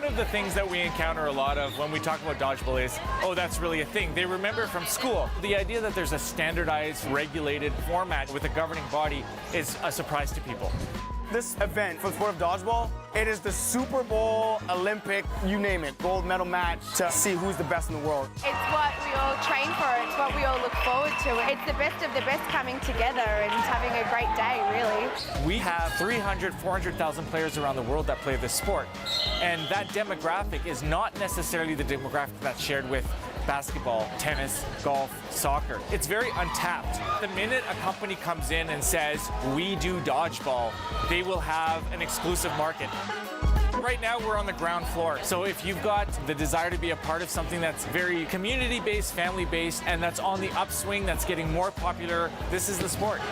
One of the things that we encounter a lot of when we talk about dodgeball is, oh, that's really a thing. They remember from school. The idea that there's a standardized, regulated format with a governing body is a surprise to people. This event for the sport of dodgeball, it is the Super Bowl, Olympic, you name it, gold medal match to see who's the best in the world. It's what we all train for, it's what we all look forward to. It's the best of the best coming together and having a great day, really. We have 300, 400,000 players around the world that play this sport. And that demographic is not necessarily the demographic that's shared with basketball, tennis, golf, soccer. It's very untapped. The minute a company comes in and says, we do dodgeball, they will have an exclusive market. Right now, we're on the ground floor. So if you've got the desire to be a part of something that's very community-based, family-based, and that's on the upswing, that's getting more popular, this is the sport.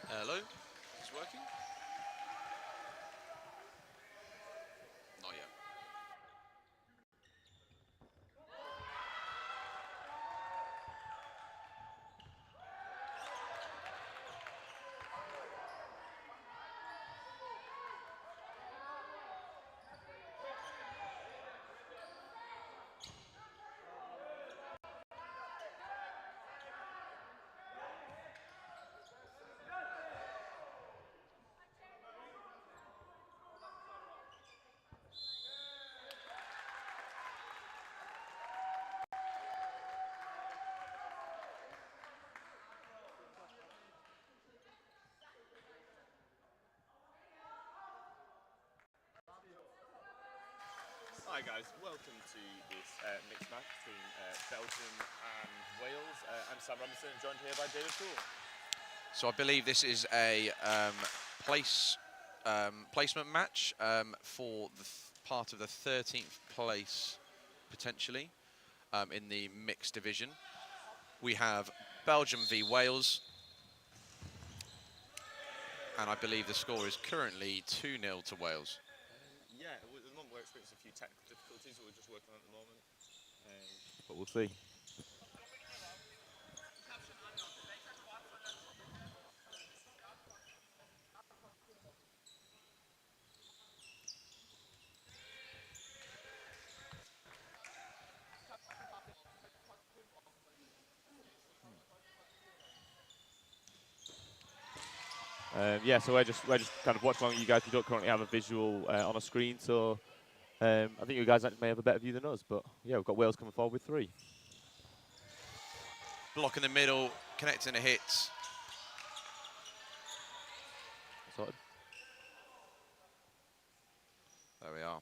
Hello, is this working? Not yet. Hi guys, welcome to this mixed match between Belgium and Wales. I'm Sam Robinson, joined here by David Poole. So I believe this is a placement match for the part of the 13th place, potentially, in the mixed division. We have Belgium v Wales, and I believe the score is currently 2-0 to Wales. Yeah, at the moment we're experiencing a few technical difficulties that we're just working on at the moment, but we'll see. Yeah, so we're just kind of watching along. You guys, we don't currently have a visual on a screen, so I think you guys may have a better view than us. But yeah, we've got Wales coming forward with 3. Block in the middle, connecting a hit. Sorted. There we are.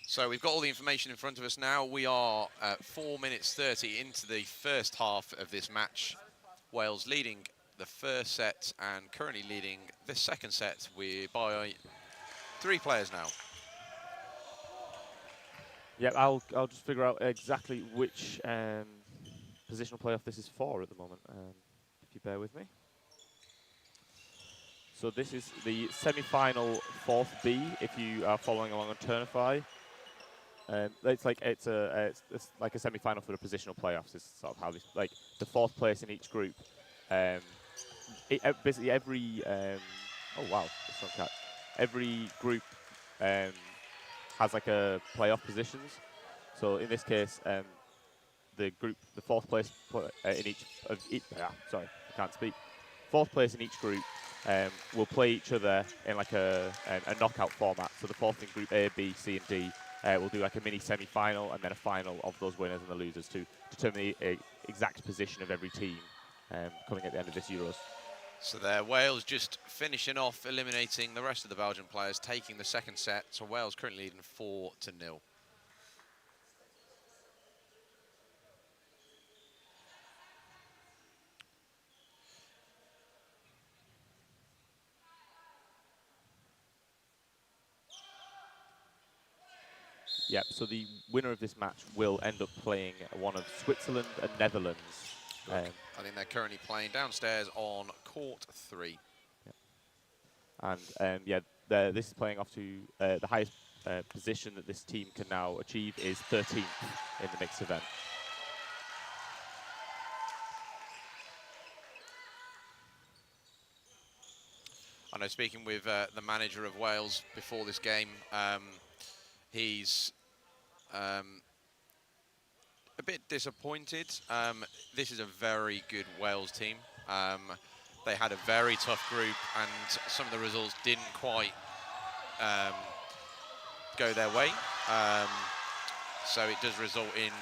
So we've got all the information in front of us now. We are 4 minutes 30 into the first half of this match. Wales leading the first set and currently leading the second set by 3 players now. Yeah, I'll just figure out exactly which positional playoff this is for at the moment, if you bear with me. So this is the semi-final 4th B. If you are following along on Turnify, it's like it's like a semi-final for the positional playoffs. Is sort of how this, like the 4th place in each group. Basically every oh wow, that's not catch. Every group has like a playoff positions. So in this case, the 4th place in each of sorry, I can't speak. 4th place in each group will play each other in like a knockout format. So the 4th in Group A, B, C, and D will do like a mini semi-final and then a final of those winners and the losers to determine the exact position of every team coming at the end of this Euros. So there, Wales just finishing off, eliminating the rest of the Belgian players, taking the second set. So Wales currently leading 4-0. Yep, so the winner of this match will end up playing one of Switzerland and Netherlands. I think they're currently playing downstairs on court 3. Yep. And yeah, this is playing off to the highest position that this team can now achieve is 13th in the mixed event. I know, speaking with the manager of Wales before this game, he's a bit disappointed. This is a very good Wales team. They had a very tough group and some of the results didn't quite go their way. So it does result in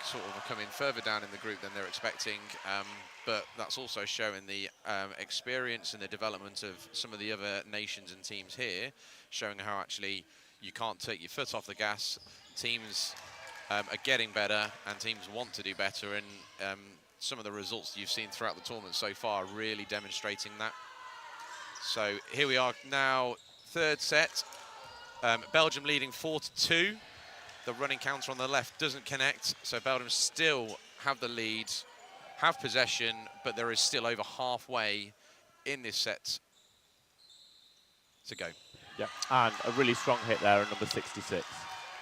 sort of coming further down in the group than they're expecting. But that's also showing the experience and the development of some of the other nations and teams here, showing how actually you can't take your foot off the gas. Teams are getting better and teams want to do better, and some of the results you've seen throughout the tournament so far are really demonstrating that. So here we are now, third set. Belgium leading 4-2. The running counter on the left doesn't connect, so Belgium still have the lead, have possession, but there is still over halfway in this set to go. Yeah, and a really strong hit there at number 66.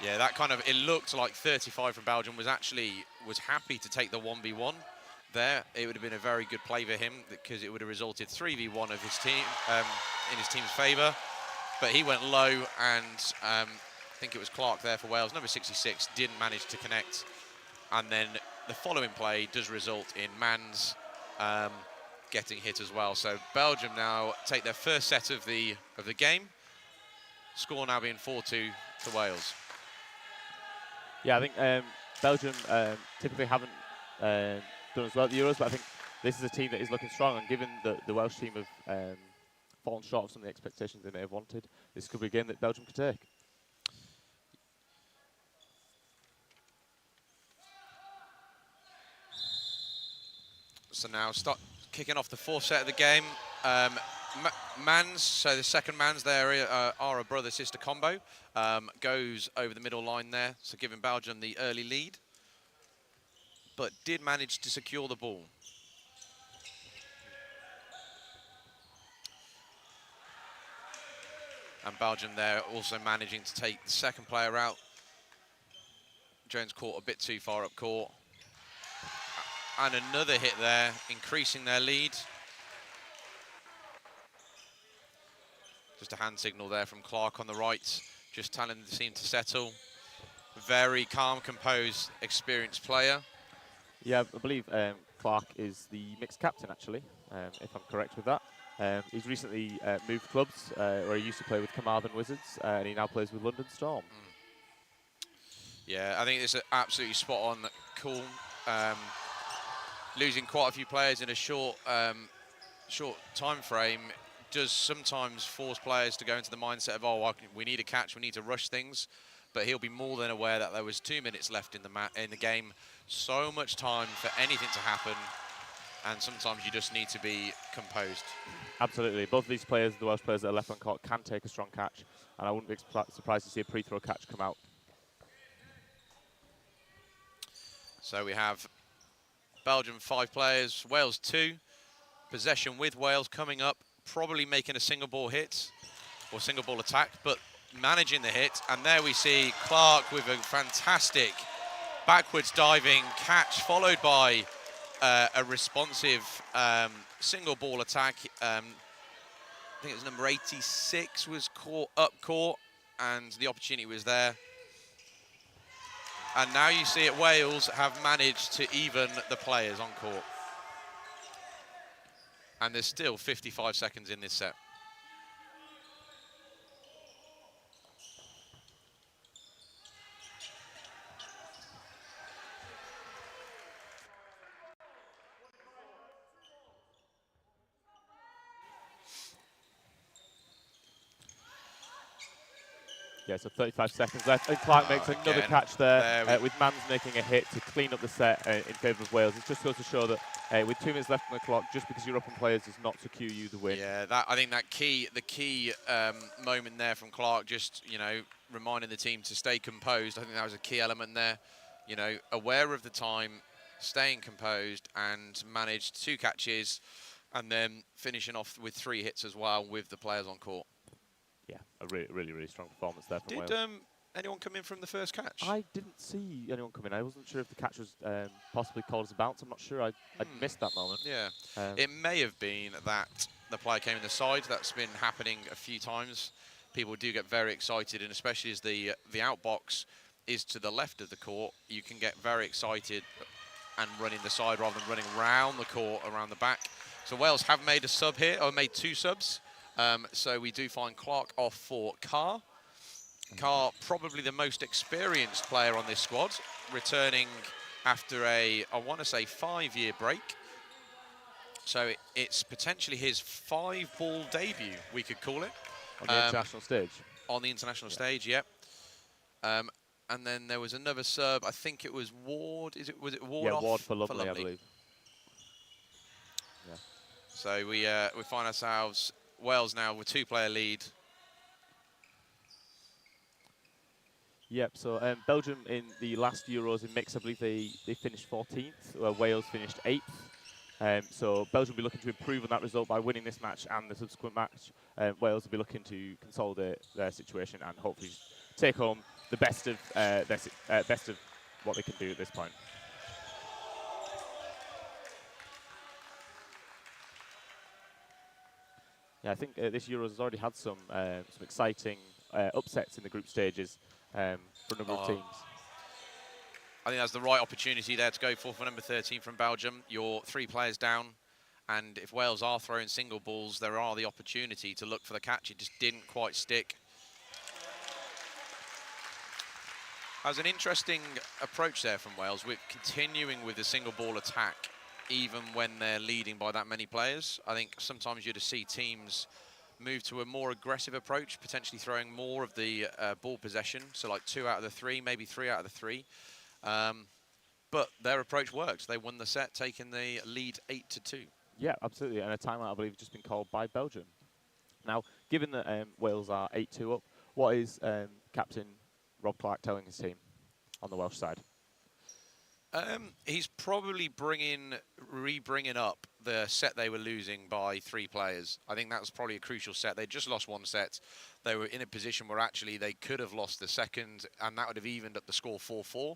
Yeah, that kind of, it looked like 35 from Belgium was happy to take the 1v1 there. It would have been a very good play for him because it would have resulted 3v1 of his team, in his team's favour. But he went low, and I think it was Clark there for Wales. Number 66 didn't manage to connect. And then the following play does result in Mans getting hit as well. So Belgium now take their first set of the game. Score now being 4-2 to Wales. Yeah, I think Belgium typically haven't done as well at the Euros, but I think this is a team that is looking strong, and given the Welsh team have fallen short of some of the expectations they may have wanted, this could be a game that Belgium could take. So now start kicking off the fourth set of the game. Mans, so the second Mans there are a brother-sister combo, goes over the middle line there, so giving Belgium the early lead, but did manage to secure the ball. And Belgium there also managing to take the second player out. Jones caught a bit too far up court. And another hit there, increasing their lead. Just a hand signal there from Clark on the right, just telling the team to settle. Very calm, composed, experienced player. Yeah, I believe Clark is the mixed captain, actually, if I'm correct with that. He's recently moved clubs, where he used to play with Carmarthen Wizards, and he now plays with London Storm. Yeah, I think it's an absolutely spot on call. Losing quite a few players in a short time frame does sometimes force players to go into the mindset of, oh, we need a catch, we need to rush things. But he'll be more than aware that there was 2 minutes left in the game. So much time for anything to happen, and sometimes you just need to be composed. Absolutely. Both of these players, the Welsh players that are left on court, can take a strong catch, and I wouldn't be surprised to see a pre-throw catch come out. So we have Belgium 5 players, Wales 2. Possession with Wales coming up, probably making a single ball hit or single ball attack, but managing the hit. And there we see Clark with a fantastic backwards diving catch, followed by a responsive single ball attack. I think it was number 86 was caught up court, and the opportunity was there. And now you see it, Wales have managed to even the players on court. And there's still 55 seconds in this set. Yeah, so 35 seconds left, and Clark makes another catch there, with Mans making a hit to clean up the set in favour of Wales. It just goes to show that with 2 minutes left on the clock, just because you're up on players does not secure you the win. Yeah, I think the key moment there from Clark, just, you know, reminding the team to stay composed. I think that was a key element there. You know, aware of the time, staying composed, and managed 2 catches, and then finishing off with 3 hits as well with the players on court. Yeah, a really strong performance there from Wales. Did anyone come in from the first catch? I didn't see anyone come in. I wasn't sure if the catch was possibly called as a bounce. I'm not sure. I missed that moment. Yeah, it may have been that the player came in the side. That's been happening a few times. People do get very excited, and especially as the outbox is to the left of the court, you can get very excited and running the side rather than running around the court, around the back. So Wales have made a sub here, or made 2 subs. So we do find Clark off for Carr. Carr, probably the most experienced player on this squad, returning after I want to say 5-year break. So it's potentially his 5-ball debut, we could call it. On the international stage. On the international stage, yep. And then there was another sub. I think it was Ward. Was it Ward? Yeah, off Ward for Lovely, I believe. Yeah. So we find ourselves Wales now with 2-player lead. Yep, so Belgium in the last Euros in mix, I believe they finished 14th, Wales finished 8th. So Belgium will be looking to improve on that result by winning this match and the subsequent match. Wales will be looking to consolidate their situation and hopefully take home the best of what they can do at this point. Yeah, I think this Euros has already had some exciting upsets in the group stages for a number of teams. I think that's the right opportunity there to go for number 13 from Belgium. You're 3 players down, and if Wales are throwing single balls, there are the opportunity to look for the catch. It just didn't quite stick. As an interesting approach there from Wales, with continuing with the single ball attack, even when they're leading by that many players. I think sometimes you'd see teams move to a more aggressive approach, potentially throwing more of the ball possession, so like 2 out of the 3, maybe 3 out of the 3. But their approach worked. They won the set, taking the lead 8-2. Yeah, absolutely, and a timeout, I believe, has just been called by Belgium. Now, given that Wales are 8-2 up, what is Captain Rob Clark telling his team on the Welsh side? He's probably re-bringing up the set they were losing by 3 players. I think that was probably a crucial set. They just lost 1 set. They were in a position where actually they could have lost the second, and that would have evened up the score 4-4.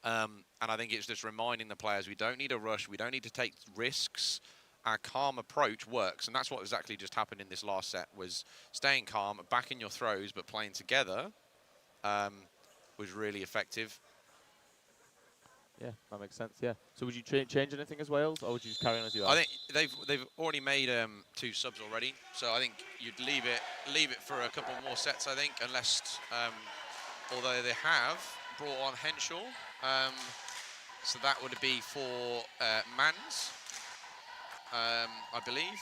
And I think it's just reminding the players, we don't need a rush, we don't need to take risks. Our calm approach works, and that's what exactly just happened in this last set, was staying calm, back in your throws, but playing together was really effective. Yeah, that makes sense. Yeah. So would you change anything as Wales, or would you just carry on as you are? I think they've already made 2 subs already, so I think you'd leave it for a couple more sets. I think, unless although they have brought on Henshaw, so that would be for Mans, I believe.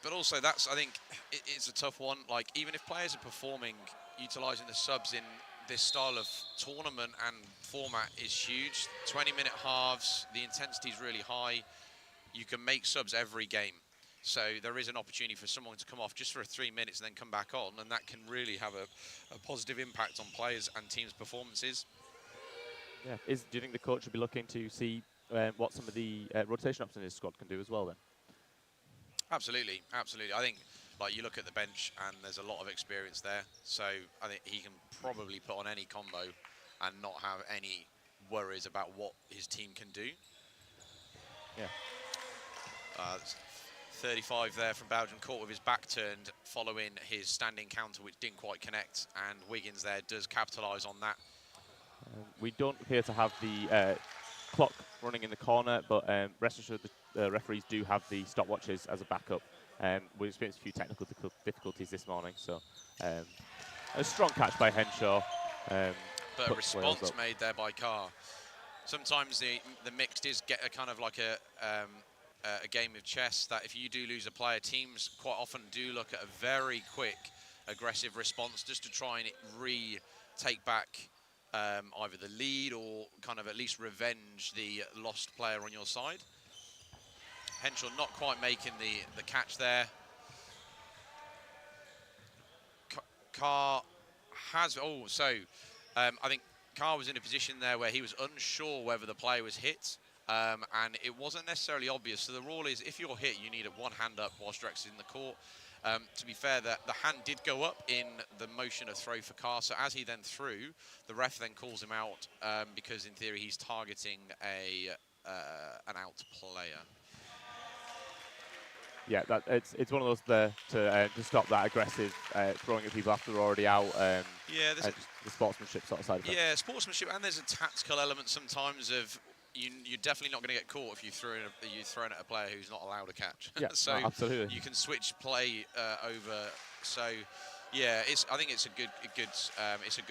But also, I think it's a tough one. Like, even if players are performing, utilising the subs in this style of tournament and format is huge. 20-minute halves, the intensity is really high. You can make subs every game. So there is an opportunity for someone to come off just for 3 minutes and then come back on, and that can really have a positive impact on players and teams' performances. Yeah. Do you think the coach should be looking to see what some of the rotation options in his squad can do as well then? Absolutely, absolutely. I think, like, you look at the bench and there's a lot of experience there. So I think he can probably put on any combo and not have any worries about what his team can do. Yeah. 35 there from Belgium, caught with his back turned following his standing counter, which didn't quite connect, and Wiggins there does capitalise on that. We don't appear to have the clock running in the corner, but rest assured the referees do have the stopwatches as a backup. We experienced a few technical difficulties this morning, so a strong catch by Henshaw. But a response made there by Carr. Sometimes the mixed is get a kind of like a game of chess, that if you do lose a player, teams quite often do look at a very quick, aggressive response just to try and take back either the lead or kind of at least revenge the lost player on your side. Henshaw not quite making the catch there. Carr has, I think Carr was in a position there where he was unsure whether the player was hit, and it wasn't necessarily obvious. So the rule is, if you're hit, you need one hand up whilst Rex is in the court. To be fair, the hand did go up in the motion of throw for Carr, so as he then threw, the ref then calls him out because in theory he's targeting an out player. Yeah, it's one of those there to stop that aggressive throwing at people after they're already out. Yeah, the sportsmanship sort of side of it. Yeah, sportsmanship, and there's a tactical element sometimes of you're definitely not going to get caught if you're throwing at a player who's not allowed a catch. Yeah, so absolutely. You can switch play over. So yeah, I think it's a good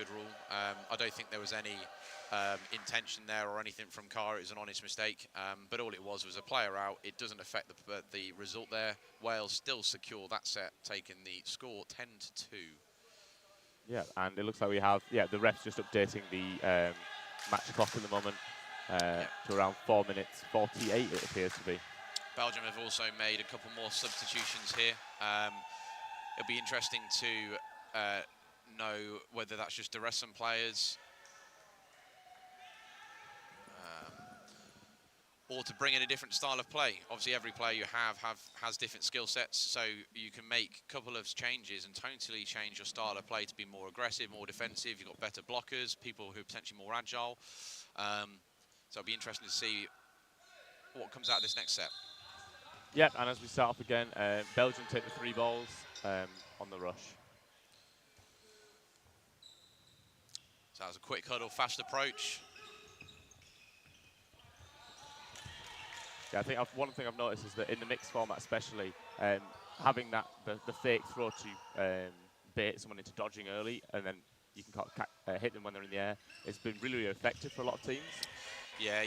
rule. I don't think there was any intention there or anything from Carr. It was an honest mistake, but all it was a player out. It doesn't affect the result there. Wales still secure that set, taking the score 10-2. Yeah, and it looks like we have the refs just updating the match clock at the moment to around 4 minutes 48. It appears to be. Belgium have also made a couple more substitutions here. It'll be interesting to know whether that's just to rest some players. Or to bring in a different style of play. Obviously, every player you has different skill sets, so you can make a couple of changes and totally change your style of play to be more aggressive, more defensive. You've got better blockers, people who are potentially more agile. So it'll be interesting to see what comes out of this next set. Yeah, and as we start off again, Belgium take the 3 balls on the rush. So that was a quick huddle, fast approach. Yeah, I think one thing I've noticed is that in the mixed format especially, having the fake throw to bait someone into dodging early, and then you can hit them when they're in the air, it's been really, really effective for a lot of teams. Yeah,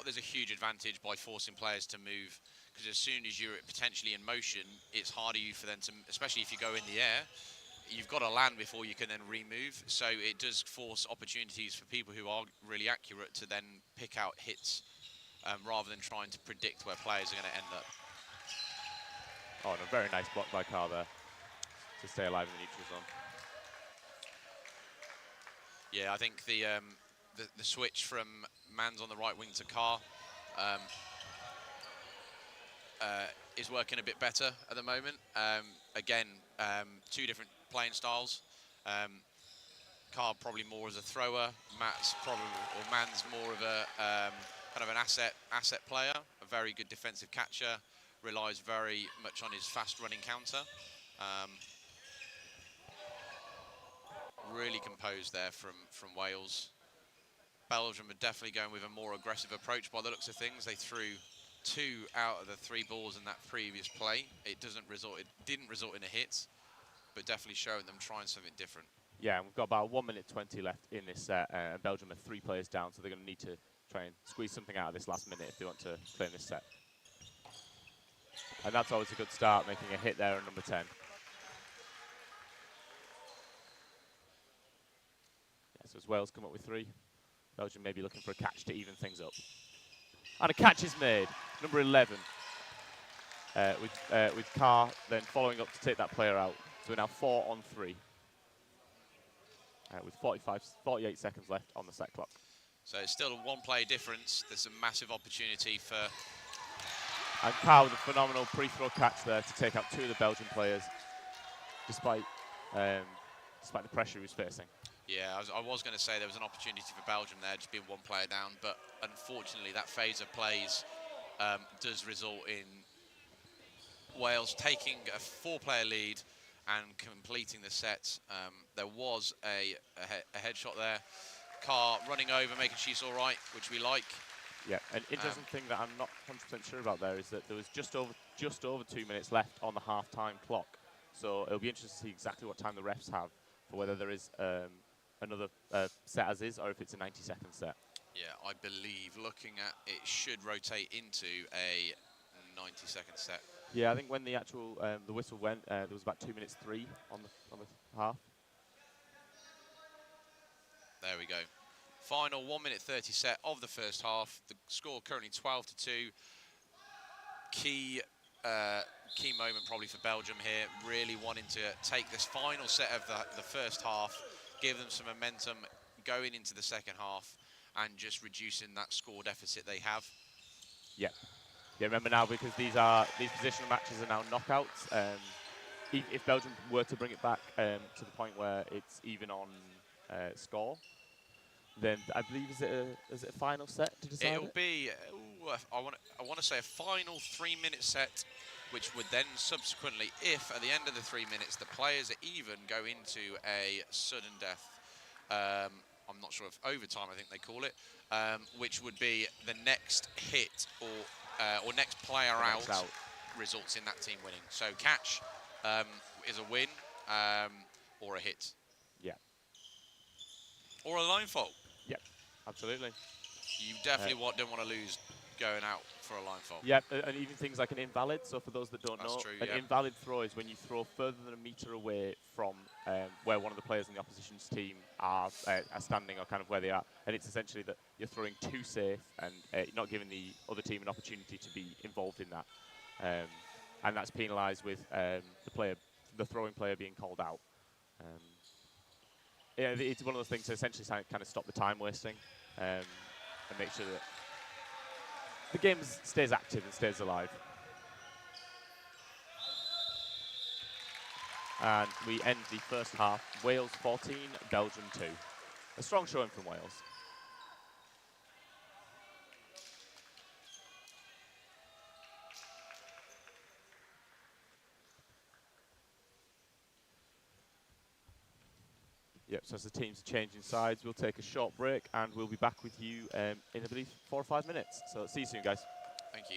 there's a huge advantage by forcing players to move, because as soon as you're potentially in motion, it's harder for them to, especially if you go in the air, you've got to land before you can then remove. So it does force opportunities for people who are really accurate to then pick out hits rather than trying to predict where players are going to end up. Oh, and a very nice block by Carr there to stay alive in the neutral zone. Yeah, I think the switch from Mans on the right wing to Carr is working a bit better at the moment. Again, 2 different playing styles. Carr probably more as a thrower. Mans more of a kind of an asset player, a very good defensive catcher, relies very much on his fast running counter. Really composed there from Wales. Belgium are definitely going with a more aggressive approach by the looks of things. They threw 2 out of the 3 balls in that previous play. It didn't result in a hit, but definitely showing them trying something different. Yeah, and we've got about 1 minute 20 left in this set, and Belgium are 3 players down, so they're going to need to try and squeeze something out of this last minute if they want to claim this set. And that's always a good start, making a hit there at number 10. Yeah, so as Wales come up with 3, Belgium may be looking for a catch to even things up. And a catch is made, number 11, with Carr then following up to take that player out. So we're now 4 on 3. With 48 seconds left on the set clock. So it's still a 1-play difference. There's a massive opportunity for... And Carr with a phenomenal pre-throw catch there to take out 2 of the Belgian players, despite the pressure he was facing. Yeah, I was going to say there was an opportunity for Belgium there, just being 1 player down, but unfortunately that phase of plays does result in Wales taking a 4-player lead and completing the set. There was a headshot there. Carr running over, making sure she's all right, which we like. Yeah, an interesting thing that I'm not 100% sure about there is that there was just over 2 minutes left on the half-time clock. So it'll be interesting to see exactly what time the refs have for whether there is another set as is or if it's a 90-second set. Yeah, I believe looking at it should rotate into a 90-second set. Yeah, I think when the actual the whistle went, there was about 2 minutes 3 on the half. There we go. Final 1 minute 30 set of the first half. The score currently 12-2. Key moment probably for Belgium here, really wanting to take this final set of the first half, give them some momentum going into the second half, and just reducing that score deficit they have. Yeah. Yeah, remember now, because these positional matches are now knockouts. If Belgium were to bring it back to the point where it's even on score, then I believe is it a final set to decide? It'll be I want to say a final 3-minute set, which would then subsequently, if at the end of the 3 minutes the players are even, go into a sudden death. I'm not sure if overtime, I think they call it, which would be the next hit or next player out results in that team winning. So catch is a win or a hit. Yeah. Or a line fault. Yeah, absolutely. You definitely don't want to lose going out for a line fault. Yeah, and even things like an invalid. So for those that don't know, true, an invalid throw is when you throw further than a meter away from where one of the players in the opposition's team are standing, or kind of where they are. And it's essentially that you're throwing too safe and not giving the other team an opportunity to be involved in that. And that's penalised with the throwing player being called out. Yeah, it's one of those things to essentially kind of stop the time wasting and make sure that the game stays active and stays alive. And we end the first half, Wales 14, Belgium 2. A strong showing from Wales. Yep, so as the teams are changing sides, we'll take a short break and we'll be back with you in, I believe, 4 or 5 minutes. So see you soon, guys. Thank you.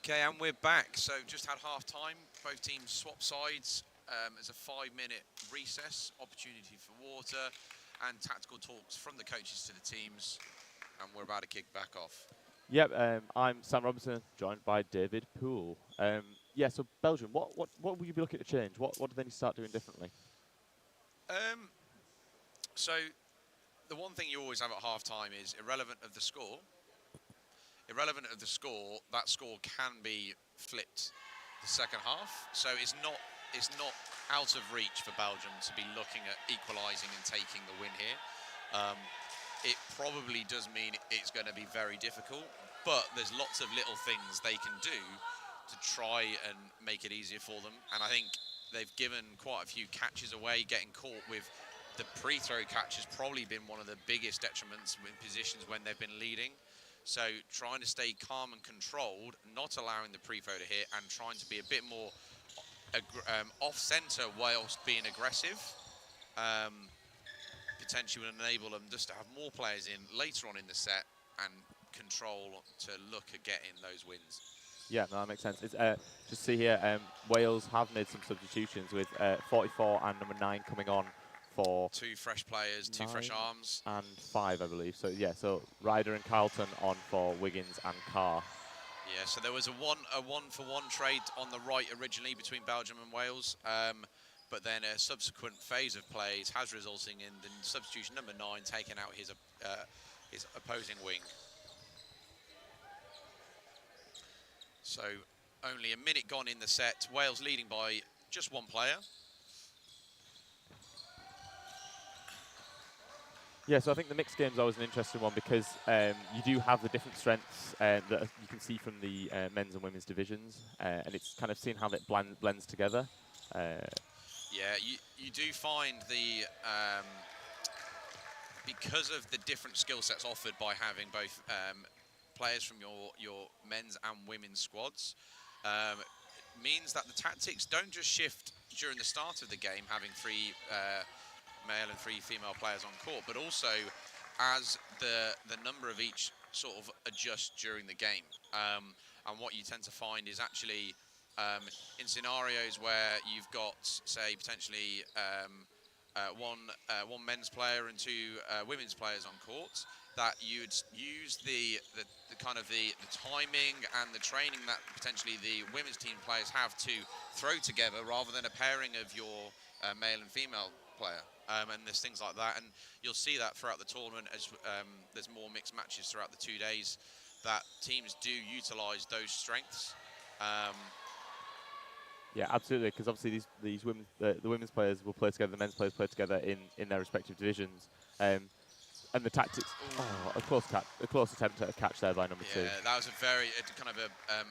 Okay, and we're back. So just had half time. Both teams swap sides. There's a 5-minute recess, opportunity for water, and tactical talks from the coaches to the teams. And we're about to kick back off. Yep, I'm Sam Robinson, joined by David Poole. Yeah, so Belgium, what will you be looking to change? What do they need to start doing differently? So the one thing you always have at half time is irrelevant of the score. Irrelevant of the score, that score can be flipped the second half. So it's not out of reach for Belgium to be looking at equalising and taking the win here. It probably does mean it's going to be very difficult, but there's lots of little things they can do to try and make it easier for them. And I think they've given quite a few catches away. Getting caught with the pre-throw catch has probably been one of the biggest detriments in positions when they've been leading. So trying to stay calm and controlled, not allowing the pre-throw to hit, and trying to be a bit more off-centre whilst being aggressive. Potentially will enable them just to have more players in later on in the set and control to look at getting those wins. Yeah, no, that makes sense. It's, just see here, Wales have made some substitutions with 44 and number 9 coming on for 2 fresh players, 2 fresh arms. And 5, I believe. So, yeah, so Ryder and Carlton on for Wiggins and Carr. Yeah, so there was a one-for-one trade on the right originally between Belgium and Wales. But then a subsequent phase of plays has resulting in the substitution number 9 taking out his opposing wing. So only a minute gone in the set. Wales leading by just 1 player. Yeah, so I think the mixed game is always an interesting one because you do have the different strengths that you can see from the men's and women's divisions, and it's kind of seeing how that blends together. Yeah, you do find the because of the different skill sets offered by having both players from your men's and women's squads, means that the tactics don't just shift during the start of the game, having 3 male and 3 female players on court, but also as the number of each sort of adjust during the game. And what you tend to find is actually in scenarios where you've got, say, potentially one men's player and 2 women's players on court, that you'd use the kind of the timing and the training that potentially the women's team players have to throw together rather than a pairing of your male and female player. And there's things like that, and you'll see that throughout the tournament as there's more mixed matches throughout the 2 days, that teams do utilise those strengths. Yeah, absolutely, because obviously these women, the women's players will play together, the men's players play together in their respective divisions, and the tactics. Oh, a close attempt at a catch there by number 2. Yeah, that was a very kind of a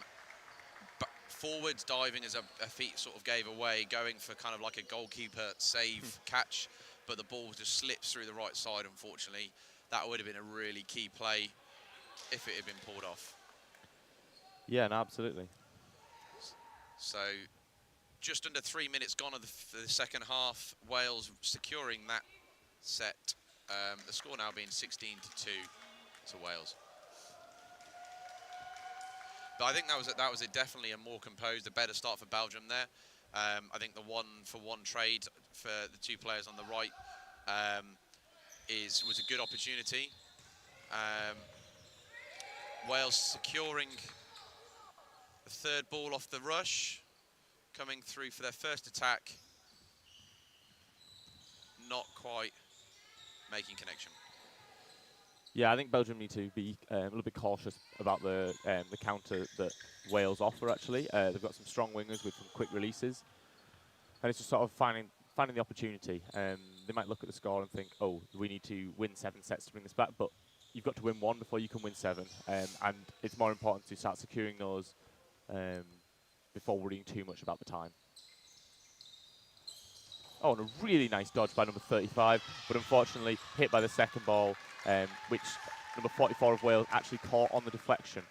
forwards diving as a feet sort of gave away, going for kind of like a goalkeeper save catch, but the ball just slips through the right side. Unfortunately, that would have been a really key play if it had been pulled off. Yeah, no, absolutely. So just under 3 minutes gone of the second half. Wales securing that set. The score now being 16-2 to Wales. But I think that was definitely a more composed, a better start for Belgium there. I think the 1-for-1 trade for the 2 players on the right was a good opportunity. Wales securing the 3rd ball off the rush, coming through for their first attack. Not quite making connection. Yeah, I think Belgium need to be a little bit cautious about the counter that Wales offer. Actually, they've got some strong wingers with some quick releases, and it's just sort of finding the opportunity. They might look at the score and think, "Oh, we need to win 7 sets to bring this back," but you've got to win 1 before you can win 7, and it's more important to start securing those before worrying too much about the time. Oh, and a really nice dodge by number 35, but unfortunately hit by the second ball, which number 44 of Wales actually caught on the deflection.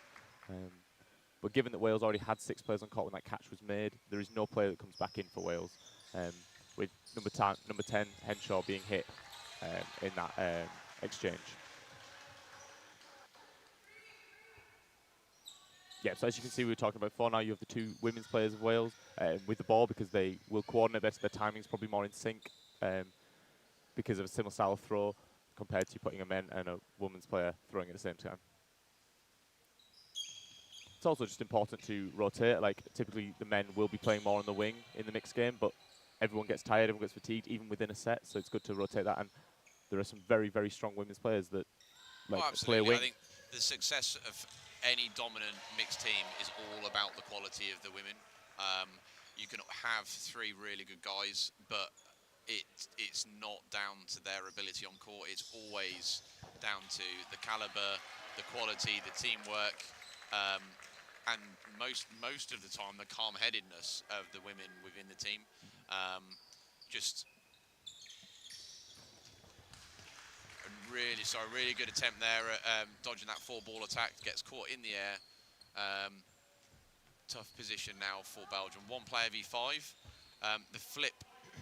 But given that Wales already had 6 players on court when that catch was made, there is no player that comes back in for Wales, with number 10, Henshaw, being hit in that exchange. Yeah, so as you can see, we were talking about before, now you have the two women's players of Wales with the ball because they will coordinate better. Their timing's probably more in sync because of a similar style of throw compared to putting a men and a women's player throwing at the same time. It's also just important to rotate. Like, typically the men will be playing more on the wing in the mixed game, but everyone gets tired, everyone gets fatigued, even within a set, so it's good to rotate that. And there are some very, very strong women's players that play absolutely. wing. I think the success of any dominant mixed team is all about the quality of the women. You can have three really good guys, but it's not down to their ability on court. It's always down to the caliber, the quality, the teamwork, and most of the time the calm-headedness of the women within the team. Just really good attempt there at dodging that 4-ball attack. Gets caught in the air. Tough position now for Belgium. 1 player v5. The flip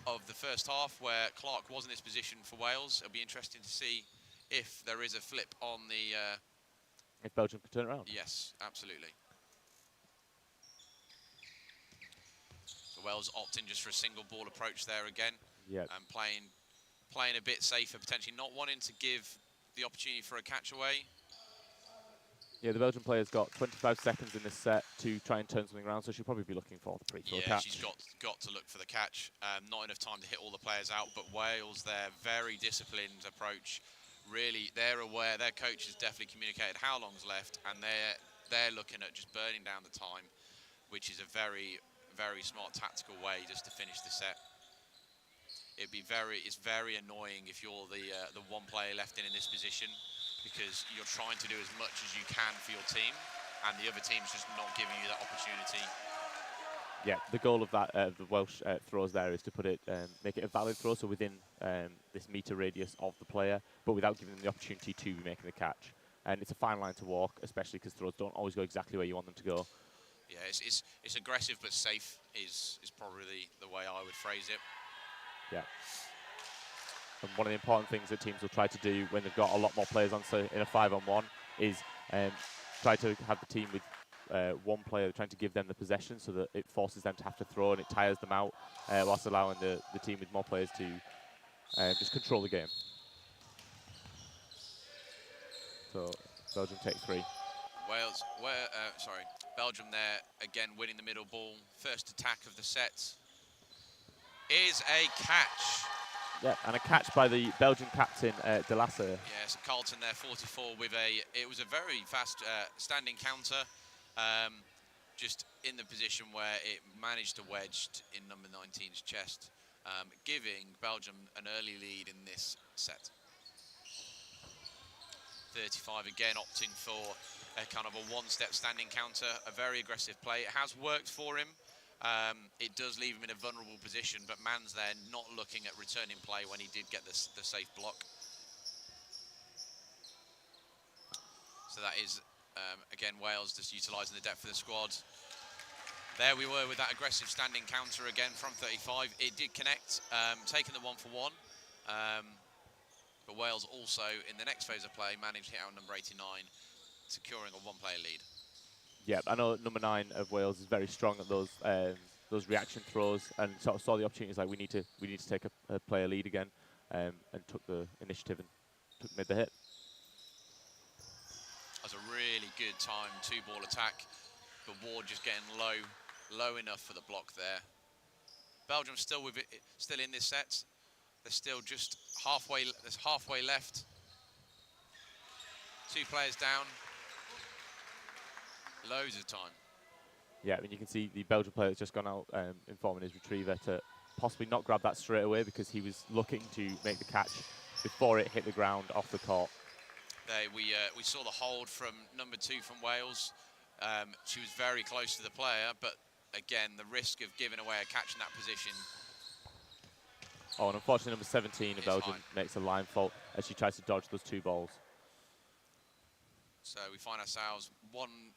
of the first half where Clark was in this position for Wales. It'll be interesting to see if there is a flip on the... if Belgium can turn it around. Yes, absolutely. So Wales opting just for a single ball approach there again. Yeah. And playing a bit safer, potentially not wanting to give the opportunity for a catch away. Yeah, the Belgian player's got 25 seconds in this set to try and turn something around, so she'll probably be looking for the pre-throw catch. She's got to look for the catch. Not enough time to hit all the players out, but Wales, their very disciplined approach, really, they're aware, their coach has definitely communicated how long's left, and they're looking at just burning down the time, which is a very, very smart tactical way just to finish the set. It's very annoying if you're the one player left in this position, because you're trying to do as much as you can for your team, and the other team's just not giving you that opportunity. Yeah, the goal of that, the Welsh throws there, is to put it, make it a valid throw, so within this meter radius of the player, but without giving them the opportunity to be making the catch. And it's a fine line to walk, especially because throws don't always go exactly where you want them to go. Yeah, it's aggressive but safe is probably the way I would phrase it. Yeah. And one of the important things that teams will try to do when they've got a lot more players on, so in a 5-on-1, is try to have the team with one player trying to give them the possession, so that it forces them to have to throw and it tires them out, whilst allowing the team with more players to just control the game. So Belgium take 3. Belgium there again winning the middle ball. First attack of the set is a catch. Yeah, and a catch by the Belgian captain, De Lasse. Yes, Carlton there, 44 with it was a very fast standing counter, just in the position where it managed to wedge in number 19's chest, giving Belgium an early lead in this set. 35 again, opting for a kind of a one-step standing counter, a very aggressive play. It has worked for him. It does leave him in a vulnerable position, but Man's there not looking at returning play when he did get the safe block. So that is, again, Wales just utilising the depth of the squad. There we were with that aggressive standing counter again from 35. It did connect, taking the 1-for-1. But Wales also, in the next phase of play, managed to hit out number 89, securing a one-player lead. Yeah, I know number 9 of Wales is very strong at those reaction throws, and sort of saw the opportunities like we need to take a player lead again, and took the initiative and made the hit. That's a really good time 2-ball attack, but Ward just getting low enough for the block there. Belgium still in this set. They're still just halfway. There's halfway left. 2 players down. Loads of time. Yeah, I mean, you can see the Belgian player that's just gone out informing his retriever to possibly not grab that straight away, because he was looking to make the catch before it hit the ground off the court. There we saw the hold from number 2 from Wales. She was very close to the player, but again, the risk of giving away a catch in that position. Oh, and unfortunately, number 17 of Belgium makes a line fault as she tries to dodge those 2 balls. So we find ourselves 1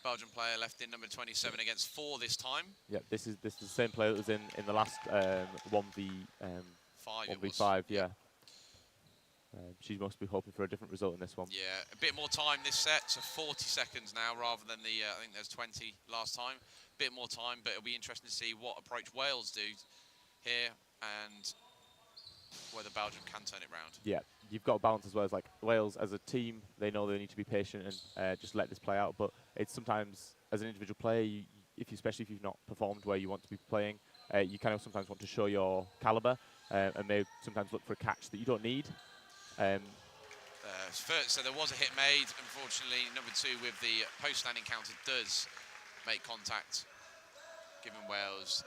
Belgian player left in, number 27 against 4 this time. Yeah, this is the same player that was in the last 1v5. Yeah. She must be hoping for a different result in this one. Yeah, a bit more time this set, so 40 seconds now rather than the, I think there's 20 last time. Bit more time, but it'll be interesting to see what approach Wales do here and whether Belgium can turn it round. Yeah, you've got to balance as well as like Wales as a team. They know they need to be patient and just let this play out. But it's sometimes as an individual player, especially if you've not performed where you want to be playing, you kind of sometimes want to show your caliber and may sometimes look for a catch that you don't need. So there was a hit made. Unfortunately, number 2 with the post-stand encounter does make contact, giving Wales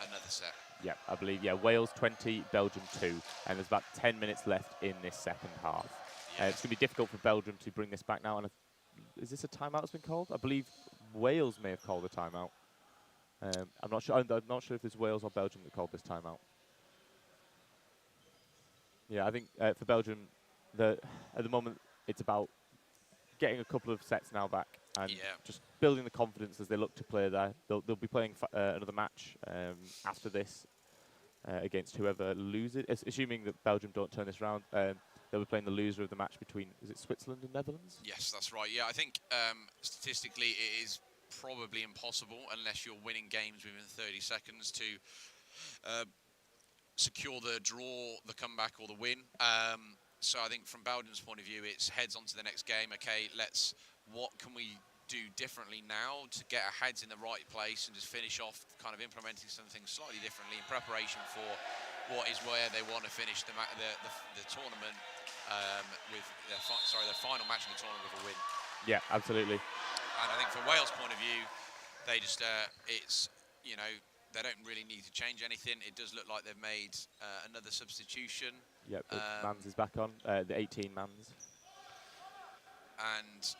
another set. Yeah, I believe, Wales 20, Belgium 2, and there's about 10 minutes left in this second half. Yeah. It's going to be difficult for Belgium to bring this back now. And is this a timeout that's been called? I believe Wales may have called a timeout. I'm not sure. I'm not sure if it's Wales or Belgium that called this timeout. Yeah, I think for Belgium, at the moment, it's about getting a couple of sets now back and just building the confidence as they look to play there. They'll be playing another match after this against whoever loses, assuming that Belgium don't turn this round. They'll be playing the loser of the match between, is it Switzerland and Netherlands? Yes, that's right. Yeah, I think statistically it is probably impossible unless you're winning games within 30 seconds to secure the draw, the comeback or the win. So I think from Belgium's point of view, it's heads on to the next game. Okay, what can we do differently now to get our heads in the right place and just finish off kind of implementing something slightly differently in preparation for what is where they want to finish the tournament with their final match of the tournament with a win. Yeah, absolutely. And I think from Wales' point of view, they just, they don't really need to change anything. It does look like they've made another substitution. Yep, Mans is back on, the 18 Mans. And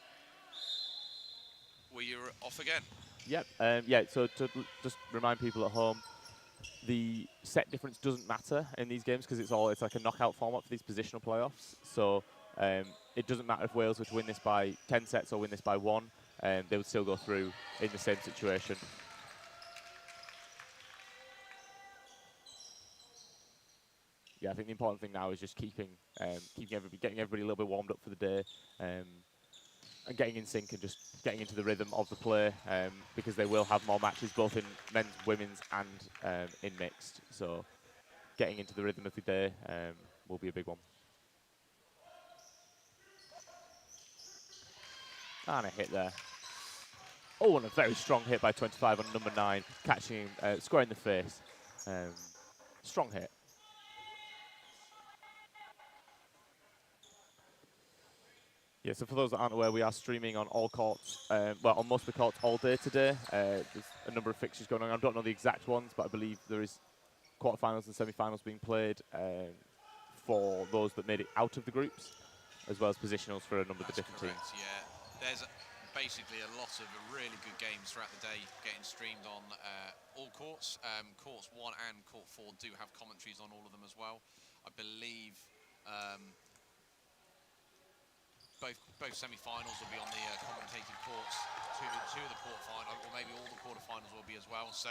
we're off again. Yep, so to just remind people at home, the set difference doesn't matter in these games because it's like a knockout format for these positional playoffs. So it doesn't matter if Wales were to win this by 10 sets or win this by 1, they would still go through in the same situation. Yeah, I think the important thing now is just getting everybody a little bit warmed up for the day, and getting in sync and just getting into the rhythm of the play, because they will have more matches both in men's, women's, and in mixed. So, getting into the rhythm of the day will be a big one. And a hit there. Oh, and a very strong hit by 25 on number 9, catching him square in the face. Strong hit. Yeah, so for those that aren't aware, we are streaming on all courts, on most of the courts all day today. There's a number of fixtures going on. I don't know the exact ones, but I believe there is quarterfinals and semi-finals being played for those that made it out of the groups, as well as positionals for a number of the different teams. Yeah, there's basically a lot of really good games throughout the day getting streamed on all courts. Courts 1 and Court 4 do have commentaries on all of them as well. I believe both semi-finals will be on the commentated courts. Two of the quarterfinals, or maybe all the quarterfinals will be as well. So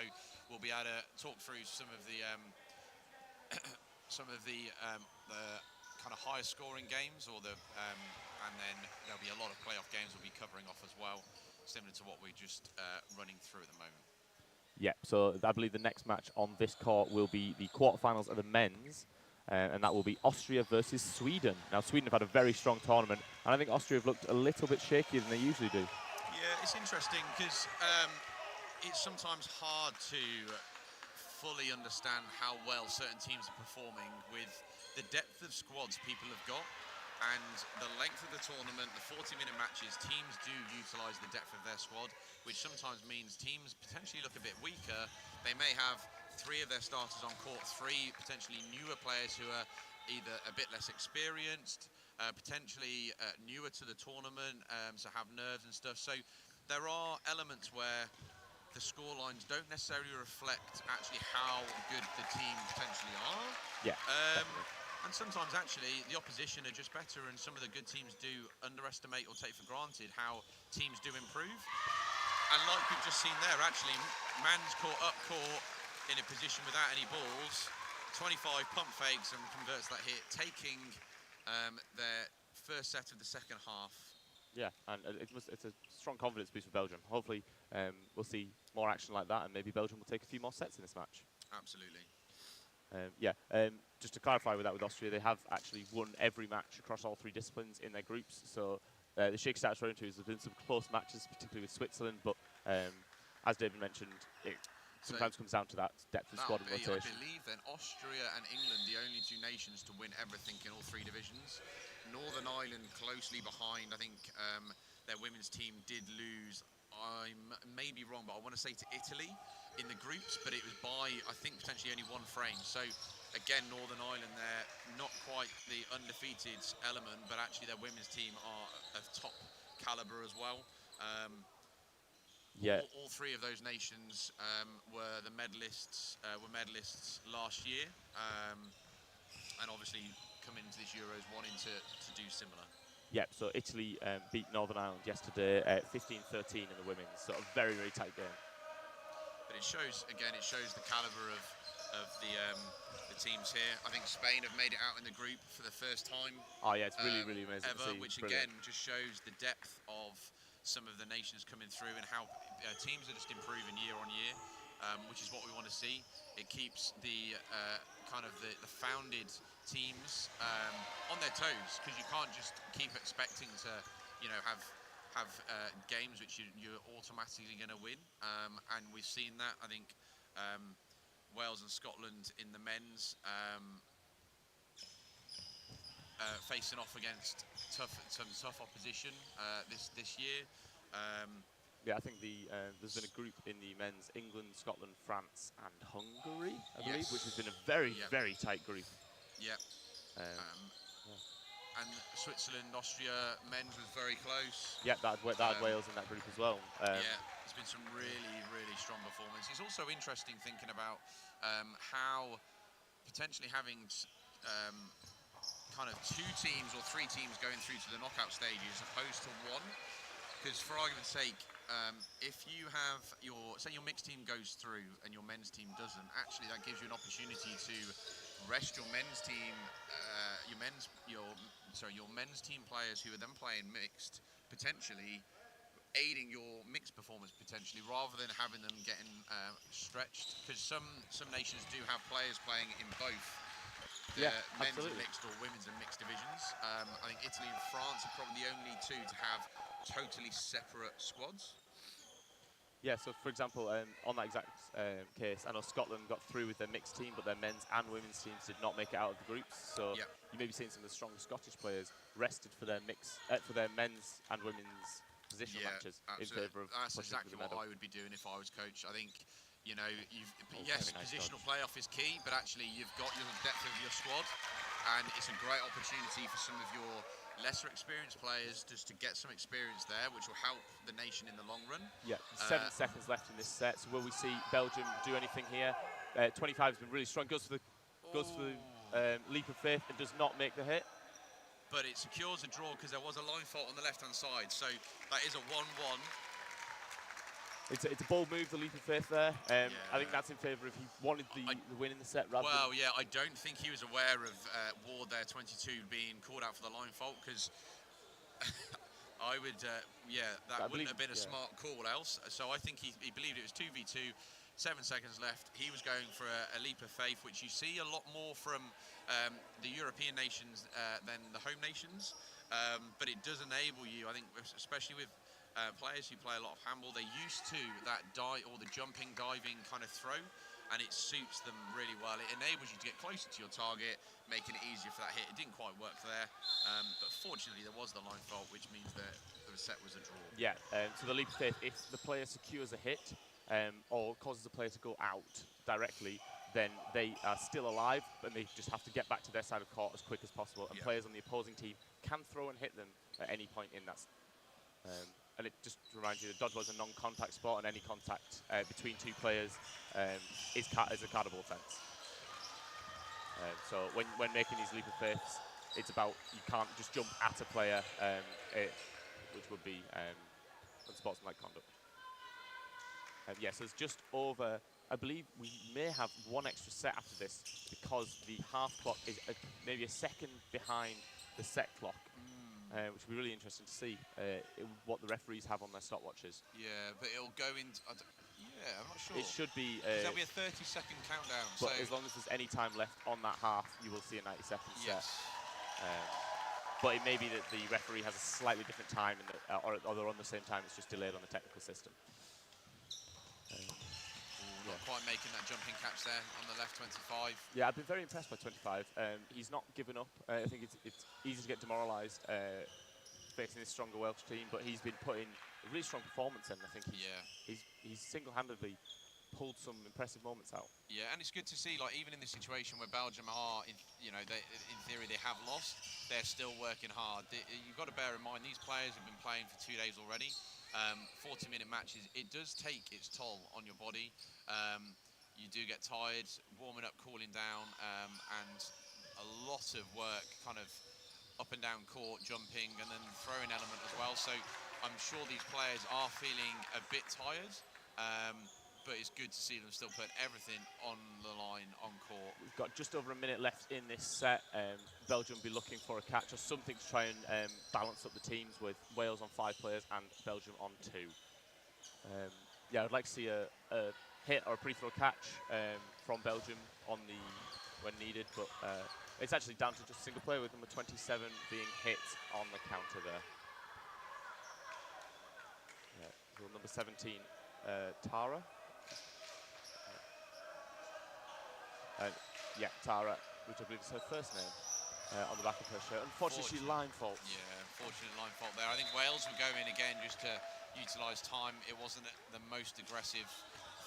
we'll be able to talk through some of the kind of higher scoring games, or and then there'll be a lot of playoff games we'll be covering off as well, similar to what we're just running through at the moment. Yep. So I believe the next match on this court will be the quarterfinals of the men's. And that will be Austria versus Sweden. Now, Sweden have had a very strong tournament, and I think Austria have looked a little bit shakier than they usually do. Yeah, it's interesting because it's sometimes hard to fully understand how well certain teams are performing with the depth of squads people have got and the length of the tournament, the 40-minute matches. Teams do utilise the depth of their squad, which sometimes means teams potentially look a bit weaker. They may have 3 of their starters on court 3, potentially newer players who are either a bit less experienced, potentially newer to the tournament, so have nerves and stuff. So there are elements where the score lines don't necessarily reflect actually how good the team potentially are. Yeah. And sometimes actually the opposition are just better, and some of the good teams do underestimate or take for granted how teams do improve. And like we've just seen there, actually, Mans caught up court in a position without any balls, 25 pump fakes and converts that hit, taking their first set of the second half. Yeah, and it's a strong confidence boost for Belgium. Hopefully, we'll see more action like that, and maybe Belgium will take a few more sets in this match. Absolutely. Just to clarify with that, with Austria, they have actually won every match across all 3 disciplines in their groups. So the shake starts running to is there's been some close matches, particularly with Switzerland, but as David mentioned, it sometimes comes down to that depth of squad and rotation. I believe then Austria and England, the only 2 nations to win everything in all 3 divisions. Northern Ireland closely behind. I think their women's team did lose. I may be wrong, but I want to say to Italy in the groups, but it was by, I think, potentially only 1 frame. So again, Northern Ireland, they're not quite the undefeated element, but actually their women's team are of top caliber as well. All 3 of those nations were medalists last year, and obviously come into this Euros wanting to do similar. Yeah, so Italy beat Northern Ireland yesterday at 15-13 in the women's. So a very, very tight game. But it shows the caliber of the teams here. I think Spain have made it out in the group for the first time. Oh yeah, it's really, really amazing ever, to see. Which Brilliant. again just shows the depth of some of the nations coming through and how teams are just improving year on year, which is what we want to see. It keeps the kind of the founded teams on their toes, because you can't just keep expecting to, have games which you're automatically going to win, and we've seen that. I think Wales and Scotland in the men's facing off against some tough opposition this year. Yeah, I think there's been a group in the men's: England, Scotland, France, and Hungary, I believe, which has been a very, very tight group. Yeah. And Switzerland, Austria, men's was very close. Yeah, that had Wales in that group as well. There's been some really, really strong performances. It's also interesting thinking about how potentially having kind of 2 teams or 3 teams going through to the knockout stages as opposed to 1. Because for argument's sake, if you have say your mixed team goes through and your men's team doesn't, actually that gives you an opportunity to rest your men's team, your men's team players who are then playing mixed, potentially aiding your mixed performance potentially, rather than having them getting stretched. Because some nations do have players playing in both men's and mixed or women's and mixed divisions. I think Italy and France are probably the only 2 to have totally separate squads. Yeah, so for example, on that exact case, I know Scotland got through with their mixed team, but their men's and women's teams did not make it out of the groups. So you may be seeing some of the strong Scottish players rested for their men's and women's positional matches in favour of. That's exactly what I would be doing if I was coach. I think, positional playoff is key, but actually you've got your depth of your squad, and it's a great opportunity for some of your lesser experienced players just to get some experience there, which will help the nation in the long run. Yeah, 7 seconds left in this set. So will we see Belgium do anything here? 25 has been really strong. Goes for the leap of faith and does not make the hit. But it secures a draw because there was a line fault on the left-hand side. So that is a 1-1. It's a bold move, the leap of faith there. I think that's in favour if he wanted the win in the set rather than... I don't think he was aware of Ward there, 22, being called out for the line fault, because I would, that wouldn't have been a smart call else. So I think he believed it was 2v2, 7 seconds left. He was going for a leap of faith, which you see a lot more from the European nations than the home nations. But it does enable you, I think, especially with players who play a lot of handball, they're used to that the jumping, diving kind of throw, and it suits them really well. It enables you to get closer to your target, making it easier for that hit. It didn't quite work there, but fortunately there was the line fault, which means that the set was a draw. Yeah, so the leap of faith, if the player secures a hit or causes the player to go out directly, then they are still alive, and they just have to get back to their side of court as quick as possible. And players on the opposing team can throw and hit them at any point in that. And it just reminds you that dodgeball is a non-contact sport, and any contact between 2 players is a cardable offence. So when making these leap of faiths, it's about you can't just jump at a player, which would be unsportsmanlike conduct. So it's just over. I believe we may have 1 extra set after this, because the half clock is maybe a second behind the set clock, which will be really interesting to see what the referees have on their stopwatches. Yeah, but it'll go in. Yeah, I'm not sure. It should be. 'Cause there'll be a 30-second countdown. But so as long as there's any time left on that half, you will see a 90-second set. yes. But it may be that the referee has a slightly different time, or they're on the same time. It's just delayed on the technical system. Not quite making that jumping catch there on the left 25. Yeah, I've been very impressed by 25. He's not given up. I think it's easy to get demoralised facing this stronger Welsh team, but he's been putting a really strong performance in. I think he's single-handedly pulled some impressive moments out. Yeah, and it's good to see, like, even in this situation where Belgium are, in theory they have lost, they're still working hard. You've got to bear in mind, these players have been playing for 2 days already. 40-minute matches, it does take its toll on your body. You do get tired, warming up, cooling down, and a lot of work kind of up and down court, jumping, and then throwing element as well. So I'm sure these players are feeling a bit tired, but it's good to see them still put everything on the line on court. We've got just over a minute left in this set. Belgium will be looking for a catch or something to try and balance up the teams, with Wales on 5 players and Belgium on 2. Yeah, I'd like to see a hit or a free-throw catch from Belgium when needed, but it's actually down to just a single player, with number 27 being hit on the counter there. So number 17, Tara. Yeah, Tara, which I believe is her first name, on the back of her shirt. Unfortunately, she line faults. Yeah, unfortunate line fault there. I think Wales will go in again just to utilise time. It wasn't the most aggressive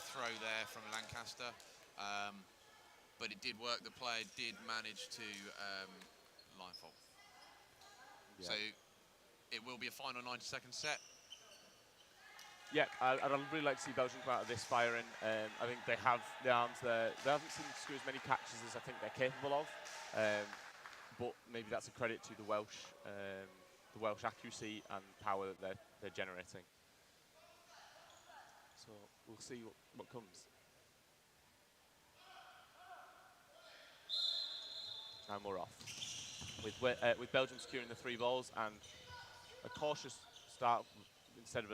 throw there from Lancaster, but it did work. The player did manage to line fault. Yeah. So it will be a final 90-second set. Yeah, I'd really like to see Belgium come out of this firing. I think they have the arms there. They haven't seemed to screw as many catches as I think they're capable of, but maybe that's a credit to the Welsh accuracy and power that they're generating. So we'll see what comes. And we're off. With Belgium securing the 3 balls and a cautious start instead of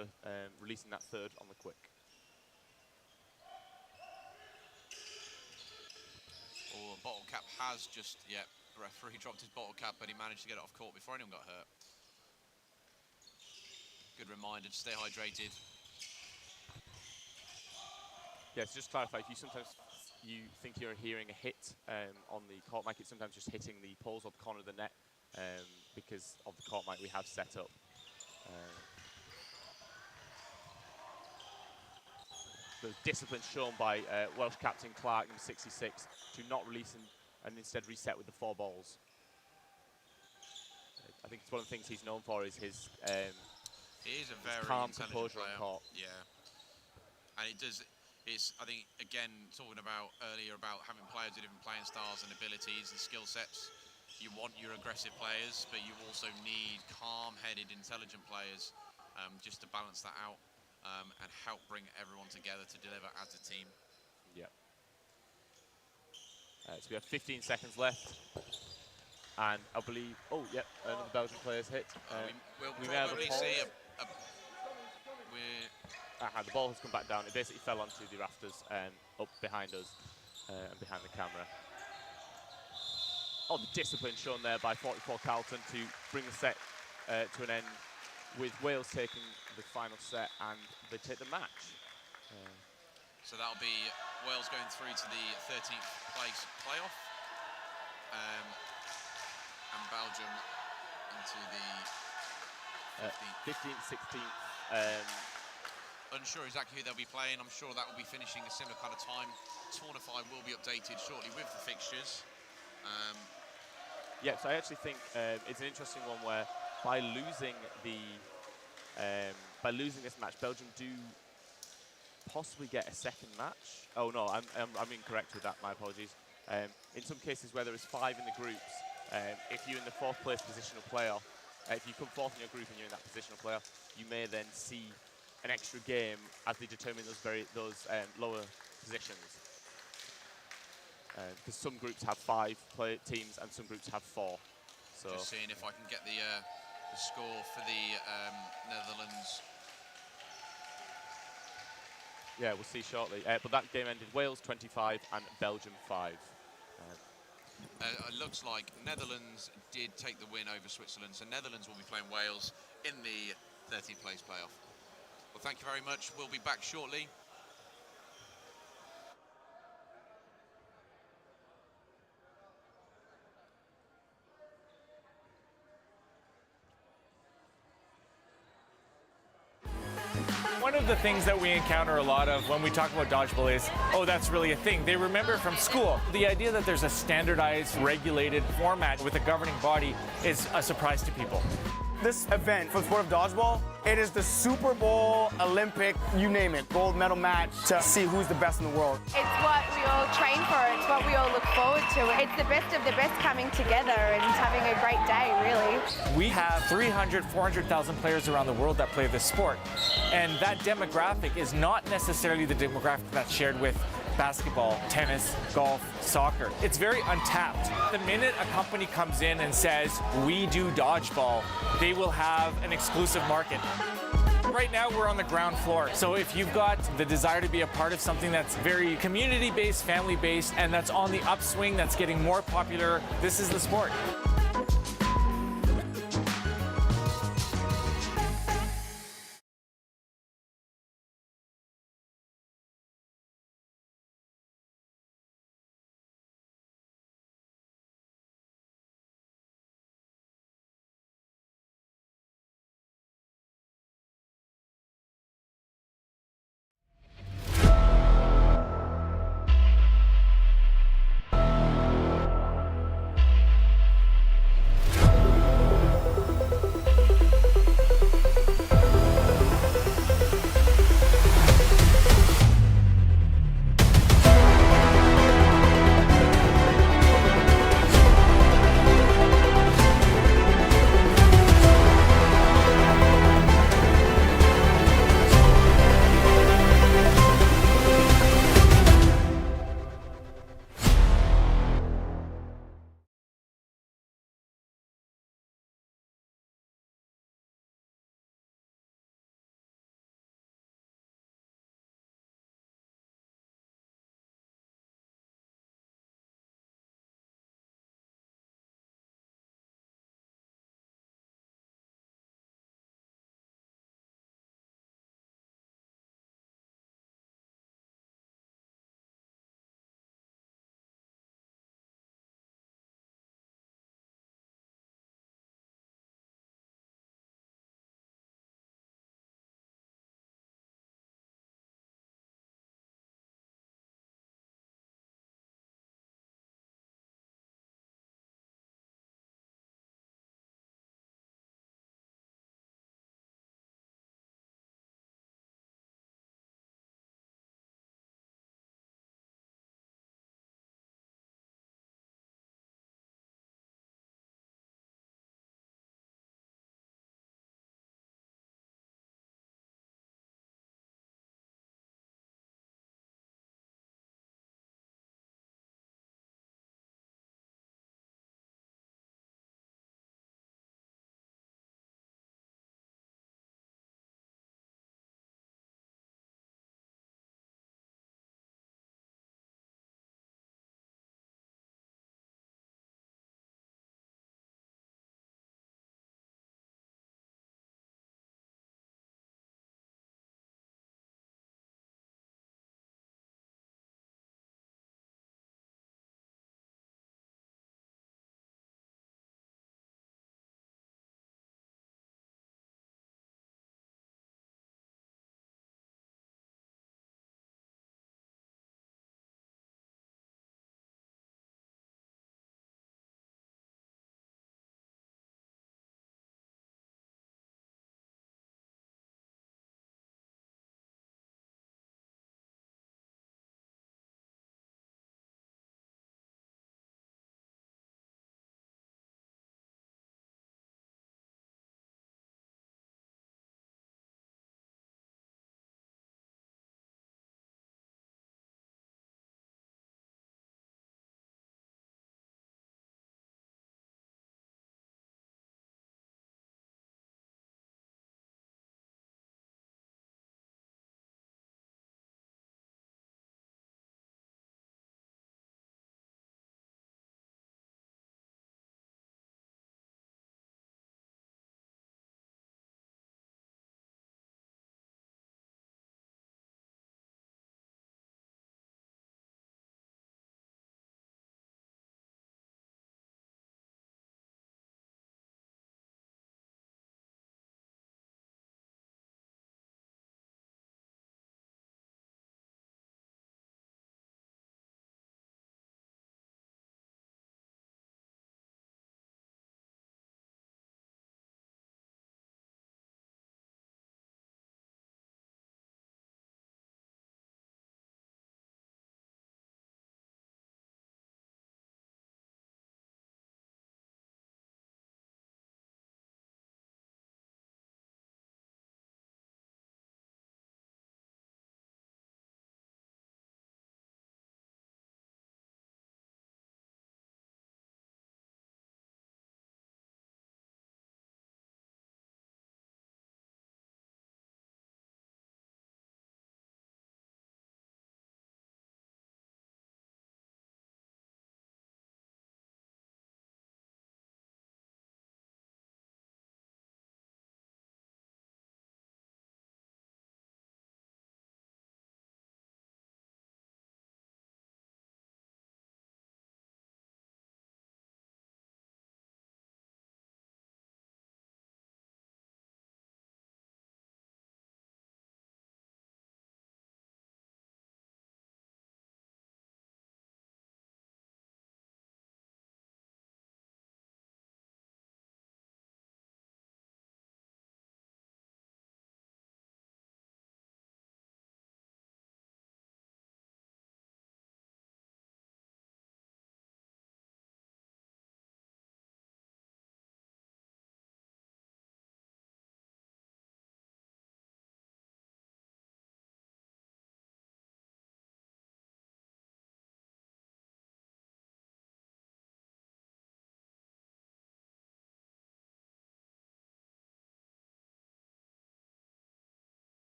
releasing that third on the quick. Oh, bottle cap has just, referee dropped his bottle cap, but he managed to get it off court before anyone got hurt. Good reminder to stay hydrated. Yeah, so just to clarify, if you think you're hearing a hit on the court mic, it's sometimes just hitting the poles or the corner of the net because of the court mic we have set up. The discipline shown by Welsh captain Clark, number 66, to not release and instead reset with the 4 balls. I think it's one of the things he's known for is his he is a very calm intelligent composure player. on court. Yeah, and it does. It's, I think, again, talking about earlier about having players with different playing styles and abilities and skill sets. You want your aggressive players, but you also need calm-headed, intelligent players just to balance that out. And help bring everyone together to deliver as a team. Yeah. So we have 15 seconds left. And I believe, another Belgian player's hit. We'll we may have probably a see the ball has come back down. It basically fell onto the rafters up behind us and behind the camera. Oh, the discipline shown there by 44 Carlton to bring the set to an end, with Wales taking the final set, and they take the match. So that'll be Wales going through to the 13th place playoff, and Belgium into the 15th, 16th. Unsure exactly who they'll be playing. I'm sure that will be finishing a similar kind of time. Tournify will be updated shortly with the fixtures. Yeah, so I actually think it's an interesting one where by losing this match, Belgium do possibly get a second match. Oh no, I'm incorrect with that. My apologies. In some cases where there is 5 in the groups, if you're in the 4th place positional playoff, if you come 4th in your group and you're in that positional playoff, you may then see an extra game as they determine those lower positions. Because some groups have 5 teams and some groups have 4. So just seeing if I can get the score for the Netherlands. yeah, we'll see shortly. But that game ended Wales 25 and Belgium 5. It looks like Netherlands did take the win over Switzerland, so Netherlands will be playing Wales in the 13th place playoff. Well, thank you very much. We'll be back shortly. One of the things that we encounter a lot of when we talk about dodgeball is, oh, that's really a thing. They remember from school. The idea that there's a standardized, regulated format with a governing body is a surprise to people. This event for the sport of dodgeball, it is the Super Bowl, Olympic, you name it, gold medal match to see who's the best in the world. It's what we all train for. It's what we all look forward to. It's the best of the best coming together and having a great day, really. We have 300, 400,000 players around the world that play this sport. And that demographic is not necessarily the demographic that's shared with basketball, tennis, golf, soccer. It's very untapped. The minute a company comes in and says, we do dodgeball, they will have an exclusive market. Right now we're on the ground floor. So if you've got the desire to be a part of something that's very community-based, family-based, and that's on the upswing, that's getting more popular, this is the sport.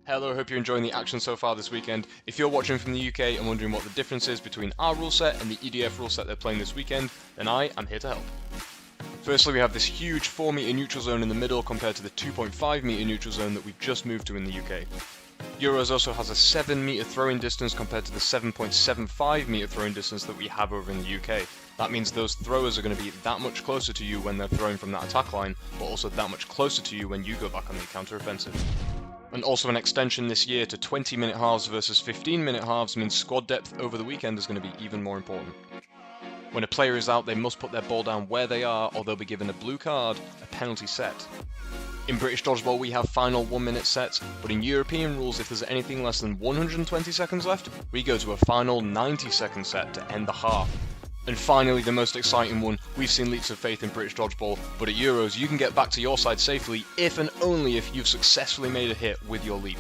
Hello, hope you're enjoying the action so far this weekend. If you're watching from the UK and wondering what the difference is between our rule set and the EDF rule set they're playing this weekend, then I am here to help. Firstly, we have this huge 4 metre neutral zone in the middle compared to the 2.5 metre neutral zone that we've just moved to in the UK. Euros also has a 7 metre throwing distance compared to the 7.75 metre throwing distance that we have over in the UK. That means those throwers are going to be that much closer to you when they're throwing from that attack line, but also that much closer to you when you go back on the counter-offensive. And also an extension this year to 20-minute halves versus 15-minute halves means squad depth over the weekend is going to be even more important. When a player is out, they must put their ball down where they are or they'll be given a blue card, a penalty set. In British Dodgeball we have final 1-minute sets, but in European rules if there's anything less than 120 seconds left, we go to a final 90-second set to end the half. And finally, the most exciting one, we've seen leaps of faith in British Dodgeball, but at Euros you can get back to your side safely if and only if you've successfully made a hit with your leap.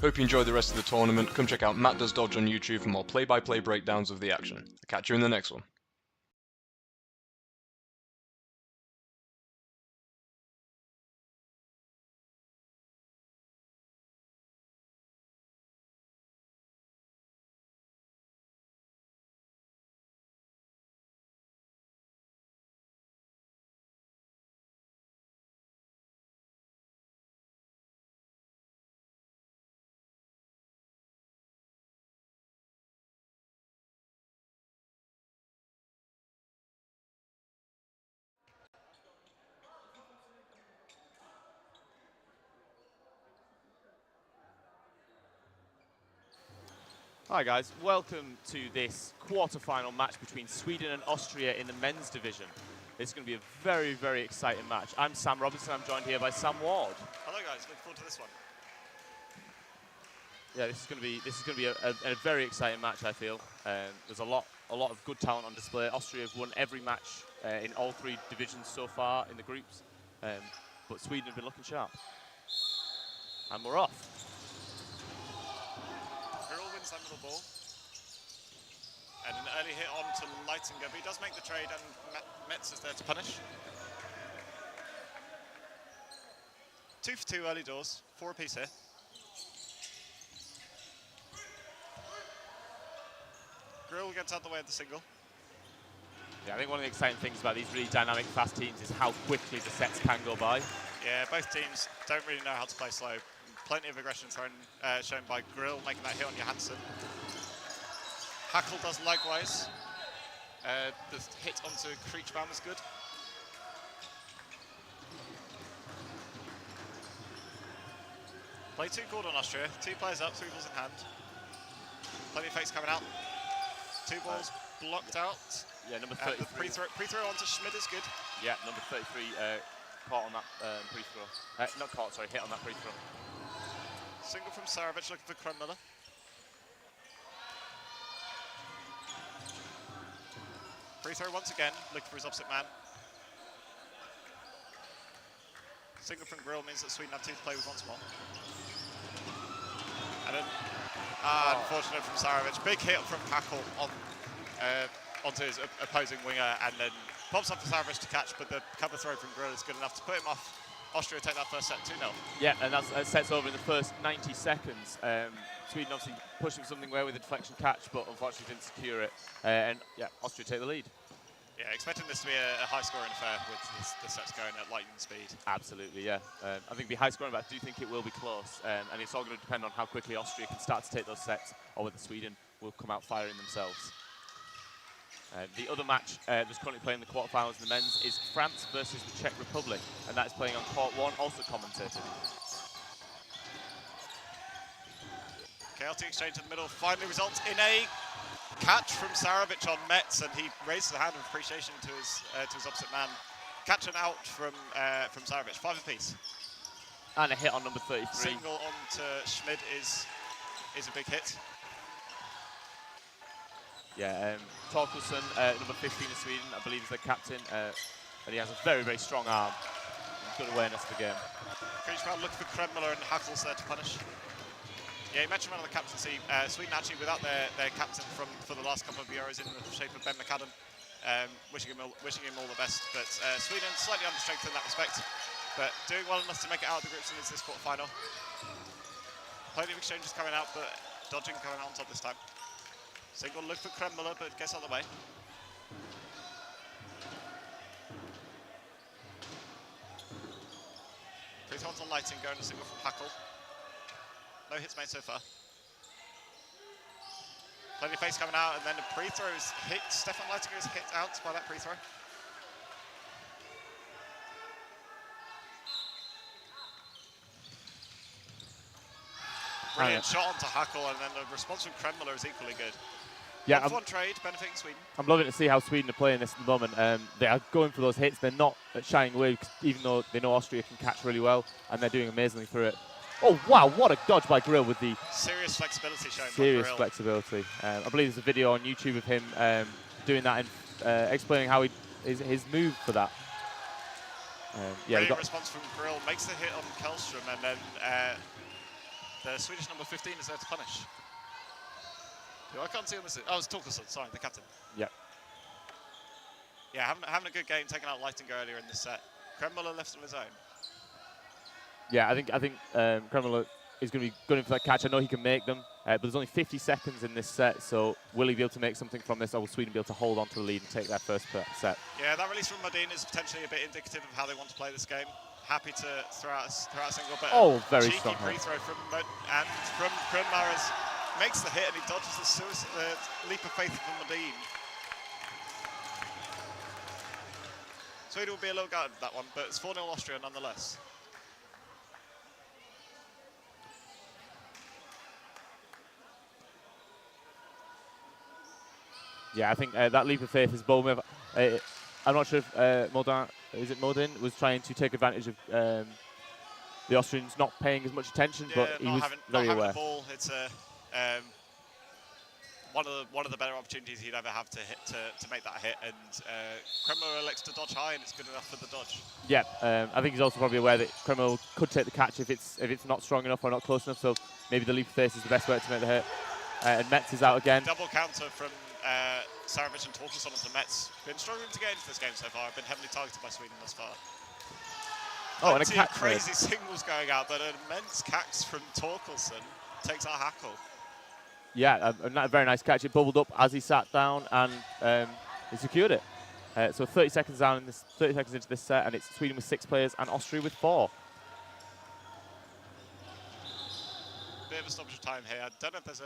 Hope you enjoy the rest of the tournament. Come check out Matt Does Dodge on YouTube for more play-by-play breakdowns of the action. I'll catch you in the next one. Hi guys, welcome to this quarter-final match between Sweden and Austria in the men's division. It's going to be a very, very exciting match. I'm Sam Robinson, I'm joined here by Sam Ward. Hello guys, looking forward to this one. Yeah, this is going to be a very exciting match, I feel. There's a lot of good talent on display. Austria have won every match in all 3 divisions so far in the groups, but Sweden have been looking sharp. And we're off. Wins that middle ball. And an early hit on to Leitinger, but he does make the trade and Metz is there to punish. 2 for 2 early doors, 4 apiece here. Grill gets out the way of the single. Yeah, I think one of the exciting things about these really dynamic, fast teams is how quickly the sets can go by. Yeah, both teams don't really know how to play slow. Plenty of aggression shown by Grill, making that hit on Johansson. Hackle does likewise. The hit onto Creechbaum was good. Play 2 called on Austria. 2 players up, 3 balls in hand. Plenty of fakes coming out. 2 balls blocked out. Yeah, number 33. The pre-throw onto Schmid is good. Yeah, number 33 caught on that pre-throw. Not caught, sorry, hit on that pre-throw. Single from Sarovic looking for Krenmiller. Free throw once again, looking for his opposite man. Single from Grill means that Sweden have 2 to play with once more. And then, unfortunate from Sarovic. Big hit from Hackle onto his opposing winger, and then pops up for Sarovic to catch, but the cover throw from Grill is good enough to put him off. Austria take that first set 2-0. Yeah, and that sets over in the first 90 seconds. Sweden obviously pushing something away with a deflection catch, but unfortunately didn't secure it. And yeah, Austria take the lead. Yeah, expecting this to be a high-scoring affair with the sets going at lightning speed. Absolutely, yeah. I think it'll be high-scoring, but I do think it will be close. And it's all going to depend on how quickly Austria can start to take those sets, or whether Sweden will come out firing themselves. The other match that's currently playing in the quarterfinals in the men's is France versus the Czech Republic, and that is playing on court 1, also commentated. Chaotic exchange in the middle finally results in a catch from Sarovic on Metz, and he raises a hand of appreciation to his opposite man. Catch and out from Sarovic, 5 apiece. And a hit on number 33. Single on to Schmid is a big hit. Yeah, Torkelson, number 15 of Sweden, I believe is the captain, and he has a very, very strong arm. Good awareness of the game. Creechbaum looking for Krenmiller and Hackle's there to punish. Yeah, you mentioned one of the captaincy. Sweden actually without their captain for the last couple of Euros in the shape of Ben McAdam. Wishing him all the best. But Sweden slightly understrength in that respect, but doing well enough to make it out of the groups and into this quarterfinal. Plenty of exchanges coming out, but dodging coming out on top this time. Single look for Kremler, but gets out of the way. Free throw on Lighting, going to single from Hackle. No hits made so far. Plenty of face coming out, and then the free throw is hit. Stefan Lighting is hit out by that free throw. Brilliant shot onto Hackle, and then the response from Kremler is equally good. Yeah, one trade benefiting Sweden. I'm loving to see how Sweden are playing this at the moment. They are going for those hits. They're not shying away, even though they know Austria can catch really well, and they're doing amazingly through it. Oh, wow, what a dodge by Grill with the serious flexibility showing. Serious flexibility. I believe there's a video on YouTube of him doing that and explaining how his move for that. Yeah, brilliant response from Grill, makes the hit on Kjellström, and then the Swedish number 15 is there to punish. I can't see on this. Oh, it's Torkelson, sorry, the captain. Yep. Yeah, having a good game, taking out Lightinger earlier in this set. Kremler left on his own. Yeah, I think Kremler is going to be going in for that catch. I know he can make them, but there's only 50 seconds in this set, so will he be able to make something from this, or will Sweden be able to hold on to the lead and take their first set? Yeah, that release from Modin is potentially a bit indicative of how they want to play this game. Happy to throw out a single, but very cheeky strong free throw from Kremler makes the hit, and he dodges the leap of faith from Modin. Sweden will be a little gutted with that one, but it's 4-0 Austria nonetheless. Yeah, I think that leap of faith is bold move. I'm not sure if Modin was trying to take advantage of the Austrians not paying as much attention, but he was very aware. The ball, it's one of the better opportunities he'd ever have to make that hit, and Kremler elects to dodge high, and it's good enough for the dodge. Yeah, I think he's also probably aware that Kremler could take the catch if it's not strong enough or not close enough. So maybe the leap of faith is the best way to make the hit. And Metz is out again. Double counter from Sarovic and Torkelson onto Metz. Been struggling to get into this game so far. Been heavily targeted by Sweden thus far. Oh, and a catch. Crazy singles going out, but an immense catch from Torkelson takes out Hackle. Yeah, a very nice catch. It bubbled up as he sat down, and he secured it. So 30 seconds into this set, and it's Sweden with 6 players and Austria with 4. Bit of a stoppage of time here. I don't know if there's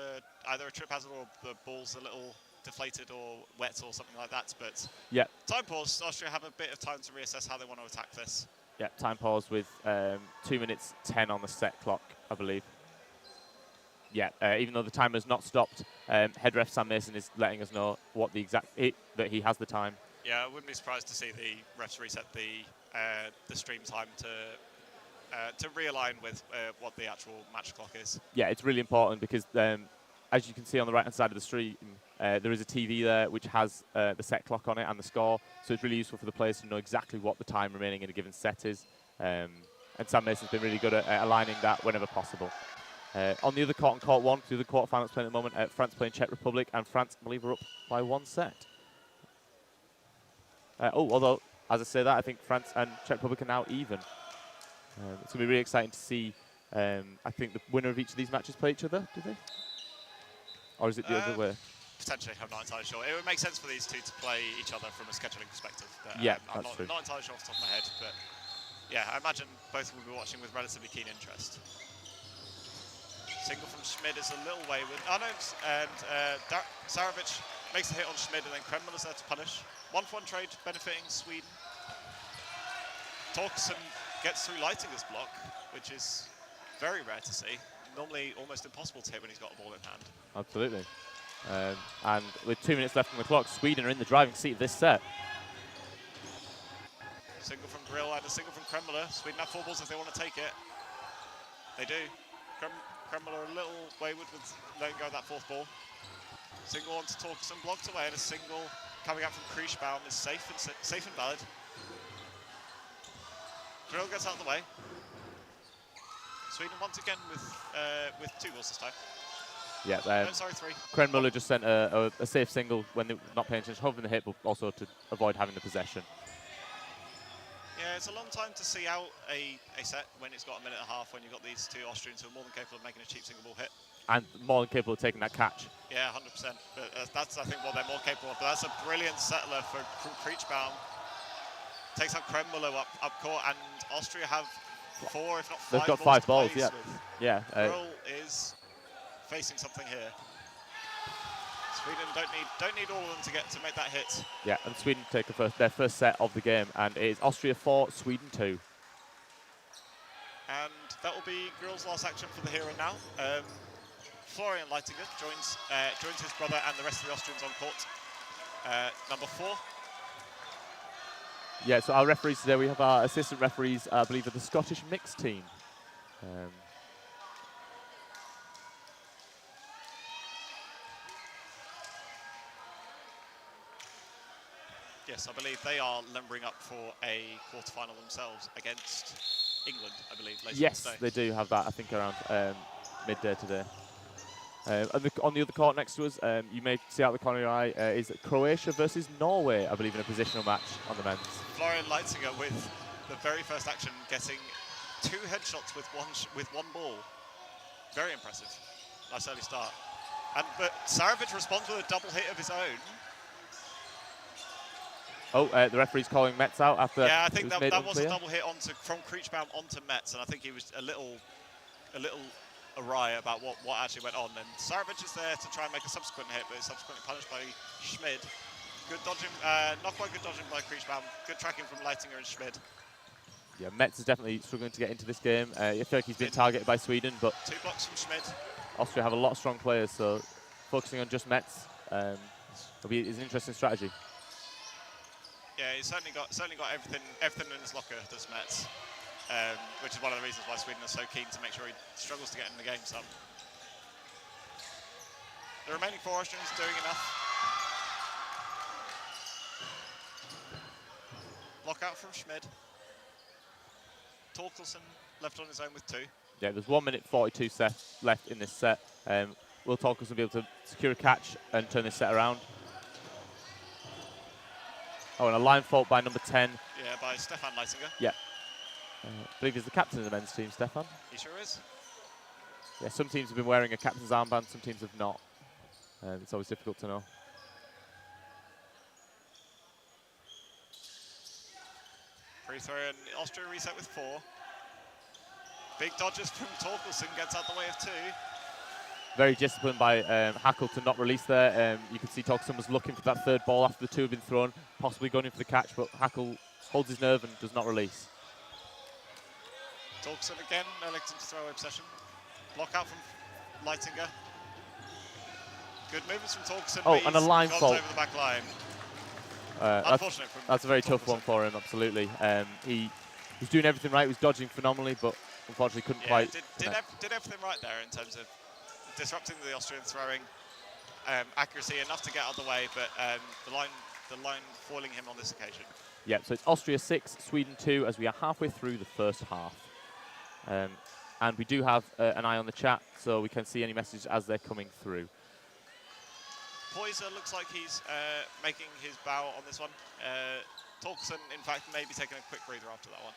either a trip hazard or the ball's a little deflated or wet or something like that, but yeah. Time pause. Austria have a bit of time to reassess how they want to attack this. Yeah, time pause with 2 minutes 10 on the set clock, I believe. Yeah, even though the timer has not stopped, head ref Sam Mason is letting us know what the that he has the time. Yeah, I wouldn't be surprised to see the refs reset the stream time to realign with what the actual match clock is. Yeah, it's really important because as you can see on the right-hand side of the stream, there is a TV there which has the set clock on it and the score, so it's really useful for the players to know exactly what the time remaining in a given set is. And Sam Mason's been really good at aligning that whenever possible. On the other court, on court 1, the other quarterfinals playing at the moment, France playing Czech Republic, and France, I believe, are up by 1 set. Although, as I say that, I think France and Czech Republic are now even. It's going to be really exciting to see, I think, the winner of each of these matches play each other, do they? Or is it the other way? Potentially, I'm not entirely sure. It would make sense for these two to play each other from a scheduling perspective. But, yeah, I'm that's true. Not entirely sure off the top of my head, but yeah, I imagine both will be watching with relatively keen interest. Single from Schmid is a little wayward. Oh no, and Sarovic makes the hit on Schmid, and then Kreml is there to punish. 1-for-1 trade benefiting Sweden. Torkelson gets through Lightinger's block, which is very rare to see. Normally almost impossible to hit when he's got a ball in hand. Absolutely. And with 2 minutes left on the clock, Sweden are in the driving seat of this set. Single from Grill and a single from Kremler. Sweden have 4 balls if they want to take it. They do. Kremler are a little wayward with letting go of that 4th ball. Single onto Torkelson, blocked away, and a single coming out from Krieshbaum is safe and valid. Grill gets out of the way. Sweden once again with 2 balls this time. Yeah, no, sorry, 3. Kremler just sent a safe single when they were not paying attention, hoping the hit, but also to avoid having the possession. Yeah, Yeah, it's a long time to see out a set when it's got a minute and a half, when you've got these two Austrians who are more than capable of making a cheap single ball hit. And more than capable of taking that catch. Yeah, 100%. But that's, I think, what they're more capable of. But that's a brilliant settler from Kriechbaum. Takes out Kremmuller up court, and Austria have 4, if not 5 They've got balls 5 balls, to yeah. place with. Yeah. Brill is facing something here. Sweden don't need all of them to make that hit. Yeah, and Sweden take their first set of the game, and it is Austria 4, Sweden 2. And that will be Grill's last action for the here and now. Florian Leitinger joins his brother and the rest of the Austrians on court. Number 4. Yeah, so our referees today, we have our assistant referees, I believe, of the Scottish mixed team. Yes, I believe they are lumbering up for a quarter-final themselves against England, I believe, later Yes, today. they do have that, I think, around midday today. On the other court next to us, you may see out the corner of your eye, is Croatia versus Norway, I believe, in a positional match on the men's. Florian Leitzinger with the very first action, getting 2 headshots with one ball. Very impressive. Nice early start. But Saravic responds with a double hit of his own. Oh, the referee's calling Metz out after. Yeah, I think that was a unclear. double hit from Kriechbaum onto Metz, and I think he was a little awry about what actually went on. And Saravic is there to try and make a subsequent hit, but is subsequently punished by Schmid. Good dodging, not quite good dodging by Kriechbaum. Good tracking from Leitinger and Schmid. Yeah, Metz is definitely struggling to get into this game. I feel like he's been targeted by Sweden, but 2 blocks from Schmid. Austria have a lot of strong players, so focusing on just Metz is an interesting strategy. Yeah, he's certainly got everything in his locker, does Metz, which is one of the reasons why Sweden are so keen to make sure he struggles to get in the game some. The remaining 4 Austrians doing enough. Block out from Schmid. Torkelson left on his own with 2. Yeah, there's 1 minute 42 left in this set. Will Torkelson be able to secure a catch and turn this set around? Oh, and a line fault by number 10. Yeah, by Stefan Leitinger. Yeah. I believe he's the captain of the men's team, Stefan. He sure is. Yeah, some teams have been wearing a captain's armband, some teams have not. It's always difficult to know. Free throw, and Austria reset with 4. Big dodges from Torkelson, gets out the way of 2. Very disciplined by Hackle to not release there. You can see Torkelson was looking for that 3rd ball after the 2 had been thrown, possibly going in for the catch, but Hackle holds his nerve and does not release. Torkelson again, electing to throw obsession. Block out from Leitinger. Good movements from Torkelson. Oh, and a line fault. Over the back line. Unfortunate. That's a very tough one for him, absolutely. He was doing everything right, he was dodging phenomenally, but unfortunately couldn't quite. Did everything right there in terms of disrupting the Austrian throwing, accuracy enough to get out of the way, but the line foiling him on this occasion. Yeah, so it's Austria 6, Sweden 2, as we are halfway through the first half. And we do have an eye on the chat, so we can see any messages as they're coming through. Poyser looks like he's making his bow on this one. Torkelson, in fact, may be taking a quick breather after that one.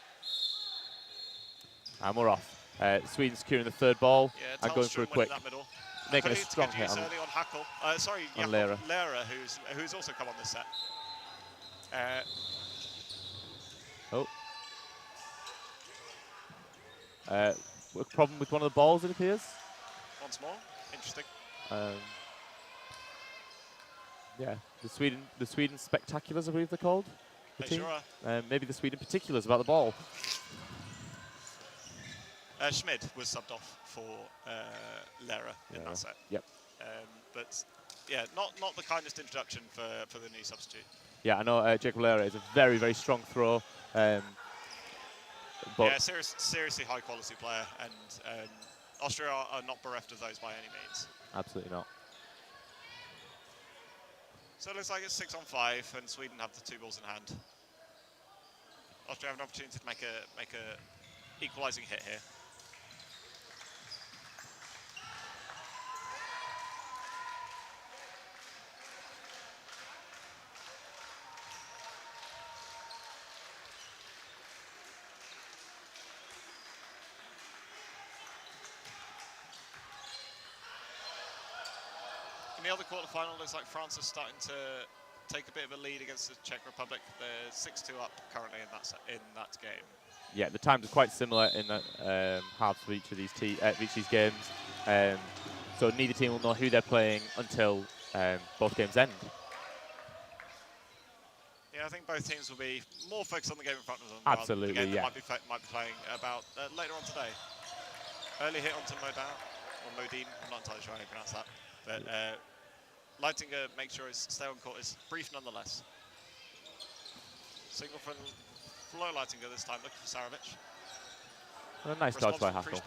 And we're off. Sweden securing the 3rd ball and going for a quick, making a strong hit on Hackle. on Lehrer. Lehrer, who's also come on this set. A problem with one of the balls, it appears. Once more, interesting. Yeah, the Sweden Spectaculars, I believe they're called. They sure are. Maybe the Sweden Particulars about the ball. Schmid was subbed off for Lehrer in that set. Yep. But yeah, not the kindest introduction for the new substitute. Yeah, I know Jacob Lehrer is a very, very strong throw. But yeah, seriously high quality player, and Austria are not bereft of those by any means. Absolutely not. So it looks like it's 6 on 5, and Sweden have the 2 balls in hand. Austria have an opportunity to make a equalising hit here. In the other quarterfinal, looks like France is starting to take a bit of a lead against the Czech Republic. They're 6-2 up currently in that game. Yeah, the times are quite similar in the halves of each of these games. So neither team will know who they're playing until both games end. Yeah, I think both teams will be more focused on the game in front of them. Absolutely, rather than the game yeah. That might be playing about later on today. Early hit onto Modin, or Modin, I'm not entirely sure how you pronounce that. But Leitinger makes sure his stay on court is brief nonetheless. Single from Flo Leitinger this time, looking for Sarovic. Well, a nice dodge by Hackle.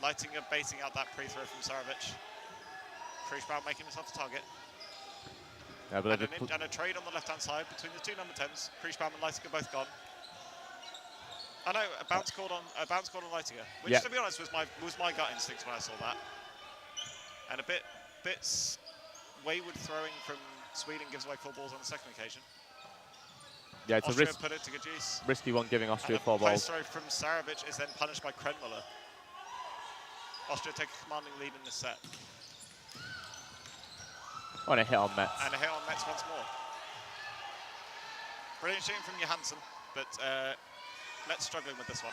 Leitinger baiting out that pre-throw from Sarovic. Kriesbaum making himself a target. Yeah, but and a trade on the left-hand side between the two number 10s. Kriesbaum and Leitinger both gone. I know, a bounce called on Leitinger, which to be honest was my gut instinct when I saw that. And a bit wayward throwing from Sweden gives away 4 balls on the second occasion. Yeah, it's Austria a put it to Gajis. risky one, giving Austria and 4 balls. The throw from Sarovic is then punished by Krenmuller. Austria take a commanding lead in this set. Oh, and a hit on Metz. And a hit on Metz once more. Brilliant shooting from Johansson, but Metz struggling with this one.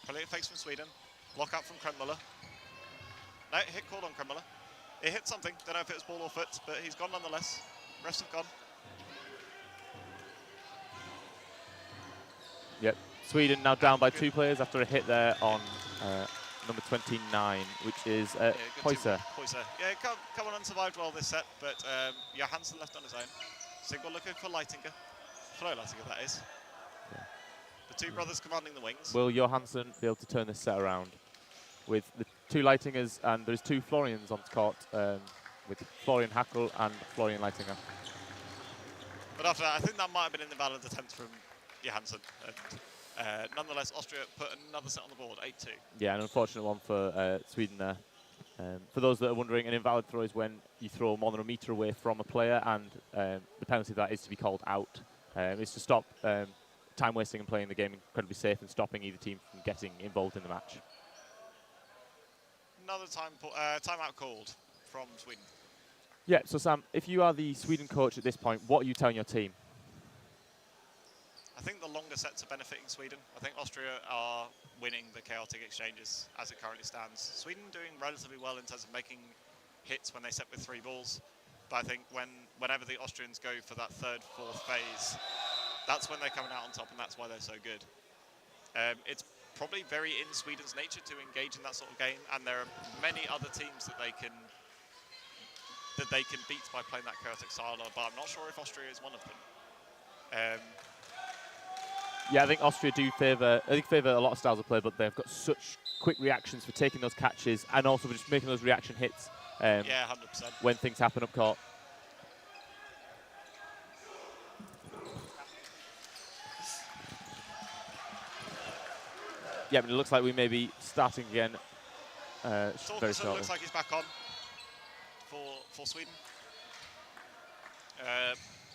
Brilliant fakes from Sweden. Block out from Krenmuller. No, hit called on Krenmuller. It hit something, don't know if it was ball or foot, but he's gone nonetheless. Rest have gone. Yep. Sweden now down by 2 players after a hit there on number 29, which is Poyser. Yeah, come on and survived well this set, but Johansson left on his own. Single looking for Leitinger. Flo Leitinger, that is. Yeah. The two brothers commanding the wings. Will Johansson be able to turn this set around? With the 2 Leitingers, and there's 2 Florians on court, with Florian Hackl and Florian Leitinger. But after that, I think that might have been an invalid attempt from Johansson. And, nonetheless, Austria put another set on the board, 8-2. Yeah, an unfortunate one for Sweden there. For those that are wondering, an invalid throw is when you throw more than a metre away from a player, and the penalty for that is to be called out. It's to stop time wasting and playing the game incredibly safe and stopping either team from getting involved in the match. Another timeout called from Sweden. Yeah, so Sam, if you are the Sweden coach at this point, what are you telling your team? I think the longer sets are benefiting Sweden. I think Austria are winning the chaotic exchanges as it currently stands. Sweden doing relatively well in terms of making hits when they set with 3 balls. But I think whenever the Austrians go for that 3rd, 4th phase, that's when they're coming out on top, and that's why they're so good. It's probably very in Sweden's nature to engage in that sort of game, and there are many other teams that they can beat by playing that chaotic style, but I'm not sure if Austria is one of them. Yeah, I think Austria do favour a lot of styles of play, but they've got such quick reactions for taking those catches and also for just making those reaction hits yeah, 100%. when things happen up court. Yeah, but it looks like we may be starting again very shortly. Looks like he's back on for Sweden.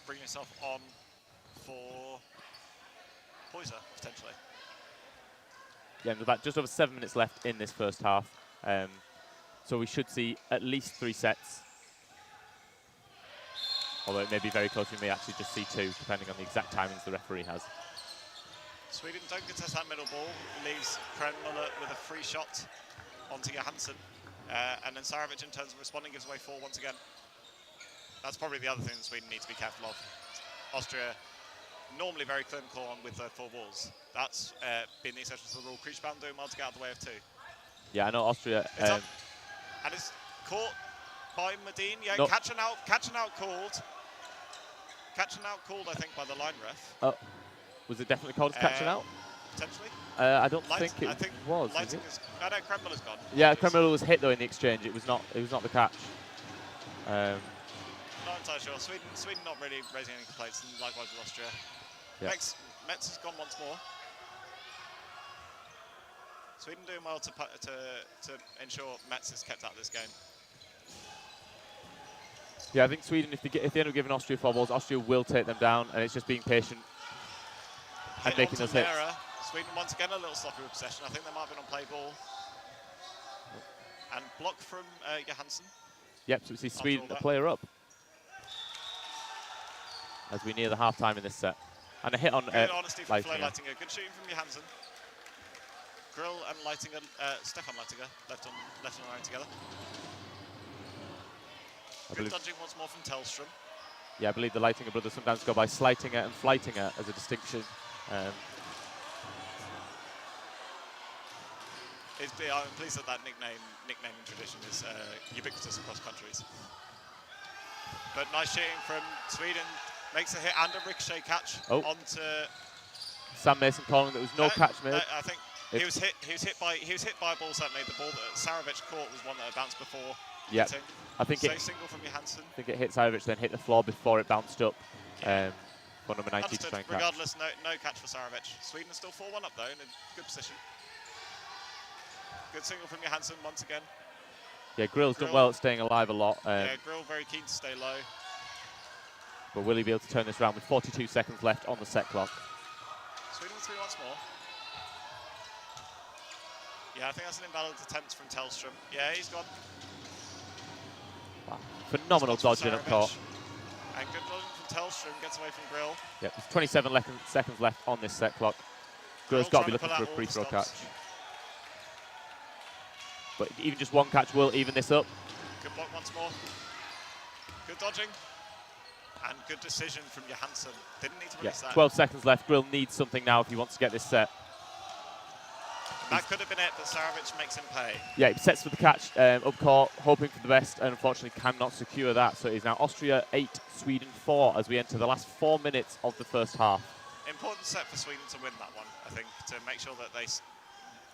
Bringing himself on for Poyser, potentially. Yeah, with about just over 7 minutes left in this first half. So we should see at least 3 sets. Although it may be very close, we may actually just see 2, depending on the exact timings the referee has. Sweden don't contest that middle ball, leaves Krenmuller with a free shot onto Johansson. And then Sarovic, in terms of responding, gives away 4 once again. That's probably the other thing that Sweden needs to be careful of. Austria, normally very clinical on with their 4 balls. That's been the exception to the rule. Kriesbaum doing well to get out of the way of 2. Yeah, I know Austria. And it's caught by Modin. Yeah, no. catch and out called. Catch and out called, I think, by the line ref. Oh, was it definitely called as catching out? Potentially. I don't think it was. No, Krenmuller's gone. Yeah, Krenmuller was hit though in the exchange. It was not the catch. Not entirely sure. Sweden not really raising any complaints, and likewise with Austria. Yeah. Metz has gone once more. Sweden doing well to ensure Metz is kept out of this game. Yeah, I think Sweden, if they end up giving Austria 4 balls, Austria will take them down, and it's just being patient. hit making onto those hits. Lera. Sweden once again a little sloppy with possession. I think they might have been on play ball. And block from Johansson. Yep, so we see After Sweden all a that. player up as we near the half-time in this set. And a hit on Good honesty from Flo Leitinger. Leitinger. Good shooting from Johansson. Grill and Leitinger, Stefan Leitinger, left and right together. Good dodging once more from Tellström. Yeah, I believe the Leitinger brothers sometimes go by Sleitinger and Fleitinger as a distinction. I'm pleased that nicknaming tradition is ubiquitous across countries. But nice shooting from Sweden. Makes a hit and a ricochet catch onto Sam Mason calling that there was no catch made. I think he was hit by a ball set made. The ball that Sarovic caught was one that had bounced before. Yeah, hitting. I think So single from Johansson. I think it hit Sarovic, then hit the floor before it bounced up. For number 19 to try and catch. Regardless, no catch for Sarovic. Sweden is still 4-1 up though, in a good position. Good single from Johansson once again. Yeah, Grill's done well at staying alive a lot. Yeah, Grill very keen to stay low. But will he be able to turn this around with 42 seconds left on the set clock? Sweden with 3 once more. Yeah, I think that's an invalid attempt from Tellström. Yeah, he's gone. Wow. Phenomenal dodging up court. And good dodging from Tellström, gets away from Grill. Yep, there's 27 seconds left on this set clock. Grill's got to be looking for a free throw catch. But even just one catch will even this up. Good block once more. Good dodging. And good decision from Johansson. Didn't need to release that. 12 seconds left. Grill needs something now if he wants to get this set. That could have been it, but Sarovic makes him pay. Yeah, he sets for the catch up court, hoping for the best, and unfortunately cannot secure that. So it is now Austria 8, Sweden 4 as we enter the last 4 minutes of the first half. Important set for Sweden to win that one, I think, to make sure that they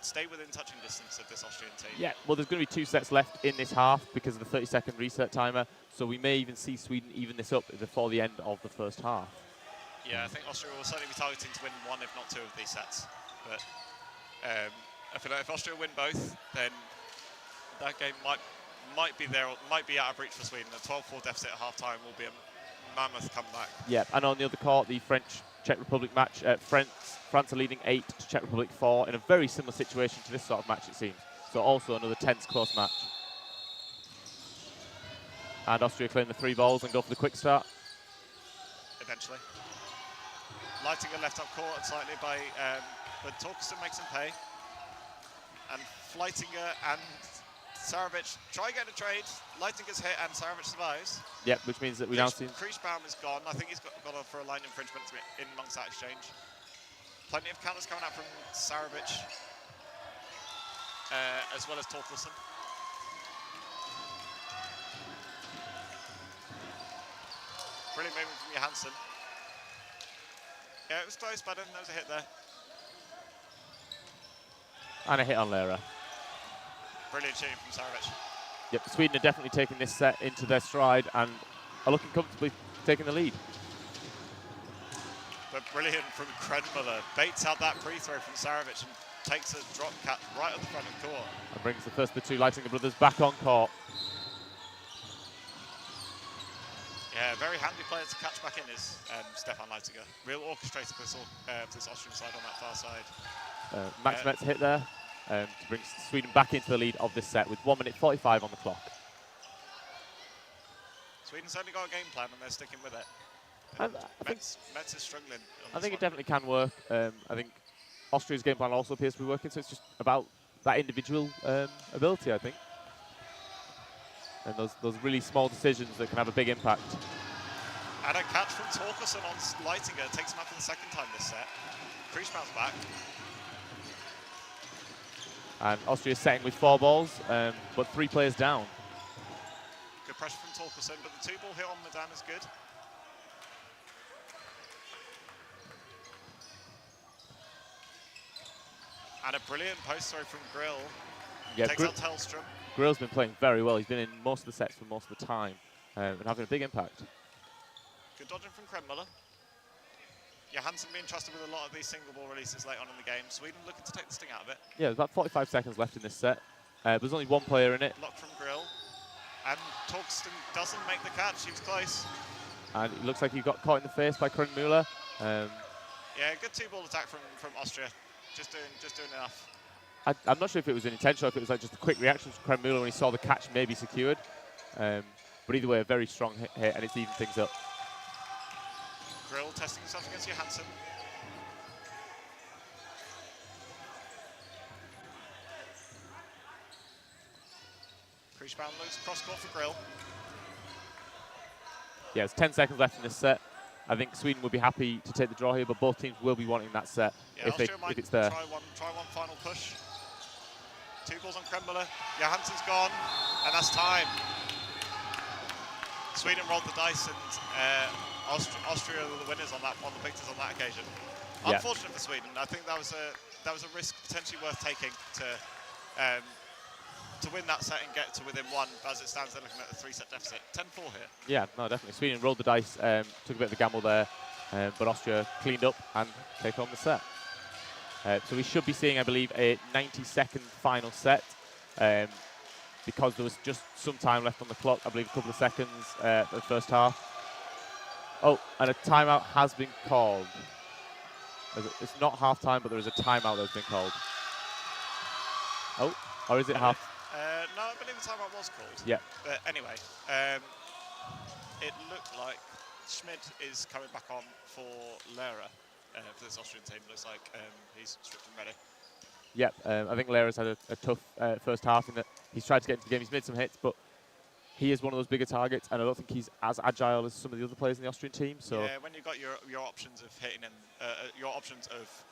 stay within touching distance of this Austrian team. Yeah, well, there's going to be 2 sets left in this half because of the 30-second reset timer. So we may even see Sweden even this up before the end of the first half. Yeah, I think Austria will certainly be targeting to win 1, if not 2 of these sets. But if Austria win both, then that game might be out of reach for Sweden. A 12-4 deficit at half-time will be a mammoth comeback. Yeah, and on the other court, the French-Czech Republic match, France are leading 8 to Czech Republic 4 in a very similar situation to this sort of match, it seems. So also another tense, close match. And Austria claim the 3 balls and go for the quick start. Eventually. Leitinger left up court slightly but Torkelson makes him pay. And Fleitinger and Sarovic try getting a trade. Leitinger's hit and Sarovic survives. Yep, which means that we now see... Kriesbaum is gone. I think he's got off for a line infringement in amongst that exchange. Plenty of counters coming out from Sarovic, as well as Torkelson. Brilliant movement from Johansson. Yeah, it was close, but I didn't know there was a hit there. And a hit on Lera. Brilliant shooting from Sarovic. Yep, Sweden are definitely taking this set into their stride and are looking comfortably taking the lead. But brilliant from Krenmuller. Baits out that free throw from Sarovic and takes a drop catch right at the front of court. And brings the first of the 2 Leitinger brothers back on court. Yeah, very handy player to catch back in is Stefan Leitinger. Real orchestrator for this Austrian side on that far side. Max Metz hit there to bring Sweden back into the lead of this set with 1 minute 45 on the clock. Sweden's only got a game plan and they're sticking with it. Metz is struggling. I think it definitely can work. I think Austria's game plan also appears to be working, so it's just about that individual ability, I think. And those really small decisions that can have a big impact. And a catch from Torkelson on Leitinger takes him up for the second time this set. Kriesbaum's back. And Austria setting with 4 balls, but 3 players down. Good pressure from Torkelson, but the 2-ball hit on Medan is good. And a brilliant post throw from Grill. Yeah, takes out Tellström. Grill's been playing very well. He's been in most of the sets for most of the time and having a big impact. Good dodging from Krenmuller. Johansson being trusted with a lot of these single ball releases late on in the game. Sweden looking to take the sting out of it. Yeah, there's about 45 seconds left in this set. There's only 1 player in it. Block from Grill. And Torkelson doesn't make the catch. He was close. And it looks like he got caught in the face by Krenmuller. Yeah, good two-ball attack from Austria. Just doing enough. I'm not sure if it was an intentional, or if it was like just a quick reaction from Kremula when he saw the catch maybe secured. But either way, a very strong hit, and it's even things up. Grill testing himself against Johansson. Kriechbaum looks cross-court for Grill. Yeah, there's 10 seconds left in this set. I think Sweden will be happy to take the draw here, but both teams will be wanting that set Yeah, if it's there. Try one final push. Two balls on Kremula. Johansson's gone, and that's time. Sweden rolled the dice, and Austria were the winners on the victors on that occasion. Yeah. Unfortunate for Sweden. I think that was a risk potentially worth taking to win that set and get to within one. As it stands, they're looking at a 3-set deficit. 10-4 here. Yeah, no, definitely. Sweden rolled the dice, took a bit of a gamble there, but Austria cleaned up and take home the set. So we should be seeing, I believe, a 90-second final set. Because there was just some time left on the clock, I believe a couple of seconds for the first half. Oh, and a timeout has been called. It's not half-time, but there is a timeout that's been called. Oh, or is it half? No, I believe the timeout was called. Yeah. But anyway, it looked like Schmid is coming back on for Lehrer for this Austrian team. Looks like he's stripped and ready. Yep, I think Lehrer's had a tough first half in that he's tried to get into the game. He's made some hits, but he is one of those bigger targets, and I don't think he's as agile as some of the other players in the Austrian team. So yeah, when you've got your options of hitting and your options of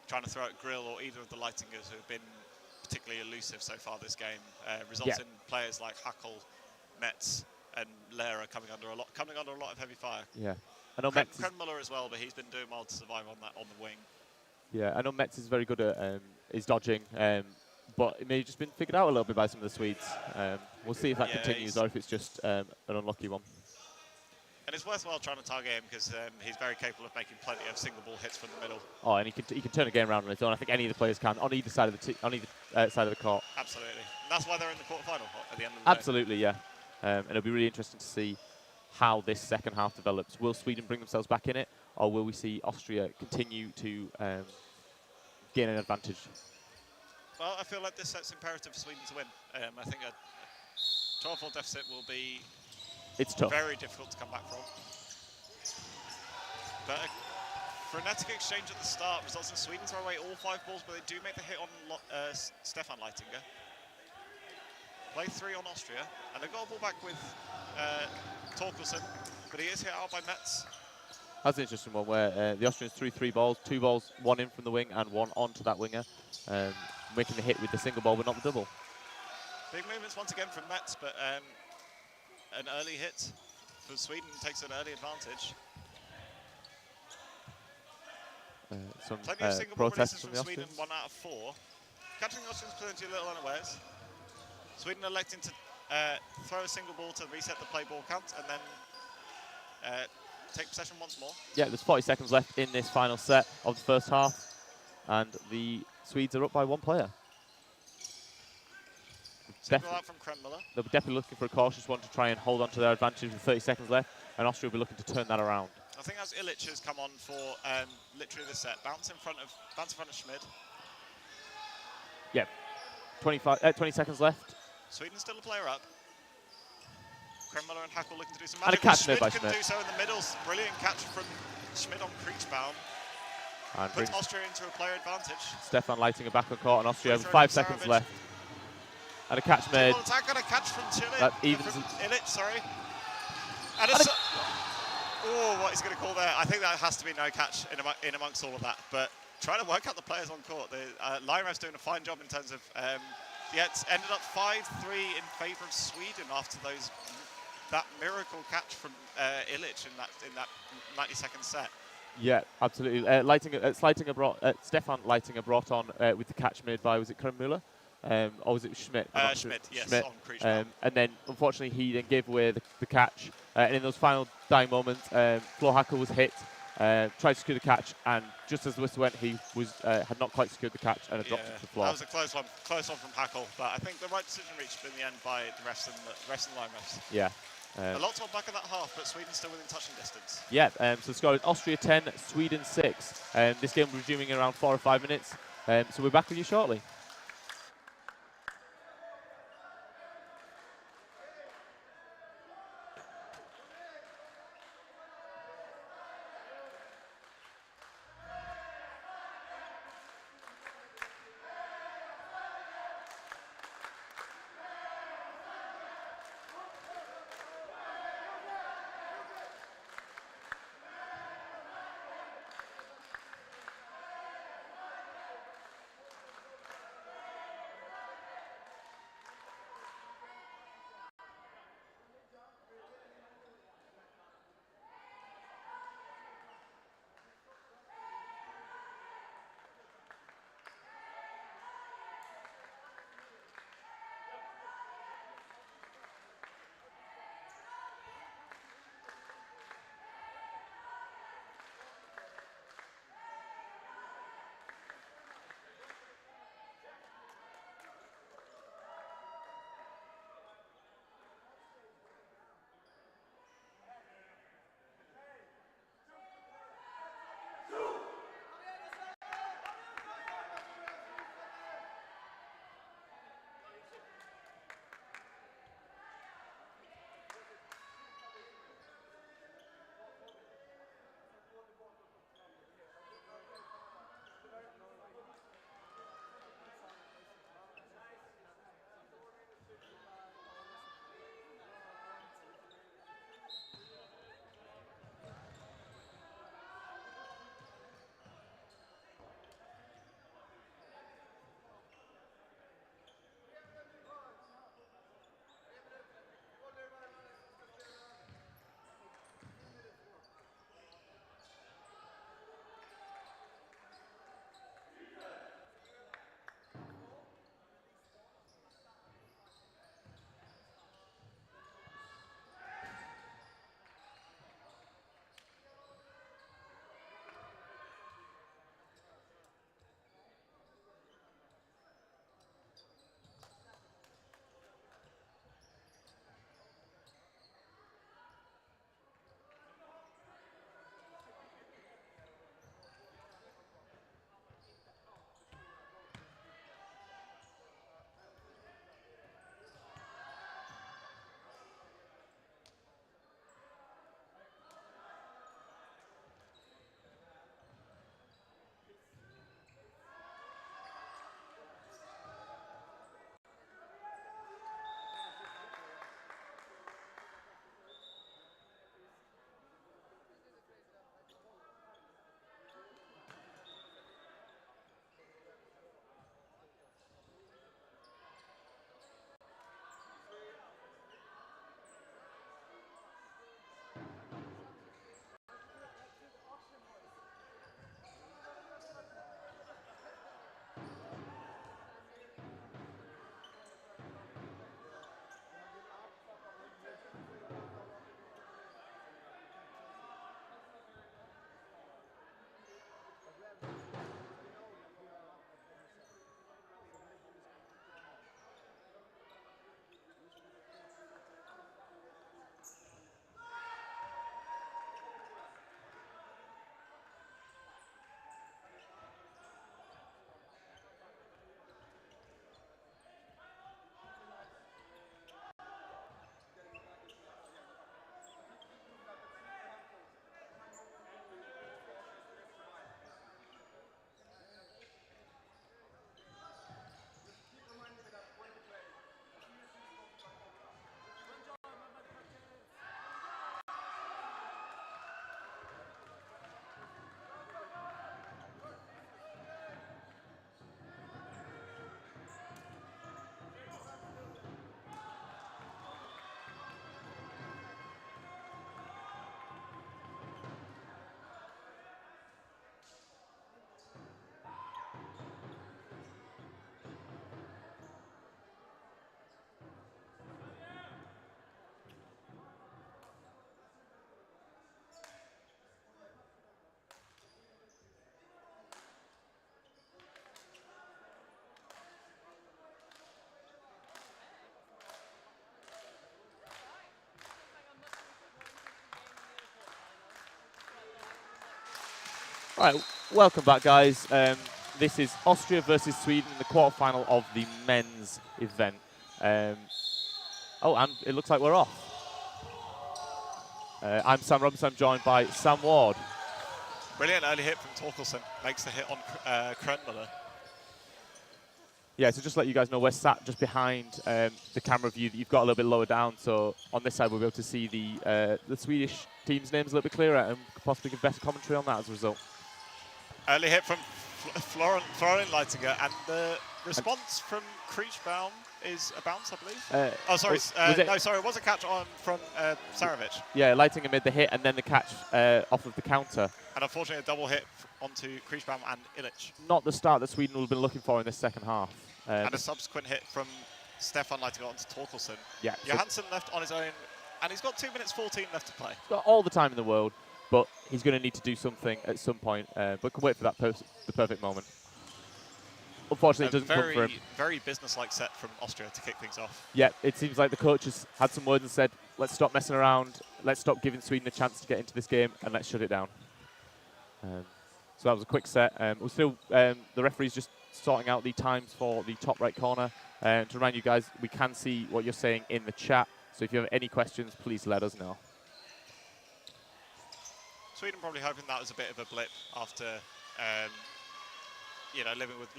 trying to throw at Grill or either of the Leitingers who have been particularly elusive so far this game, results in players like Hackl, Metz, and Lehrer coming under a lot of heavy fire. Yeah, I know Metz Kremula as well, but he's been doing well to survive on the wing. Yeah, I know Metz is very good at his dodging, but it may have just been figured out a little bit by some of the Swedes. We'll see if that continues or if it's just an unlucky one. And it's worthwhile trying to target him because he's very capable of making plenty of single ball hits from the middle. Oh, and he can turn a game around on his own. I think any of the players can on either side of the court. Absolutely, and that's why they're in the quarterfinal at the end of the Absolutely, yeah. And it'll be really interesting to see how this second half develops. Will Sweden bring themselves back in it, or will we see Austria continue to gain an advantage? Well, I feel like this set's imperative for Sweden to win. I think a 12-4 deficit will be very difficult to come back from. But a frenetic exchange at the start results in Sweden throw away all 5 balls, but they do make the hit on Stefan Leitinger. Play 3 on Austria, and they've got a ball back with Torkelson, but he is hit out by Metz. That's an interesting one where the Austrians threw 3 balls, 2 balls, 1 in from the wing and 1 onto that winger, making the hit with the single ball but not the double. Big movements once again from Metz, but an early hit for Sweden takes an early advantage. Plenty of single ball releases from Sweden, 1 out of 4. Catching the Austrians potentially a little unawares. Sweden electing to throw a single ball to reset the play ball count and then take possession once more. Yeah, there's 40 seconds left in this final set of the first half, and the Swedes are up by 1 player. Single out from Kremula. They'll be definitely looking for a cautious one to try and hold on to their advantage with 30 seconds left, and Austria will be looking to turn that around. I think as Illich has come on for literally the set. Bounce in front of Schmid. Yeah, 20 seconds left. Sweden still a player up. Kremula and Hackl looking to do some magic. And a catch made by Schmid. Can do so in the middle. Brilliant catch from Schmid on Kriechbaum. And puts Austria into a player advantage. Stefan Leitinger back on court, and Austria have 5 seconds left. And a catch made. Attack and a catch from Illich, sorry. And what he's going to call there. I think that has to be no catch in amongst all of that. But trying to work out the players on court. Lymerev's doing a fine job in terms of. It's ended up 5-3 in favour of Sweden after that miracle catch from Illich in that 90-second set. Yeah, absolutely. Stefan Leitinger brought on with the catch made by, was it Kremula? Or was it Schmidt? Schmidt, yes, on Kriechbaum. And then, unfortunately, he then gave away the catch. And in those final dying moments, Flo Hackl was hit, tried to secure the catch, and just as the whistle went, he had not quite secured the catch and had dropped it to the floor. That was a close one from Hackl, but I think the right decision reached in the end by the refs and line refs. Yeah, A lot to back of that half, but Sweden still within touching distance. Yeah, so the score is Austria 10, Sweden 6. This game will be resuming in around 4 or 5 minutes. So we're back with you shortly. All right, welcome back, guys. This is Austria versus Sweden in the quarterfinal of the men's event. Oh, and it looks like we're off. I'm Sam Robinson. I'm joined by Sam Ward. Brilliant early hit from Torkelson. Makes the hit on Krenmüller. Yeah, so just to let you guys know, we're sat just behind the camera view that you've got a little bit lower down. So on this side, we'll be able to see the Swedish team's names a little bit clearer and possibly give better commentary on that as a result. Early hit from Florian Leitinger, and the response from Kriechbaum is a bounce, I believe. Oh, sorry, it was a catch on from Sarovic. Yeah, Leitinger made the hit and then the catch off of the counter. And unfortunately, a double hit onto Kriechbaum and Illich. Not the start that Sweden would have been looking for in this second half. And a subsequent hit from Stefan Leitinger onto Torkelson. Yeah. Johansson left on his own, and he's got 2 minutes 14 left to play. Got all the time in the world, but he's going to need to do something at some point. But can wait for that the perfect moment. Unfortunately, it doesn't come for him. Very business-like set from Austria to kick things off. Yeah, it seems like the coaches had some words and said, let's stop messing around, let's stop giving Sweden a chance to get into this game, and let's shut it down. So that was a quick set. We're still, the referee's just sorting out the times for the top right corner. To remind you guys, we can see what you're saying in the chat, so if you have any questions, please let us know. Sweden probably hoping that was a bit of a blip after,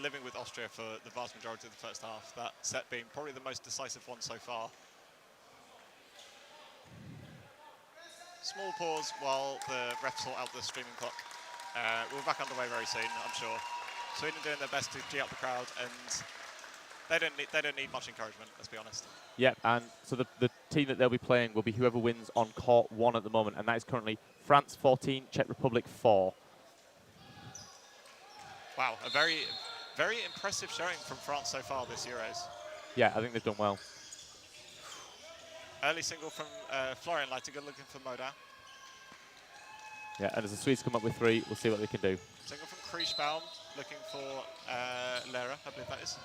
living with Austria for the vast majority of the first half. That set being probably the most decisive one so far. Small pause while the refs sort out the streaming clock. We'll be back underway very soon, I'm sure. Sweden doing their best to G up the crowd, and they don't need much encouragement, let's be honest. Yeah, and so the team that they'll be playing will be whoever wins on court 1 at the moment, and that is currently France 14, Czech Republic 4. Wow, a very, very impressive showing from France so far this Euros. Yeah, I think they've done well. Early single from Florian Leitinger looking for Modin. Yeah, and as the Swedes come up with 3, we'll see what they can do. Single from Kriechbaum looking for Lehrer, I believe that is.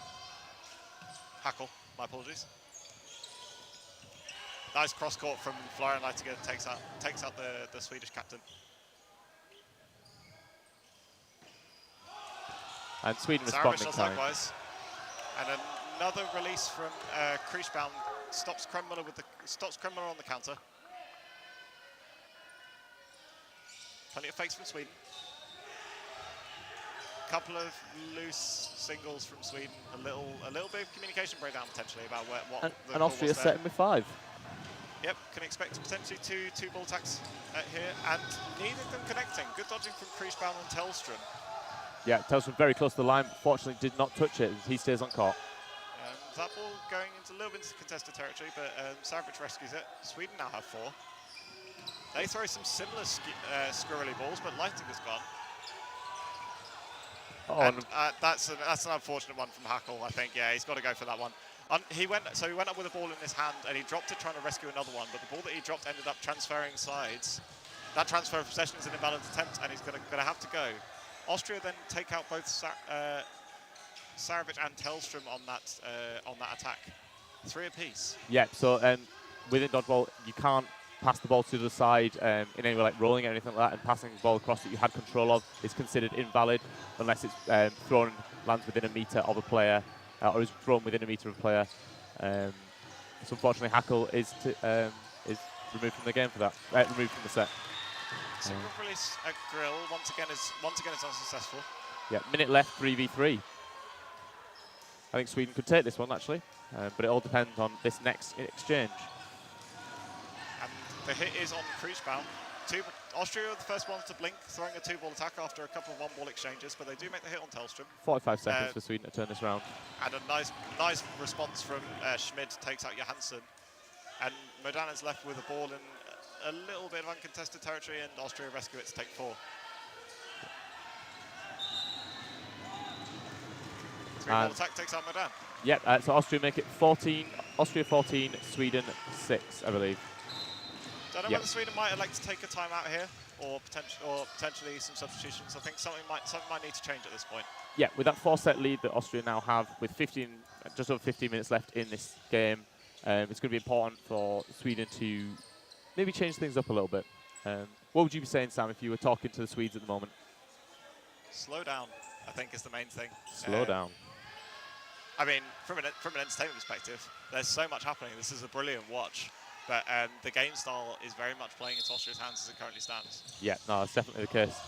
Hackle, my apologies. Nice cross court from Florian Leitinger, takes out the Swedish captain. And Sweden responding time. Likewise. And another release from Kriechbaum stops Krenmüller on the counter. Plenty of fakes from Sweden. Couple of loose singles from Sweden. A little bit of communication breakdown potentially about what. And Austria setting with 5. Yep, can expect potentially two ball attacks here, and neither of them connecting. Good dodging from Kriechbaum and Tellström. Yeah, Tellström very close to the line, but fortunately did not touch it. He stays on court. That ball going into a little bit into contested territory, but Sarovic rescues it. Sweden now have 4. They throw some similar squirrely balls, but Leitinger's gone. Oh, and that's an unfortunate one from Hackle, I think. Yeah, he's got to go for that one. He went up with a ball in his hand, and he dropped it trying to rescue another one, but the ball that he dropped ended up transferring sides. That transfer of possession is an invalid attempt, and he's going to have to go. Austria then take out both Sarovic and Tellström on that attack. 3 apiece. Yeah, so within dodgeball, you can't pass the ball to the side in any way like rolling or anything like that, and passing the ball across that you had control of is considered invalid unless it's thrown and lands within a metre of a player, or is thrown within a metre of a player. So unfortunately, Hackle is removed from the game for that, removed from the set. Single release at Grill once again is unsuccessful. Yeah, minute left, 3v3. I think Sweden could take this one actually, but it all depends on this next exchange. And the hit is on Kriechbaum. Austria are the first ones to blink, throwing a 2-ball attack after a couple of 1-ball exchanges, but they do make the hit on Tellström. 45 seconds for Sweden to turn this round. And a nice response from Schmid, takes out Johansson. And Modin is left with a ball in a little bit of uncontested territory, and Austria rescue it to take 4. 3-ball attack takes out Modin. Yep, so Austria make it 14, Austria 14, Sweden 6, I believe. Don't know whether Sweden might elect to take a time out here, or potentially some substitutions. I think something might need to change at this point. Yeah, with that 4-set lead that Austria now have, with just over 15 minutes left in this game, it's going to be important for Sweden to maybe change things up a little bit. What would you be saying, Sam, if you were talking to the Swedes at the moment? Slow down, I think, is the main thing. Slow down. I mean, from an entertainment perspective, there's so much happening. This is a brilliant watch, but the game style is very much playing into Austria's hands as it currently stands. Yeah, no, that's definitely the case.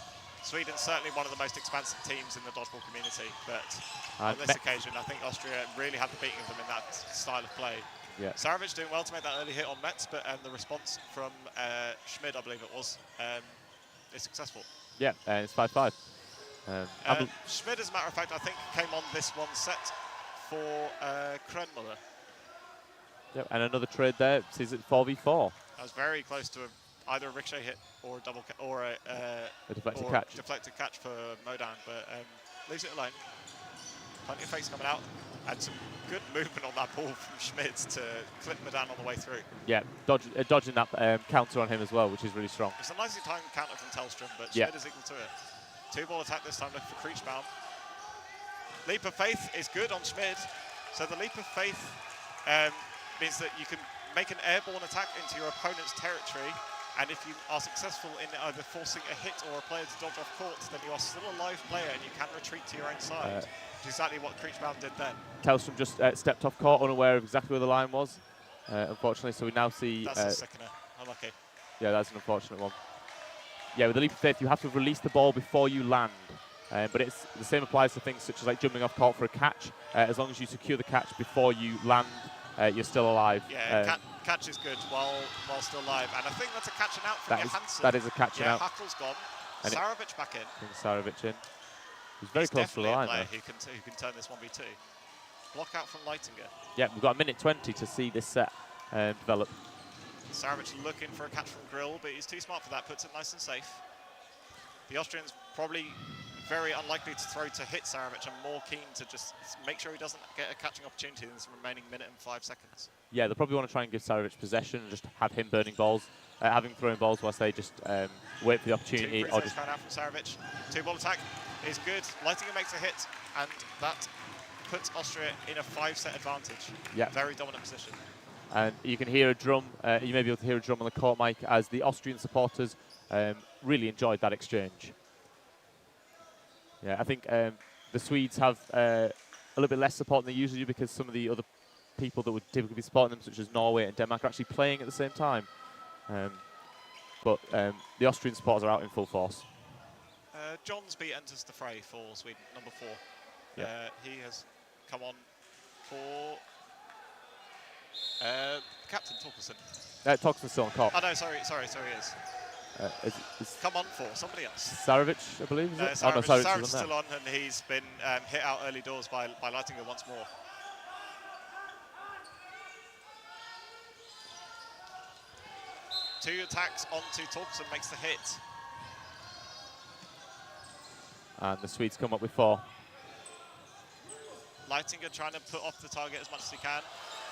Sweden's certainly one of the most expansive teams in the dodgeball community, but on this occasion, I think Austria really had the beating of them in that style of play. Yeah. Sarovic doing well to make that early hit on Metz, but the response from Schmid, I believe it was, is successful. Yeah, and it's 5-5. Schmid, as a matter of fact, I think came on this one set for Krenmuller. Yep, and another trade there sees it 4v4. That was very close to either a ricochet hit or a double or a deflected catch. Deflected catch for Modan, but leaves it alone. Plenty of fakes coming out, and some good movement on that ball from Schmid to clip Modan on the way through. Yeah, dodging that counter on him as well, which is really strong. It's a nicely timed counter from Tellstrom, but Schmid is equal to it. 2-ball attack this time looking for Kriechbaum. Leap of Faith is good on Schmid. So the Leap of Faith means that you can make an airborne attack into your opponent's territory, and if you are successful in either forcing a hit or a player to dodge off court, then you are still a live player and you can retreat to your own side, which is exactly what Kriechbaum did then. Tellstrom just stepped off court, unaware of exactly where the line was, unfortunately, so we now see... That's a sickener, unlucky. Yeah, that's an unfortunate one. Yeah, with the Leap of Faith, you have to release the ball before you land. But it's the same applies to things such as like jumping off court for a catch. As long as you secure the catch before you land, you're still alive. Yeah, catch is good while still alive. And I think that's a catch and out from Johansson. That is a catch and out. Hackle's gone. Sarovic back in. Sarovic in. He's very close to the line. Who can turn this 1v2. Block out from Leitinger. Yeah, we've got a minute 20 to see this set develop. Sarovic looking for a catch from Grill, but he's too smart for that. Puts it nice and safe. The Austrians probably very unlikely to throw to hit Sarovic and more keen to just make sure he doesn't get a catching opportunity in this remaining minute and 5 seconds. Yeah, they'll probably want to try and give Sarovic possession and just have him burning balls, having throwing balls whilst they just wait for the opportunity. Or just out from Sarovic. 2-ball attack is good. Leitinger makes a hit, and that puts Austria in a 5-set advantage. Yeah. Very dominant position. And you can hear a drum, you may be able to hear a drum on the court mic as the Austrian supporters really enjoyed that exchange. Yeah, I think the Swedes have a little bit less support than they usually do because some of the other people that would typically be supporting them, such as Norway and Denmark, are actually playing at the same time. But the Austrian supporters are out in full force. Johnsby enters the fray for Sweden, number 4. Yep. He has come on for Captain Torkelson. Torkelson's still on court. Oh no, sorry, he is. Come on for somebody else. Sarovic, I believe, is it? Sarovic's still on, and he's been hit out early doors by Leitinger once more. Two attacks onto Torkelson makes the hit. And the Swedes come up with 4. Leitinger trying to put off the target as much as he can.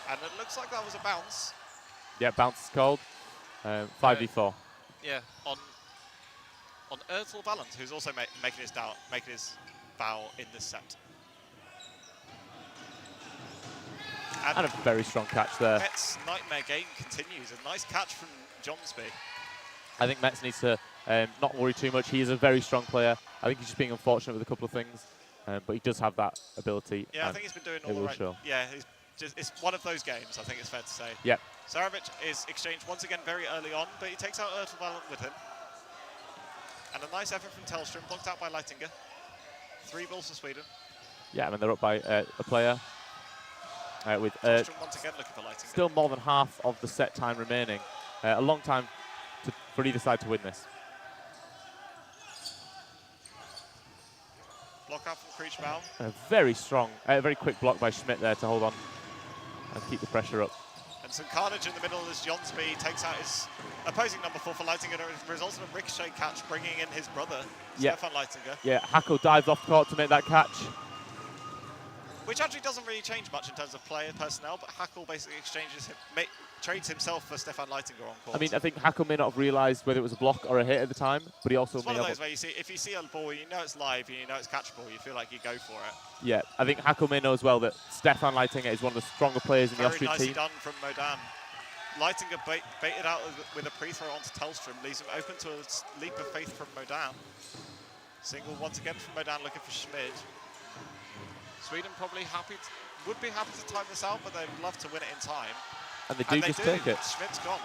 And it looks like that was a bounce. Yeah, bounce is called. 5v4. Yeah, on Ertel Valent, who's also making his bow in this set. And a very strong catch there. Met's nightmare game continues. A nice catch from Johnsby. I think Metz needs to not worry too much. He is a very strong player. I think he's just being unfortunate with a couple of things, but he does have that ability. Yeah, I think he's been doing all right. Show. Yeah, it's one of those games, I think it's fair to say. Yeah. Sarovic is exchanged once again very early on, but he takes out Ertel Valent with him. And a nice effort from Tellstrom, blocked out by Leitinger. 3 balls for Sweden. Yeah, I mean, they're up by a player. With Tellstrom once again looking for Leitinger. Still more than half of the set time remaining. A long time for either side to win this. Block out from Kriechbaum. A very strong, very quick block by Schmidt there to hold on and keep the pressure up. And some carnage in the middle as Johnsby takes out his opposing number 4 for Leitinger. It results in a ricochet catch, bringing in his brother, Stefan Leitinger. Yeah, Hackle dives off court to make that catch. Which actually doesn't really change much in terms of player personnel, but Hackle basically trades himself for Stefan Leitinger on court. I mean, I think Hackle may not have realised whether it was a block or a hit at the time, but he also it's one of those where if you see a ball, you know it's live, and you know it's catchable, you feel like you go for it. Yeah, I think Hackle may know as well that Stefan Leitinger is one of the stronger players in the Austrian team. Very nicely done from Modan. Leitinger baited out with a pre-throw onto Tellstrom, leaves him open to a leap of faith from Modan. Single once again from Modan looking for Schmid. Sweden probably would be happy to time this out, but they'd love to win it in time. And they do just take it. Schmid's gone.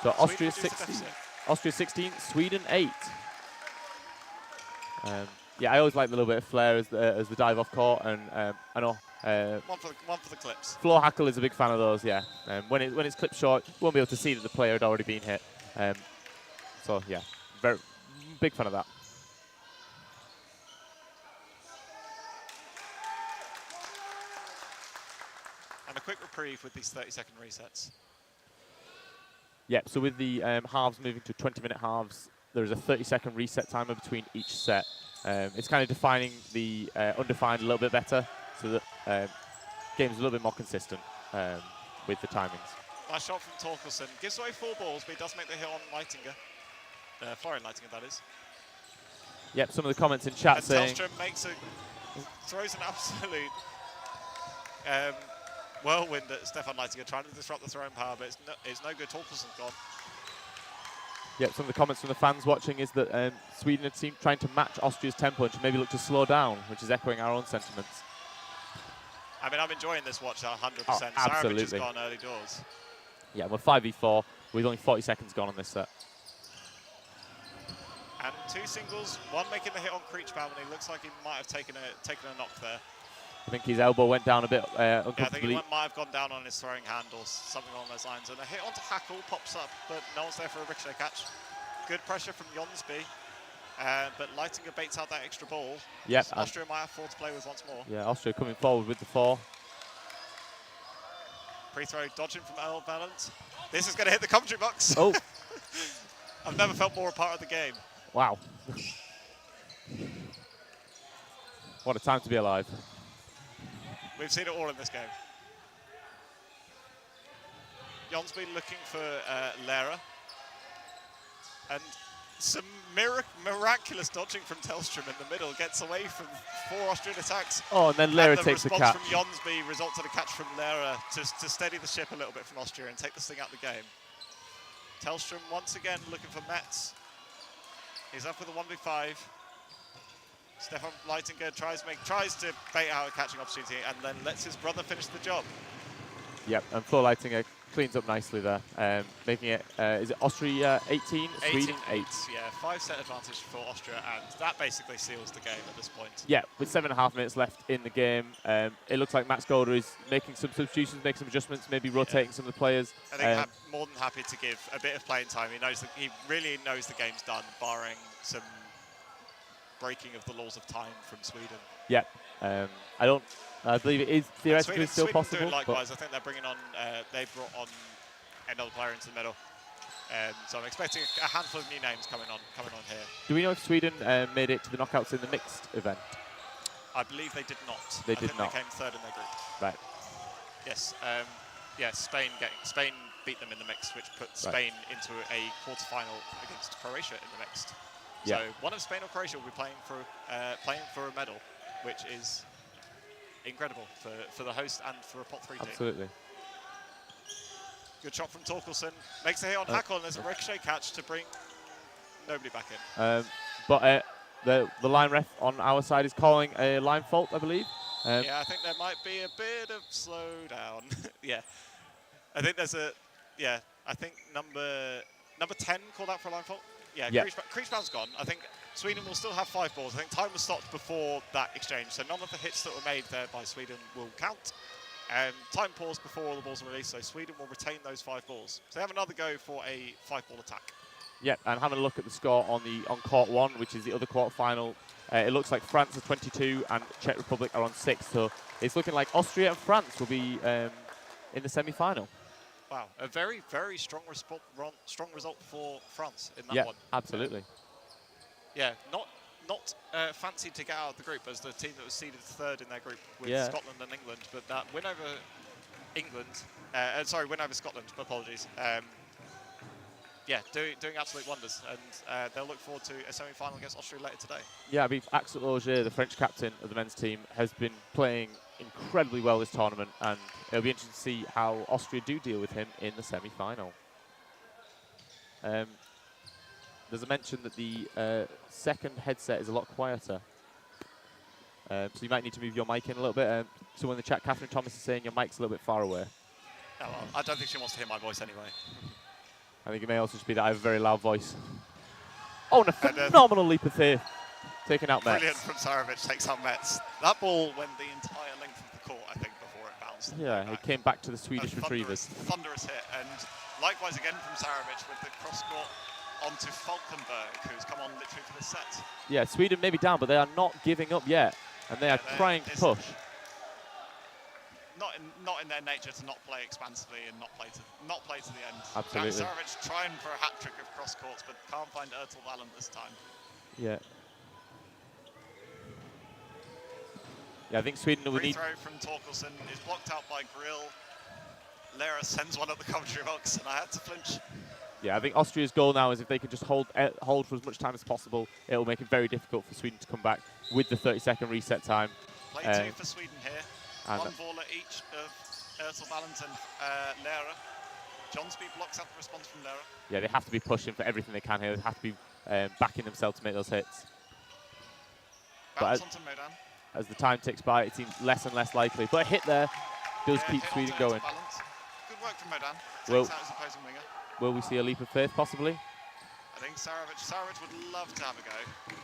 So Austria Sweden reduced the 16. deficit. Austria 16, Sweden 8. Yeah, I always like the little bit of flair as the dive off court, and I know One for the clips. Flo Hackle is a big fan of those. Yeah, when it's clipped short, you won't be able to see that the player had already been hit. So yeah, very big fan of that. And a quick reprieve with these 30-second resets. Yep, so with the halves moving to 20-minute halves, there is a 30-second reset timer between each set. It's kind of defining the undefined a little bit better, so that game's a little bit more consistent with the timings. Nice shot from Torkelson. Gives away 4 balls, but he does make the hit on Leitinger. Florian Leitinger, that is. Yep, some of the comments in chat And saying... Tellström throws an absolute whirlwind at Stefan Leitinger, trying to disrupt the throwing power, but it's no good. Torkelson's gone. Yep, some of the comments from the fans watching is that Sweden had seemed trying to match Austria's tempo and should maybe look to slow down, which is echoing our own sentiments. I mean, I'm enjoying this watch 100%. Oh, Saravic has absolutely. gone early doors. Yeah, we're 5v4 with only 40 seconds gone on this set. And 2 singles, one making the hit on Creechbaum, and he looks like he might have taken a knock there. I think his elbow went down a bit Yeah, I think uncomfortably. he might have gone down on his throwing hand or something along those lines. And a hit onto Hackle pops up, but no one's there for a ricochet catch. Good pressure from Jonsby, but Leitinger baits out that extra ball. Yep. Austria might have 4 to play with once more. Yeah, Austria coming forward with the 4. Pre-throw dodging from Earl Valent. This is going to hit the commentary box. Oh. I've never felt more a part of the game. Wow. What a time to be alive. We've seen it all in this game. Jonsby looking for Lera. And some miraculous dodging from Tellström in the middle. Gets away from 4 Austrian attacks. Oh, and then Lera takes the catch. The response from Jonsby results in a catch from Lera to steady the ship a little bit from Austria and take this thing out of the game. Tellström once again looking for Metz. He's up with a 1v5. Stefan Leitinger tries to bait out a catching opportunity and then lets his brother finish the job. Yep, and Flo Leitinger cleans up nicely there, making it, is it Austria 18, Sweden 8? Yeah, 5-set advantage for Austria, and that basically seals the game at this point. Yeah, with 7.5 minutes left in the game, it looks like Max Golder is making some substitutions, making some adjustments, maybe rotating some of the players. I think I'm more than happy to give a bit of playing time. He really knows the game's done, barring some breaking of the laws of time from Sweden. Yeah, I believe it is theoretically still Sweden possible. Doing likewise. I think they're bringing on, they brought on another player into the middle. So I'm expecting a handful of new names coming on here. Do we know if Sweden made it to the knockouts in the mixed event? I believe they did not. They did not. They came 3rd in their group. Right. Yes. Spain beat them in the mixed, which put Spain into a quarter-final against Croatia in the mixed. Yeah. So one of Spain or Croatia will be playing for a medal, which is incredible for the host and for a pot 3 team. Absolutely. Good shot from Torkelson. Makes a hit on Hackle, and there's a ricochet catch to bring nobody back in. But the line ref on our side is calling a line fault, I believe. Yeah, I think there might be a bit of slowdown. Yeah. I think there's I think number 10 called out for a line fault. Yeah, Creechbaum's gone. I think Sweden will still have 5 balls. I think time was stopped before that exchange, so none of the hits that were made there by Sweden will count. Time paused before all the balls were released, so Sweden will retain those 5 balls. So they have another go for a 5-ball attack. Yeah, and having a look at the score on court 1, which is the other quarter-final, it looks like France are 22 and Czech Republic are on 6. So it's looking like Austria and France will be in the semi-final. Wow, a very, very strong result for France in that one. Yeah, absolutely. Yeah, not fancied to get out of the group as the team that was seeded 3rd in their group with Scotland and England, but that win over win over Scotland, apologies. Doing absolute wonders, and they'll look forward to a semi-final against Austria later today. Yeah, I mean, Axel Auger, the French captain of the men's team, has been playing incredibly well this tournament, and it'll be interesting to see how Austria do deal with him in the semi-final. there's a mention that the second headset is a lot quieter. So you might need to move your mic in a little bit. Someone in the chat, Catherine Thomas, is saying your mic's a little bit far away. Oh, well, I don't think she wants to hear my voice anyway. I think it may also just be that I have a very loud voice. Oh, and a phenomenal leap of faith. Taking out Metz. Brilliant from Sarovic, takes out Metz. That ball went the entire length of the court, I think, before it bounced. Yeah, it came back to the Swedish retrievers. Thunderous hit, and likewise again from Sarovic with the cross-court onto Falkenberg, who's come on literally for the set. Yeah, Sweden may be down, but they are not giving up yet, and they are trying to push. Not in their nature to not play expansively and not play to the end. Absolutely. Sarovic trying for a hat trick of cross courts, but can't find Ertel Valent this time. Yeah. Yeah, I think Sweden will need. Free throw from Torkelson is blocked out by Grill. Lera sends one at the commentary box, and I had to flinch. Yeah, I think Austria's goal now is if they can just hold for as much time as possible, it will make it very difficult for Sweden to come back with the 30-second reset time. Play two for Sweden here. One ball at each of Ertel Valent and Lera. Johnsby blocks out the response from Lera. Yeah, they have to be pushing for everything they can here. They have to be backing themselves to make those hits. Bounce onto Modan. As the time ticks by, it seems less and less likely. But a hit there does keep Sweden going. Good work from Modan. Well, takes out his opposing winger. Will we see a leap of faith, possibly? I think Sarovic would love to have a go,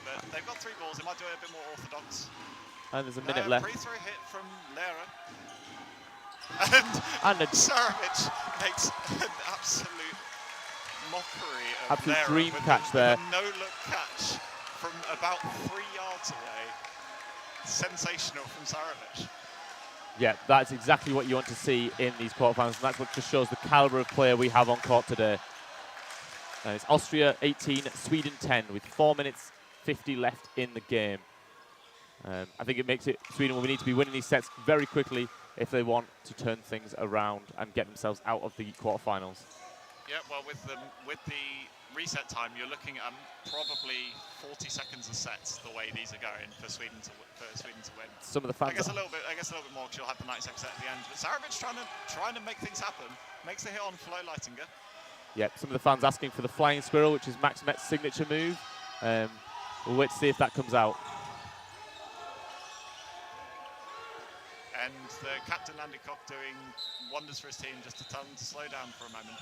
but they've got 3 balls. They might do it a bit more orthodox. And there's a minute left. Free throw hit from Lera. And Sarovic makes an absolute mockery of absolute Lera dream with catch there. A no-look catch from about 3 yards away. Sensational from Sarovic. Yeah, that's exactly what you want to see in these quarterfinals, and that's what just shows the caliber of player we have on court today. It's Austria 18, Sweden 10, with 4 minutes 50 left in the game. I think it makes it Sweden will need to be winning these sets very quickly if they want to turn things around and get themselves out of the quarterfinals. Yeah, well, with the reset time, you're looking at probably 40 seconds a set. The way these are going for Sweden to win. Some of the fans. I guess a little bit more. Because you'll have the 90-second set at the end. But Sarovic trying to make things happen. Makes the hit on Flo Leitinger. Yeah, some of the fans asking for the flying squirrel, which is Max Metz's signature move. We'll wait to see if that comes out. And the captain Andy Koch doing wonders for his team, just to tell them to slow down for a moment.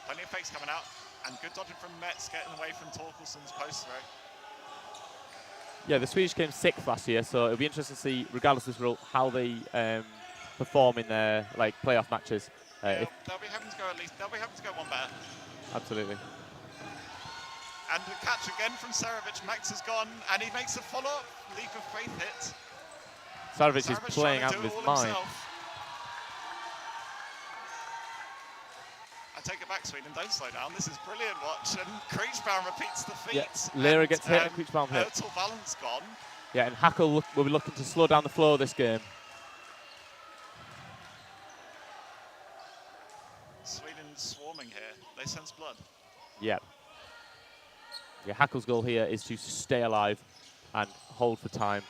Plenty of fakes coming out, and good dodging from Metz, getting away from Torkelson's post throw. Yeah, the Swedish came 6th last year, so it'll be interesting to see, regardless of this result, how they perform in their playoff matches. They'll be having to go one better. Absolutely. And the catch again from Sarovic. Max has gone, and he makes a follow-up leap of faith hit. Sarovic is playing out of his mind. Himself. I take it back, Sweden. Don't slow down. This is brilliant watch. And Kreechbaum repeats the feat. Yeah, Lera gets hit and Kreechbaum hit. Ertel Valent's gone. Yeah, and Hackle will be looking to slow down the flow of this game. Sweden swarming here. They sense blood. Yeah. Yeah, Hackle's goal here is to stay alive and hold for time.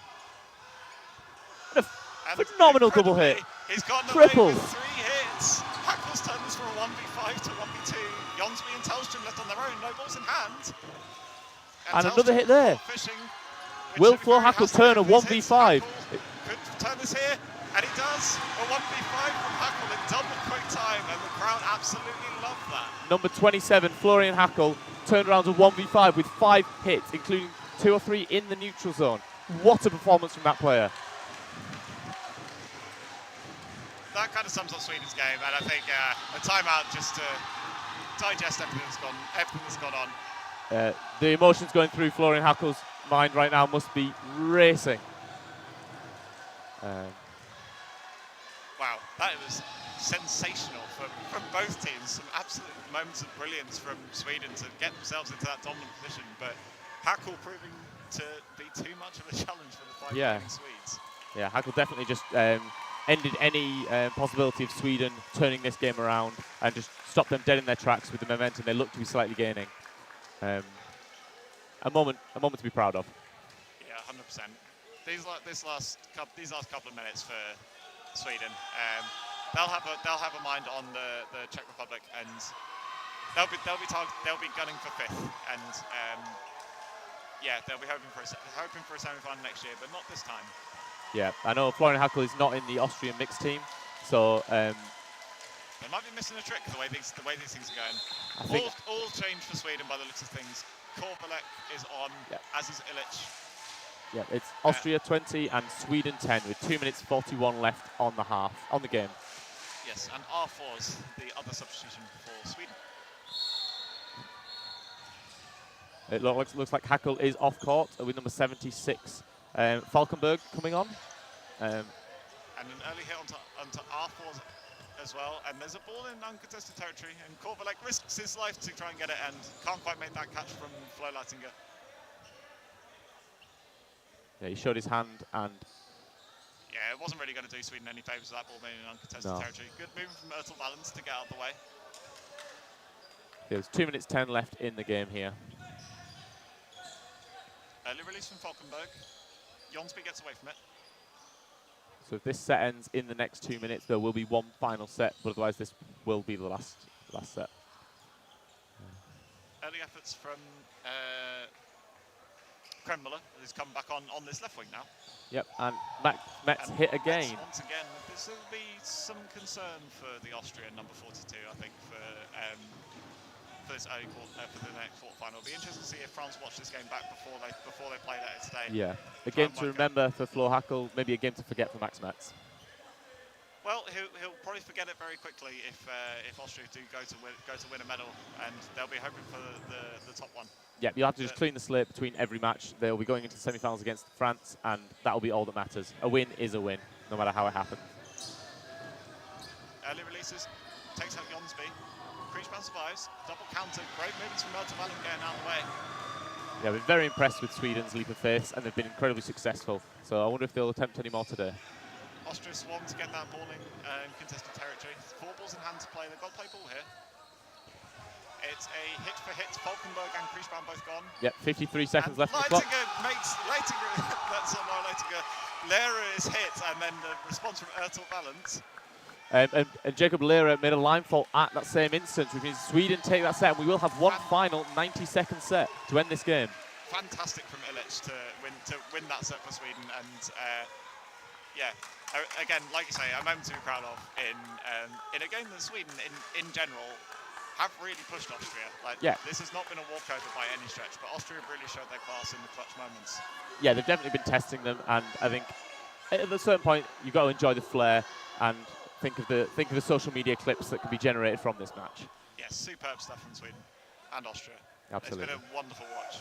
And a phenomenal double hit. He's gotten Triple. away with 3 hits. Hackle's turned this from a 1v5 to 1v2. Jonsby and Telstra left on their own, no balls in hand. And another hit there. Fishing, Will Flo Hackle turn a 1v5? Could turn this here, and he does. A 1v5 from Hackle in double quick time, and the crowd absolutely love that. Number 27, Florian Hackle, turned around to 1v5 with 5 hits, including 2 or 3 in the neutral zone. What a performance from that player. That kind of sums up Sweden's game, and I think a timeout just to digest everything that's gone on. The emotions going through Florian Hackle's mind right now must be racing. Wow, that was sensational from both teams. Some absolute moments of brilliance from Sweden to get themselves into that dominant position, but Hackle proving to be too much of a challenge for the 5 remaining Swedes. Yeah, Hackle definitely just ended any possibility of Sweden turning this game around and just stopped them dead in their tracks with the momentum they look to be slightly gaining. A moment to be proud of. Yeah, 100%. These last couple of minutes for Sweden, they'll have a mind on the Czech Republic, and they'll be gunning for 5th, and yeah, they'll be hoping for a semi-final next year, but not this time. Yeah, I know Florian Hackel is not in the Austrian mixed team, so they might be missing a trick the way these things are going. I think all change for Sweden by the looks of things. Korbalek is on, as is Illich. yeah, it's Austria 20 and Sweden 10 with 2 minutes 41 left on the game. Yes, and R4's the other substitution for Sweden. It looks like Hackel is off court with number 76, Falkenberg coming on. And an early hit onto R4 as well, and there's a ball in uncontested territory, and Korbalek risks his life to try and get it, and can't quite make that catch from Flo Leitinger. Yeah, he showed his hand, and yeah, it wasn't really going to do Sweden any favours with that ball being in uncontested territory. Good movement from Ertel Valens to get out of the way. There's 2 minutes 10 left in the game here. Early release from Falkenberg. Jonsby gets away from it. So if this set ends in the next 2 minutes, there will be one final set, but otherwise this will be the last set. Early efforts from Kremmuller, who's come back on this left wing now. Yep, and Metz hit again. Metz once again. This will be some concern for the Austrian number 42, I think, for this early for the next quarterfinal. It'll be interesting to see if France watch this game back before they play later today. Yeah, a game to remember for Flo Hackel, maybe a game to forget for Max Metz. Well, he'll probably forget it very quickly if Austria do go to win a medal, and they'll be hoping for the top one. Yeah, you'll have to just clean the slate between every match. They'll be going into semi-finals against France, and that'll be all that matters. A win is a win, no matter how it happens. Early releases, takes out Jonsby. Kriesman survives. Double counter. Great movements from Ertel Valens getting out of the way. Yeah, we're very impressed with Sweden's leap of faith, and they've been incredibly successful. So I wonder if they'll attempt any more today. Austria swarm to get that ball in contested territory. 4 balls in hand to play. They've got to play ball here. It's a hit for hit. Falkenberg and Kriesman both gone. Yep, 53 seconds left on the clock. That's not Leitinger. Lehrer is hit, and then the response from Ertel Valens. And Jacob Lehrer made a line fall at that same instance, which means Sweden take that set, and we will have one final 90-second set to end this game. Fantastic from Illich to win that set for Sweden, and yeah, again, like you say, a moment to be proud of in a game that Sweden, in general, have really pushed Austria. Like, this has not been a walkover by any stretch, but Austria have really showed their class in the clutch moments. Yeah, they've definitely been testing them, and I think at a certain point you've got to enjoy the flair and think of the social media clips that can be generated from this match. Yes, superb stuff from Sweden and Austria. Absolutely. It's been a wonderful watch.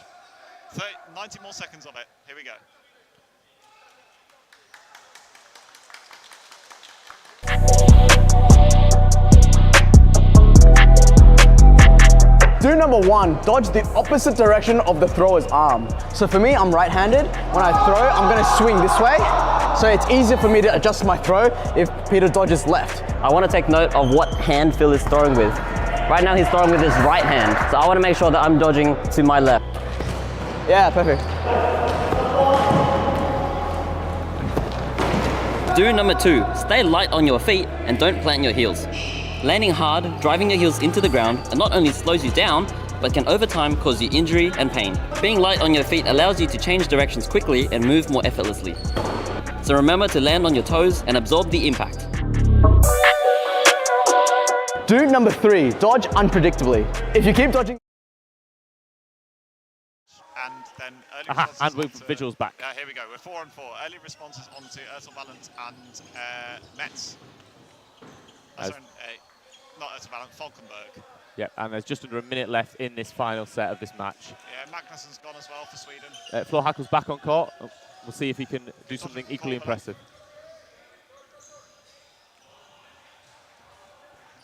90 more seconds of it. Here we go. Do number 1, dodge the opposite direction of the thrower's arm. So for me, I'm right-handed. When I throw, I'm gonna swing this way. So it's easier for me to adjust my throw if Peter dodges left. I want to take note of what hand Phil is throwing with. Right now he's throwing with his right hand. So I want to make sure that I'm dodging to my left. Yeah, perfect. Do number 2, stay light on your feet and don't plant your heels. Landing hard, driving your heels into the ground, and not only slows you down, but can over time cause you injury and pain. Being light on your feet allows you to change directions quickly and move more effortlessly. So remember to land on your toes and absorb the impact. Do number 3, dodge unpredictably. If you keep dodging... And then early and with visuals back. Here we go, we're 4 and 4. Early responses onto Ertel Valens and Metz. Not Ertel Valens, Falkenberg. Yeah, and there's just under a minute left in this final set of this match. Yeah, Magnussen's gone as well for Sweden. Flo Hackel's back on court. We'll see if he can do something equally impressive.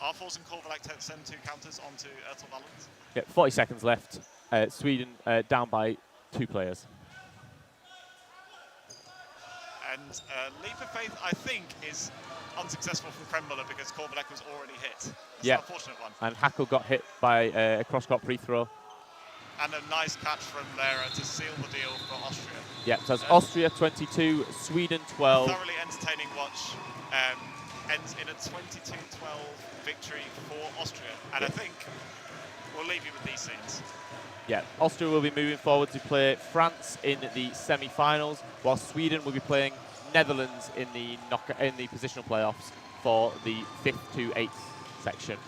R4s and Korbalek send 2 counters onto Ertel Valens. Yeah, 40 seconds left. Sweden down by 2 players. And Leap of Faith, I think, is unsuccessful from Kremmuller because Korbalek was already hit. It's an unfortunate one. And Hackel got hit by a cross-court pre-throw. And a nice catch from Lehrer to seal the deal for Austria. Yeah, so it's Austria 22, Sweden 12. Thoroughly entertaining watch. ends in a 22-12 victory for Austria. And I think we'll leave you with these scenes. Yeah, Austria will be moving forward to play France in the semi-finals, while Sweden will be playing Netherlands in the positional playoffs for the 5th to 8th section.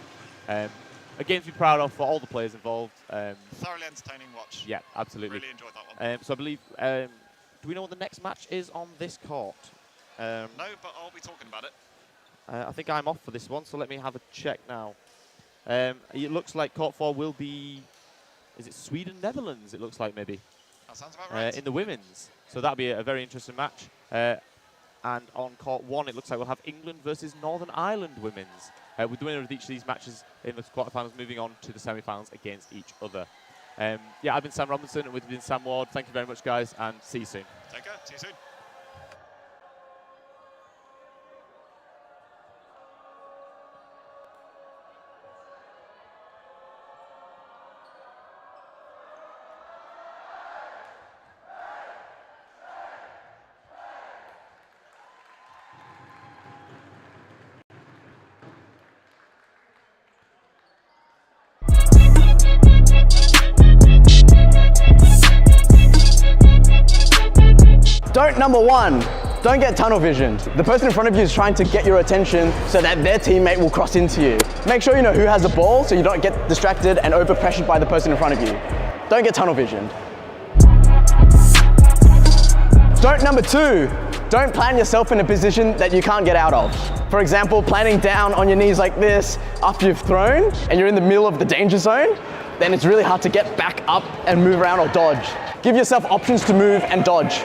A game to be proud of for all the players involved. Thoroughly entertaining watch. Yeah, absolutely. Really enjoyed that one. So I believe, do we know what the next match is on this court? No, but I'll be talking about it. I think I'm off for this one, so let me have a check now. It looks like court 4 will be, is it Sweden-Netherlands, it looks like maybe? That sounds about right. In the women's. So that'll be a very interesting match. And on court 1, it looks like we'll have England versus Northern Ireland women's. With the winner of each of these matches in the quarterfinals moving on to the semi-finals against each other. Yeah, I've been Sam Robinson, and we've been Sam Ward. Thank you very much, guys, and see you soon. Take care. See you soon. Don't number 1, don't get tunnel visioned. The person in front of you is trying to get your attention so that their teammate will cross into you. Make sure you know who has the ball so you don't get distracted and over-pressured by the person in front of you. Don't get tunnel visioned. Don't number 2, don't plan yourself in a position that you can't get out of. For example, planning down on your knees like this after you've thrown and you're in the middle of the danger zone, then it's really hard to get back up and move around or dodge. Give yourself options to move and dodge.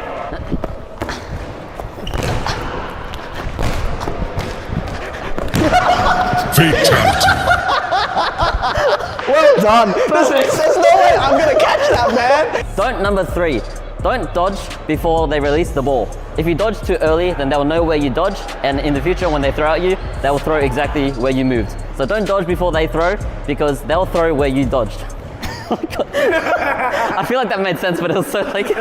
Fatality. Well done. There's no way I'm gonna catch that, man. Don't number 3. Don't dodge before they release the ball. If you dodge too early, then they'll know where you dodged, and in the future when they throw at you, they will throw exactly where you moved. So don't dodge before they throw, because they'll throw where you dodged. Oh my God. I feel like that made sense, but it was so like...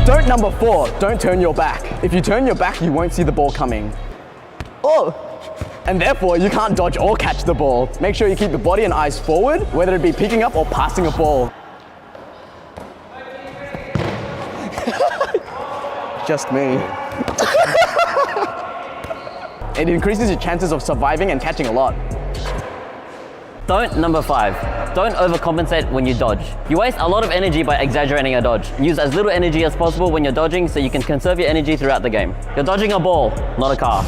Don't number 4, don't turn your back. If you turn your back, you won't see the ball coming. Oh! And therefore, you can't dodge or catch the ball. Make sure you keep the body and eyes forward, whether it be picking up or passing a ball. Just me. It increases your chances of surviving and catching a lot. Don't number 5. Don't overcompensate when you dodge. You waste a lot of energy by exaggerating a dodge. Use as little energy as possible when you're dodging so you can conserve your energy throughout the game. You're dodging a ball, not a car.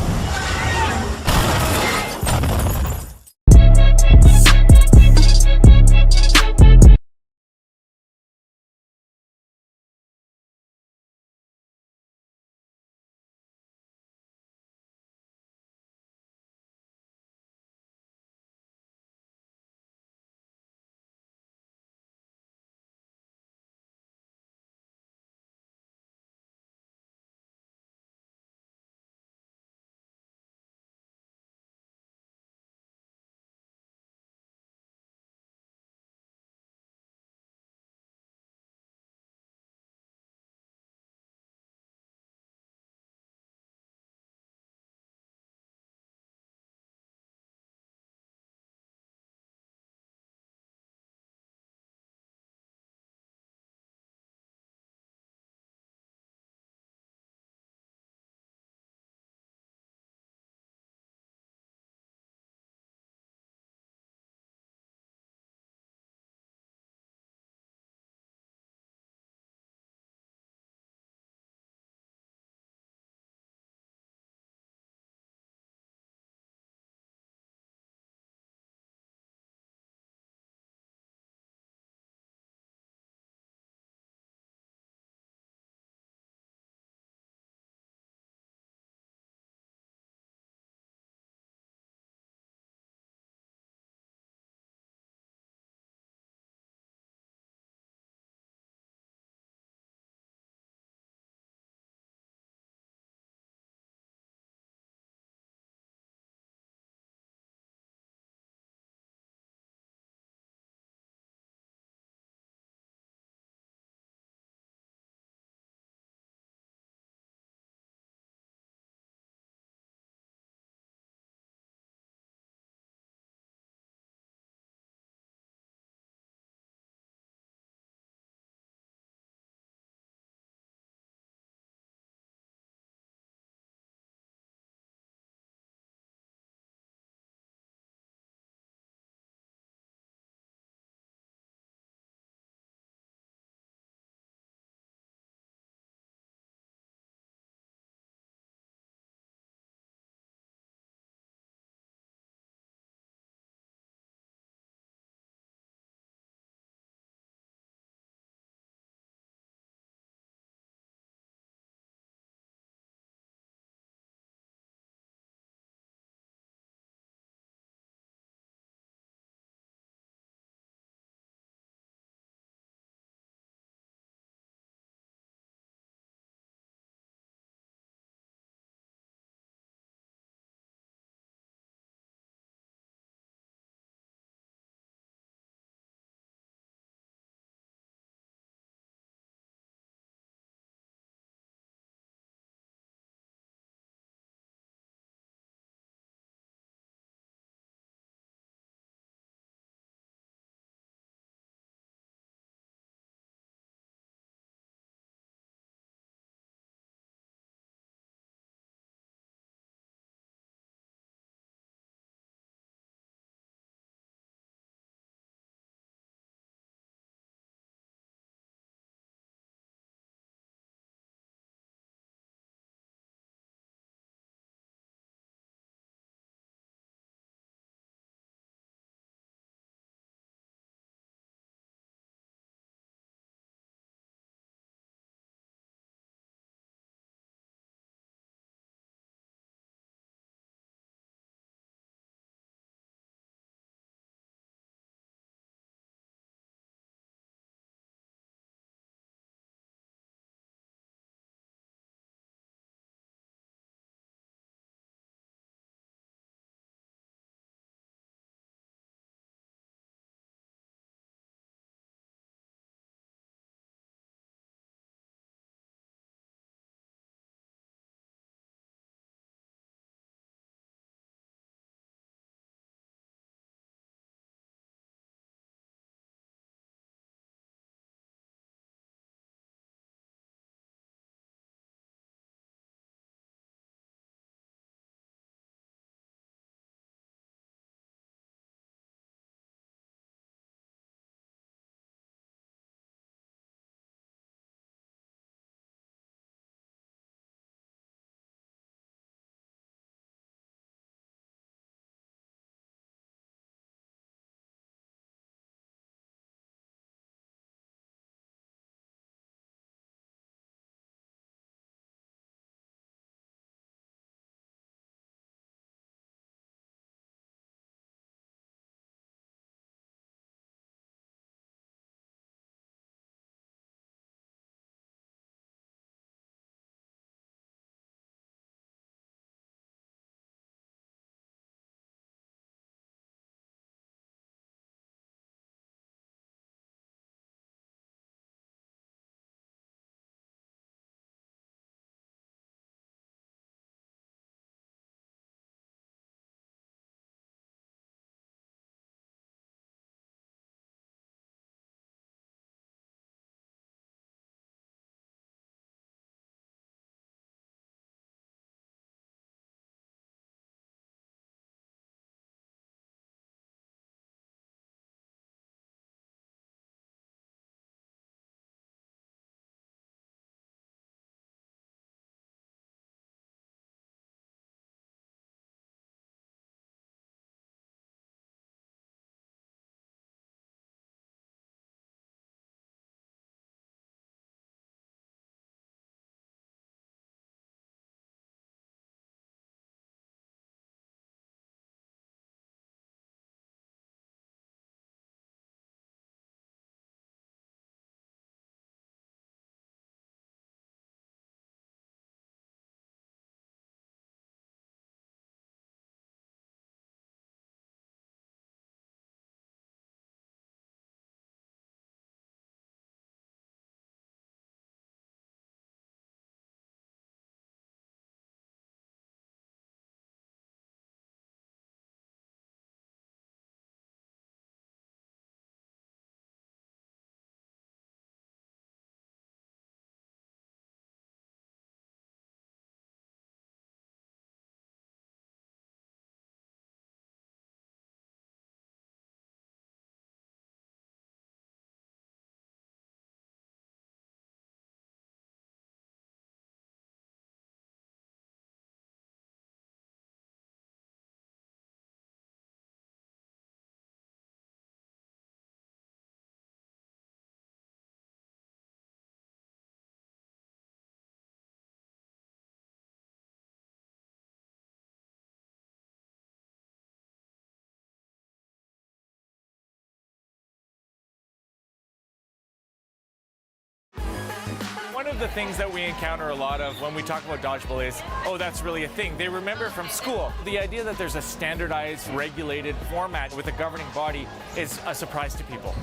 One of the things that we encounter a lot of when we talk about dodgeball is, oh, that's really a thing. They remember from school. The idea that there's a standardized, regulated format with a governing body is a surprise to people.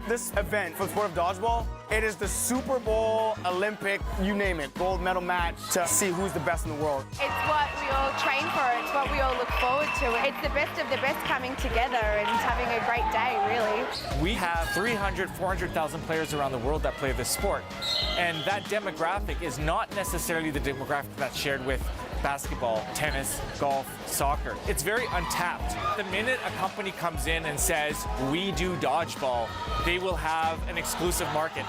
This event for the sport of dodgeball, it is the Super Bowl, Olympic, you name it, gold medal match to see who's the best in the world. It's what we all train for, it's what we all look forward to. It's the best of the best coming together and having a great day, really. We have 300, 400,000 players around the world that play this sport. And that demographic is not necessarily the demographic that's shared with basketball, tennis, golf, soccer. It's very untapped. The minute a company comes in and says, we do dodgeball, they will have an exclusive market.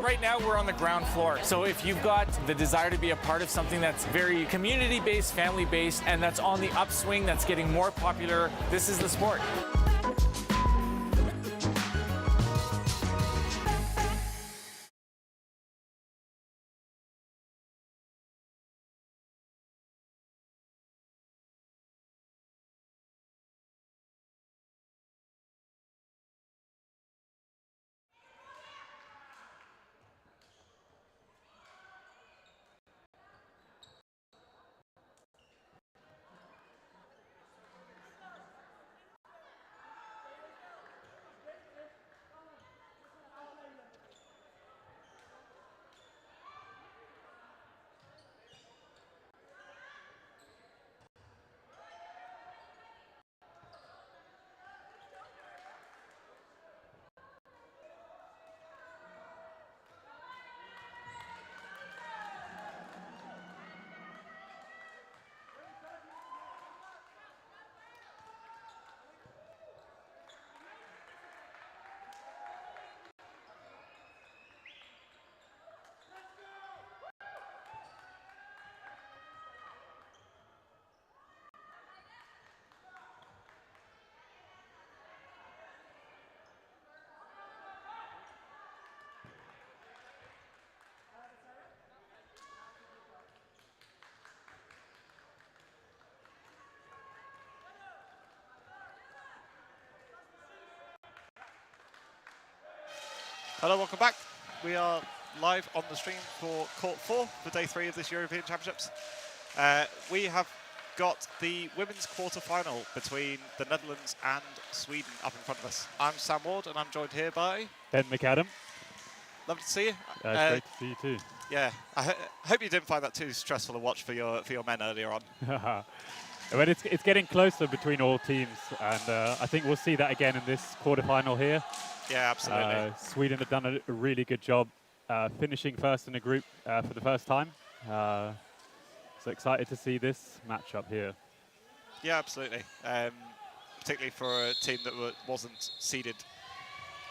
Right now, we're on the ground floor. So if you've got the desire to be a part of something that's very community-based, family-based, and that's on the upswing, that's getting more popular, this is the sport. Hello, welcome back. We are live on the stream for Court 4 for Day 3 of this European Championships. We have got the women's quarter-final between the Netherlands and Sweden up in front of us. I'm Sam Ward, and I'm joined here by... Ben McAdam. Lovely to see you. Great to see you too. Yeah, I hope you didn't find that too stressful a watch for your men earlier on. Well, it's getting closer between all teams, and I think we'll see that again in this quarter-final here. Yeah, absolutely. Sweden have done a really good job finishing first in a group for the first time. So excited to see this matchup here. Yeah, absolutely. Particularly for a team that wasn't seeded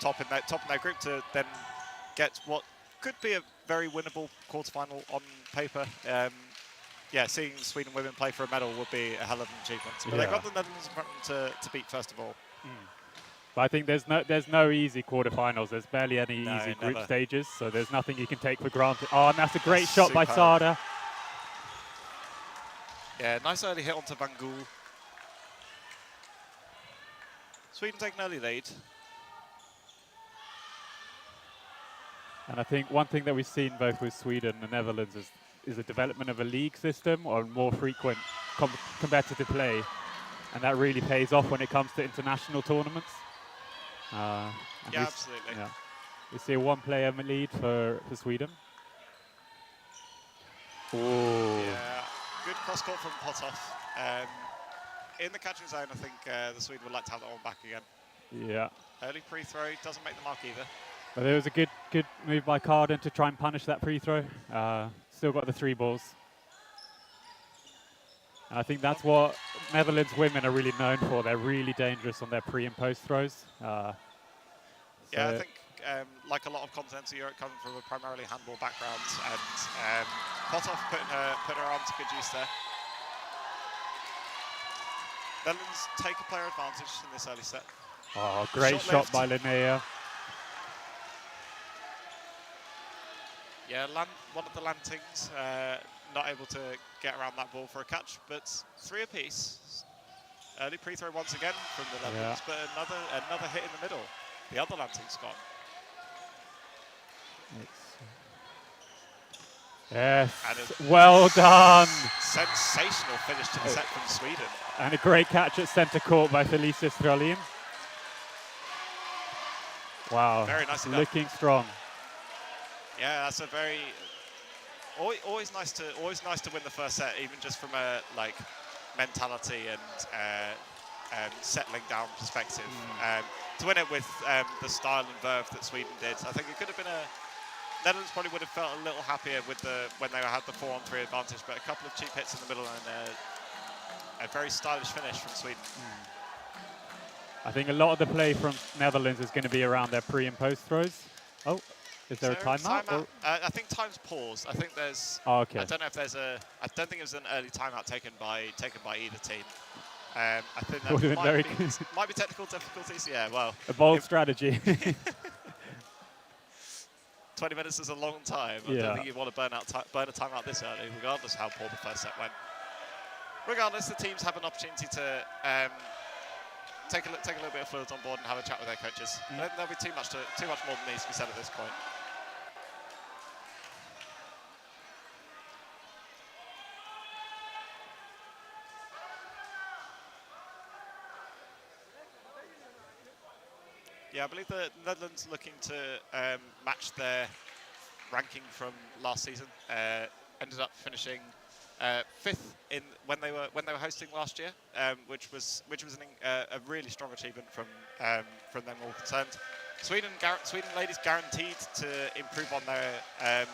top in their group to then get what could be a very winnable quarterfinal on paper. Yeah, seeing Sweden women play for a medal would be a hell of an achievement. But they've got the Netherlands in front of them to beat first of all. But I think there's no easy quarterfinals. There's barely any easy group stages, so there's nothing you can take for granted. Oh, and that's a great shot by Sada. Yeah, nice early hit onto Van Gool. Sweden take an early lead. And I think one thing that we've seen both with Sweden and the Netherlands is the development of a league system or more frequent competitive play. And that really pays off when it comes to international tournaments. Yeah, absolutely. Yeah. We see a one-player lead for Sweden. Ooh. Yeah, good cross-court from Potov. In the catching zone, I think the Swede would like to have that one back again. Yeah. Early pre-throw, doesn't make the mark either. But there was a good move by Carden to try and punish that free throw. Still got the 3 balls. And I think that's what Netherlands women are really known for. They're really dangerous on their pre and post throws. Yeah, I think like a lot of continental Europe coming from a primarily handball background, and Potov put her arm to good use there. Netherlands take a player advantage in this early set. Oh, great shot by Linnea. Yeah, one of the Lantings not able to get around that ball for a catch, but 3 apiece. Early pre-throw once again from the Netherlands, but another hit in the middle. The other Lanting's gone. Yes, well done. Sensational finish to the set from Sweden. And a great catch at centre court by Felicia Strolin. Wow, very nicely looking strong. Yeah, that's a very always nice to win the first set, even just from a mentality and settling down perspective. To win it with the style and verve that Sweden did, I think it could have been Netherlands probably would have felt a little happier with when they had the 4-on-3 advantage, but a couple of cheap hits in the middle and a very stylish finish from Sweden. I think a lot of the play from Netherlands is going to be around their pre and post throws. Oh, is there a timeout? I think time's paused. I think there's. Oh, okay. I don't know if there's a. I don't think it was an early timeout taken by either team. I think that would have been very might be technical difficulties. Yeah, well. A bold strategy. 20 minutes is a long time. I don't think you want to burn a timeout this early, regardless of how poor the first set went. Regardless, the teams have an opportunity to take a little bit of fluids on board and have a chat with their coaches. There'll be too much more than needs to be said at this point. Yeah, I believe the Netherlands looking to match their ranking from last season. Ended up finishing 5th in when they were hosting last year, which was a really strong achievement from them all concerned. Sweden ladies guaranteed to improve on their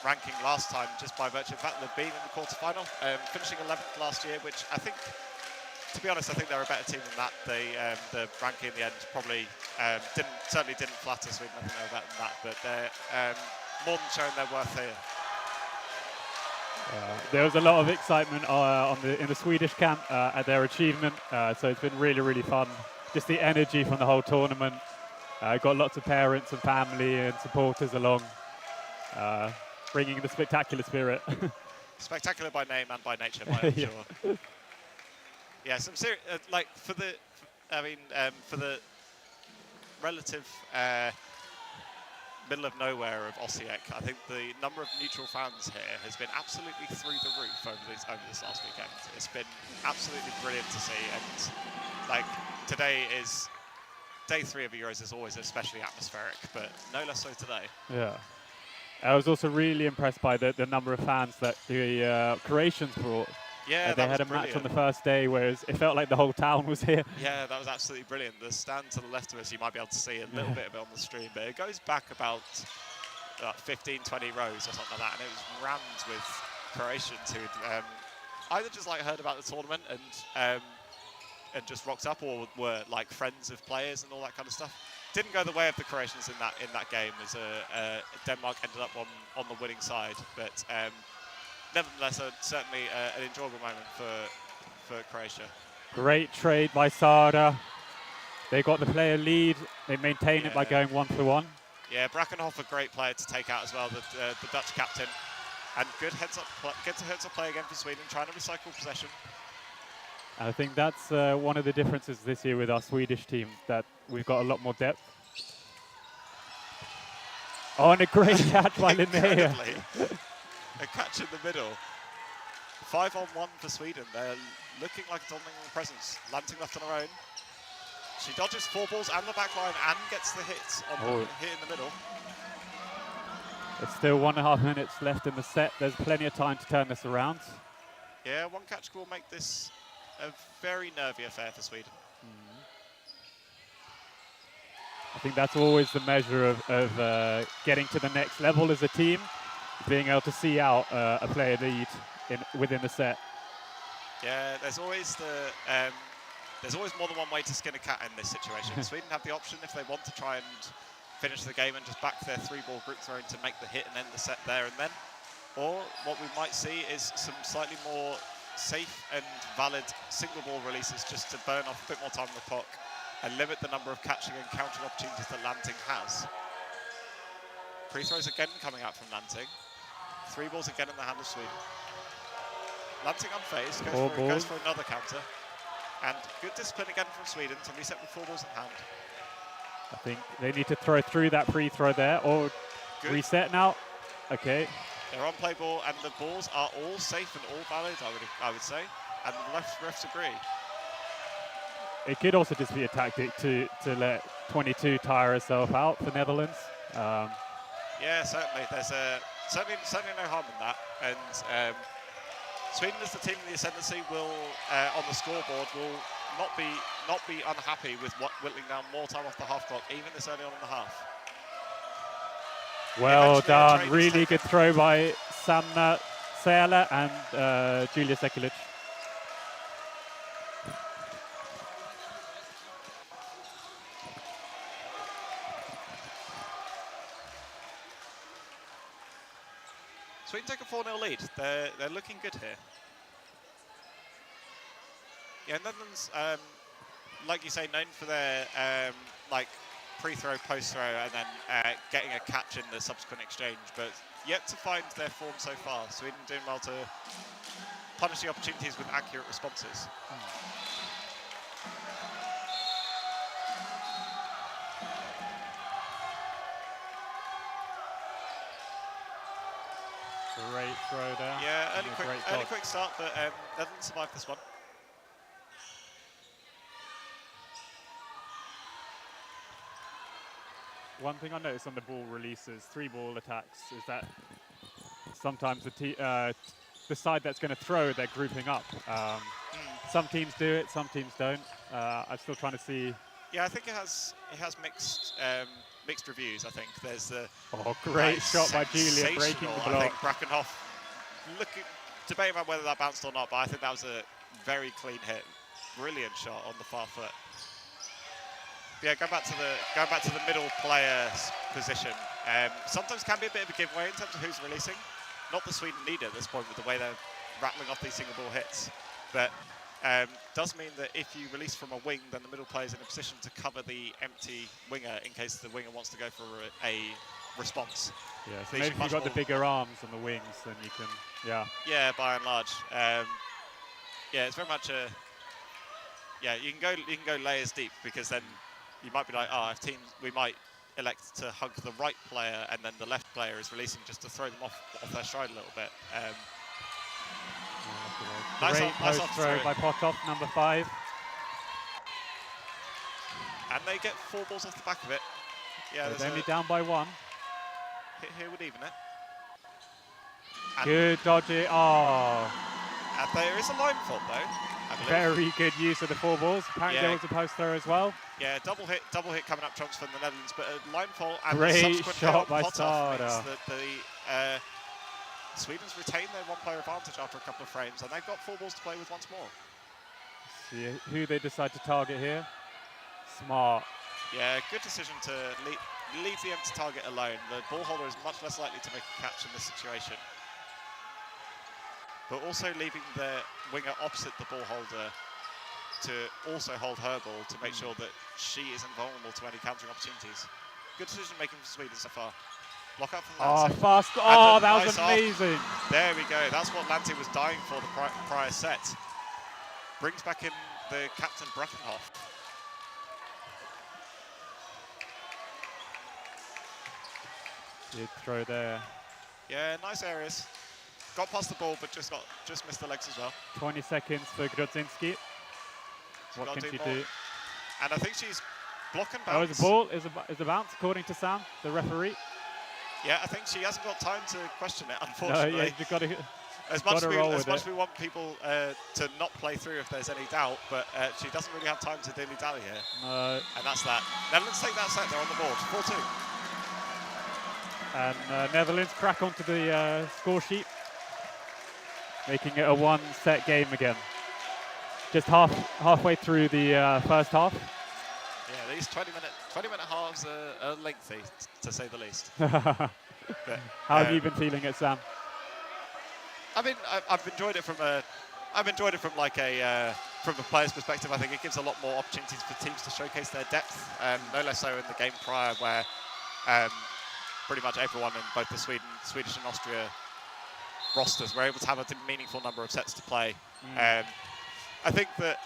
ranking last time just by virtue of the fact they've been in the quarterfinal, finishing 11th last year, which I think. To be honest, I think they're a better team than that. The ranking in the end probably certainly didn't flatter Sweden. I think they were better than that, but they're more than showing their worth here. There was a lot of excitement in the Swedish camp at their achievement, so it's been really, really fun. Just the energy from the whole tournament. Got lots of parents and family and supporters along, bringing the spectacular spirit. Spectacular by name and by nature, I'm sure. Yeah, some serious for the relative middle of nowhere of Osijek, I think the number of neutral fans here has been absolutely through the roof over this last weekend. It's been absolutely brilliant to see, and today is day 3 of Euros is always especially atmospheric, but no less so today. Yeah. I was also really impressed by the number of fans that the Croatians brought. Yeah, they had a match on the first day, whereas it felt like the whole town was here. Yeah, that was absolutely brilliant. The stand to the left of us, you might be able to see a little bit of it on the stream, but it goes back about 15, 20 rows or something like that, and it was rammed with Croatians who'd either just heard about the tournament and just rocked up, or were friends of players and all that kind of stuff. Didn't go the way of the Croatians in that game, as Denmark ended up on the winning side, but. Nevertheless, certainly an enjoyable moment for Croatia. Great trade by Sada. They got the player lead. They maintain it by going 1-for-1. Yeah, Brackenhoff, a great player to take out as well, the Dutch captain. And good heads-up play again for Sweden, trying to recycle possession. I think that's one of the differences this year with our Swedish team, that we've got a lot more depth. Oh, and a great catch by Linnea. A catch in the middle. 5-on-1 for Sweden. They're looking like a dominating presence. Lanting left on her own. She dodges 4 balls and the back line and gets the hit in the middle. There's still 1.5 minutes left in the set. There's plenty of time to turn this around. Yeah, one catch will make this a very nervy affair for Sweden. I think that's always the measure of getting to the next level as a team. Being able to see out a player lead within the set. Yeah, there's always more than one way to skin a cat in this situation. Sweden have the option, if they want to try and finish the game and just back their 3-ball group throwing to make the hit and end the set there and then. Or what we might see is some slightly more safe and valid single ball releases, just to burn off a bit more time on the clock and limit the number of catching and countering opportunities that Lanting has. Free throws again coming out from Lanting. 3 balls again in the hand of Sweden. Lanting unfazed, goes for another counter. And good discipline again from Sweden to reset with 4 balls in hand. I think they need to throw through that free throw there, or reset now. Okay. They're on play ball, and the balls are all safe and all valid, I would say. And the refs agree. It could also just be a tactic to let 22 tire herself out for Netherlands. Yeah, certainly. There's certainly no harm in that. And Sweden, as the team in the ascendancy, will on the scoreboard will not be unhappy with whittling down more time off the half clock, even this early on in the half. Well done. Really good throw by Sanna Seala and Julia Sekulic. Sweden take a 4-0 lead. They're looking good here. Yeah, Netherlands, like you say, known for their like pre-throw, post-throw, and then getting a catch in the subsequent exchange, but yet to find their form so far. Sweden doing well to punish the opportunities with accurate responses. Great throw there. Yeah, early quick start, but Netherlands survived this one. One thing I noticed on the ball releases, 3 ball attacks, is that sometimes the side that's going to throw, they're grouping up. Some teams do it, some teams don't. I'm still trying to see. Yeah, I think it has mixed reviews. I think there's the great shot by Julia breaking the block. I think Brackenhoff debating about whether that bounced or not, but I think that was a very clean hit, brilliant shot on the far foot. Yeah, going back to the middle player's position. Sometimes can be a bit of a giveaway in terms of who's releasing. Not the Sweden leader at this point with the way they're rattling off these single ball hits, but does mean that if you release from a wing, then the middle player is in a position to cover the empty winger in case the winger wants to go for a response. Yeah, so maybe if you've got the bigger arms on the wings, then you can, Yeah, by and large. Yeah, it's very much a. Yeah, you can go layers deep, because then you might be like, we might elect to hug the right player, and then the left player is releasing just to throw them off their stride a little bit. Great post throw by Potov, number 5. And they get 4 balls off the back of it. Yeah, they're only down by 1. Hit here would even it. Good dodgy. Oh. And there is a line fault though. Very good use of the 4 balls. Apparently there was a post throw as well. Yeah, double hit coming up trumps from the Netherlands, but a line fault and great the subsequent shot by Potov means that the Sweden's retained their 1-player advantage after a couple of frames, and they've got 4 balls to play with once more. See who they decide to target here. Smart. Yeah, good decision to leave the empty target alone. The ball holder is much less likely to make a catch in this situation. But also leaving the winger opposite the ball holder to also hold her ball to make sure that she is invulnerable to any countering opportunities. Good decision making for Sweden so far. Block up from Lante. Fast. Oh, that was amazing. There we go. That's what Lante was dying for the prior set. Brings back in the captain Brackenhoff. Good throw there. Yeah, nice areas. Got past the ball, but just missed the legs as well. 20 seconds for Grudzinski. What can she do? And I think she's block and bounce. Oh, it's a ball, is a bounce, according to Sam, the referee. Yeah, I think she hasn't got time to question it, unfortunately. No, yeah, you've got to. As much as we want people to not play through if there's any doubt, but she doesn't really have time to dilly-dally here. No. And that's that. Netherlands take that set, they're on the board, 4-2. And Netherlands crack onto the score sheet, making it a 1-set game again. Just halfway through the first half. Yeah, these 20-minute halves are lengthy, to say the least. But, how have you been feeling it, Sam? I mean, I've enjoyed it from a player's perspective. I think it gives a lot more opportunities for teams to showcase their depth, no less so in the game prior, where pretty much everyone in both the Swedish and Austria rosters were able to have a meaningful number of sets to play. I think that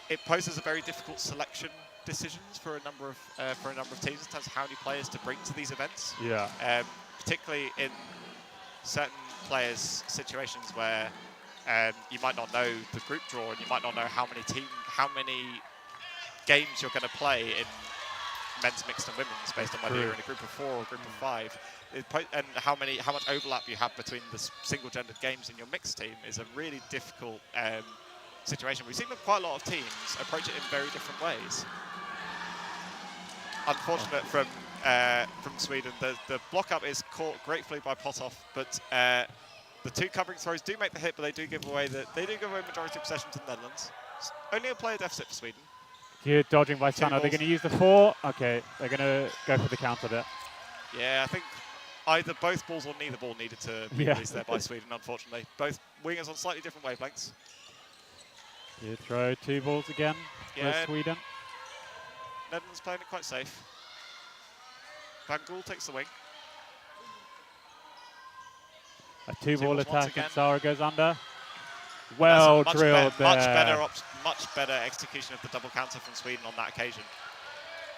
it poses a very difficult selection decisions for a number of teams in terms of how many players to bring to these events. Yeah. particularly in certain players' situations where you might not know the group draw and you might not know how many games you're going to play in men's mixed and women's based on whether you're in a group of 4 or a group of 5, and how much overlap you have between the single-gendered games in your mixed team is a really difficult situation. We've seen quite a lot of teams approach it in very different ways. Unfortunate from Sweden. The block-up is caught gratefully by Potov, but the 2 covering throws do make the hit, but they do give away majority of possession to the Netherlands. Only a player deficit for Sweden. Good dodging by Sano. They're going to use the 4. Okay, they're going to go for the counter there. Yeah, I think either both balls or neither ball needed to be released there by Sweden, unfortunately. Both wingers on slightly different wavelengths. Good throw. 2 balls again for Sweden. Netherlands playing it quite safe. Van Gool takes the wing. A 2-ball attack and Sara goes under. Well drilled there. Much better execution of the double counter from Sweden on that occasion.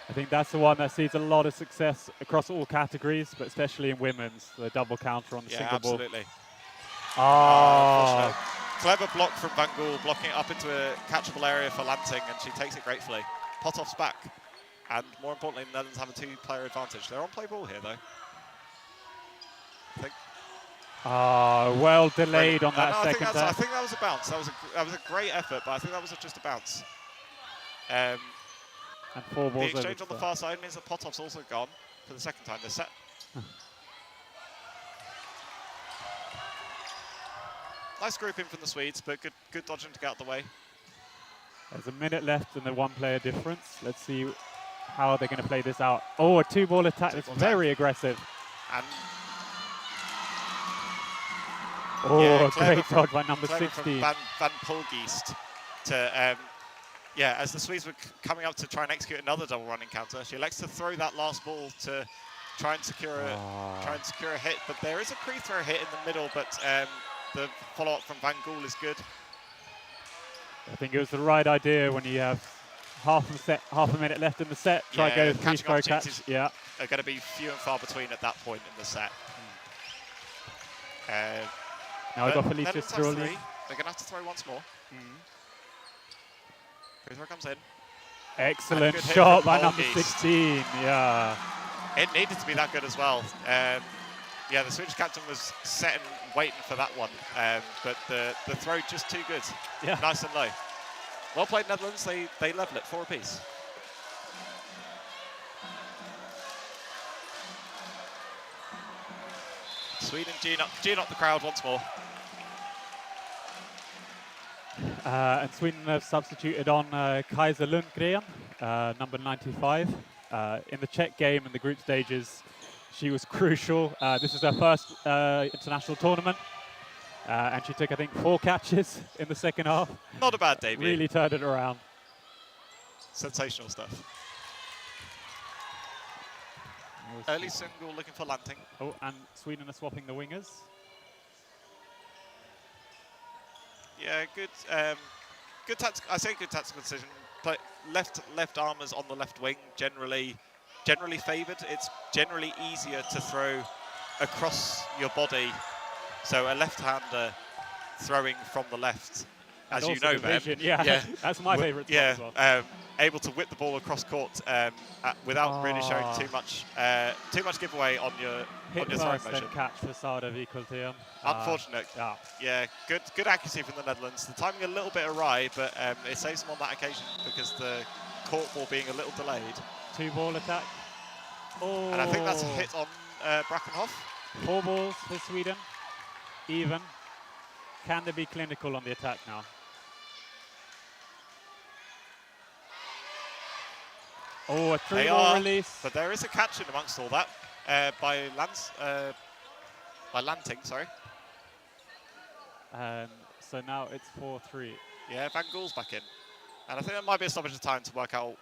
I think that's the one that sees a lot of success across all categories, but especially in women's, the double counter on the single ball. Absolutely. Oh. Clever block from Van Gool, blocking it up into a catchable area for Lanting, and she takes it gratefully. Potov's back, and more importantly, the Netherlands have a 2-player advantage. They're on play ball here, though. I think. Well delayed on that second I think that was a bounce. That was a great effort, but I think that was just a bounce. And 4 balls. The exchange on the far side means that Potov's also gone for the second time this set. Nice grouping from the Swedes, but good dodging to get out of the way. There's a minute left and the 1-player difference. Let's see how they're going to play this out. Oh, a 2-ball attack. It's very aggressive. And great dodge by number 16. Van Polgeest to, as the Swedes were coming up to try and execute another double running counter, she elects to throw that last ball to try and secure a hit. But there is a pre-throw hit in the middle, but the follow-up from Van Gool is good. I think it was the right idea when you have half a minute left in the set. Try to go 3-throw catch. Yeah, are going to be few and far between at that point in the set. Now we've got Felicia Strolli. They're going to have to throw once more. Free throw comes in. Excellent shot by number 16. Yeah. It needed to be that good as well. The Swedish captain was set and waiting for that one, but the throw just too good. Yeah. Nice and low. Well played, Netherlands. They level it 4 apiece. Sweden G up the crowd once more. And Sweden have substituted on Kaiser Lundgren, number 95. In the Czech game in the group stages, she was crucial. This is her first international tournament. And she took, I think, 4 catches in the second half. Not a bad debut. Really turned it around. Sensational stuff. Early single looking for Lanting. Oh, and Sweden are swapping the wingers. Yeah, good tactical. I say good tactical decision. But left armers on the left wing generally favoured. It's generally easier to throw across your body. So a left-hander throwing from the left, as you know, Ben. Yeah, that's my favourite. Yeah, as well. Able to whip the ball across court without really showing too much giveaway on your throwing motion. Catch for Sada Vikoltian. Unfortunate. Yeah, good accuracy from the Netherlands. The timing a little bit awry, but it saves them on that occasion because the court ball being a little delayed. 2-ball attack. Oh. And I think that's a hit on Brackenhoff. 4 balls for Sweden. Even. Can they be clinical on the attack now? Oh, a 3-ball release. But there is a catch in amongst all that by Lanting, sorry. So now it's 4-3. Yeah, Van Gool's back in. And I think that might be a stoppage of time to work out,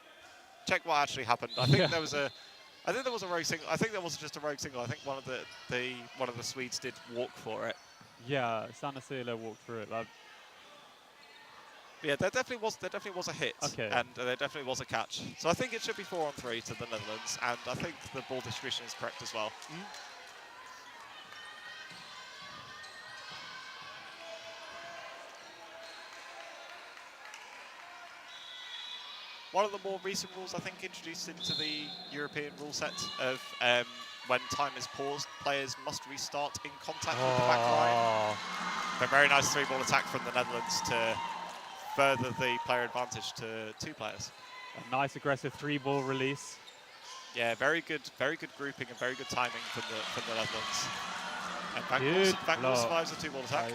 check what actually happened. I think there was a rogue single. I think there wasn't just a rogue single. I think one of the Swedes did walk for it. Yeah, Sanna Sela walked through it. Yeah, there definitely was a hit, and there definitely was a catch. So I think it should be 4-on-3 to the Netherlands, and I think the ball distribution is correct as well. one of the more recent rules, I think, introduced into the European rule set of when time is paused, players must restart in contact with the back line. A very nice 3-ball attack from the Netherlands to further the player advantage to 2 players. A nice aggressive 3-ball release. Yeah, very good grouping and very good timing from the Netherlands. And Van Gool survives the 2-ball attack.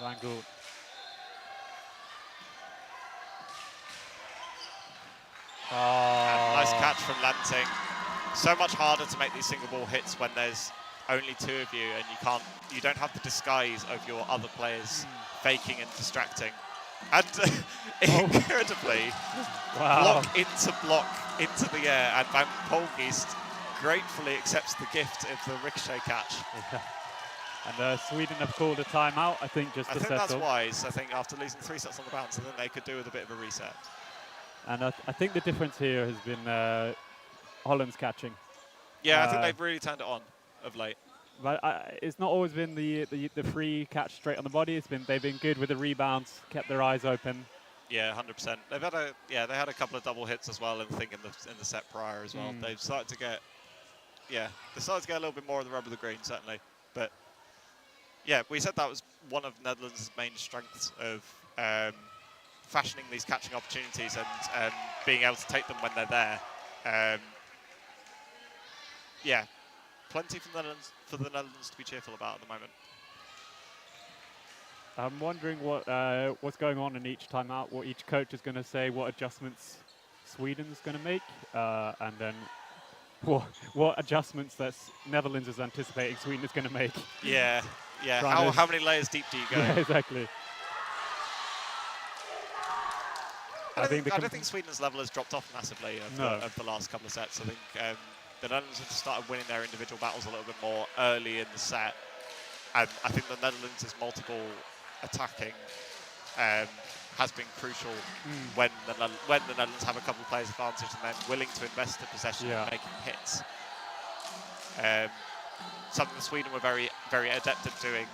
Van Gool. And nice catch from Lanting. So much harder to make these single ball hits when there's only 2 of you and you don't have the disguise of your other players faking and distracting. And incredibly, block into the air, and Van Polgeest gratefully accepts the gift of the ricochet catch. Yeah. And Sweden have called a timeout, I think, just to settle. I think that's wise. I think after losing 3 sets on the bounce, and then they could do with a bit of a reset. And I think the difference here has been Holland's catching. Yeah, I think they've really turned it on of late. But it's not always been the free catch straight on the body. They've been good with the rebounds, kept their eyes open. Yeah, 100%. They had a couple of double hits as well, and I think in the set prior as well. They've started to get a little bit more of the rub of the green, certainly. But yeah, we said that was one of Netherlands' main strengths of fashioning these catching opportunities and being able to take them when they're there. Yeah, plenty for the Netherlands to be cheerful about at the moment. I'm wondering what's going on in each timeout, what each coach is going to say, what adjustments Sweden's going to make, and then what adjustments that Netherlands is anticipating Sweden is going to make. Yeah. How many layers deep do you go? Yeah, exactly. I don't think Sweden's level has dropped off massively of the last couple of sets. I think the Netherlands have started winning their individual battles a little bit more early in the set. And I think the Netherlands' multiple attacking has been crucial when the Netherlands have a couple of players advantage and then willing to invest the possession and making hits. Something that Sweden were very, very adept at doing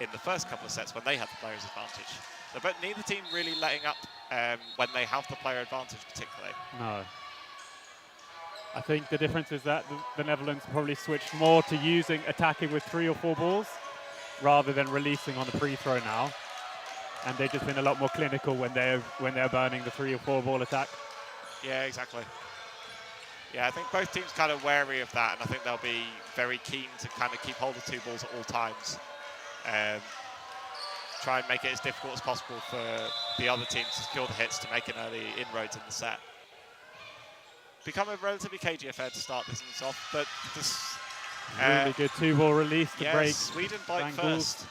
in the first couple of sets when they had the players advantage. So, but neither team really letting up when they have the player advantage particularly. No. I think the difference is that the Netherlands probably switched more to attacking with 3 or 4 balls rather than releasing on the free throw now. And they've just been a lot more clinical when they're burning the 3 or 4 ball attack. Yeah, exactly. Yeah, I think both teams kind of wary of that, and I think they'll be very keen to kind of keep hold of 2 balls at all times. Try and make it as difficult as possible for the other team to secure the hits to make an early inroads in the set. Become a relatively cagey affair to start this off, but this really good 2-ball release to break. Sweden bite first.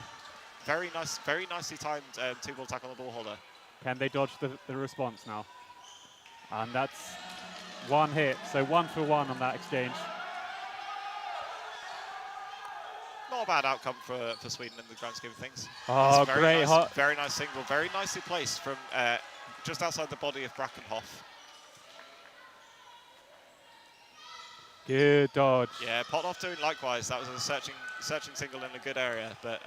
Very nicely timed 2-ball attack on the ball holder. Can they dodge the response now? And that's 1 hit, so 1 for 1 on that exchange. Not a bad outcome for Sweden in the grand scheme of things. Oh, great. Very nice single, very nicely placed from just outside the body of Brackenhoff. Good dodge. Yeah, Pothoff doing likewise. That was a searching single in a good area, but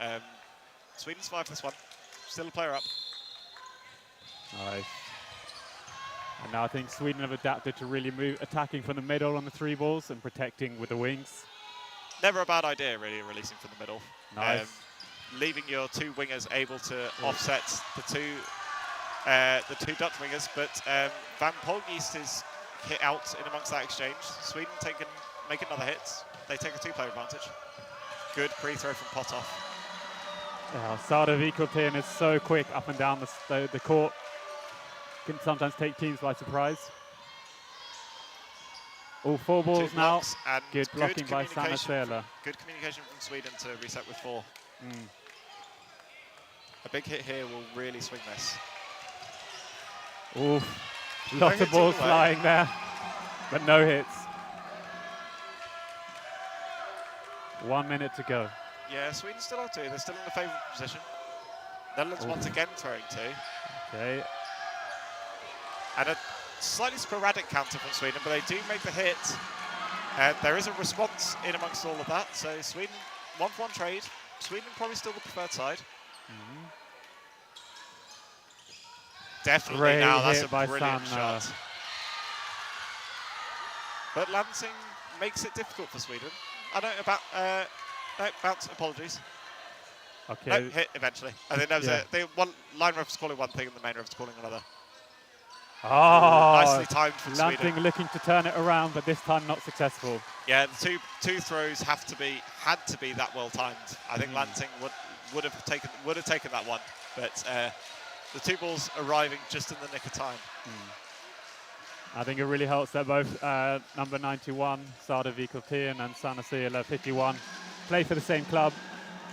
Sweden survived this one. Still a player up. Nice. And now I think Sweden have adapted to really attacking from the middle on the 3 balls and protecting with the wings. Never a bad idea, really, releasing from the middle. Nice. Leaving your 2 wingers able to offset the two Dutch wingers, but Van Polgeest is hit out in amongst that exchange. Sweden make another hit. They take a 2-player advantage. Good pre-throw from Pothoff. Sada Vikoltin is so quick up and down the court. Can sometimes take teams by surprise. All 4 balls now. And good blocking by Sanna Sela. Good communication from Sweden to reset with 4. A big hit here will really swing this. Oof. Lots of balls flying there, but no hits. 1 minute to go. Yeah, Sweden still have 2. They're still in a favourable position. Netherlands once again throwing 2. Okay. And a slightly sporadic counter from Sweden, but they do make the hit. There is a response in amongst all of that. So Sweden, 1-for-1 trade. Sweden probably still the preferred side. Definitely Great now. That's hit a by brilliant Sanna. shot. But Lansing makes it difficult for Sweden. I don't about no, bounce. Apologies. Okay. No, hit eventually. I think there was one line ref's calling one thing and the main ref's calling another. Oh, nicely timed from Lansing Sweden. looking to turn it around, but this time not successful. Yeah, the two throws had to be that well timed. I think Lansing would have taken that one, but the two balls arriving just in the nick of time. I think it really helps that both number 91, Sada Vikoltin, and Sanna Sela, 51, play for the same club.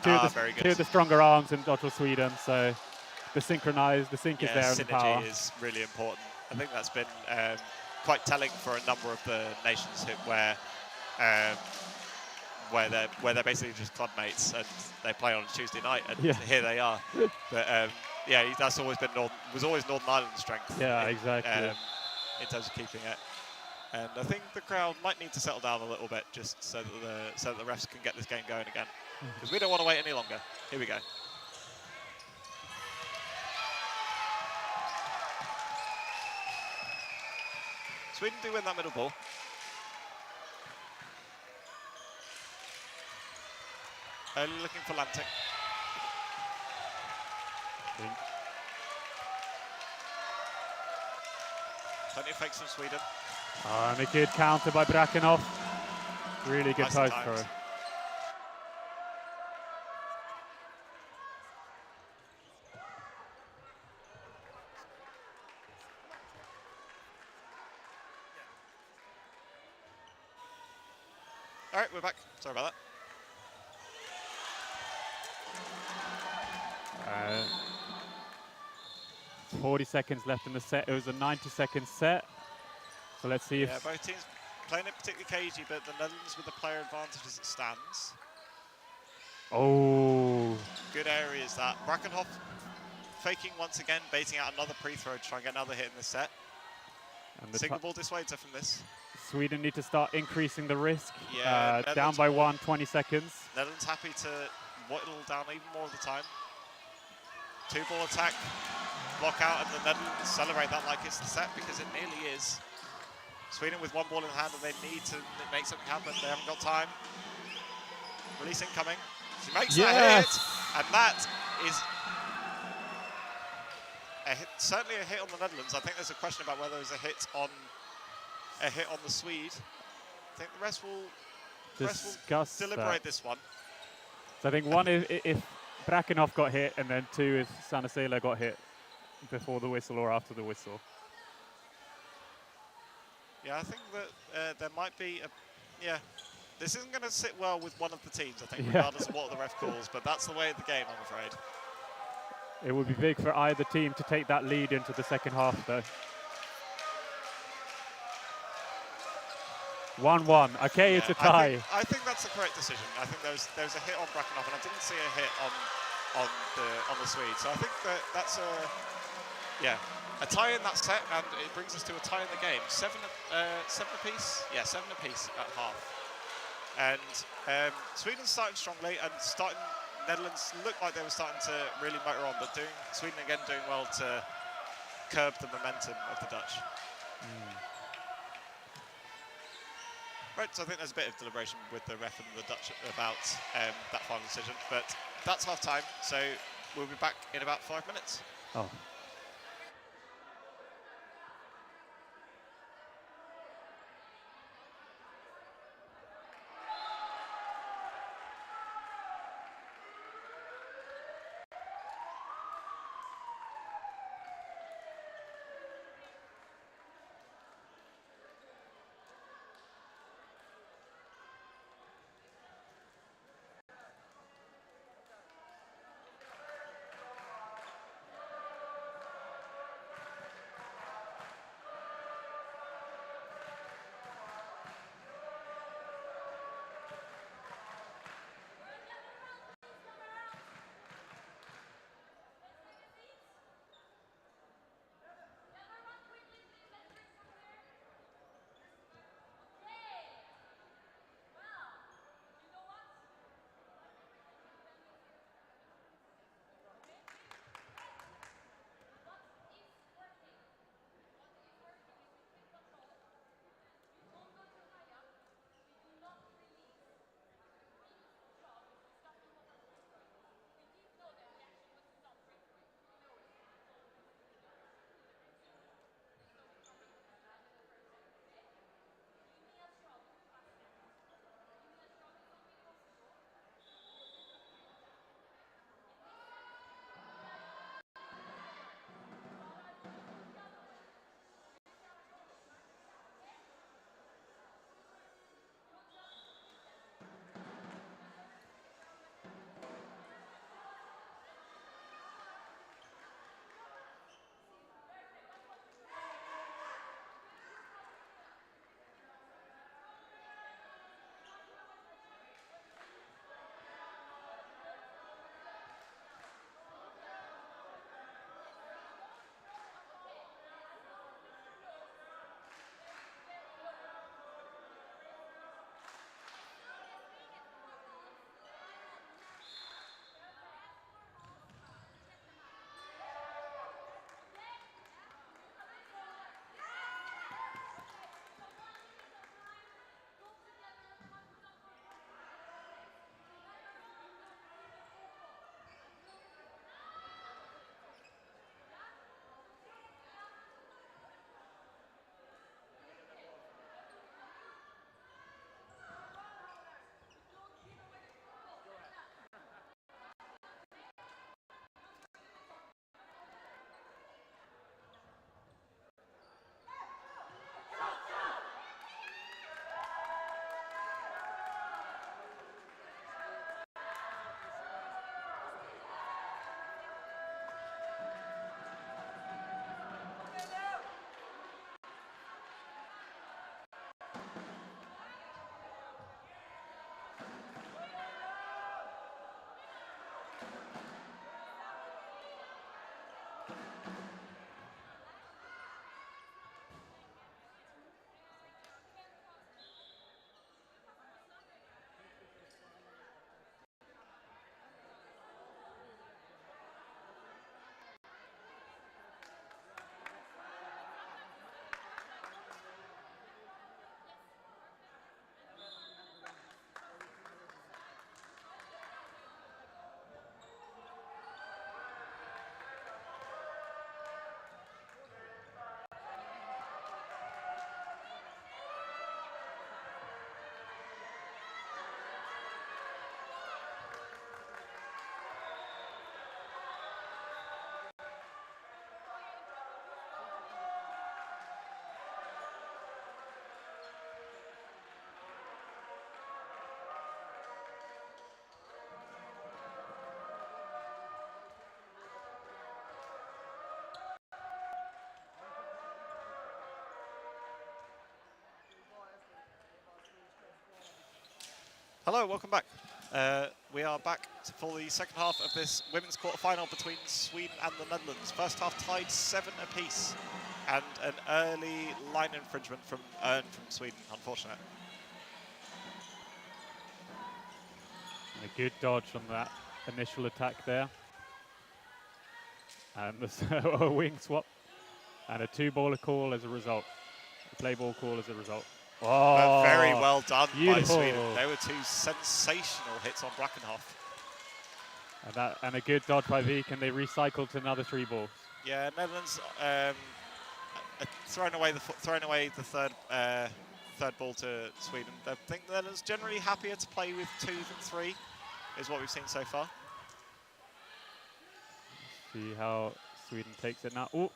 Two of the stronger arms in Dodgeball Sweden, so the sync is there in the power. Synergy is really important. I think that's been quite telling for a number of the nations where they're basically just club mates and they play on a Tuesday night, and here they are. But that's always been Northern Ireland's strength. Yeah, exactly. In terms of keeping it, and I think the crowd might need to settle down a little bit just so that the refs can get this game going again, because we don't want to wait any longer. Here we go. Sweden do win that middle ball. Early looking for Lantic. Plenty of fakes from Sweden. And a good counter by Brakenhoff. Really good post throw. All right, we're back. Sorry about that. 40 seconds left in the set. It was a 90-second set. So let's see if... both teams playing it particularly cagey, but the Netherlands with the player advantage as it stands. Oh. Good areas that. Brakenhoff faking once again, baiting out another pre-throw to try and get another hit in the set. And signal ball dissuades her from this. Sweden need to start increasing the risk. Yeah, down by 20 seconds. Netherlands happy to whittle down even more of the time. Two-ball attack, block out, and the Netherlands celebrate that like it's the set, because it nearly is. Sweden with one ball in hand, and they need to make something happen. They haven't got time. Release incoming. She makes that hit, and that is certainly a hit on the Netherlands. I think there's a question about whether there's a hit on the Swede. I think the rest will deliberate this one. So I think one is if Brakenhoff got hit, and then two if Sanna Sela got hit before the whistle or after the whistle. Yeah, I think that there might be this isn't going to sit well with one of the teams, I think, regardless of what the ref calls, but that's the way of the game, I'm afraid. It would be big for either team to take that lead into the second half, though. 1-1. Okay, it's a tie. I think that's the correct decision. I think there's a hit on Brakenhoff, and I didn't see a hit on the Swede. So I think that's a tie in that set, and it brings us to a tie in the game. Seven apiece. Yeah, 7 apiece at half. And Sweden's starting strongly, and Netherlands looked like they were starting to really motor on, but Sweden again doing well to curb the momentum of the Dutch. Right, so I think there's a bit of deliberation with the ref and the Dutch about that final decision, but that's half time, so we'll be back in about 5 minutes. Oh. Hello, welcome back. We are back for the second half of this women's quarter-final between Sweden and the Netherlands. First half tied 7 apiece, and an early line infringement from Sweden, unfortunate. And a good dodge on that initial attack there. And a wing swap. And a 2-baller call as a result. A play ball call as a result. Oh, but very well done beautiful. by Sweden. They were 2 sensational hits on Brackenhoff. And a good dodge by Vik, and they recycled to another 3 balls. Yeah, Netherlands throwing away the third ball to Sweden. I think the Netherlands generally happier to play with 2 than 3, is what we've seen so far. See how Sweden takes it now. Ooh,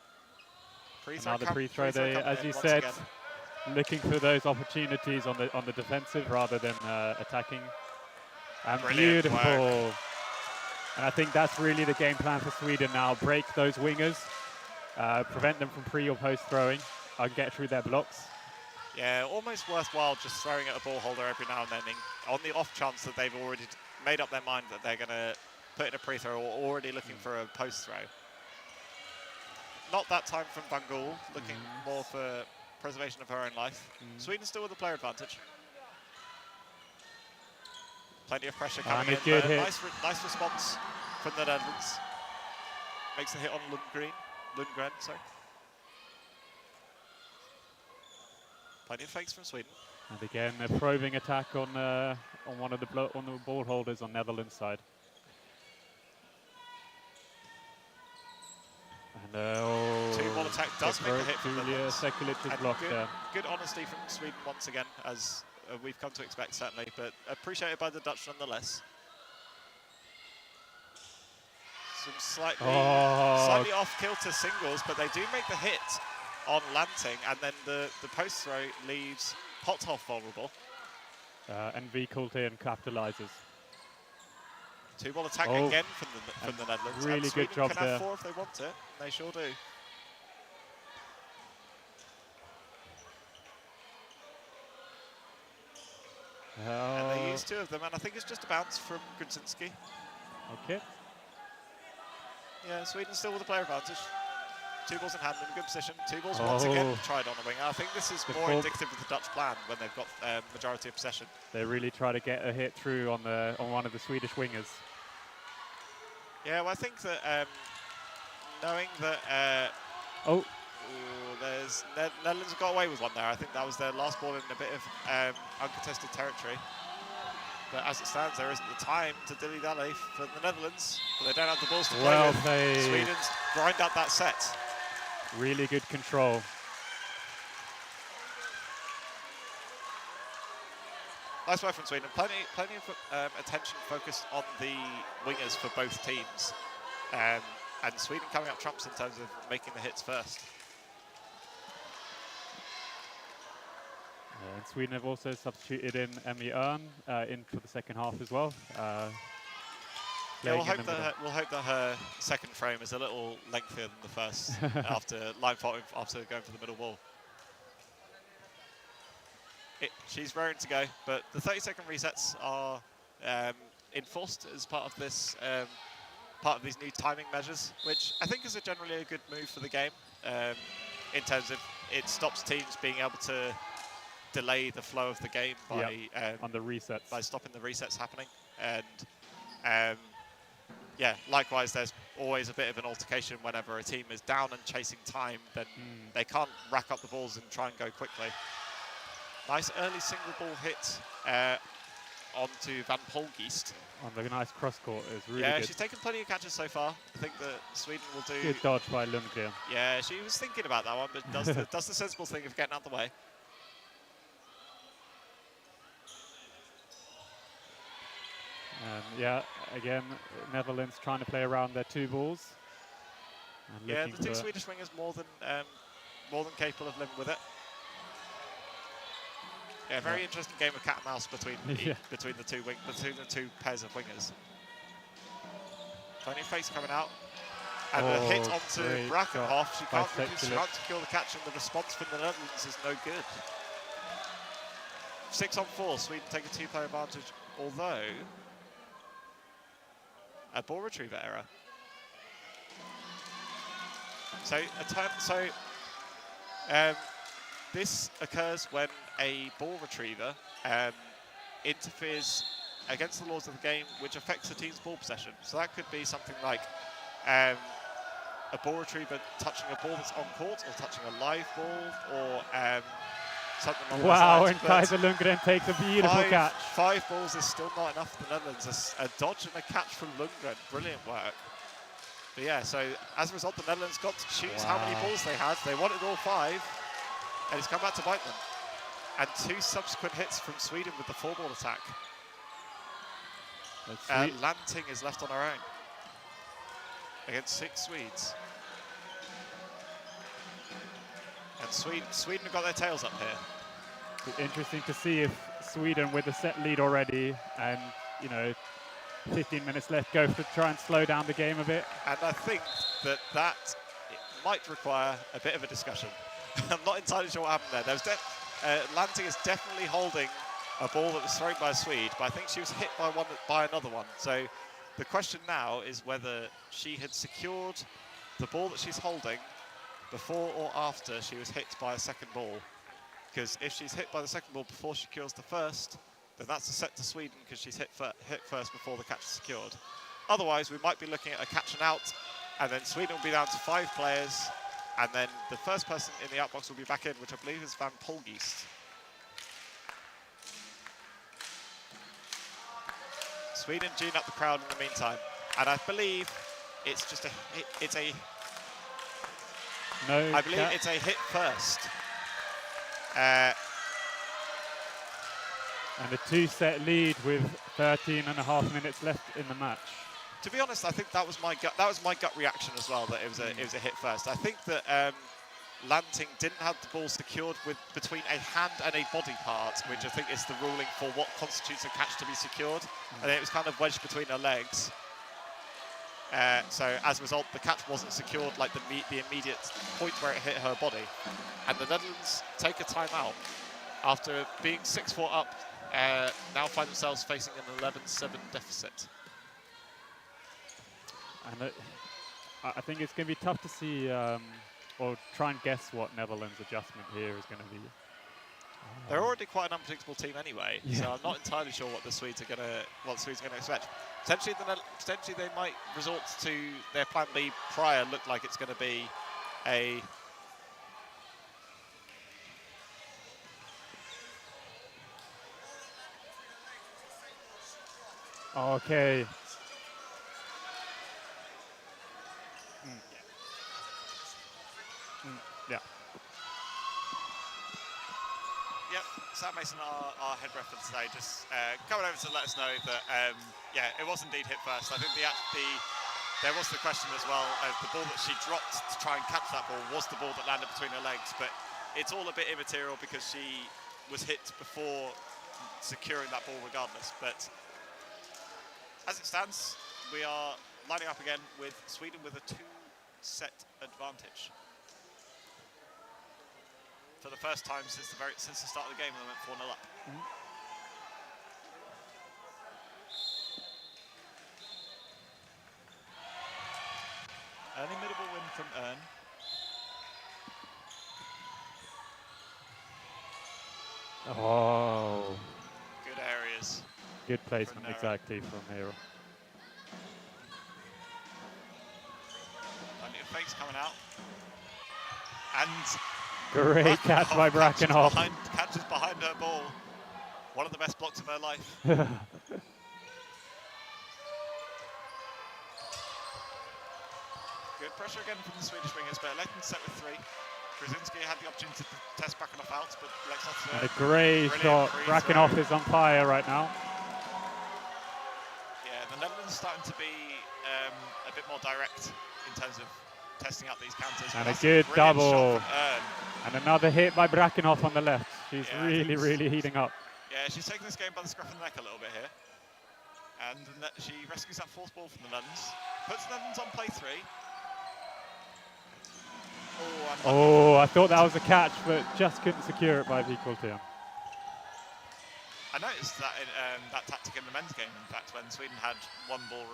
Free-throw another free throw there, as you said. Again. Looking for those opportunities on the defensive rather than attacking. And Brilliant beautiful. work. And I think that's really the game plan for Sweden now. Break those wingers, prevent them from pre or post throwing, and get through their blocks. Yeah, almost worthwhile just throwing at a ball holder every now and then on the off chance that they've already made up their mind that they're going to put in a pre-throw or already looking for a post throw. Not that time from Van Gaal, looking more for preservation of her own life. Sweden still with the player advantage. Plenty of pressure coming in. Good hit. Nice response from the Netherlands. Makes the hit on Lundgren, sorry. Plenty of fakes from Sweden. And again, a probing attack on one of the ball holders on Netherlands side. And 2-ball attack does make the hit from the Netherlands. Sekulic's block there. Good honesty from Sweden once again, as we've come to expect certainly, but appreciated by the Dutch nonetheless. Some slightly off-kilter singles, but they do make the hit on Lanting, and then the post throw leaves Pothoff vulnerable. And Vikulten capitalizes. 2-ball attack again from the Netherlands. Really and good job can there. have 4 if they want it. They sure do. And they use 2 of them, and I think it's just a bounce from Grudzinski. Okay. Yeah, Sweden still with the player advantage. 2 balls in hand in a good position. 2 balls once again tried on a wing. I think this is more indicative of the Dutch plan when they've got majority of possession. They really try to get a hit through on one of the Swedish wingers. Yeah, well, I think that knowing that there's Netherlands got away with one there. I think that was their last ball in a bit of uncontested territory. But as it stands, there isn't the time to dilly-dally for the Netherlands. But they don't have the balls to play with. Played. Sweden's grind out that set. Really good control. Nice work from Sweden. Plenty of attention focused on the wingers for both teams. And Sweden coming up trumps in terms of making the hits first. And Sweden have also substituted in Emmy Örn in for the second half as well. Yeah, we'll hope that her second frame is a little lengthier than the first after line faulting, after going for the middle wall. She's raring to go, but the 30-second resets are enforced as part of this, part of these new timing measures, which I think is generally a good move for the game. In terms of it stops teams being able to delay the flow of the game by on the resets, by stopping the resets happening, and yeah, likewise, there's always a bit of an altercation whenever a team is down and chasing time. Then they can't rack up the balls and try and go quickly. Nice early single ball hit onto Van Polgeest. On the nice cross court is really good. Yeah, she's taken plenty of catches so far. I think that Sweden will do. Good dodge by Lundgren. Yeah, she was thinking about that one, but does the sensible thing of getting out of the way. Yeah, again, Netherlands trying to play around their 2 balls. Yeah, the 2 Swedish wingers more than capable of living with it. Yeah, very interesting game of cat and mouse between the two pairs of wingers. Plenty of face coming out, and a hit onto Brackenhoff. She can't secure the catch, and the response from the Netherlands is no good. 6 on 4, Sweden take a 2-player advantage although a ball retriever error. So this occurs when a ball retriever interferes against the laws of the game, which affects the team's ball possession. So that could be something like a ball retriever touching a ball that's on court, or touching a live ball, or something along those Wow, lines. and Kaiser Lundgren takes a beautiful catch. 5 balls is still not enough for the Netherlands. A dodge and a catch from Lundgren, brilliant work. But yeah, so as a result, the Netherlands got to choose how many balls they had. They wanted all 5, and it's come back to bite them. And 2 subsequent hits from Sweden with the 4-ball attack. Lanting is left on her own against 6 Swedes. And Sweden have got their tails up here. It's interesting to see if Sweden, with a set lead already, and 15 minutes left, go to try and slow down the game a bit. And I think that it might require a bit of a discussion. I'm not entirely sure what happened there. Lanting is definitely holding a ball that was thrown by a Swede, but I think she was hit by another one. So the question now is whether she had secured the ball that she's holding before or after she was hit by a second ball. Because if she's hit by the second ball before she secures the first, then that's a set to Sweden, because she's hit first before the catch is secured. Otherwise, we might be looking at a catch and out, and then Sweden will be down to 5 players, and then the first person in the outbox will be back in, which I believe is Van Polgeest. Sweden gene up the crowd in the meantime, and I believe it's just it's a hit first. And a 2-set lead with 13.5 minutes left in the match. To be honest, I think that was my gut reaction as well, that it was a hit first. I think that Lanting didn't have the ball secured between a hand and a body part, which I think is the ruling for what constitutes a catch to be secured. And it was kind of wedged between her legs. So as a result, the catch wasn't secured like the immediate point where it hit her body. And the Netherlands take a timeout after being 6-4 up. Now find themselves facing an 11-7 deficit. And I think it's going to be tough to see, or try and guess what Netherlands' adjustment here is going to be. They're already quite an unpredictable team anyway, so I'm not entirely sure what the Swedes are going to expect. Potentially they might resort to their plan B prior. Look like it's going to be a Okay. Yeah. Yep, Sam Mason, our head ref for today, just coming over to let us know that yeah, it was indeed hit first. I think there was the question as well of the ball that she dropped to try and catch that ball was the ball that landed between her legs, but it's all a bit immaterial because she was hit before securing that ball regardless. But as it stands, we are lining up again with Sweden with a 2-set advantage. For the first time since the start of the game, they went 4-0 up. Early middle win from Ern. Oh. Good areas. Good placement, exactly, from Hero. Plenty of fakes coming out. And great catch by Brackenhoff. Catches behind her ball. One of the best blocks of her life. Good pressure again from the Swedish wingers, but Letten set with 3. Krasinski had the opportunity to test Brackenhoff out, but Letten a great shot. Brackenhoff is on fire right now. Yeah, the Netherlands are starting to be a bit more direct in terms of testing out these counters. And a good double. And another hit by Brackenhoff on the left. She's really heating up. Yeah, she's taking this game by the scruff of the neck a little bit here. And she rescues that 4th ball from the Netherlands. Puts the Netherlands on play 3. Oh, I thought that was a catch, but just couldn't secure it by equal to him. I noticed that that tactic in the men's game, in fact, when Sweden had one ball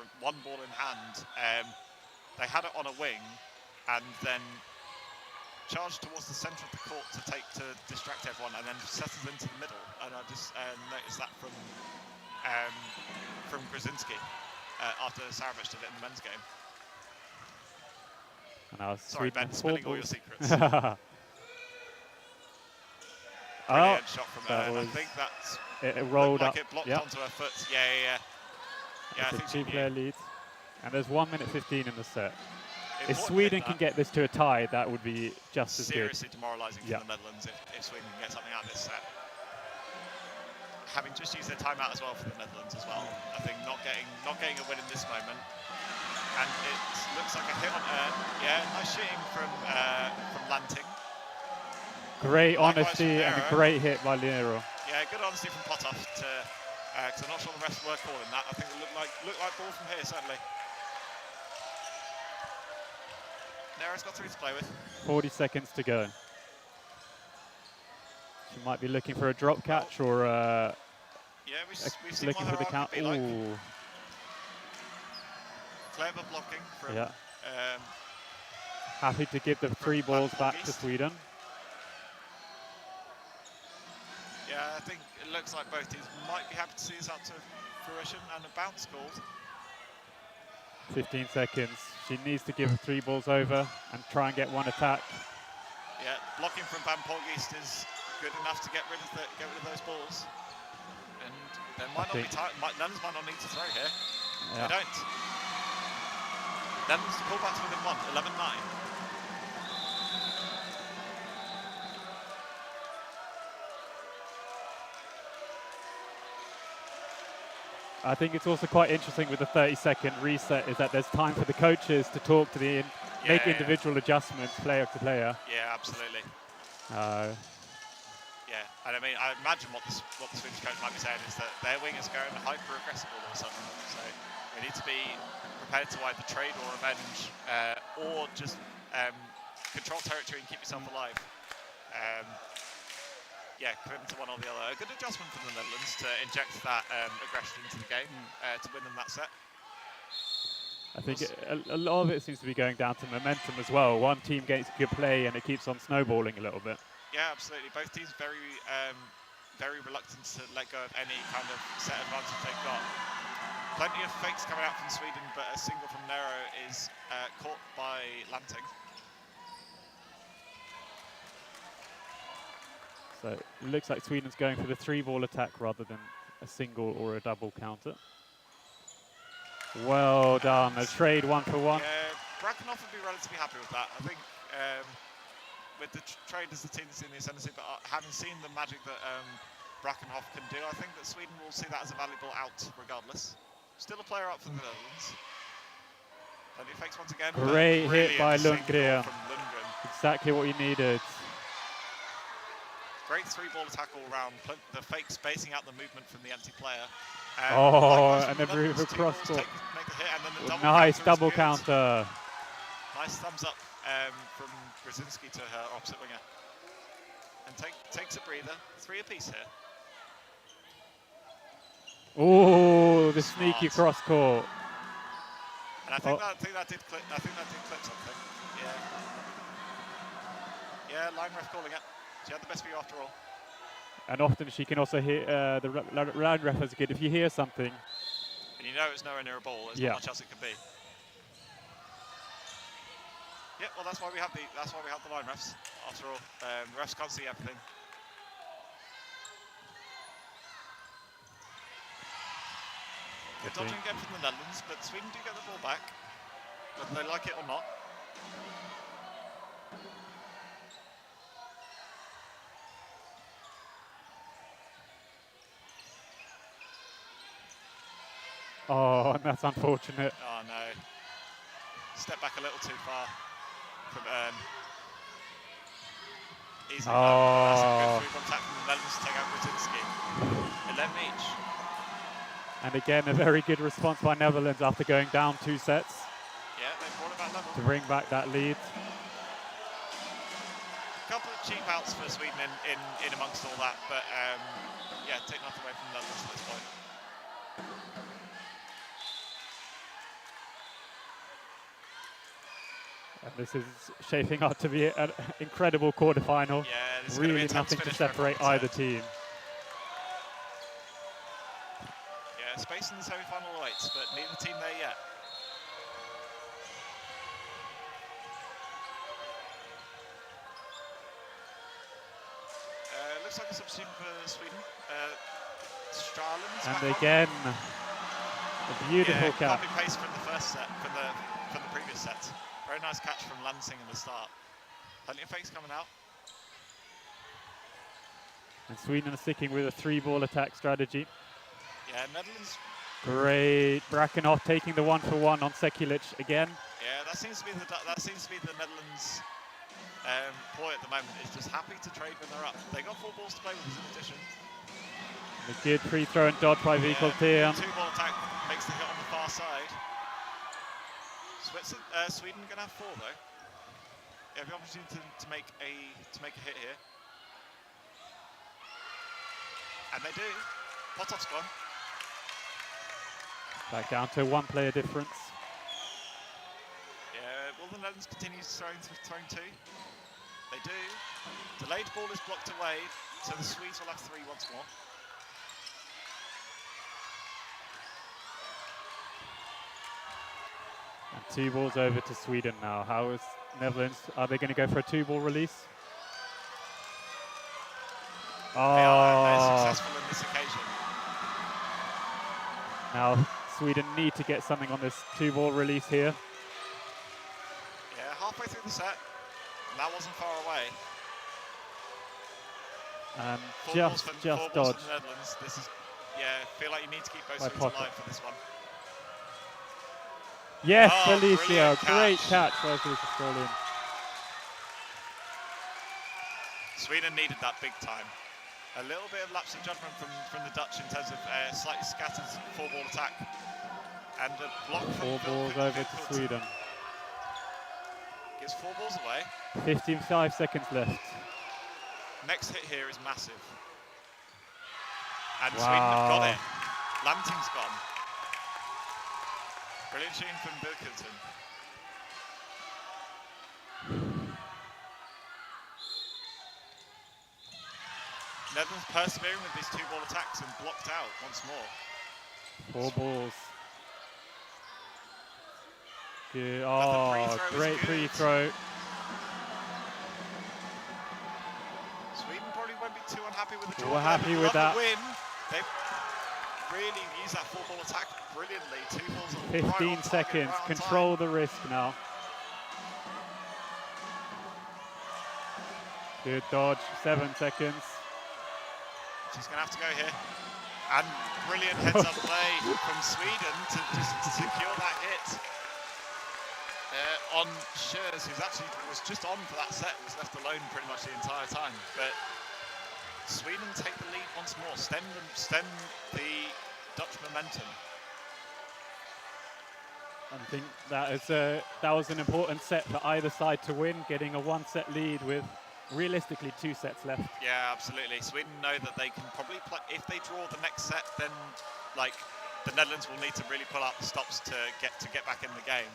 in hand, they had it on a wing and then charged towards the centre of the court to distract everyone, and then settled into the middle. And I just noticed that from Grzinski after Saravic did it in the men's game. And Sorry, Ben, spilling all your secrets. Brilliant shot from her. I think that's it rolled like up. It blocked Yep. onto her foot. Yeah. I It's think a she two-player knew. lead, and there's 1 minute 15 in the set. If Important Sweden hit can that. get this to a tie, that would be just as good. Seriously demoralising for the Netherlands if Sweden can get something out of this set. Having just used their timeout as well for the Netherlands as well. I think not getting a win in this moment. And it looks like a hit on her. Yeah, nice shooting from Lanting. Great Likewise honesty from and a Nero. great hit by Nero. Yeah, good honesty from Potov because I'm not sure the rest were calling that. I think it looked like ball from here, certainly. Nero's got 3 to play with. 40 seconds to go. She might be looking for a drop catch or Yeah, we've seen looking what for the her count. arc could be like. Ooh. Clever blocking from Yeah. Happy to give the 3 balls back to Sweden. Yeah, I think it looks like both teams might be happy to see this out to fruition, and a bounce called. 15 seconds. She needs to give 3 balls over and try and get one attack. Yeah, blocking from Van Polgeest is good enough to get rid of those balls. And there might not be time. Netherlands might not need to throw here. Yeah. They don't. Netherlands pull back to within 1, 11-9. I think it's also quite interesting with the 30-second reset is that there's time for the coaches to talk to make individual adjustments player to player. Yeah, absolutely. Yeah, and I mean, I imagine what the Swedish coach might be saying is that their wing is going hyper-aggressive all of a sudden. So we need to be prepared to either trade or revenge, or just control territory and keep yourself alive. Yeah, committing to one or the other. A good adjustment from the Netherlands to inject that aggression into the game to win them that set. I think a lot of it seems to be going down to momentum as well. One team gets good play and it keeps on snowballing a little bit. Yeah, absolutely. Both teams very reluctant to let go of any kind of set advantage they've got. Plenty of fakes coming out from Sweden, but a single from Nero is caught by Lanting. So it looks like Sweden's going for the 3-ball attack rather than a single or a double counter. Well done, a trade 1 for 1. Yeah, Brackenhoff would be relatively happy with that. I think with the trade as the team that's in the ascendancy, but having seen the magic that Brackenhoff can do, I think that Sweden will see that as a valuable out regardless. Still a player up for the Netherlands. Plenty of fakes once again. Great hit by Lundgren. Lundgren. Exactly what you needed. Great 3-ball attack all round. The fake spacing out the movement from the empty player. And the move across court. Make the hit, and then the Nice double counter. Nice thumbs up from Grzinski to her opposite winger. And takes a breather. 3 apiece here. Oh, the sneaky cross court. And I think that did clip something. Yeah, line ref calling it. She had the best view after all. And often she can also hear, the line ref is good. If you hear something. And you know it's nowhere near a ball, there's not much else it can be. Yeah, well that's why we have the line refs. After all, the refs can't see everything. Good dodging again from the Netherlands, but Sweden do get the ball back, whether they like it or not. Oh, and that's unfortunate. Oh no. Step back a little too far from easily. That's a good 3-ball attack from the Netherlands to take out Grzinski. 11 each. And again, a very good response by Netherlands after going down 2 sets. Yeah, they brought it back level. To bring back that lead. A couple of cheap outs for Sweden in amongst all that, but take nothing away from the Netherlands at this point. And this is shaping up to be an incredible quarterfinal. Yeah, this is really gonna be a nothing tense to finish for separate everyone either concerned. team. Yeah, space in the semi-final awaits, but neither team there yet. Looks like a substitution for Sweden. Stralen's back And on. again, a beautiful catch. Copy paste from the first set, from the previous set. Very nice catch from Lansing in the start. Plenty of fakes coming out. And Sweden are sticking with a 3-ball attack strategy. Yeah, Netherlands. Great. Brakenhoff taking the 1-for-1 on Sekulic again. Yeah, that seems to be the Netherlands ploy at the moment. Is just happy to trade when they're up. They got 4 balls to play with in addition. And a good free throw and dodge by Vikol Team. 2-ball attack makes the hit on the far side. Sweden gonna have 4 though. You have the opportunity to make a hit here. And they do. Potov's gone. Back down to a 1-player difference. Yeah, will the Netherlands continue throwing 2? They do. Delayed ball is blocked away, so the Swedes will have 3 once more. And 2 balls over to Sweden now. How is Netherlands? Are they going to go for a 2-ball release? They are, they're successful in this occasion. Now Sweden need to get something on this 2-ball release here. Yeah, halfway through the set, and that wasn't far away. And 4 just balls dodge. for the Netherlands. This is, feel like you need to keep both By Swedes Potter. alive for this one. Yes, Oh, Felicio, brilliant great catch. catch versus Australian. Sweden needed that big time. A little bit of lapse of judgment from the Dutch in terms of slightly scattered 4-ball attack. And a block from 4 balls over to Sweden. Gives 4 balls away. 55 seconds left. Next hit here is massive. And Wow. Sweden have got it. Lanting's gone. Brilliant shooting from Birkelton. Netherlands persevering with these 2-ball attacks and blocked out once more. 4 balls. Good. But the Oh, free throw great is free good. throw. Sweden probably won't be too unhappy with the draw. We're happy with that. The win. They've really used that 4-ball attack brilliantly. 2 balls right 15 on target, seconds. right on Control time. the risk now. Good dodge. 7 seconds. She's going to have to go here. And brilliant heads-up play from Sweden to just secure that hit. On Schurz, who's actually was just on for that set, was left alone pretty much the entire time. But Sweden take the lead once more, stem the Dutch momentum. I think that was an important set for either side to win, getting a 1-set lead with realistically 2 sets left. Yeah, absolutely. Sweden know that they can probably play. If they draw the next set, then like the Netherlands will need to really pull out the stops to get back in the game.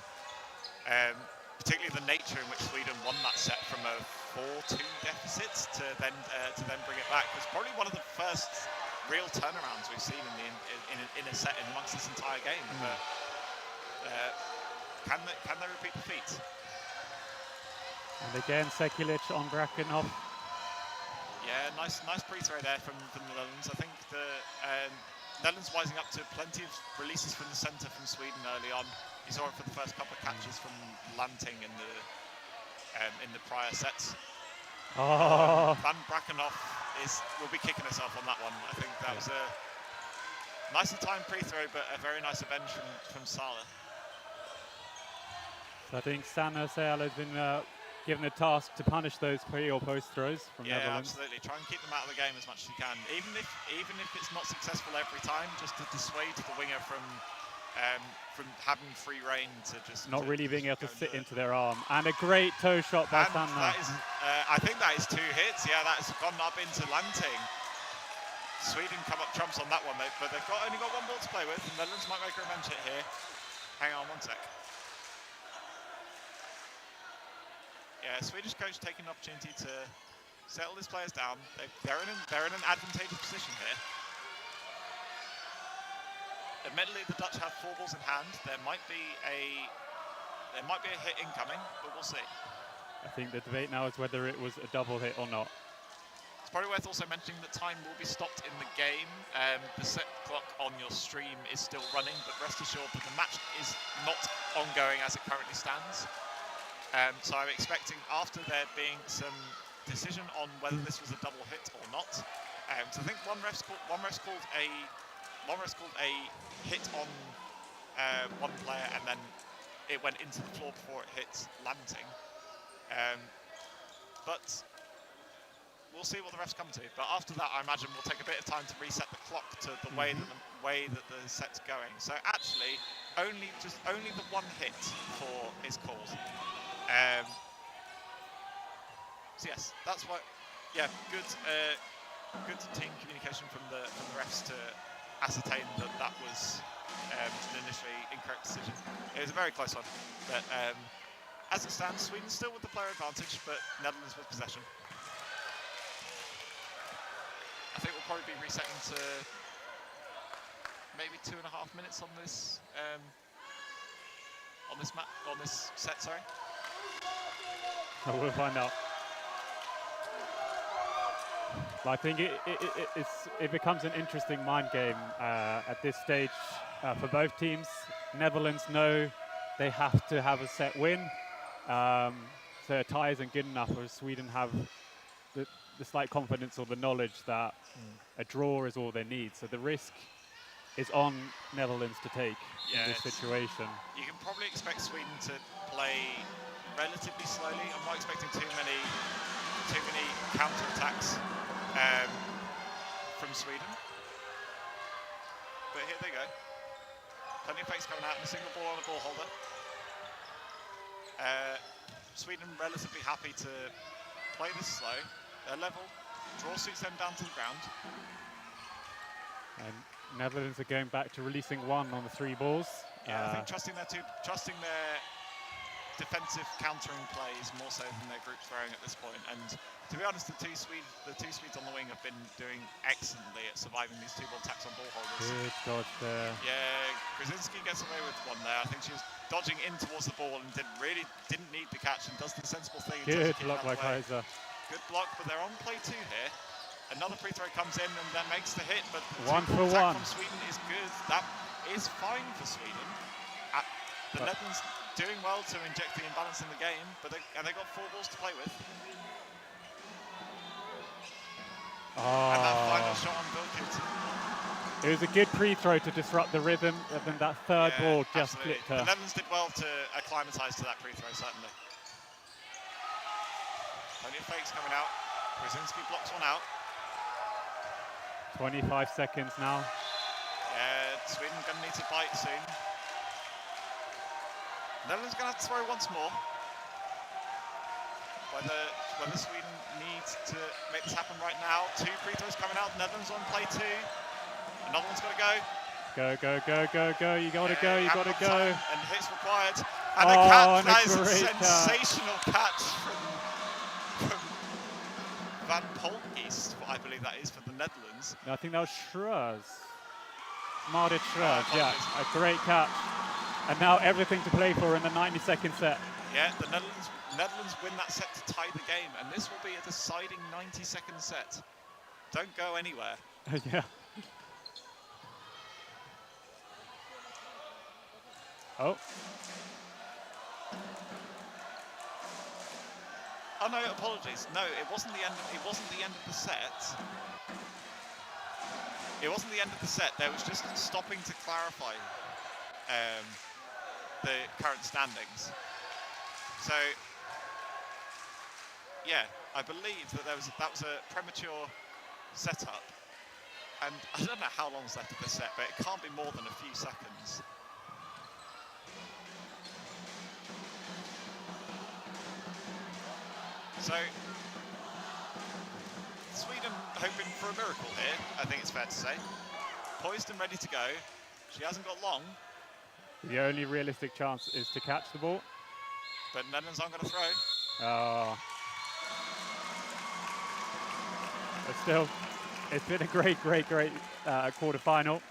Particularly the nature in which Sweden won that set from a 4-2 deficit to then bring it back was probably one of the first real turnarounds we've seen in a set in amongst this entire game. But can they repeat the feat? And again, Sekulic on Brakenhoff. Yeah, nice free throw there from the Netherlands. I think the Netherlands wising up to plenty of releases from the centre from Sweden early on. You saw it for the first couple of catches from Lanting in the prior sets. Oh. Van Brakenhoff will be kicking herself on that one. I think that was a nicely timed free throw, but a very nice avenge from Sala. So I think Sanna Seal has been given a task to punish those pre or post throws from Netherlands. Absolutely. Try and keep them out of the game as much as you can. Even if it's not successful every time, just to dissuade the winger from having free reign to just not really being able to sit into their arm. And a great toe shot by Sanna. That is, I think that is 2 hits. Yeah, that's gone up into Lanting. Sweden come up trumps on that one, but they've only got one ball to play with. The Netherlands might make a revenge hit here. Hang on one sec. Yeah, Swedish coach taking an opportunity to settle his players down. They're in an advantageous position here. Admittedly, the Dutch have 4 balls in hand. There might be a hit incoming, but we'll see. I think the debate now is whether it was a double hit or not. It's probably worth also mentioning that time will be stopped in the game. The set clock on your stream is still running, but rest assured that the match is not ongoing as it currently stands. So I'm expecting, after there being some decision on whether this was a double hit or not, so I think one ref's called a hit on one player, and then it went into the floor before it hit Lanting. But we'll see what the refs come to. But after that, I imagine we'll take a bit of time to reset the clock to the way that the set's going. So actually, only the one hit is called. So yes, that's what. Yeah, good team communication from the refs to ascertain that was an initially incorrect decision. It was a very close one, but as it stands, Sweden's still with the player advantage, but Netherlands with possession. I think we'll probably be resetting to maybe 2.5 minutes on this set. Sorry. We'll find out. But I think it becomes an interesting mind game at this stage for both teams. Netherlands know they have to have a set win, so a tie isn't good enough, whereas Sweden have the slight confidence or the knowledge that a draw is all they need. So the risk is on Netherlands to take in this situation. You can probably expect Sweden to play relatively slowly. I'm not expecting too many counter-attacks from Sweden. But here they go. Plenty of fakes coming out and a single ball on a ball holder. Sweden relatively happy to play this slow. They're level. Draw suits them down to the ground. And Netherlands are going back to releasing 1 on the 3 balls. Yeah, I think trusting their defensive countering plays more so than their group throwing at this point. And to be honest, the two Swedes on the wing have been doing excellently at surviving these 2-ball attacks on ball holders. Good dodge there. Yeah, Krasinski gets away with one there. I think she was dodging in towards the ball and didn't need the catch, and does the sensible thing. Good block by Kaiser. Good block, but they're on play 2 here. Another free throw comes in and then makes the hit, but the 1 for 1 from Sweden is good. That is fine for Sweden. The Netherlands doing well to inject the imbalance in the game, but they got 4 balls to play with. And that final shot on Wilkins. It was a good pre-throw to disrupt the rhythm, and then that third ball just flipped her. The Netherlands did well to acclimatise to that pre-throw, certainly. Plenty of fakes coming out. Krasinski blocks one out. 25 seconds now. Yeah, Sweden going to need to bite soon. Netherlands going to have to throw once more. Whether Sweden needs to make this happen right now. 2 free throws coming out. Netherlands on play 2. Another one's got to go. Go, go, go, go, go. You got to go, you got to go. And hits required. And a catch. That is a sensational catch from Van Poltgeest, I believe that is, for the Netherlands. No, I think that was Schreurs. Marit Schreurs, yeah, a great catch. And now everything to play for in the 90-second set. Yeah, the Netherlands win that set to tie the game, and this will be a deciding 90-second set. Don't go anywhere. Yeah. Oh. Oh no, apologies. No, it wasn't the end. It wasn't the end of the set. It wasn't the end of the set. There was just stopping to clarify the current standings. So, yeah, I believe that that was a premature setup, and I don't know how long's left of this set, but it can't be more than a few seconds. So, Sweden hoping for a miracle here, I think it's fair to say. Poised and ready to go. She hasn't got long. The only realistic chance is to catch the ball. But Netherlands aren't going to throw. Oh. But still, it's been a great quarter-final,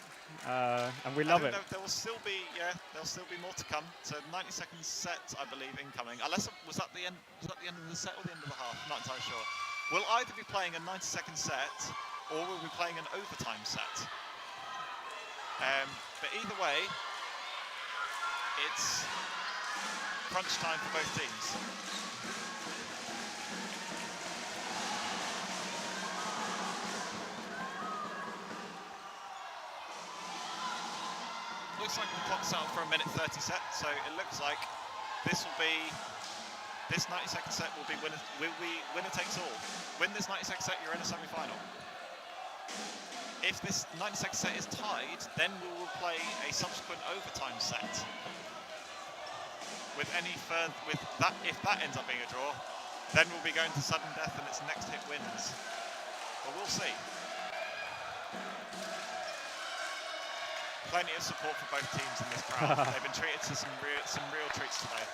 and we love it. There will still be, there'll still be more to come. So 90-second set, I believe, incoming. Unless was that the end of the set or the end of the half? Not entirely sure. We'll either be playing a 90-second set, or we'll be playing an overtime set. But either way, it's crunch time for both teams. Looks like the clock's out for a minute 30 set, so it looks like this 90-second set will be winner takes all. Win this 90-second set, you're in a semi-final. If this 90-second set is tied, then we will play a subsequent overtime set. If that ends up being a draw, then we'll be going to sudden death and it's next hit wins. But we'll see. Plenty of support for both teams in this crowd. They've been treated to some real treats today.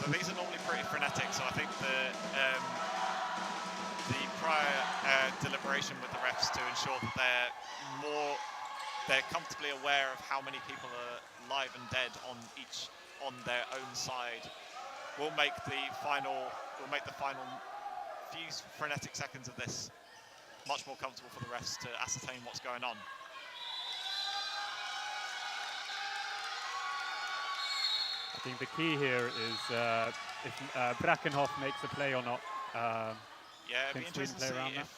So these are normally pretty frenetic, so I think the prior deliberation with the refs to ensure that they're comfortably aware of how many people are live and dead on their own side will make the final few frenetic seconds of this much more comfortable for the refs to ascertain what's going on. I think the key here is if Brackenhoff makes a play or not. Yeah, it'd be interesting to see if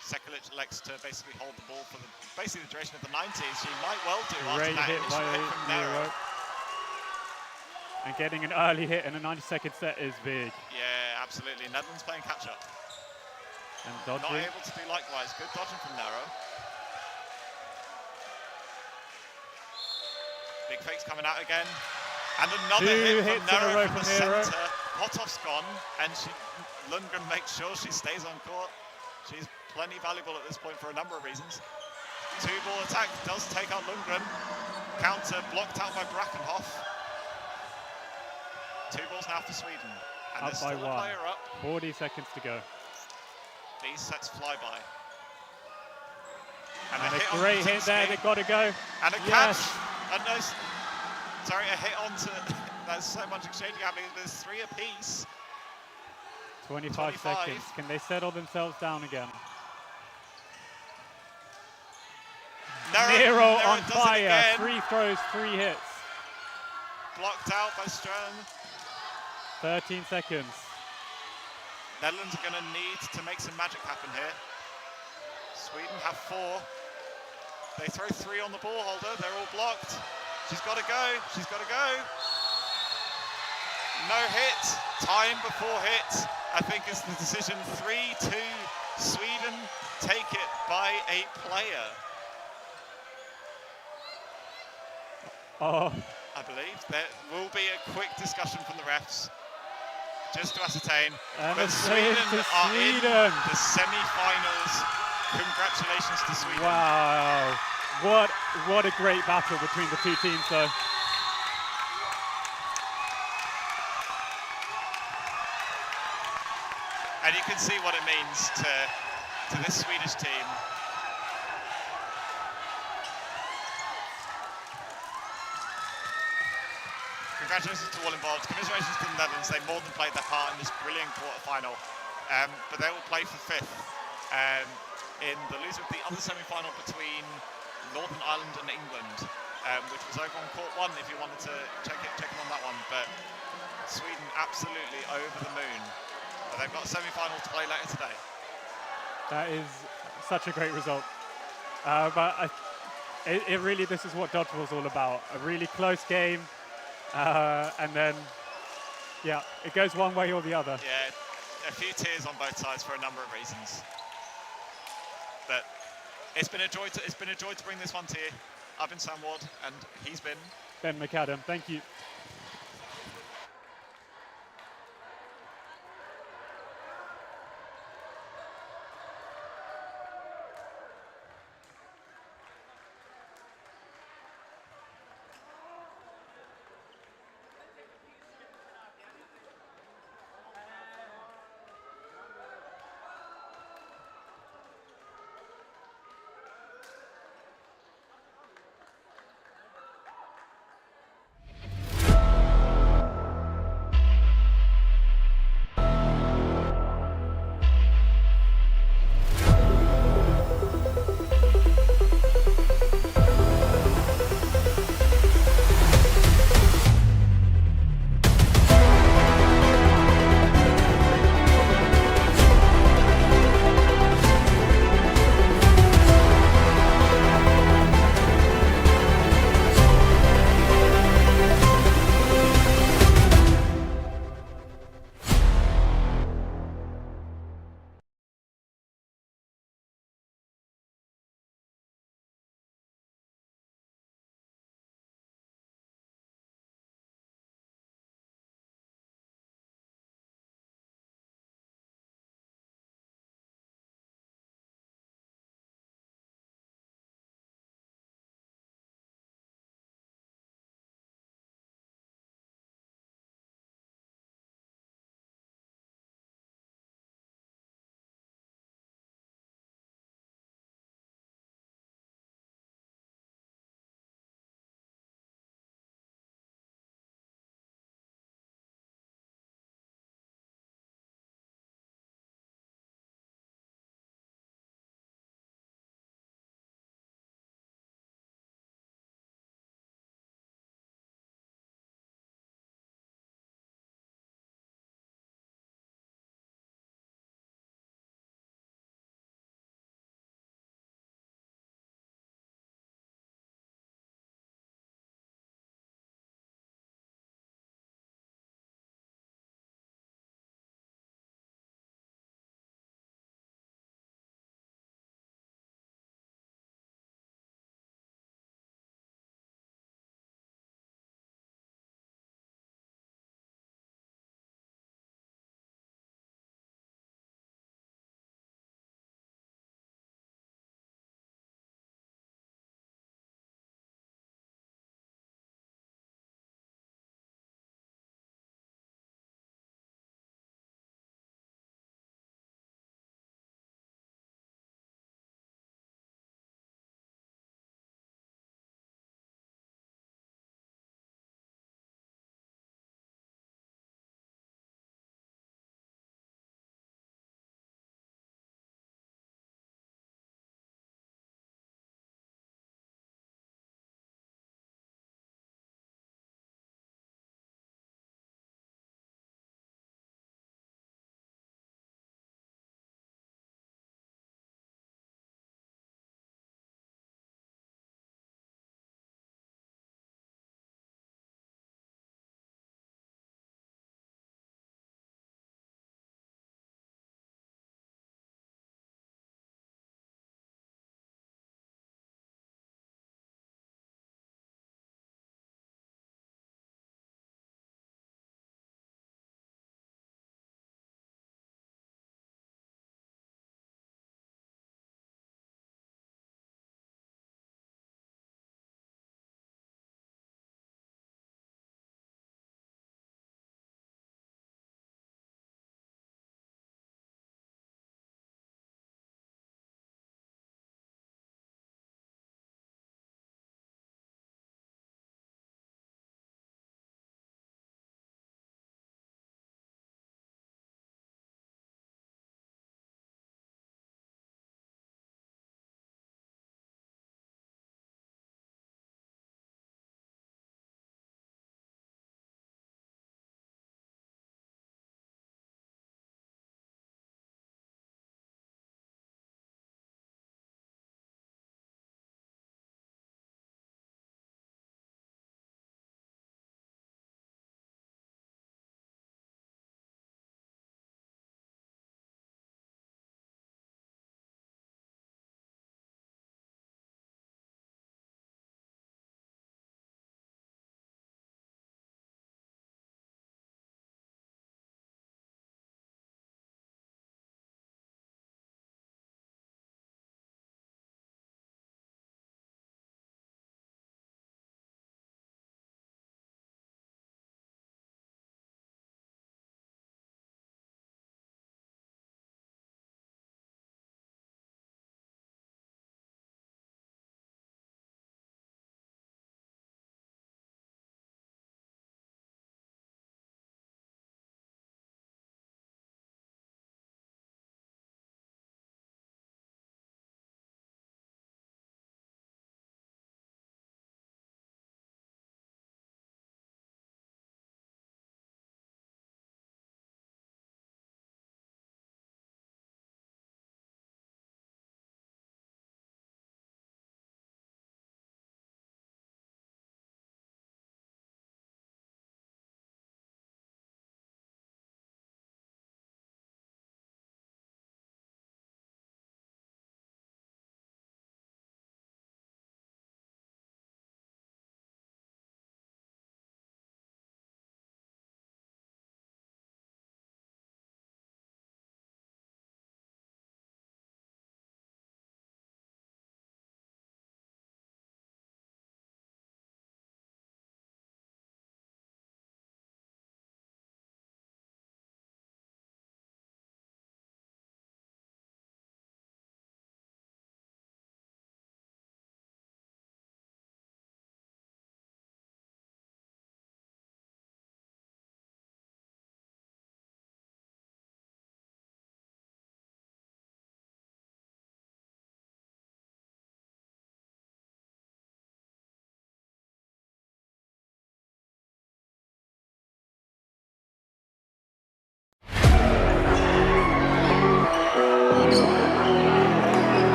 Sekulic elects to basically hold the ball for basically the duration of the 90s. She might well do after that initial hit from Nero. And getting an early hit in a 90-second set is big. Yeah, absolutely. Netherlands playing catch-up. And dodging. Not able to do likewise. Good dodging from Nero. Big fakes coming out again. And another hit from Nero from the centre. Potoff's gone, and Lundgren makes sure she stays on court. She's plenty valuable at this point for a number of reasons. Two-ball attack does take out Lundgren. Counter blocked out by Brackenhoff. 2 balls now for Sweden. And there's still a player up. 40 seconds to go. These sets fly by. And a great hit there, they've got to go. And a catch. A hit onto... There's so much exchanging happening. There's 3 apiece. 25 seconds. Can they settle themselves down again? Nero on fire. 3 throws, 3 hits. Blocked out by Ström. 13 seconds. Netherlands are going to need to make some magic happen here. Sweden have 4. They throw 3 on the ball holder. They're all blocked. She's got to go. She's got to go. No hit. Time before hit. I think is the decision. 3-2. Sweden take it by a player. Oh. I believe there will be a quick discussion from the refs just to ascertain. But Sweden are in the semi-finals. Congratulations to Sweden. Wow. What a great battle between the 2 teams though. And you can see what it means to this Swedish team. Congratulations to all involved. Commiserations to the Netherlands. They more than played their part in this brilliant quarter-final. But they will play for 5th in the loser of the other semi-final between Northern Ireland and England, which was over on court 1 if you wanted to check in on that one. But Sweden absolutely over the moon. But they've got a semi-final to play later today. That is such a great result. It really, this is what dodgeball's all about. A really close game. And then, yeah, it goes one way or the other. Yeah, a few tears on both sides for a number of reasons. But it's been a joy to bring this one to you. I've been Sam Ward, and he's been Ben McAdam. Thank you.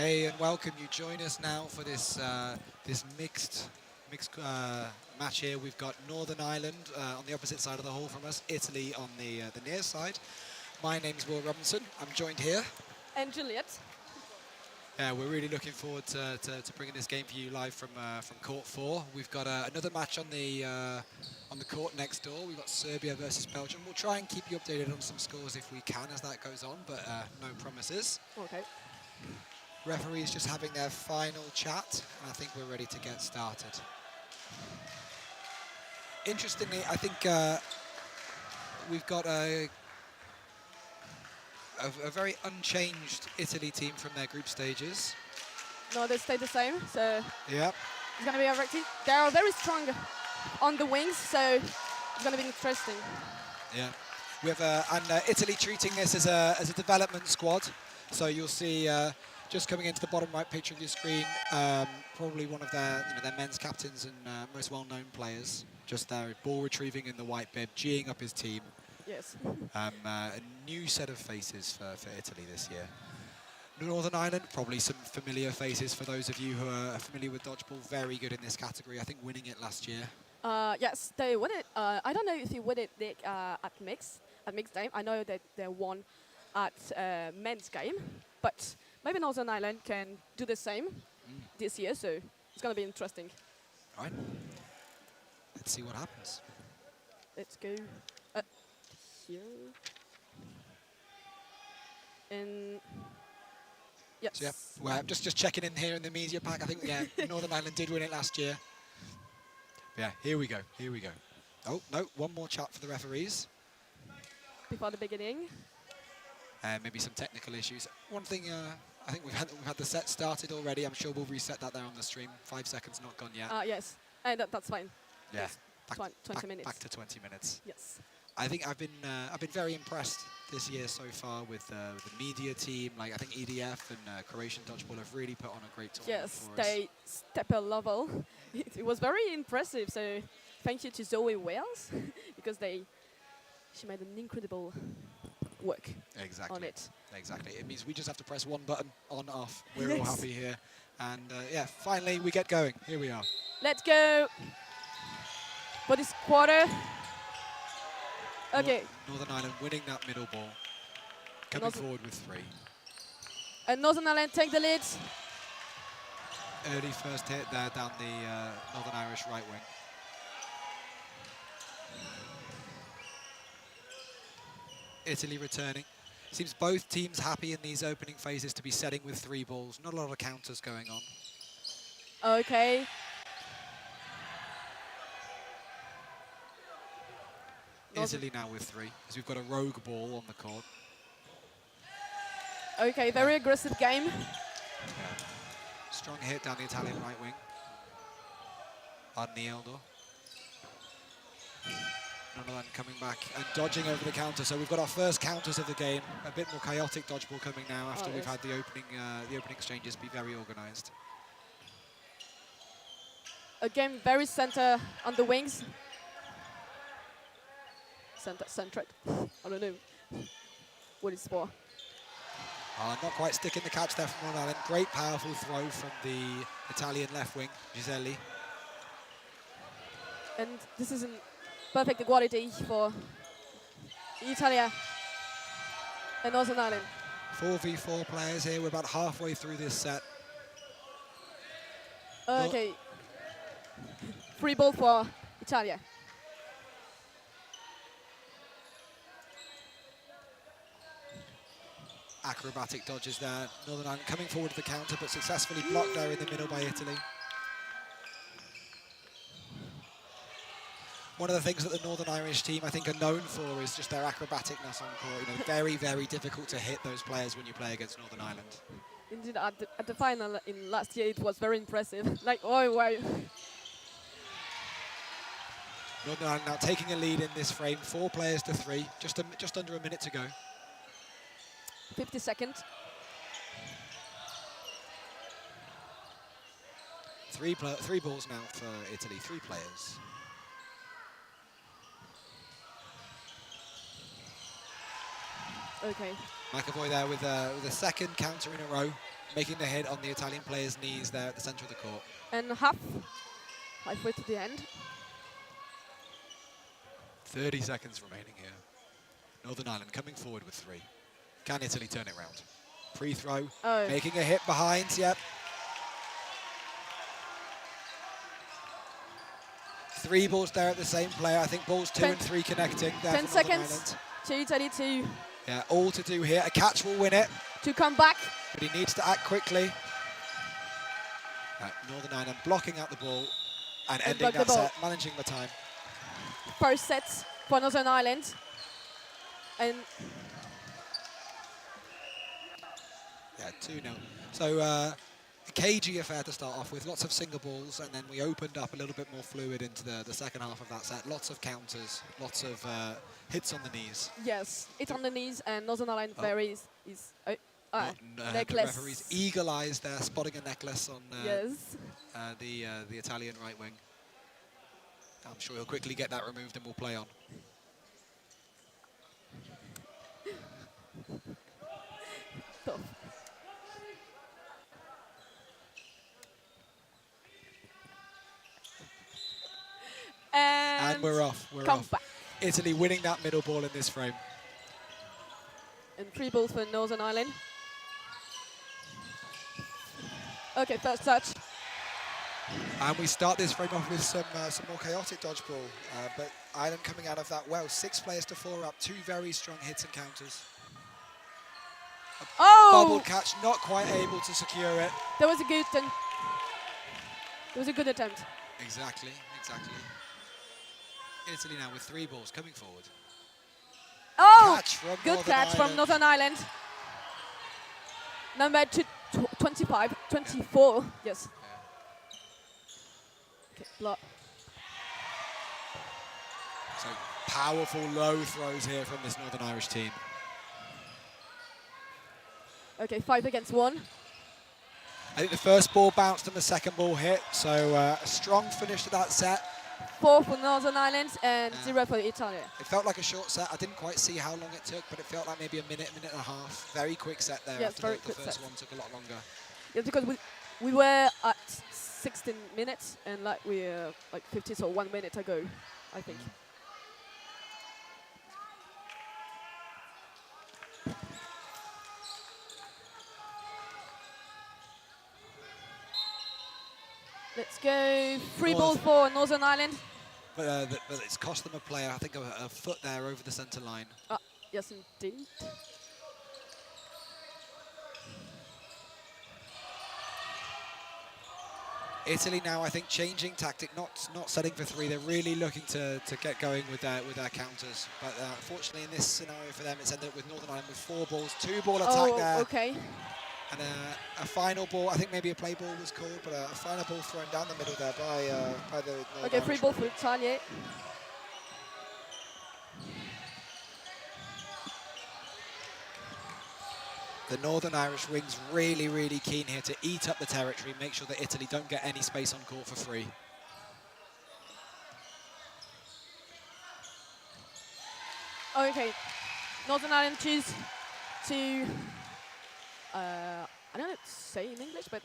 Hey, and welcome. You join us now for this this mixed match here. We've got Northern Ireland on the opposite side of the hall from us, Italy on the near side. My name's Will Robinson. I'm joined here. And Juliet. Yeah, we're really looking forward to bringing this game for you live from Court 4. We've got another match on the court next door. We've got Serbia versus Belgium. We'll try and keep you updated on some scores if we can as that goes on, but no promises. Okay. Referees just having their final chat, and I think we're ready to get started. Interestingly, I think we've got a very unchanged Italy team from their group stages. No, they stay the same, so yep. It's going to be a very, they are very strong on the wings, so it's going to be interesting. Yeah, we have Italy treating this as a development squad, so you'll see just coming into the bottom right picture of your screen, probably one of their men's captains and most well-known players, just there, ball retrieving in the white bib, geeing up his team. Yes. A new set of faces for Italy this year. Northern Ireland, probably some familiar faces for those of you who are familiar with dodgeball. Very good in this category. I think winning it last year. Yes, they won it. I don't know if they won it at mixed game. I know that they won at men's game, but maybe Northern Ireland can do the same this year. So it's going to be interesting. All right. Let's see what happens. Let's go. Here. And yes. So, yeah, well, just checking in here in the media pack. I think Northern Ireland did win it last year. But yeah, here we go. Here we go. Oh no, one more chat for the referees before the beginning. Maybe some technical issues. One thing, I think we've had the set started already. I'm sure we'll reset that there on the stream. 5 seconds not gone yet. Yes, that's fine. Yeah, yes. 20 minutes. Back to 20 minutes. Yes. I think I've been very impressed this year so far with the media team. Like I think EDF and Croatian Dodgeball have really put on a great tournament. Yes, for us. they step a level. It was very impressive. So thank you to Zoe Wales because she made an incredible work on it. Exactly. It means we just have to press one button on off. We're all happy here, and yeah, finally we get going. Here we are. Let's go for this quarter. Okay. Northern Ireland winning that middle ball. Coming forward with 3. And Northern Ireland take the lead. Early first hit there down the Northern Irish right wing. Italy returning. Seems both teams happy in these opening phases to be setting with 3 balls. Not a lot of counters going on. Okay. Italy now with 3, because we've got a rogue ball on the court. Okay, very aggressive game. Yeah. Strong hit down the Italian right wing. Arnildo. Nonetheless coming back and dodging over the counter. So we've got our first counters of the game. A bit more chaotic dodgeball coming now after we've had the opening exchanges be very organised. Again, very center on the wings. Centric. I don't know what it's for. Not quite sticking the catch there from Northern Ireland. Great powerful throw from the Italian left wing, Giselli. And this is perfect equality for Italia and Northern Ireland. 4v4 players here. We're about halfway through this set. Okay. Free ball for Italia. Acrobatic dodges there. Northern Ireland coming forward to the counter, but successfully blocked there in the middle by Italy. One of the things that the Northern Irish team, I think, are known for is just their acrobaticness on court. Very, very difficult to hit those players when you play against Northern Ireland. Indeed, at the final in last year, it was very impressive. Like, oh, wow. Northern Ireland now taking a lead in this frame. 4 players to 3. Just under a minute to go. 50 seconds. 3 balls now for Italy. 3 players. Okay. McAvoy there with a second counter in a row. making the hit on the Italian player's knees there at the centre of the court. And halfway to the end. 30 seconds remaining here. Northern Ireland coming forward with 3. Can Italy turn it round? Pre-throw, making a hit behind, yep. 3 balls there at the same player. I think balls 2 and 3 connecting. 10 seconds to Italy to... Yeah, all to do here. A catch will win it. To come back. But he needs to act quickly. Northern Ireland blocking out the ball and ending that set, managing the time. First set for Northern Ireland. And... Yeah, 2-0. So a cagey affair to start off with, lots of single balls, and then we opened up a little bit more fluid into the second half of that set. Lots of counters, lots of hits on the knees. Yes, hit on the knees, and Northern Ireland necklace. The referee's eagle eyes there, spotting a necklace on yes. The Italian right wing. I'm sure he'll quickly get that removed and we'll play on. And we're off. We're off. Back. Italy winning that middle ball in this frame. And 3 balls for Northern Ireland. Okay, first touch. And we start this frame off with some more chaotic dodgeball. But Ireland coming out of that well. 6 players to 4 up. 2 very strong hits and counters. Bubble catch, not quite able to secure it. There was a good attempt. Exactly. Italy now with 3 balls coming forward. Good catch from Northern Ireland. Number 24, yes. Okay, block. So powerful low throws here from this Northern Irish team. Okay, 5 against 1. I think the first ball bounced and the second ball hit, so a strong finish to that set. 4 for Northern Ireland and 0 for Italy. It felt like a short set. I didn't quite see how long it took, but it felt like maybe a minute and a half. Very quick set there. Yes, very quick the first set. one took a lot longer. Yeah, because we were at 16 minutes and like we're like 50, so 1 minute ago, I think. Let's go. 3 balls for Northern Ireland. But it's cost them a player. I think a foot there over the centre line. Yes, indeed. Italy now, I think, changing tactic, not setting for 3. They're really looking to get going with their counters. But unfortunately, in this scenario for them, it's ended up with Northern Ireland with 4 balls, 2 ball attack there. Okay. And a final ball, I think maybe a play ball was called, but a final ball thrown down the middle there by the Northern Okay, 3 ball for Italy. The Northern Irish wings really, really keen here to eat up the territory, make sure that Italy don't get any space on court for free. Okay, Northern Ireland choose to, I don't know what to say in English, but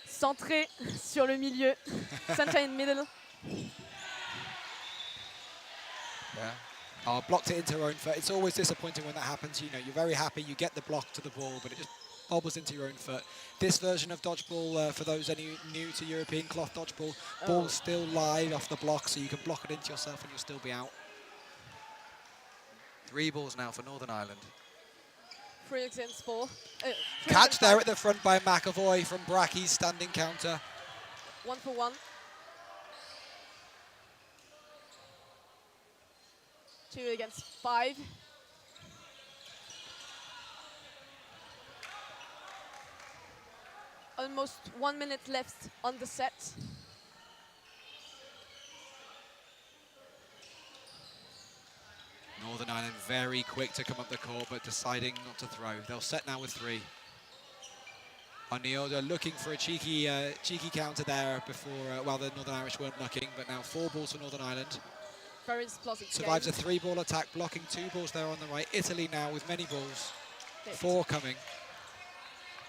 centrer sur le milieu, center in middle. Yeah. Blocked it into her own foot. It's always disappointing when that happens. You know, you're very happy you get the block to the ball, but it just bobbles into your own foot. This version of dodgeball, for those any new to European cloth dodgeball, ball's still live off the block, so you can block it into yourself and you'll still be out. 3 balls now for Northern Ireland. 3 against 4. Catch there at the front by McAvoy from Bracky's standing counter. 1 for 1. 2 against 5. Almost 1 minute left on the set. Northern Ireland very quick to come up the court, but deciding not to throw. They'll set now with 3. Onioda looking for a cheeky counter there before, well, the Northern Irish weren't looking, but now 4 balls for Northern Ireland. Very explosive Survives game. a 3-ball attack, blocking 2 balls there on the right. Italy now with many balls. 4 coming.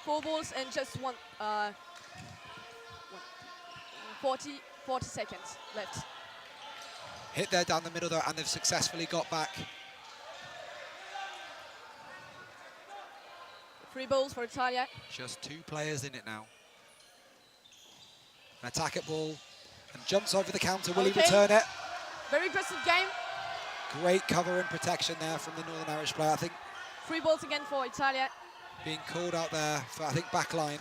4 balls and just 40 seconds left. Hit there down the middle though, and they've successfully got back. 3 balls for Italia. Just 2 players in it now. An attack at ball, and jumps over the counter. Will he return it? Very aggressive game. Great cover and protection there from the Northern Irish player. I think 3 balls again for Italia. being called out there for, I think, back line.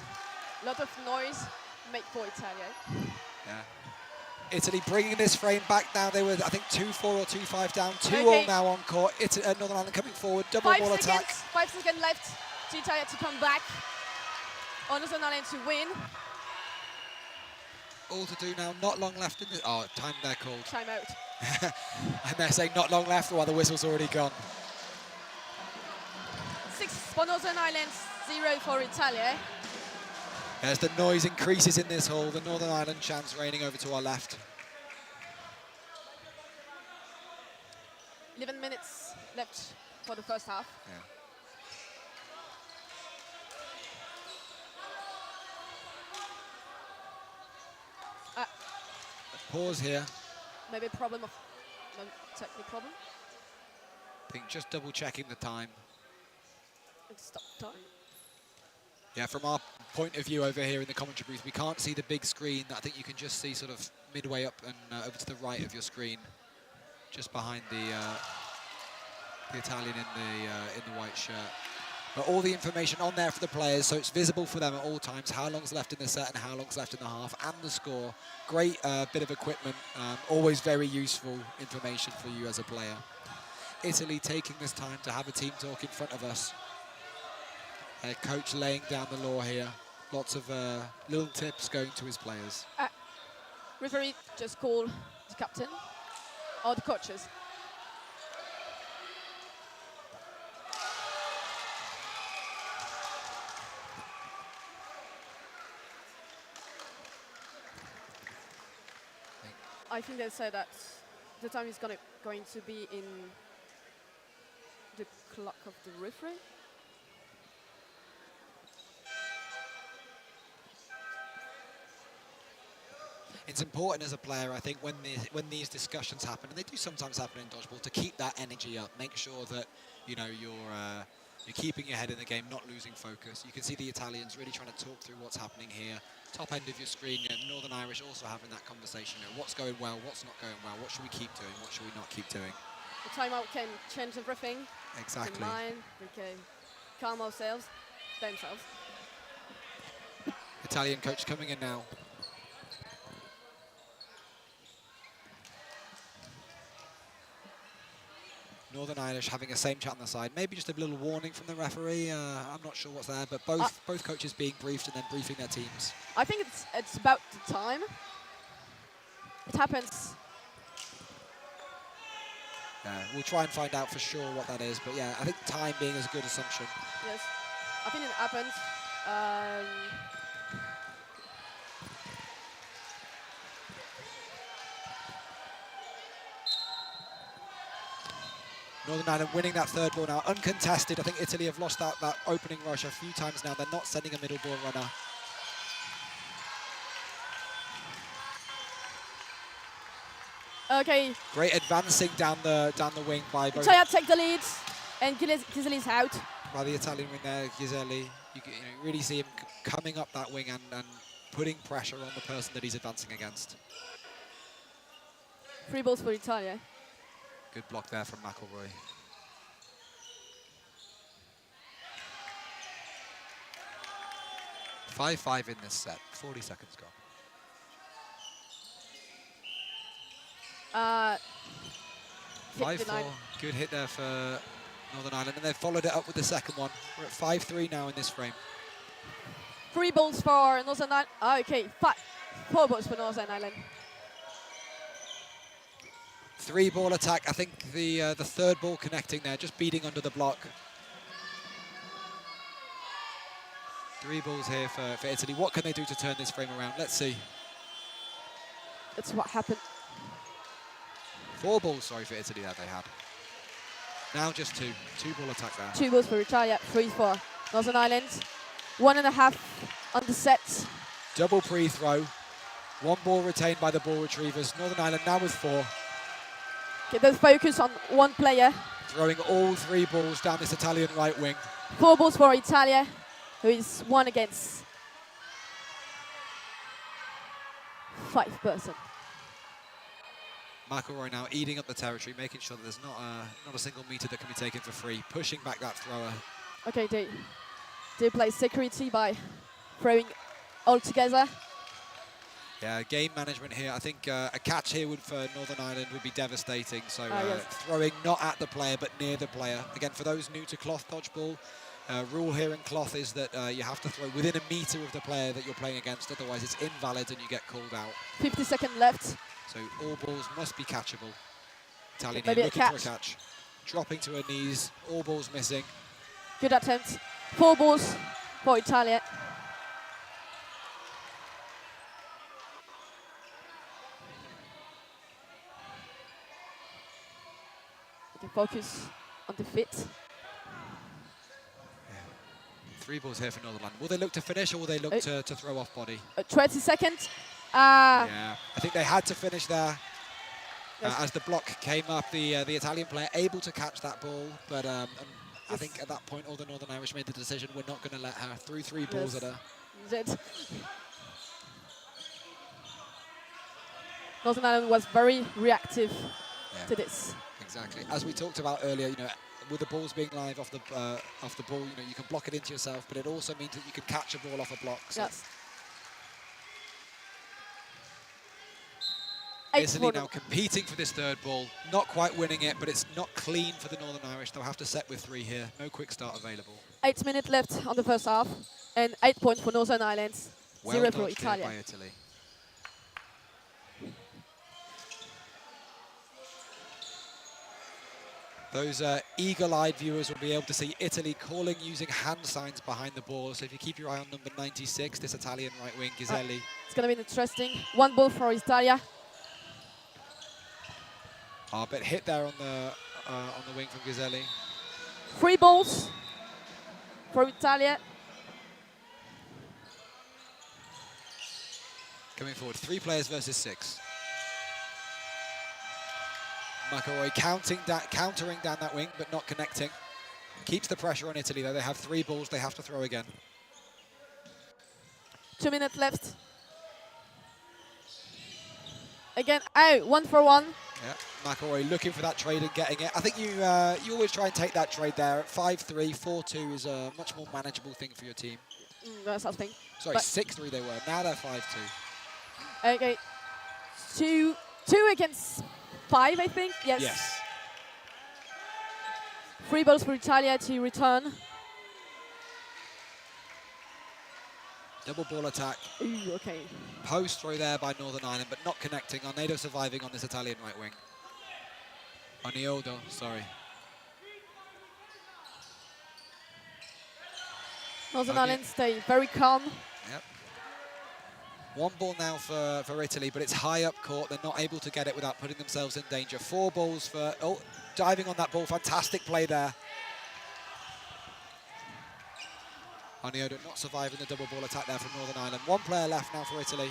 Lot of noise made for Italia. Yeah. Italy bringing this frame back now. They were, I think, 2-4 or 2-5 down. 2-all now on court. Northern Ireland coming forward. Double ball attack. 5 seconds left to Italia to come back. Northern Ireland to win. All to do now. Not long left in the... Oh, time they're called. Time out. And they're saying not long left while the whistle's already gone. 6 for Northern Ireland, 0 for Italia. As the noise increases in this hall, the Northern Ireland chants raining over to our left. 11 minutes left for the first half. Yeah. Pause here. Maybe a problem of no technical problem. I think just double checking the time. Stop time. Yeah, from our point of view over here in the commentary booth, we can't see the big screen. I think you can just see sort of midway up and over to the right of your screen, just behind the Italian in the white shirt. But all the information on there for the players, so it's visible for them at all times, how long's left in the set and how long's left in the half, and the score. Great bit of equipment, always very useful information for you as a player. Italy taking this time to have a team talk in front of us. Coach laying down the law here. Lots of little tips going to his players. Referee just call the captain or the coaches. I think they said that the time is going to be in the clock of the referee. It's important as a player, I think, when these discussions happen, and they do sometimes happen in dodgeball, to keep that energy up. Make sure that you're keeping your head in the game, not losing focus. You can see the Italians really trying to talk through what's happening here. Top end of your screen, Northern Irish also having that conversation. What's going well, what's not going well, what should we keep doing, what should we not keep doing. The timeout can change everything. Exactly. We can calm themselves. Italian coach coming in now. Northern Irish having a same chat on the side. Maybe just a little warning from the referee. I'm not sure what's there, but both coaches being briefed and then briefing their teams. I think it's about the time. It happens. We'll try and find out for sure what that is, but yeah, I think time being is a good assumption. Yes, I think it happens. Northern Ireland winning that third ball now, uncontested. I think Italy have lost that opening rush a few times now. They're not sending a middle ball runner. Okay. Great advancing down the wing by both. Italia take the lead, and Giseli's out. By the Italian wing there, Giseli. You can really see him coming up that wing and putting pressure on the person that he's advancing against. 3 balls for Italia. Good block there from McElroy. Five in this set. 40 seconds gone. 5-4. Good hit there for Northern Ireland, and they've followed it up with the second one. We're at 5-3 now in this frame. 3 balls for Northern Ireland. Okay, 4 balls for Northern Ireland. 3 ball attack. I think the third ball connecting there, just beating under the block. 3 balls here for Italy. What can they do to turn this frame around? Let's see. That's what happened. 4 balls, sorry, for Italy that they had. Now just 2. 2 ball attack there. 2 balls for Italia, 3 for Northern Ireland. 1.5 on the set. Double pre-throw. 1 ball retained by the ball retrievers. Northern Ireland now with 4. Okay, they'll focus on one player. Throwing all 3 balls down this Italian right wing. 4 balls for Italia, who is 1 against 5 person. McElroy now eating up the territory, making sure that there's not a single meter that can be taken for free, pushing back that thrower. Okay, they play security by throwing all together. Yeah, game management here. I think a catch here for Northern Ireland would be devastating. So yes. throwing not at the player, but near the player. Again, for those new to cloth dodgeball, rule here in cloth is that you have to throw within a meter of the player that you're playing against, otherwise it's invalid and you get called out. 50 seconds left. So all balls must be catchable. Italian Maybe here a looking catch. for a catch. Dropping to her knees, all balls missing. Good attempt. 4 balls for Italia. You can focus on the fit. 3 balls here for Northern Ireland. Will they look to finish or will they look to throw off body? 20 seconds. Yeah, I think they had to finish there. As the block came up, the Italian player able to catch that ball, but I think at that point all the Northern Irish made the decision, we're not going to let her. Threw 3 balls at her. Northern Ireland was very reactive to this. Exactly. As we talked about earlier, with the balls being live off the ball, you can block it into yourself, but it also means that you can catch a ball off a block. So Yes. Italy now competing for this 3rd ball, not quite winning it, but it's not clean for the Northern Irish. They'll have to set with 3 here. No quick start available. 8 minutes left on the first half, and 8 points for Northern Ireland, 0 for dodged here Italia. by Italy. Those eagle-eyed viewers will be able to see Italy calling using hand signs behind the ball. So if you keep your eye on number 96, this Italian right wing, Ghiselli. It's going to be interesting. 1 ball for Italia. But hit there on the wing from Ghiselli. 3 balls for Italia. Coming forward, 3 players versus 6. McElroy countering down that wing, but not connecting. Keeps the pressure on Italy, though. They have 3 balls they have to throw again. 2 minutes left. Again, oh, 1 for 1. Yeah, McElroy looking for that trade and getting it. I think you always try and take that trade there. At 5-3, 4-2 is a much more manageable thing for your team. That's something. Sorry, 6-3 they were. Now they're 5-2. Okay, 2 against 5, I think. Yes. Yes. 3 balls for Italia to return. Double ball attack. Ooh, okay. Post throw there by Northern Ireland, but not connecting. Arnedo surviving on this Italian right wing. Oniodo, sorry. Northern Ireland stay very calm. Yep. 1 ball now for Italy, but it's high up court. They're not able to get it without putting themselves in danger. 4 balls for, diving on that ball. Fantastic play there. Oniodo not surviving the double ball attack there from Northern Ireland. 1 player left now for Italy.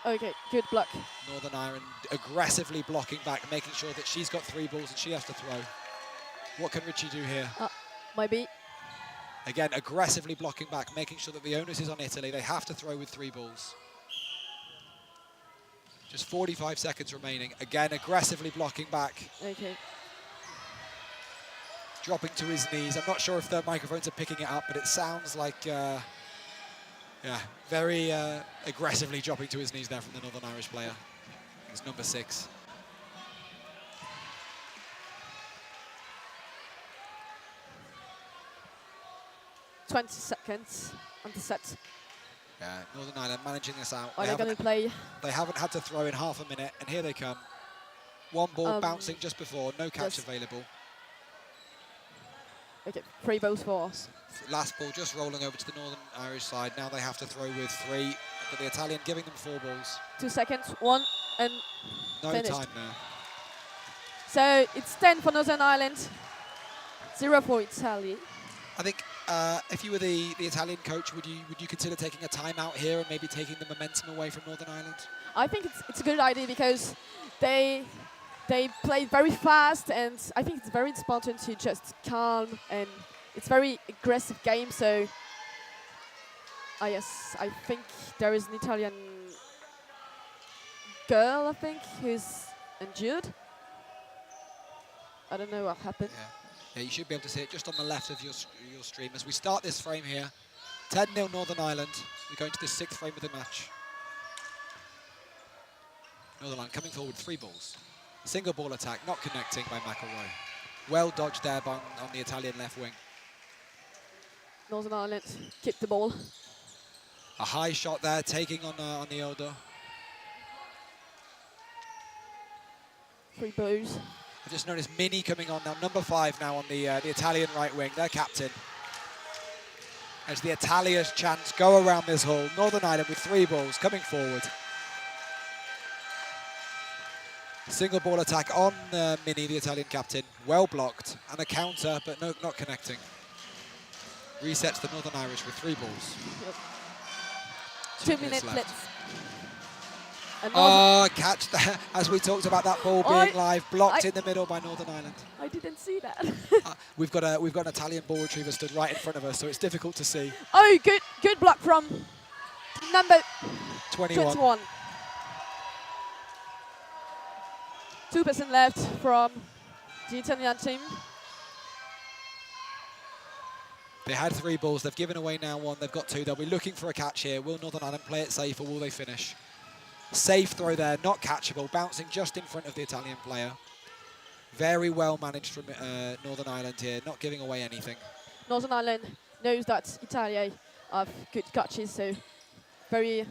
Okay, good block. Northern Ireland aggressively blocking back, making sure that she's got 3 balls and she has to throw. What can Richie do here? Maybe. Again, aggressively blocking back, making sure that the onus is on Italy. They have to throw with 3 balls. Just 45 seconds remaining. Again, aggressively blocking back. Okay. Dropping to his knees. I'm not sure if the microphones are picking it up, but it sounds like, very aggressively dropping to his knees there from the Northern Irish player. It's number 6. $20 seconds on the set. Yeah, Northern Ireland managing this out. Are they going to play? They haven't had to throw in half a minute, and here they come. 1 ball bouncing just before, no catch available. Okay, 3 balls for us. Last ball just rolling over to the Northern Irish side. Now they have to throw with 3, but the Italian giving them 4 balls. 2 seconds, 1, and no finished. time there. So it's 10 for Northern Ireland, 0 for Italy. I think if you were the Italian coach, would you consider taking a timeout here and maybe taking the momentum away from Northern Ireland? I think it's a good idea because they play very fast, and I think it's very important to just calm, and it's very aggressive game. So yes, I think there is an Italian girl, I think, who's injured. I don't know what happened. Yeah, you should be able to see it just on the left of your stream. As we start this frame here, 10-0 Northern Ireland. We're going to the 6th frame of the match. Northern Ireland coming forward, 3 balls. Single ball attack, not connecting by McElroy. Well dodged there on the Italian left wing. Northern Ireland kicked the ball. A high shot there, taking on the Odo. 3 bows. I just noticed Mini coming on now, number 5 now on the Italian right wing, their captain. As the Italia's chants go around this hall, Northern Ireland with 3 balls coming forward. Single ball attack on Mini, the Italian captain, well blocked, and a counter, but no, not connecting. Resets the Northern Irish with 3 balls. Yep. 2 minutes left. Catch there, as we talked about that ball being live, blocked in the middle by Northern Ireland. I didn't see that. We've got an Italian ball retriever stood right in front of us, so it's difficult to see. Oh, good block from number 21. 2% left from the Italian team. They had 3 balls, they've given away now 1, they've got 2. They'll be looking for a catch here. Will Northern Ireland play it safe, or will they finish? Safe throw there, not catchable, bouncing just in front of the Italian player. Very well managed from Northern Ireland here, not giving away anything. Northern Ireland knows that Italia have good catches, so very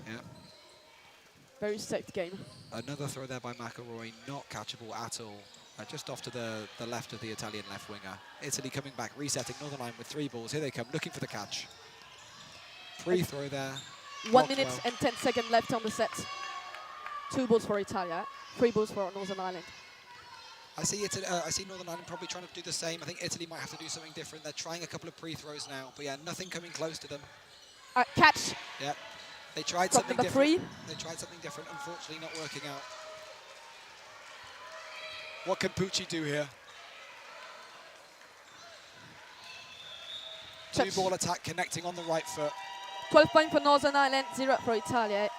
safe game. Another throw there by McElroy, not catchable at all. Just off to the left of the Italian left winger. Italy coming back, resetting Northern Ireland with 3 balls. Here they come, looking for the catch. Free throw there. 1 minute and 10 seconds left on the set. 2 balls for Italia, 3 balls for Northern Ireland. I see Northern Ireland probably trying to do the same. I think Italy might have to do something different. They're trying a couple of pre-throws now, but yeah, nothing coming close to them. Catch. Yeah, they tried From something number different. 3. They tried something different, unfortunately not working out. What can Pucci do here? Touch. 2 ball attack connecting on the right foot. 12 points for Northern Ireland, 0 for Italia.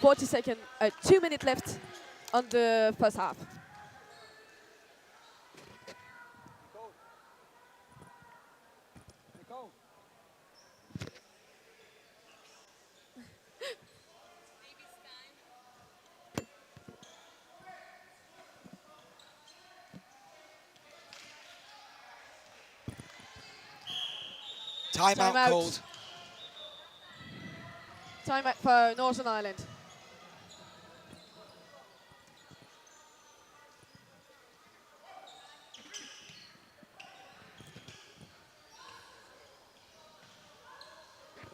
2 minutes left on the first half. Timeout called. Timeout for Northern Ireland.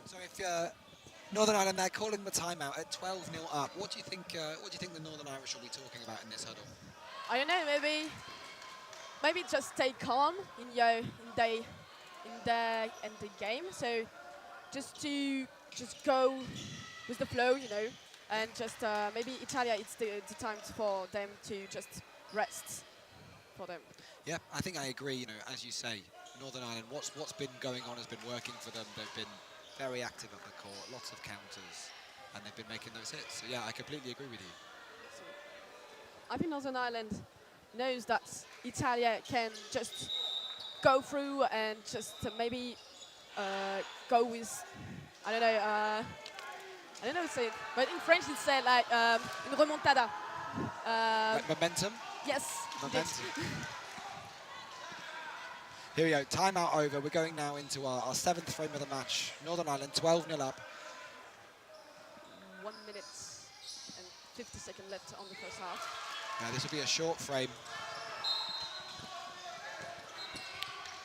So if Northern Ireland, they're calling the timeout at 12-0 up. What do you think the Northern Irish will be talking about in this huddle? I don't know. Maybe just stay calm in the game. So just go with the flow, and just maybe Italia. It's the time for them to just rest for them. Yeah, I think I agree. As you say, Northern Ireland. What's been going on has been working for them. They've been very active at the court, lots of counters, and they've been making those hits. So yeah, I completely agree with you. I think Northern Ireland knows that Italia can just go through and just maybe go with, I don't know say it, but in French it's said like une remontada. Like momentum? Yes. Momentum. Here we go, timeout over. We're going now into our 7th frame of the match. Northern Ireland 12-0 up. 1 minute and 50 seconds left on the first half. Now this will be a short frame.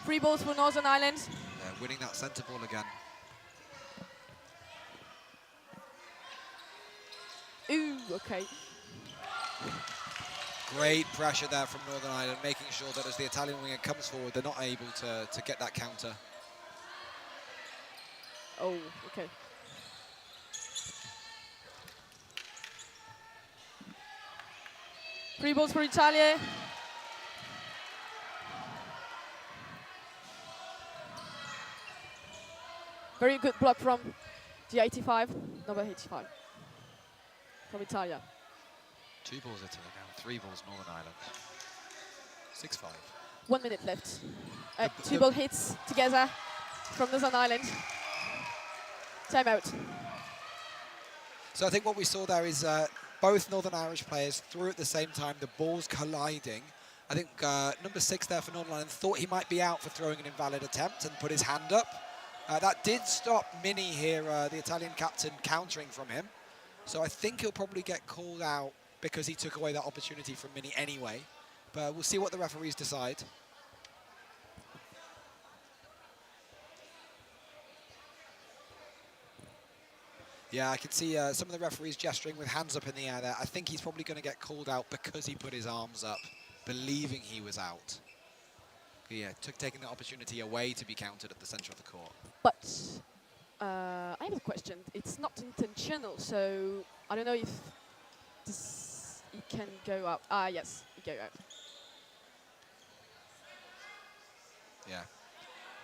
3 balls for Northern Ireland. They're winning that centre ball again. Ooh, okay. Great pressure there from Northern Ireland, making sure that as the Italian winger comes forward, they're not able to get that counter. Oh, okay. Three balls for Italia. Very good block from the 85, number 85 from Italia. 2 balls Italy now, 3 balls Northern Ireland. 6-5. 1 minute left. 2 ball hits together from Northern Ireland. Timeout. So I think what we saw there is both Northern Irish players threw at the same time, the balls colliding. I think number 6 there for Northern Ireland thought he might be out for throwing an invalid attempt and put his hand up. That did stop Mini here, the Italian captain, countering from him. So I think he'll probably get called out because he took away that opportunity from Mini anyway. But we'll see what the referees decide. Yeah, I can see some of the referees gesturing with hands up in the air there. I think he's probably going to get called out because he put his arms up, believing he was out. Yeah, taking the opportunity away to be counted at the centre of the court. But I have a question. It's not intentional, so I don't know if it can go out. Ah, yes, it go out. Yeah,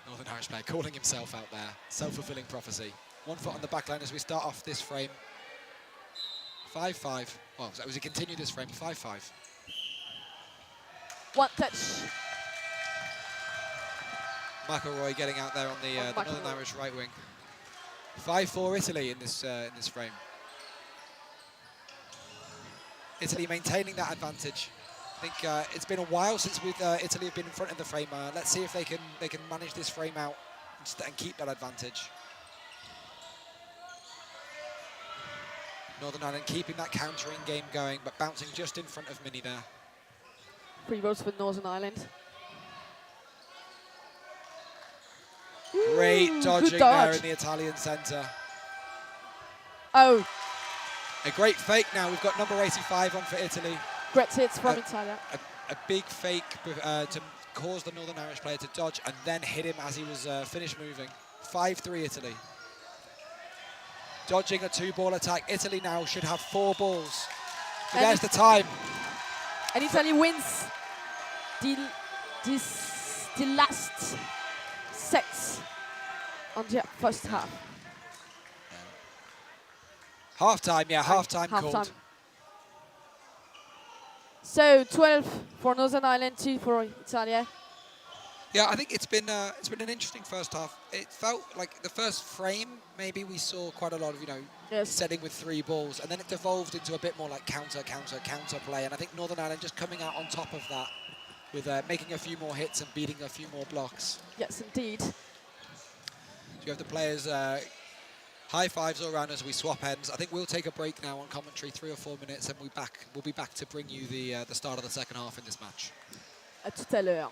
Northern Irish player calling himself out there. Self-fulfilling prophecy. 1 foot on the back line as we start off this frame. 5-5. Well, so as we continue this frame, 5-5. 1 touch. McElroy getting out there on the Northern Irish right wing. 5-4 Italy in this frame. Italy maintaining that advantage. I think it's been a while since Italy have been in front of the frame. Let's see if they can manage this frame out and keep that advantage. Northern Ireland keeping that countering game going, but bouncing just in front of Mini there. 3 balls for Northern Ireland. Great dodging there in the Italian centre. Oh. A great fake now. We've got number 85 on for Italy. Great hits from Italia. A big fake to cause the Northern Irish player to dodge and then hit him as he was finished moving. 5-3 Italy. Dodging a 2-ball attack. Italy now should have 4 balls. But there's the time. And Italy wins the last sets on the first half. Half-time, yeah, half-time called. So 12 for Northern Ireland, 2 for Italia. Yeah, I think it's been an interesting first half. It felt like the first frame, maybe we saw quite a lot of, setting with 3 balls, and then it devolved into a bit more like counter play. And I think Northern Ireland just coming out on top of that with making a few more hits and beating a few more blocks. Yes, indeed. So you have the players high fives all around as we swap ends. I think we'll take a break now on commentary, 3 or 4 minutes, and we'll be back to bring you the start of the second half in this match. À tout à l'heure.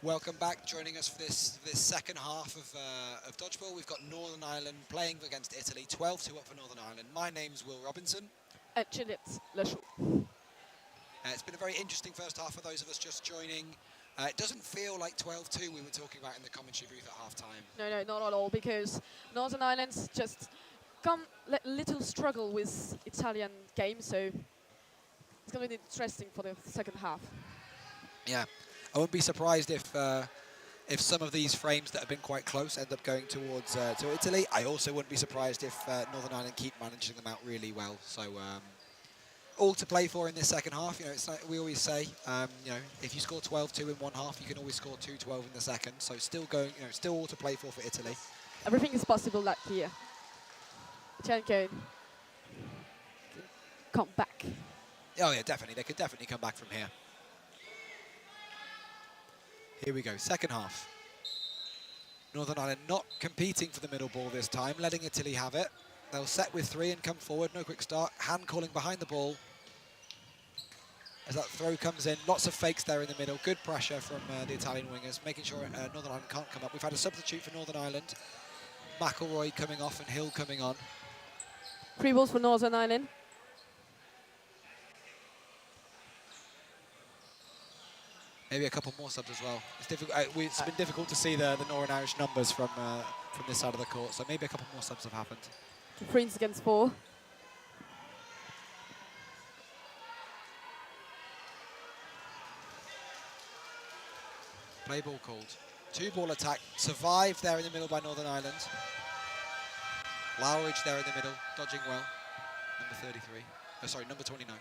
Welcome back. Joining us for this second half of Dodgeball, we've got Northern Ireland playing against Italy, 12-2 up for Northern Ireland. My name's Will Robinson. And Juliette Lachaud. It's been a very interesting first half for those of us just joining. It doesn't feel like 12-2 we were talking about in the commentary booth at half-time. No, not at all, because Northern Ireland's just come little struggle with Italian game, so it's going to be interesting for the second half. Yeah, I wouldn't be surprised if some of these frames that have been quite close end up going towards to Italy. I also wouldn't be surprised if Northern Ireland keep managing them out really well. So all to play for in this second half. You know, it's like we always say, you know, if you score 12-2 in one half, you can always score 2-12 in the second. So still going, you know, still all to play for Italy. Everything is possible like here. Italian can come back. Oh yeah, definitely. They could definitely come back from here. Here we go, second half. Northern Ireland not competing for the middle ball this time, letting Italy have it. They'll set with 3 and come forward, no quick start. Hand calling behind the ball. As that throw comes in, lots of fakes there in the middle. Good pressure from the Italian wingers, making sure Northern Ireland can't come up. We've had a substitute for Northern Ireland. McElroy coming off and Hill coming on. 3 balls for Northern Ireland. Maybe a couple more subs as well. It's difficult. It's been difficult to see the Northern Irish numbers from this side of the court, so maybe a couple more subs have happened. 3 against 4. Play ball called. 2-ball attack. Survived there in the middle by Northern Ireland. Lowridge there in the middle, dodging well. Number 33. Oh, sorry, number 29.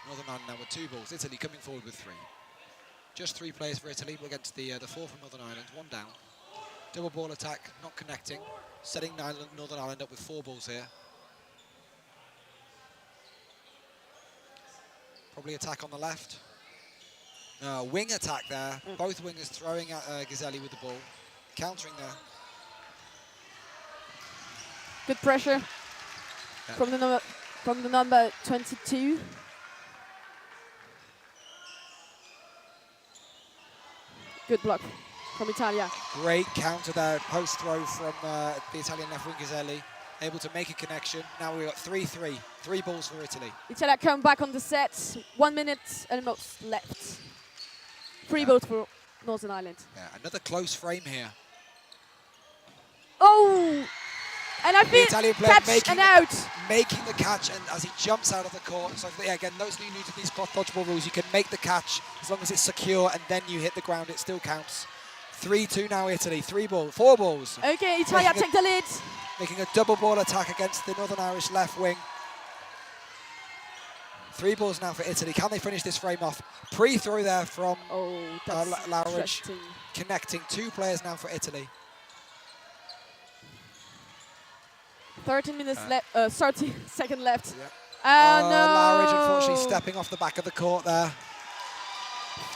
Northern Ireland now with 2 balls. Italy coming forward with 3. Just 3 players for Italy against the 4 from Northern Ireland. 1 down. Double ball attack, not connecting. Setting Northern Ireland up with 4 balls here. Probably attack on the left. Wing attack there. Both wingers throwing at Ghiselli with the ball. Countering there. Good pressure from the number 22. Good block from Italia. Great counter there, post throw from the Italian left wing Ghiselli. Able to make a connection. Now we've got 3-3. 3 balls for Italy. Italia come back on the set. 1 minute almost left. 3 balls for Northern Ireland. Yeah, another close frame here. Oh! And I feel catch and out. Making the catch, and as he jumps out of the court. So yeah, again, those new to these cloth dodgeball rules, you can make the catch as long as it's secure, and then you hit the ground, it still counts. 3-2 now Italy, 4 balls. Okay, Italia take the lead. Making a double ball attack against the Northern Irish left wing. 3 balls now for Italy. Can they finish this frame off? Pre-throw there from Lowridge. Connecting 2 players now for Italy. 13 minutes left, 30 seconds left. Yeah. No. Lowridge unfortunately stepping off the back of the court there.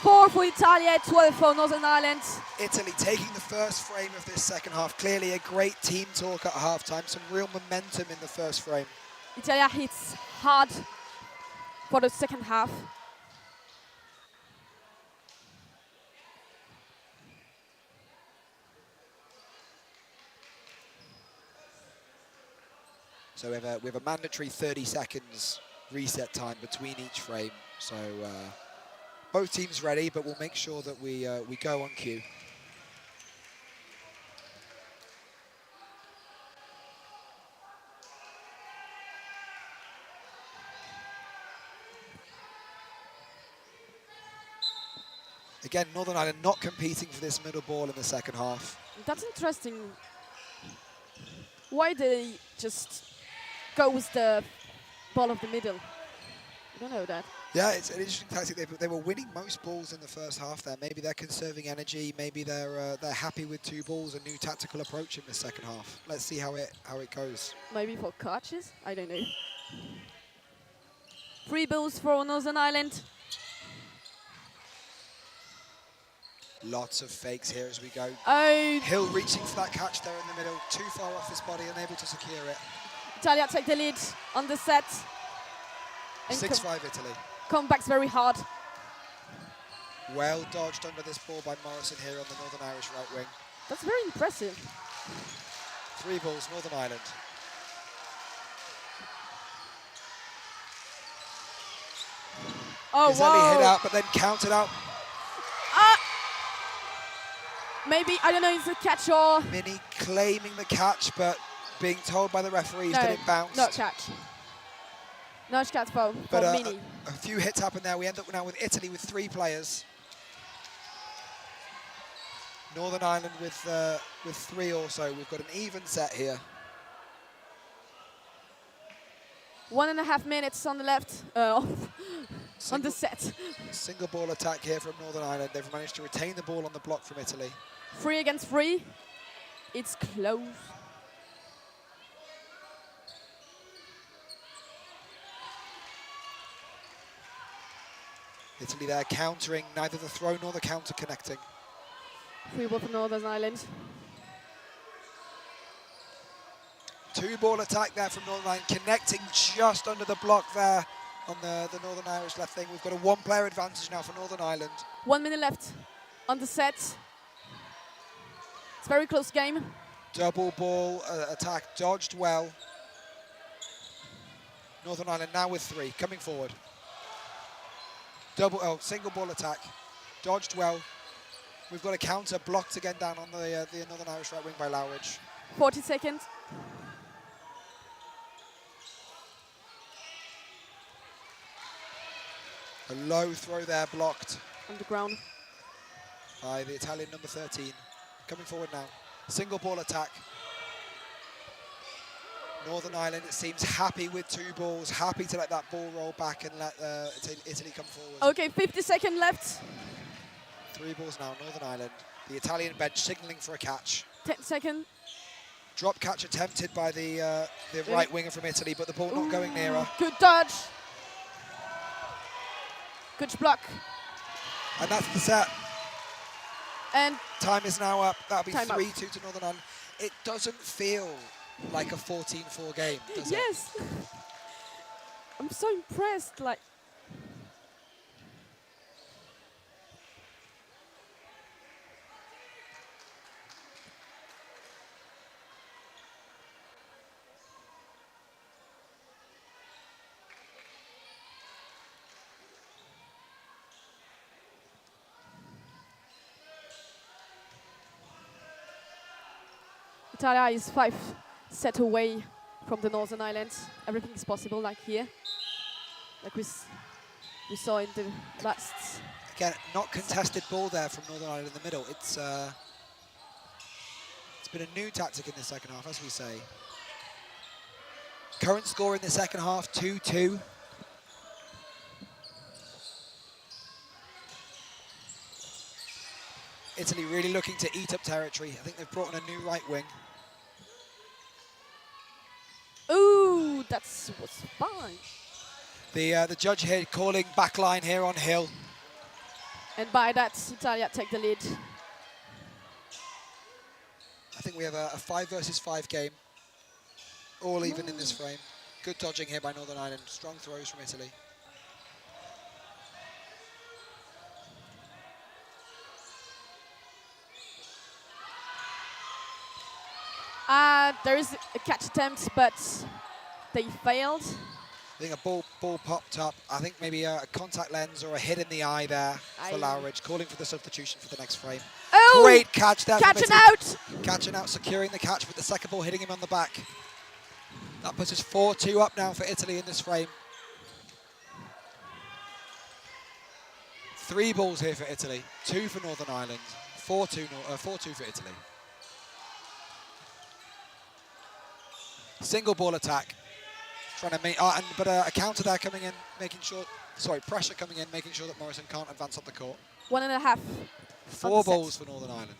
4 for Italia, 12 for Northern Ireland. Italy taking the first frame of this second half. Clearly a great team talk at half-time. Some real momentum in the first frame. Italia hits hard for the second half. So we have a mandatory 30 seconds reset time between each frame. So both teams ready, but we'll make sure that we go on cue. Again, Northern Ireland not competing for this middle ball in the second half. That's interesting. Why they just go with the ball of the middle? I don't know that. Yeah, it's an interesting tactic. They were winning most balls in the first half there. Maybe they're conserving energy. Maybe they're happy with 2 balls, a new tactical approach in the second half. Let's see how it goes. Maybe for catches? I don't know. 3 balls for Northern Ireland. Lots of fakes here as we go. Oh. Hill reaching for that catch there in the middle. Too far off his body, unable to secure it. Italia take the lead on the set. And 6-5 Italy. Comebacks very hard. Well dodged under this ball by Morrison here on the Northern Irish right wing. That's very impressive. 3 balls, Northern Ireland. Oh, Ghiselli hit wow. out, but then counted out. Maybe, I don't know, it's a catch or... Mini claiming the catch, but being told by the referees that it bounced. No catch. No catch for But Mini. a few hits happened there. We end up now with Italy with 3 players. Northern Ireland with 3 also. We've got an even set here. 1.5 minutes on the left, on the set. Single ball attack here from Northern Ireland. They've managed to retain the ball on the block from Italy. 3 against 3. It's close. Italy there countering, neither the throw nor the counter connecting. 3 ball for Northern Ireland. 2 ball attack there from Northern Ireland, connecting just under the block there on the Northern Irish left thing. We've got a 1 player advantage now for Northern Ireland. 1 minute left on the set. It's a very close game. Double ball attack, dodged well. Northern Ireland now with 3, coming forward. Single ball attack, dodged well. We've got a counter blocked again down on the Northern Irish right wing by Lowridge. 40 seconds. A low throw there blocked. On the ground. By the Italian number 13. Coming forward now. Single ball attack. Northern Ireland, it seems, happy with 2 balls, happy to let that ball roll back and let Italy come forward. Okay, 50 seconds left. 3 balls now, Northern Ireland. The Italian bench signalling for a catch. 10 seconds. Drop catch attempted by the right winger from Italy, but the ball not going nearer. Good dodge. Good block. And that's the set. And time is now up. That'll be time 3-2 to Northern Ireland. It doesn't feel like a 14-4 game, does it? Yes. I'm so impressed. Like. Italia is 5 set away from the Northern Ireland. Everything is possible, like here, like we saw in the last. Again, not contested ball there from Northern Ireland in the middle. It's been a new tactic in the second half, as we say. Current score in the second half, 2-2. Italy really looking to eat up territory. I think they've brought in a new right wing. Ooh, that was fine. The judge here calling backline here on Hill. And by that, Italia take the lead. I think we have a 5 versus 5 game. All even in this frame. Good dodging here by Northern Ireland. Strong throws from Italy. There is a catch attempt, but they failed. I think a ball popped up. I think maybe a contact lens or a hit in the eye there for Lowridge, calling for the substitution for the next frame. Oh! Great catch there. Catching out! Catching out, securing the catch with the second ball hitting him on the back. That puts us 4-2 up now for Italy in this frame. 3 balls here for Italy, 2 for Northern Ireland, 4-2 for Italy. Single ball attack. Trying to make, but a counter there coming in, making sure, pressure coming in, making sure that Morrison can't advance up the court. 1.5. 4 balls for Northern Ireland.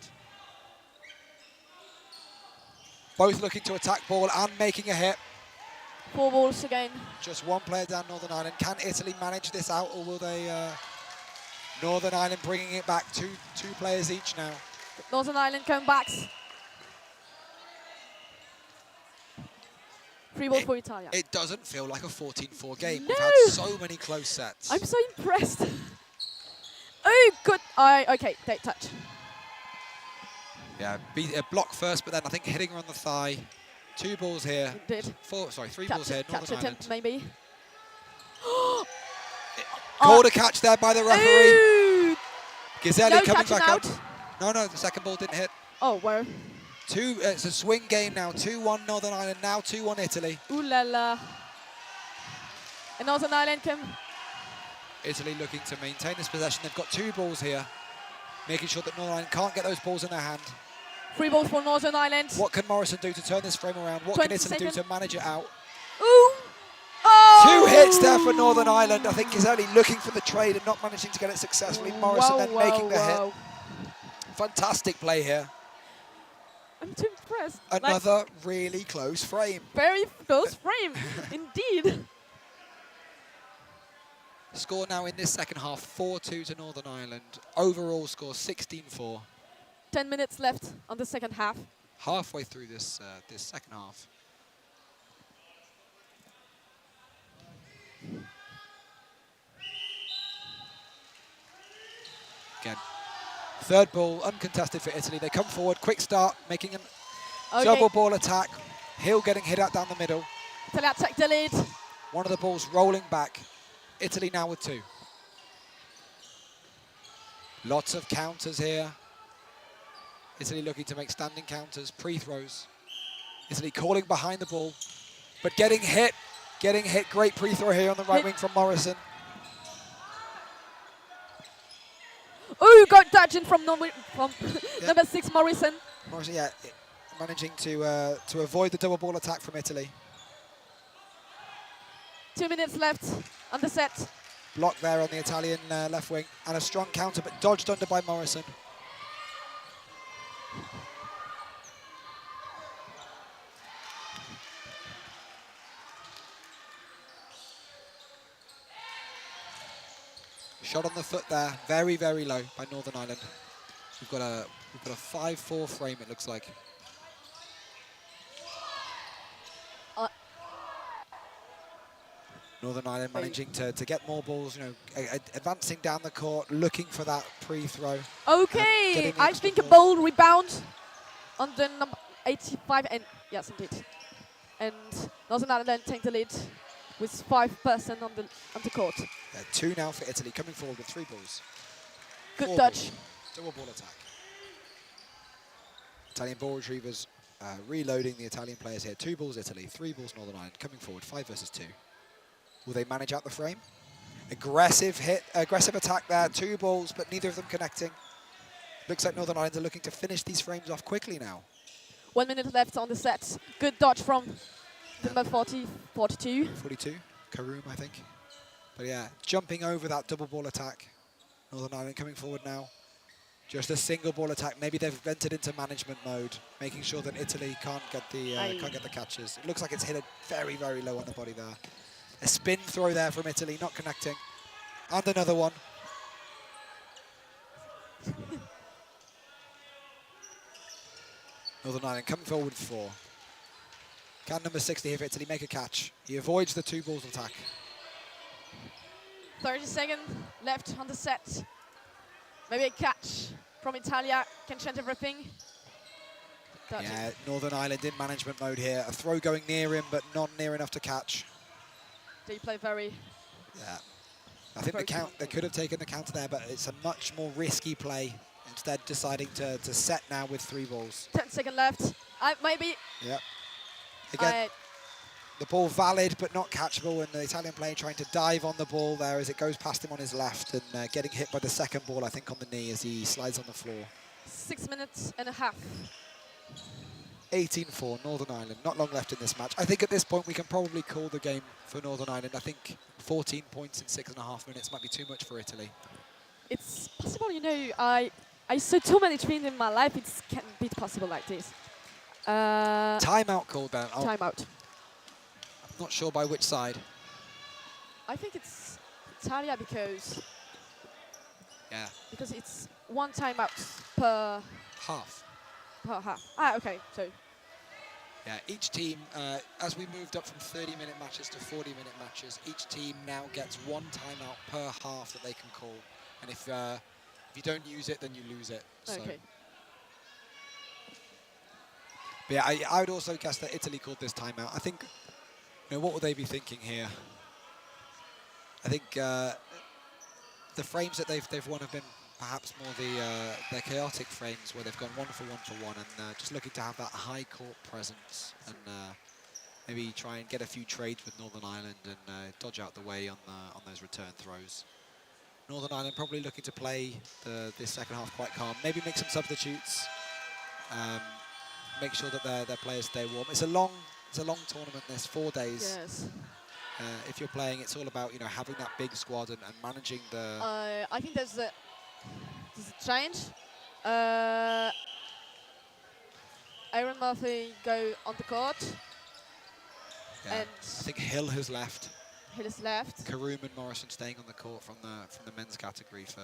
Both looking to attack ball and making a hit. 4 balls again. Just 1 player down Northern Ireland. Can Italy manage this out, or will they, Northern Ireland bringing it back, two players each now. Northern Ireland comebacks. Free ball for Italia. It doesn't feel like a 14-4 game. No! We've had so many close sets. I'm so impressed. Oh, good. Okay, they touch. Yeah, block first, but then I think hitting her on the thigh. 2 balls here. Did. 3 balls here. Catch Northern attempt, Ireland. maybe. Called a catch there by the referee. Ooh. Ghiselli No coming catching back out. up. No, the second ball didn't hit. Oh, where? It's a swing game now. 2-1 Northern Ireland, now 2-1 Italy. Ooh la la. And Northern Ireland can... Italy looking to maintain this possession. They've got 2 balls here, making sure that Northern Ireland can't get those balls in their hand. Free ball for Northern Ireland. What can Morrison do to turn this frame around? What can Italy do to manage it out? Ooh! Oh! 2 hits there for Northern Ireland. I think Ghiselli looking for the trade and not managing to get it successfully. Morrison then making the hit. Fantastic play here. I'm too impressed. Another really close frame. Very close frame, indeed. Score now in this second half, 4-2 to Northern Ireland. Overall score 16-4. 10 minutes left on the second half. Halfway through this this second half. Again, third ball uncontested for Italy. They come forward, quick start, making a double ball attack. Hill getting hit out down the middle. Italy take the lead. One of the balls rolling back. Italy now with 2. Lots of counters here. Italy looking to make standing counters, pre-throws. Italy calling behind the ball, but getting hit. Great pre-throw here on the right wing from Morrison. Ooh, got dodging from number 6, Morrison. Morrison, yeah, managing to avoid the double ball attack from Italy. 2 minutes left on the set. Block there on the Italian left wing, and a strong counter, but dodged under by Morrison. Shot on the foot there, very, very low by Northern Ireland. We've got a 5-4 frame, it looks like. Northern Ireland managing to get more balls, advancing down the court, looking for that pre-throw. Okay, I think a bold rebound on the number 85, and yes, indeed. And Northern Ireland take the lead with 5% on the court. 2 now for Italy, coming forward with 3 balls. Good touch. Double ball attack. Italian ball retrievers reloading the Italian players here. 2 balls Italy, 3 balls Northern Ireland, coming forward, 5 versus 2. Will they manage out the frame? Aggressive hit, aggressive attack there. 2 balls, but neither of them connecting. Looks like Northern Ireland are looking to finish these frames off quickly now. 1 minute left on the set. Good dodge from number 42. 42, Karoum, I think. But yeah, jumping over that double ball attack. Northern Ireland coming forward now. Just a single ball attack. Maybe they've entered into management mode, making sure that Italy can't get the catches. It looks like it's hit it very, very low on the body there. A spin throw there from Italy, not connecting. And another one. Northern Ireland coming forward with 4. Can number 60 here for Italy make a catch? He avoids the 2 balls attack. 30 seconds left on the set. Maybe a catch from Italia can change everything. Yeah, Northern Ireland in management mode here. A throw going near him, but not near enough to catch. They play very... Yeah. I think they could have taken the counter there, but it's a much more risky play. Instead, deciding to set now with 3 balls. 10 seconds left. Maybe... Yep. Again, the ball valid, but not catchable, and the Italian player trying to dive on the ball there as it goes past him on his left, and getting hit by the second ball, I think, on the knee as he slides on the floor. 6 minutes and a half. 18-4, Northern Ireland. Not long left in this match. I think at this point we can probably call the game for Northern Ireland. I think 14 points in 6.5 minutes might be too much for Italy. It's possible, I saw too many dreams in my life. It can't be possible like this. Timeout called then. Timeout. I'm not sure by which side. I think it's Italia because it's 1 timeout per half. Okay. So Yeah, each team, as we moved up from 30-minute matches to 40-minute matches, each team now gets one timeout per half that they can call. And if you don't use it, then you lose it. So. Okay. But yeah, I would also guess that Italy called this timeout. I think, what would they be thinking here? I think the frames that they've won have been perhaps more their chaotic frames where they've gone 1 for 1 for 1 and just looking to have that high court presence and maybe try and get a few trades with Northern Ireland and dodge out the way on those return throws. Northern Ireland probably looking to play this second half quite calm. Maybe make some substitutes. Make sure that their players stay warm. It's a long tournament. There's 4 days. Yes. If you're playing, it's all about having that big squad and managing the. I think there's a change. Aaron Murphy go on the court. Yeah. And I think Hill has left. Hill is left. Karoom and Morrison staying on the court from the men's category for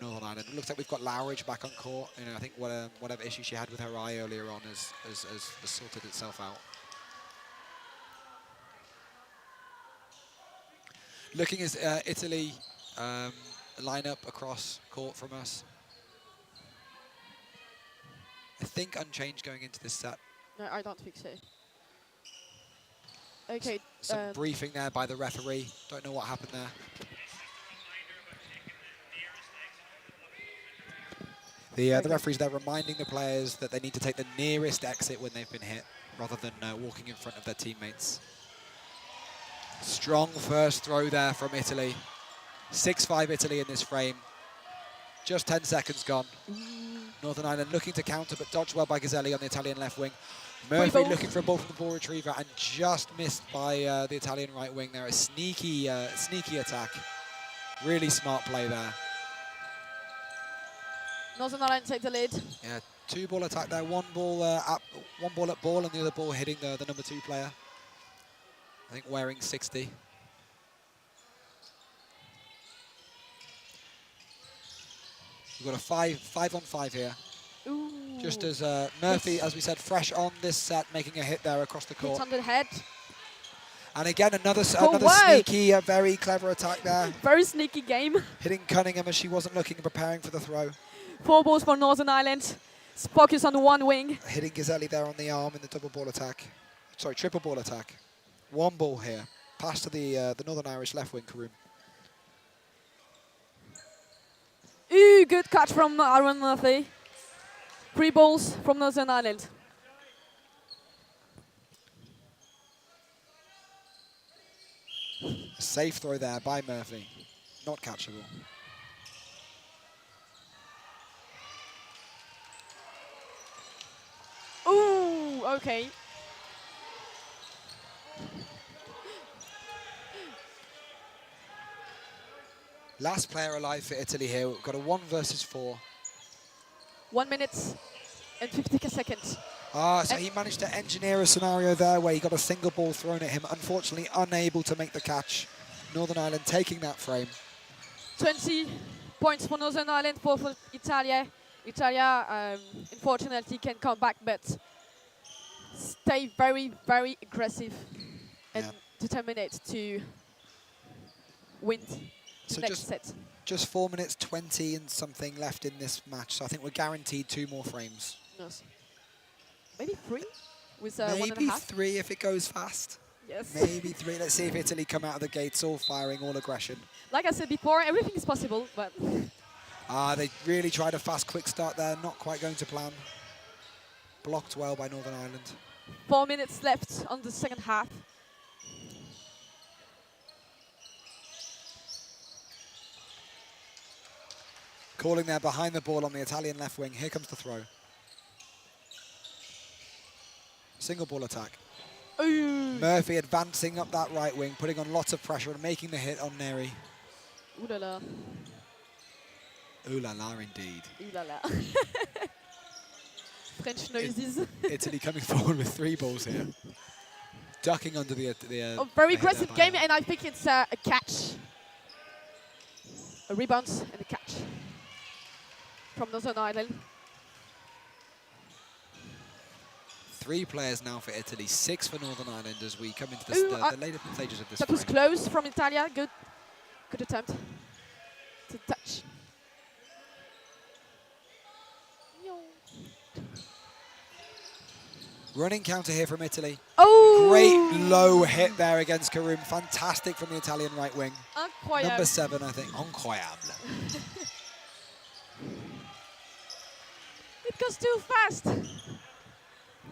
Northern Ireland. It looks like we've got Lowridge back on court. I think whatever issue she had with her eye earlier on has sorted itself out. Looking as Italy line up across court from us. I think unchanged going into this set. No, I don't think so. Okay. Some briefing there by the referee. Don't know what happened there. The referee's there reminding the players that they need to take the nearest exit when they've been hit, rather than walking in front of their teammates. Strong first throw there from Italy. 6-5 Italy in this frame. Just 10 seconds gone. Northern Ireland looking to counter, but dodged well by Gazzelli on the Italian left wing. Murphy looking for a ball from the ball retriever and just missed by the Italian right wing there. A sneaky attack. Really smart play there. Northern Ireland take the lead. Yeah, 2-ball attack there. One ball at ball and the other ball hitting the number 2 player. I think wearing 60. We've got a 5-on-5 here. Ooh. Just as Murphy, as we said, fresh on this set, making a hit there across the court. Hits on the head. And again, another sneaky, very clever attack there. Very sneaky game. Hitting Cunningham as she wasn't looking and preparing for the throw. 4 balls for Northern Ireland. Focus on one wing. Hitting Gazzelli there on the arm in the double ball attack. Sorry, triple ball attack. 1 ball here. Pass to the Northern Irish left wing, Karoom. Ooh, good catch from Aaron Murphy. 3 balls from Northern Ireland. A safe throw there by Murphy. Not catchable. Ooh, okay. Last player alive for Italy here. We've got a 1 versus 4. 1 minute and 50 seconds. So he managed to engineer a scenario there where he got a single ball thrown at him. Unfortunately, unable to make the catch. Northern Ireland taking that frame. 20 points for Northern Ireland, 4 for Italia. Italia, unfortunately, can come back, but stay very, very aggressive and determined to win the next set. Just 4 minutes 20 and something left in this match, so I think we're guaranteed 2 more frames. Yes. Maybe 3 with maybe 1.5. 3 if it goes fast. Yes. Maybe 3. Let's see if Italy come out of the gates all firing, all aggression. Like I said before, everything is possible, but... They really tried a fast, quick start there. Not quite going to plan. Blocked well by Northern Ireland. 4 minutes left on the second half. Calling there behind the ball on the Italian left wing. Here comes the throw. Single ball attack. Ooh. Murphy advancing up that right wing, putting on lots of pressure and making the hit on Neri. Ooh la la. Ooh la la indeed. Ooh la la. French noises. Italy coming forward with 3 balls here. Ducking under the very aggressive game, and I think it's a catch. A rebound and a catch from Northern Ireland. 3 players now for Italy, 6 for Northern Ireland as we come into the later stages of this That was frame. close from Italia. Good attempt to touch. Running counter here from Italy. Oh! Great low hit there against Karim. Fantastic from the Italian right wing. Incroyable. Number 7, I think. Incroyable. It goes too fast.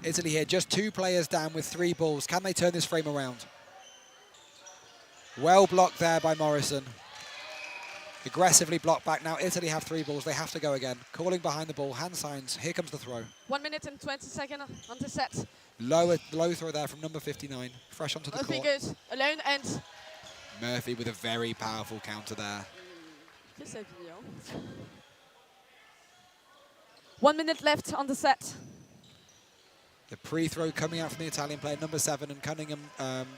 Italy here, just 2 players down with 3 balls. Can they turn this frame around? Well blocked there by Morrison. Aggressively blocked back. Now Italy have 3 balls. They have to go again. Calling behind the ball. Hand signs. Here comes the throw. 1 minute and 20 seconds on the set. Low throw there from number 59. Fresh onto the Murphy court. good. Alone and... Murphy with a very powerful counter there. 1 minute left on the set. The pre-throw coming out from the Italian player, number 7, and Cunningham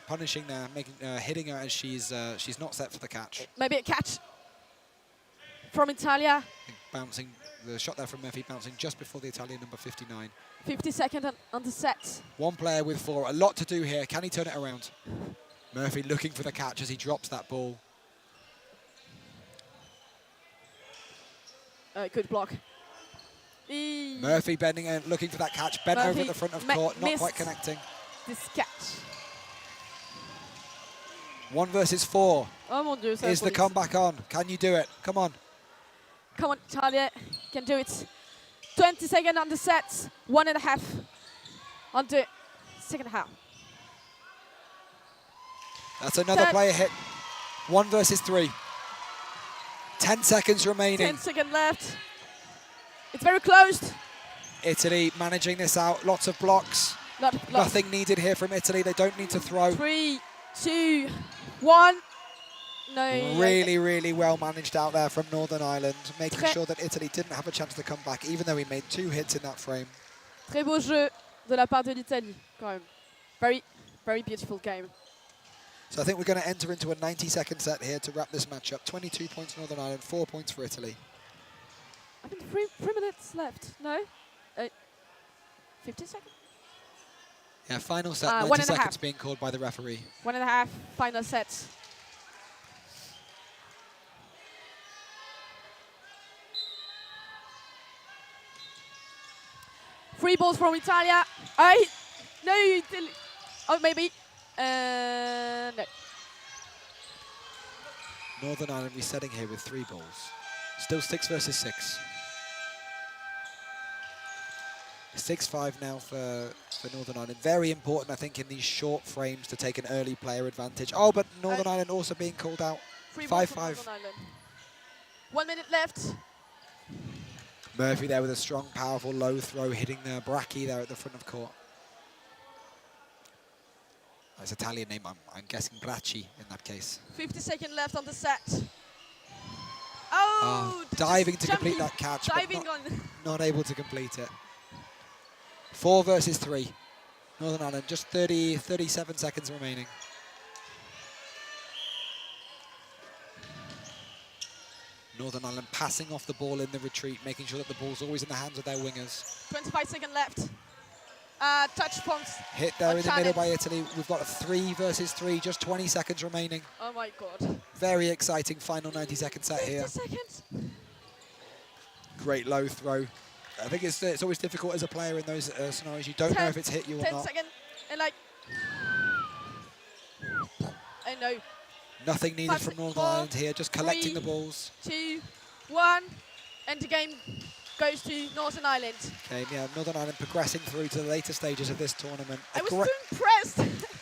punishing there, hitting her as she's not set for the catch. Maybe a catch from Italia. Bouncing, the shot there from Murphy bouncing just before the Italian number 59. 50 seconds on the set. 1 player with 4, a lot to do here. Can he turn it around? Murphy looking for the catch as he drops that ball. Good block. Murphy bending and looking for that catch. Bent over at the front of court, not quite connecting. This catch. 1 versus 4. Oh mon Dieu, Is the comeback on? Can you do it? Come on. Come on, Italia can do it. 20 seconds on the set. 1.5 on the second half. That's another player hit. 1 versus 3. 10 seconds remaining. 10 seconds left. It's very close. Italy managing this out. Lots of blocks. Nothing needed here from Italy. They don't need to throw. 3, 2, 1. No. Really, really well managed out there from Northern Ireland, making sure that Italy didn't have a chance to come back, even though he made 2 hits in that frame. Très beau jeu de la part de l'Italie, quand même. Very, very beautiful game. So I think we're going to enter into a 90-second set here to wrap this match up. 22 points for Northern Ireland, 4 points for Italy. I mean, 3 minutes left. No? 50 seconds? Yeah, final set, 90 seconds being called by the referee. 1.5, final set. Free balls from Italia. No, Italy. Oh, maybe. No. Northern Ireland resetting here with 3 balls. Still 6 versus 6. 6-5 now for Northern Ireland. Very important, I think, in these short frames to take an early player advantage. Oh, but Northern Ireland also being called out. 5-5. 1 minute left. Murphy there with a strong, powerful low throw, hitting the Bracchi there at the front of court. That's Italian name, I'm guessing Bracci in that case. 50 seconds left on the set. Oh! Diving to complete that catch, diving but not able to complete it. 4 versus 3. Northern Ireland, just 37 seconds remaining. Northern Ireland passing off the ball in the retreat, making sure that the ball's always in the hands of their wingers. 25 seconds left. Touch points. Hit there in the middle by Italy. We've got a 3 versus 3, just 20 seconds remaining. Oh my God. Very exciting final 90-second set here. 50 seconds. Great low throw. I think it's always difficult as a player in those scenarios. You don't know if it's hit you or 10 not. seconds. And like... Oh no. Nothing needed from Northern Ireland here, just collecting the balls. 2, 1, and the game goes to Northern Ireland. Okay, yeah, Northern Ireland progressing through to the later stages of this tournament. I was too impressed.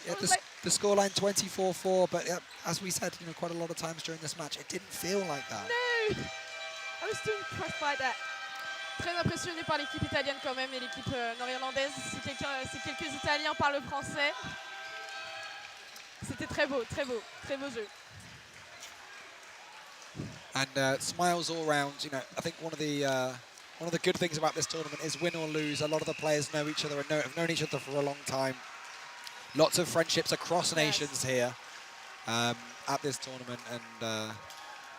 Yeah, the scoreline 24-4, but as we said, quite a lot of times during this match, it didn't feel like that. No, I was too impressed by that. Très impressionné par l'équipe italienne quand même et l'équipe nord-irlandaise. Si quelques Italiens parlent français. C'était très beau jeu. And smiles all round. I think one of the good things about this tournament is win or lose. A lot of the players know each other and have known each other for a long time. Lots of friendships across nations here at this tournament. And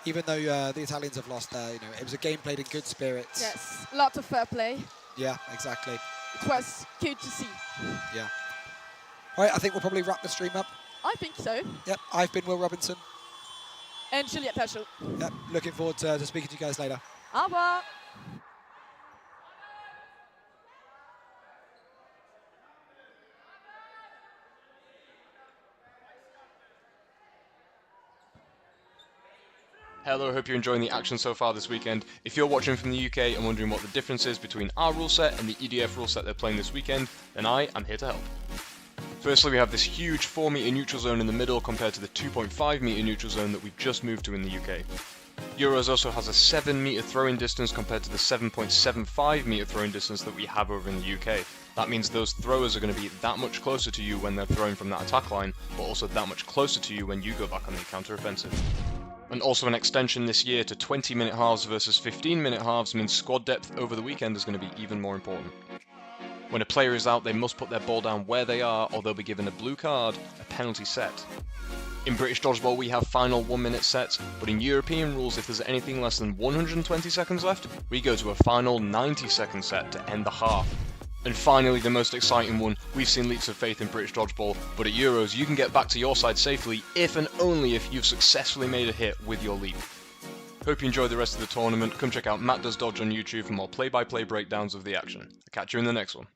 even though the Italians have lost there, it was a game played in good spirits. Yes, lots of fair play. Yeah, exactly. it was cute to see. Yeah. Right, I think we'll probably wrap the stream up. I think so. Yep, I've been Will Robinson. And Juliette Pachel. Yep, looking forward to speaking to you guys later. Au revoir. Hello, hope you're enjoying the action so far this weekend. If you're watching from the UK and wondering what the difference is between our rule set and the EDF rule set they're playing this weekend, then I am here to help. Firstly, we have this huge 4 metre neutral zone in the middle compared to the 2.5 metre neutral zone that we've just moved to in the UK. Euros also has a 7 metre throwing distance compared to the 7.75 metre throwing distance that we have over in the UK. That means those throwers are going to be that much closer to you when they're throwing from that attack line, but also that much closer to you when you go back on the counter-offensive. And also an extension this year to 20-minute halves versus 15-minute halves means squad depth over the weekend is going to be even more important. When a player is out, they must put their ball down where they are or they'll be given a blue card, a penalty set. In British Dodgeball we have final 1-minute sets, but in European rules if there's anything less than 120 seconds left, we go to a final 90-second set to end the half. And finally, the most exciting one, we've seen leaps of faith in British Dodgeball, but at Euros you can get back to your side safely if and only if you've successfully made a hit with your leap. Hope you enjoy the rest of the tournament. Come check out Matt Does Dodge on YouTube for more play-by-play breakdowns of the action. I'll catch you in the next one.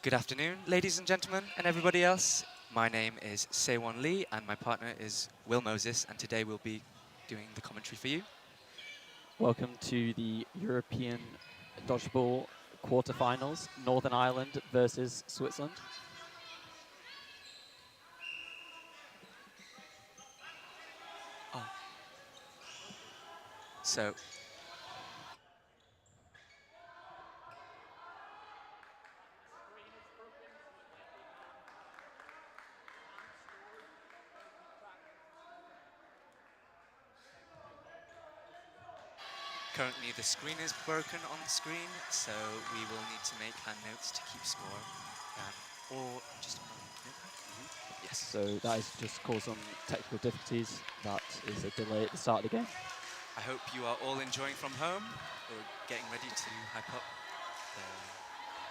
Good afternoon, ladies and gentlemen, and everybody else. My name is Sewon Lee, and my partner is Will Moses, and today we'll be doing the commentary for you. Welcome to the European Dodgeball quarterfinals, Northern Ireland versus Switzerland. Oh. So, currently the screen is broken on the screen, so we will need to make our notes to keep score. Or just on the notepad. Yes. So that has just caused some technical difficulties. That is a delay at the start of the game. I hope you are all enjoying from home. We're getting ready to hype up the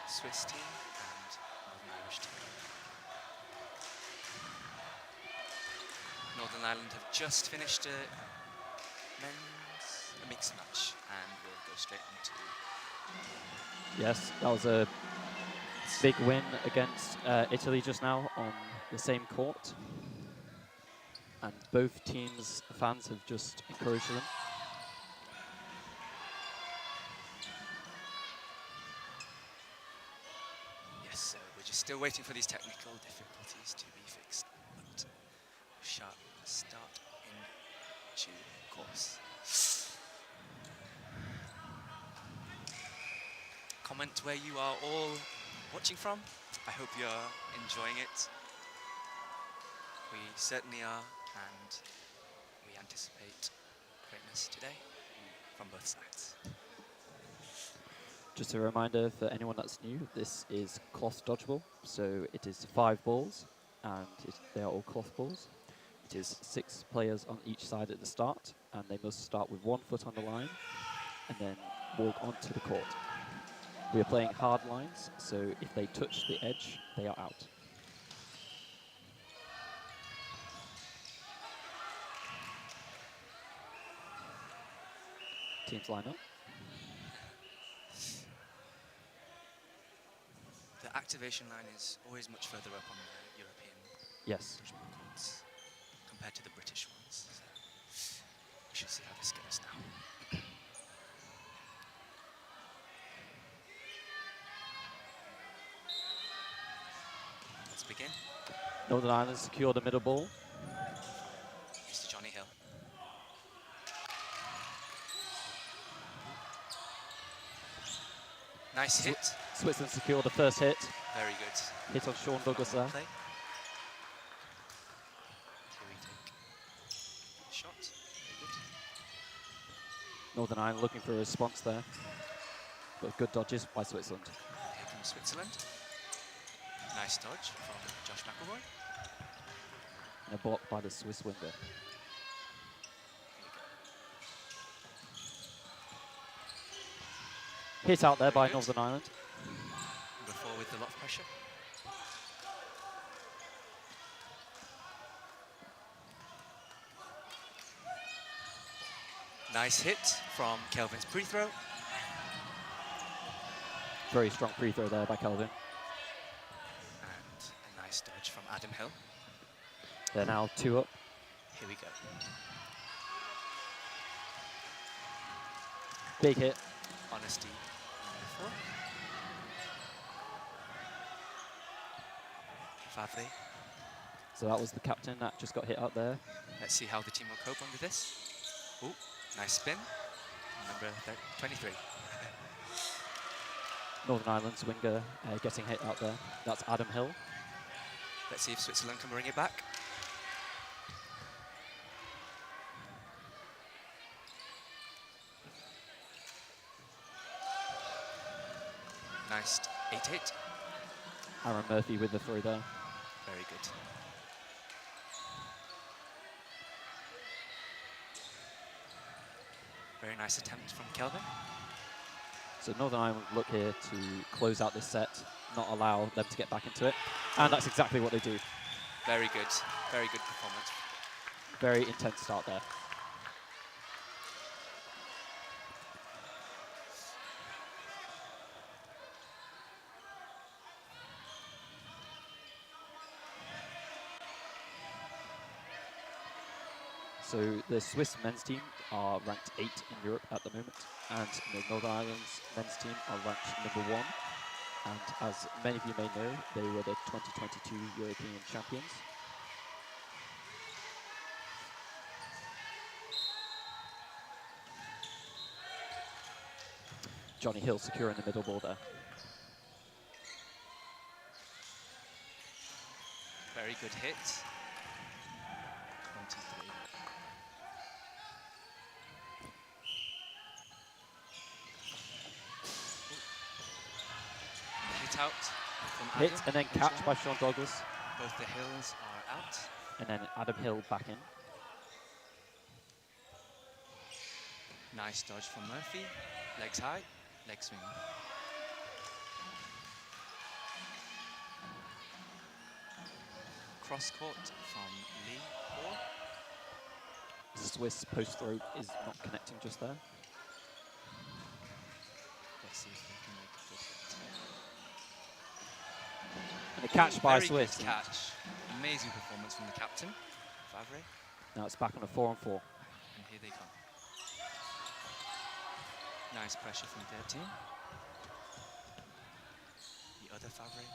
Swiss team and Northern Irish team. Northern Ireland have just finished a mixed match, and we'll go straight into... Yes, that was a big win against Italy just now on the same court. And both teams' fans have just encouraged them. Yes, so we're just still waiting for these technical difficulties to be fixed, but we shall start in due course. Comment where you are all watching from. I hope you're enjoying it. We certainly are, and we anticipate greatness today from both sides. Just a reminder for anyone that's new, this is cloth dodgeball, so it is 5 balls, and they are all cloth balls. It is 6 players on each side at the start, and they must start with 1 foot on the line, and then walk onto the court. We are playing hard lines, so if they touch the edge, they are out. Teams line up. The activation line is always much further up on the European dodgeball courts compared to the British ones. So we should see how this goes now. Let's begin. Northern Ireland secure the middle ball. Mr. Johnny Hill. Nice hit. Switzerland secure the first hit. Very good. Hit on Sean Douglas there. Play. Here we take a shot. Very good. Northern Ireland looking for a response there. But good dodges by Switzerland. Here comes Switzerland. Nice dodge from Josh McElroy. And a block by the Swiss winger. Hit out there by Northern Ireland. Number 4 with a lot of pressure. Nice hit from Kelvin's free throw. Very strong free throw there by Kelvin. And a nice dodge from Adam Hill. They're now 2 up. Here we go. Big hit. Honesty. Number 4. Favre. So that was the captain that just got hit out there. Let's see how the team will cope under this. Ooh, nice spin. Number 23. Northern Ireland's winger getting hit out there. That's Adam Hill. Let's see if Switzerland can bring it back. Nice 8-hit. Aaron Murphy with the throw there. Very good. Very nice attempt from Kelvin. So Northern Ireland look here to close out this set, not allow them to get back into it. And that's exactly what they do. Very good. Very good performance. Very intense start there. So the Swiss men's team are ranked 8 in Europe at the moment, and the Northern Ireland's men's team are ranked #1. And as many of you may know, they were the 2022 European champions. Johnny Hill securing the middle ball there. Very good hit. 23. Hit out from Adam. Hit and then catch by Sean Douglas. Both the Hills are out. And then Adam Hill back in. Nice dodge from Murphy. Legs high, leg swing. Cross court from Lee. Or The Swiss post throw is not connecting just there. let's see if they can make a good hit. And a catch by Very Swiss. good catch. Amazing performance from the captain, Favre. Now it's back on a 4-on-4. And here they come. Nice pressure from their team. The other Favre.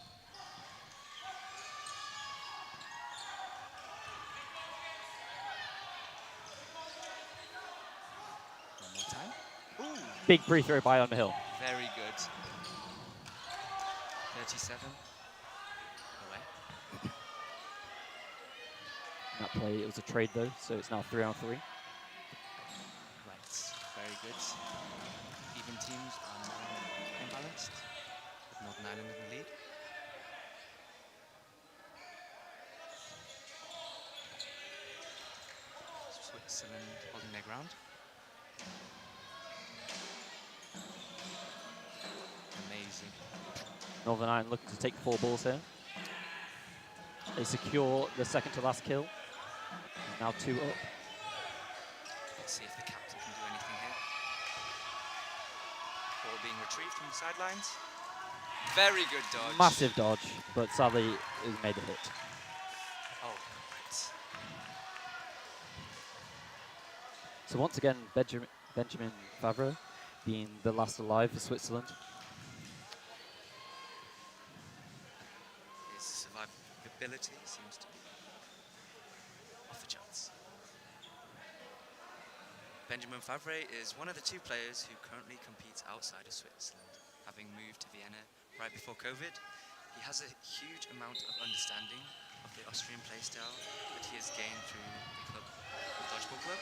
One more time. Ooh. Big free throw by Underhill. Very good. 37. Away. In that play, it was a trade though, so it's now 3-on-3. Right. Very good. Even teams are more imbalanced. With Northern Ireland in the lead. Switzerland holding their ground. Amazing. Northern Ireland looking to take 4 balls here. They secure the second to last kill. Now 2 up. Let's see if the captain can do anything here. Ball being retrieved from the sidelines. Very good dodge. Massive dodge, but sadly it made a hit. Oh, right. So once again, Benjamin Favre being the last alive for Switzerland. His survivability seems to be off the charts. Benjamin Favre is one of the 2 players who currently competes outside of Switzerland. Having moved to Vienna right before COVID, he has a huge amount of understanding of the Austrian playstyle that he has gained through the club, the Dodgeball Club,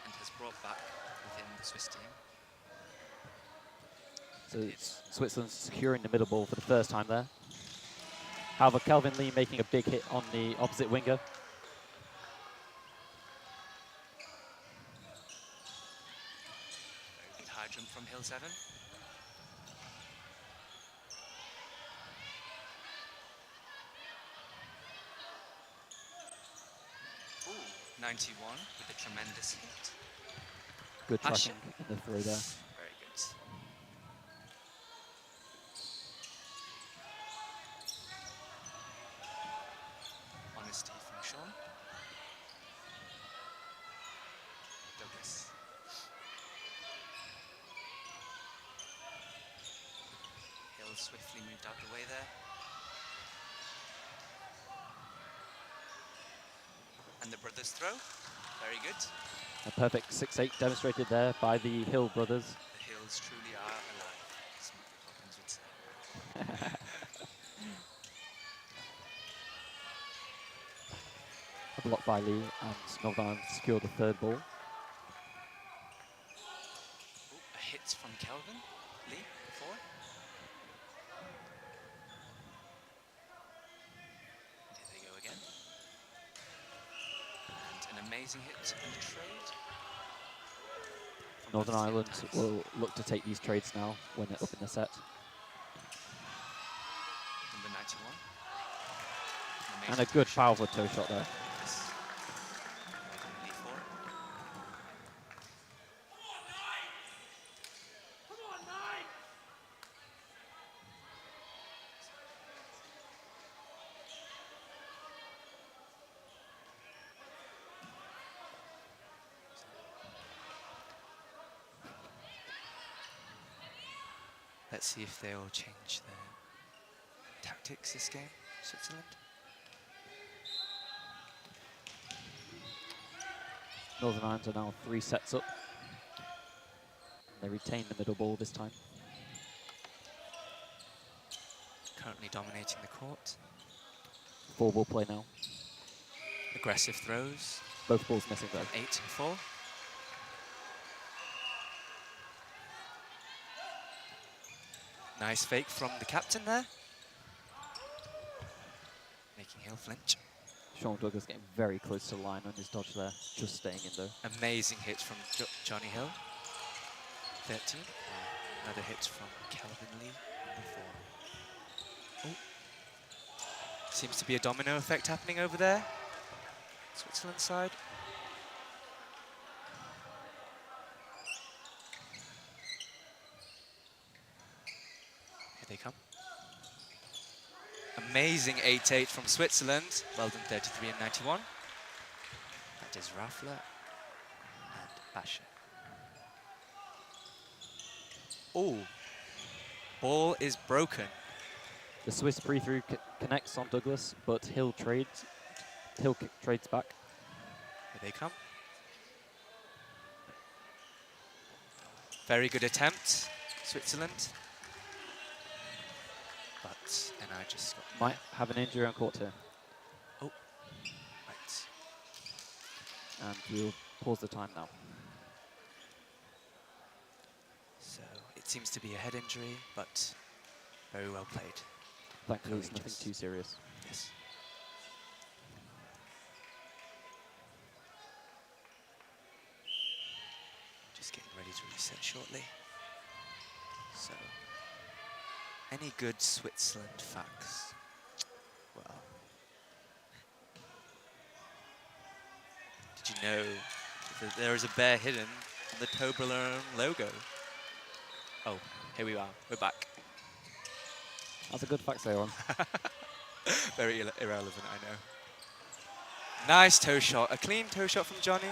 and has brought back within the Swiss team. So it's Switzerland securing the middle ball for the first time there. However, Calvin Lee making a big hit on the opposite winger. Very good high jump from Hill 7. Ooh, 91 with a tremendous hit. Good Asher. tracking in the throw there. Very good. Honesty from Sean. Douglas. Hill swiftly moved out the way there. And the brothers throw. Very good. A perfect 6-8 demonstrated there by the Hill brothers. The Hills truly are alive, Smokey Poppins would say. A block by Lee, and Northern Ireland secured the 3rd ball. Ooh, a hit from Kelvin Lee before. And here they go again. And an amazing hit and trade. Northern Ireland will look to take these trades now when they're up in the set. Number 91. And a good powerful toe shot there. Let's see if they'll change their tactics this game, Switzerland. Northern Ireland are now 3 sets up. They retain the middle ball this time. Currently dominating the court. 4-ball play now. Aggressive throws. Both balls missing though. 8 and 4. Nice fake from the captain there. Making Hill flinch. Sean Douglas getting very close to the line on his dodge there. Just staying in though. Amazing hit from Johnny Hill. 13. Another hit from Calvin Lee, number 4. Oh. Seems to be a domino effect happening over there. Switzerland side. Here they come. Amazing 8-8 from Switzerland. Well done, 33 and 91. That is Raffler and Basher. Oh, ball is broken. The Swiss pre-through connects on Douglas, but Hill trades back. Here they come. Very good attempt, Switzerland. But, and I just got... Might have an injury on court here. Oh, right. And we'll pause the time now. So, it seems to be a head injury, but very well played. Thankfully, it's nothing too serious. Yes. Just getting ready to reset shortly. So, any good Switzerland facts? Well, did you know that there is a bear hidden on the Toblerone logo? Oh, here we are. We're back. That's a good fact, Aaron. Very irrelevant, I know. Nice toe shot. A clean toe shot from Johnny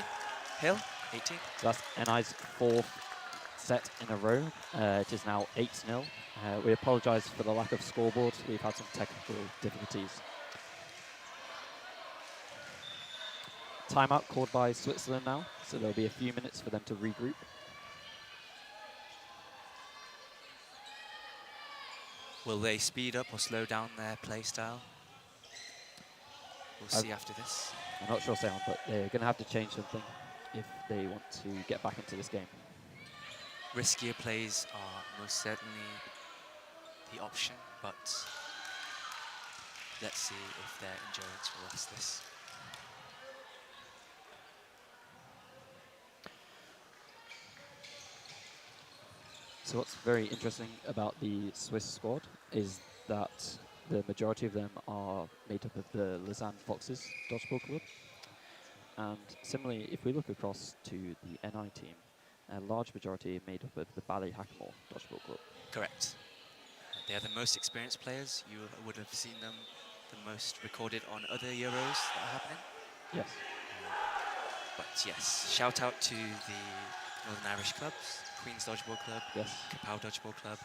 Hill, 18. So that's NI's 4th set in a row. It is now 8-0. We apologise for the lack of scoreboard. We've had some technical difficulties. Timeout called by Switzerland now, so there'll be a few minutes for them to regroup. Will they speed up or slow down their play style? We'll see after this. I'm not sure, Sam, but they're going to have to change something if they want to get back into this game. Riskier plays are most certainly the option, but let's see if their endurance will last this. So what's very interesting about the Swiss squad is that the majority of them are made up of the Lausanne Foxes Dodgeball Club. And similarly, if we look across to the NI team, a large majority are made up of the Ballyhackamore Dodgeball Club. Correct. They are the most experienced players. You would have seen them the most recorded on other Euros that are happening. Yes. But yes, shout out to the Northern Irish clubs, Queen's Dodgeball Club, yes, Kapow Dodgeball Club,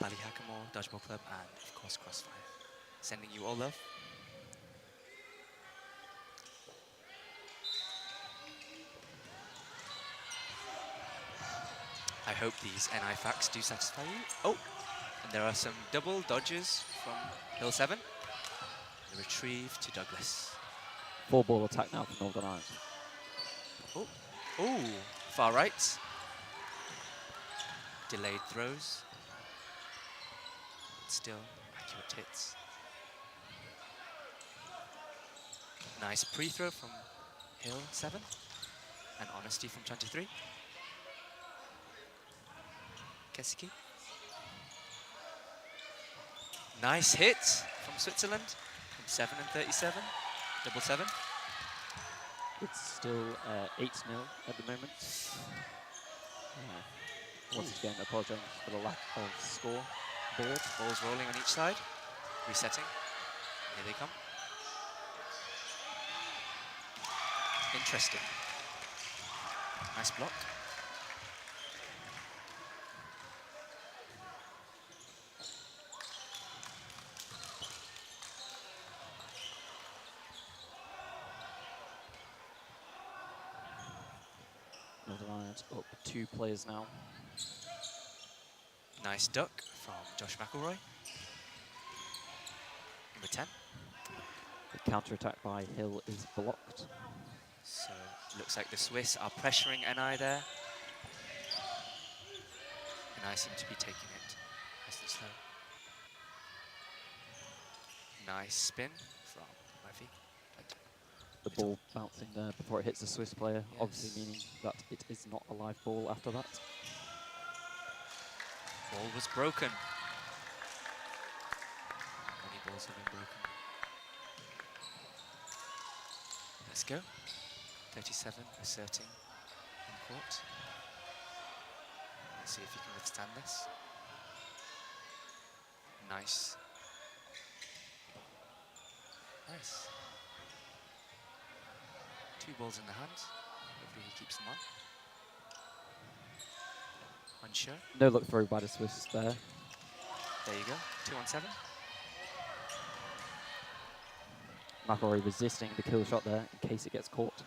Ballyhackamore Dodgeball Club, and of course Crossfire. Sending you all love. I hope these NI facts do satisfy you. Oh, and there are some double dodges from Hill 7. The retrieve to Douglas. 4-ball attack now from Northern Ireland. Oh, ooh, far right. Delayed throws. But still, accurate hits. Nice pre-throw from Hill 7. And honesty from 23. Kesiki. Nice hit from Switzerland from 7 and 37. Double 7. It's still 8-0 at the moment. Once again, apologising for the lack of score board. Balls rolling on each side. Resetting. Here they come. Interesting. Nice block. Ireland up 2 players now. Nice duck from Josh McElroy. Number 10. The counter-attack by Hill is blocked. So looks like the Swiss are pressuring NI there. NI seem to be taking it nice and slow. Nice spin from Murphy. The ball bouncing there before it hits the Swiss player, obviously meaning that it is not a live ball after that. Ball was broken. Many balls have been broken. Let's go. 37 asserting in court. Let's see if he can withstand this. Nice. Nice. 2 balls in the hand. Hopefully he keeps them on. Unsure. No look through by the Swiss there. There you go. 2 on 7. McElroy resisting the kill shot there in case it gets caught.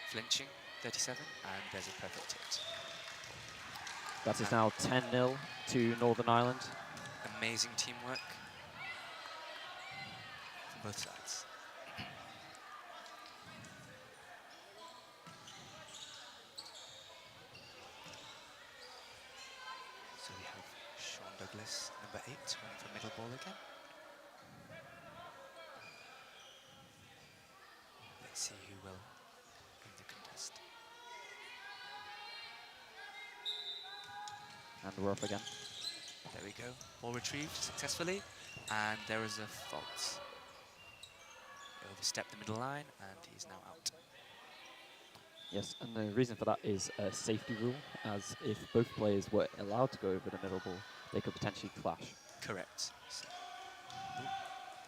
Flinching. 37. And there's a perfect hit. That is now 10-0 to Northern Ireland. Amazing teamwork from both sides. So we have Sean Douglas, number 8, running for middle ball again. Let's see who will win the contest. And we're up again. There we go. Ball retrieved successfully, and there is a fault. He overstepped the middle line, and he's now out. Yes, and the reason for that is a safety rule, as if both players were allowed to go over the middle ball, they could potentially clash. Correct. So,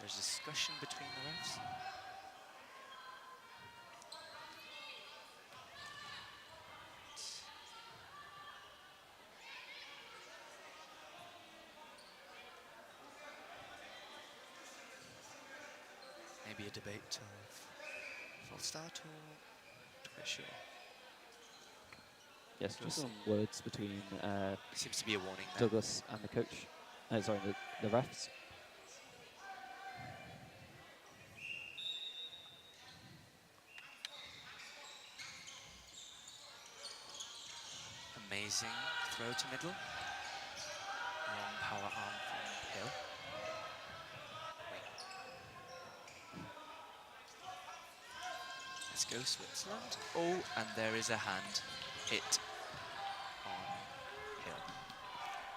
there's discussion between the refs. Maybe a debate of false start or not quite sure. Yes, just some words between seems to be a warning there. Douglas and the coach. Sorry, the refs. Amazing throw to middle. Long power arm from Hill. Let's go Switzerland. Oh, and there is a hand hit on Hill.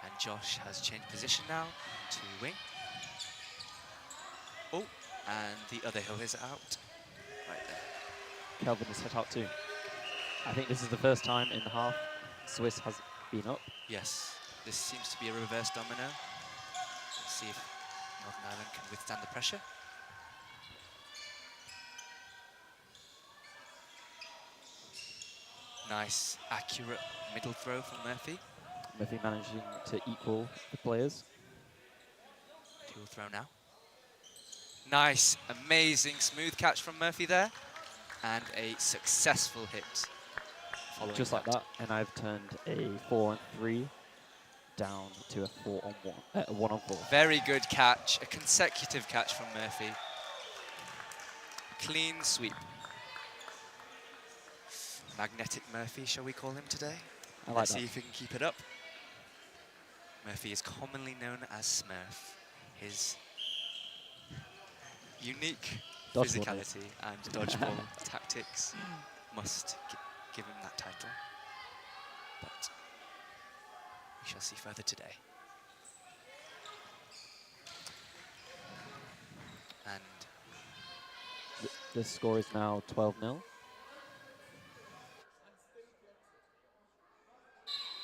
And Josh has changed position now to wing. Oh, and the other Hill is out. Right there. Kelvin is hit out too. I think this is the first time in the half Swiss has been up. Yes, this seems to be a reverse domino. Let's see if Northern Ireland can withstand the pressure. Nice, accurate middle throw from Murphy. Murphy managing to equal the players. Dual throw now. Nice, amazing smooth catch from Murphy there. And a successful hit. Just like that, and I've turned a 4-on-3 down to a 4-on-1, 1-on-4. Very good catch, a consecutive catch from Murphy. Clean sweep. Magnetic Murphy, shall we call him today? I like Let's that. see if he can keep it up. Murphy is commonly known as Smurf. His unique Dodgeball physicality and dodgeball tactics must give him that title. But we shall see further today. And The score is now 12-0.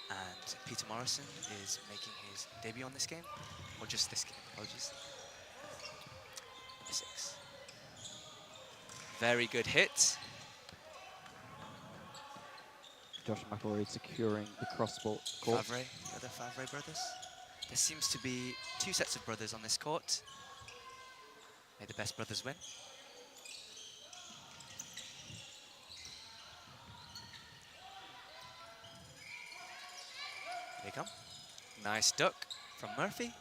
And Peter Morrison is making his debut on this game, or just this game, apologies. Number 6. Very good hit. Josh McElroy securing the cross-court. Favre, the other Favre brothers. There seems to be 2 sets of brothers on this court. May the best brothers win. Here they come. Nice duck from Murphy.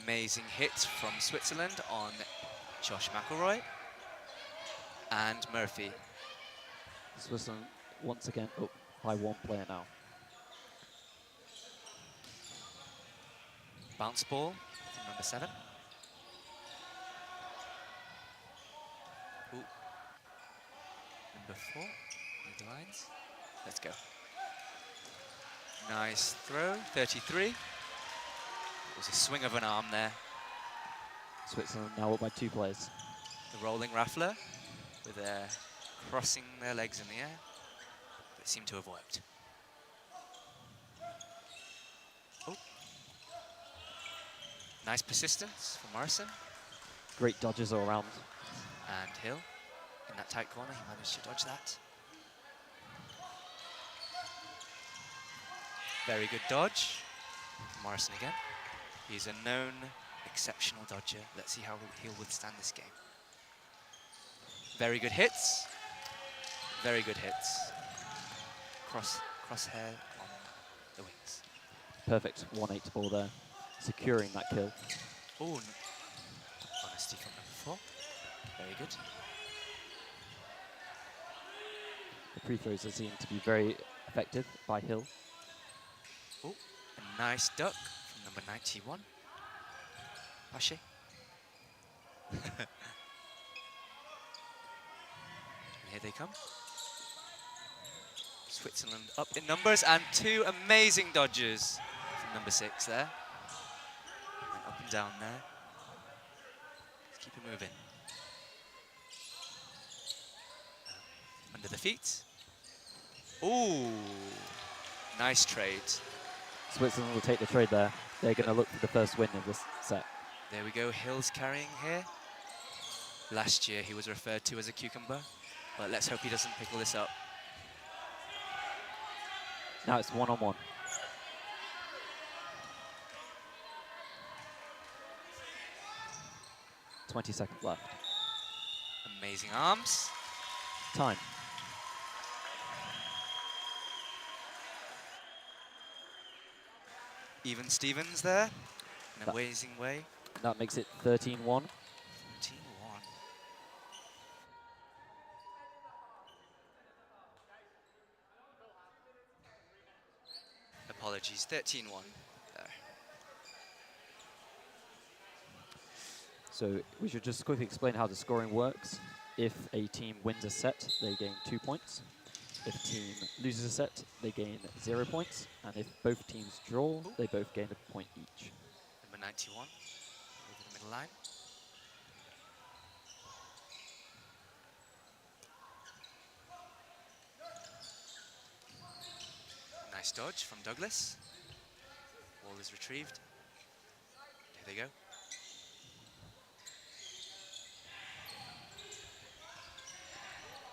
Amazing hit from Switzerland on Josh McElroy. And Murphy. Switzerland once again up by 1 player now. Bounce ball from number 7. Ooh. Number 4, lead the lines. Let's go. Nice throw, 33. It was a swing of an arm there. Switzerland now up by 2 players. The rolling raffler with crossing their legs in the air, but it seemed to have worked. Oh. Nice persistence from Morrison. Great dodges all around. And Hill in that tight corner, he managed to dodge that. Very good dodge from Morrison again. He's a known exceptional dodger. Let's see how he'll withstand this game. Very good hits. Very good hits. Crosshair on the wings. Perfect 1-8 ball there, securing that kill. Oh, honesty from number 4. Very good. The free throws are seen to be very effective by Hill. Oh, a nice duck from number 91. Pache. And here they come. Switzerland up in numbers, and 2 amazing dodges from number 6 there. And up and down there. Let's keep it moving. Under the feet. Ooh, nice trade. Switzerland will take the trade there. They're going to look for the first win in this set. There we go, Hill's carrying here. Last year he was referred to as a cucumber, but let's hope he doesn't pick all this up. Now it's 1-on-1. .20 seconds left. Amazing arms. Time. Even Stevens there, in a amazing way. That makes it 13-1. 13-1. Apologies, 13-1 there. So we should just quickly explain how the scoring works. If a team wins a set, they gain 2 points. If a team loses a set, they gain 0 points. And if both teams draw, they both gain a point each. Number 91, over the middle line. Nice dodge from Douglas. Ball is retrieved. Here they go.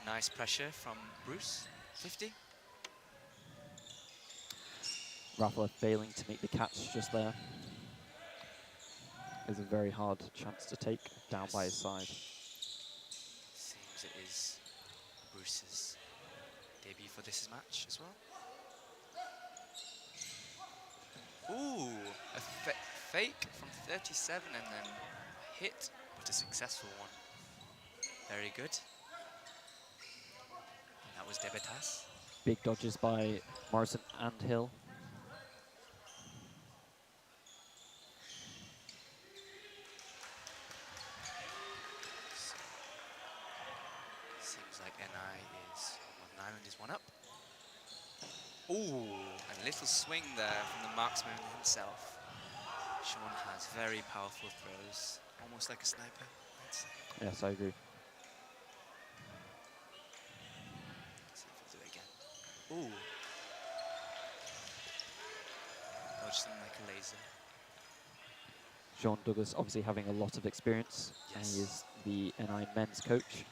Nice pressure from Bruce, 50. Raffler failing to make the catch just there. It's a very hard chance to take, down by his side. Seems it is Bruce's debut for this match as well. Ooh, a fake from 37 and then a hit, but a successful one. Very good. And that was Debetas. Big dodges by Morrison and Hill. Seems like NI is, Northern Ireland is 1 up. Ooh, a little swing there from the marksman himself. Sean has very powerful throws, almost like a sniper, I'd say. Yes, I agree. Let's see if he'll do it again. Ooh. Dodged them like a laser. Sean Douglas obviously having a lot of experience. Yes. And he is the NI men's coach.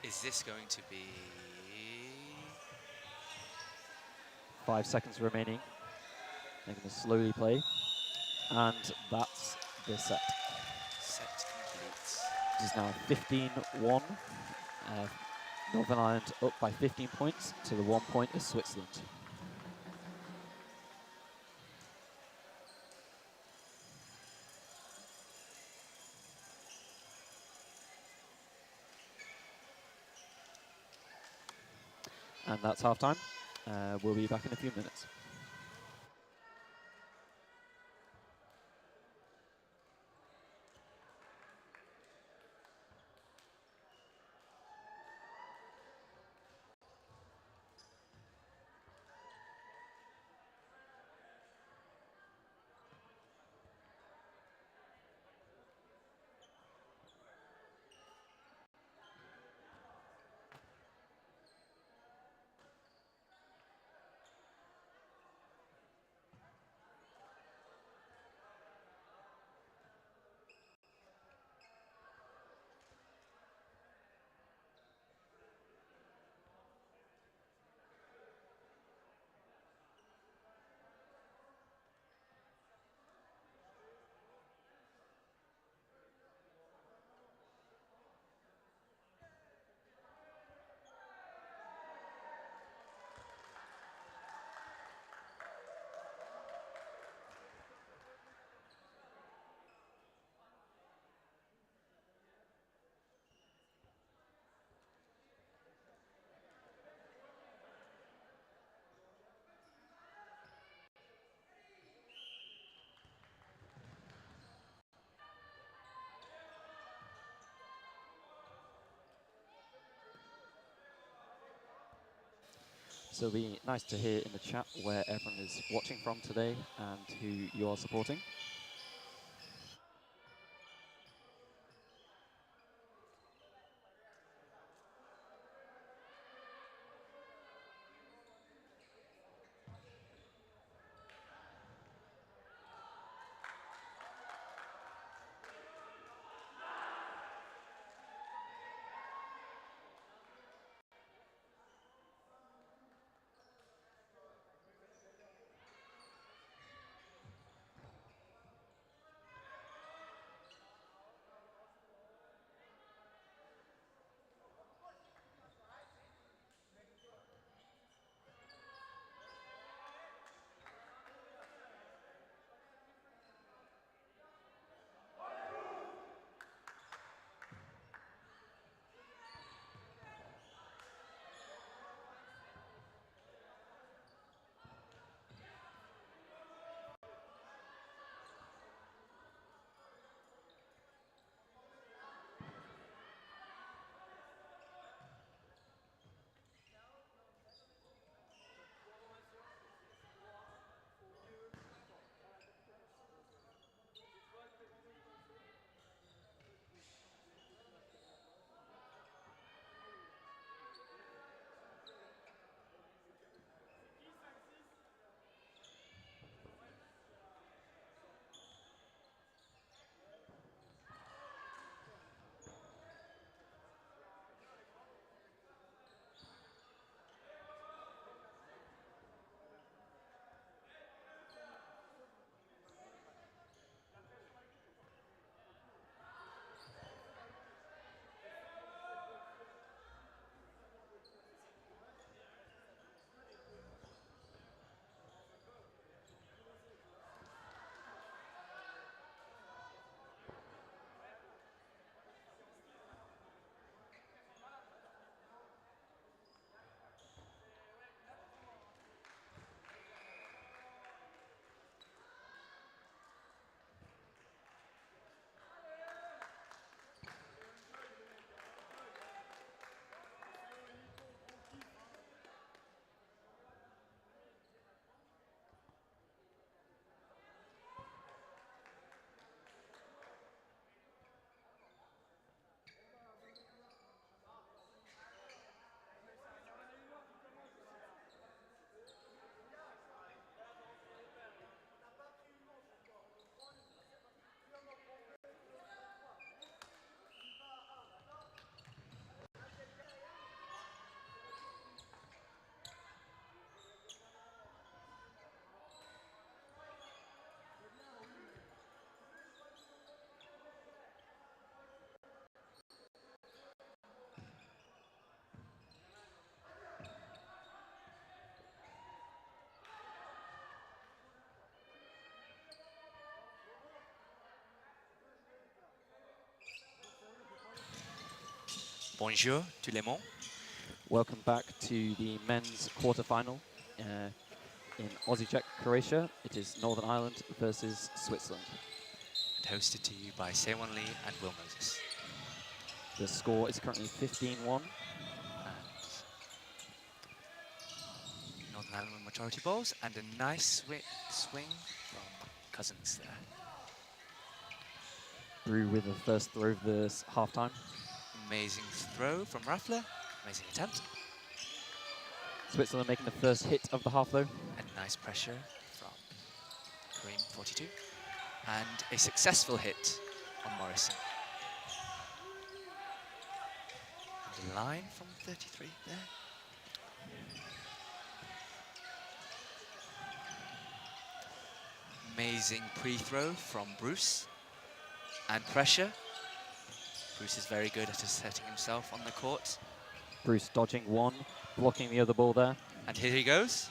Is this going to be... 5 seconds remaining. They're going to slowly play. And that's the set. Set complete. It is now 15-1. Northern Ireland up by 15 points to the 1 point of Switzerland. And that's half time. We'll be back in a few minutes. So it'll be nice to hear in the chat where everyone is watching from today and who you are supporting. Bonjour tout le monde. Welcome back to the men's quarter-final in Aussie Czech Croatia. It is Northern Ireland versus Switzerland. And hosted to you by Sewon Lee and Will Moses. The score is currently 15-1. Northern Ireland with majority balls and a nice swing from Cousins there. Brew with the first throw of this half-time. Amazing throw from Raffler. Amazing attempt. Switzerland making the first hit of the half, though. And nice pressure from Kareem, 42. And a successful hit on Morrison. And a line from 33 there. Amazing pre-throw from Bruce. And pressure. Bruce is very good at asserting himself on the court. Bruce dodging one, blocking the other ball there. And here he goes.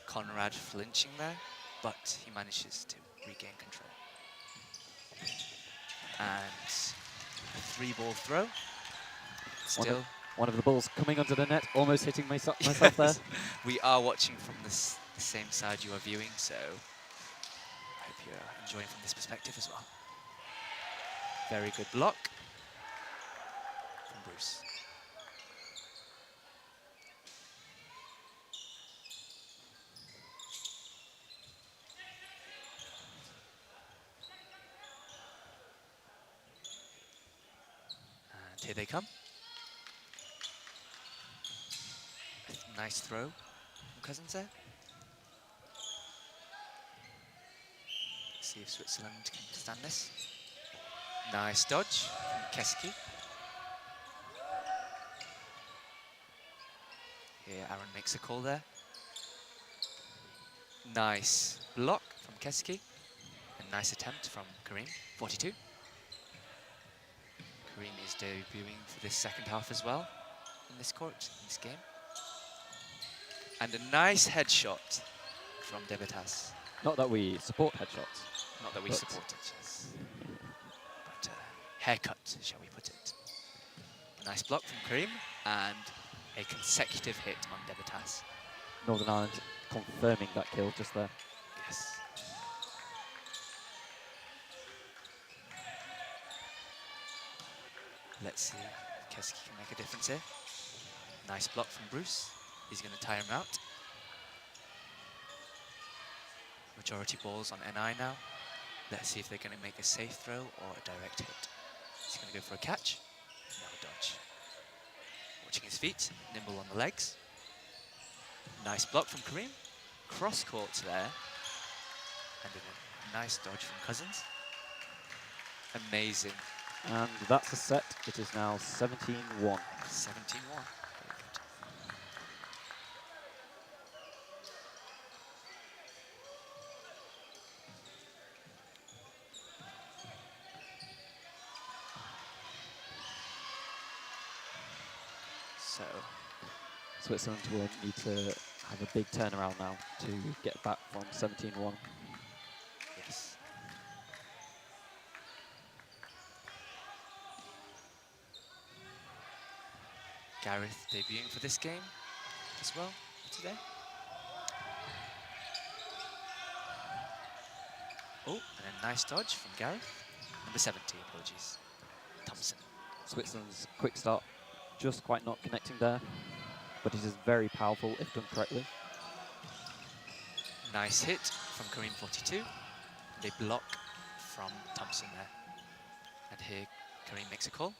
Conrad flinching there, but he manages to regain control. And a 3-ball throw. Still. One of the balls coming under the net, almost hitting myself there. We are watching from the same side you are viewing, so I hope you're enjoying from this perspective as well. Very good block from Bruce. And here they come. A nice throw from Cousins there. Let's see if Switzerland can stand this. Nice dodge from Keski. Here Aaron makes a call there. Nice block from Keski. A nice attempt from Kareem, 42. Kareem is debuting for this second half as well in this court, in this game. And a nice headshot from Debitas. Not that we support headshots. Not that we support it, yes. But haircut, shall we put it. A nice block from Kareem and a consecutive hit on Debitas. Northern Ireland confirming that kill just there. Yes. Let's see if Keski can make a difference here. Nice block from Bruce. He's going to tire him out. Majority balls on NI now. Let's see if they're going to make a safe throw or a direct hit. He's going to go for a catch. Now a dodge. Watching his feet, nimble on the legs. Nice block from Kareem. Cross court there. And a nice dodge from Cousins. Amazing. And that's a set. It is now 17-1. 17-1. So Switzerland will need to have a big turnaround now to get back from 17-1. Yes. Gareth debuting for this game as well today. Oh, and a nice dodge from Gareth. Number 70, apologies. Thompson. Switzerland's quick start just quite not connecting there, but it is very powerful if done correctly. Nice hit from Kareem, 42. And a block from Thompson there. And here Kareem makes a call.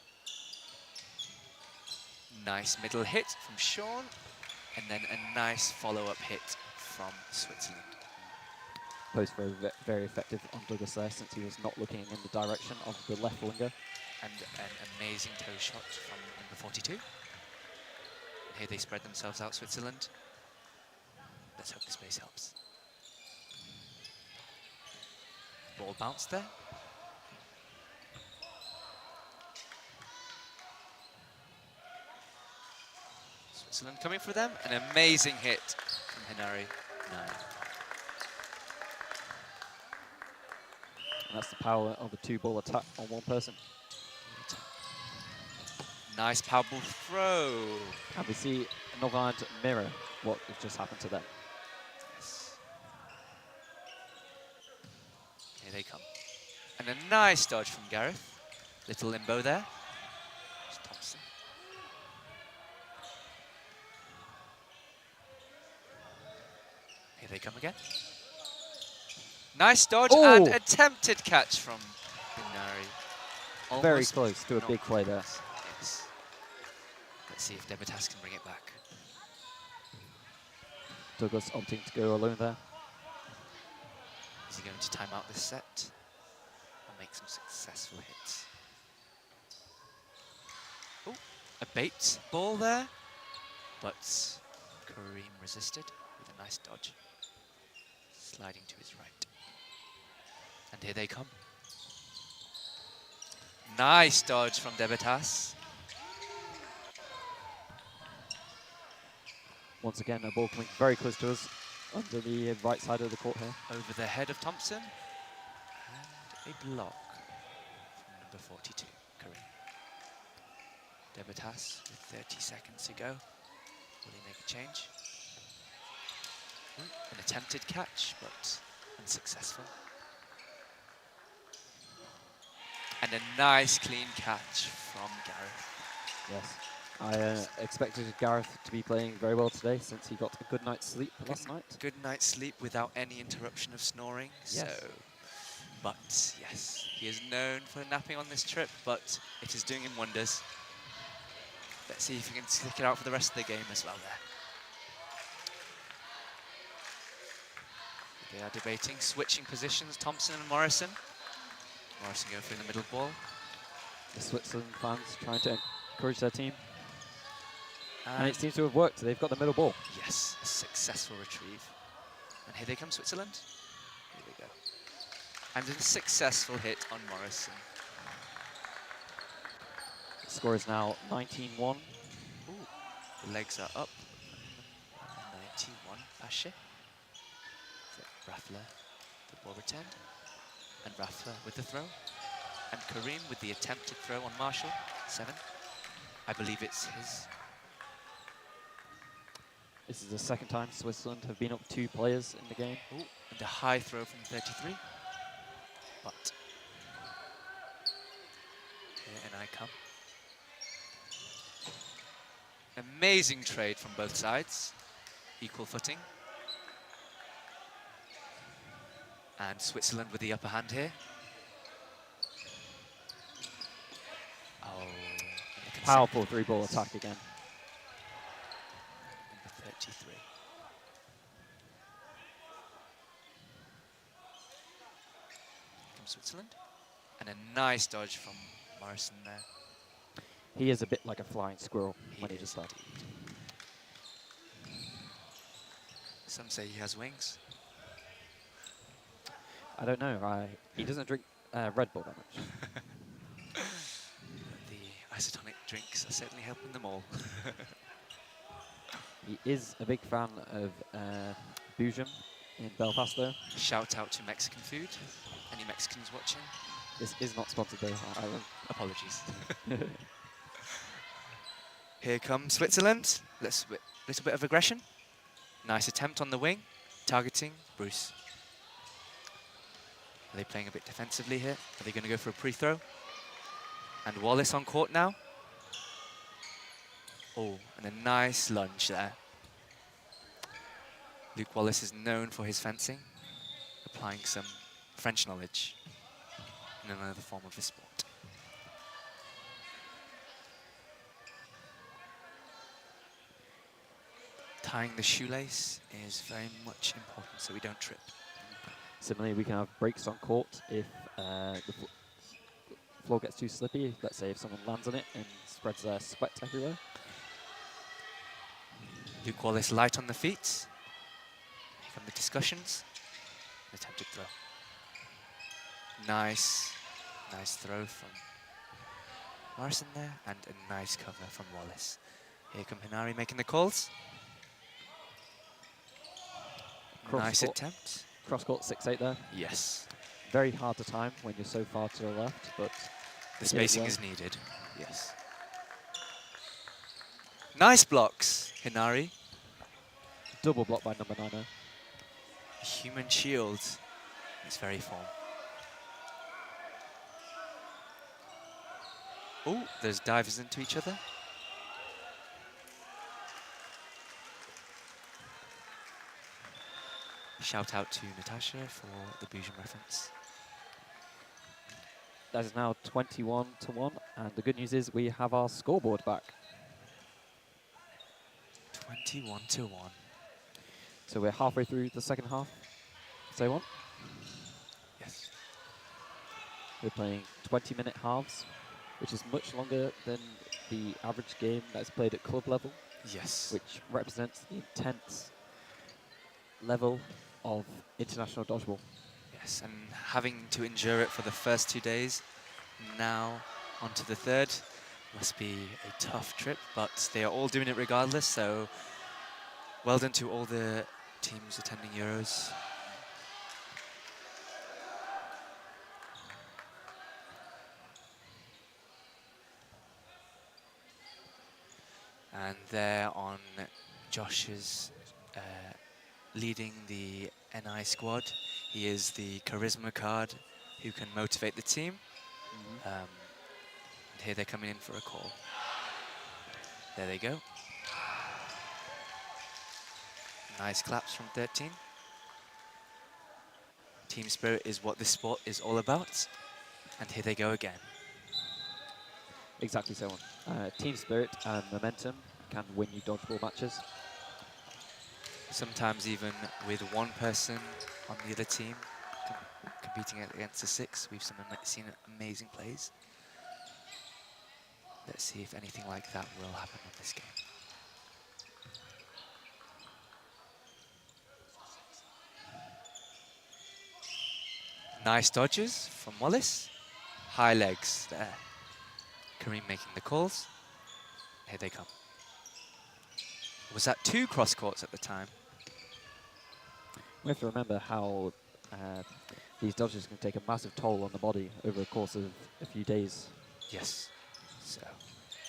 Nice middle hit from Sean, and then a nice follow-up hit from Switzerland. Both very effective on Douglas there, since he was not looking in the direction of the left winger. And an amazing toe shot from number 42. And here they spread themselves out, Switzerland. Let's hope the space helps. Ball bounced there. Switzerland coming for them. An amazing hit from Hinari, 9. And that's the power of a two-ball attack on one person. Nice power ball throw. And we see Novard mirror what just happened to them. Yes. Here they come. And a nice dodge from Gareth. Little limbo there. It's Thompson. Here they come again. Nice dodge and attempted catch from Binari. Very close to a big play there. Yes. Let's see if Debitas can bring it back. Douglas opting to go alone there. Is he going to time out this set or make some successful hits? Oh, a bait ball there, but Kareem resisted with a nice dodge, sliding to his right. And here they come. Nice dodge from Debitas. Once again, a ball coming very close to us under the right side of the court here. Over the head of Thompson. And a block from number 42, Kareem. Debitas with 30 seconds to go. Will he make a change? An attempted catch, but unsuccessful. And a nice clean catch from Gareth. Yes. I expected Gareth to be playing very well today since he got a good night's sleep last night. Good night's sleep without any interruption of snoring. Yes. So, but yes, he is known for napping on this trip, but it is doing him wonders. Let's see if he can stick it out for the rest of the game as well there. They are debating, switching positions, Thompson and Morrison. Morrison going for the middle ball. The Switzerland fans trying to encourage their team. And it seems to have worked. They've got the middle ball. Yes, a successful retrieve. And here they come, Switzerland. Here we go. And a successful hit on Morrison. The score is now 19-1. Ooh, the legs are up. 91, Ashe. Raffler, the ball returned. And Raffler with the throw. And Kareem with the attempted throw on Marshall. 7. I believe it's his. This is the second time Switzerland have been up 2 players in the game. Ooh, and a high throw from 33. But here and I come. Amazing trade from both sides. Equal footing. And Switzerland with the upper hand here. Oh, Powerful 3-ball attack again. Number 33. From Switzerland. And a nice dodge from Morrison there. He is a bit like a flying squirrel when he does that. Some say he has wings. I don't know. He doesn't drink Red Bull that much. The isotonic drinks are certainly helping them all. He is a big fan of Belgium in Belfast, though. Shout out to Mexican food. Any Mexicans watching? This is not sponsored, though. Apologies. Here comes Switzerland. Little bit of aggression. Nice attempt on the wing. Targeting Bruce. Are they playing a bit defensively here? Are they going to go for a pre-throw? And Wallace on court now. Oh, and a nice lunge there. Luke Wallace is known for his fencing, applying some French knowledge in another form of the sport. Tying the shoelace is very much important so we don't trip. Similarly, we can have breaks on court if the floor gets too slippy. Let's say if someone lands on it and spreads their sweat everywhere. Luke Wallace light on the feet. Here come the discussions. An attempted throw. Nice throw from Morrison there, and a nice cover from Wallace. Here come Hinari making the calls. Nice attempt. Cross-court 6-8 there. Yes. Very hard to time when you're so far to the left, but the spacing is needed. Yes. Nice blocks, Hinari. Double block by number 9. Human shield. It's very form. Oh, there's divers into each other. Shout out to Natasha for the Belgium reference. That is now 21-1, and the good news is we have our scoreboard back. 21-1. So we're halfway through the second half. Say one? Yes. We're playing 20-minute halves, which is much longer than the average game that's played at club level. Yes. Which represents the intense level of international dodgeball. Yes, and having to endure it for the first 2 days, now onto the third, must be a tough trip, but they are all doing it regardless, so well done to all the teams attending Euros. And there on Josh's leading the NI squad. He is the charisma card who can motivate the team. And here they're coming in for a call. There they go. Nice claps from 13. Team spirit is what this sport is all about. And here they go again. Exactly so. Team spirit and momentum can win you dodgeball matches. Sometimes even with one person on the other team competing against a 6, we've seen amazing plays. Let's see if anything like that will happen in this game. Nice dodges from Wallace. High legs there. Kareem making the calls. Here they come. Was that 2 cross courts at the time? We have to remember how these dodges can take a massive toll on the body over the course of a few days. Yes. So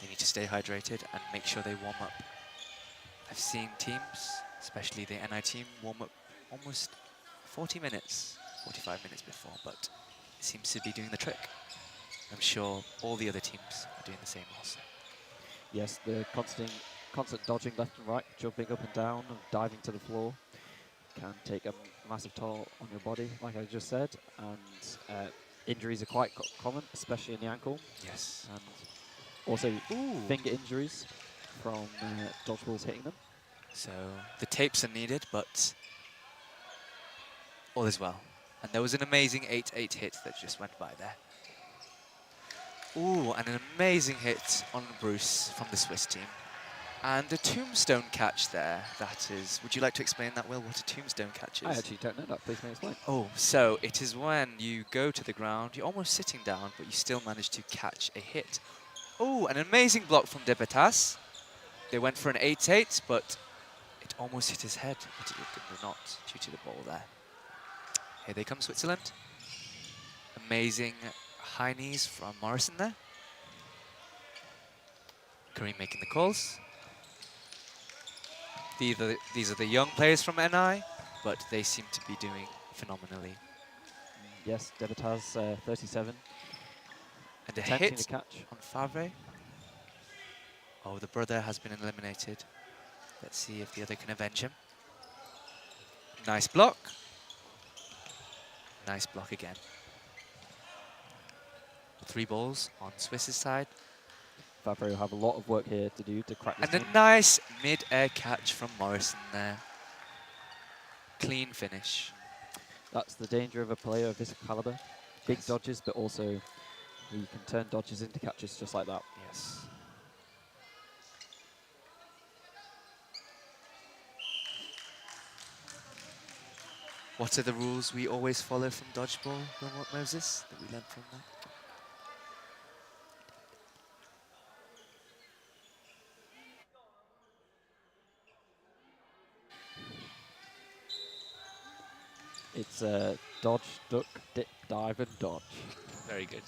they need to stay hydrated and make sure they warm up. I've seen teams, especially the NI team, warm up almost 40 minutes, 45 minutes before, but it seems to be doing the trick. I'm sure all the other teams are doing the same also. Yes, the constant dodging left and right, jumping up and down, and diving to the floor can take a massive toll on your body, like I just said, and injuries are quite common, especially in the ankle. Yes. And also finger injuries from dodgeballs hitting them. So the tapes are needed, but all is well. And there was an amazing 8-8 hit that just went by there. Ooh, and an amazing hit on Bruce from the Swiss team. And a tombstone catch there, that is. Would you like to explain that, Will, what a tombstone catch is? I actually don't know that. Please explain. Oh, so it is when you go to the ground, you're almost sitting down, but you still manage to catch a hit. Oh, an amazing block from Debetas. They went for an 8-8, but it almost hit his head, but it did not due to the ball there. Here they come, Switzerland. Amazing high knees from Morrison there. Kareem making the calls. These are the young players from NI, but they seem to be doing phenomenally. Yes, Debetas 37. And a Attempting hit to catch on Favre. Oh, the brother has been eliminated. Let's see if the other can avenge him. Nice block. Nice block again. 3 balls on Swiss's side. Favre will have a lot of work here to do to crack this And game. a nice mid-air catch from Morrison there. Clean finish. That's the danger of a player of this caliber. Big dodges, but also he can turn dodges into catches just like that. Yes. What are the rules we always follow from Dodgeball, Moses, that we learned from that? It's dodge, duck, dip, dive, and dodge. Very good.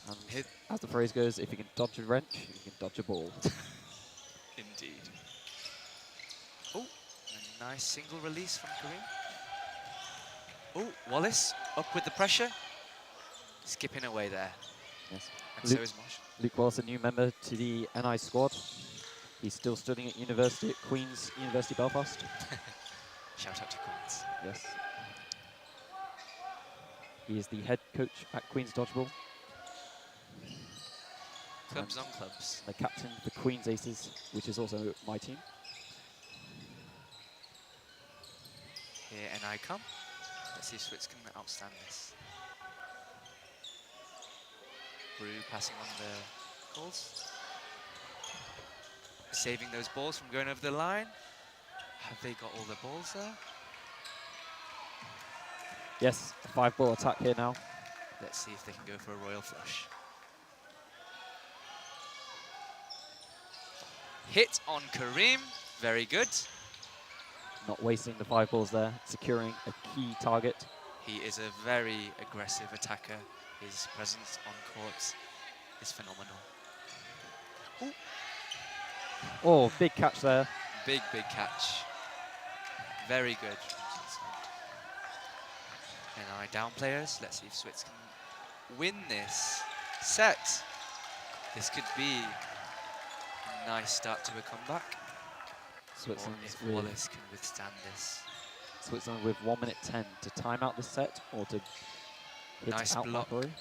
And as the phrase goes, if you can dodge a wrench, you can dodge a ball. Nice single release from Kareem. Oh, Wallace up with the pressure. Skipping away there. Yes. And so is Mosh. Luke Wallace, a new member to the NI squad. He's still studying at university at Queen's University Belfast. Shout out to Queen's. Yes. He is the head coach at Queen's Dodgeball. Clubs on clubs. The captain of the Queen's Aces, which is also my team. Here NI come. Let's see if Switz can outstand this. Brew passing on the calls. Saving those balls from going over the line. Have they got all the balls there? Yes, a 5-ball attack here now. Let's see if they can go for a royal flush. Hit on Kareem. Very good. Not wasting the 5 balls there, securing a key target. He is a very aggressive attacker. His presence on court is phenomenal. Ooh. Oh, big catch there. Big catch. Very good. NI down players. Let's see if Switz can win this set. This could be a nice start to a comeback. Switzerland if Wallace can withstand this. Switzerland with 1 minute 10 to time out the set or to hit Nice out block Macquarie.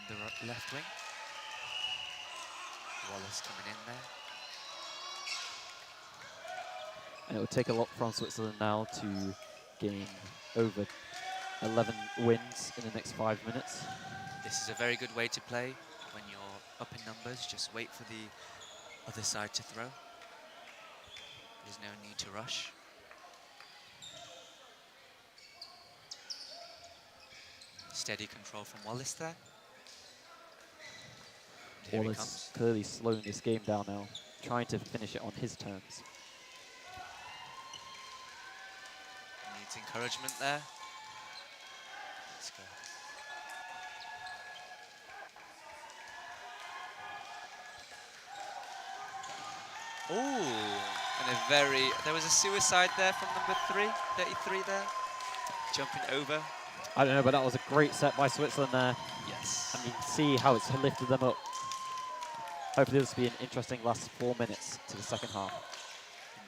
from the left wing. Wallace coming in there. And it will take a lot from Switzerland now to gain over 11 wins in the next 5 minutes. This is a very good way to play when you're up in numbers. Just wait for the other side to throw. There's no need to rush. Steady control from Wallace there. And here he Wallace comes. clearly slowing this game down now, trying to finish it on his terms. Needs encouragement there. Let's go. Oh, and there was a suicide there from number 33 there. Jumping over. I don't know, but that was a great set by Switzerland there. Yes. I mean, see how it's lifted them up. Hopefully this will be an interesting last 4 minutes to the second half.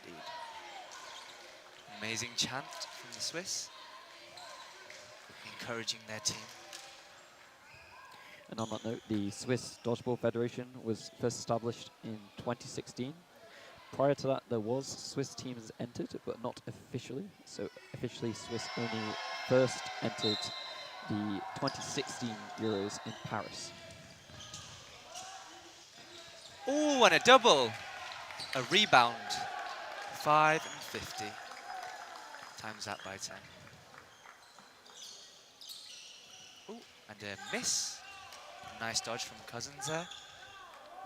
Indeed. Amazing chant from the Swiss. Encouraging their team. And on that note, the Swiss Dodgeball Federation was first established in 2016. Prior to that, there was Swiss teams entered, but not officially. So officially, Swiss only first entered the 2016 Euros in Paris. Oh, and a double. A rebound. 5 and 50. Times that by 10. Oh, and a miss. Nice dodge from Cousins there.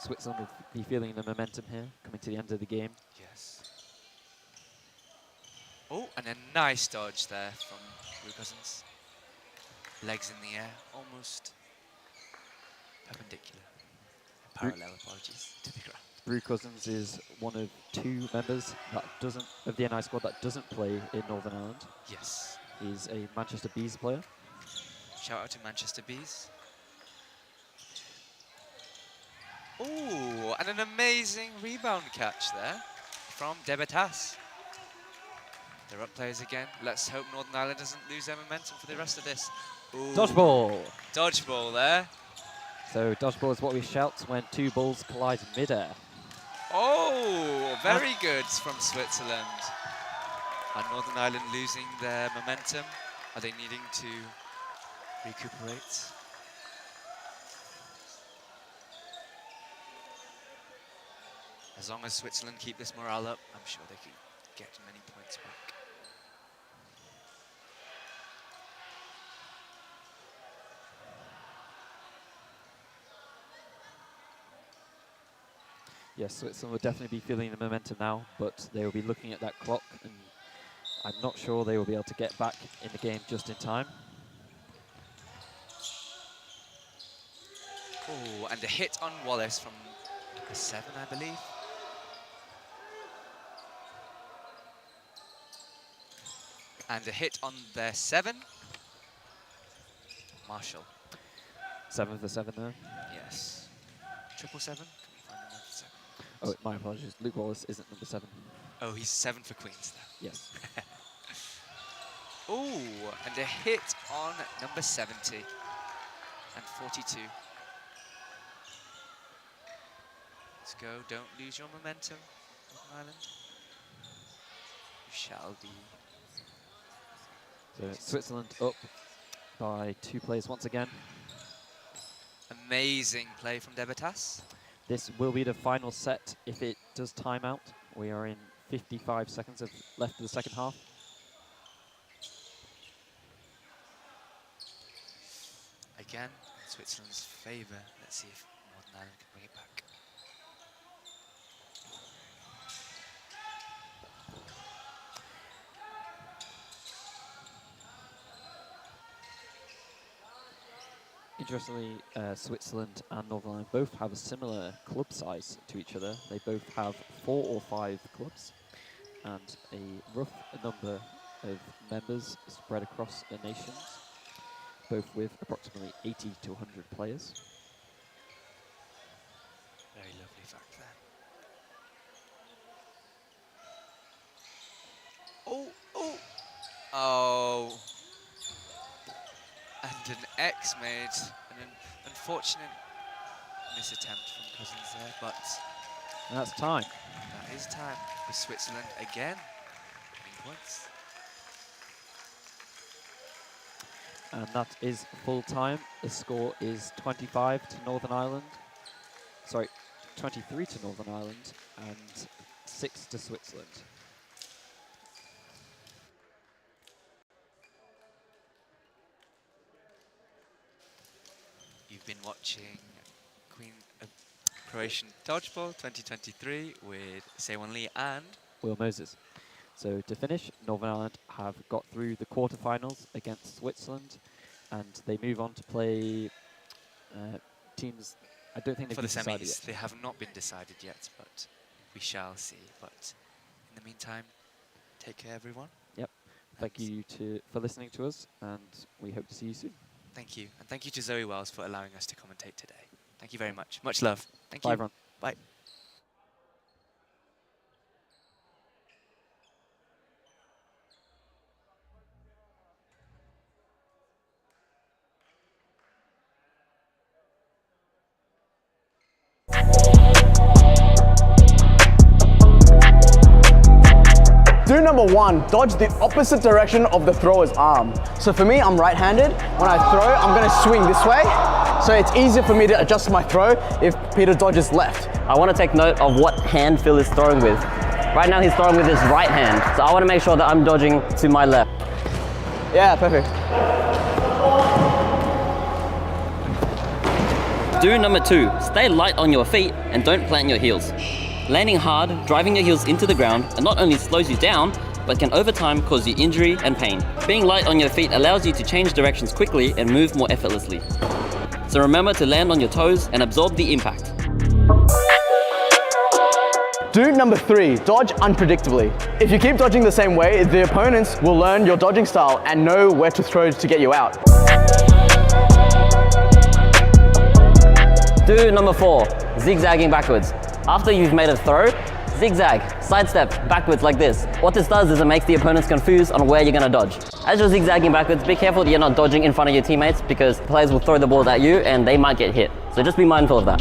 Switzerland will be feeling the momentum here, coming to the end of the game. Yes. Oh, and a nice dodge there from Blue Cousins. Legs in the air, almost perpendicular. Parallel, apologies, to the ground. Brew Cousins is one of 2 members that of the NI squad that doesn't play in Northern Ireland. Yes. He's a Manchester Bees player. Shout out to Manchester Bees. Oh, and an amazing rebound catch there from Debetas. They're up players again. Let's hope Northern Ireland doesn't lose their momentum for the rest of this. Ooh. Dodgeball! Dodgeball there. So dodgeball is what we shout when 2 balls collide mid-air. Oh, very good from Switzerland. Are Northern Ireland losing their momentum? Are they needing to recuperate? As long as Switzerland keep this morale up, I'm sure they can get many points back. Yes, Switzerland will definitely be feeling the momentum now, but they will be looking at that clock, and I'm not sure they will be able to get back in the game just in time. Oh, and a hit on Wallace from number 7, I believe. And a hit on their 7. Marshall. 7 for 7 there. Yes. 777. Can we find another 7? Oh, my apologies. Luke Wallace isn't number 7. Oh, he's 7 for Queens now. Yes. Ooh, and a hit on number 70 and 42. Let's go. Don't lose your momentum, Northern Ireland. You shall be. So Switzerland up by 2 players once again. Amazing play from Debitas. This will be the final set if it does time out. We are in 55 seconds left of the second half. Again, in Switzerland's favour. Let's see if Northern Ireland can bring it back. Interestingly, Switzerland and Northern Ireland both have a similar club size to each other. They both have 4 or 5 clubs and a rough number of members spread across the nations, both with approximately 80 to 100 players. Very lovely fact there. Oh, oh, oh. And an X made an unfortunate misattempt from Cousins there, but And that's time. that is time for Switzerland again. Winning points. And that is full time. The score is 25 to Northern Ireland. Sorry, 23 to Northern Ireland and 6 to Switzerland. You've been watching Croatian Dodgeball 2023 with Sewon Lee and Will Moses. So to finish, Northern Ireland have got through the quarterfinals against Switzerland, and they move on to play teams. I don't think they've for the been decided semis. yet. They have not been decided yet, but we shall see. But in the meantime, take care, everyone. Yep. Thank you for listening to us, and we hope to see you soon. Thank you. And thank you to Zoe Wells for allowing us to commentate today. Thank you very much. Much love. Thank Bye, you. everyone. Bye. Do number 1, dodge the opposite direction of the thrower's arm. So for me, I'm right-handed. When I throw, I'm gonna swing this way. So it's easier for me to adjust my throw if Peter dodges left. I want to take note of what hand Phil is throwing with. Right now he's throwing with his right hand, so I want to make sure that I'm dodging to my left. Yeah, perfect. Do number 2, stay light on your feet and don't plant your heels. Landing hard, driving your heels into the ground, and not only slows you down, but can over time cause you injury and pain. Being light on your feet allows you to change directions quickly and move more effortlessly. So remember to land on your toes and absorb the impact. Do number 3, dodge unpredictably. If you keep dodging the same way, the opponents will learn your dodging style and know where to throw to get you out. Do number 4, zigzagging backwards. After you've made a throw, zigzag, sidestep backwards like this. What this does is it makes the opponents confused on where you're going to dodge. As you're zigzagging backwards, be careful that you're not dodging in front of your teammates because players will throw the ball at you and they might get hit. So just be mindful of that.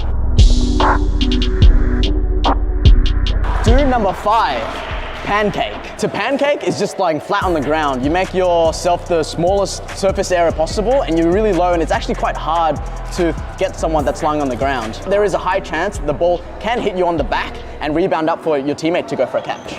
Do number 5, pancake. To pancake is just lying flat on the ground. You make yourself the smallest surface area possible and you're really low, and it's actually quite hard to get someone that's lying on the ground. There is a high chance the ball can hit you on the back and rebound up for your teammate to go for a catch.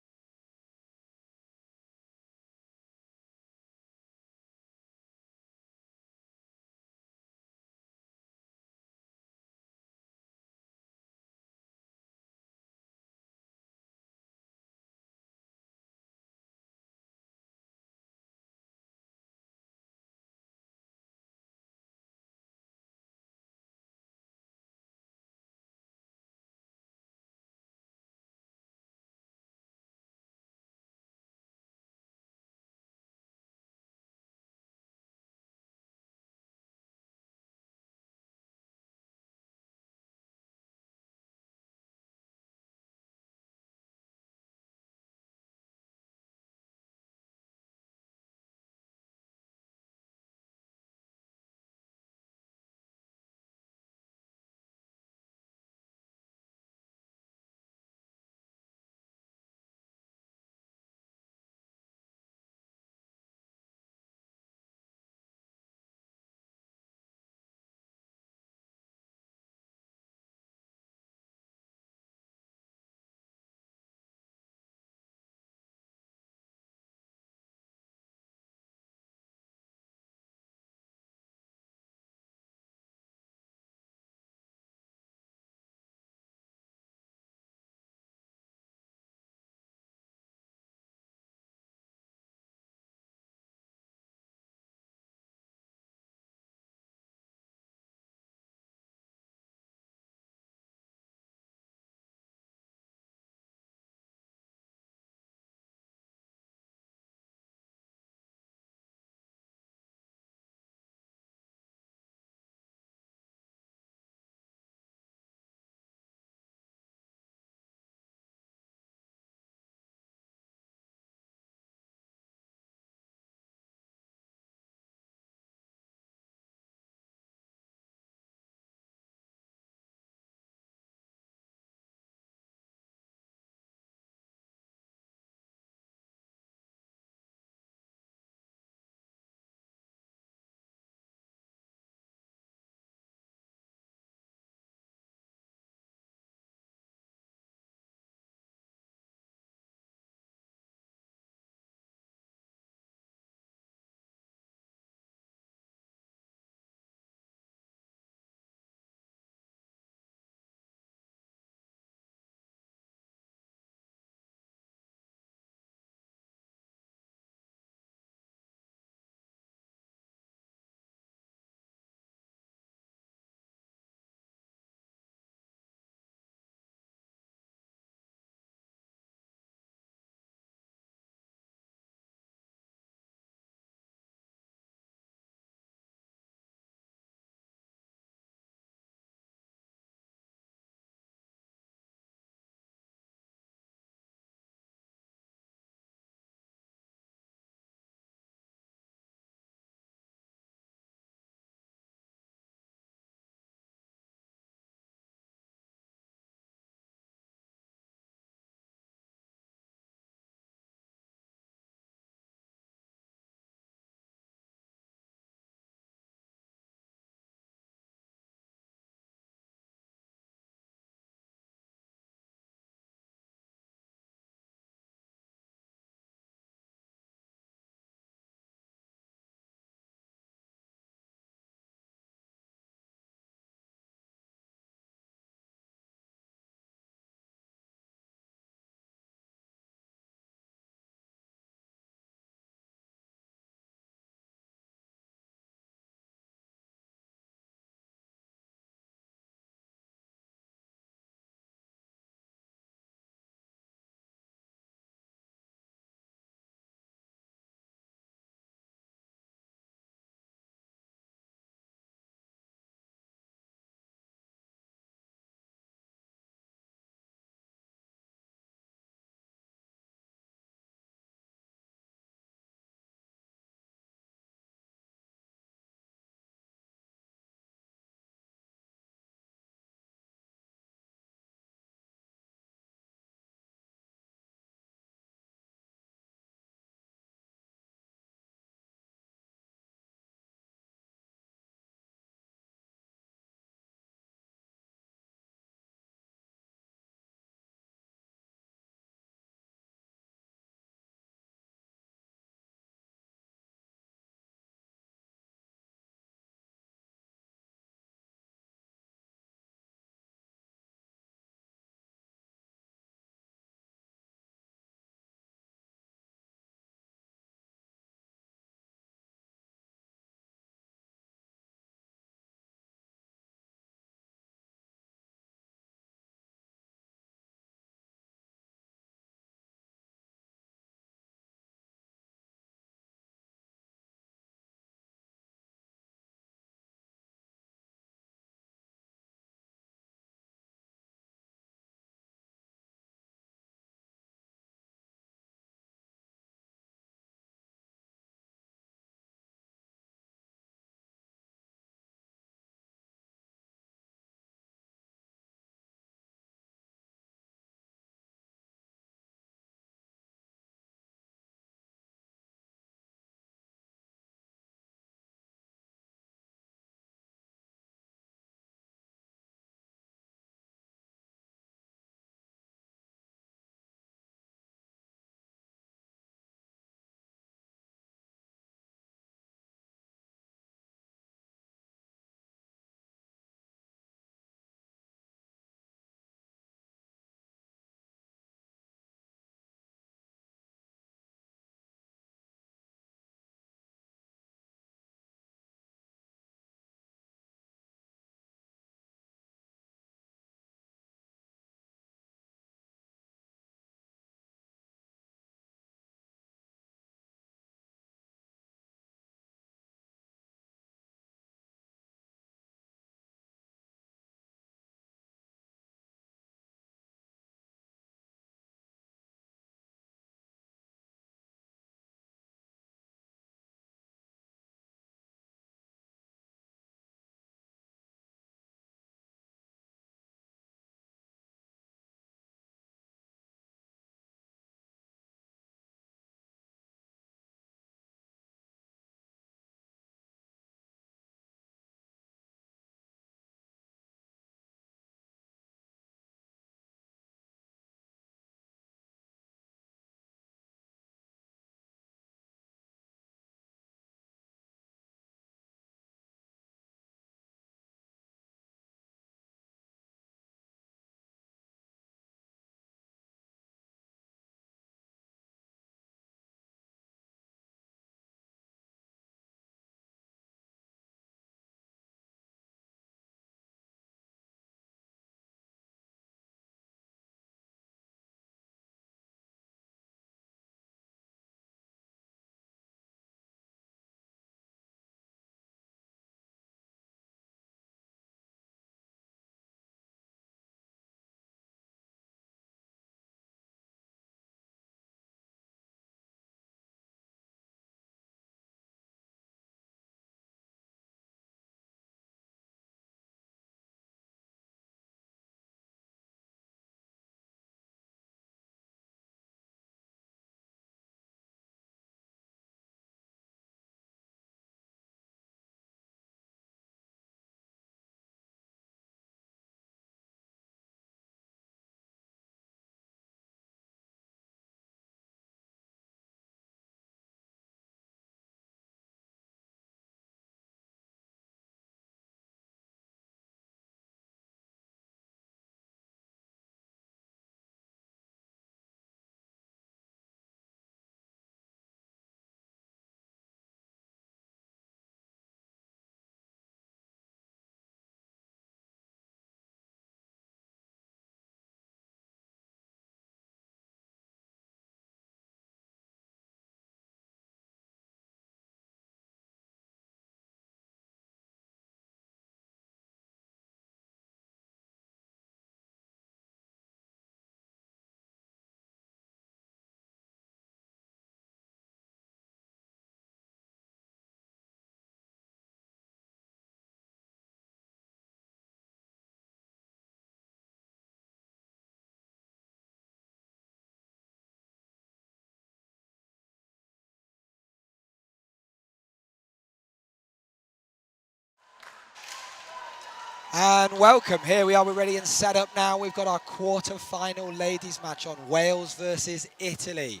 And welcome. Here we are. We're ready and set up now. We've got our quarter-final ladies match on, Wales versus Italy.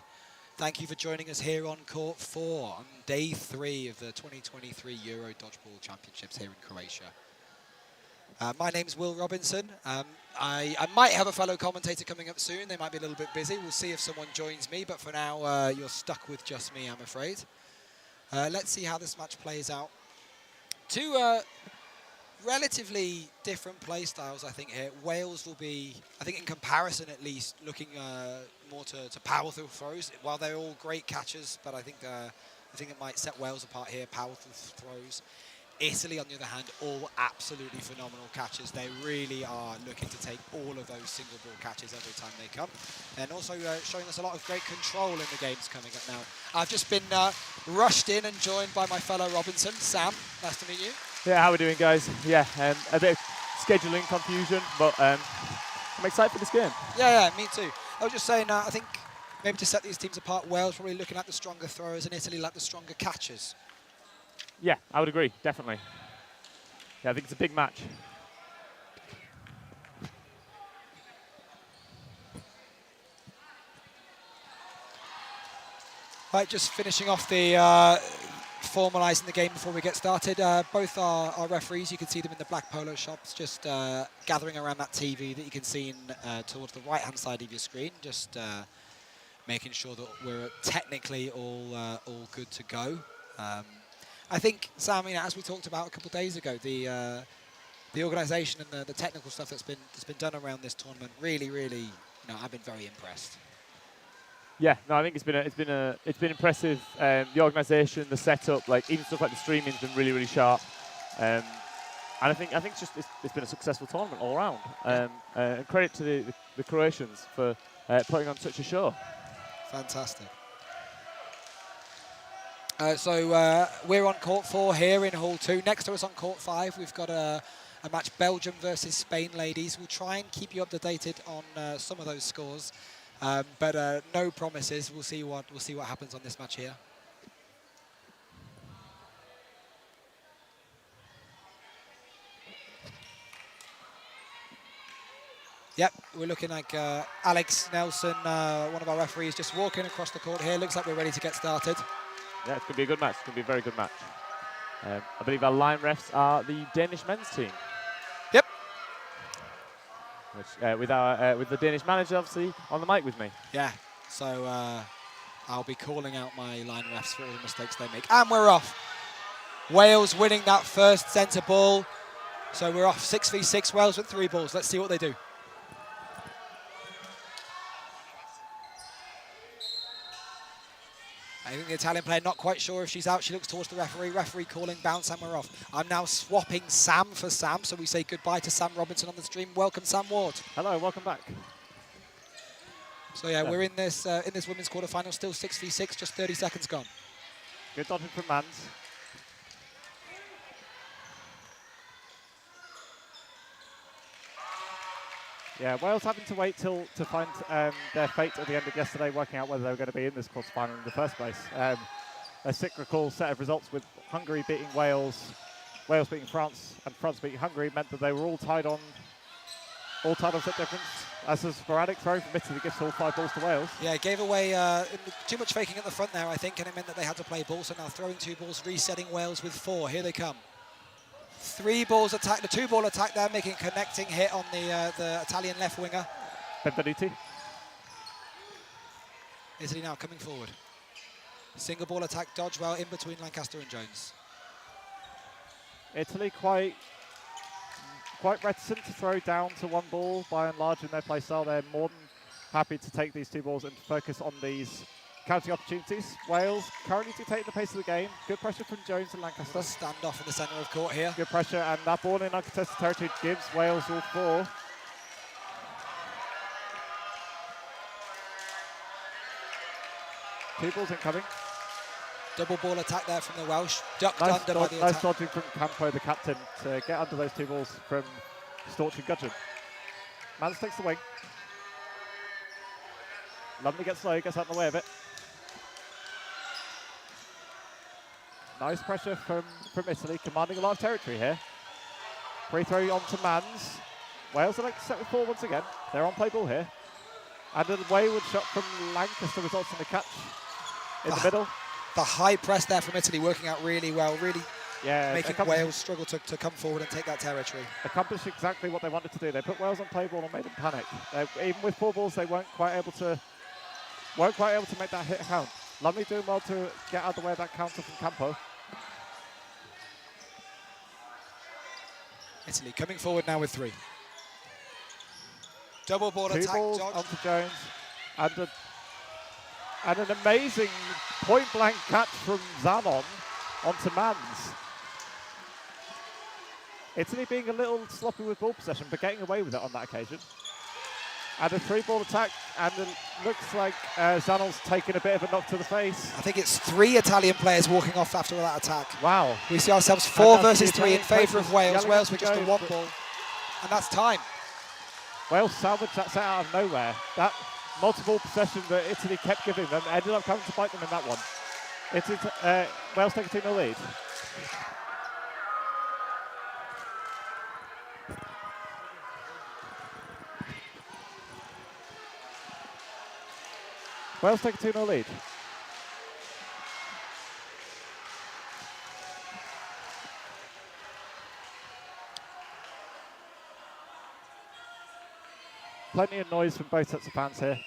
Thank you for joining us here on Court 4 on day 3 of the 2023 Euro Dodgeball Championships here in Croatia. My name's Will Robinson. I might have a fellow commentator coming up soon. They might be a little bit busy. We'll see if someone joins me, but for now, you're stuck with just me, I'm afraid. Let's see how this match plays out. Two relatively different play styles, I think, here. Wales will be, I think in comparison at least, looking more to powerful throws. While they're all great catchers, but I think it might set Wales apart here, powerful throws. Italy, on the other hand, all absolutely phenomenal catchers. They really are looking to take all of those single ball catches every time they come. And also showing us a lot of great control in the games coming up now. I've just been rushed in and joined by my fellow Robinson, Sam. Nice to meet you. Yeah, how are we doing, guys? Yeah, a bit of scheduling confusion, but I'm excited for this game. Yeah, me too. I was just saying, I think maybe to set these teams apart, Wales probably looking at the stronger throwers and Italy like the stronger catchers. Yeah, I would agree, definitely. Yeah, I think it's a big match. Right, just finishing off the formalising the game before we get started. Both our referees, you can see them in the black polo shops, just gathering around that TV that you can see towards the right-hand side of your screen, just making sure that we're technically all good to go. I think, Sam, as we talked about a couple of days ago, the organisation and the technical stuff that's been done around this tournament really, I've been very impressed. Yeah, no, I think it's been impressive. The organisation, the setup, like even stuff like the streaming's been really sharp. And I think it's been a successful tournament all around. And credit to the Croatians for putting on such a show. Fantastic. So we're on Court 4 here in Hall 2. Next to us on Court 5, we've got a match, Belgium versus Spain ladies. We'll try and keep you updated on some of those scores, but no promises. We'll see what happens on this match here. Yep, we're looking like Alex Nelson, one of our referees, just walking across the court here. Looks like we're ready to get started. Yeah, it's going to be a good match. It's going to be a very good match. I believe our line refs are the Danish men's team. Yep. Which, with the Danish manager, obviously, on the mic with me. Yeah, so I'll be calling out my line refs for all the mistakes they make. And we're off. Wales winning that first centre ball. So we're off 6v6, Wales with 3 balls. Let's see what they do. I think the Italian player not quite sure if she's out. She looks towards the referee. Referee calling bounce and we're off. I'm now swapping Sam for Sam, so we say goodbye to Sam Robinson on the stream. Welcome, Sam Ward. Hello, welcome back. So yeah, we're in this women's quarterfinal, still 6v6, just 30 seconds gone. Good dodging from Mans. Yeah, Wales having to wait to find their fate at the end of yesterday, working out whether they were going to be in this quarterfinal in the first place. A cyclical set of results with Hungary beating Wales, Wales beating France, and France beating Hungary meant that they were all tied on set difference. As a sporadic throw from Italy gives all 5 balls to Wales. Yeah, it gave away too much faking at the front there, I think, and it meant that they had to play ball. So now throwing 2 balls, resetting Wales with 4. Here they come. 3 balls attack, the 2-ball attack there, making a connecting hit on the Italian left winger. Benvenuti. Italy now coming forward. Single ball attack, Dodgeball in between Lancaster and Jones. Italy quite reticent to throw down to 1 ball by and large in their play style. They're more than happy to take these 2 balls and focus on these counting opportunities. Wales currently dictating the pace of the game. Good pressure from Jones and Lancaster. Standoff in the centre of court here. Good pressure, and that ball in uncontested territory gives Wales all 4. Two balls incoming. Double ball attack there from the Welsh. Ducked under by the attack. Nice dodging from Campo, the captain, to get under those 2 balls from Storch and Gudgeon. Mans takes the wing. Lumley gets low, gets out of the way of it. Nice pressure from Italy, commanding a lot of territory here. Free throw onto Mans. Wales are like set with 4 once again. They're on play ball here. And a wayward shot from Lancaster results in the catch in the middle. The high press there from Italy working out really well, really making Wales struggle to come forward and take that territory. Accomplished exactly what they wanted to do. They put Wales on play ball and made them panic. Even with 4 balls, they weren't quite able to make that hit count. Lumley doing well to get out of the way of that counter from Campo. Italy coming forward now with 3. Double ball 2 attack. balls Dodge. onto Jones. And an amazing point-blank catch from Zanon onto Mans. Italy being a little sloppy with ball possession, but getting away with it on that occasion. And a 3-ball attack, and it looks like Zanon's taken a bit of a knock to the face. I think it's 3 Italian players walking off after that attack. Wow. We see ourselves 4 versus 3 in favour of Wales. Wales with just a 1 ball. And that's time. Wales salvaged that set out of nowhere. That multiple possession that Italy kept giving them ended up coming to bite them in that one. Wales take a 2-0 lead. Wales take a 2-0 lead. Plenty of noise from both sets of fans here.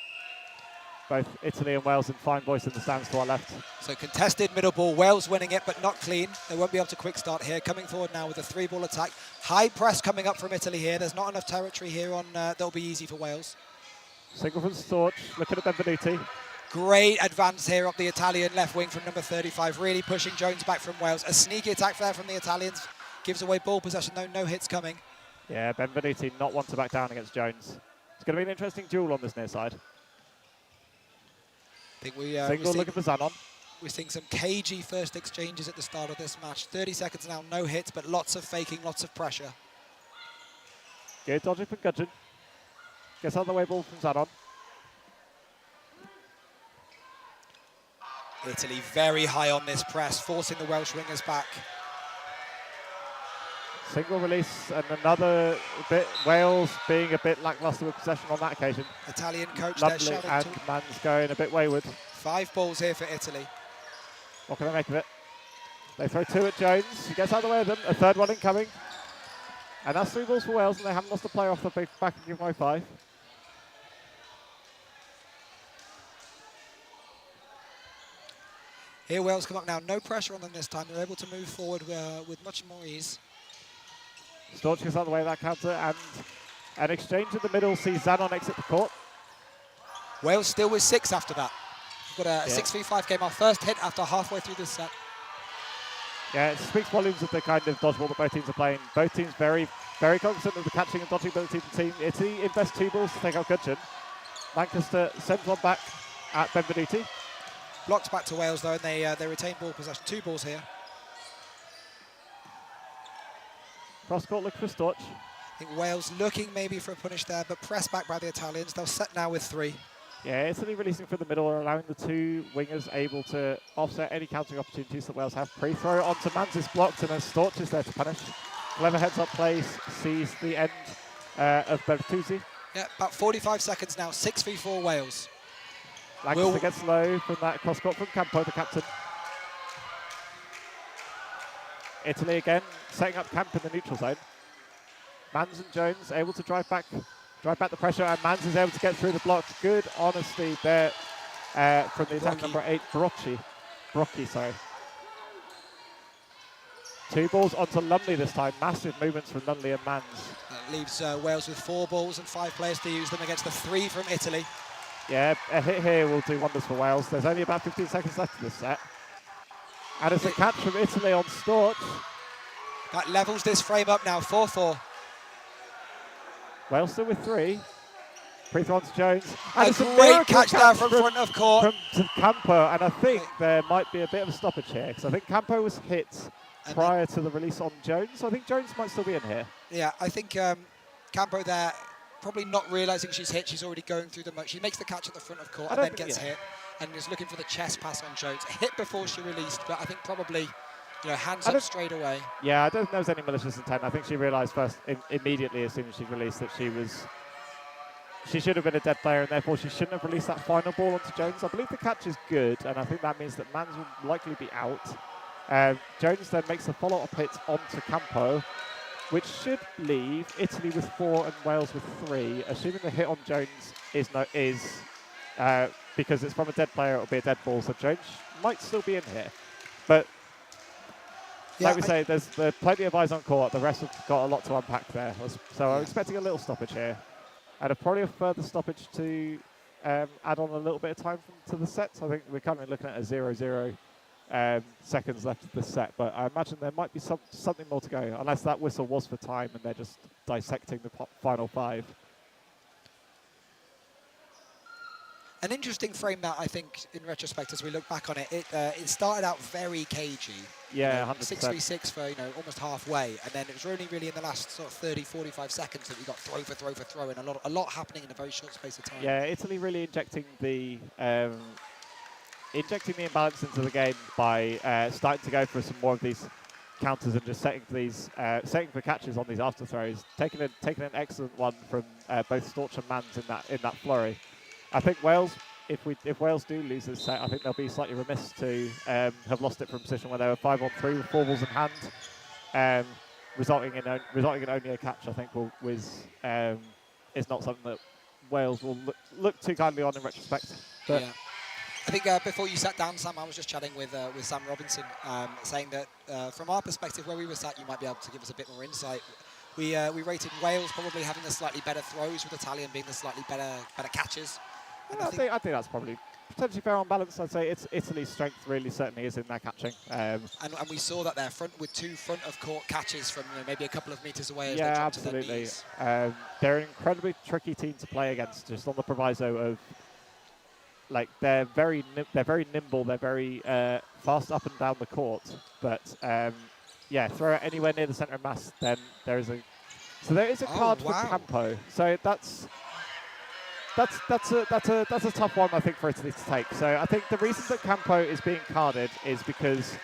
Both Italy and Wales in fine voice in the stands to our left. So contested middle ball, Wales winning it, but not clean. They won't be able to quick start here. Coming forward now with a 3-ball attack. High press coming up from Italy here. There's not enough territory here on that'll be easy for Wales. Single from Storch, looking at Benvenuti. Great advance here up the Italian left wing from number 35, really pushing Jones back from Wales. A sneaky attack there from the Italians. Gives away ball possession, though, no hits coming. Yeah, Benvenuti not one to back down against Jones. It's going to be an interesting duel on this near side. I think Single looking for Zanon. We're seeing some cagey first exchanges at the start of this match. 30 seconds now, no hits, but lots of faking, lots of pressure. Good dodging from Gudgeon. Gets out of the way ball from Zanon. Italy very high on this press, forcing the Welsh wingers back. Single release and another bit. Wales being a bit lacklustre with possession on that occasion. Italian coach Lovely, there shouting and Mans going a bit wayward. 5 balls here for Italy. What can they make of it? They throw 2 at Jones. He gets out of the way of them. A 3rd one incoming. And that's 3 balls for Wales, and they haven't lost a player off the back and give away 5. Here Wales come up now. No pressure on them this time. They're able to move forward with much more ease. Storch gets out of the way of that counter, and an exchange in the middle sees Zanon exit the court. Wales still with 6 after that. We've got a 6v5 game, our first hit after halfway through this set. Yeah, it speaks volumes of the kind of dodgeball that both teams are playing. Both teams very, very cognizant of the catching and dodging ability of the team. Italy invests 2 balls to take out Gudgeon. Lancaster sends one back at Benvenuti. Blocks back to Wales though, and they retain ball possession. 2 balls here. Cross court look for Storch. I think Wales looking maybe for a punish there, but pressed back by the Italians. They'll set now with 3. Yeah, Italy releasing from the middle, allowing the 2 wingers able to offset any countering opportunities that Wales have. Pre-throw onto Mans is blocked, and then Storch is there to punish. Clever heads-up play sees the end of Bertuzzi. Yeah, about 45 seconds now. 6v4 Wales. Lancaster gets low from that cross court from Campo, the captain. Italy again, setting up camp in the neutral zone. Mans and Jones able to drive back the pressure, and Mans is able to get through the blocks. Good honesty there from the attack number 8, Brocchi, sorry. 2 balls onto Lumley this time. Massive movements from Lumley and Mans. That leaves Wales with 4 balls and 5 players to use them against the 3 from Italy. Yeah, a hit here will do wonders for Wales. There's only about 15 seconds left in this set. And it's a catch from Italy on Storch. That levels this frame up now, 4-4. Wales still with 3. Pre-throw to Jones. And it's a great catch down from front of court. From Campo, and I think there might be a bit of a stoppage here, because I think Campo was hit prior to the release on Jones, so I think Jones might still be in here. Yeah, I think Campo there, probably not realising she's hit, she's already going through the moat. She makes the catch at the front of court and then gets hit, and is looking for the chest pass on Jones. Hit before she released, but I think probably hands up straight away. Yeah, I don't think there was any malicious intent. I think she realised immediately as soon as she released that she should have been a dead player, and therefore she shouldn't have released that final ball onto Jones. I believe the catch is good, and I think that means that Mans will likely be out. Jones then makes a follow-up hit onto Campo, which should leave Italy with 4 and Wales with 3, assuming the hit on Jones is because it's from a dead player, it'll be a dead ball, so Jones might still be in here. But like we say, there's plenty of eyes on court. The rest have got a lot to unpack there. So I'm expecting a little stoppage here. And probably a further stoppage to add on a little bit of time to the set. So I think we're currently looking at a 0-0 seconds left of the set. But I imagine there might be something more to go, unless that whistle was for time and they're just dissecting the final 5. An interesting frame that I think, in retrospect, as we look back on it, it started out very cagey. Yeah, 100%. 6v6 for almost halfway, and then it was only really in the last sort of 30-45 seconds that we got throw for throw for throw, and a lot happening in a very short space of time. Yeah, Italy really injecting the imbalance into the game by starting to go for some more of these counters and just setting for catches on these after throws. Taking an excellent one from both Storch and Mans in that flurry. I think Wales, if Wales do lose this set, I think they'll be slightly remiss to have lost it from a position where they were 5-on-3 with 4 balls in hand, resulting in only a catch. I think is not something that Wales will look too kindly on in retrospect. But yeah. I think before you sat down, Sam, I was just chatting with Sam Robinson, saying that from our perspective, where we were sat, you might be able to give us a bit more insight. We rated Wales probably having the slightly better throws, with Italian being the slightly better catches. I think that's probably potentially fair on balance. I'd say Italy's strength really certainly is in their catching. And we saw that there with 2 front of court catches from maybe a couple of metres away as they dropped absolutely. To their knees. They're an incredibly tricky team to play against, just on the proviso of they're very nimble, they're very fast up and down the court. But throw it anywhere near the centre of mass, then there is a card for Campo. So that's a tough one, I think, for Italy to take. So I think the reason that Campo is being carded is because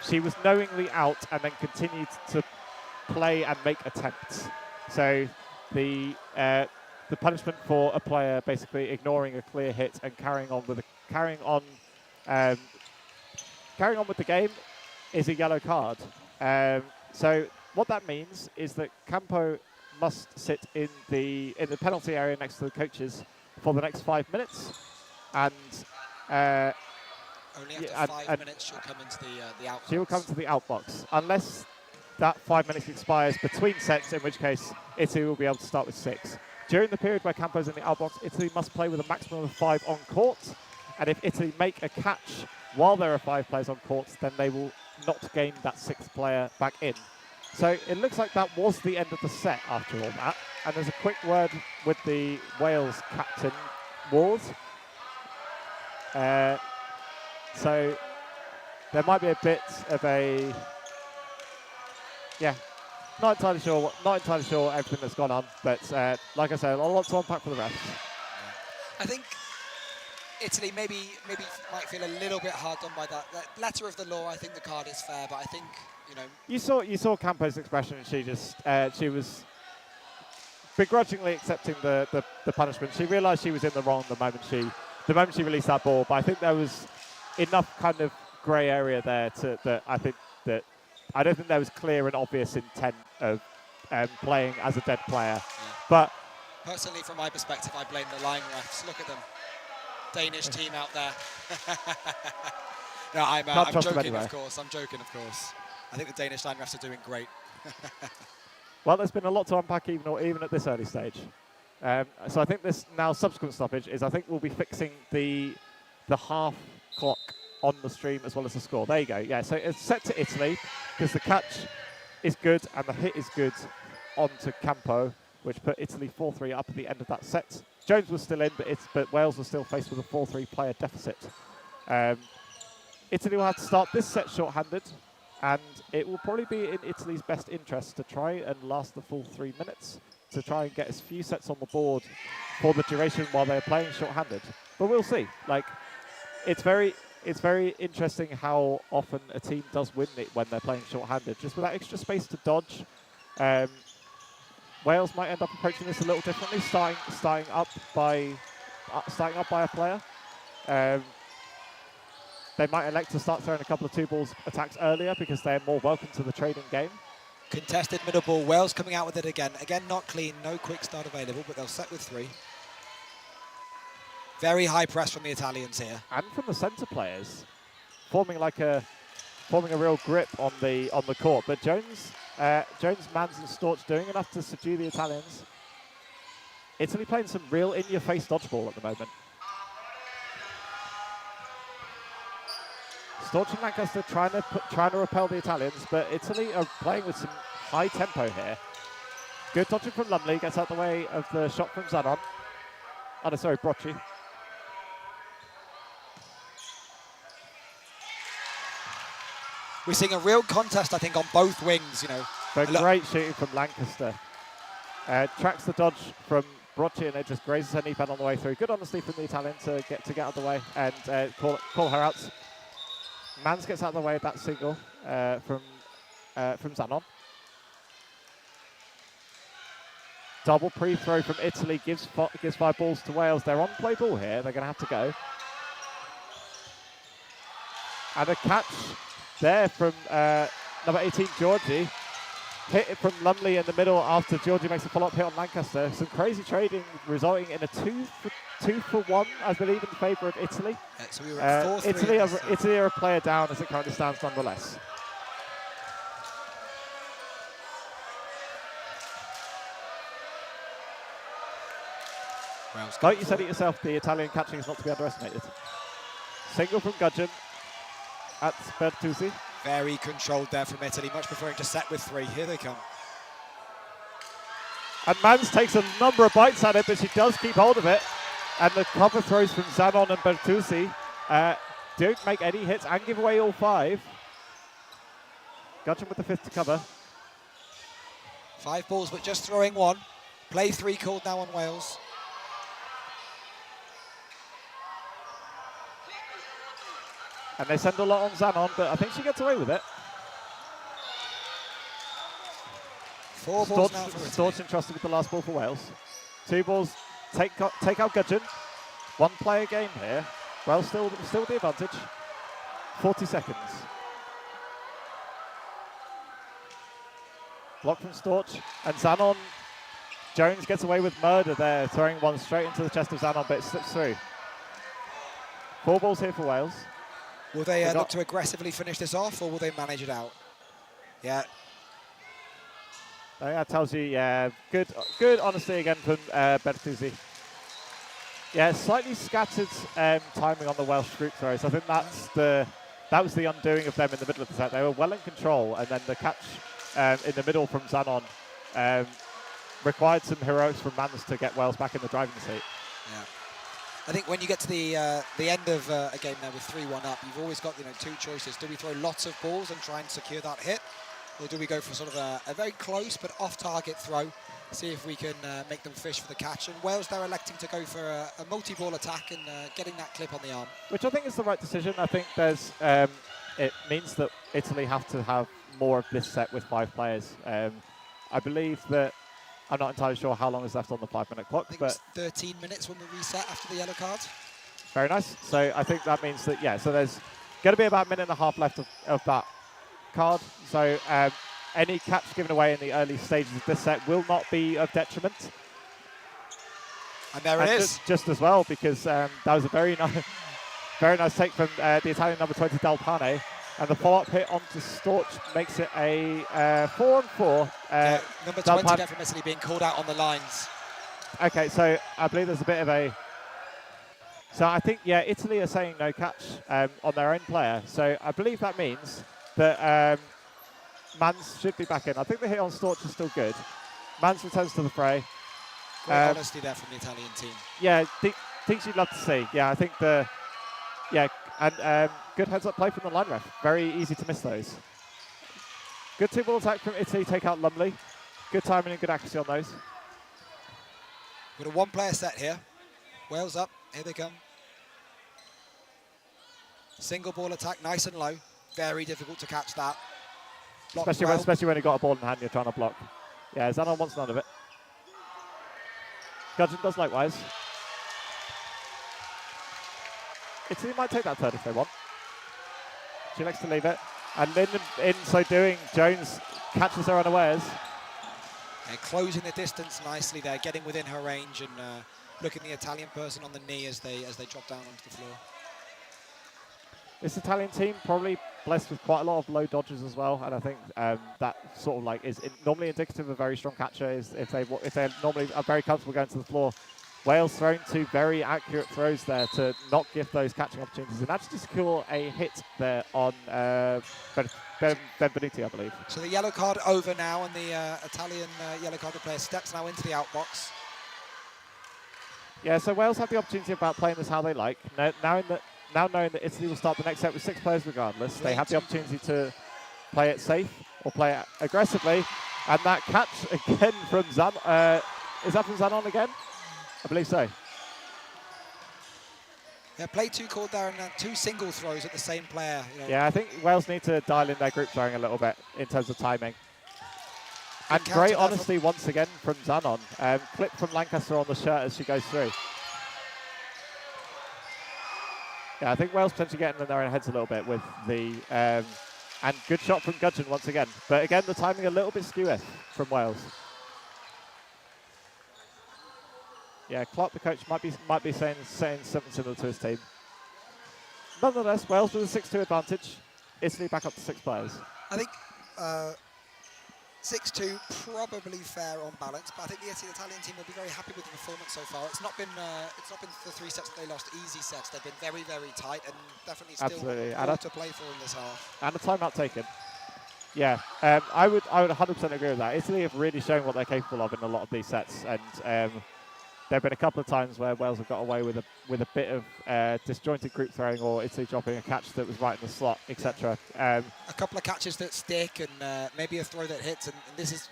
she was knowingly out and then continued to play and make attempts. So the punishment for a player basically ignoring a clear hit and carrying on with the game is a yellow card. So what that means is that Campo must sit in the penalty area next to the coaches for the next 5 minutes, and only after 5 minutes she'll come into the outbox. She will come to the outbox unless that 5 minutes expires between sets, in which case Italy will be able to start with 6. During the period where Campo's in the outbox, Italy must play with a maximum of 5 on court, and if Italy make a catch while there are 5 players on court, then they will not gain that 6th player back in. So it looks like that was the end of the set after all that. And there's a quick word with the Wales captain, Ward. So there might be a bit of a, not entirely sure everything that's gone on. But like I said, a lot to unpack for the refs. I think Italy maybe might feel a little bit hard done by that. Letter of the law, I think the card is fair, but I think, You saw Campo's expression. She was begrudgingly accepting the punishment. She realised she was in the wrong the moment she released that ball. But I think there was enough kind of grey area there I don't think there was clear and obvious intent of playing as a dead player. Yeah. But personally, from my perspective, I blame the line refs. Look at them, Danish team out there. No, I'm joking, anyway. I'm joking, of course. I think the Danish line refs are doing great. Well, there's been a lot to unpack even at this early stage. So I think this now subsequent stoppage is, I think we'll be fixing the half clock on the stream as well as the score. There you go. Yeah, so it's set to Italy because the catch is good and the hit is good onto Campo, which put Italy 4-3 up at the end of that set. Jones was still in, but Wales was still faced with a 4-3 player deficit. Italy will have to start this set short-handed, and it will probably be in Italy's best interest to try and last the full 3 minutes, to try and get as few sets on the board for the duration while they're playing short-handed. But we'll see. It's very it's very interesting how often a team does win it when they're playing short-handed. Just with that extra space to dodge, Wales might end up approaching this a little differently, starting up by a player. They might elect to start throwing a couple of 2-balls attacks earlier because they're more welcome to the trading game. Contested middle ball. Wales coming out with it again. Again, not clean. No quick start available, but they'll set with 3. Very high press from the Italians here. And from the centre players, forming a real grip on the court. But Jones, Mans and Storch doing enough to subdue the Italians. Italy playing some real in-your-face dodgeball at the moment. Storch and Lancaster trying to repel the Italians, but Italy are playing with some high tempo here. Good dodging from Lumley, gets out the way of the shot from Zanon. Oh, no, sorry, Brocci. We're seeing a real contest, I think, on both wings. You know, But great shooting from Lancaster. Tracks the dodge from Brocci, and it just grazes her knee pad on the way through. Good honesty from the Italian to get out of the way and call her out. Mans gets out of the way of that single from Zanon. Double pre-throw from Italy gives 5 balls to Wales. They're on play ball here. They're going to have to go. And a catch there from number 18, Georgie. Hit it from Lumley in the middle after Georgie makes a follow-up hit on Lancaster. Some crazy trading resulting in a 2-for-1, I believe, in favour of Italy. So we were at 4-3. Italy are a player down as it currently stands nonetheless. Like you said it yourself, the Italian catching is not to be underestimated. Single from Gudgeon at Bertuzzi. Very controlled there from Italy, much preferring to set with 3. Here they come. And Mans takes a number of bites at it, but she does keep hold of it. And the cover throws from Zanon and Bertuzzi don't make any hits and give away all 5. Gudgeon with the 5th to cover. 5 balls, but just throwing 1. Play 3 called now on Wales. And they send a lot on Zanon, but I think she gets away with it. 4 balls now for Italy. Storch entrusted with the last ball for Wales. 2 balls, take out Gudgeon. 1 player game here. Wales still the advantage. 40 seconds. Block from Storch, and Zanon. Jones gets away with murder there, throwing 1 straight into the chest of Zanon, but it slips through. 4 balls here for Wales. Will they look to aggressively finish this off, or will they manage it out? Yeah. That tells you, yeah, good honesty again from Bertuzzi. Yeah, slightly scattered timing on the Welsh group throws. I think that was the undoing of them in the middle of the set. They were well in control, and then the catch in the middle from Zanon required some heroics from Mans to get Wales back in the driving seat. Yeah. I think when you get to the end of a game there with 3-1 up, you've always got 2 choices. Do we throw lots of balls and try and secure that hit, or do we go for sort of a very close but off-target throw, see if we can make them fish for the catch? And Wales, they're electing to go for a multi-ball attack and getting that clip on the arm. Which I think is the right decision. I think there's it means that Italy have to have more of this set with 5 players. I believe that I'm not entirely sure how long is left on the 5-minute clock. I think it's 13 minutes when we reset after the yellow card. Very nice. So I think that means that, yeah, so there's going to be about a minute and a half left of that card. So any catch given away in the early stages of this set will not be of detriment. And there it is. Just as well, because that was a very nice take from the Italian number 20, Del Pane. And the follow-up hit onto Storch makes it a 4-on-4. Number 20 there from Italy being called out on the lines. Okay, so I believe there's a bit of a... So I think, yeah, Italy are saying no catch on their own player. So I believe that means that Mans should be back in. I think the hit on Storch is still good. Mans returns to the fray. Great honesty there from the Italian team. Yeah, things you'd love to see. Yeah, I think and good heads-up play from the line ref. Very easy to miss those. Good 2-ball attack from Italy, take out Lumley. Good timing and good accuracy on those. Got a 1-player set here. Wales up, here they come. Single ball attack, nice and low. Very difficult to catch that. Especially when you got a ball in hand, you're trying to block. Yeah, Zanon wants none of it. Gudgeon does likewise. Italy might take that third if they want. She likes to leave it. And in so doing, Jones catches her unawares. They're closing the distance nicely there, getting within her range and looking the Italian person on the knee as they drop down onto the floor. This Italian team probably blessed with quite a lot of low dodges as well, and I think that sort of like is normally indicative of a very strong catcher. Is if they normally are very comfortable going to the floor. Wales throwing 2 very accurate throws there to not give those catching opportunities, and actually secure a hit there on Benvenuti, I believe. So the yellow card over now, and the Italian yellow carded player steps now into the outbox. Yeah, so Wales have the opportunity about playing this how they like. Now knowing that Italy will start the next set with 6 players regardless, they have the opportunity to play it safe or play it aggressively. And that catch again from Zanon. Is that from Zanon again? I believe so. Yeah, play 2 called there, and 2 single throws at the same player. You know. Yeah, I think Wales need to dial in their group throwing a little bit in terms of timing. And great honesty once again from Zanon. Clip from Lancaster on the shirt as she goes through. Yeah, I think Wales potentially getting in their own heads a little bit with the... and good shot from Gudgeon once again. But again, the timing a little bit skew from Wales. Yeah, Clark, the coach, might be saying something similar to his team. Nonetheless, Wales with a 6-2 advantage. Italy back up to 6 players. I think 6-2 probably fair on balance, but I think the Italian team will be very happy with the performance so far. It's not been the 3 sets that they lost easy sets. They've been very, very tight and definitely still all to play for in this half. And a timeout taken. Yeah, I would 100% agree with that. Italy have really shown what they're capable of in a lot of these sets, and there have been a couple of times where Wales have got away with a bit of disjointed group throwing, or Italy dropping a catch that was right in the slot, etc. A couple of catches that stick, and maybe a throw that hits, and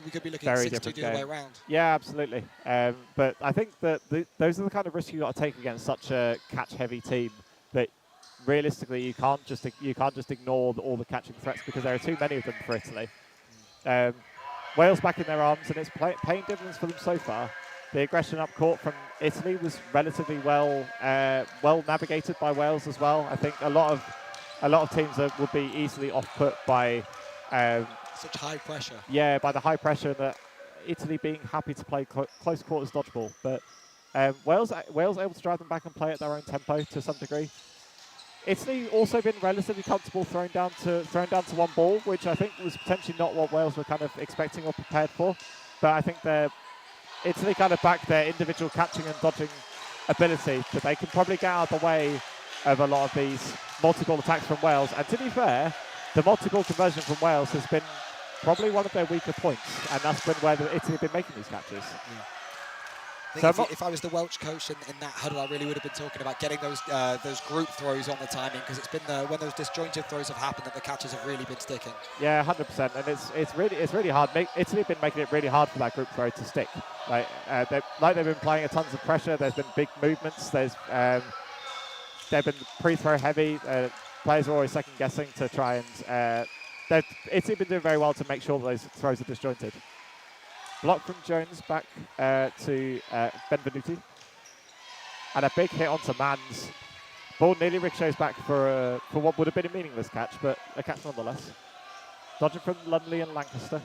we could be looking at 6-2 the other way around. Yeah, absolutely. But I think that those are the kind of risks you got to take against such a catch-heavy team. That realistically, you can't just ignore all the catching threats, because there are too many of them for Italy. Wales back in their arms, and it's paying dividends for them so far. The aggression up court from Italy was relatively well navigated by Wales as well. I think a lot of teams would be easily off-put by such high pressure. Yeah, by the high pressure, that Italy being happy to play close quarters dodgeball. But Wales able to drive them back and play at their own tempo to some degree. Italy also been relatively comfortable throwing down to 1 ball, which I think was potentially not what Wales were kind of expecting or prepared for. But I think Italy kind of back their individual catching and dodging ability, that they can probably get out of the way of a lot of these multi-ball attacks from Wales. And to be fair, the multi-ball conversion from Wales has been probably one of their weaker points, and that's been where Italy have been making these catches. Yeah. I think if I was the Welsh coach in that huddle, I really would have been talking about getting those group throws on the timing, because it's been when those disjointed throws have happened that the catches have really been sticking. Yeah, 100%, and it's really hard. Italy have been making it really hard for that group throw to stick. They've been applying a tons of pressure. There's been big movements. They've been pre-throw heavy. Players are always second guessing to try and. Italy been doing very well to make sure that those throws are disjointed. Block from Jones back to Benvenuti. And a big hit onto Mans. Ball nearly ricochets back for what would have been a meaningless catch, but a catch nonetheless. Dodging from Lumley and Lancaster.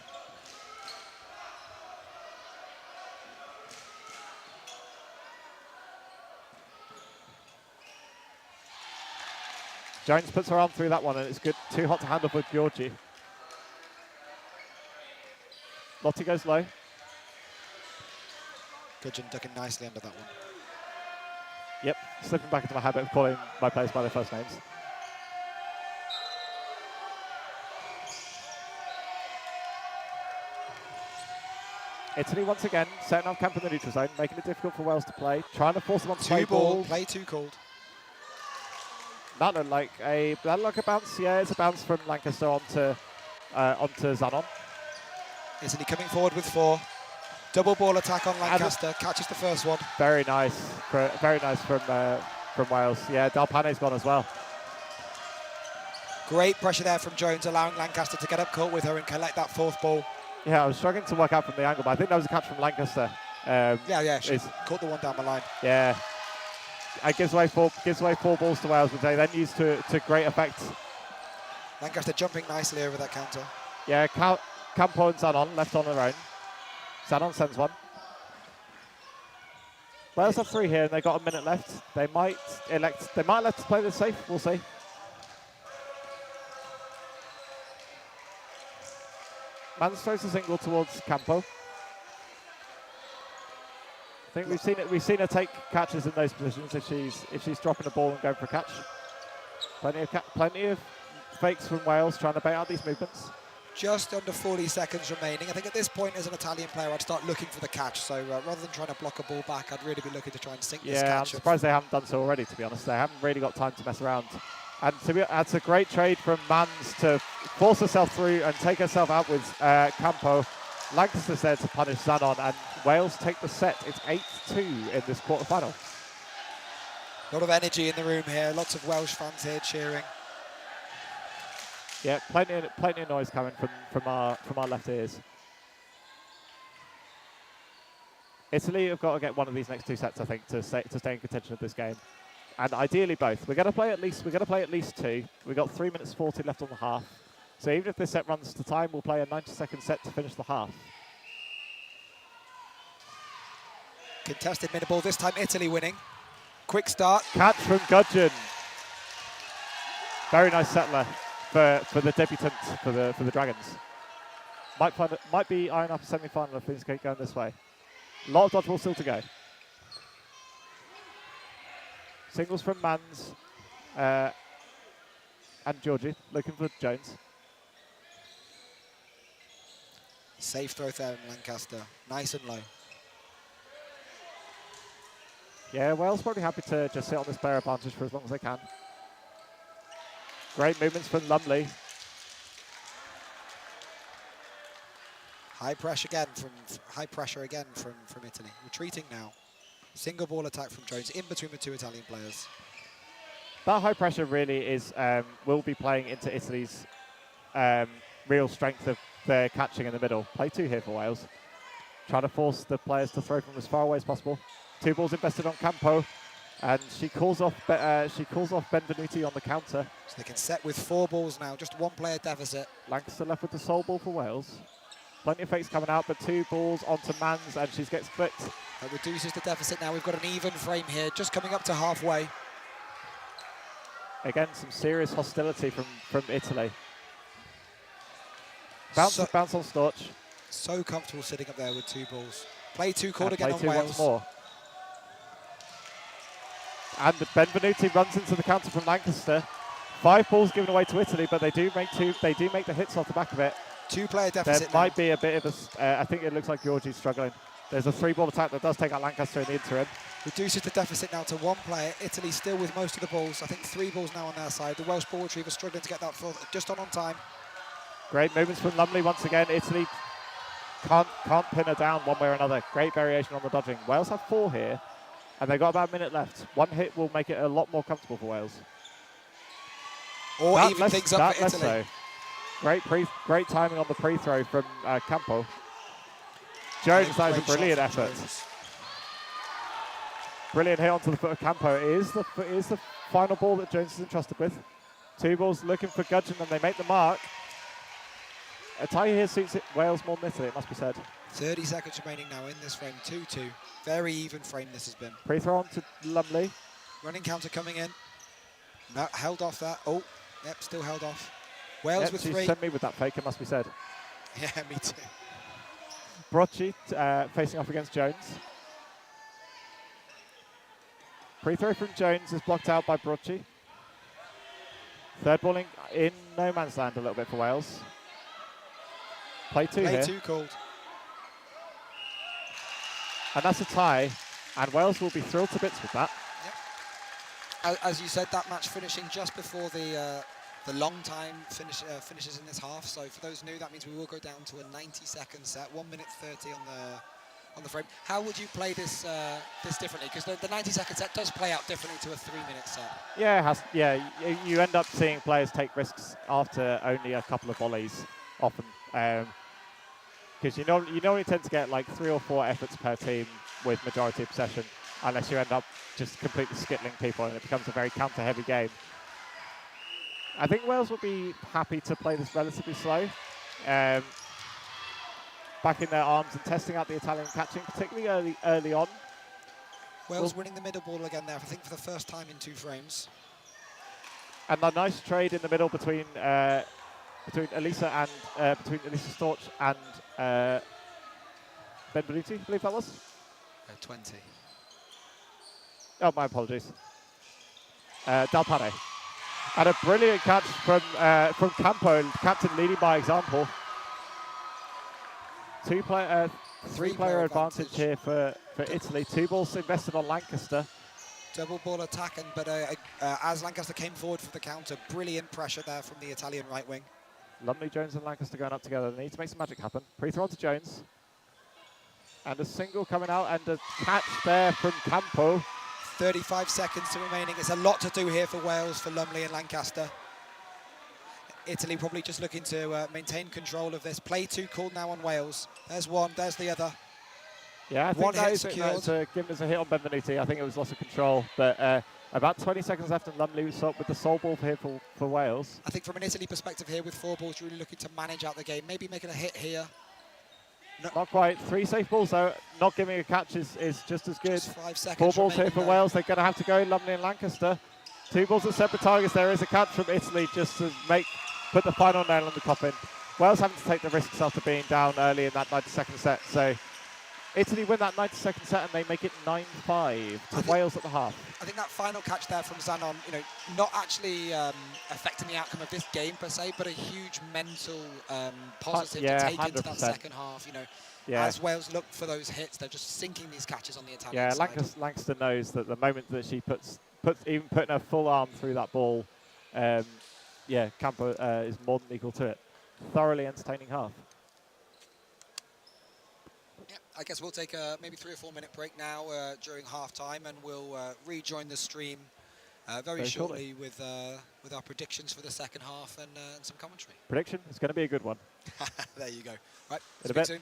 Jones puts her arm through that one, and it's good. Too hot to handle for Giorgi. Lottie goes low. Gudgeon ducking nicely under that one. Yep, slipping back into my habit of calling my players by their first names. Italy once again setting up camp in the neutral zone, making it difficult for Wales to play, trying to force them on to play ball. Play 2 called. That looked like a bounce. Yeah, it's a bounce from Lancaster onto Zanon. Italy coming forward with 4. Double ball attack on Lancaster, catches the first one. Very nice from Wales. Yeah, Del Pane's gone as well. Great pressure there from Jones, allowing Lancaster to get up court with her and collect that fourth ball. Yeah, I was struggling to work out from the angle, but I think that was a catch from Lancaster. Yeah, she caught the one down the line. Yeah. And gives away four balls to Wales, which they then use to great effect. Lancaster jumping nicely over that counter. Yeah, Campo and Zanon left on their own. Zanon sends one. Wales have 3 here, and they've got a minute left. They might elect to play this safe. We'll see. Mans throws a single towards Campo. I think we've seen her take catches in those positions if she's dropping a ball and going for a catch. Plenty of fakes from Wales trying to bait out these movements. Just under 40 seconds remaining. I think at this point, as an Italian player, I'd start looking for the catch. So rather than trying to block a ball back, I'd really be looking to try and sink this catch. Yeah, I'm surprised they haven't done so already, to be honest. They haven't really got time to mess around. And that's a great trade from Mans to force herself through and take herself out with Campo. Lancaster's there to punish Zanon, and Wales take the set. It's 8-2 in this quarterfinal. A lot of energy in the room here. Lots of Welsh fans here cheering. Yeah, plenty of noise coming from our left ears. Italy have got to get one of these next 2 sets, I think, to stay in contention of this game, and ideally both. We're going to play at least 2. We've got 3 minutes 40 left on the half. So even if this set runs to time, we'll play a 90-second set to finish the half. Contested mid ball, this time Italy winning. Quick start. Catch from Gudgeon. Very nice settler for the debutant for the Dragons. Might be eyeing up a semi-final if things keep going this way. A lot of dodgeball still to go. Singles from Mans and Georgie looking for Jones. Safe throw there in Lancaster. Nice and low. Yeah, Wales probably happy to just sit on this player advantage for as long as they can. Great movements from Lumley. High pressure again from Italy. Retreating now. Single ball attack from Jones in between the 2 Italian players. That high pressure really is will be playing into Italy's real strength of their catching in the middle. Play 2 here for Wales. Trying to force the players to throw from as far away as possible. 2 balls invested on Campo, and she calls off Benvenuti on the counter. So they can set with 4 balls now, just 1 player deficit. Lancaster left with the sole ball for Wales. Plenty of fakes coming out, but 2 balls onto Mans, and she gets flicked. That reduces the deficit now. We've got an even frame here, just coming up to halfway. Again, some serious hostility from Italy. Bounce on Storch. So comfortable sitting up there with 2 balls. Play 2 called And again play on 2 Wales. once more. And Benvenuti runs into the counter from Lancaster. 5 balls given away to Italy, but they do make the hits off the back of it. 2 player deficit. There might be a bit of a. I think it looks like Georgie's struggling. There's a 3-ball attack that does take out Lancaster in the interim. Reduces the deficit now to 1 player. Italy still with most of the balls. I think 3 balls now on their side. The Welsh ball retriever struggling to get that just on time. Great movements from Lumley once again. Italy can't pin her down one way or another. Great variation on the dodging. Wales have 4 here, and they've got about a minute left. 1 hit will make it a lot more comfortable for Wales. Or even things up for Italy. Great timing on the pre-throw from Campo. Jones, that is a brilliant effort. Brilliant hit onto the foot of Campo. It is the final ball that Jones is entrusted with. 2 balls looking for Gudgeon, and they make the mark. A tie here suits Wales more than Italy, it must be said. 30 seconds remaining now in this frame, 2-2. Very even frame this has been. Pre-throw on to Lumley. Running counter coming in. No, held off that. Oh, yep, still held off. Wales with 3. She sent me with that fake, it must be said. Yeah, me too. Brocci facing off against Jones. Pre-throw from Jones is blocked out by Brocci. 3rd ball in no man's land a little bit for Wales. Play 2 here. Play 2 called. And that's a tie, and Wales will be thrilled to bits with that. Yep. As you said, that match finishing just before the long time finishes in this half. So for those new, that means we will go down to a 90-second set, 1 minute 30 on the frame. How would you play this this differently? Because the 90-second set does play out differently to a 3-minute set. Yeah, it has. Yeah, you end up seeing players take risks after only a couple of volleys, often, because you normally tend to get like 3 or 4 efforts per team with majority of possession, unless you end up just completely skittling people and it becomes a very counter-heavy game. I think Wales will be happy to play this relatively slow, backing their arms and testing out the Italian catching, particularly early on. Wales winning the middle ball again there, I think, for the first time in 2 frames. And a nice trade in the middle between Elisa Storch and Benvenuti, I believe that was. 20. Oh, my apologies. Del Pare. And a brilliant catch from Campo, captain leading by example. 3-player advantage here for Italy. 2 balls invested on Lancaster. Double ball attack, but as Lancaster came forward for the counter, brilliant pressure there from the Italian right wing. Lumley, Jones and Lancaster going up together. They need to make some magic happen. Pre-throw to Jones. And a single coming out and a catch there from Campo. 35 seconds to remaining. It's a lot to do here for Wales, for Lumley and Lancaster. Italy probably just looking to maintain control of this. Play 2 called now on Wales. There's one, there's the other. Yeah, I think one hit that's secured. given us a hit on Benvenuti. I think it was loss of control. But about 20 seconds left and Lumley was up with the sole ball here for Wales. I think from an Italy perspective here with 4 balls, really looking to manage out the game. Maybe making a hit here. No. Not quite. 3 safe balls though. Not giving a catch is just as good. Just 5 seconds 4 balls here for though. Wales. They're going to have to go Lumley and Lancaster. 2 balls at separate targets. There is a catch from Italy just to put the final nail on the coffin. Wales having to take the risks after being down early in that 90-second set. So Italy win that 90-second set and they make it 9-5 to Wales at the half. I think that final catch there from Zanon, not actually affecting the outcome of this game per se, but a huge mental positive to take 100%. Into that second half. As Wales look for those hits, they're just sinking these catches on the Italian side. Lancaster knows that the moment that she puts even putting her full arm through that ball, Campo is more than equal to it. Thoroughly entertaining half. Yeah, I guess we'll take a maybe 3 or 4 minute break now during half time, and we'll rejoin the stream very shortly with our predictions for the second half and some commentary. Prediction? It's going to be a good one. There you go. Right, in a speak bit. soon.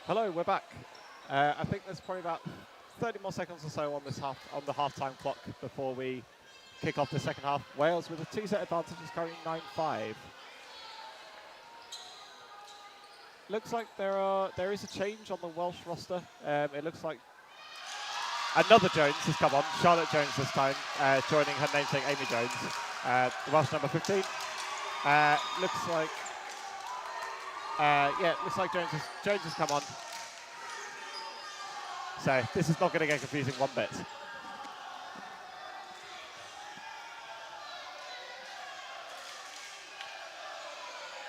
Hello, we're back. I think there's probably about 30 more seconds or so on the half-time clock before we kick off the second half. Wales with a 2-set advantage is currently 9-5. Looks like there is a change on the Welsh roster. It looks like another Jones has come on, Charlotte Jones this time, joining her namesake Amy Jones, the Welsh number 15. Looks like Jones has come on. So this is not going to get confusing one bit.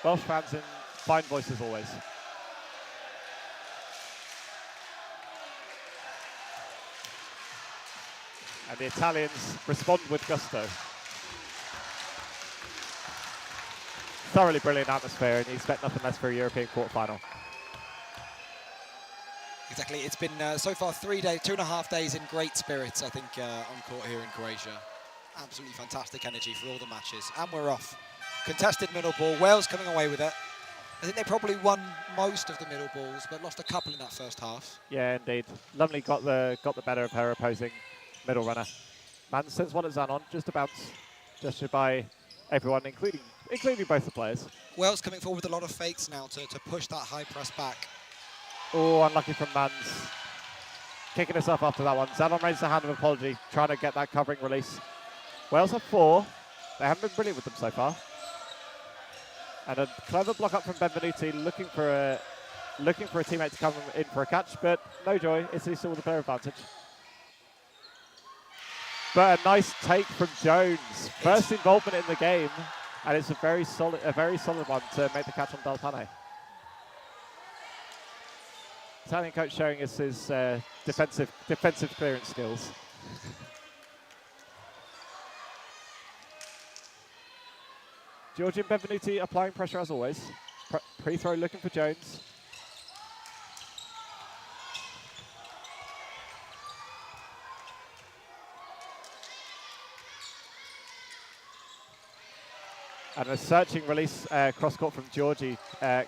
Welsh fans in fine voices always. And the Italians respond with gusto. Thoroughly brilliant atmosphere, and you expect nothing less for a European quarterfinal. Exactly. It's been so far 2.5 days in great spirits, I think, on court here in Croatia. Absolutely fantastic energy for all the matches. And we're off. Contested middle ball. Wales coming away with it. I think they probably won most of the middle balls, but lost a couple in that first half. Yeah, indeed. Lumley got the better of her opposing middle runner. Man sends one at Zanon, just a bounce, gestured by everyone, including both the players. Wales coming forward with a lot of fakes now to push that high press back. Oh, unlucky from Mans. Kicking herself after that one. Zanon raises a hand of apology, trying to get that covering release. Wales have 4. They haven't been brilliant with them so far. And a clever block up from Benvenuti, looking for a teammate to come in for a catch, but no joy. Italy still with the player advantage. But a nice take from Jones. First involvement in the game, and it's a very solid one to make the catch on Del Pane. Italian coach showing us his defensive clearance skills. Georgian Benvenuti applying pressure as always. Pre-throw looking for Jones. And a searching release cross-court from Georgie.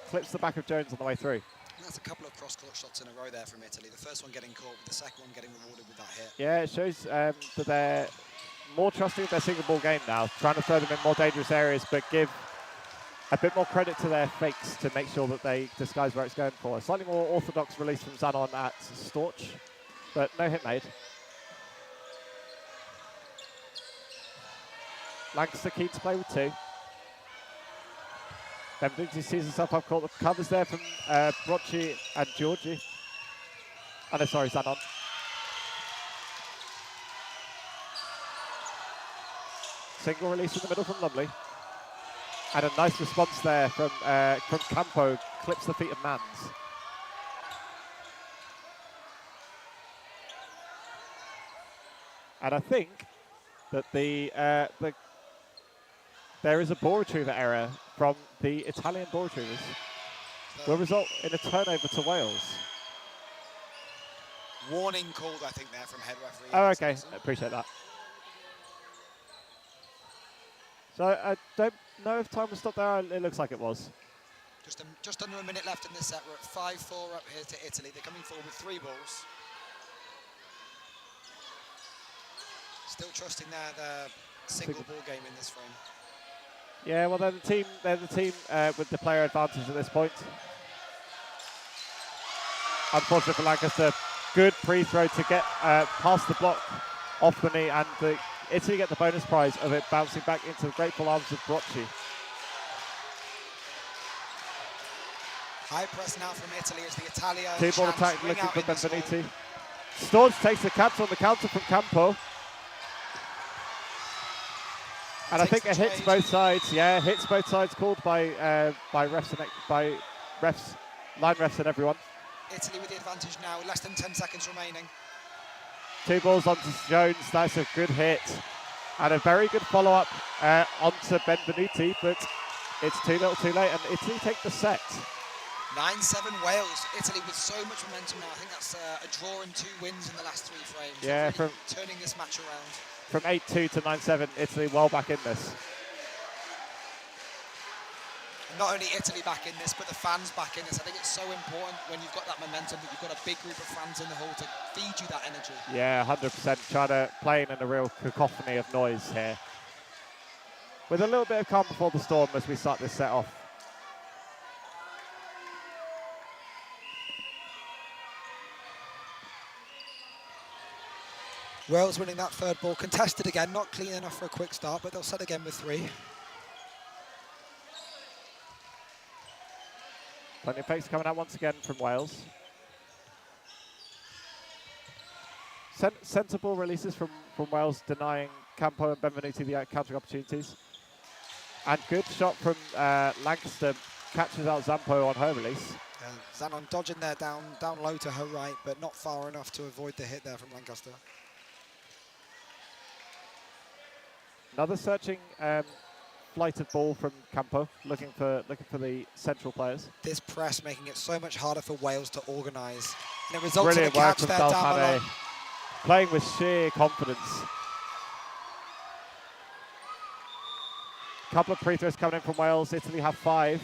Clips the back of Jones on the way through. And that's a couple of cross-court shots in a row there from Italy. The first one getting caught, but the second one getting rewarded with that hit. Yeah, it shows that they're more trusting of their single ball game now, trying to throw them in more dangerous areas, but give a bit more credit to their fakes to make sure that they disguise where it's going for. A slightly more orthodox release from Zanon at Storch, but no hit made. Lancaster keen to play with 2. Benvenuti sees himself up court. The covers there from Brocci and Georgie. Oh no, sorry, Zanon. Single release in the middle from Lumley. And a nice response there from Campo. Clips the feet of Mans. And I think that there is a ball retriever error from the Italian ball retrievers. Will result in a turnover to Wales. Warning called, I think, there from head referee. Oh, okay. I appreciate that. So I don't know if time was stopped there. It looks like it was. Just under a minute left in this set. We're at 5-4 up here to Italy. They're coming forward with 3 balls. Still trusting their single ball game in this frame. Yeah, well, they're the team with the player advantage at this point. Unfortunately for Lancaster, good pre-throw to get past the block off the knee, and Italy get the bonus prize of it bouncing back into the grateful arms of Brocci. High press now from Italy as the Italia 2-ball attack looking for Benvenuti. Storch takes the catch on the counter from Campo. And I think it hits both sides. Yeah, hits both sides, called by refs, line refs and everyone. Italy with the advantage now, less than 10 seconds remaining. 2 balls onto Jones. That's a good hit. And a very good follow-up onto Benvenuti, but it's too little too late, and Italy take the set. 9-7 Wales. Italy with so much momentum now. I think that's a draw and 2 wins in the last 3 frames. Yeah, really from turning this match around. From 8-2 to 9-7, Italy well back in this. not only Italy back in this, but the fans back in this. I think it's so important when you've got that momentum that you've got a big group of fans in the hall to feed you that energy. Yeah, 100%. Trying to play in a real cacophony of noise here. With a little bit of calm before the storm as we start this set off. Wales winning that third ball, contested again, not clean enough for a quick start, but they'll set again with 3. Plenty of fakes coming out once again from Wales. Sensible releases from Wales, denying Campo and Benvenuti the counter opportunities. And good shot from Lancaster, catches out Zampo on her release. Zanon dodging there down low to her right, but not far enough to avoid the hit there from Lancaster. Another searching flighted ball from Campo, looking for the central players. This press making it so much harder for Wales to organise. And it results Brilliant in a work catch from there down Dalpane, below. playing with sheer confidence. Couple of free throws coming in from Wales. Italy have 5.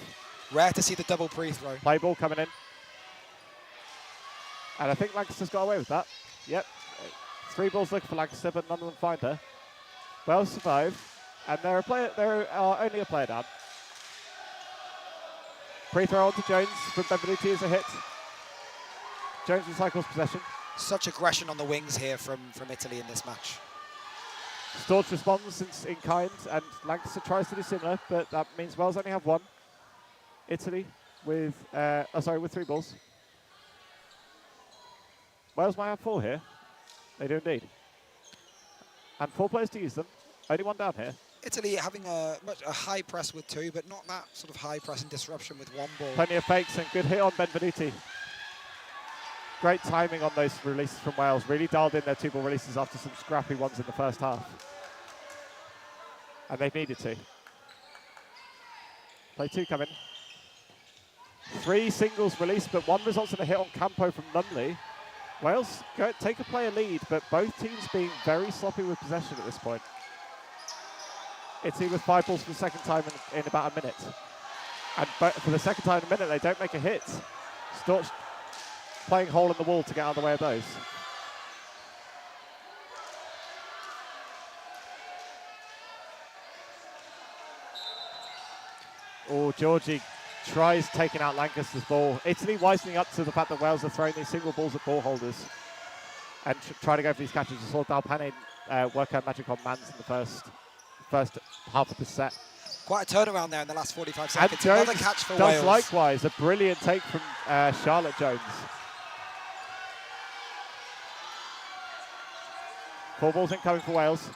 Rare to see the double free throw. Play ball coming in. And I think Lancaster's got away with that. Yep. 3 balls looking for Lancaster, but none of them find her. Wales survive. And they're only a player down. Free throw onto Jones from Benvenuti is a hit. Jones recycles possession. Such aggression on the wings here from Italy in this match. Storch responds in kind, and Lancaster tries to do similar, but that means Wales only have 1. Italy with 3 balls. Wales might have 4 here. They do indeed. And 4 players to use them. Only 1 down here. Italy having a high press with 2, but not that sort of high press and disruption with 1 ball. Plenty of fakes and good hit on Benvenuti. Great timing on those releases from Wales. Really dialed in their 2-ball releases after some scrappy ones in the first half. And they needed to. Play 2 coming. 3 singles released, but 1 results in a hit on Campo from Nunley. Wales take a player lead, but both teams being very sloppy with possession at this point. Italy with 5 balls for the second time in about a minute. And for the second time in a minute, they don't make a hit. Storch playing hole in the wall to get out of the way of those. Oh, Georgie tries taking out Lancaster's ball. Italy wisening up to the fact that Wales are throwing these single balls at ball holders and try to go for these catches. We saw Dalpane work her magic on Mans in the first half of the set. Quite a turnaround there in the last 45 seconds. And Jones another catch for does Wales. likewise. A brilliant take from Charlotte Jones. 4 balls incoming for Wales.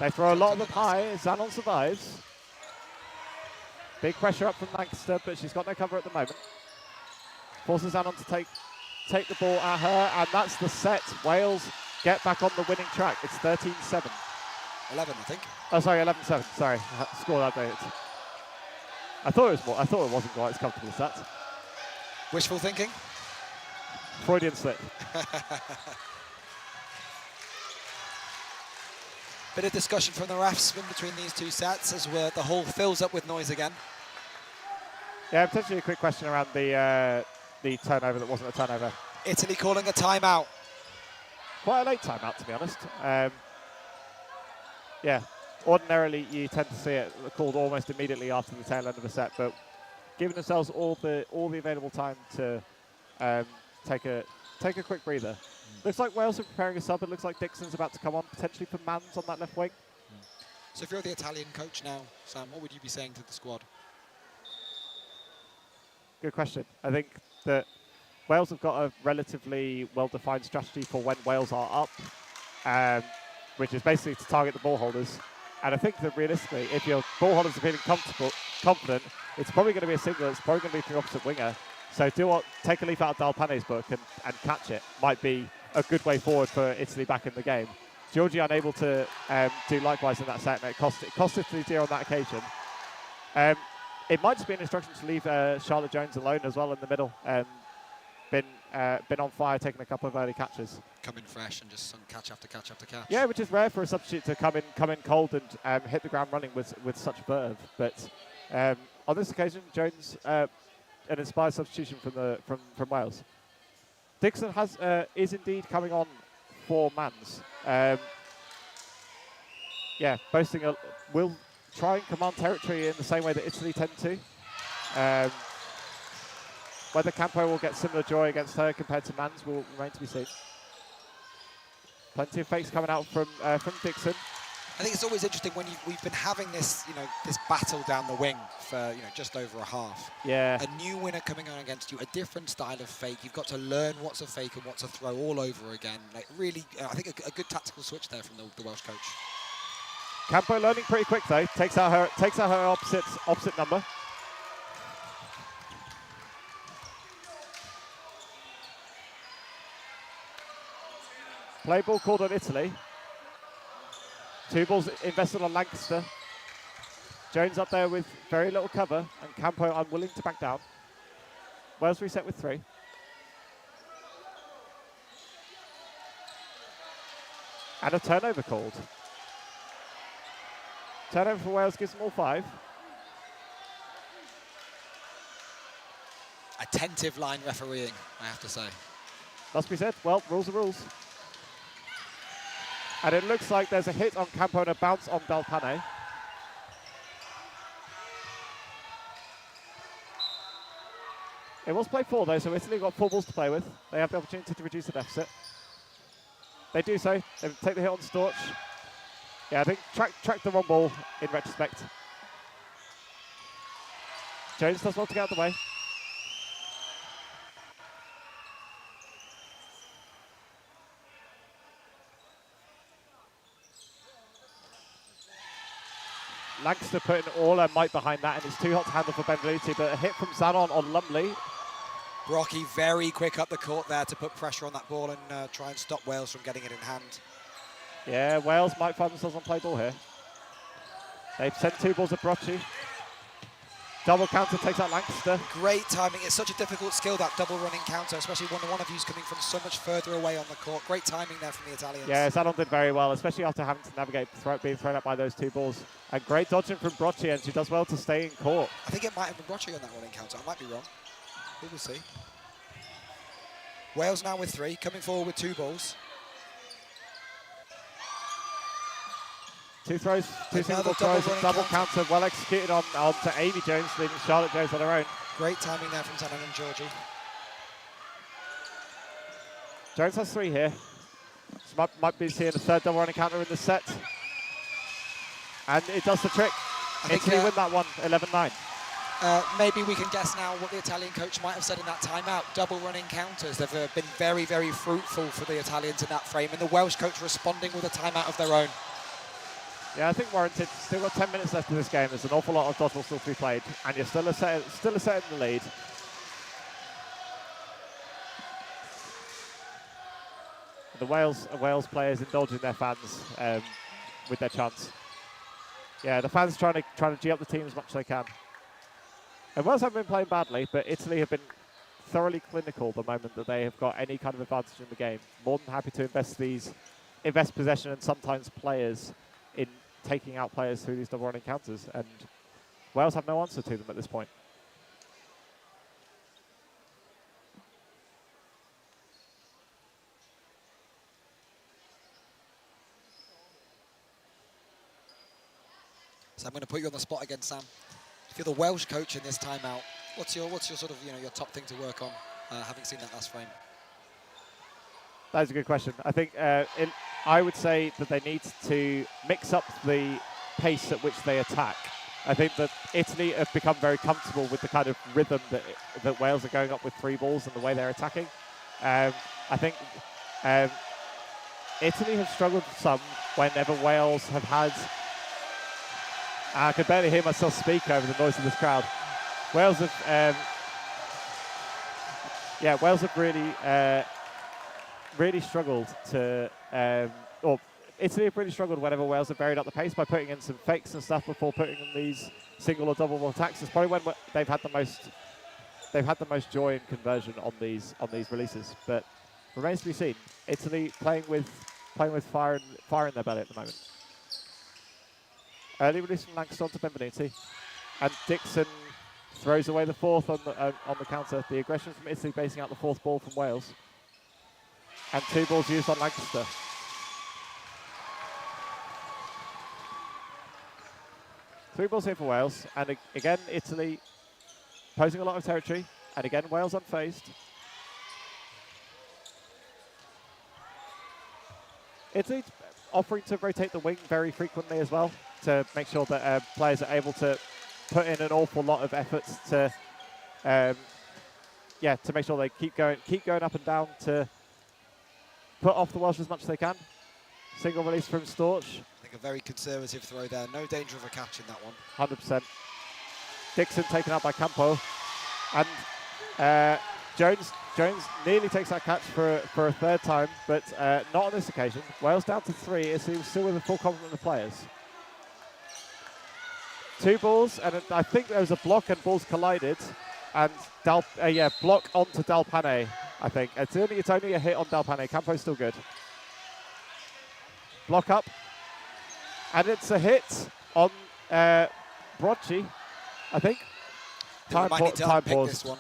They throw a lot of them high. Zanon survives. Big pressure up from Lancaster, but she's got no cover at the moment. Forces Zanon to take the ball at her, and that's the set. Wales get back on the winning track. It's 13-7. 11, I think. Oh, sorry, 11-7. Sorry, score update. I thought it was more. I thought it wasn't quite as comfortable as that. Wishful thinking. Freudian slip. Bit of discussion from the refs in between these 2 sets as the hall fills up with noise again. Yeah, potentially a quick question around the turnover that wasn't a turnover. Italy calling a timeout. Quite a late timeout, to be honest. Yeah, ordinarily you tend to see it called almost immediately after the tail end of a set, but giving themselves all the available time to take a quick breather. Looks like Wales are preparing a sub. It looks like Dixon's about to come on, potentially for Mans on that left wing. So if you're the Italian coach now, Sam, what would you be saying to the squad? Good question. I think that Wales have got a relatively well-defined strategy for when Wales are up, which is basically to target the ball holders. And I think that realistically, if your ball holders are feeling confident, it's probably going to be a single. It's probably going to be from the opposite winger. So take a leaf out of Dalpane's book and catch it. Might be a good way forward for Italy back in the game. Georgie unable to do likewise in that set, and it cost Italy 0 on that occasion. It might just be an instruction to leave Charlotte Jones alone as well in the middle. Been on fire, taking a couple of early catches. Come in fresh and just catch after catch after catch. Yeah, which is rare for a substitute to come in cold and hit the ground running with such verve. But on this occasion, Jones, an inspired substitution from Wales. Dixon is indeed coming on for Mans. Yeah, will try and command territory in the same way that Italy tend to. Whether Campo will get similar joy against her compared to Mans will remain to be seen. Plenty of fakes coming out from Dixon. I think it's always interesting when we've been having this, this battle down the wing for, just over a half. Yeah. A new winner coming on against you, a different style of fake. You've got to learn what's a fake and what's a throw all over again. Like really, I think a good tactical switch there from the Welsh coach. Campo learning pretty quick though. Takes out her opposite number. Play ball called on Italy. 2 balls invested on Lancaster. Jones up there with very little cover, and Campo unwilling to back down. Wales reset with 3. And a turnover called. Turnover for Wales gives them all 5. Attentive line refereeing, I have to say. Must be said. Well, rules are rules. And it looks like there's a hit on Campo and a bounce on Del Pane. It was play 4 though, so Italy got 4 balls to play with. They have the opportunity to reduce the deficit. They do so. They take the hit on Storch. Yeah, I think track the wrong ball in retrospect. Jones does well to get out of the way. Lancaster putting all her might behind that, and it's too hot to handle for Benvenuti, but a hit from Zanon on Lumley. Brocky very quick up the court there to put pressure on that ball and try and stop Wales from getting it in hand. Yeah, Wales might find themselves on play ball here. They've sent 2 balls at Brocci. Double counter takes out Lancaster. Great timing. It's such a difficult skill, that double running counter, especially when one of you's coming from so much further away on the court. Great timing there from the Italians. Yeah, Zanon did very well, especially after having to navigate being thrown out by those 2 balls. And great dodging from Brocci, and she does well to stay in court. I think it might have been Brocci on that running counter. I might be wrong. We will see. Wales now with 3, coming forward with 2 balls. 2 throws, 2 single throws, and double counter, well executed on to Amy Jones, leaving Charlotte Jones on her own. Great timing there from Zanon and Georgie. Jones has 3 here. So might be seeing a 3rd double running counter in the set. And it does the trick. Italy win that one, 11-9. Maybe we can guess now what the Italian coach might have said in that timeout. Double running counters. They've been very, very fruitful for the Italians in that frame, and the Welsh coach responding with a timeout of their own. Yeah, I think warranted. Still got 10 minutes left in this game. There's an awful lot of dodgeball still to be played, and you're still a set in the lead. The Wales players indulging their fans with their chants. Yeah, the fans trying to G up the team as much as they can. And Wales haven't been playing badly, but Italy have been thoroughly clinical the moment that they have got any kind of advantage in the game. More than happy to invest possession and sometimes players in taking out players through these double running counters, and Wales have no answer to them at this point. So I'm going to put you on the spot again, Sam. If you're the Welsh coach in this timeout, what's your sort of your top thing to work on, having seen that last frame? That's a good question. I think I would say that they need to mix up the pace at which they attack. I think that Italy have become very comfortable with the kind of rhythm that Wales are going up with 3 balls and the way they're attacking. I think Italy have struggled some whenever Wales have had... I can barely hear myself speak over the noise of this crowd. Wales have... Wales have really struggled to... or Italy have really struggled whenever Wales have varied up the pace by putting in some fakes and stuff before putting in these single or double ball attacks. It's probably when they've had the most joy in conversion on these releases. But remains to be seen. Italy playing with fire in their belly at the moment. Early release from Lancaster to Benvenuti, and Dixon throws away the fourth on the counter. The aggression from Italy basing out the fourth ball from Wales. And 2 balls used on Lancaster. Three balls here for Wales, and again Italy posing a lot of territory, and again Wales unfazed. Italy offering to rotate the wing very frequently as well to make sure that players are able to put in an awful lot of efforts to, to make sure they keep going up and down to put off the Welsh as much as they can. Single release from Storch. I think a very conservative throw there. No danger of a catch in that one. 100%. Dixon taken out by Campo. And Jones nearly takes that catch for a third time, but not on this occasion. Wales down to 3. It's still with a full complement of players. 2 balls, and I think there was a block and balls collided. And block onto Dalpane, I think. It's only a hit on Dalpane. Campo's still good. Block up. And it's a hit on Brocci, I think. Time pause. This one.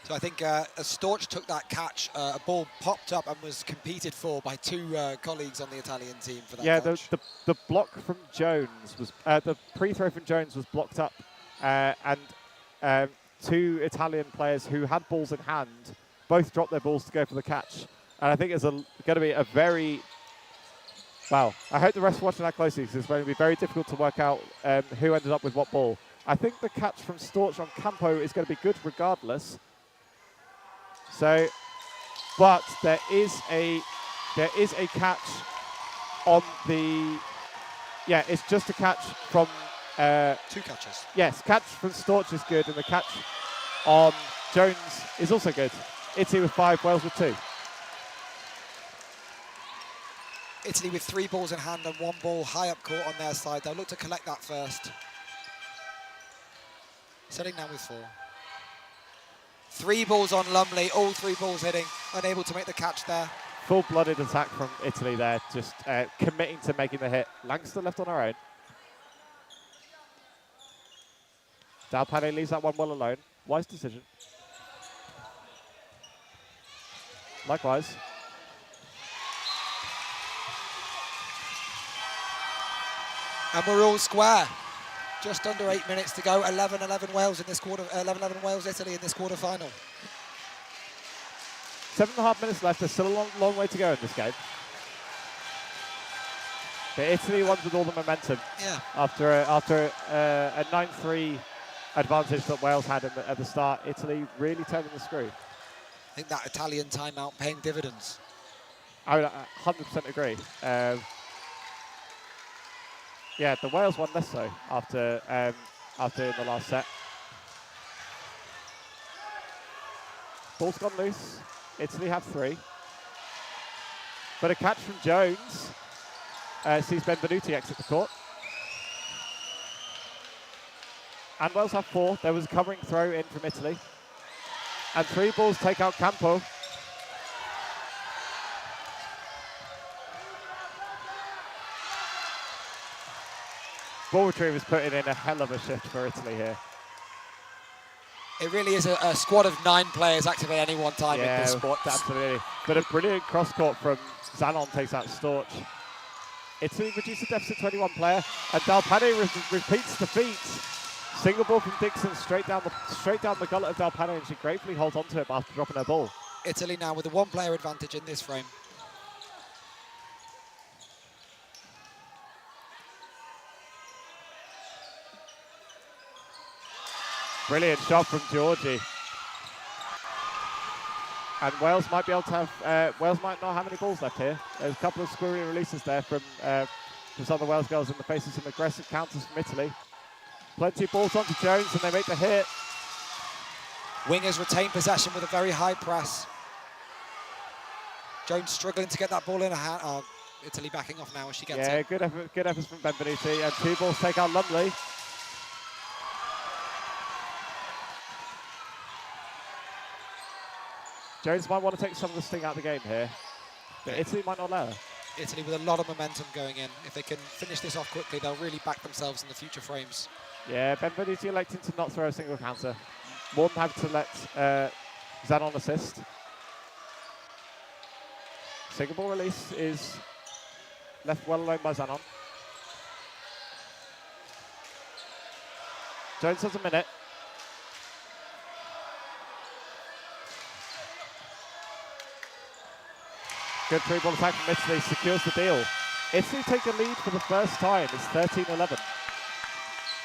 So I think as Storch took that catch, a ball popped up and was competed for by 2 colleagues on the Italian team for that catch. The block from Jones was, the pre-throw from Jones was blocked up, and 2 Italian players who had balls in hand both dropped their balls to go for the catch. And I think it's going to be a very... Wow, I hope the refs are watching that closely because it's going to be very difficult to work out who ended up with what ball. I think the catch from Storch on Campo is going to be good regardless. So, but there is a catch on the... Yeah, it's just a catch from... 2 catches. Yes, catch from Storch is good, and the catch on Jones is also good. Italy with 5, Wales with 2. Italy with 3 balls in hand and 1 ball high up court on their side. They'll look to collect that first. Setting now with 4. 3 balls on Lumley, all 3 balls hitting, unable to make the catch there. Full-blooded attack from Italy there, just committing to making the hit. Lancaster left on her own. Dalpane leaves that one well alone. Wise decision. Likewise. And we're all square. Just under 8 minutes to go. 11-11 Wales in this quarter. 11-11 Wales Italy in this quarter final. 7.5 minutes left. There's still a long way to go in this game. But Italy won with all the momentum. Yeah. After a 9-3 advantage that Wales had at the start, Italy really turning the screw. I think that Italian timeout paying dividends. I would 100% agree. Yeah, the Wales won less so after the last set. Ball's gone loose. Italy have 3. But a catch from Jones sees Benvenuti exit the court. And Wales have 4. There was a covering throw in from Italy. And 3 balls take out Campo. Ball retrievers putting in a hell of a shift for Italy here. It really is a squad of 9 players active at any one time in this sport. Absolutely. But a brilliant cross-court from Zanon takes out Storch. Italy reduce the deficit to 21 player, and Dalpane repeats the feat. Single ball from Dixon straight down the gullet of Dalpane, and she gratefully holds on to it after dropping her ball. Italy now with a 1-player advantage in this frame. Brilliant shot from Georgie. And Wales might be able to have, Wales might not have any balls left here. There's a couple of squirrely releases there from some of the Wales girls in the face of some aggressive counters from Italy. Plenty of balls onto Jones and they make the hit. Wingers retain possession with a very high press. Jones struggling to get that ball in her hand. Oh, Italy backing off now as she gets it. Yeah, good efforts from Benvenuti. And 2 balls take out Lumley. Jones might want to take some of the sting out of the game here, but Italy might not let her. Italy with a lot of momentum going in. If they can finish this off quickly, they'll really back themselves in the future frames. Yeah, Benvenuti electing to not throw a single counter. More than happy to let Zanon assist. Single ball release is left well alone by Zanon. Jones has a minute. Good three ball attack from Italy, secures the deal. Italy take the lead for the first time. It's 13-11.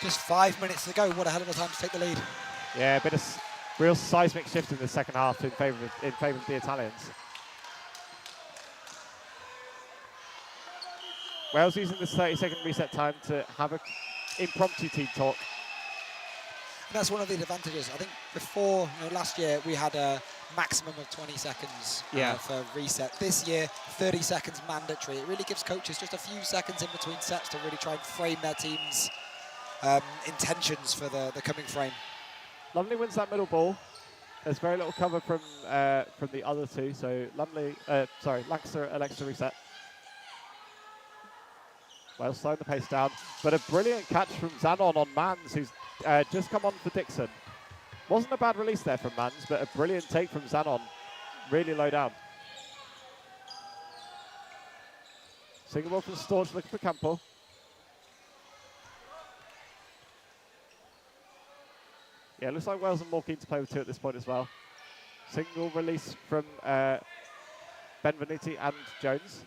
Just 5 minutes to go. What a hell of a time to take the lead. Yeah, a bit of real seismic shift in the second half in favour of the Italians. Wales using this 30-second reset time to have an impromptu team talk. And that's one of the advantages. I think before, last year we had a maximum of 20 seconds for reset. This year, 30 seconds mandatory. It really gives coaches just a few seconds in between sets to really try and frame their team's intentions for the coming frame. Lumley wins that middle ball. There's very little cover from the other two, so Lancaster elects to reset. Wales slowing the pace down, but a brilliant catch from Zanon on Mans, who's just come on for Dixon. Wasn't a bad release there from Mans, but a brilliant take from Zanon. Really low down. Single ball from Storch, looking for Campo. Yeah, looks like Wales are more keen to play with two at this point as well. Single release from Benvenuti and Jones.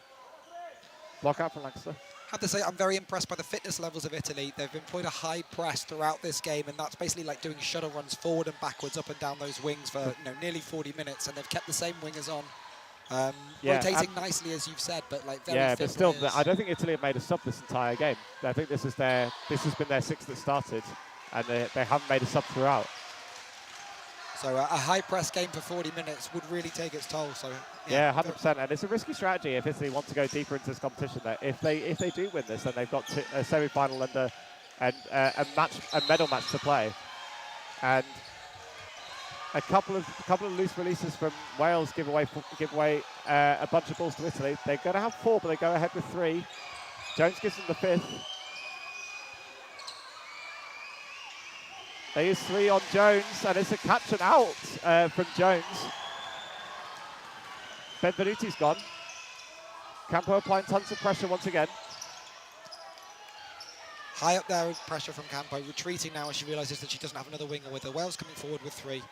Block out from Lancaster. I have to say, I'm very impressed by the fitness levels of Italy. They've employed a high press throughout this game, and that's basically like doing shuttle runs forward and backwards, up and down those wings for nearly 40 minutes, and they've kept the same wingers on. Rotating nicely, as you've said, but like very fit but still, players. I don't think Italy have made a sub this entire game. I think this has been their sixth that started, and they haven't made a sub throughout. So a high press game for 40 minutes would really take its toll. So yeah, 100%, and it's a risky strategy if Italy want to go deeper into this competition. There, if they do win this, then they've got a semi-final and a medal match to play, and a couple of loose releases from Wales give away a bunch of balls to Italy. They're going to have 4, but they go ahead with 3. Jones gives them the 5th. They use 3 on Jones, and it's a catch and out from Jones. Benvenuti's gone. Campo applying tons of pressure once again. High up there with pressure from Campo, retreating now as she realises that she doesn't have another winger with her. Wales coming forward with 3.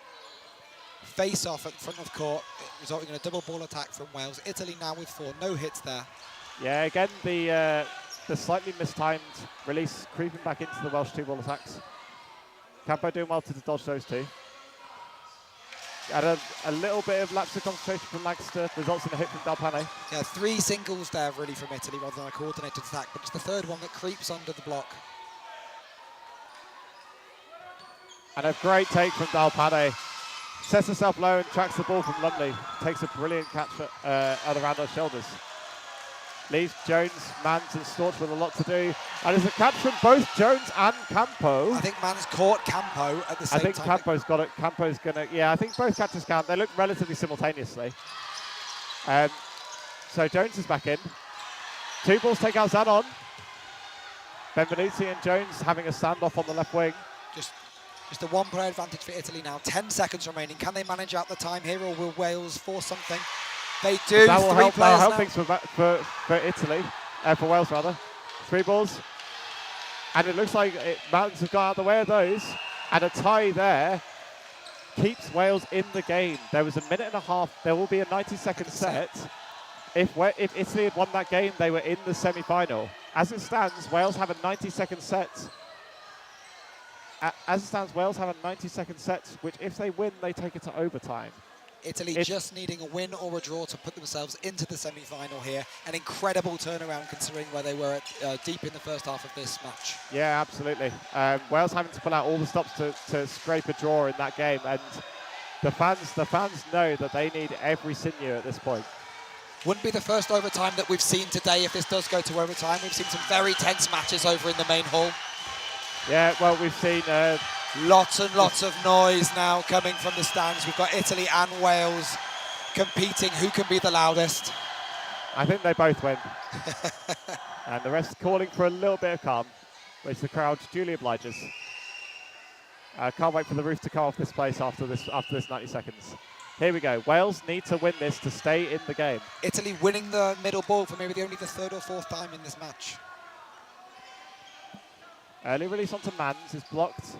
Face off at the front of court, resulting in a double ball attack from Wales. Italy now with 4, no hits there. Yeah, again, the slightly mistimed release creeping back into the Welsh 2-ball attacks. Campo doing well to dodge those 2. And a little bit of lapse of concentration from Lancaster results in a hit from Dalpane. Yeah, 3 singles there really from Italy rather than a coordinated attack, but it's the 3rd one that creeps under the block. And a great take from Dalpane. Sets herself low and tracks the ball from Lumley. Takes a brilliant catch around her shoulders. Leaves Jones, Mans and Storch with a lot to do. And it's a catch from both Jones and Campo. I think Mans caught Campo at the same time. I think Campo's got it. Campo's going to... Yeah, I think both catches count. They look relatively simultaneously. So Jones is back in. 2 balls take out Zanon. Benvenuti and Jones having a standoff on the left wing. Just a 1-player advantage for Italy now. 10 seconds remaining. Can they manage out the time here, or will Wales force something? They do. That will help things for Italy, for Wales rather. 3 balls. And it looks like Mountains have got out of the way of those. And a tie there keeps Wales in the game. There was a minute and a half. There will be a 90-second set. If Italy had won that game, they were in the semi-final. As it stands, Wales have a 90-second set. As it stands, Wales have a 90-second set, which if they win, they take it to overtime. Italy just needing a win or a draw to put themselves into the semi-final here. An incredible turnaround considering where they were deep in the first half of this match. Yeah, absolutely. Wales having to pull out all the stops to scrape a draw in that game, and the fans know that they need every sinew at this point. Wouldn't be the first overtime that we've seen today if this does go to overtime. We've seen some very tense matches over in the main hall. Yeah, well, we've seen... lots and lots of noise now coming from the stands. We've got Italy and Wales competing. Who can be the loudest? I think they both win. And the rest calling for a little bit of calm, which the crowd duly obliges. Can't wait for the roof to come off this place after this 90 seconds. Here we go. Wales need to win this to stay in the game. Italy winning the middle ball for maybe only the third or fourth time in this match. Early release onto Mans is blocked.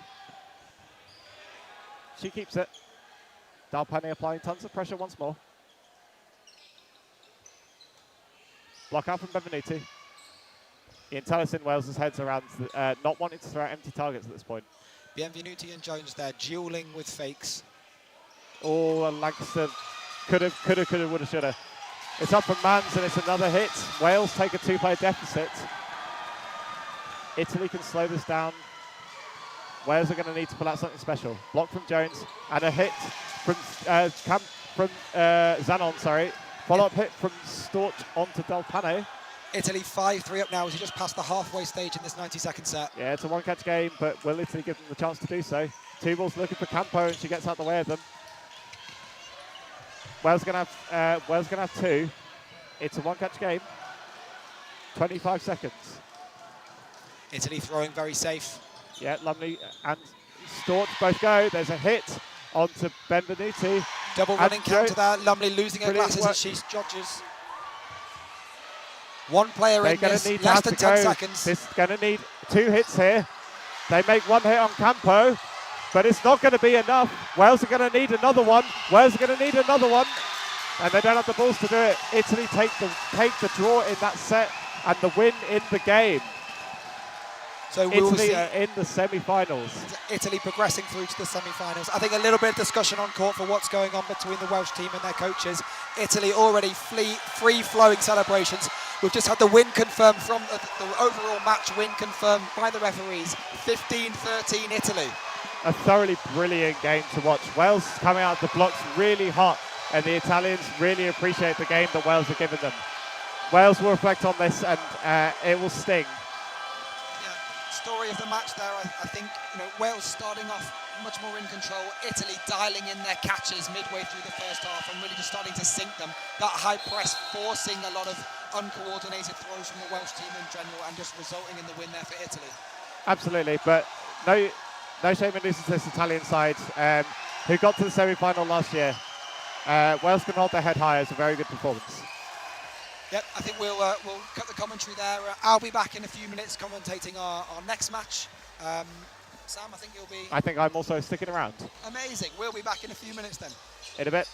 She keeps it. Del Pane applying tons of pressure once more. Block out from Benvenuti. The intelligence in Wales' heads around not wanting to throw out empty targets at this point. Benvenuti and Jones there dueling with fakes. Oh, and Lancaster coulda, woulda, shoulda. It's up from Mans and it's another hit. Wales take a 2-player deficit. Italy can slow this down. Wales are going to need to pull out something special. Block from Jones and a hit from Zanon, sorry. Follow-up hit from Storch onto Del Pane. Italy 5-3 up now as he just passed the halfway stage in this 90-second set. Yeah, it's a one-catch game, but will Italy give them the chance to do so? Two balls looking for Campo, and she gets out the way of them. Wales going to have two. It's a one-catch game. 25 seconds. Italy throwing very safe. Yeah, Lumley and Storch both go. There's a hit onto Benvenuti. Double running counter there. Lumley losing her glasses as she dodges. One player in this, less than 10 seconds. This is going to need 2 hits here. They make 1 hit on Campo, but it's not going to be enough. Wales are going to need another one. Wales are going to need another one. And they don't have the balls to do it. Italy take the draw in that set and the win in the game. So we will see in the semi-finals. Italy progressing through to the semi-finals. I think a little bit of discussion on court for what's going on between the Welsh team and their coaches. Italy already free-flowing celebrations. We've just had the win confirmed from the overall match win confirmed by the referees. 15-13 Italy. A thoroughly brilliant game to watch. Wales coming out of the blocks really hot, and the Italians really appreciate the game that Wales are giving them. Wales will reflect on this, and it will sting. Story of the match there, I think, Wales starting off much more in control, Italy dialing in their catches midway through the first half and really just starting to sink them. That high press forcing a lot of uncoordinated throws from the Welsh team in general and just resulting in the win there for Italy. Absolutely, but no shame in losing to this Italian side who got to the semi-final last year. Wales can hold their head high. It's a very good performance. Yep, I think we'll cut the commentary there. I'll be back in a few minutes commentating our next match. Sam, I think you'll be... I think I'm also sticking around. Amazing. We'll be back in a few minutes then. In a bit.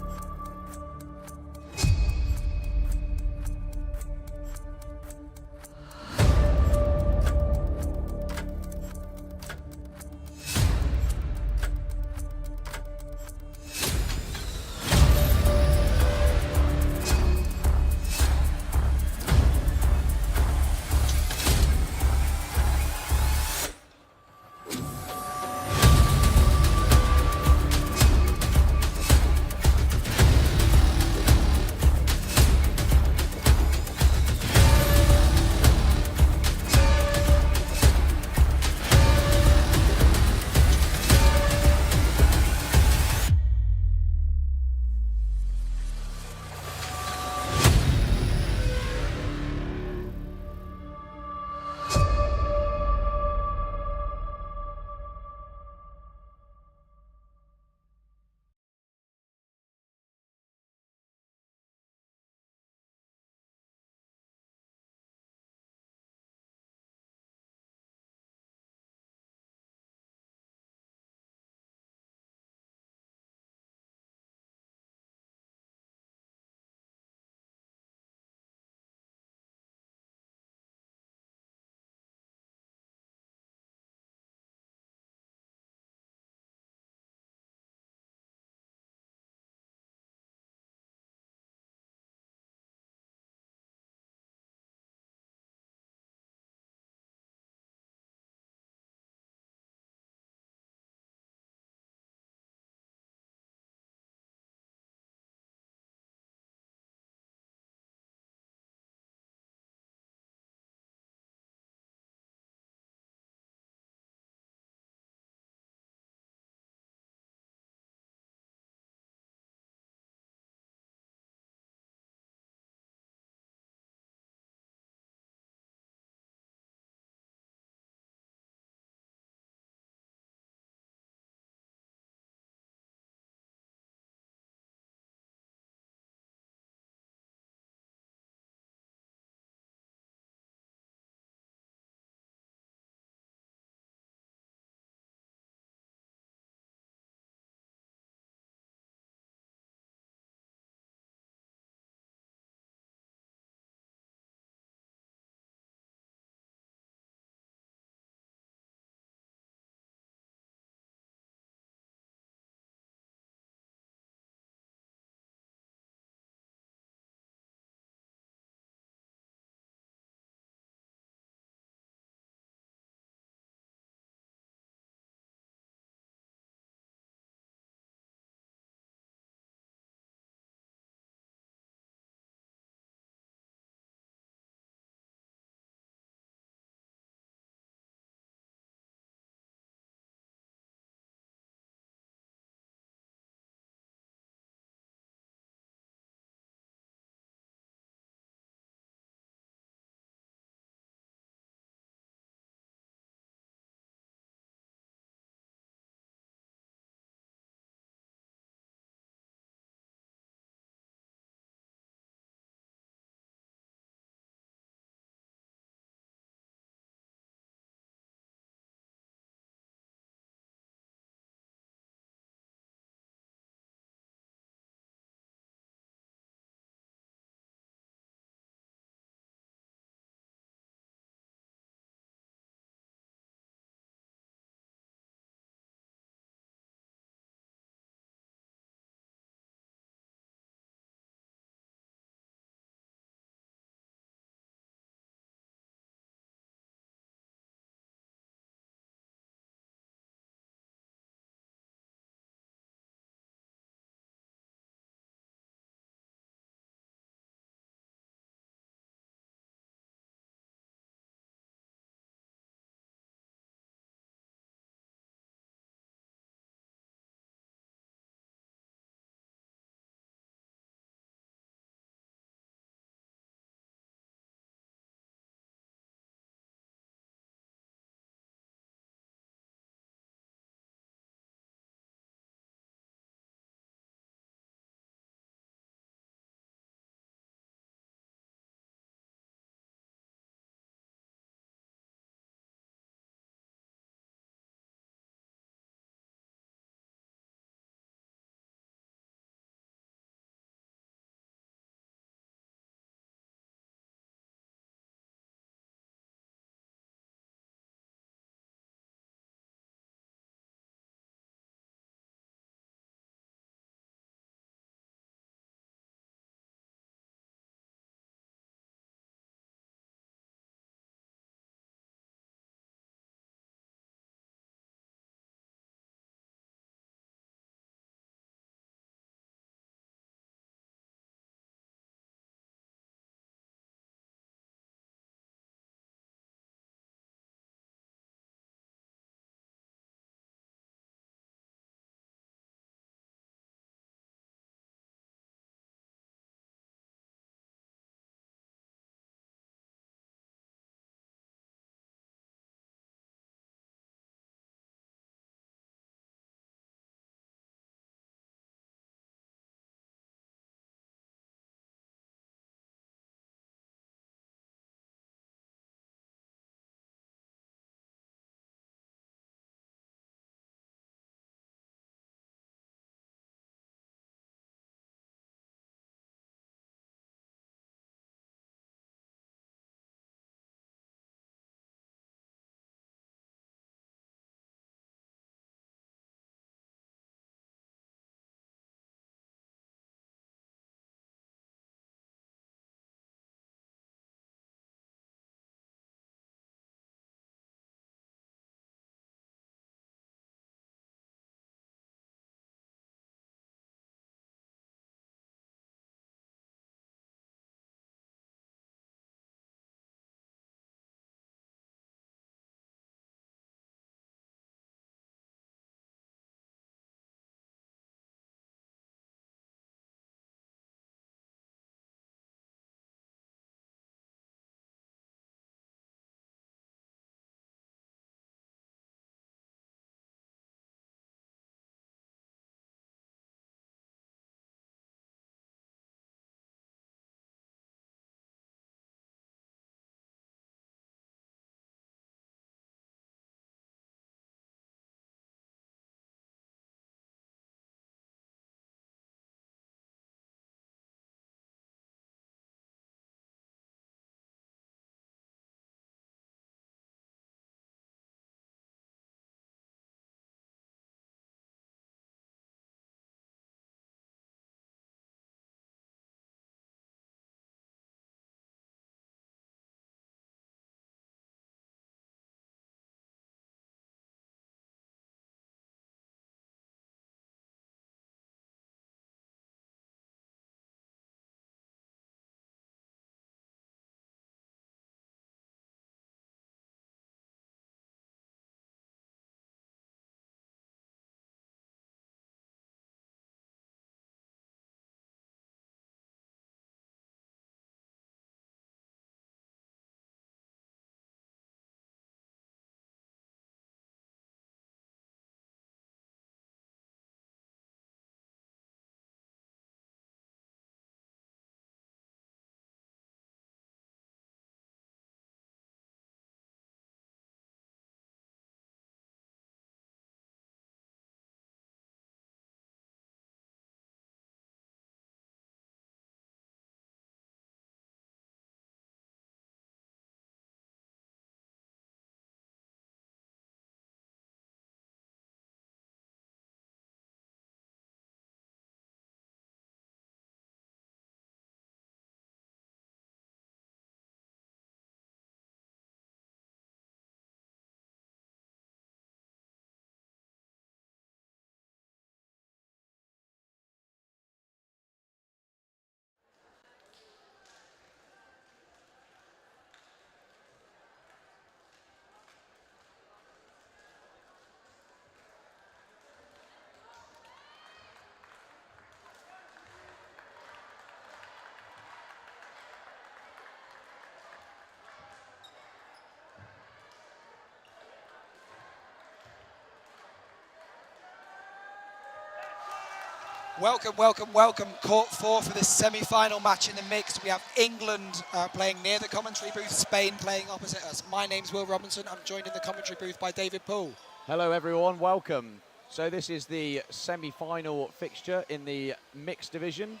Welcome, welcome, welcome. Court 4 for this semi-final match in the mixed. We have England playing near the commentary booth, Spain playing opposite us. My name's Will Robinson. I'm joined in the commentary booth by David Poole. Hello everyone, welcome. So this is the semi-final fixture in the mixed division.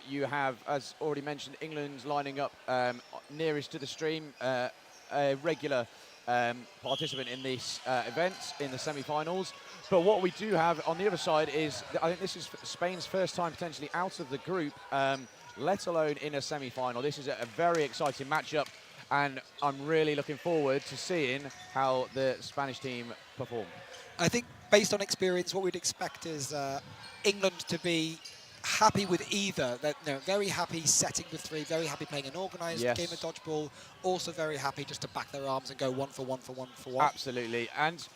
You have, as already mentioned, England lining up nearest to the stream, a regular participant in this event in the semi-finals. But what we do have on the other side is, I think this is Spain's first time potentially out of the group, let alone in a semi-final. This is a very exciting matchup, and I'm really looking forward to seeing how the Spanish team perform. I think based on experience, what we'd expect is England to be happy with either. They're very happy setting with 3, very happy playing an organised game of dodgeball, also very happy just to back their arms and go 1 for 1 for 1 for 1. Absolutely. And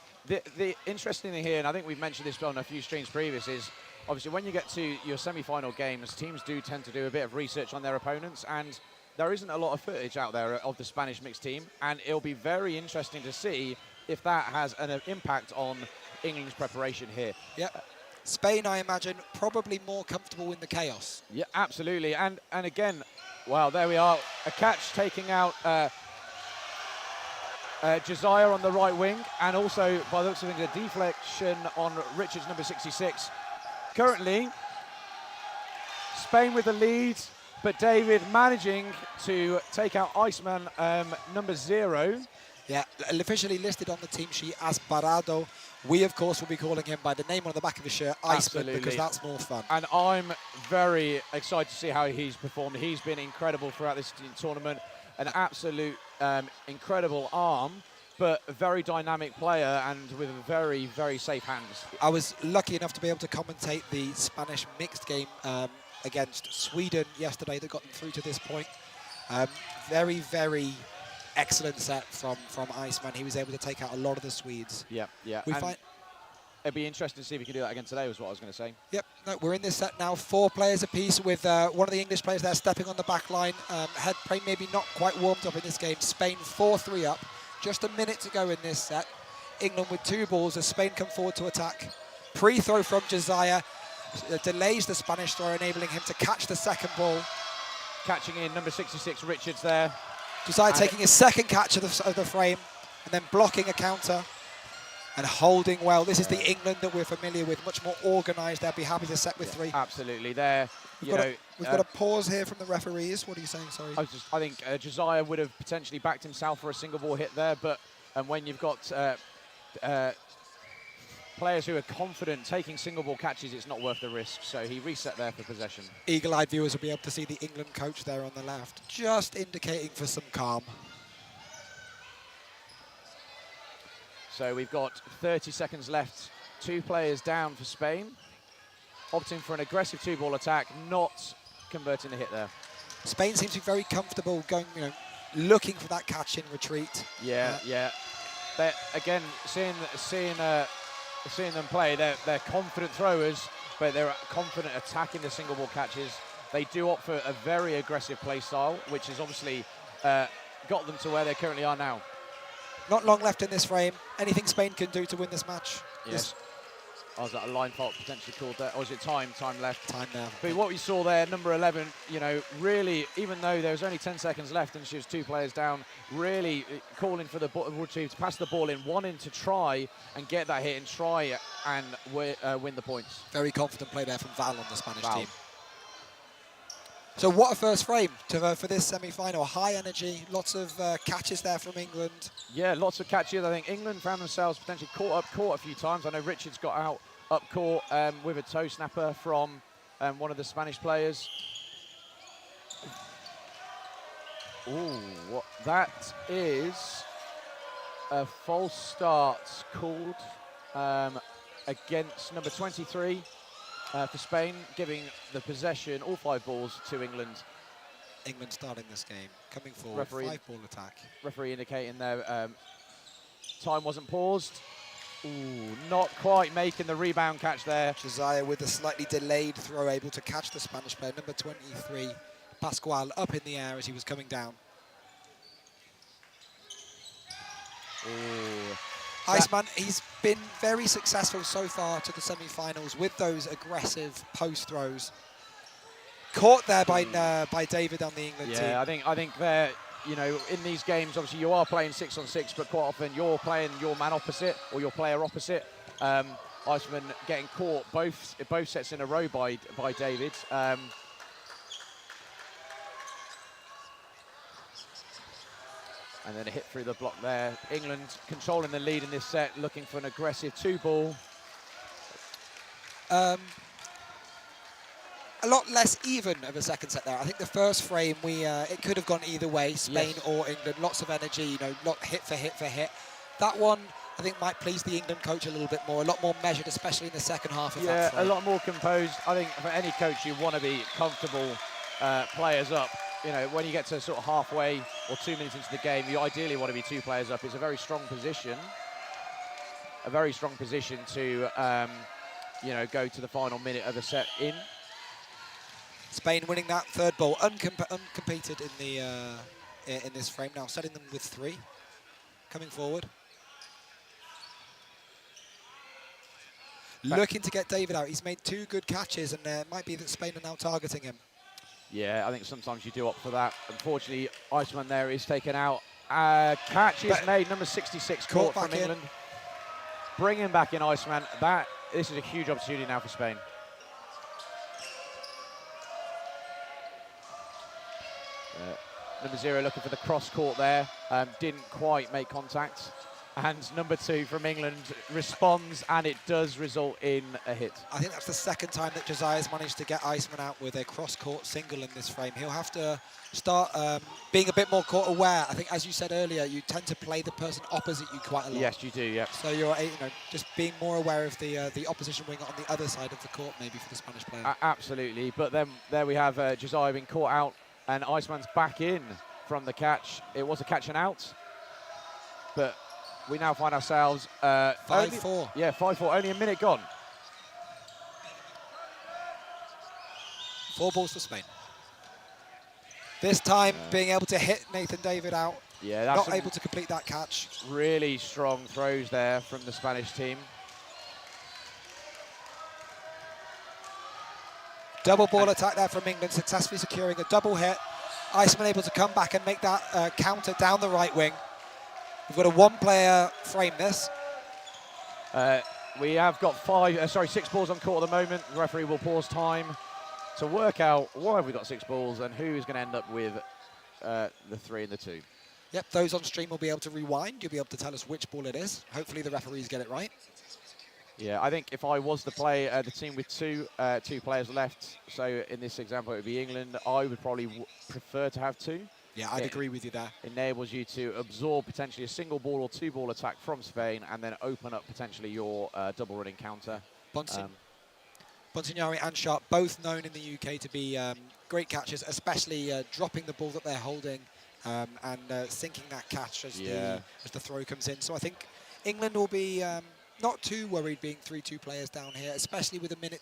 the interesting thing here, and I think we've mentioned this on a few streams previous, is obviously when you get to your semi-final games, teams do tend to do a bit of research on their opponents, and there isn't a lot of footage out there of the Spanish mixed team, and it'll be very interesting to see if that has an impact on England's preparation here. Yeah. Spain, I imagine, probably more comfortable in the chaos. Yeah, absolutely. And again, wow, there we are. A catch taking out Josiah on the right wing, and also, by the looks of things, a deflection on Richards, number 66. Currently, Spain with the lead, but David managing to take out Iceman, number 0. Yeah, officially listed on the team sheet as Parado. We, of course, will be calling him by the name on the back of his shirt, Iceman, because that's more fun. And I'm very excited to see how he's performed. He's been incredible throughout this tournament. An absolute incredible arm, but a very dynamic player and with very, very safe hands. I was lucky enough to be able to commentate the Spanish mixed game against Sweden yesterday that got them through to this point. Very, very excellent set from Iceman. He was able to take out a lot of the Swedes. Yeah. It'd be interesting to see if he can do that again today, was what I was going to say. Yep, no, we're in this set now, 4 players apiece, with one of the English players there stepping on the back line. Head play maybe not quite warmed up in this game. Spain 4-3 up. Just a minute to go in this set. England with 2 balls as Spain come forward to attack. Pre-throw from Josiah. Delays the Spanish throw, enabling him to catch the second ball. Catching in number 66, Richards there. Josiah taking his second catch of the frame and then blocking a counter and holding well. This is the England that we're familiar with, much more organised. They'll be happy to set with 3. Absolutely. There, we've got a pause here from the referees. What are you saying? Sorry. I think Josiah would have potentially backed himself for a single ball hit there, but when you've got players who are confident taking single ball catches, it's not worth the risk. So he reset there for possession. Eagle-eyed viewers will be able to see the England coach there on the left, just indicating for some calm. So we've got 30 seconds left. 2 players down for Spain. Opting for an aggressive 2-ball attack, not converting the hit there. Spain seems to be very comfortable going, looking for that catch in retreat. Yeah. They're, again, seeing them play, they're confident throwers, but they're confident attacking the single ball catches. They do opt for a very aggressive play style, which has obviously got them to where they currently are now. Not long left in this frame. Anything Spain can do to win this match? Yes. Oh, was that a line fault potentially called there? Or is it time? Time left. Time now. But what we saw there, number 11, really, even though there was only 10 seconds left and she was 2 players down, really calling for the ball to pass the ball in, wanting to try and get that hit and try and win the points. Very confident play there from Val on the Spanish team. So what a first frame for this semi-final. High energy, lots of catches there from England. Yeah, lots of catches. I think England found themselves potentially caught a few times. I know Richards got out up court with a toe snapper from one of the Spanish players. Ooh, that is a false start called against number 23. For Spain, giving the possession, all 5 balls to England. England starting this game, coming forward, 5-ball attack. Referee indicating their time wasn't paused. Ooh, not quite making the rebound catch there. Josiah with a slightly delayed throw, able to catch the Spanish player, number 23, Pascual, up in the air as he was coming down. Ooh. Iceman, he's been very successful so far to the semi-finals with those aggressive post throws. Caught there by David on the England team. Yeah, I think they're, you know, in these games, obviously you are playing 6-on-6, but quite often you're playing your man opposite or your player opposite. Iceman getting caught both sets in a row by David. And then a hit through the block there. England controlling the lead in this set, looking for an aggressive 2-ball. A lot less even of a second set there. I think the first frame, it could have gone either way, Spain or England. Lots of energy, you know, hit for hit for hit. That one, I think, might please the England coach a little bit more, a lot more measured, especially in the second half of that frame. Yeah, a lot more composed. I think for any coach, you want to be comfortable players up. You know, when you get to sort of halfway or 2 minutes into the game, you ideally want to be 2 players up. It's a very strong position. A very strong position to, you know, go to the final minute of a set in. Spain winning that third ball, uncompeted in this frame now, setting them with 3, coming forward. Looking to get David out. He's made 2 good catches, and it might be that Spain are now targeting him. Yeah, I think sometimes you do opt for that. Unfortunately, Iceman there is taken out. Catch is made, number 66 caught from England. Bring him back in, Iceman. This is a huge opportunity now for Spain. Number 0 looking for the cross court there. Didn't quite make contact. And number 2 from England responds, and it does result in a hit. I think that's the second time that Josiah's managed to get Iceman out with a cross-court single in this frame. He'll have to start being a bit more court aware. I think, as you said earlier, you tend to play the person opposite you quite a lot. Yes, you do, yeah. So you're, you know, just being more aware of the opposition winger on the other side of the court, maybe, for the Spanish player. Absolutely, but then there we have Josiah being caught out, and Iceman's back in from the catch. It was a catch and out, but we now find ourselves 5-4. Yeah, 5-4. Only a minute gone. 4 balls for Spain. This time, being able to hit Nathan David out. Yeah, that's not able to complete that catch. Really strong throws there from the Spanish team. Double ball attack there from England, successfully securing a double hit. Iceman able to come back and make that counter down the right wing. We've got a 1-player frame this. We have got 6 balls on court at the moment. The referee will pause time to work out why have we got 6 balls and who is going to end up with the 3 and the 2. Yep, those on stream will be able to rewind. You'll be able to tell us which ball it is. Hopefully the referees get it right. Yeah, I think if I was to play the team with two players left, so in this example it would be England, I would probably prefer to have 2. Yeah, I'd agree with you there. Enables you to absorb potentially a single ball or 2 ball attack from Spain and then open up potentially your double running counter. Bonsignori and Sharp, both known in the UK to be great catchers, especially dropping the ball that they're holding and sinking that catch as the throw comes in. So I think England will be not too worried being 3-2 players down here, especially with a minute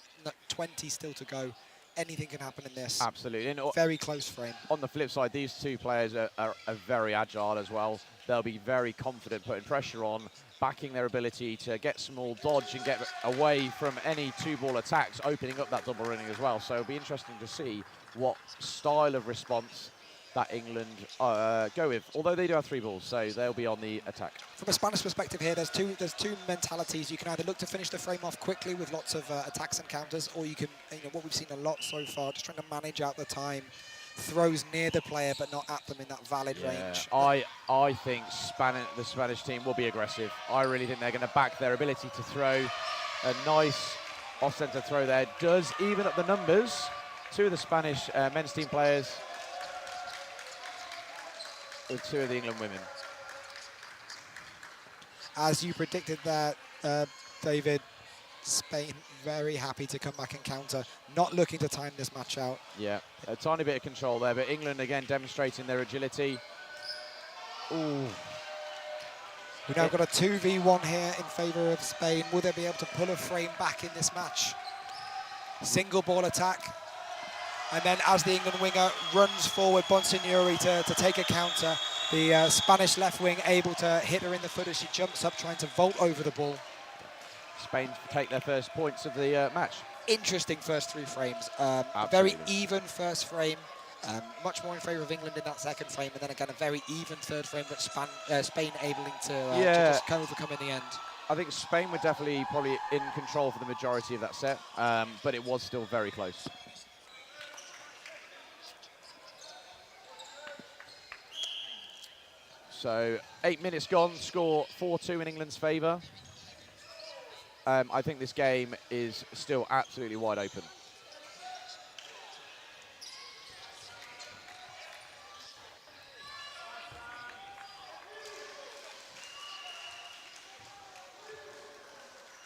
20 still to go. Anything can happen in this. Absolutely. And very close frame. On the flip side, these 2 players are very agile as well. They'll be very confident putting pressure on, backing their ability to get small, dodge and get away from any 2-ball attacks, opening up that double running as well. So it'll be interesting to see what style of response that England go with, although they do have 3 balls, so they'll be on the attack. From a Spanish perspective here, there's two mentalities. You can either look to finish the frame off quickly with lots of attacks and counters, or you can, what we've seen a lot so far, just trying to manage out the time. Throws near the player, but not at them in that valid range. I think the Spanish team will be aggressive. I really think they're going to back their ability to throw. A nice off-centre throw there does even up the numbers. 2 of the Spanish men's team players with 2 of the England women. As you predicted that, David, Spain very happy to come back and counter, not looking to time this match out. Yeah, a tiny bit of control there, but England again demonstrating their agility. Ooh. We've now got a 2v1 here in favour of Spain. Will they be able to pull a frame back in this match? Single ball attack. And then as the England winger runs forward, Bonsignori to take a counter. The Spanish left wing able to hit her in the foot as she jumps up, trying to vault over the ball. Spain take their first points of the match. Interesting first 3 frames. Absolutely. Very even first frame. Much more in favour of England in that second frame, and then again a very even third frame, but Spain able to just overcome in the end. I think Spain were definitely probably in control for the majority of that set, but it was still very close. So 8 minutes gone, score 4-2 in England's favour. I think this game is still absolutely wide open.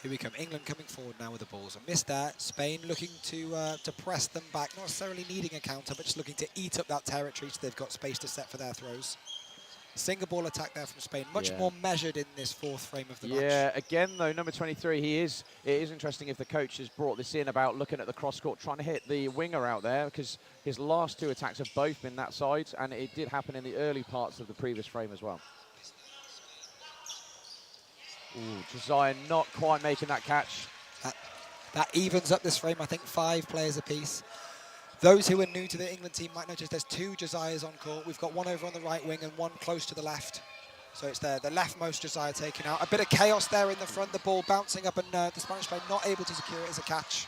Here we come, England coming forward now with the balls. I missed that. Spain looking to press them back, not necessarily needing a counter, but just looking to eat up that territory so they've got space to set for their throws. Single ball attack there from Spain, much more measured in this 4th frame of the match. Yeah, again though, number 23, it is interesting if the coach has brought this in about looking at the cross court, trying to hit the winger out there, because his last 2 attacks have both been that side, and it did happen in the early parts of the previous frame as well. Ooh, Josiah not quite making that catch. That evens up this frame, I think 5 players apiece. Those who are new to the England team might notice there's 2 Josiahs on court. We've got one over on the right wing and one close to the left. So it's the leftmost Josiah taken out. A bit of chaos there in the front, the ball bouncing up, and the Spanish player not able to secure it as a catch.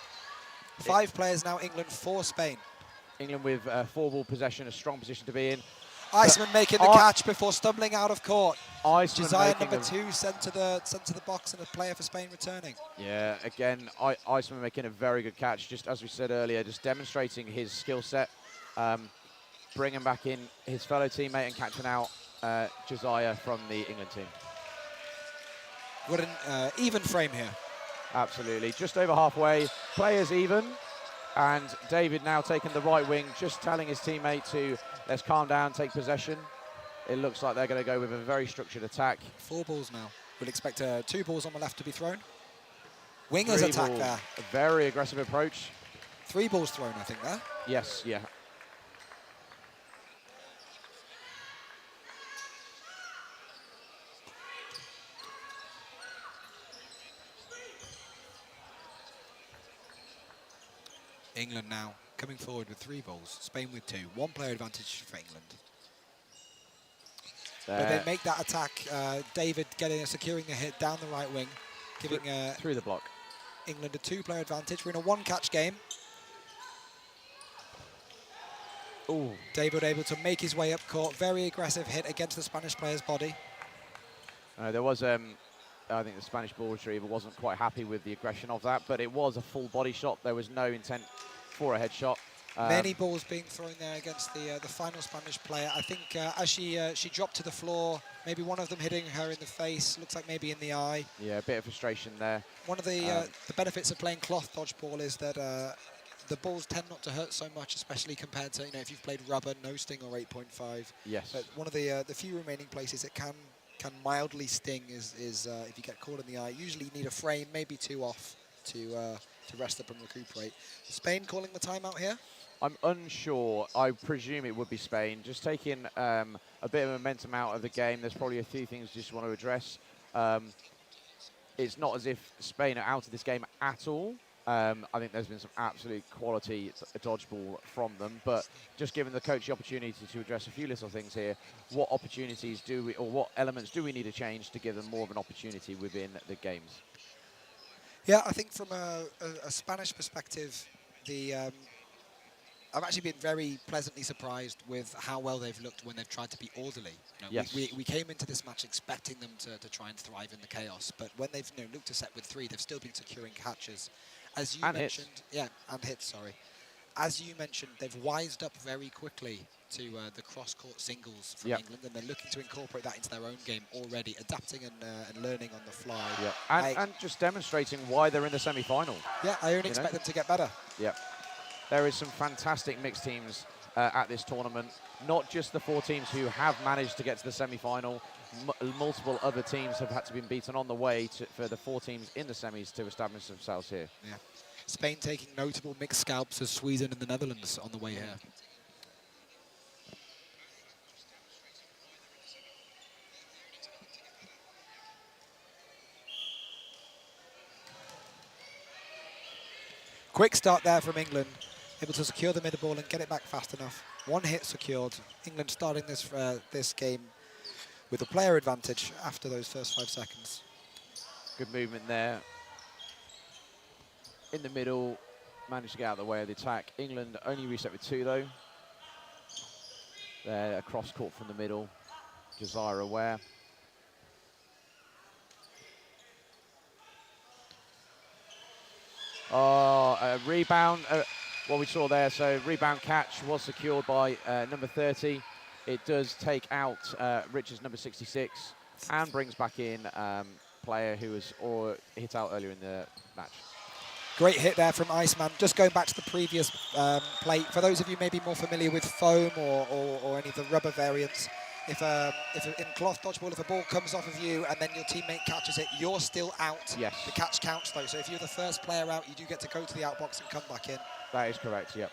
5 players now, England, 4 Spain. England with 4 ball possession, a strong position to be in. Iceman making the catch before stumbling out of court. Iceman Josiah number 2 sent to the box, and a player for Spain returning. Yeah, again, Iceman making a very good catch, just as we said earlier, just demonstrating his skill set, bringing back in his fellow teammate and catching out Josiah from the England team. What an even frame here. Absolutely, just over halfway, players even, and David now taking the right wing, just telling his teammate to let's calm down, take possession. It looks like they're going to go with a very structured attack. 4 balls now. We'll expect 2 balls on the left to be thrown. Wingers attack there. A very aggressive approach. 3 balls thrown, I think, there. Yes, yeah. England now coming forward with 3 balls. Spain with 2. 1 player advantage for England. But they make that attack. David securing a hit down the right wing, giving through the block. England a 2-player advantage. We're in a 1-catch game. Ooh. David able to make his way up court. Very aggressive hit against the Spanish player's body. There was, I think the Spanish ball retriever wasn't quite happy with the aggression of that, but it was a full body shot. There was no intent for a headshot. Many balls being thrown there against the final Spanish player. I think as she dropped to the floor, maybe one of them hitting her in the face, looks like maybe in the eye. Yeah, a bit of frustration there. One of the benefits of playing cloth dodgeball is that the balls tend not to hurt so much, especially compared to, if you've played rubber, no sting or 8.5. Yes. But one of the few remaining places it can mildly sting is if you get caught in the eye. Usually you need a frame, maybe 2 off to rest up and recuperate. Spain calling the timeout here? I'm unsure. I presume it would be Spain. Just taking a bit of momentum out of the game. There's probably a few things just want to address. It's not as if Spain are out of this game at all. I think there's been some absolute quality dodgeball from them, but just giving the coach the opportunity to address a few little things here. What opportunities do we, or what elements do we need to change to give them more of an opportunity within the games? Yeah, I think from a Spanish perspective, I've actually been very pleasantly surprised with how well they've looked when they've tried to be orderly. Yes. We came into this match expecting them to try and thrive in the chaos, but when they've looked to set with 3, they've still been securing catches. As you mentioned, and hits, sorry. As you mentioned, they've wised up very quickly to the cross-court singles from England, and they're looking to incorporate that into their own game already, adapting and learning on the fly. Yeah, and just demonstrating why they're in the semi-final. Yeah, I only expect them to get better. Yeah. There is some fantastic mixed teams at this tournament. Not just the 4 teams who have managed to get to the semi-final. Multiple other teams have had to be beaten on the way for the 4 teams in the semis to establish themselves here. Yeah. Spain taking notable mixed scalps as Sweden and the Netherlands on the way here. Quick start there from England, able to secure the middle ball and get it back fast enough. One hit secured. England starting this game with a player advantage after those first 5 seconds. Good movement there. In the middle, managed to get out of the way of the attack. England only reset with 2 though. There, a cross court from the middle. Josiah aware. A rebound, what we saw there, so rebound catch was secured by number 30. It does take out Richards, number 66, and brings back in player who was hit out earlier in the match. Great hit there from Iceman. Just going back to the previous play, for those of you maybe more familiar with foam or any of the rubber variants, if in cloth dodgeball, if a ball comes off of you and then your teammate catches it, you're still out. Yes. The catch counts though, so if you're the first player out, you do get to go to the outbox and come back in. That is correct, yep.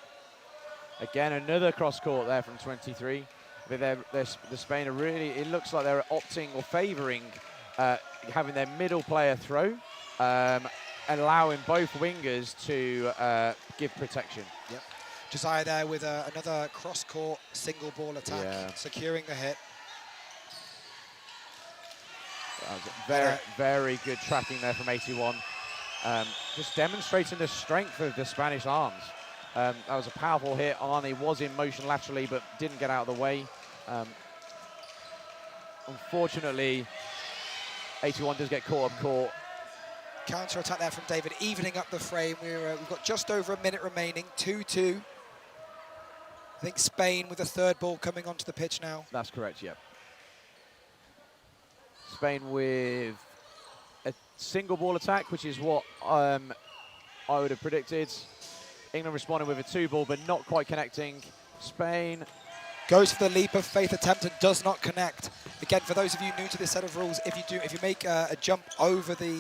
Again, another cross court there from 23. The Spain are really, it looks like they're opting or favouring having their middle player throw, allowing both wingers to give protection. Yep. Josiah there with another cross-court single ball attack, securing the hit. That was very, very good tracking there from 81. Just demonstrating the strength of the Spanish arms. That was a powerful hit. Arnie was in motion laterally, but didn't get out of the way. Unfortunately, 81 does get caught up court. Counter-attack there from David, evening up the frame. We've got just over a minute remaining, 2-2. I think Spain with a third ball coming onto the pitch now. That's correct, yep. Spain with a single ball attack, which is what I would have predicted. England responding with a 2-ball, but not quite connecting. Spain goes for the leap of faith attempt and does not connect. Again, for those of you new to this set of rules, if you make a jump over the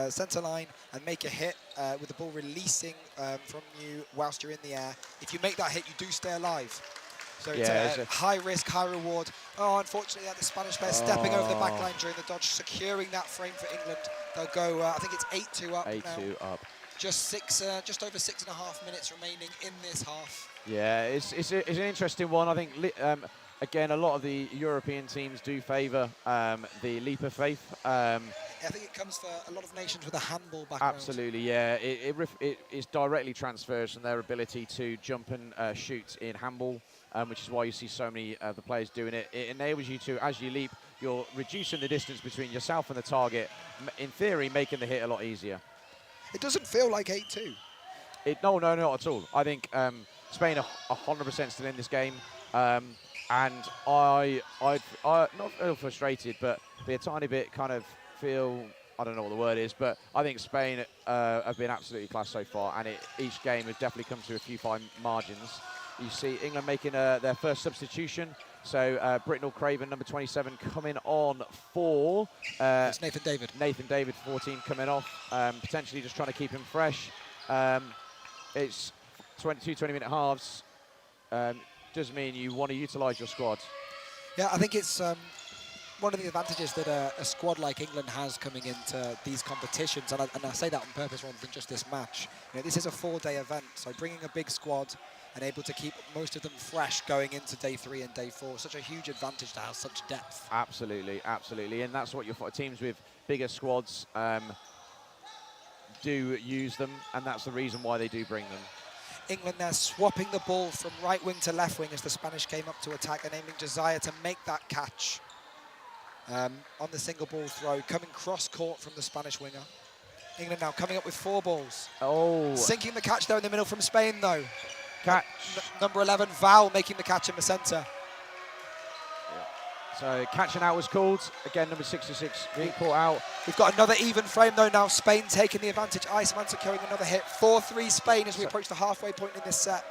centre line and make a hit with the ball releasing from you whilst you're in the air, if you make that hit, you do stay alive. So it's a high risk, high reward. Oh, unfortunately, the Spanish player stepping over the back line during the dodge, securing that frame for England. They'll go, I think it's 8-2 up 8-2 up. Just over 6.5 minutes remaining in this half. Yeah, it's an interesting one. I think, again, a lot of the European teams do favour the leap of faith. I think it comes for a lot of nations with a handball background. Absolutely, yeah. It is directly transfers from their ability to jump and shoot in handball, which is why you see so many of the players doing it. It enables you to, as you leap, you're reducing the distance between yourself and the target, in theory, making the hit a lot easier. It doesn't feel like 8-2. No, not at all. I think Spain are 100% still in this game, and I not feel frustrated, but be a tiny bit kind of feel, I don't know what the word is, but I think Spain have been absolutely class so far, and each game has definitely come to a few fine margins. You see England making their first substitution, so Britnell Craven, number 27, coming on for... it's Nathan David. Nathan David, 14, coming off, potentially just trying to keep him fresh. It's 20-minute halves. Does mean you want to utilise your squad. Yeah, I think it's one of the advantages that a squad like England has coming into these competitions, and I say that on purpose rather than just this match. You know, this is a 4-day event, so bringing a big squad and able to keep most of them fresh going into day 3 and day 4, such a huge advantage to have such depth. Absolutely, absolutely, and that's what your teams with bigger squads do use them, and that's the reason why they do bring them. England there swapping the ball from right wing to left wing as the Spanish came up to attack, enabling Josiah to make that catch on the single ball throw, coming cross court from the Spanish winger. England now coming up with 4 balls. Oh. Sinking the catch there in the middle from Spain though. Catch. Number 11, Val, making the catch in the centre. So catching out was called. Again, number 66 being caught out. We've got another even frame though now. Spain taking the advantage. Iceman securing another hit. 4-3 Spain as we approach the halfway point in this set.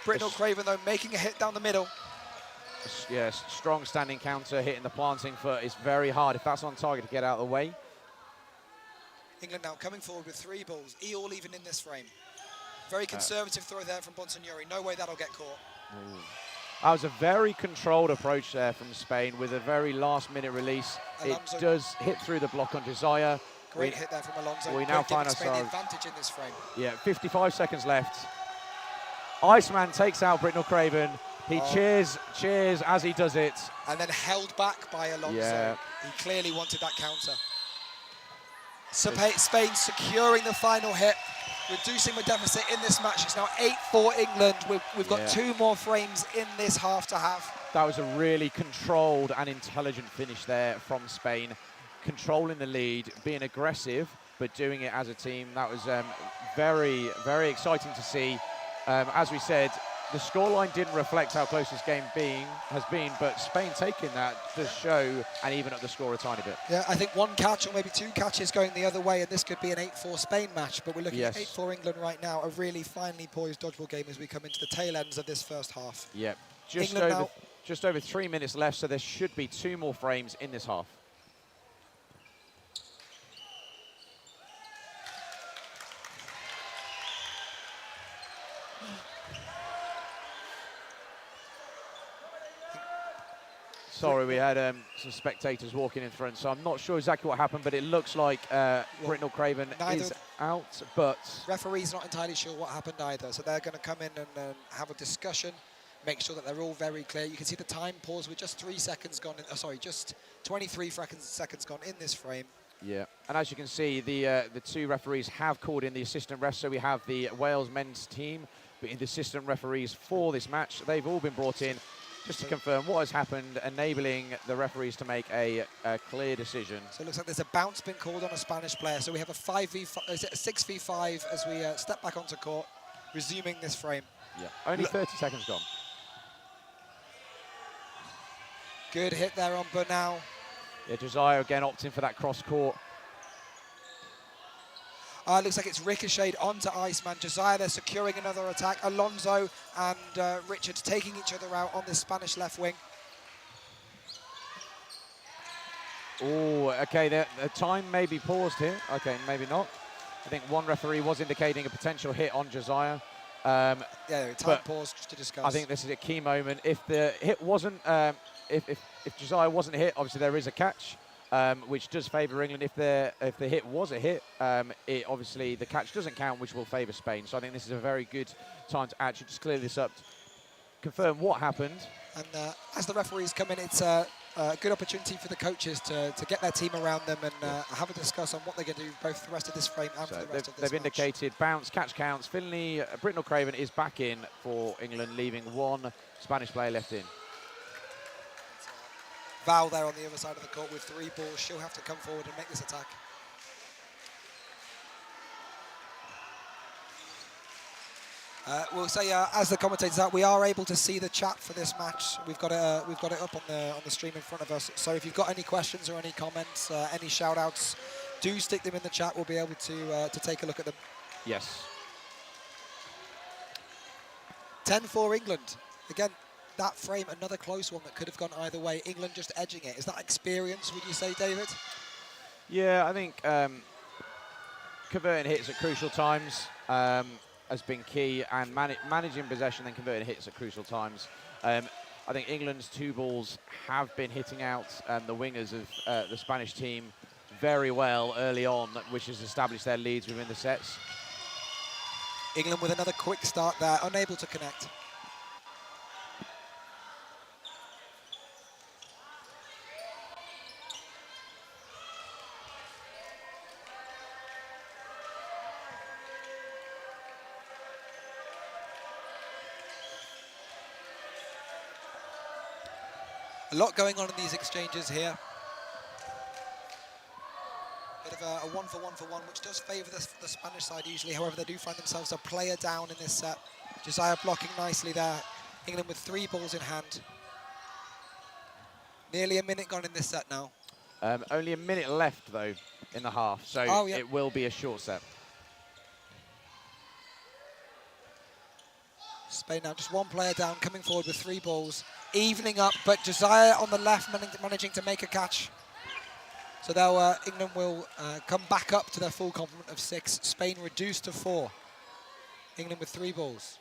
Britnell Craven though making a hit down the middle. Yes, strong standing counter, hitting the planting foot. It's very hard if that's on target to get out of the way. England now coming forward with 3 balls. All even in this frame. Very conservative throw there from Bonsignori. No way that'll get caught. Ooh. That was a very controlled approach there from Spain with a very last-minute release. Alonso. It does hit through the block on Josiah, Great hit there from Alonso. We now find Spain the ourselves. advantage in this frame. Yeah, 55 seconds left. Iceman takes out Britnell Craven. He cheers as he does it. And then held back by Alonso. Yeah. He clearly wanted that counter. Spain securing the final hit, reducing the deficit in this match. It's now 8-4 England. We've got 2 more frames in this half to have. That was a really controlled and intelligent finish there from Spain. Controlling the lead, being aggressive, but doing it as a team. That was very, very exciting to see. As we said, the scoreline didn't reflect how close this game has been, but Spain taking that does show and even up the score a tiny bit. Yeah, I think 1 catch or maybe 2 catches going the other way, and this could be an 8-4 Spain match, but we're looking at 8-4 England right now, a really finely poised dodgeball game as we come into the tail ends of this first half. Yeah, just over 3 minutes left, so there should be 2 more frames in this half. Sorry, we had some spectators walking in front, so I'm not sure exactly what happened, but it looks like Britnell Craven is out, but... Referee's not entirely sure what happened either, so they're going to come in and have a discussion, make sure that they're all very clear. You can see the time pause with just 3 seconds gone, just 23 seconds gone in this frame. Yeah, and as you can see, the 2 referees have called in the assistant refs, so we have the Wales men's team, but the assistant referees for this match, they've all been brought in just to confirm what has happened, enabling the referees to make a clear decision. So it looks like there's a bounce been called on a Spanish player. So we have a 6v5 as we step back onto court, resuming this frame. Yeah, only 30 seconds gone. Good hit there on Bernal. Yeah, Josiah again opting for that cross court. It looks like it's ricocheted onto Iceman. Josiah, they're securing another attack. Alonso and Richards taking each other out on this Spanish left wing. Oh, okay, the time may be paused here. Okay, maybe not. I think one referee was indicating a potential hit on Josiah. Yeah, time pause to discuss. I think this is a key moment. If the hit wasn't, if Josiah wasn't hit, obviously there is a catch. Which does favour England. If the hit was a hit, obviously the catch doesn't count, which will favour Spain. So I think this is a very good time to actually just clear this up, confirm what happened. And as the referees come in, it's a good opportunity for the coaches to get their team around them and have a discuss on what they're going to do both the rest of this frame and for the rest of this They've indicated bounce, catch counts. Finley, Britnell Craven is back in for England, leaving 1 Spanish player left in. Val there on the other side of the court with 3 balls. She'll have to come forward and make this attack. We'll say, as the commentators out, we are able to see the chat for this match. We've got it up on the stream in front of us. So if you've got any questions or any comments, any shout-outs, do stick them in the chat. We'll be able to take a look at them. Yes. 10-4 England. Again, that frame, another close one that could have gone either way. England just edging it. Is that experience, would you say, David? Yeah, I think converting hits at crucial times has been key, and managing possession and converting hits at crucial times. I think England's 2 balls have been hitting out the wingers of the Spanish team very well early on, which has established their leads within the sets. England with another quick start there, unable to connect. A lot going on in these exchanges here. Bit of a 1-for-1, which does favour the Spanish side usually. However, they do find themselves a player down in this set. Josiah blocking nicely there. England with 3 balls in hand. Nearly a minute gone in this set now. Only a minute left, though, in the half, so it will be a short set. Spain now just 1 player down, coming forward with 3 balls. Evening up, but Josiah on the left managing to make a catch. So now England will come back up to their full complement of 6. Spain reduced to 4. England with 3 balls.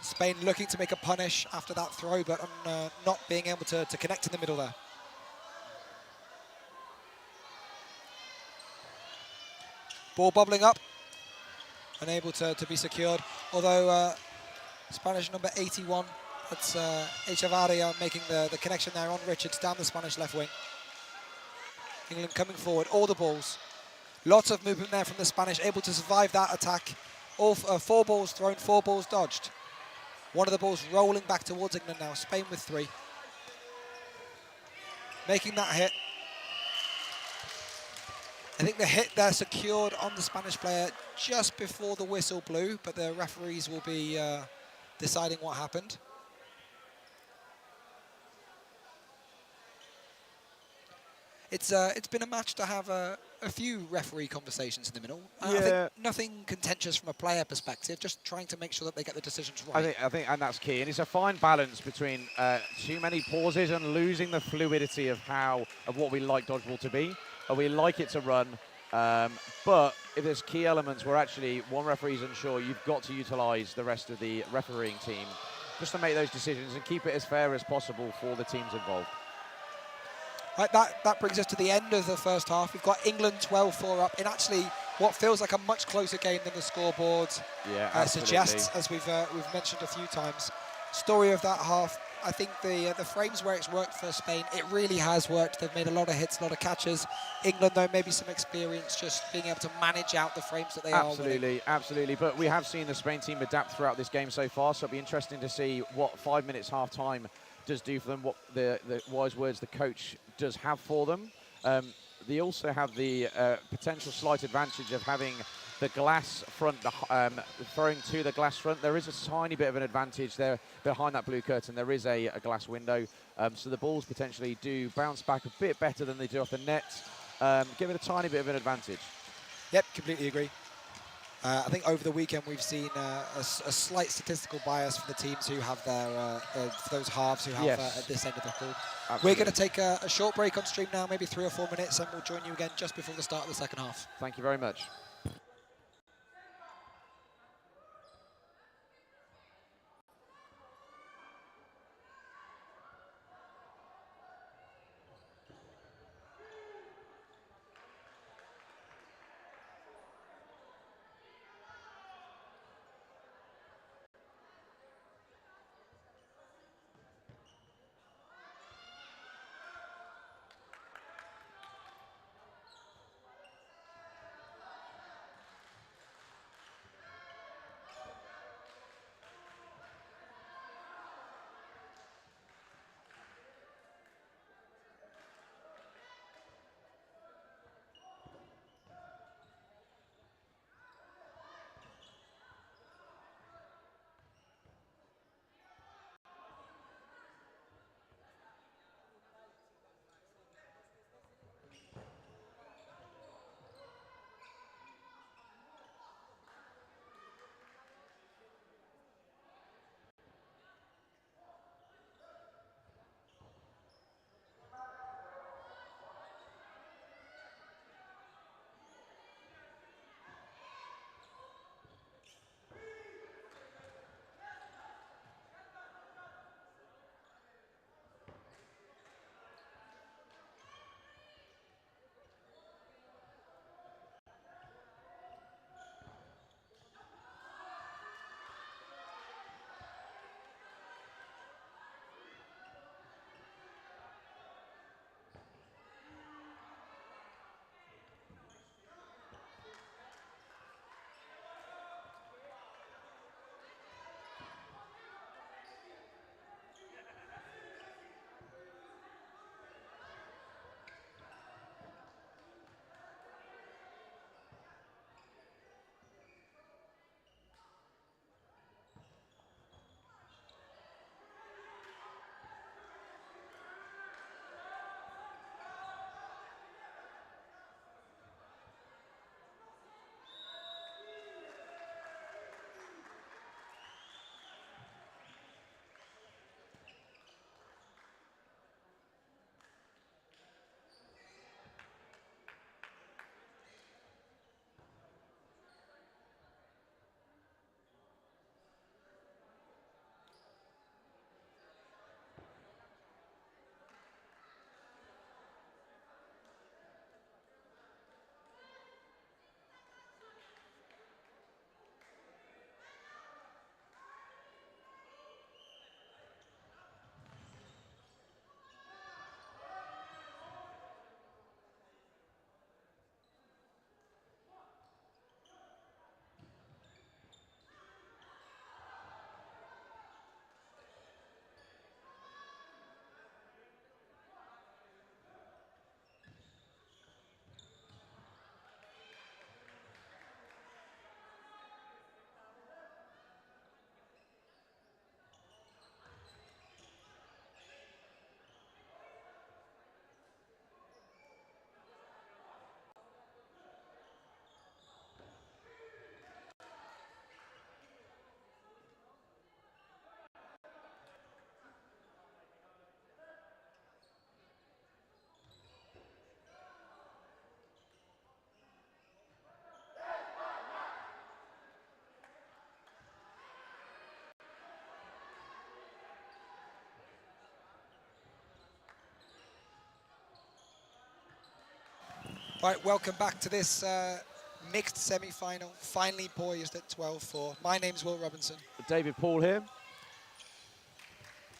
Spain looking to make a punish after that throw, but not being able to connect in the middle there. Ball bobbling up, unable to be secured. Although Spanish number 81, that's Echevarria making the connection there on Richards down the Spanish left wing. England coming forward, all the balls. Lots of movement there from the Spanish, able to survive that attack. All 4 balls thrown, 4 balls dodged. One of the balls rolling back towards England now, Spain with 3. Making that hit. I think the hit there secured on the Spanish player just before the whistle blew, but the referees will be deciding what happened. It's been a match to have a few referee conversations in the middle. I think nothing contentious from a player perspective, just trying to make sure that they get the decisions right. I think, and that's key. And it's a fine balance between too many pauses and losing the fluidity of what we like dodgeball to be. We like it to run, but if there's key elements where actually one referee's unsure, you've got to utilise the rest of the refereeing team just to make those decisions and keep it as fair as possible for the teams involved. Right, that brings us to the end of the first half. We've got England 12-4 up in actually what feels like a much closer game than the scoreboard suggests, as we've mentioned a few times. Story of that half, I think the frames where it's worked for Spain, it really has worked. They've made a lot of hits, a lot of catches. England, though, maybe some experience just being able to manage out the frames that they are winning. Absolutely. But we have seen the Spain team adapt throughout this game so far, so it'll be interesting to see what 5 minutes half-time does do for them, what the wise words the coach does have for them. They also have the potential slight advantage of having the glass front, throwing to the glass front. There is a tiny bit of an advantage there behind that blue curtain. There is a glass window, so the balls potentially do bounce back a bit better than they do off the net. Give it a tiny bit of an advantage. Yep, completely agree. I think over the weekend we've seen a slight statistical bias for the teams who have for those halves who have at this end of the pool. Absolutely. We're going to take a short break on stream now, maybe 3 or 4 minutes, and we'll join you again just before the start of the second half. Thank you very much. Right, welcome back to this mixed semi-final, finally poised at 12-4. My name's Will Robinson. David Paul here.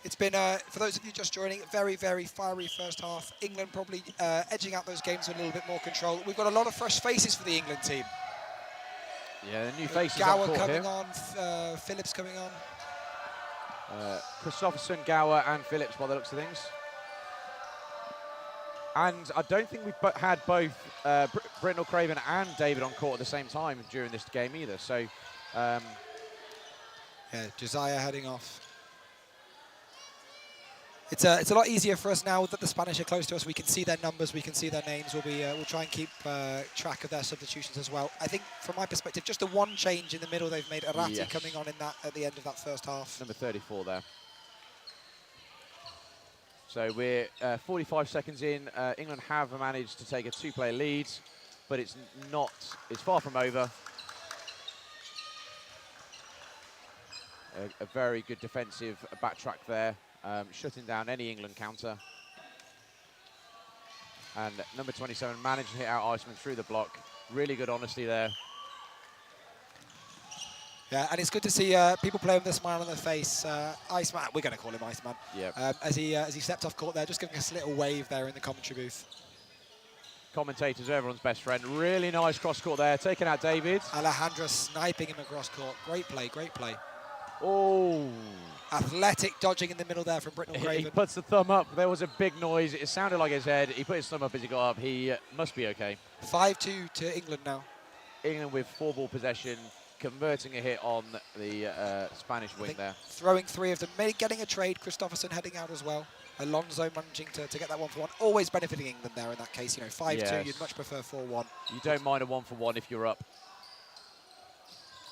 It's been, for those of you just joining, a very, very fiery first half. England probably edging out those games with a little bit more control. We've got a lot of fresh faces for the England team. Yeah, the new faces Gower on court coming here. on, Phillips coming on. Christopherson, Gower and Phillips by the looks of things. And I don't think we've had both Britnell Craven and David on court at the same time during this game either. So, yeah, Josiah heading off. It's a lot easier for us now that the Spanish are close to us. We can see their numbers, we can see their names. We'll try and keep track of their substitutions as well. I think, from my perspective, just the one change in the middle they've made. Arati coming on in that at the end of that first half. Number 34 there. So we're 45 seconds in. England have managed to take a two-player lead, but it's far from over. A very good defensive backtrack there, shutting down any England counter. And number 27 managed to hit out Iceman through the block. Really good honesty there. Yeah, and it's good to see people play with a smile on their face. Iceman, we're going to call him Iceman. Yep. As he stepped off court there, just giving us a little wave there in the commentary booth. Commentators are everyone's best friend. Really nice cross court there, taking out David. Alejandro sniping him across court. Great play, great play. Oh. Athletic dodging in the middle there from Britnell Craven. He puts the thumb up. There was a big noise. It sounded like his head. He put his thumb up as he got up. He must be okay. 5-2 to England now. England with 4-ball possession, converting a hit on the Spanish wing there. Throwing three of them, getting a trade. Christopherson heading out as well. Alonso managing to get that 1-for-1. Always benefiting England there in that case. 5-2, yes. You'd much prefer 4-1. You don't mind a 1-for-1 if you're up.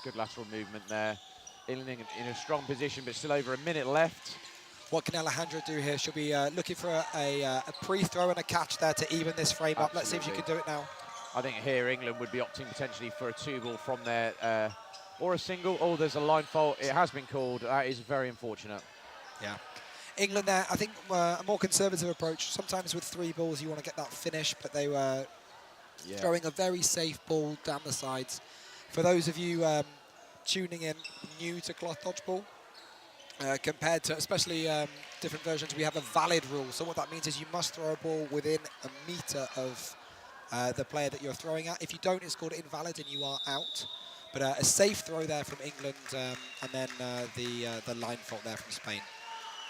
Good lateral movement there. England in a strong position, but still over a minute left. What can Alejandro do here? She'll be looking for a pre-throw and a catch there to even this frame up. Let's see if she can do it now. I think here England would be opting potentially for a 2-ball from there, or a single. Oh, there's a line fault. It has been called. That is very unfortunate. Yeah. England there, I think, a more conservative approach. Sometimes with 3 balls you want to get that finish, but they were throwing a very safe ball down the sides. For those of you tuning in new to cloth dodgeball, compared to especially different versions, we have a valid rule. So what that means is you must throw a ball within a meter of the player that you're throwing at. If you don't, it's called invalid and you are out. But a safe throw there from England, and then the line fault there from Spain.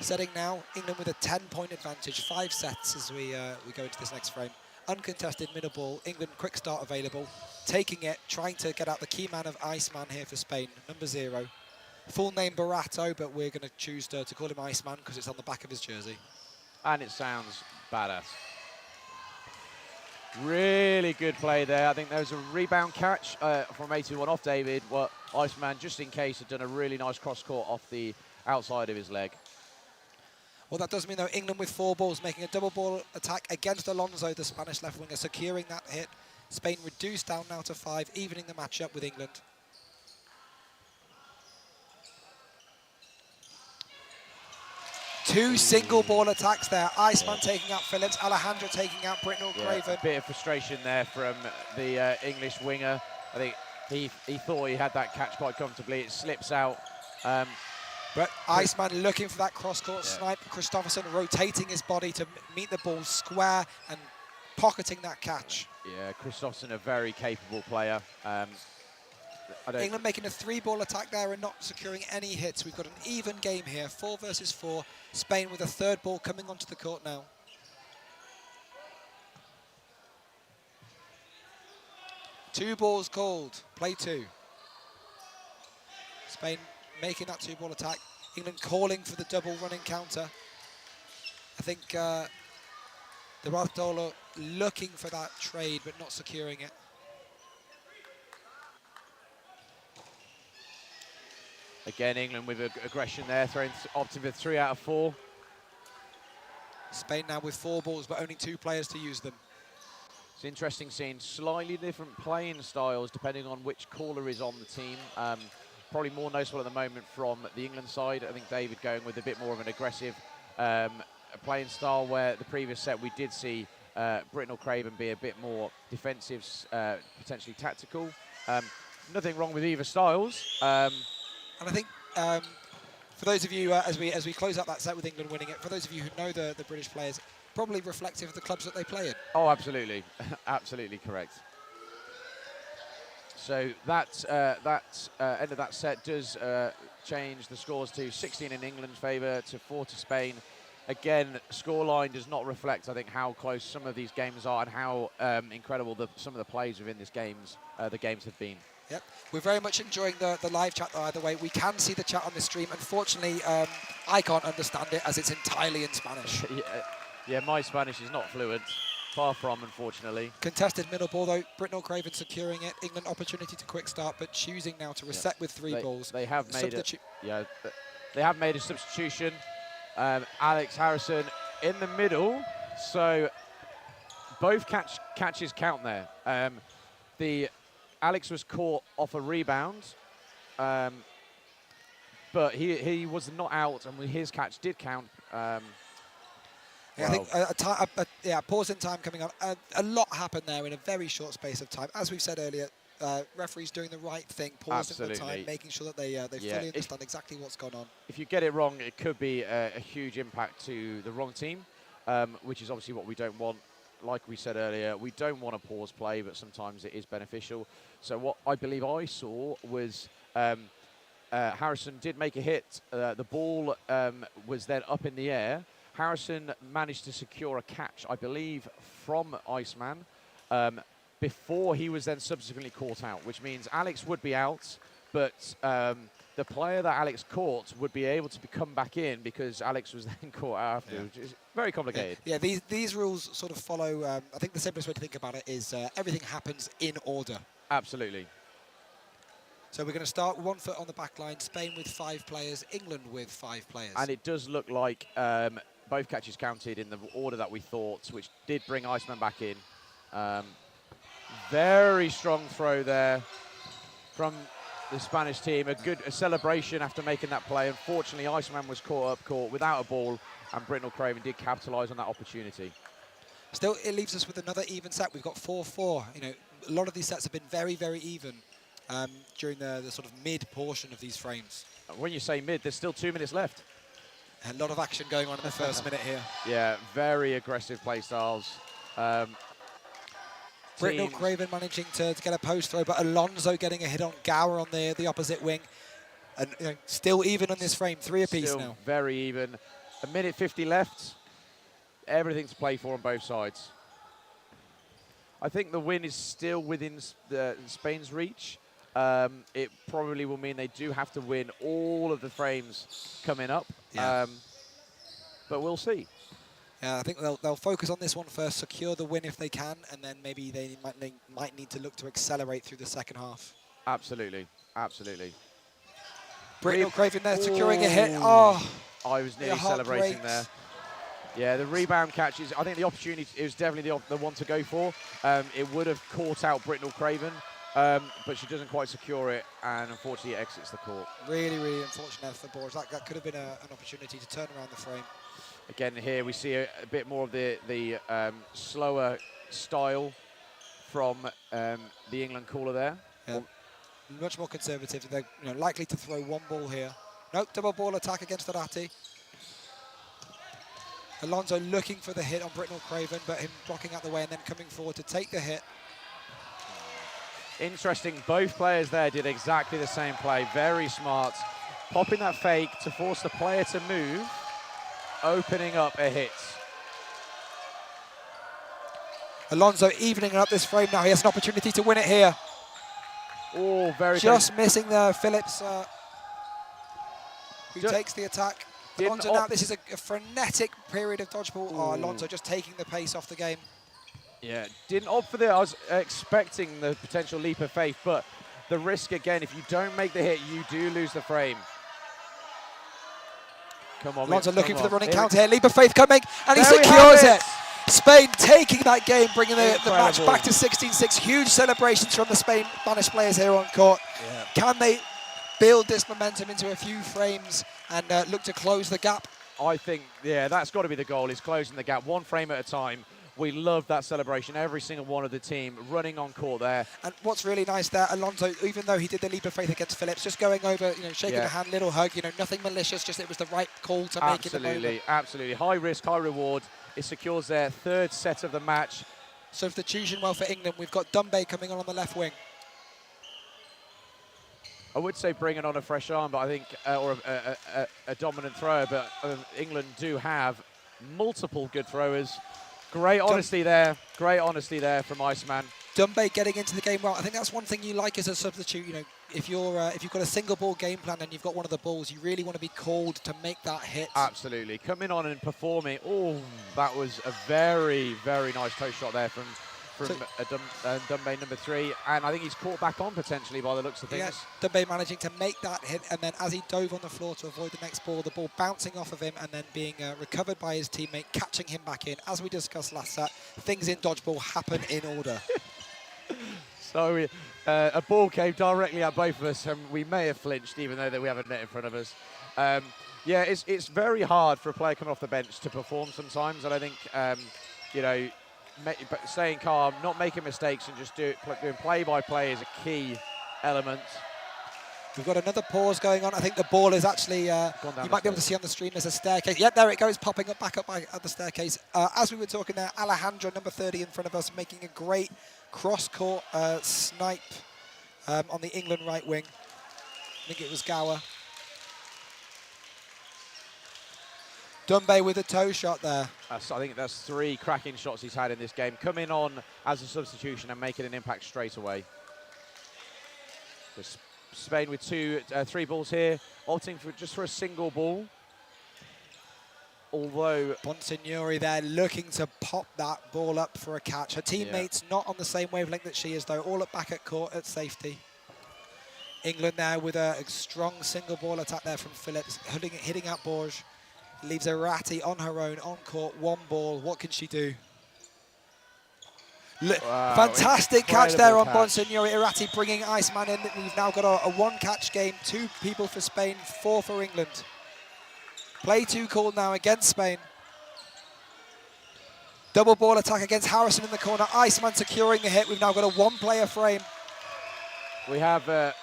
Setting now, England with a 10-point advantage, 5 sets as we go into this next frame. Uncontested middle ball, England quick start available, taking it, trying to get out the key man of Iceman here for Spain, number 0. Full name Barato, but we're going to choose to call him Iceman because it's on the back of his jersey. And it sounds badass. Really good play there. I think there was a rebound catch from 81 off David. What Iceman, just in case, had done a really nice cross court off the outside of his leg. Well, that does mean, though, England with 4 balls, making a double ball attack against Alonso, the Spanish left winger, securing that hit. Spain reduced down now to 5, evening the match up with England. Two single ball attacks there. Iceman taking out Phillips, Alejandro taking out Britnell Craven. A bit of frustration there from the English winger. I think he thought he had that catch quite comfortably. It slips out. But Iceman looking for that cross-court snipe. Christopherson rotating his body to meet the ball square and pocketing that catch. Yeah, Christopherson, a very capable player. England making a 3-ball attack there and not securing any hits. We've got an even game here, 4 versus 4. Spain with a 3rd ball coming onto the court now. Two balls called, play 2. Spain making that 2-ball attack. England calling for the double running counter. I think the Bartolo looking for that trade but not securing it. Again, England with aggression there, opting for 3 out of 4. Spain now with 4 balls but only 2 players to use them. It's interesting seeing slightly different playing styles depending on which caller is on the team. Probably more noticeable at the moment from the England side. I think David going with a bit more of an aggressive playing style, where the previous set we did see Britain or Craven be a bit more defensive, potentially tactical. Nothing wrong with either styles. And I think for those of you, as we close out that set with England winning it, for those of you who know the British players, probably reflective of the clubs that they play in. Oh, absolutely. Absolutely correct. So that end of that set does change the scores to 16 in England's favour to 4 to Spain. Again, scoreline does not reflect, I think, how close some of these games are and how incredible some of the plays within the games have been. Yep, we're very much enjoying the live chat though, either way. We can see the chat on the stream. Unfortunately, I can't understand it as it's entirely in Spanish. Yeah, my Spanish is not fluent. Far from, unfortunately. Contested middle ball though, Britain or Craven securing it. England opportunity to quick start, but choosing now to reset with three balls. They have made they have made a substitution. Alex Harrison in the middle, so both catches count there. Alex was caught off a rebound, but he was not out, and his catch did count. I think a pause in time coming on. A lot happened there in a very short space of time. As we've said earlier, referees doing the right thing, pausing the time, making sure that they fully understand exactly what's gone on. If you get it wrong, it could be a huge impact to the wrong team, which is obviously what we don't want. Like we said earlier, we don't want to pause play, but sometimes it is beneficial. So what I believe I saw was Harrison did make a hit. The ball was then up in the air. Harrison managed to secure a catch, I believe, from Iceman before he was then subsequently caught out, which means Alex would be out, but the player that Alex caught would be able to come back in because Alex was then caught out after, which is very complicated. Yeah, these rules sort of follow, I think the simplest way to think about it is everything happens in order. Absolutely. So we're going to start with 1 foot on the back line, Spain with 5 players, England with 5 players. And it does look like both catches counted in the order that we thought, which did bring Iceman back in. Very strong throw there from the Spanish team. A celebration after making that play. Unfortunately, Iceman was caught without a ball, and Britain or Craven did capitalise on that opportunity. Still, it leaves us with another even set. We've got 4-4. You know, a lot of these sets have been very, very even during the sort of mid portion of these frames. When you say mid, there's still 2 minutes left. A lot of action going on in the first minute here. Yeah, very aggressive play styles. Britain or Craven managing to get a post throw, but Alonso getting a hit on Gower on the opposite wing. And still even on this frame, 3 apiece now. Very even. 1:50 left. Everything to play for on both sides. I think the win is still within Spain's reach. It probably will mean they do have to win all of the frames coming up. Yeah. But we'll see. Yeah, I think they'll focus on this one first, secure the win if they can, and then maybe they might need to look to accelerate through the second half. Absolutely, absolutely. Britain or Craven there securing a hit. Oh, I was nearly celebrating there. Yeah, the rebound catches. I think the opportunity is definitely the one to go for. It would have caught out Britain or Craven, but she doesn't quite secure it, and unfortunately it exits the court. Really, really unfortunate for the Boers. That could have been an opportunity to turn around the frame. Again, here we see a bit more of the slower style from the England caller there. Yeah. Much more conservative. They're likely to throw 1 ball here. Nope, double ball attack against Arati. Alonso looking for the hit on Britain or Craven, but him blocking out the way and then coming forward to take the hit. Interesting, both players there did exactly the same play. Very smart. Popping that fake to force the player to move, opening up a hit. Alonso evening up this frame now. He has an opportunity to win it here. Oh, very just missing there. Phillips, who takes the attack. Alonso now, this is a frenetic period of dodgeball. Oh, Alonso just taking the pace off the game. Yeah, didn't opt for that. I was expecting the potential leap of faith, but the risk again, if you don't make the hit, you do lose the frame. Come on. Alonso looking for the running counter here. Leap of faith coming, and he secures it. Spain taking that game, bringing the match back to 16-6. Huge celebrations from the Spanish players here on court. Yeah. Can they build this momentum into a few frames and look to close the gap? I think, yeah, that's got to be the goal, is closing the gap 1 frame at a time. We love that celebration. Every single one of the team running on court there. And what's really nice there, Alonso, even though he did the leap of faith against Phillips, just going over, shaking a hand, little hug, nothing malicious, just it was the right call to make in the moment. Absolutely, absolutely. High risk, high reward. It secures their third set of the match. Substitution well for England. We've got Dumbe coming on the left wing. I would say bringing on a fresh arm, but I think, or a dominant thrower, but England do have multiple good throwers. Great honesty there. Great honesty there from Iceman. Dumbe getting into the game well. I think that's one thing you like as a substitute. If you've got a single ball game plan and you've got one of the balls, you really want to be called to make that hit. Absolutely. Coming on and performing. Oh, that was a very, very nice toe shot there from Dumbe number 3, and I think he's caught back on potentially by the looks of things. Yes, Dumbe managing to make that hit, and then as he dove on the floor to avoid the next ball, the ball bouncing off of him and then being recovered by his teammate, catching him back in. As we discussed last set, things in dodgeball happen in order. So a ball came directly at both of us, and we may have flinched, even though we have a net in front of us. Yeah, it's very hard for a player coming off the bench to perform sometimes, and I think, but staying calm, not making mistakes, and just doing play-by-play is a key element. We've got another pause going on. I think the ball is actually, you might be able to see on the stream, there's a staircase. Yep, there it goes, popping up back up at the staircase. As we were talking there, Alejandro, number 30 in front of us, making a great cross-court snipe on the England right wing. I think it was Gower. Dumbe with a toe shot there. I think that's 3 cracking shots he's had in this game. Coming on as a substitution and making an impact straight away. Just Spain with 3 balls here, opting for a single ball. Although Bonsignori there looking to pop that ball up for a catch. Her teammates not on the same wavelength that she is though, all up back at court at safety. England there with a strong single ball attack there from Phillips, hitting out Borges. Leaves Arati on her own, on court, 1 ball. What can she do? Wow, fantastic catch there on catch. Bonsignori. Arati bringing Iceman in. We've now got a 1-catch game, 2 people for Spain, 4 for England. Play 2 called now against Spain. Double ball attack against Harrison in the corner. Iceman securing the hit. We've now got a 1-player frame. We have a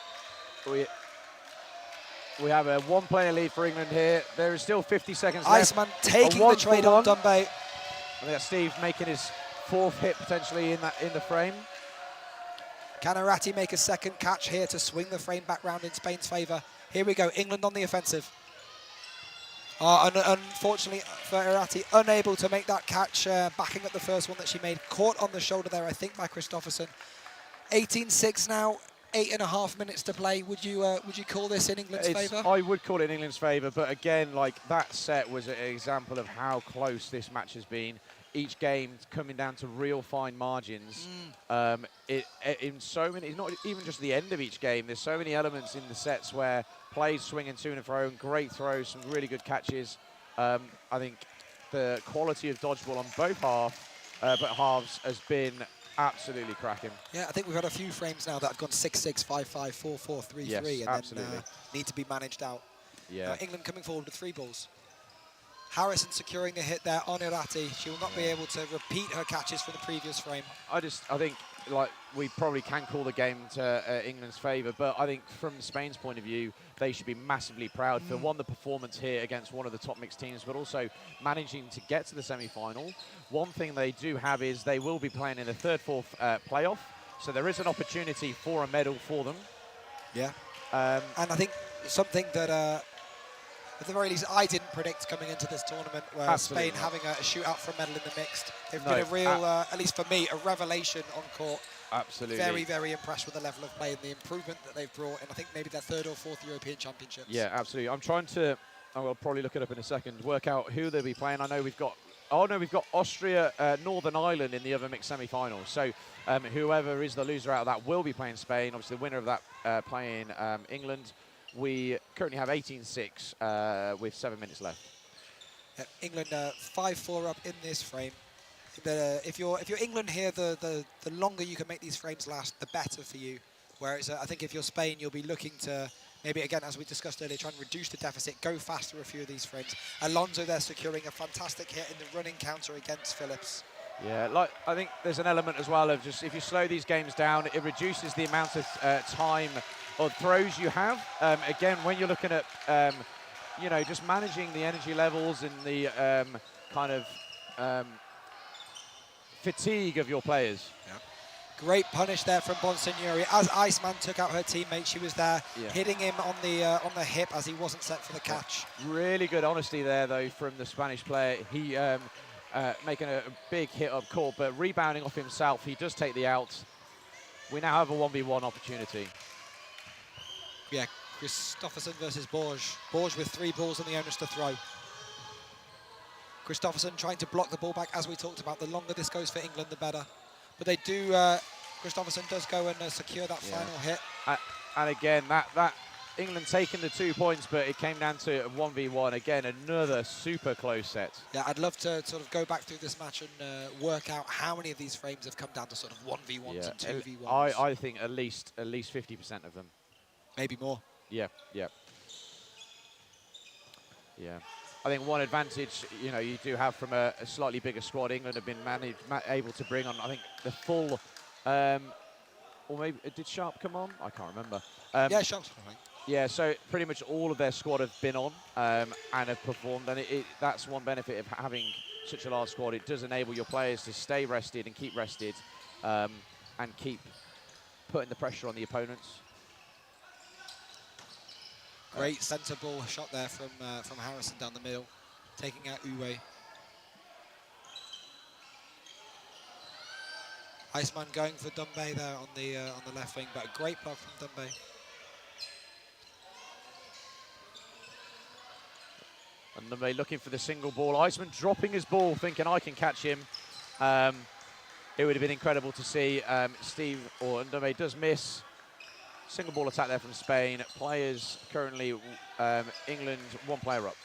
1-player lead for England here. There is still 50 seconds left. Iceman taking the trade on Dumbe. I think that's Steve making his 4th hit potentially in the frame. Can Arati make a second catch here to swing the frame back round in Spain's favour? Here we go, England on the offensive. Unfortunately for Arati, unable to make that catch, backing up the first one that she made. Caught on the shoulder there, I think, by Christopherson. 18-6 now. 8.5 minutes to play. Would you call this in England's favour? I would call it in England's favour, but again, that set was an example of how close this match has been. Each game coming down to real fine margins. In so many, it's not even just the end of each game. There's so many elements in the sets where plays swinging to and fro, and great throws, some really good catches. I think the quality of dodgeball on both halves has been absolutely cracking. Yeah, I think we've had a few frames now that have gone 6-6, 5-5, 4-4, 3-3, yes, and absolutely. then need to be managed out. Yeah. England coming forward with 3 balls. Harrison securing the hit there on Irati. She will not be able to repeat her catches from the previous frame. I think we probably can call the game to England's favour, but I think from Spain's point of view, they should be massively proud for the performance here against one of the top mixed teams, but also managing to get to the semi-final. One thing they do have is they will be playing in the 3rd, 4th playoff, so there is an opportunity for a medal for them. Yeah, and I think something that at the very least, I didn't predict coming into this tournament, where Spain having a shootout for a medal in the mixed. They've been a real, at least for me, a revelation on court. Absolutely. Very, very impressed with the level of play and the improvement that they've brought, and I think maybe their 3rd or 4th European Championships. Yeah, absolutely. I'm trying to, I will probably look it up in a second, work out who they'll be playing. I know we've got, we've got Austria, Northern Ireland in the other mixed semi-final. So whoever is the loser out of that will be playing Spain. Obviously, the winner of that playing England. We currently have 18-6 with 7 minutes left. England 5-4 up in this frame. If you're England here, the longer you can make these frames last, the better for you. Whereas I think if you're Spain, you'll be looking to maybe, again, as we discussed earlier, try and reduce the deficit, go fast through a few of these frames. Alonso there securing a fantastic hit in the running counter against Phillips. Yeah, like I think there's an element as well of just if you slow these games down, it reduces the amount of time or throws you have. Again, when you're looking at, you know, just managing the energy levels and the kind of fatigue of your players. Yeah. Great punish there from Bonsignori. As Iceman took out her teammate, she was there hitting him on the hip as he wasn't set for the catch. Really good honesty there, though, from the Spanish player. He making a big hit up court, but rebounding off himself, he does take the out. We now have a 1v1 opportunity. Yeah, Kristoffersen versus Borge. Borge with 3 balls and the onus to throw. Kristoffersen trying to block the ball back, as we talked about. The longer this goes for England, the better. But they do, Kristoffersen does go and secure that final hit. And again, that England taking the 2 points, but it came down to a 1v1. Again, another super close set. Yeah, I'd love to sort of go back through this match and work out how many of these frames have come down to sort of 1v1s and 2v1s. I think at least 50% of them. Maybe more. Yeah. I think one advantage, you know, you do have from a slightly bigger squad. England have been able to bring on, I think, the full, or maybe did Sharp come on? I can't remember. Yeah, Sharp's fine. Yeah, so pretty much all of their squad have been on and have performed, and that's one benefit of having such a large squad. It does enable your players to stay rested and keep rested, and keep putting the pressure on the opponents. Great centre ball shot there from Harrison down the middle, taking out Uwe. Iceman going for Dumbe there on the left wing, but a great block from Dumbe. And Dumbe looking for the single ball. Iceman dropping his ball, thinking I can catch him. It would have been incredible to see Steve, or Dumbe does miss. Single ball attack there from Spain. Players currently, England, 1 player up.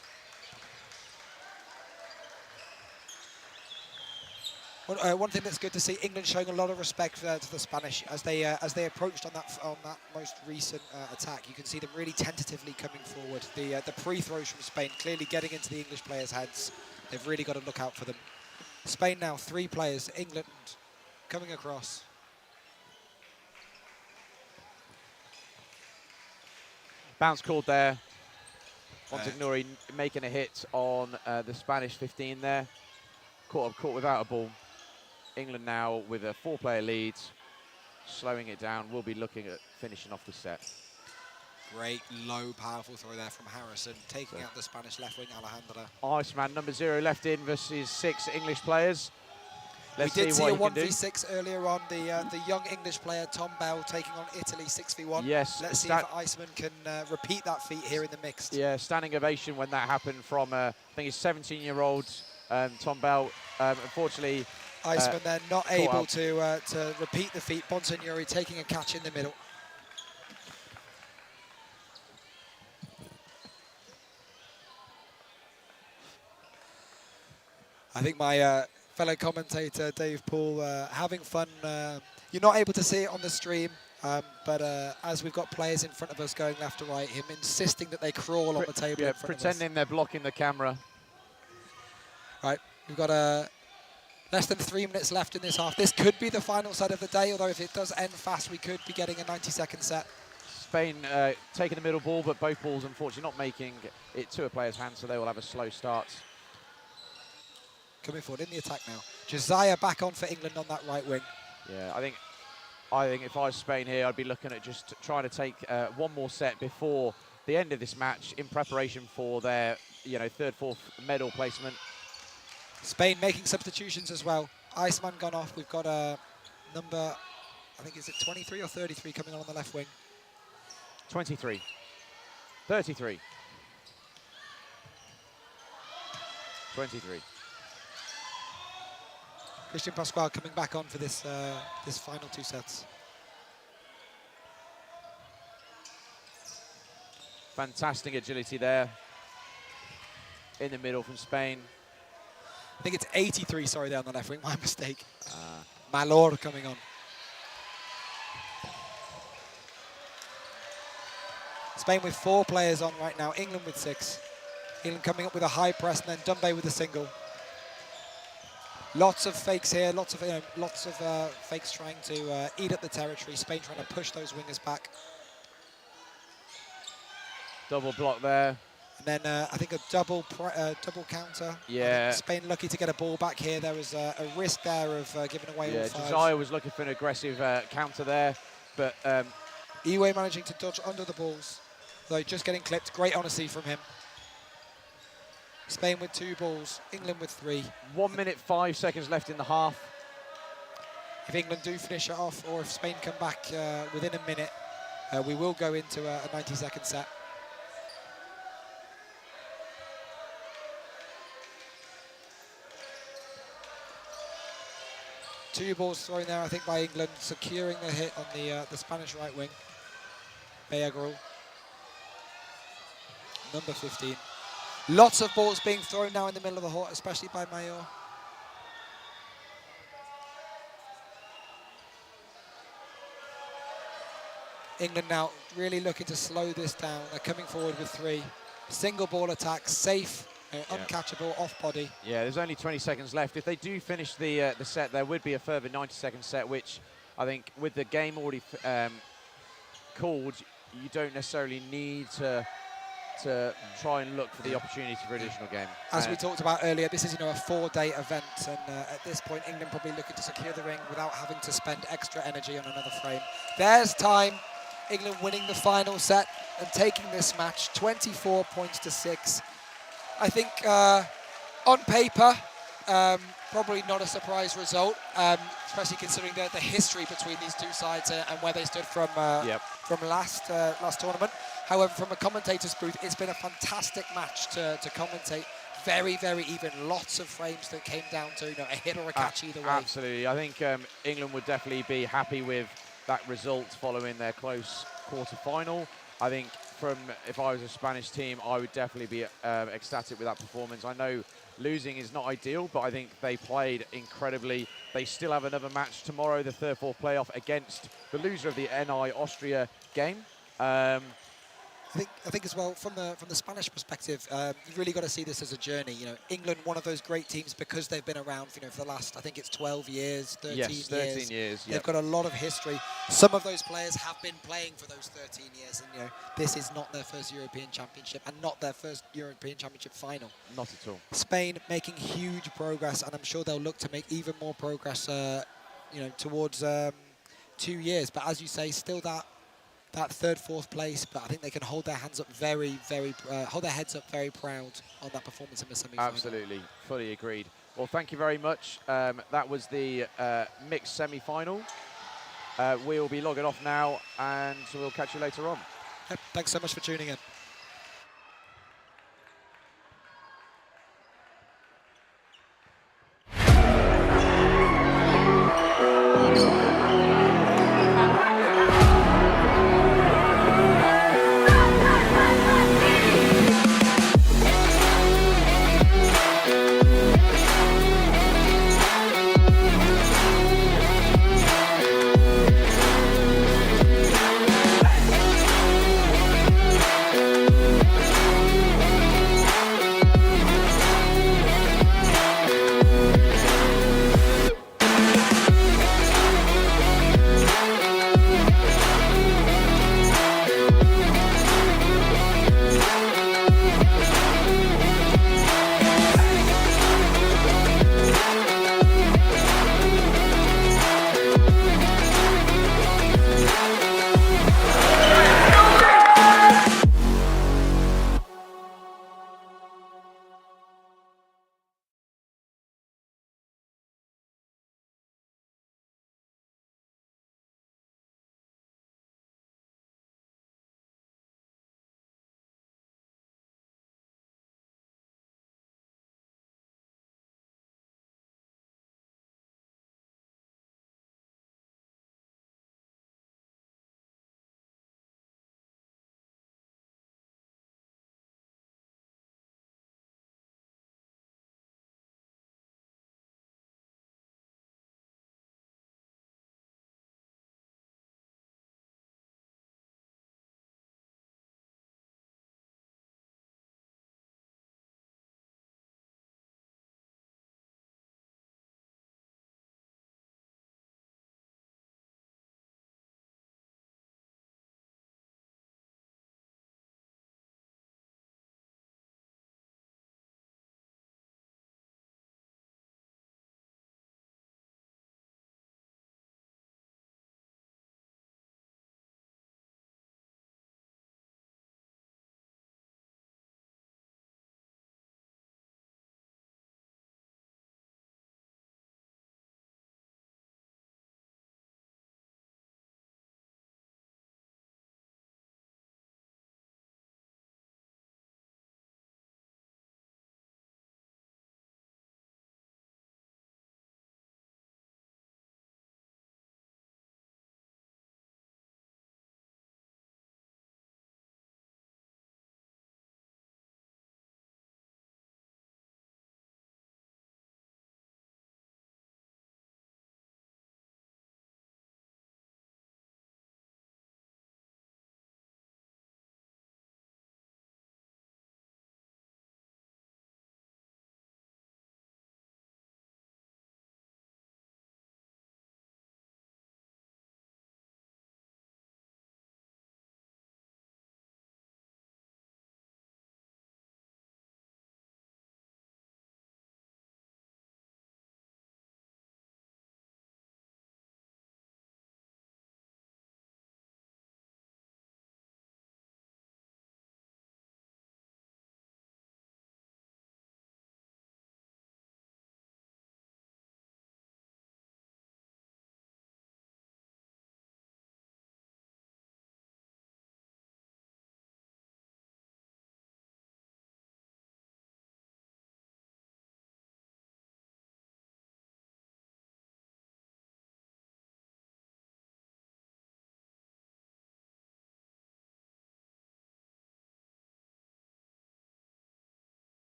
One thing that's good to see, England showing a lot of respect to the Spanish as they approached on that most recent attack. You can see them really tentatively coming forward. The pre-throws from Spain clearly getting into the English players' heads. They've really got to look out for them. Spain now 3 players. England coming across. Bounce called there. Bonsignori making a hit on the Spanish 15 there. Caught without a ball. England now with a 4-player lead, slowing it down. We'll be looking at finishing off the set. Great low, powerful throw there from Harrison, taking out the Spanish left wing, Alejandra. Iceman, number 0 left in versus 6 English players. Let's we did see a what 1v6 earlier on. The young English player Tom Bell taking on Italy 6v1. Yes. Let's see if Iceman can repeat that feat here in the mixed. Yeah, standing ovation when that happened from I think he's 17-year-old Tom Bell. Unfortunately, Iceman then not able to repeat the feat. Bonsignori taking a catch in the middle. I think my fellow commentator Dave Poole having fun. You're not able to see it on the stream, but as we've got players in front of us going left to right, him insisting that they crawl on the table in front pretending of us. they're blocking the camera. Right, we've got less than 3 minutes left in this half. This could be the final set of the day, although if it does end fast, we could be getting a 90-second set. Spain taking the middle ball, but both balls unfortunately not making it to a player's hand, so they will have a slow start. Coming forward in the attack now. Josiah back on for England on that right wing. Yeah, I think if I was Spain here, I'd be looking at just trying to take 1 more set before the end of this match in preparation for their, 3rd, 4th medal placement. Spain making substitutions as well. Iceman gone off. We've got a number, I think is it 23 or 33 coming on the left wing. 23. 33. 23. Christian Pasquale coming back on for this this final 2 sets. Fantastic agility there in the middle from Spain. I think it's 83, sorry, there on the left wing, my mistake. Malor coming on. Spain with 4 players on right now, England with 6. England coming up with a high press and then Dumbe with a single. Lots of fakes here, lots of fakes trying to eat up the territory. Spain trying to push those wingers back. Double block there. And then I think a double counter. Yeah. Spain lucky to get a ball back here. There was a risk there of giving away all fives. Josiah was looking for an aggressive counter there, but Iwe managing to dodge under the balls, though just getting clipped. Great honesty from him. Spain with 2 balls, England with 3. 1 minute 5 seconds left in the half. If England do finish it off, or if Spain come back within a minute, we will go into a 90-second set. Two balls thrown there, I think, by England, securing the hit on the Spanish right wing. Beagrel, number 15. Lots of balls being thrown now in the middle of the court, especially by Mayor. England now really looking to slow this down. They're coming forward with 3. Single ball attacks, safe, uncatchable, off body. Yeah, there's only 20 seconds left. If they do finish the set, there would be a further 90-second set, which I think with the game already called, you don't necessarily need to try and look for the opportunity for additional game. As we talked about earlier, this is a 4-day event, and at this point, England probably looking to secure the ring without having to spend extra energy on another frame. There's time. England winning the final set and taking this match 24 points to 6. I think on paper, probably not a surprise result, especially considering the history between these two sides and where they stood from last tournament. However, from a commentator's booth, it's been a fantastic match to commentate. Very, very even. Lots of frames that came down to a hit or a catch either way. Absolutely. I think England would definitely be happy with that result following their close quarter-final. I think if I was a Spanish team, I would definitely be ecstatic with that performance. I know losing is not ideal, but I think they played incredibly. They still have another match tomorrow, the 3rd-4th playoff against the loser of the NI Austria game. I think as well, from the Spanish perspective, you've really got to see this as a journey. England, one of those great teams because they've been around, for the last, I think it's 12 years, 13 years. Yes, 13 years. They've got a lot of history. Some of those players have been playing for those 13 years, and this is not their first European Championship and not their first European Championship final. Not at all. Spain making huge progress, and I'm sure they'll look to make even more progress, towards 2 years. But as you say, still that 3rd, 4th place, but I think they can hold their hands up hold their heads up very proud on that performance in the semi-final. Absolutely, fully agreed. Well, thank you very much. That was the mixed semi-final. We'll be logging off now, and we'll catch you later on. Yep, thanks so much for tuning in.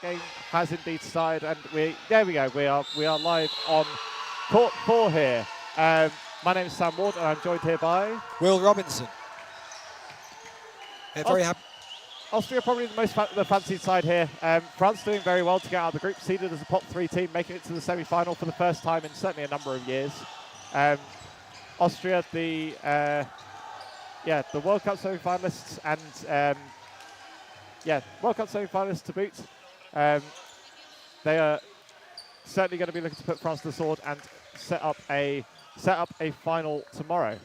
the game has indeed started, and there we go. We are live on court 4 here. My name is Sam Ward, and I'm joined here by Will Robinson. Yeah, very happy. Austria probably the fancied side here. France doing very well to get out of the group, seeded as a top 3 team, making it to the semi-final for the first time in certainly a number of years. Austria, the World Cup semi-finalists, and World Cup semi-finalists to boot. They are certainly going to be looking to put France to the sword and set up a final tomorrow.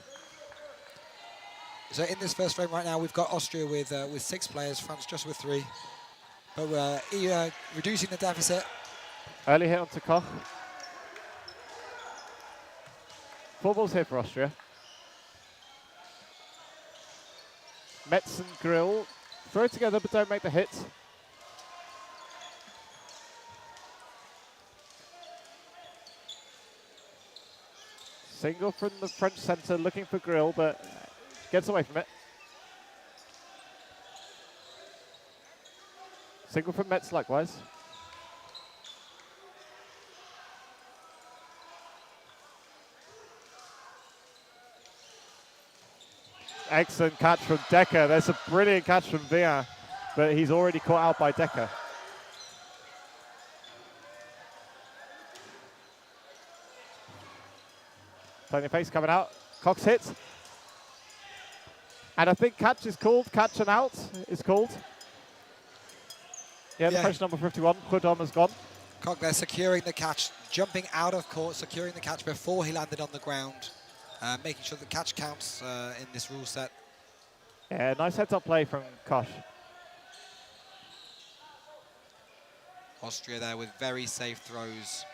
So in this first frame right now, we've got Austria with 6 players, France just with 3. But we're reducing the deficit. Early hit onto Koch. 4 balls here for Austria. Metz and Grill throw together but don't make the hit. Single from the French centre, looking for Grill, but gets away from it. Single from Metz likewise. Excellent catch from Decker. There's a brilliant catch from Villa, but he's already caught out by Decker. Plenty of pace coming out. Cox hits. And I think catch is called. Catch and out is called. Yeah, the French number 51, Prudhomme has gone. Koch there securing the catch, jumping out of court, securing the catch before he landed on the ground. Making sure the catch counts in this rule set. Yeah, nice heads-up play from Koch. Austria there with very safe throws.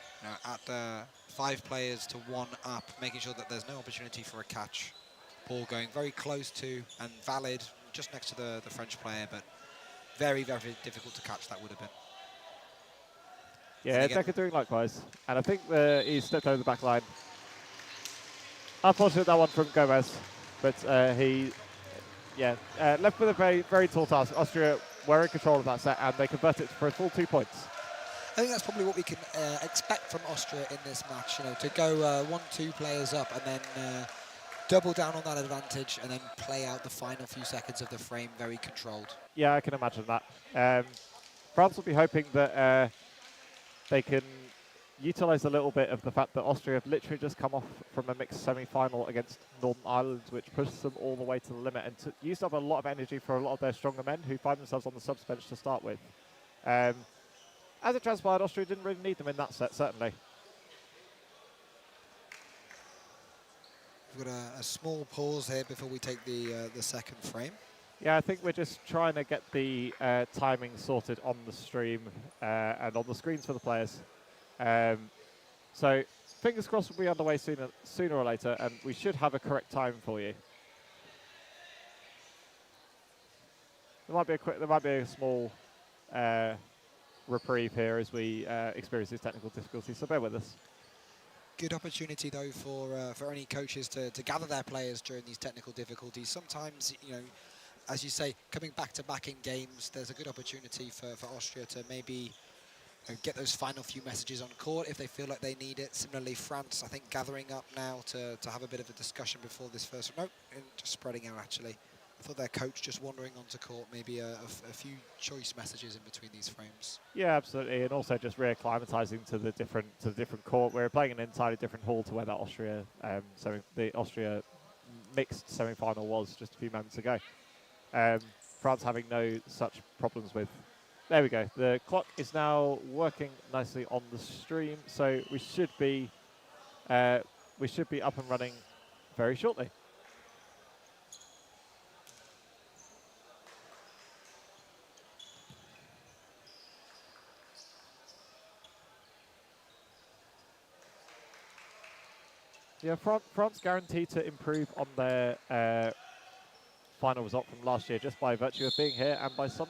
At 5 players to 1 up, making sure that there's no opportunity for a catch. Ball going very close to and valid, just next to the French player, but very, very difficult to catch that would have been. Yeah, Decker doing likewise. And I think he stepped over the back line. Unfortunate that one from Gomez, but he left with a very, very tall task. Austria were in control of that set, and they converted it for a full 2 points. I think that's probably what we can expect from Austria in this match, to go 1-2 players up and then double down on that advantage and then play out the final few seconds of the frame very controlled. Yeah, I can imagine that. France will be hoping that they can utilise a little bit of the fact that Austria have literally just come off from a mixed semi-final against Northern Ireland, which pushed them all the way to the limit and used up a lot of energy for a lot of their stronger men who find themselves on the subs bench to start with. As it transpired, Austria didn't really need them in that set, certainly. We've got a small pause here before we take the second frame. Yeah, I think we're just trying to get the timing sorted on the stream and on the screens for the players. So fingers crossed we'll be underway sooner or later, and we should have a correct time for you. There might be a small reprieve here as we experience these technical difficulties, so bear with us. Good opportunity though for any coaches to gather their players during these technical difficulties. Sometimes, as you say, coming back to back in games, there's a good opportunity for Austria to maybe get those final few messages on court if they feel like they need it. Similarly, France, I think, gathering up now to have a bit of a discussion before this first. No, just spreading out actually. I thought their coach just wandering onto court, maybe a few choice messages in between these frames. Yeah, absolutely, and also just reacclimatizing to the different court. We're playing an entirely different hall to where that Austria the Austria mixed semi-final was just a few moments ago. France having no such problems with. There we go. The clock is now working nicely on the stream, so we should be up and running very shortly. Yeah, France guaranteed to improve on their final result from last year just by virtue of being here and by some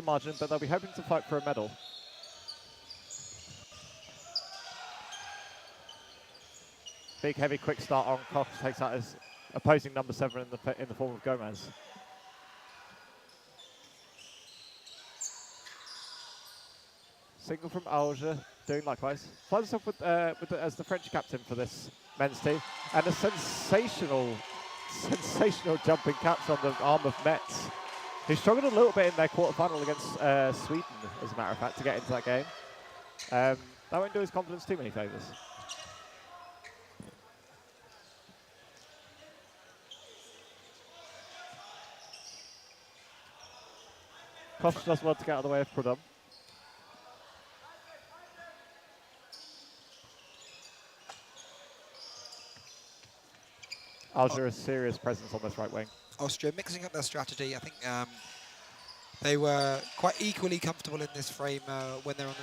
margin, but they'll be hoping to fight for a medal. Big, heavy, quick start on Koch takes out his opposing number 7 in the form of Gomez. Single from Alger, doing likewise. Finds himself as the French captain for this men's team. And a sensational jumping catch on the arm of Metz, who struggled a little bit in their quarterfinal against Sweden, as a matter of fact, to get into that game. That won't do his confidence too many favours. Koch does want to get out of the way of Prudhomme. Alger a serious presence on this right wing. Austria mixing up their strategy. I think they were quite equally comfortable in this frame when they're on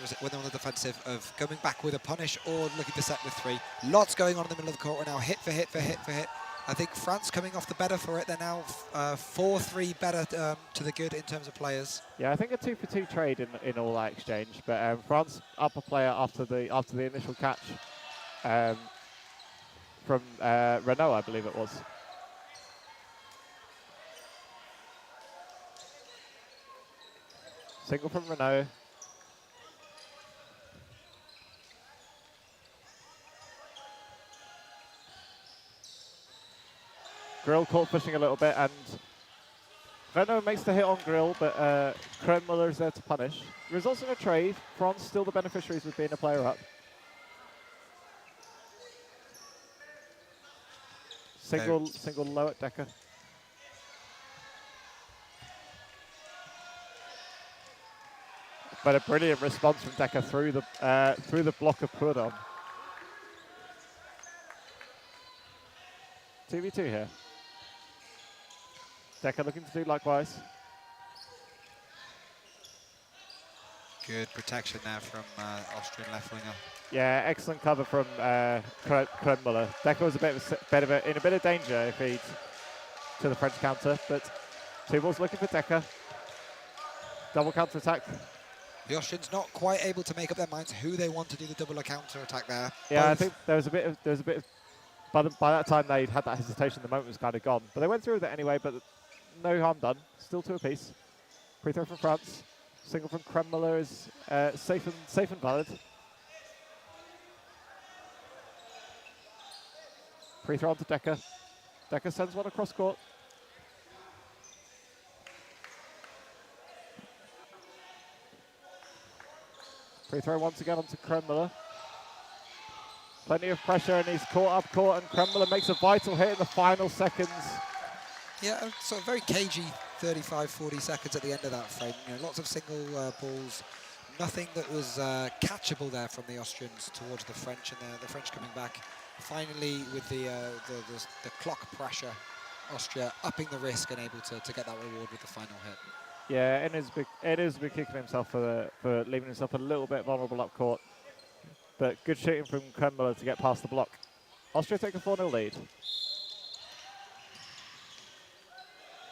the defensive, of coming back with a punish or looking to set with 3. Lots going on in the middle of the court right now. Hit for hit for hit for hit. I think France coming off the better for it. They're now 4-3 better to the good in terms of players. Yeah, I think a 2-for-2 trade in all that exchange. But France up a player after the initial catch from Renault, I believe it was. Single from Renault. Grill caught pushing a little bit, and Renault makes the hit on Grill, but Kremler is there to punish. Results in a trade. France still the beneficiaries with being a player up. Single low at Decker. But a brilliant response from Decker through the block of Prudhomme. 2v2 here. Decker looking to do likewise. Good protection there from Austrian left winger. Yeah, excellent cover from Kremler. Decker was in a bit of danger if he'd to the French counter, but 2 balls looking for Decker. Double counter attack. The Austrians not quite able to make up their minds who they want to do the double counter attack there. Yeah, Both. I think there was a bit of by that time they'd had that hesitation, the moment was kind of gone. But they went through with it anyway, but no harm done. Still 2 apiece. Free throw from France. Single from Kremler is safe and valid. Free throw onto Decker. Decker sends one across court. Free throw once again onto Kremler. Plenty of pressure, and he's caught up court, and Kremler makes a vital hit in the final seconds. Yeah, so very cagey 35, 40 seconds at the end of that frame. You know, lots of single balls. Nothing that was catchable there from the Austrians towards the French, and the French coming back. Finally, with the clock pressure, Austria upping the risk and able to get that reward with the final hit. Yeah, it is been kicking himself for leaving himself a little bit vulnerable up court. But good shooting from Kremler to get past the block. Austria take a 4-0 lead.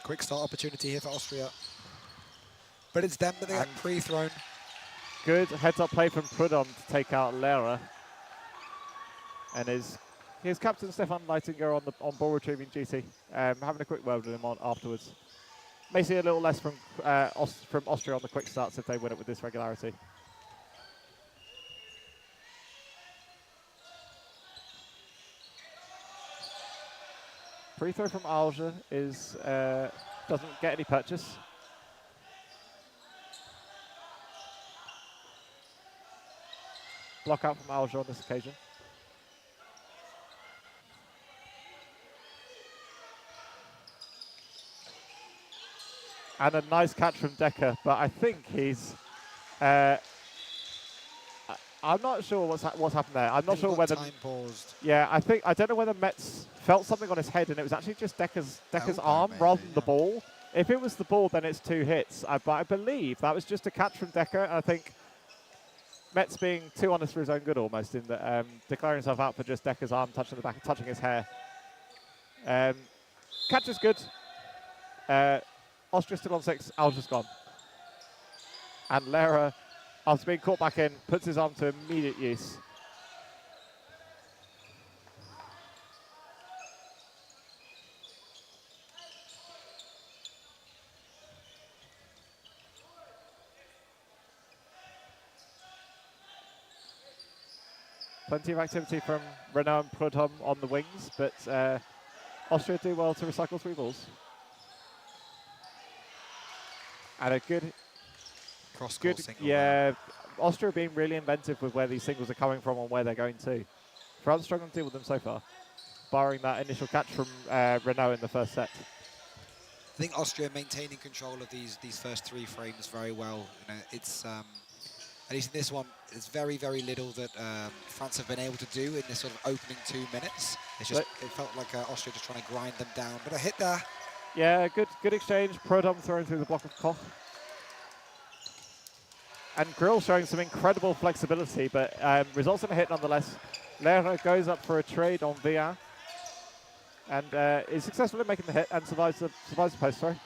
Quick start opportunity here for Austria. But it's them that they get pre-thrown. Good heads-up play from Prudhomme to take out Lehrer. And his captain Stefan Leitinger on ball retrieving duty, having a quick word with him afterwards. May see a little less from Austria on the quick starts if they win it with this regularity. Free throw from Alger doesn't get any purchase. Block out from Alger on this occasion. And a nice catch from Decker, but I think he's... I'm not sure what's happened there. I'm not sure whether... Time paused. Yeah, I don't know whether Metz felt something on his head and it was actually just Decker's arm rather than the ball. If it was the ball, then it's 2 hits. But I believe that was just a catch from Decker. And I think Metz being too honest for his own good almost, in that declaring himself out for just Decker's arm touching the back, touching his hair. Catch is good. Austria still on 6, Alger's gone. And Lehrer, after being caught back in, puts his arm to immediate use. Plenty of activity from Renault and Prudhomme on the wings, but Austria do well to recycle 3 balls. And a good cross-court single. Yeah, Austria being really inventive with where these singles are coming from and where they're going to. France struggling to deal with them so far, barring that initial catch from Renault in the first set. I think Austria maintaining control of these first 3 frames very well. You know, it's at least in this one, there's very, very little that France have been able to do in this sort of opening 2 minutes. It's just it felt like Austria just trying to grind them down, but a hit there. Yeah, good exchange. Prudhomme throwing through the block of Koch. And Grill showing some incredible flexibility, but results in a hit nonetheless. Lehrer goes up for a trade on VR and is successful in making the hit and survives the post throw.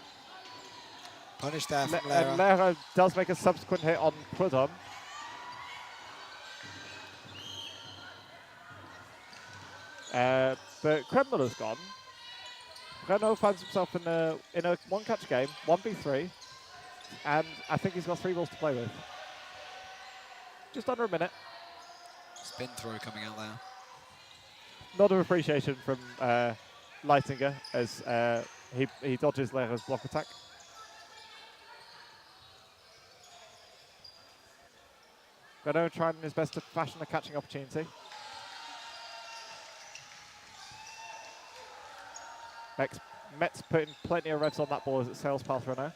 Punish there from Lehrer. And Lehrer does make a subsequent hit on Prudhomme. But Kremmel's gone. Renault finds himself in a one-catch game, 1v3, and I think he's got 3 balls to play with. Just under a minute. Spin throw coming out there. Nod of appreciation from Leitinger as he dodges Lehrer's block attack. Renault trying his best to fashion a catching opportunity. Metz putting plenty of revs on that ball as it sails past Renault.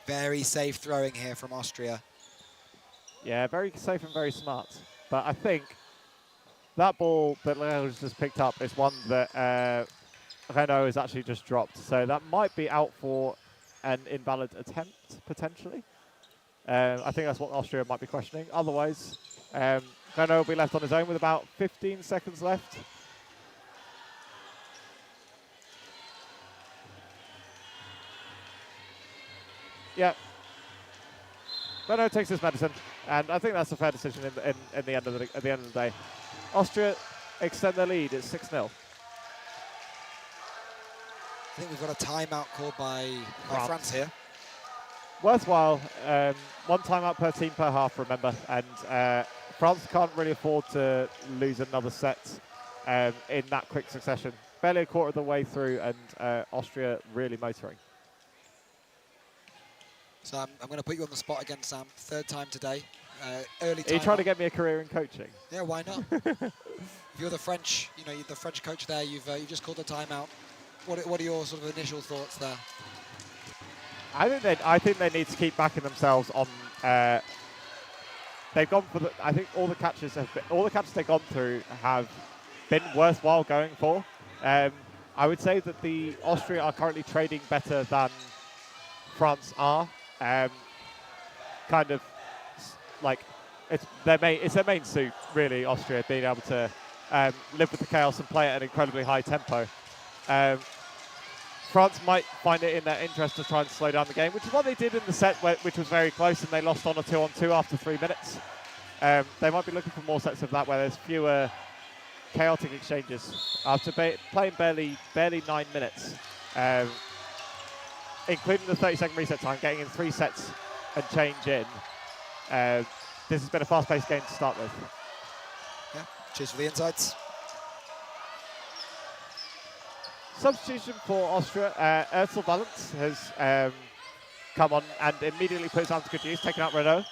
Very safe throwing here from Austria. Yeah, very safe and very smart. But I think that ball that Renault just picked up is one that Renault has actually just dropped. So that might be out for an invalid attempt, potentially. I think that's what Austria might be questioning. Otherwise, Renault will be left on his own with about 15 seconds left. Yeah. Renault takes his medicine, and I think that's a fair decision at the end of the day. Austria extend their lead. It's 6-0. I think we've got a timeout called by France here. Worthwhile. 1 timeout per team per half, remember, and France can't really afford to lose another set in that quick succession. Barely a quarter of the way through, and Austria really motoring. So I'm going to put you on the spot again, Sam. 3rd time today. Early time. Are you trying to get me a career in coaching? Yeah, why not? If you're the French, you're the French coach there. You've just called a timeout. What are your sort of initial thoughts there? I think they need to keep backing themselves on. They've gone for I think all the catches they've gone through have been worthwhile going for. I would say that the Austria are currently trading better than France are. Kind of like it's their main suit, really. Austria being able to live with the chaos and play at an incredibly high tempo. France might find it in their interest to try and slow down the game, which is what they did in the set, which was very close, and they lost on a 2-on-2 after 3 minutes. They might be looking for more sets of that, where there's fewer chaotic exchanges. After playing barely 9 minutes, including the 30-second reset time, getting in 3 sets and change in, this has been a fast-paced game to start with. Yeah, cheers for the insights. Substitution for Austria, Ursel Valence has come on and immediately put his arm to good use, taking out Renault.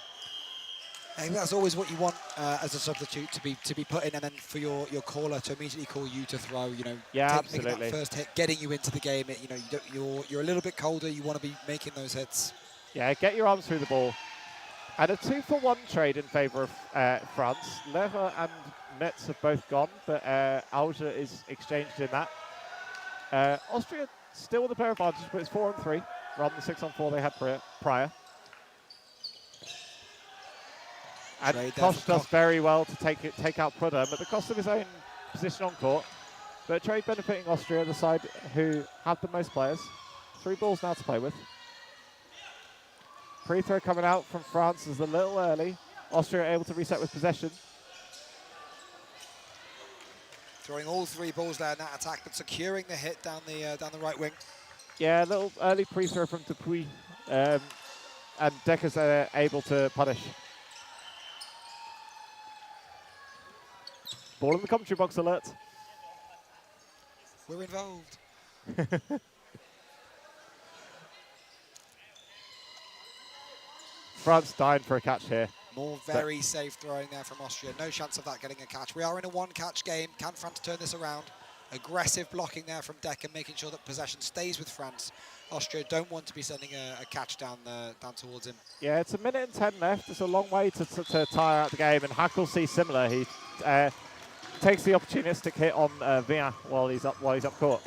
I think that's always what you want as a substitute to be put in, and then for your caller to immediately call you to throw. Yeah, making absolutely. that first hit, getting you into the game. You're a little bit colder. You want to be making those hits. Yeah, get your arms through the ball. And a 2-for-1 trade in favour of France. Lehrer and Metz have both gone, but Alger is exchanged in that. Austria still with the player advantage, but it's 4-on-3 rather than 6-on-4 they had prior. And Koch does very well to take out Prudhomme at the cost of his own position on court. But trade benefiting Austria, the side who have the most players. 3 balls now to play with. Free throw coming out from France is a little early. Austria able to reset with possession. Throwing all 3 balls down that attack, but securing the hit down the right wing. Yeah, a little early pre-throw from Dupuis. and Decker's able to punish. Ball in the commentary box alert. We're involved. France dying for a catch here. More very safe throwing there from Austria. No chance of that getting a catch. We are in a one-catch game. Can France turn this around? Aggressive blocking there from Decker, making sure that possession stays with France. Austria don't want to be sending a catch down towards him. Yeah, it's 1 minute and 10 left. It's a long way to tire out the game, and Hackle sees similar. He takes the opportunistic hit on Vian while he's up court.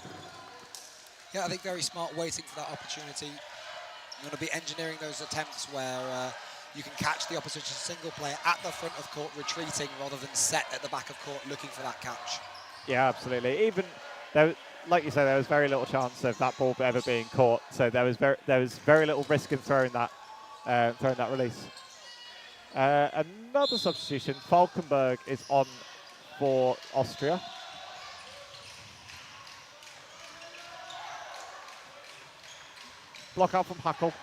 Yeah, I think very smart waiting for that opportunity. You want to be engineering those attempts where you can catch the opposition single player at the front of court, retreating rather than set at the back of court, looking for that catch. Yeah, absolutely. Even though, like you said, there was very little chance of that ball ever being caught. So there was very little risk in throwing that release. Another substitution. Falkenberg is on for Austria. Block out from Hackle.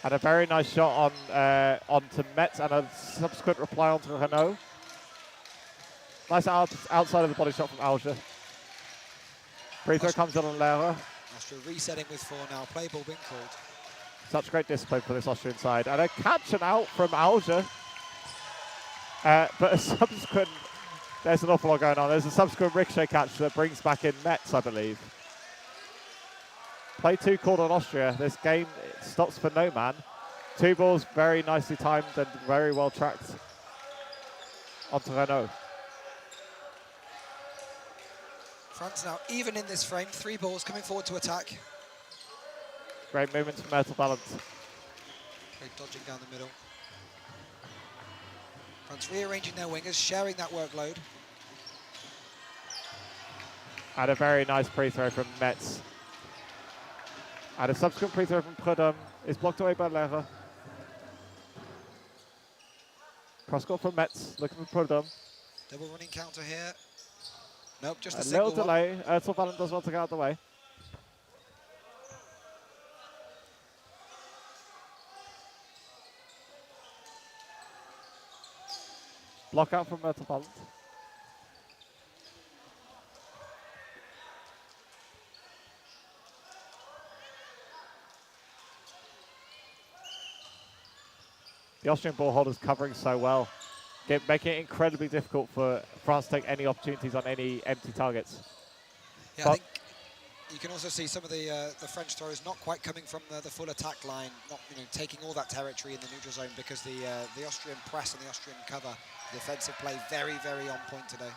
And a very nice shot onto Metz and a subsequent reply onto Renault. Nice outside of the body shot from Alger. Free throw comes on Lehrer. Austria resetting with 4 now. Play ball being called. Such great discipline for this Austrian side. And a catch and out from Alger. But a subsequent, there's an awful lot going on. There's a subsequent ricochet catch that brings back in Metz, I believe. Play 2 called on Austria. This game stops for no man. 2 balls very nicely timed and very well tracked onto Renault. France now even in this frame. 3 balls coming forward to attack. Great movements from Myrtle Balance. Great dodging down the middle. France rearranging their wingers, sharing that workload. And a very nice pre-throw from Metz. And a subsequent pre-throw from Prudhomme is blocked away by Lehrer. Cross-court from Metz, looking for Prudhomme. Double running counter here. Nope, just a A single little delay. Ertel Ballant does well to get out of the way. Block out from Ertel Ballant. The Austrian ball holders covering so well, making it incredibly difficult for France to take any opportunities on any empty targets. Yeah, I think you can also see some of the French throwers not quite coming from the full attack line, not taking all that territory in the neutral zone because the Austrian press and the Austrian cover, the defensive play, very, very on point today.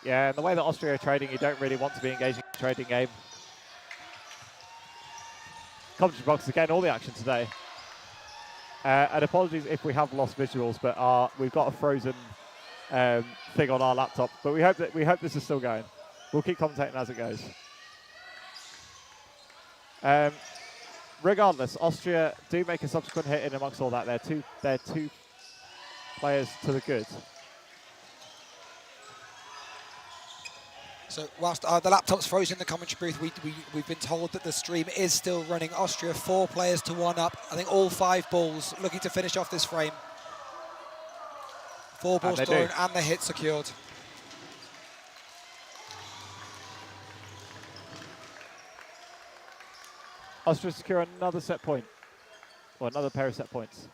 Yeah, and the way that Austria are trading, you don't really want to be engaging in the trading game. Commentary box again, all the action today. And apologies if we have lost visuals, but we've got a frozen thing on our laptop. But we hope this is still going. We'll keep commentating as it goes. Regardless, Austria do make a subsequent hit in amongst all that. They're two players to the good. So whilst the laptop's frozen in the commentary booth, we've been told that the stream is still running. Austria 4 players to 1 up. I think all 5 balls looking to finish off this frame. 4 balls thrown and the hit secured. Austria secure another set point, or another pair of set points.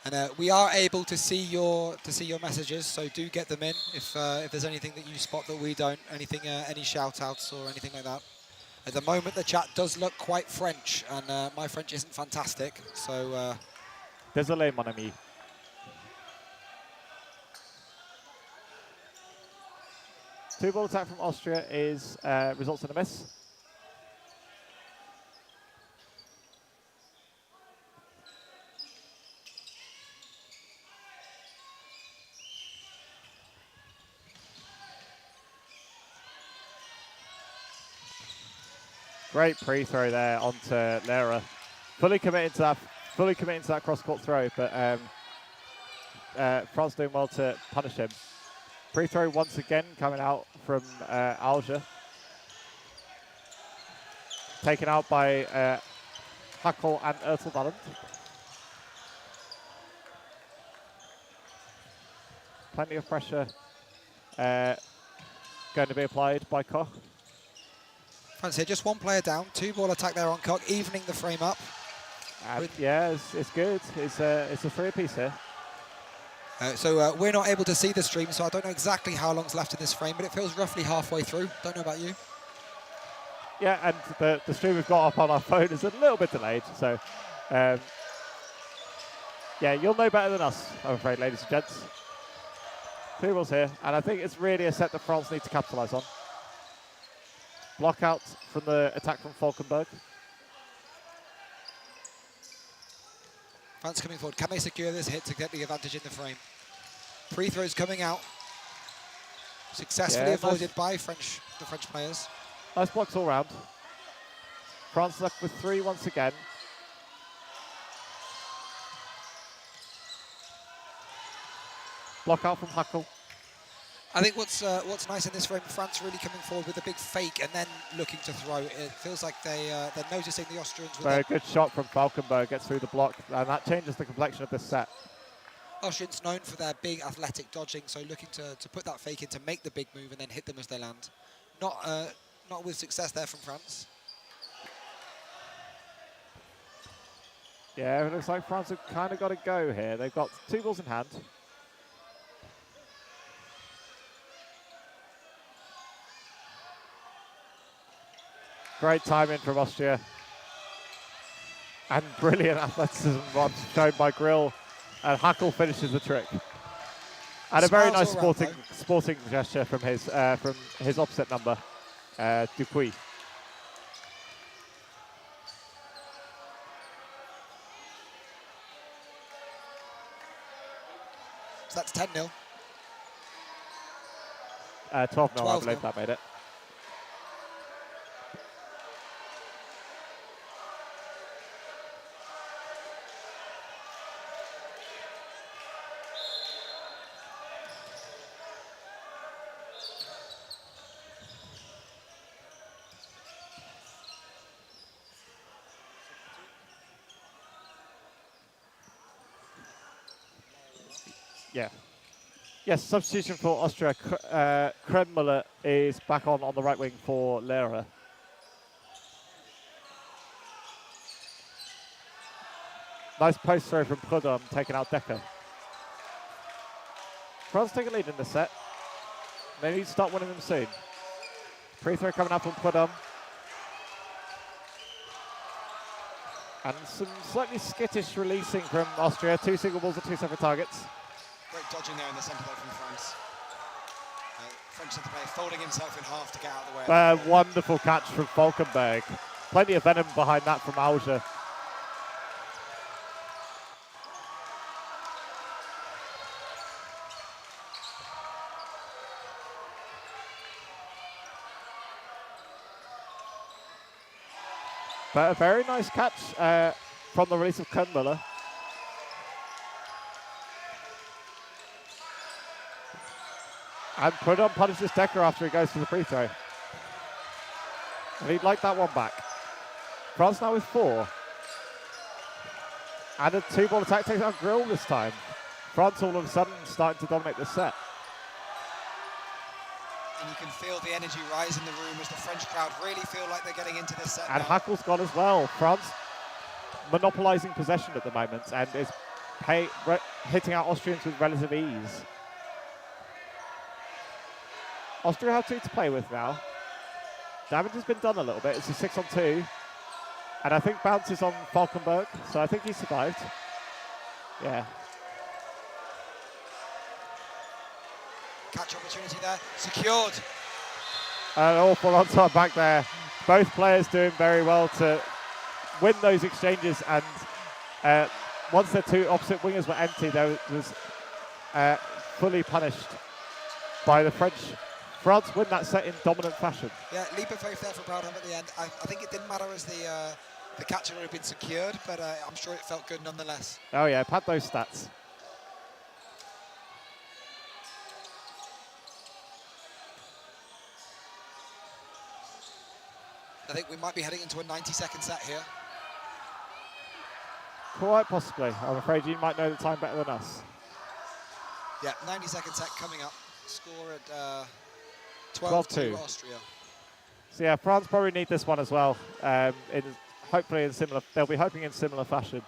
And we are able to see your messages, so do get them in if there's anything that you spot that we don't, any shout outs or anything like that. At the moment, the chat does look quite French, and my French isn't fantastic, so... Désolé, mon ami. Two-ball attack from Austria results in a miss. Great pre-throw there onto Lera. Fully committing to that cross-court throw, but France doing well to punish him. Pre-throw once again coming out from Alger. Taken out by Hackel and Ertelvalent. Plenty of pressure going to be applied by Koch. France here, just one player down, 2-ball attack there on Koch, evening the frame up. Yeah, it's good. It's a three-piece here. So we're not able to see the stream, so I don't know exactly how long's left in this frame, but it feels roughly halfway through. Don't know about you. Yeah, and the stream we've got up on our phone is a little bit delayed, so yeah, you'll know better than us, I'm afraid, ladies and gents. 2 balls here, and I think it's really a set that France need to capitalise on. Block out from the attack from Falkenberg. France coming forward. Can they secure this hit to get the advantage in the frame? Pre-throws coming out. Successfully avoided by the French players. Nice blocks all round. France left with 3 once again. Block out from Hackel. I think what's nice in this frame, France really coming forward with a big fake and then looking to throw. It feels like they're noticing the Austrians. Very good shot from Falkenberg, gets through the block, and that changes the complexion of this set. Austrians known for their big athletic dodging, so looking to put that fake in to make the big move and then hit them as they land. Not with success there from France. Yeah, it looks like France have kind of got to go here. They've got 2 balls in hand. Great timing from Austria. And brilliant athleticism shown by Grill. And Hackel finishes the trick. And a very nice sporting gesture from his opposite number, Dupuis. So that's 10-0. 12-0, I believe that made it. Yeah. Yes, substitution for Austria. Kremmuller is back on the right wing for Lehrer. Nice post throw from Prudhomme, taking out Decker. France take a lead in the set. They need to start winning them soon. Pre-throw coming up from Prudhomme. And some slightly skittish releasing from Austria. 2 single balls at 2 separate targets. Great dodging there in the centre though from France. French centre player folding himself in half to get out of the way. Wonderful catch from Falkenberg. Plenty of venom behind that from Alger. But a very nice catch from the release of Kernmüller. And Prudhomme punishes Decker after he goes for the free throw. And he'd like that one back. France now with 4. And a 2-ball attack takes out Grill this time. France all of a sudden starting to dominate the set. And you can feel the energy rise in the room as the French crowd really feel like they're getting into this set. And Hackel's gone as well. France monopolising possession at the moment and is hitting out Austrians with relative ease. Austria have 2 to play with now. Damage has been done a little bit. It's a 6-on-2. And I think bounces on Falkenberg, so I think he survived. Yeah. Catch opportunity there, secured. An awful lot on back there. Both players doing very well to win those exchanges, and once their 2 opposite wingers were empty, there was fully punished by the French France win that set in dominant fashion. Yeah, leap of faith there for Proudham at the end. I think it didn't matter as the catch had been secured, but I'm sure it felt good nonetheless. Oh yeah, pad those stats. I think we might be heading into a 90-second set here. Quite possibly. I'm afraid you might know the time better than us. Yeah, 90-second set coming up. Score at 12-2 Austria. So yeah, France probably need this one as well. Hopefully in similar, they'll be hoping in similar fashion.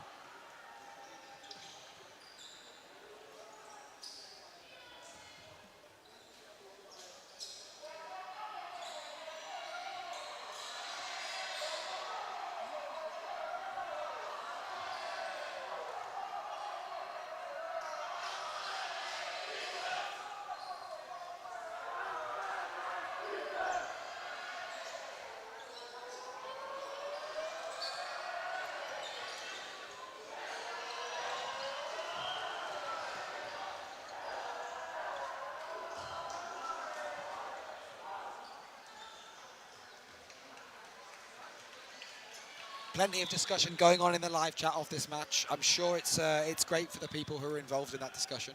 Plenty of discussion going on in the live chat of this match. I'm sure it's great for the people who are involved in that discussion.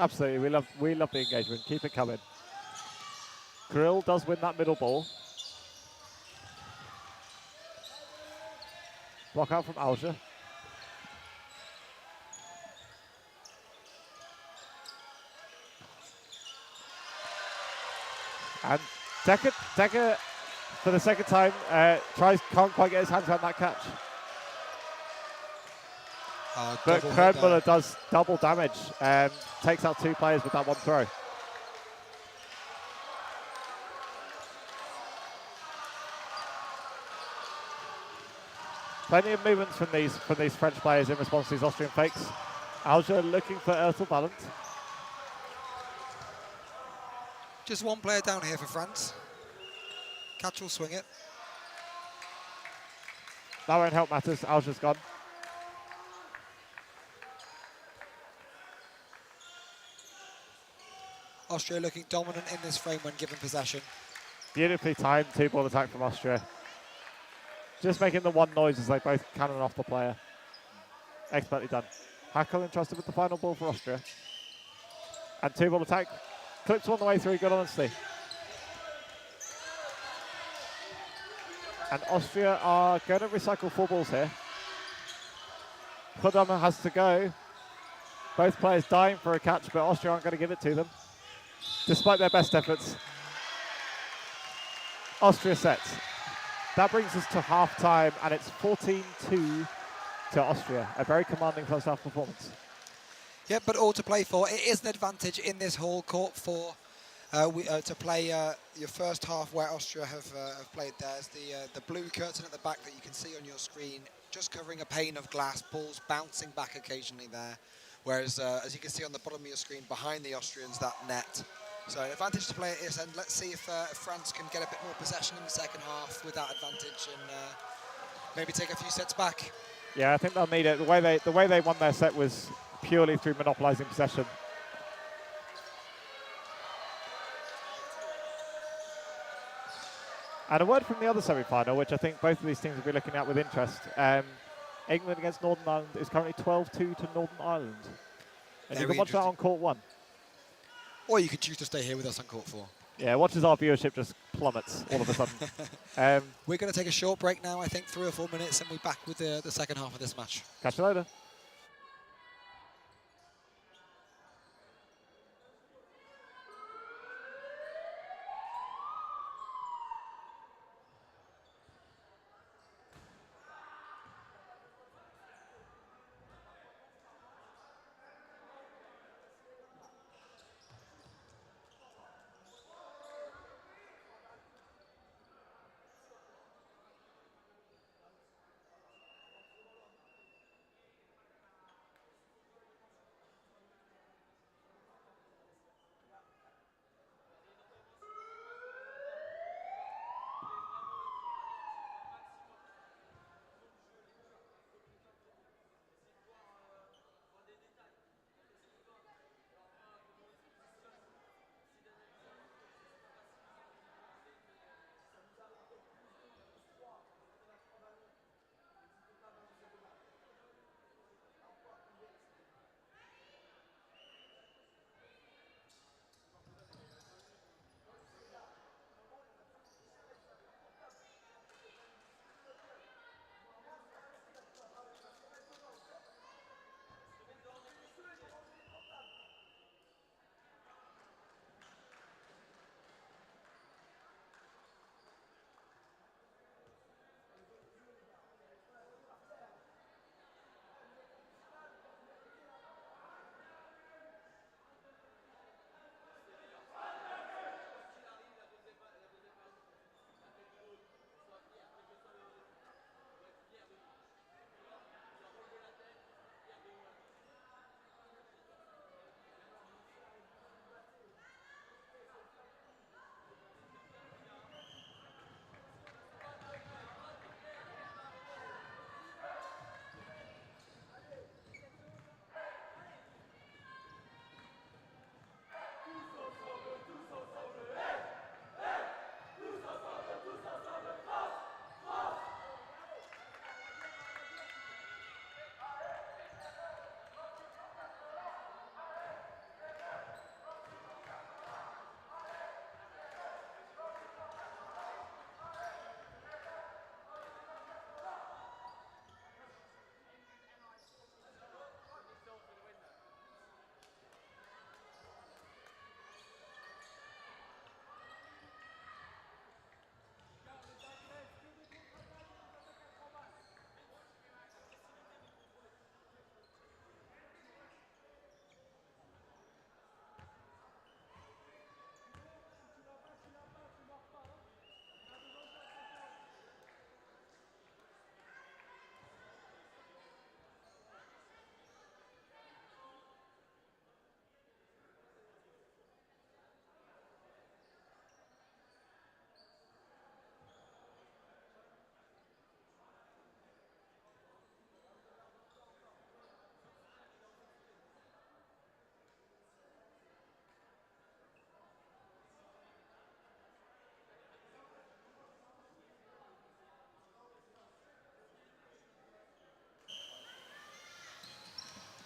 Absolutely, we love the engagement. Keep it coming. Krill does win that middle ball. Block out from Alger. And Decker, for the second time, can't quite get his hands around that catch. But Kernmuller does double damage, takes out 2 players with that one throw. Plenty of movements from these French players in response to these Austrian fakes. Alger looking for Ertel Ballant. Just one player down here for France. Catch will swing it. That won't help matters. Alger's gone. Austria looking dominant in this frame when given possession. Beautifully timed 2-ball attack from Austria. Just making the one noise as they both cannon off the player. Expertly done. Hackle entrusted with the final ball for Austria. And 2-ball attack. Clips one the way through, good honesty. And Austria are going to recycle 4 balls here. Pregame has to go. Both players dying for a catch, but Austria aren't going to give it to them, despite their best efforts. Austria sets. That brings us to half-time, and it's 14-2 to Austria. A very commanding first-half performance. Yeah, but all to play for. It is an advantage in this whole court for to play your first half where Austria have played. There's the blue curtain at the back that you can see on your screen, just covering a pane of glass, balls bouncing back occasionally there. Whereas, as you can see on the bottom of your screen, behind the Austrians, that net. So an advantage to play at this end. Let's see if France can get a bit more possession in the second half with that advantage and maybe take a few sets back. Yeah, I think they'll need it. The way they won their set was purely through monopolising possession. And a word from the other semi-final, which I think both of these teams will be looking at with interest. England against Northern Ireland is currently 12-2 to Northern Ireland. And you can watch that on court 1. Or you could choose to stay here with us on court 4. Yeah, watch as our viewership just plummets all of a sudden. We're going to take a short break now, I think 3 or 4 minutes, and we're back with the second half of this match. Catch you later.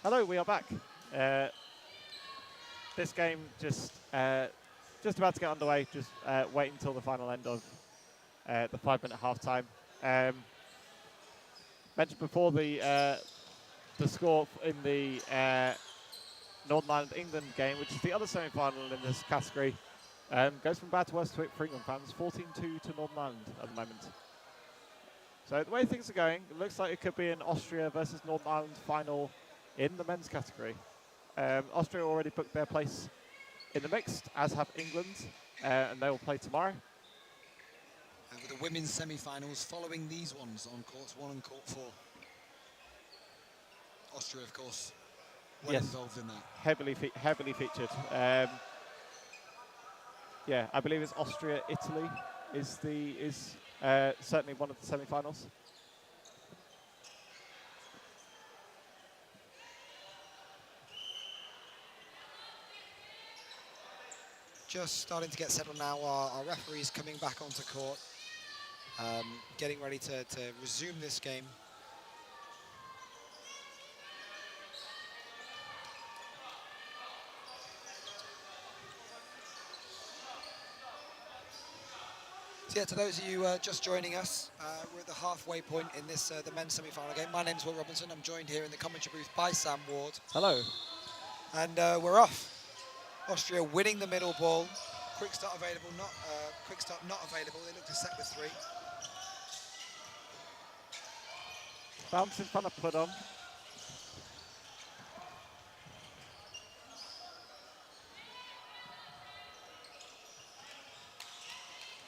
Hello, we are back. This game just about to get underway. Just wait until the final end of the 5-minute half-time. Mentioned before the score in the Northern Ireland England game, which is the other semi-final in this category, goes from bad to worse for England fans. 14-2 to Northern Ireland at the moment. So the way things are going, it looks like it could be an Austria versus Northern Ireland final in the men's category. Austria already booked their place in the mixed, as have England, and they will play tomorrow. And with the women's semi-finals following these ones on courts 1 and court 4. Austria, of course, well involved in that. Heavily featured. Yeah, I believe it's Austria, Italy is certainly one of the semi-finals. Just starting to get settled now. Our referees coming back onto court, getting ready to resume this game. So yeah, to those of you just joining us, we're at the halfway point in this the men's semi-final game. My name's Will Robinson. I'm joined here in the commentary booth by Sam Ward. Hello. And we're off. Austria winning the middle ball. Quick start available, quick start not available. They look to set with 3. Bounce in front of put on.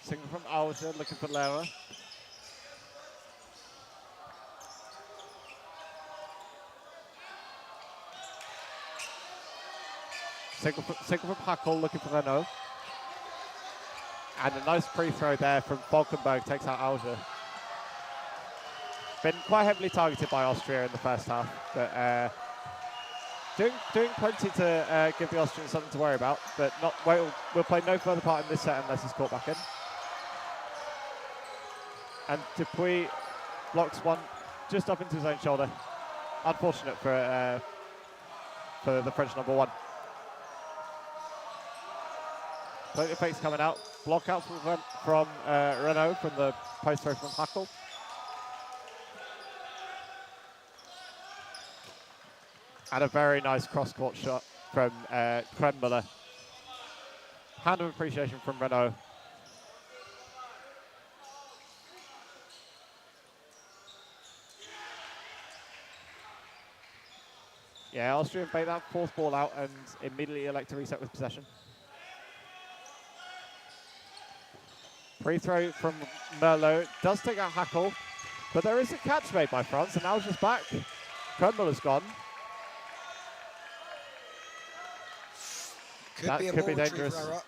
Single from Alger, looking for Lara. Single from Hackle, looking for Renault. And a nice pre-throw there from Falkenberg, takes out Alger. Been quite heavily targeted by Austria in the first half, but doing plenty to give the Austrians something to worry about, but we'll play no further part in this set unless he's caught back in. And Dupuis blocks one just up into his own shoulder. Unfortunate for the French number 1. Plenty of fakes coming out. Block out from Renault from the post throw from Hackle. And a very nice cross-court shot from Krembler. Hand of appreciation from Renault. Yeah, Austria bait that 4th ball out and immediately elect to reset with possession. Free throw from Merlot. Does take out Hackle, but there is a catch made by France, and Alger's back. Krembler's gone. Could be a ball retriever error.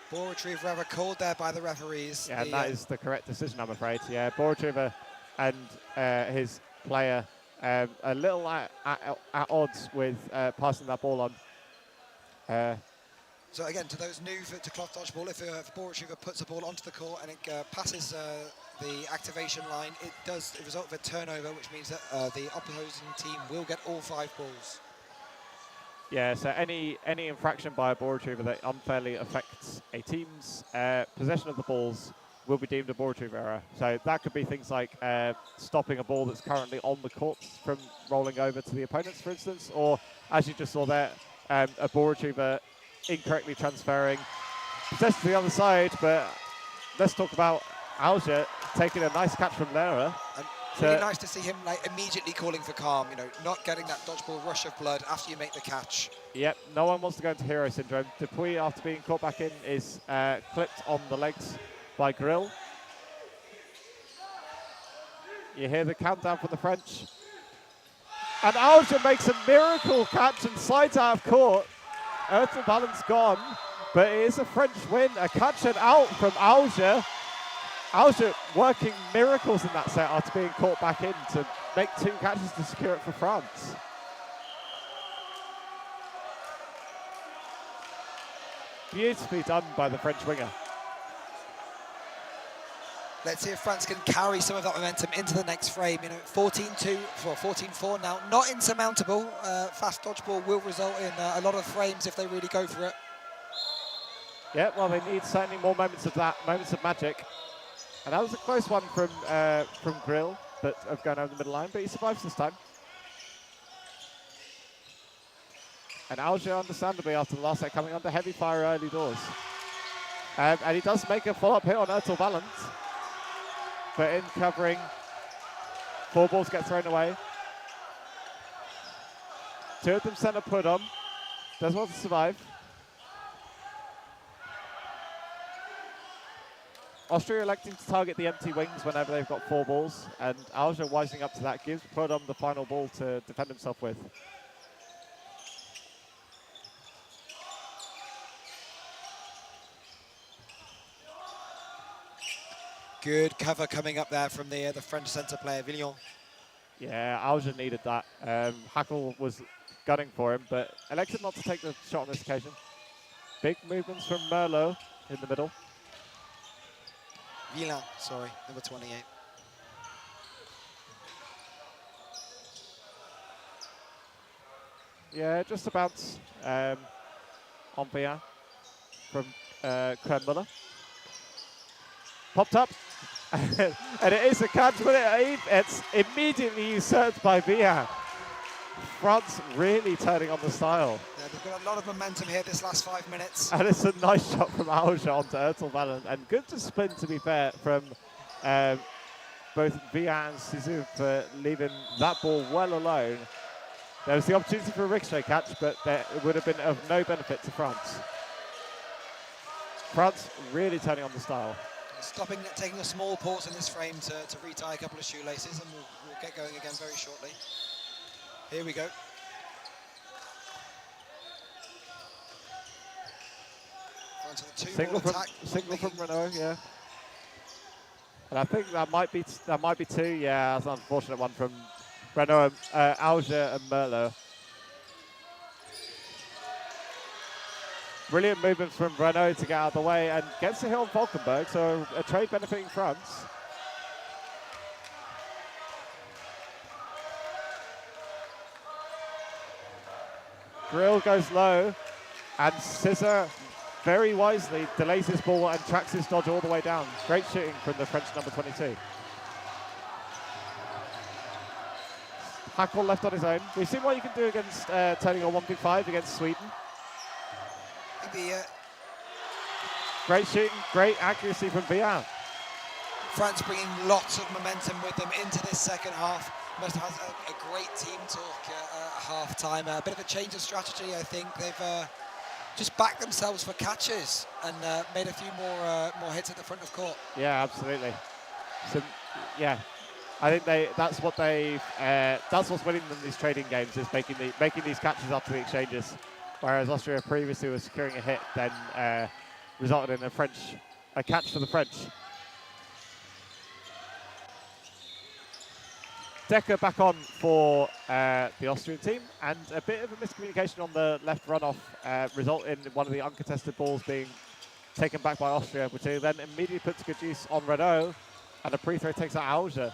Ball retriever error called there by the referees. Yeah, and that is the correct decision, I'm afraid. Yeah, ball retriever and his player a little at odds with passing that ball on. So again, to those new to cloth dodgeball, if a ball retriever puts a ball onto the court and it passes the activation line, it does result in a turnover, which means that the opposing team will get all 5 balls. Yeah, so any infraction by a ball retriever that unfairly affects a team's possession of the balls will be deemed a ball retriever error. So that could be things like stopping a ball that's currently on the court from rolling over to the opponents, for instance, or as you just saw there, a ball retriever incorrectly transferring possession to the other side. But let's talk about Alger taking a nice catch from Lara. Really nice to see him immediately calling for calm, not getting that dodgeball rush of blood after you make the catch. Yep, no one wants to go into hero syndrome. Dupuis, after being caught back in, is clipped on the legs by Grill. You hear the countdown from the French. And Alger makes a miracle catch and slides out of court. Earth and balance gone, but it is a French win. A catch and out from Alger. Alger working miracles in that set after being caught back in to make 2 catches to secure it for France. Beautifully done by the French winger. Let's see if France can carry some of that momentum into the next frame. 14-2, 14-4 now. Not insurmountable. Fast dodgeball will result in a lot of frames if they really go for it. Yeah, well, they need certainly more moments of that, moments of magic. And that was a close one from Grill, but of going over the middle line, but he survives this time. And Alger, understandably, after the last set, coming under heavy fire early doors. And he does make a follow-up hit on Ertel Balance. But in covering, 4 balls get thrown away. 2 of them send a put on. Does want to survive. Austria electing to target the empty wings whenever they've got 4 balls, and Alger wising up to that, gives put on the final ball to defend himself with. Good cover coming up there from the French centre player, Villon. Yeah, Alger needed that. Hackle was gunning for him, but elected not to take the shot on this occasion. Big movements from Merlot in the middle. Villain, sorry, number 28. Yeah, just a bounce on Villain from Kremmuller. Popped up, and it is a catch, but it's immediately usurped by Villain. France really turning on the style. Yeah, they've got a lot of momentum here this last 5 minutes. And it's a nice shot from Alger onto Ertel Balance, and good discipline, to be fair, from both Villain and Sizou for leaving that ball well alone. There was the opportunity for a ricochet catch, but it would have been of no benefit to France. France really turning on the style. Stopping, taking a small pause in this frame to retie a couple of shoelaces, and we'll get going again very shortly. Here we go. Single from Renault, yeah. And I think that might be 2. Yeah, that's an unfortunate one from Renault, Alger and Merlot. Brilliant movements from Renault to get out of the way and gets the hit on Valkenburg, so a trade benefiting France. Grill goes low, and Scissor very wisely delays his ball and tracks his dodge all the way down. Great shooting from the French number 22. Hackle left on his own. We've seen what you can do against turning a 1v5 against Sweden. Great shooting, great accuracy from Villain. France bringing lots of momentum with them into this second half. Must have a great team talk at half-time. A bit of a change of strategy, I think. They've just backed themselves for catches and made a few more hits at the front of court. Yeah, absolutely. So, yeah, I think that's what's winning them these trading games, is making these catches after the exchanges. Whereas Austria previously was securing a hit, then resulted in a catch for the French. Decker back on for the Austrian team, and a bit of a miscommunication on the left runoff result in one of the uncontested balls being taken back by Austria, which they then immediately put to good use on Renault, and a pre-throw takes out Alger.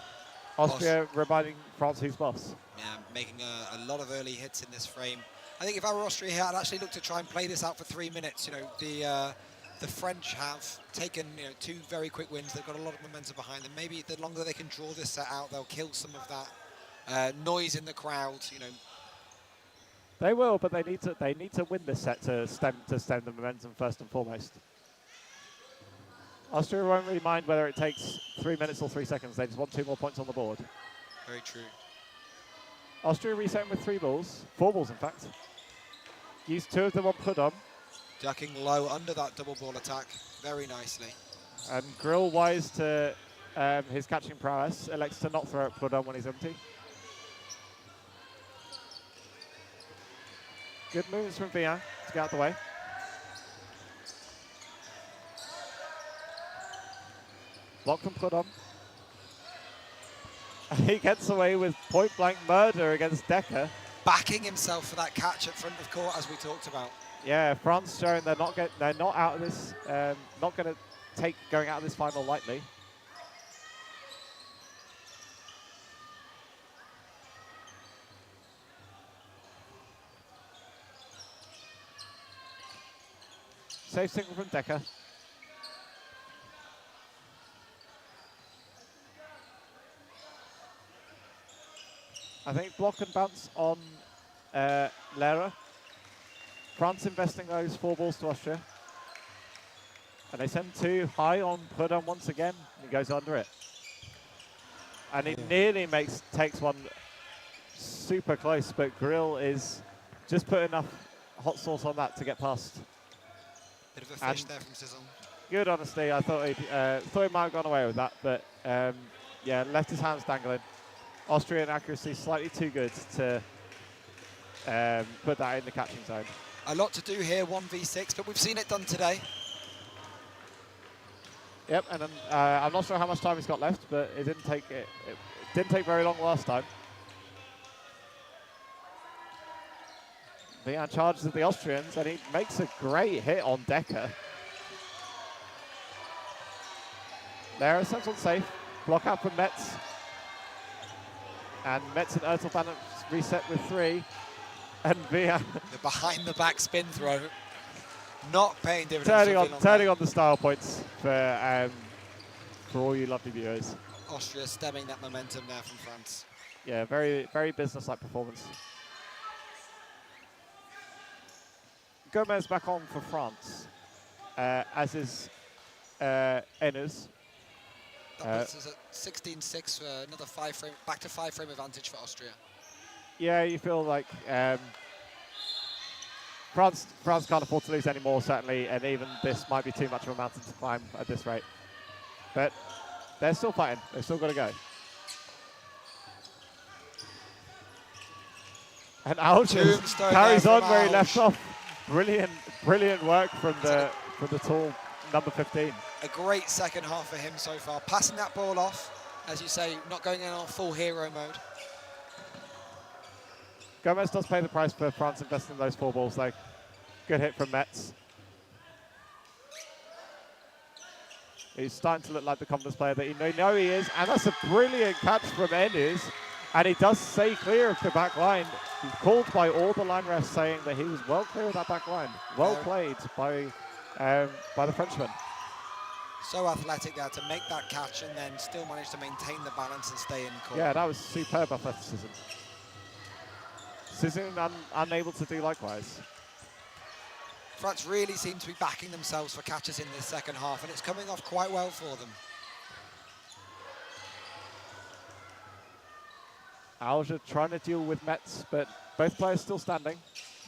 Austria reminding France who's boss. Yeah, making a lot of early hits in this frame. I think if I were Austria here, I'd actually look to try and play this out for 3 minutes. The French have taken 2 very quick wins. They've got a lot of momentum behind them. Maybe the longer they can draw this set out, they'll kill some of that noise in the crowd. They will, but they need to win this set to stem the momentum first and foremost. Austria won't really mind whether it takes 3 minutes or 3 seconds. They just want 2 more points on the board. Very true. Austria resetting with 3 balls, 4 balls in fact. Used 2 of them on put on. Ducking low under that double ball attack very nicely. And Grill, wise to his catching prowess, elects to not throw it put on when he's empty. Good moves from Villain to get out of the way. Blocked and put on. He gets away with point-blank murder against Decker. Backing himself for that catch at front of court, as we talked about. Yeah, France showing they're not out of this, not going to take going out of this final lightly. Safe single from Decker. I think block and bounce on Lehrer. France investing those 4 balls to Austria. And they send 2 high on Prudhomme once again. He goes under it. And he nearly takes one super close, but Grill is just put enough hot sauce on that to get past. Bit of a fish there from Cizon. Good honesty. I thought he might have gone away with that, but yeah, left his hands dangling. Austrian accuracy slightly too good to put that in the catching zone. A lot to do here, 1v6, but we've seen it done today. Yep, and I'm not sure how much time he's got left, but it didn't take very long last time. Vian charges at the Austrians, and he makes a great hit on Decker. There, sends one safe. Block out from Metz. And Metz and Ertel reset with 3. And Vian... The behind-the-back spin throw. Not paying dividends. Turning on the style points for all you lovely viewers. Austria stemming that momentum there from France. Yeah, very, very business-like performance. Gomez back on for France, as is Enes. That puts us at 16-6 for another 5-frame, back to 5-frame advantage for Austria. Yeah, you feel like France can't afford to lose anymore, certainly, and even this might be too much of a mountain to climb at this rate. But they're still fighting. They've still got to go. And Alge carries on where he left off. Brilliant work from the tall number 15. A great second half for him so far. Passing that ball off, as you say, not going in on full hero mode. Gomez does pay the price for France investing in those 4 balls, though. Good hit from Metz. He's starting to look like the confidence player that you know he is, and that's a brilliant catch from Enes. And he does stay clear of the back line. He's called by all the line refs saying that he was well clear of that back line. Well played by the Frenchman. So athletic there to make that catch and then still manage to maintain the balance and stay in court. Yeah, that was superb athleticism. Cizon unable to do likewise. France really seem to be backing themselves for catches in this second half, and it's coming off quite well for them. Alge trying to deal with Metz, but both players still standing.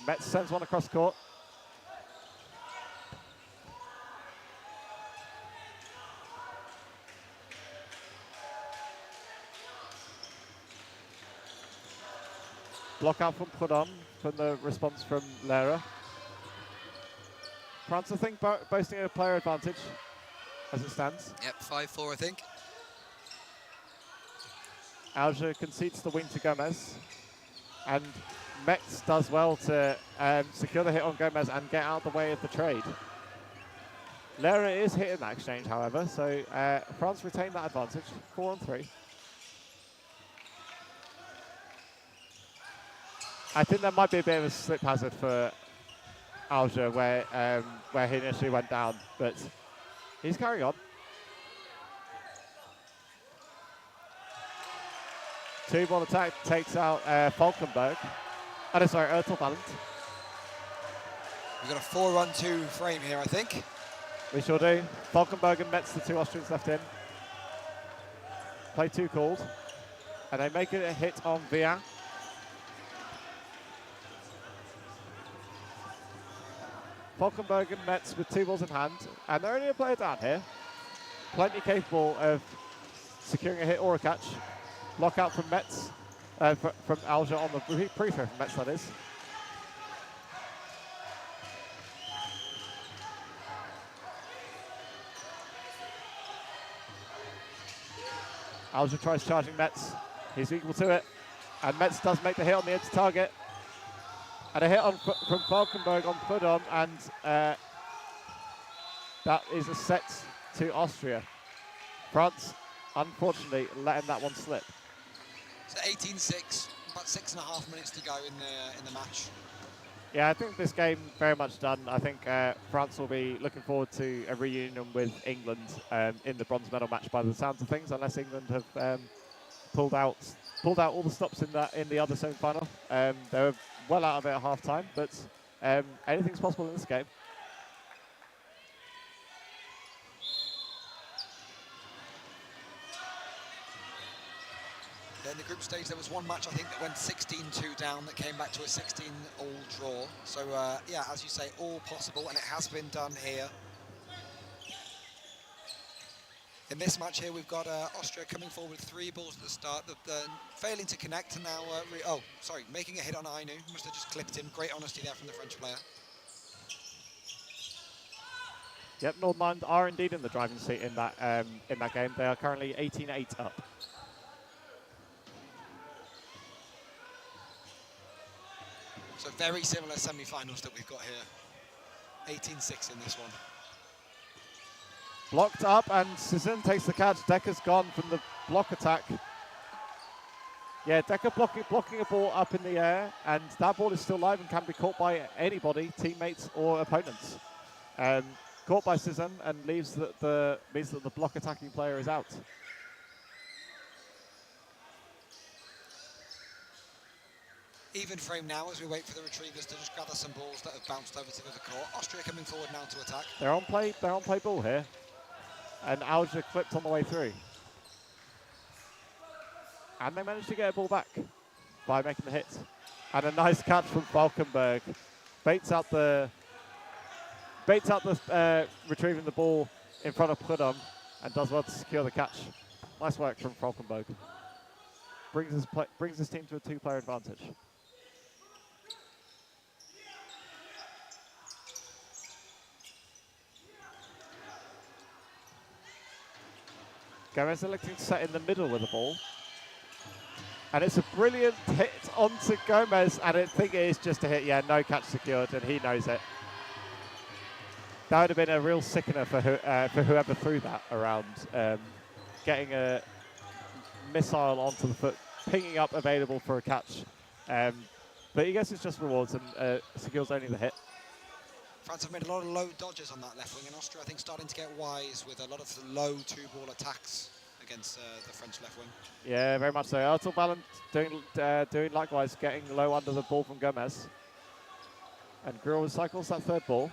Metz sends one across court. Block out from Prudhomme from the response from Lehrer. France, I think, boasting a player advantage as it stands. Yep, 5-4, I think. Alge concedes the wing to Gomez. And Metz does well to secure the hit on Gomez and get out of the way of the trade. Lehrer is hitting that exchange, however, so France retain that advantage, 4-3. I think there might be a bit of a slip hazard for Alge where he initially went down, but he's carrying on. 2-ball attack takes out Falkenberg. Oh, no, sorry, Ertelband. We've got a 4-on-2 frame here, I think. We sure do. Falkenberg and Metz, the 2 Austrians left in. Play 2 called. And they make it a hit on Vian. Falkenberg and Metz with 2 balls in hand. And they're only a player down here. Plenty capable of securing a hit or a catch. Lockout from Metz, from Alge on the pre-throw from Metz, that is. Alge tries charging Metz. He's equal to it. And Metz does make the hit on the edge target. And a hit on from Falkenberg on Prudhomme, and that is a set to Austria. France, unfortunately, letting that one slip. So 18-6, about 6.5 minutes to go in the match. Yeah, I think this game very much done. I think France will be looking forward to a reunion with England in the bronze medal match by the sounds of things, unless England have pulled out all the stops in the other semi-final. They were well out of it at half time, but anything's possible in this game. In the group stage, there was one match, I think, that went 16-2 down, that came back to a 16-all draw. So, yeah, as you say, all possible, and it has been done here. In this match here, we've got Austria coming forward with 3 balls at the start, failing to connect, and now, making a hit on Ainu. Must have just clipped him. Great honesty there from the French player. Yep, Northern Ireland are indeed in the driving seat in that game. They are currently 18-8 up. So very similar semi-finals that we've got here. 18-6 in this one. Blocked up, and Sisson takes the catch. Decker's gone from the block attack. Yeah, Decker blocking a ball up in the air, and that ball is still live and can be caught by anybody, teammates or opponents. Caught by Sisson, and means that the block attacking player is out. Even frame now as we wait for the retrievers to just gather some balls that have bounced over to the other court. Austria coming forward now to attack. They're on play ball here. And Alger clipped on the way through. And they managed to get a ball back by making the hit. And a nice catch from Falkenberg. Baits out the retrieving the ball in front of Prudhomme and does well to secure the catch. Nice work from Falkenberg. Brings his team to a 2-player advantage. Gomez electing to set in the middle with the ball. And it's a brilliant hit onto Gomez, and I think it is just a hit. Yeah, no catch secured, and he knows it. That would have been a real sickener for whoever threw that around. Getting a missile onto the foot, pinging up available for a catch. But he gets his just rewards and secures only the hit. France have made a lot of low dodges on that left wing, and Austria, I think, starting to get wise with a lot of the low 2-ball attacks against the French left wing. Yeah, very much so. Artur Ballant doing likewise, getting low under the ball from Gomez. And Grill recycles that 3rd ball.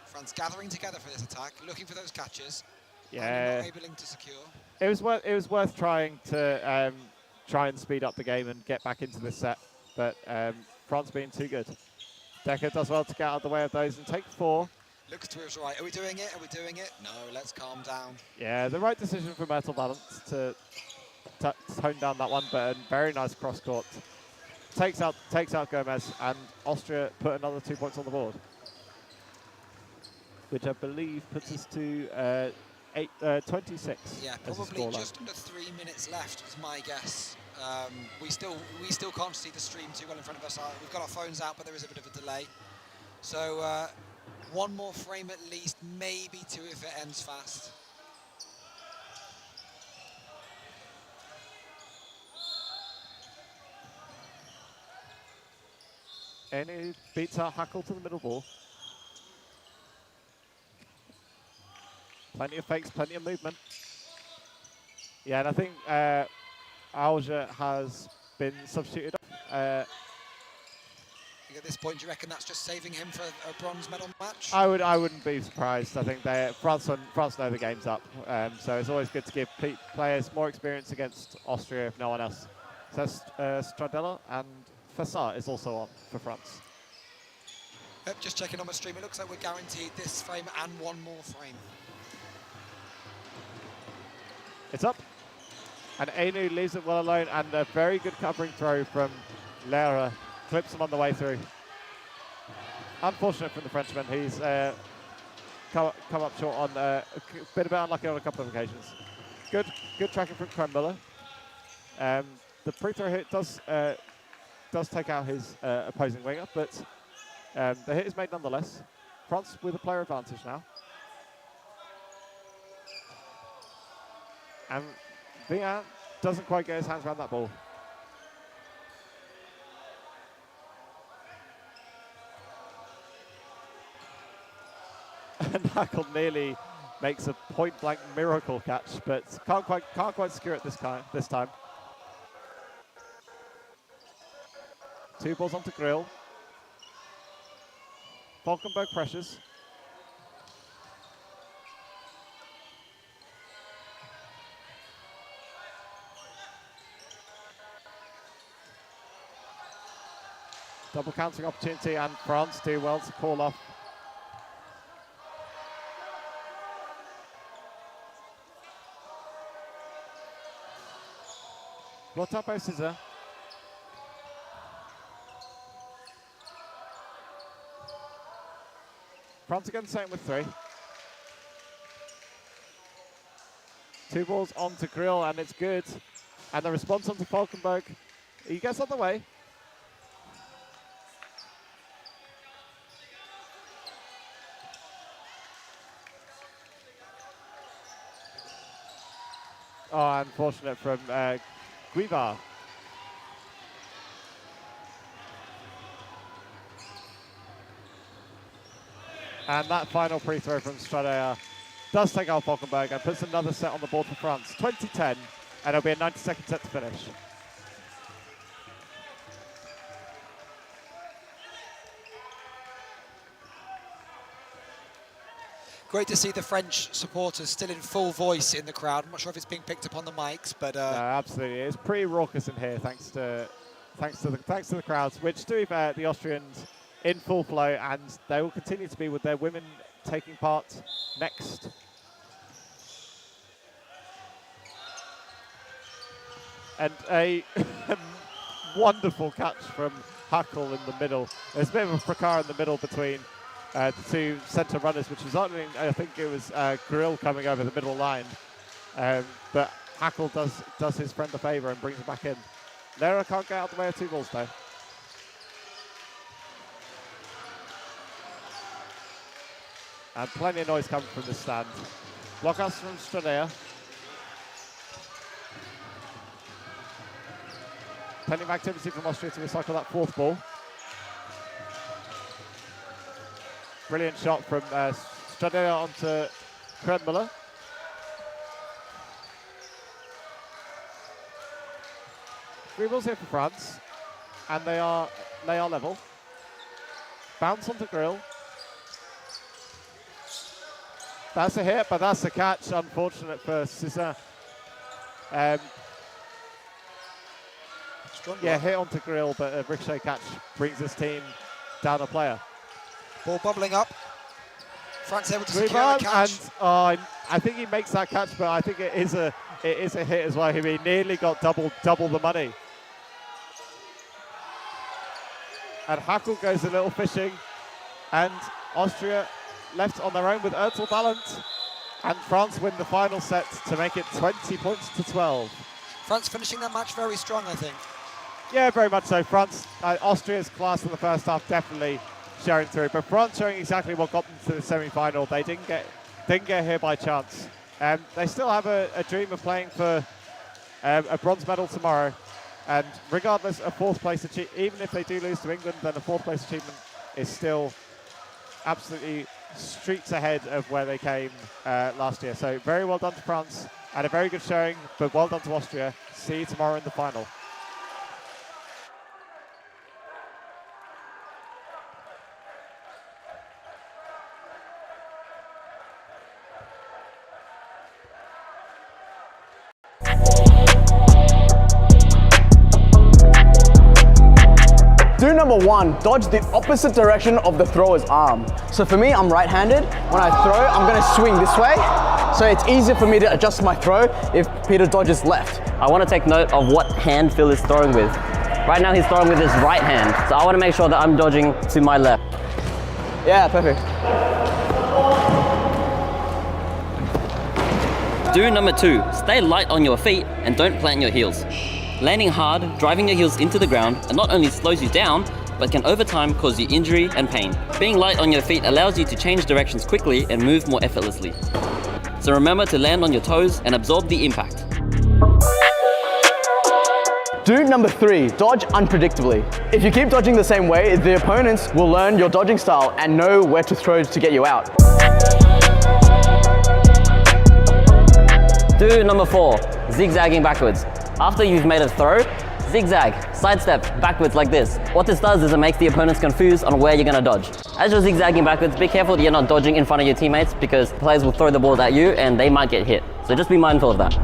France gathering together for this attack, looking for those catches. Yeah. Not able to secure. It was worth trying to try and speed up the game and get back into this set, but France being too good. Decker does well to get out of the way of those and take 4. Looks to his right. Are we doing it? Are we doing it? No, let's calm down. Yeah, the right decision from Artur Ballant to tone down that one, but a very nice cross court. Takes out Gomez, and Austria put another 2 points on the board, which I believe puts us to 26. Yeah, probably just under 3 minutes left is my guess. We still can't see the stream too well in front of us. We've got our phones out, but there is a bit of a delay. So 1 more frame at least, maybe 2 if it ends fast. And he beats out Hackle to the middle ball. Plenty of fakes, plenty of movement. Yeah, and I think Alger has been substituted. At this point, do you reckon that's just saving him for a bronze medal match? I wouldn't be surprised. I think France know the game's up, so it's always good to give players more experience against Austria if no one else. So Stradella and Fassard is also on for France. Yep, just checking on my stream. It looks like we're guaranteed this frame and 1 more frame. It's up. And Ainu leaves it well alone, and a very good covering throw from Lera. Clips him on the way through. Unfortunate from the Frenchman. He's come up short on a bit of unlucky on a couple of occasions. Good tracking from Krembuller. The free throw hit does take out his opposing winger, but the hit is made nonetheless. France with a player advantage now. And Vian doesn't quite get his hands around that ball. and Hackle nearly makes a point-blank miracle catch, but can't quite secure it this time. 2 balls onto Grill. Falkenberg pressures. Double counting opportunity, and France do well to call off. Brought up by Scissor. France again, same with 3. 2 balls onto Grill, and it's good. And the response onto Falkenberg. He gets on the way. Oh, unfortunate from Guivar. And that final free throw from Stradea does take out Falkenberg and puts another set on the board for France. 20-10, and it'll be a 90-second set to finish. Great to see the French supporters still in full voice in the crowd. I'm not sure if it's being picked up on the mics, but no, absolutely, it's pretty raucous in here, thanks to the crowds, which, to be fair, the Austrians in full flow, and they will continue to be with their women taking part next. And a wonderful catch from Hackle in the middle. There's a bit of a fracas in the middle between the 2 centre runners, which was only, I think it was Grill coming over the middle line. But Hackle does his friend a favour and brings it back in. Lera can't get out of the way of 2 balls though. And plenty of noise coming from the stand. Blockouts from Stradea. Plenty of activity from Austria to recycle that 4th ball. Brilliant shot from Stradea onto Kremler. 3 balls here for France, and they are level. Bounce onto Grill. That's a hit, but that's a catch. Unfortunate for César. Yeah, hit onto Grill, but a ricochet catch brings his team down a player. Ball bubbling up. France able to secure a catch. And I think he makes that catch, but I think it is a hit as well. He nearly got double the money. And Hackle goes a little fishing, and Austria left on their own with Ertl Ballant, and France win the final set to make it 20 points to 12. France finishing that match very strong, I think. Yeah, very much so. France, Austria's class in the first half definitely showing through, but France showing exactly what got them to the semi-final. They didn't get here by chance. They still have a dream of playing for a bronze medal tomorrow, and regardless of 4th place achievement, even if they do lose to England, then a 4th place achievement is still absolutely streets ahead of where they came last year. So very well done to France, and a very good showing, but well done to Austria. See you tomorrow in the final. Do number 1, dodge the opposite direction of the thrower's arm. So for me, I'm right-handed. When I throw, I'm gonna swing this way. So it's easier for me to adjust my throw if Peter dodges left. I want to take note of what hand Phil is throwing with. Right now he's throwing with his right hand, so I want to make sure that I'm dodging to my left. Yeah, perfect. Do number 2, stay light on your feet and don't plant your heels. Landing hard, driving your heels into the ground, and not only slows you down, but can over time cause you injury and pain. Being light on your feet allows you to change directions quickly and move more effortlessly. So remember to land on your toes and absorb the impact. Do number 3, dodge unpredictably. If you keep dodging the same way, the opponents will learn your dodging style and know where to throw to get you out. Do number 4, zigzagging backwards. After you've made a throw, zigzag, sidestep, backwards like this. What this does is it makes the opponents confused on where you're gonna dodge. As you're zigzagging backwards, be careful that you're not dodging in front of your teammates because players will throw the balls at you and they might get hit. So just be mindful of that.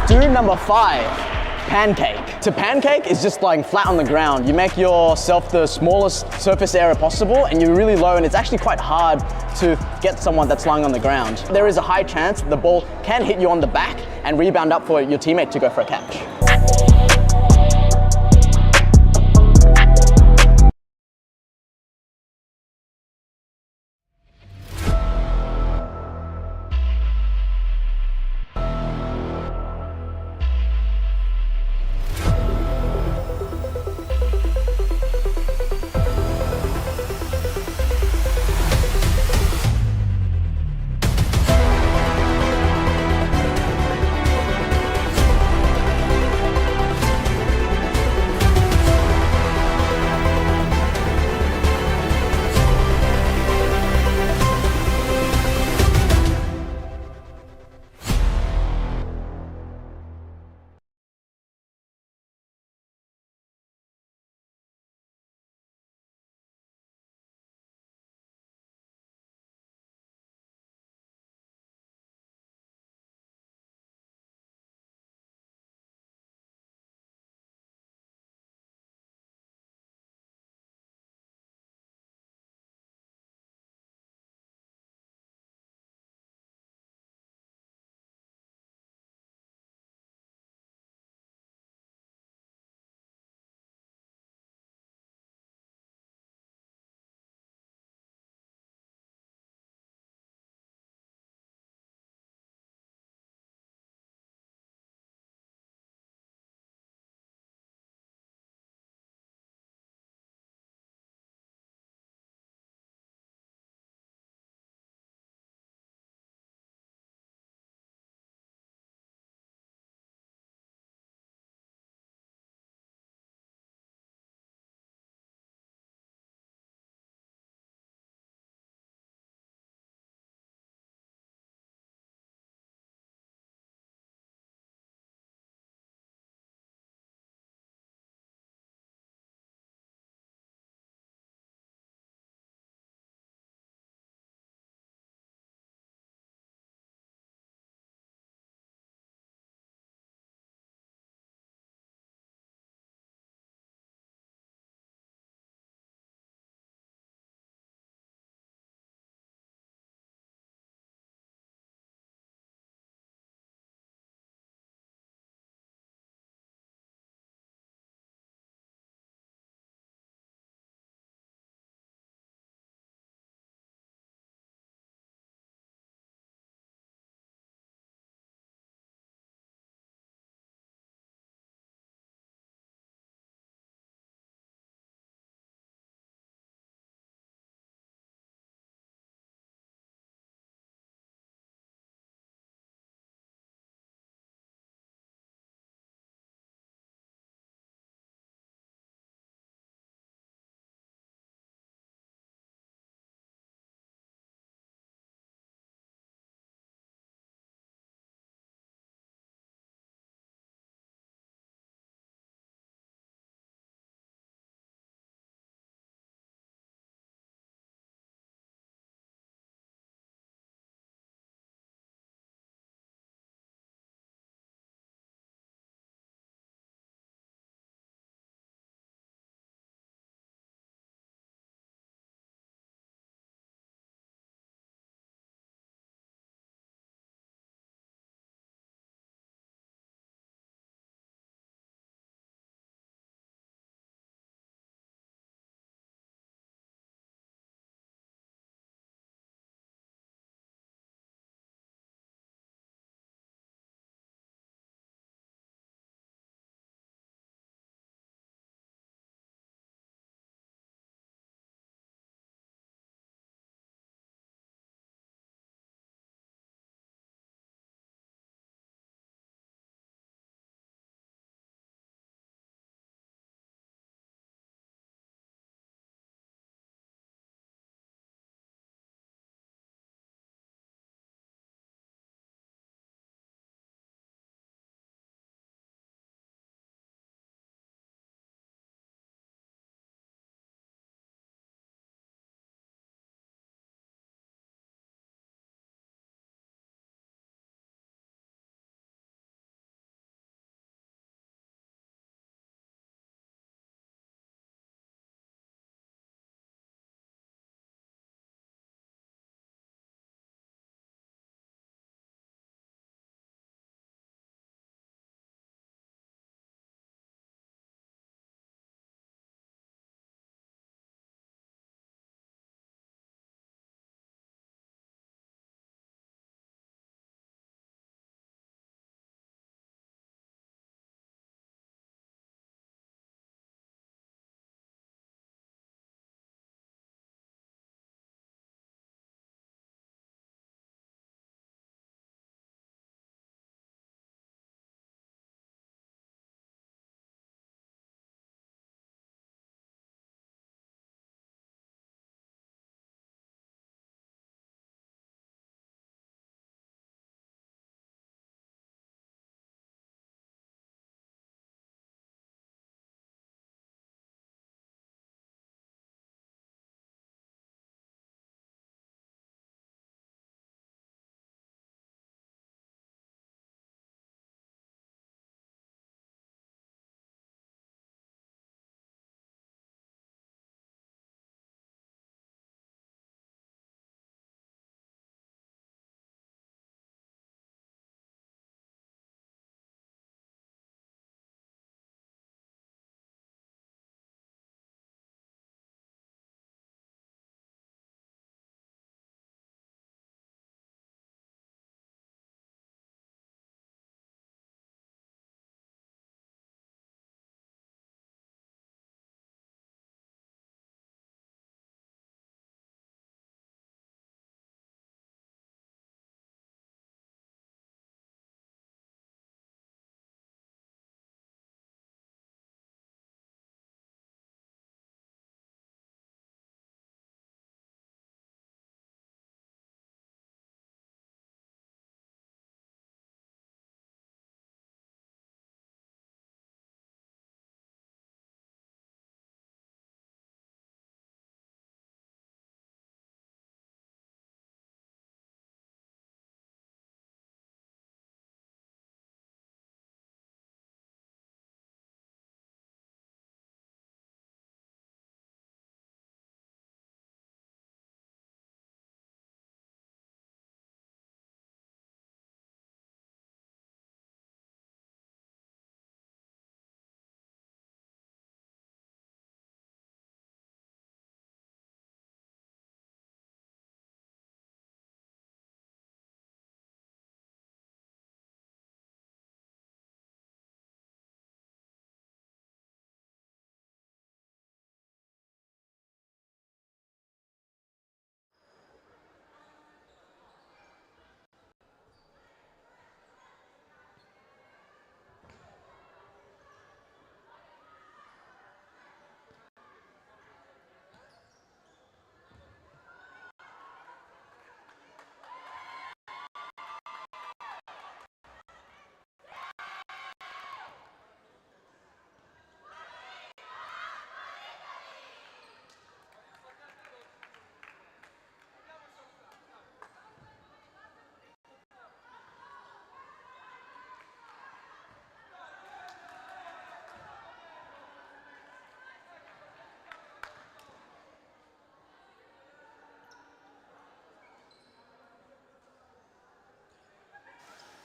Do number 5, pancake. To pancake is just lying flat on the ground. You make yourself the smallest surface area possible and you're really low, and it's actually quite hard to get someone that's lying on the ground. There is a high chance the ball can hit you on the back and rebound up for your teammate to go for a catch.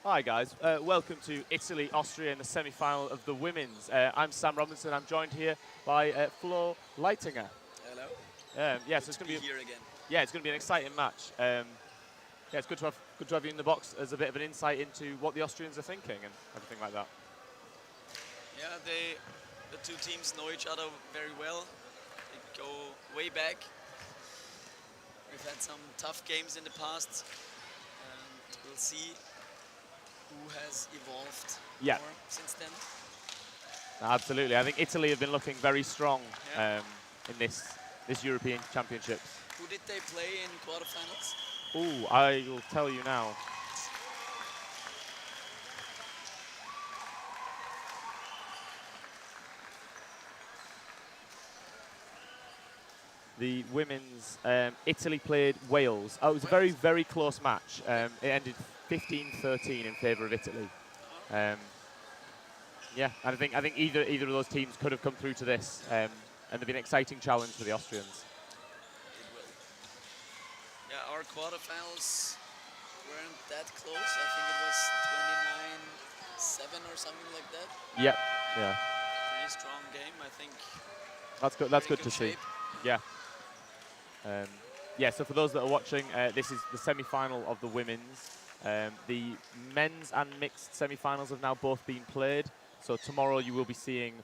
Hi guys, welcome to Italy, Austria in the semi-final of the women's. I'm Sam Robinson. I'm joined here by Flo Leitinger. Hello. Yeah, so it's going to be here again. Yeah, it's going to be an exciting match. Yeah, it's good to have you in the box as a bit of an insight into what the Austrians are thinking and everything like that. Yeah, the two teams know each other very well. They go way back. We've had some tough games in the past, and we'll see who has evolved more since then. Absolutely. I think Italy have been looking very strong in this European Championships. Who did they play in quarterfinals? Ooh, I will tell you now. The women's, Italy played Wales. Oh, it was a very, very close match. It ended 15-13 in favour of Italy. Yeah, and I think either of those teams could have come through to this, and it'd be an exciting challenge for the Austrians. It will. Yeah, our quarterfinals weren't that close. I think it was 29-7 or something like that. Yeah. Pretty strong game, I think. That's good. That's good to see. Yeah. Yeah. So for those that are watching, this is the semi-final of the women's. The men's and mixed semi-finals have now both been played. So tomorrow you will be seeing,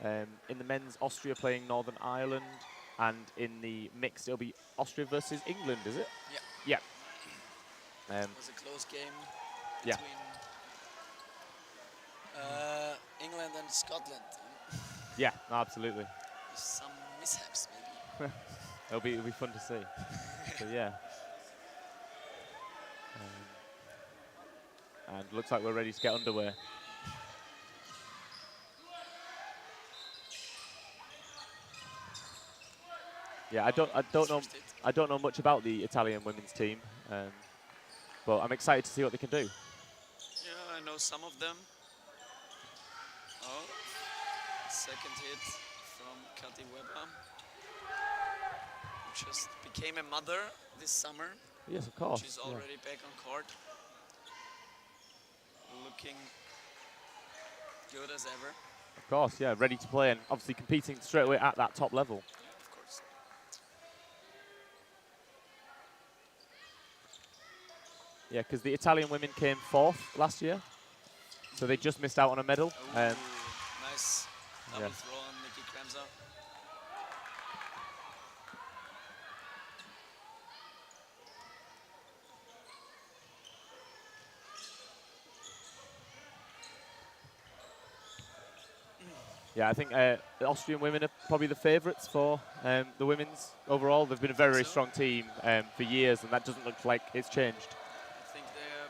in the men's, Austria playing Northern Ireland, and in the mixed it'll be Austria versus England, is it? Yeah. Yeah. It was a close game Yeah. between England and Scotland. Yeah, absolutely. Some mishaps, maybe. it'll be fun to see. So yeah. And looks like we're ready to get underway. Yeah, I don't know much about the Italian women's team, but I'm excited to see what they can do. Yeah, I know some of them. Oh, second hit from Kati Weber, who just became a mother this summer. Yes, of course. She's already back on court, looking good as ever. Of course, yeah, ready to play and obviously competing straight away at that top level. Of course. Yeah, because the Italian women came 4th last year, so they just missed out on a medal. Nice double throw on Nikki Kremser. Yeah, I think the Austrian women are probably the favourites for the women's overall. They've been a very, very strong team for years, and that doesn't look like it's changed. I think they're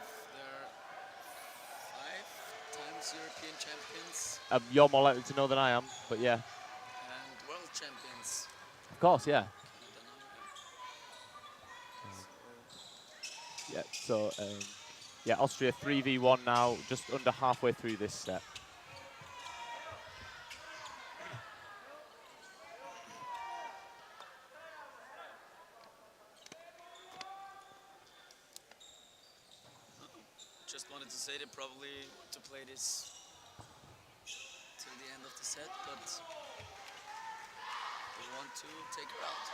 5 times European champions. You're more likely to know than I am, but yeah. And world champions. Of course, yeah. Yeah, so yeah, Austria 3v1 now, just under halfway through this set. Just wanted to say they probably to play this till the end of the set, but they want to take her out.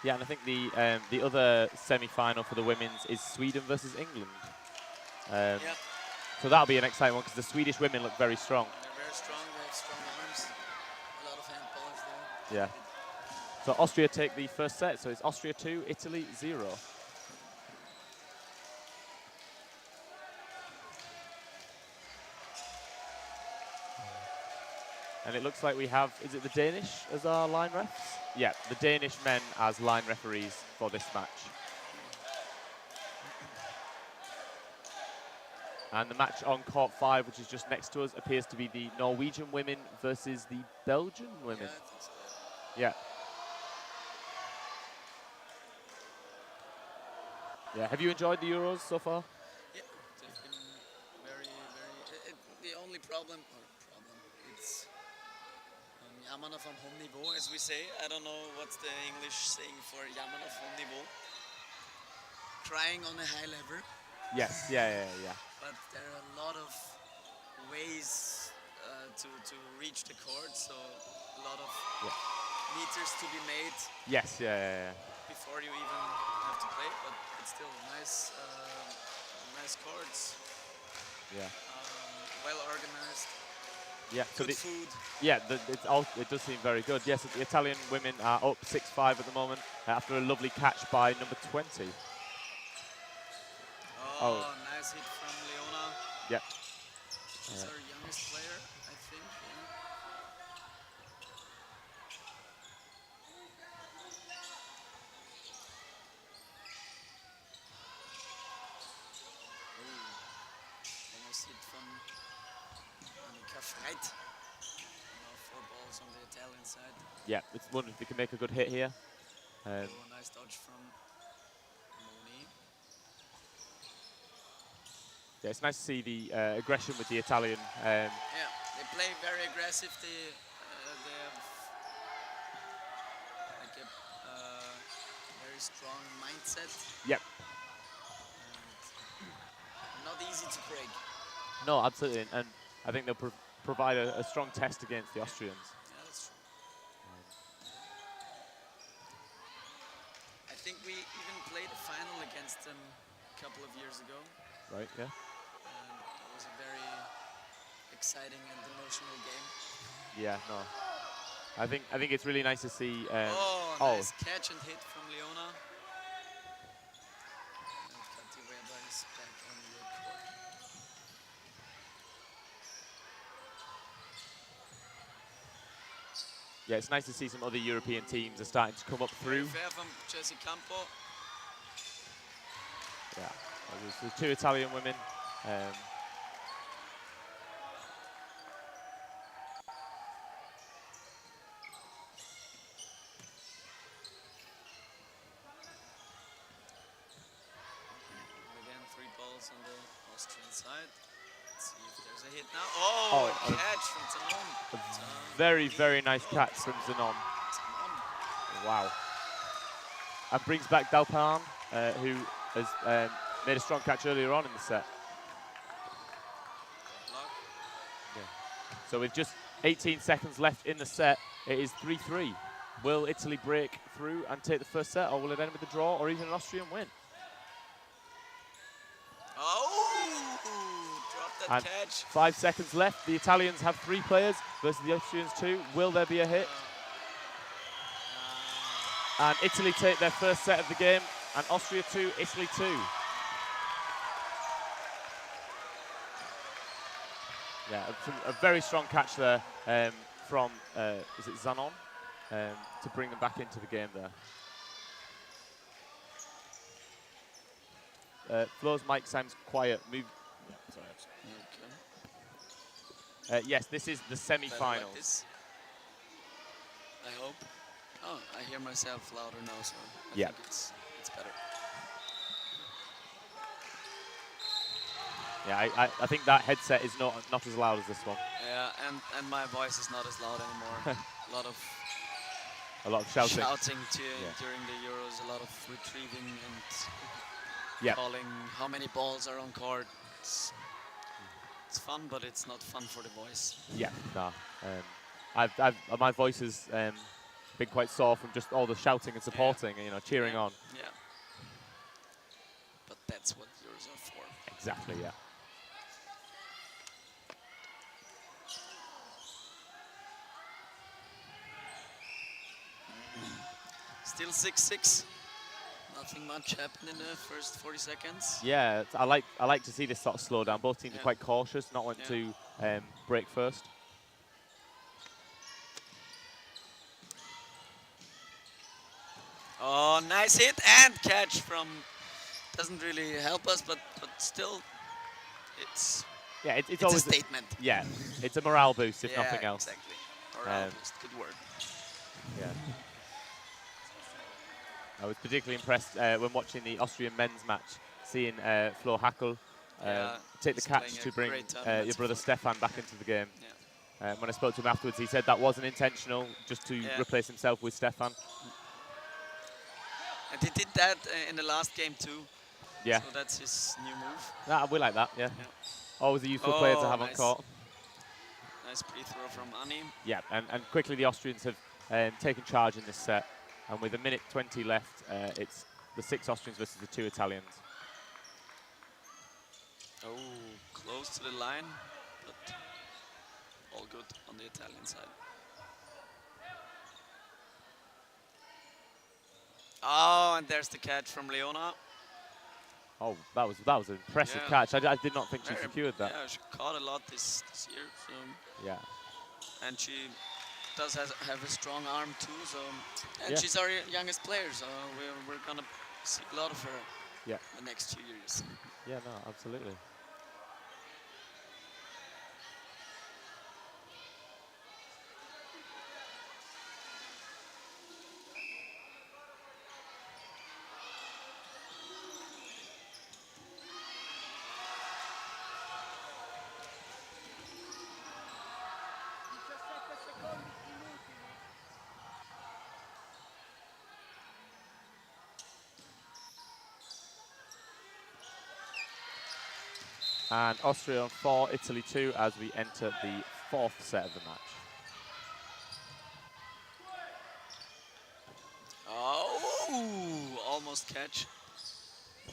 Yeah, and I think the other semi-final for the women's is Sweden versus England. So that'll be an exciting one because the Swedish women look very strong. They're very strong. They have strong arms. A lot of handballers there. Yeah. So Austria take the first set. So it's Austria 2, Italy 0. And it looks like we have, is it the Danish as our line refs? Yeah, the Danish men as line referees for this match. And the match on court 5, which is just next to us, appears to be the Norwegian women versus the Belgian women. Yeah, I think so. Yeah. Yeah, have you enjoyed the Euros so far? Yeah, they've been very, very... the only problem, it's jammer van hoog niveau, as we say. I don't know what's the English saying for jammer van hoog niveau. Crying on a high level. Yes, yeah. But there are a lot of ways to reach the court, so a lot of meters to be made. Yes, yeah. Before you even have to play, but it's still nice, nice courts. Yeah. Well organized. Yeah, Good food. Yeah, it does seem very good. Yes, the Italian women are up 6-5 at the moment after a lovely catch by number 20. Oh, nice hit from Leona. Yep. She's our youngest player, I think. Almost hit from Annika Freit. Now 4 balls on the Italian side. Yeah, it's wondering if they can make a good hit here. Nice dodge from Moni. Yeah, it's nice to see the aggression with the Italian. Yeah, they play very aggressive. They have like a very strong mindset. Yep. And not easy to break. No, absolutely, and I think they'll provide a strong test against the Austrians. Yeah, that's true. I think we even played a final against them a couple of years ago. Right, yeah. And it was a very exciting and emotional game. Yeah, no. I think it's really nice to see. Nice catch and hit from Leona. And Kati Weber is back on the court. Yeah, it's nice to see some other European teams are starting to come up through. Fair from Jesse Campo. Yeah, there's the 2 Italian women. Again, 3 balls on the Austrian side. Let's see if there's a hit now. Oh, a catch from Zanon. Very, very nice catch from Zanon. Wow. And brings back Dalpan, who has made a strong catch earlier on in the set. Yeah. So with just 18 seconds left in the set, it is 3-3. Will Italy break through and take the first set, or will it end with a draw or even an Austrian win? Oh, dropped that And catch. 5 seconds left. The Italians have 3 players versus the Austrians 2. Will there be a hit? And Italy take their first set of the game, and Austria 2, Italy 2. Yeah, a very strong catch there from, is it Zanon? To bring them back into the game there. Flo's mic sounds quiet. Move. Yeah, sorry. Okay. Yes, this is the semi-finals. I hope. Oh, I hear myself louder now, so I Yeah. think it's better. Yeah, I think that headset is not as loud as this one. Yeah, and my voice is not as loud anymore. A lot of shouting. During the Euros, a lot of retrieving and calling how many balls are on court. It's fun, but it's not fun for the voice. Yeah, no. My voice has been quite sore from just all the shouting and supporting, cheering on. Yeah. But that's what Euros are for. Exactly, yeah. Still 6-6. Nothing much happened in the first 40 seconds. Yeah, I like to see this sort of slow down. Both teams are quite cautious, not want to break first. Oh, nice hit and catch from. Doesn't really help us, but still, it's. Yeah, it's a always statement. Yeah, it's a morale boost if nothing else. Exactly. Morale boost. Good word. Yeah. I was particularly impressed when watching the Austrian men's match, seeing Flo Hackel take the catch to bring your brother Stefan back into the game. Yeah. When I spoke to him afterwards, he said that wasn't intentional, just to replace himself with Stefan. And he did that in the last game too. Yeah. So that's his new move. We like that, yeah. Always a useful player to have on nice. court. Nice pre-throw from Ani. Yeah, and quickly the Austrians have taken charge in this set. And with 1:20 left, it's the 6 Austrians versus the 2 Italians. Oh, close to the line, but all good on the Italian side. Oh, and there's the catch from Leona. Oh, that was an impressive catch. I did not think she secured that. Yeah, she caught a lot this year. So. Yeah. And she does have a strong arm too. So, and Yeah. she's our youngest player. So we're gonna see a lot of her. Yeah. The next 2 years. Yeah, no, absolutely. And Austria on 4, Italy 2 as we enter the 4th set of the match. Oh, almost catch.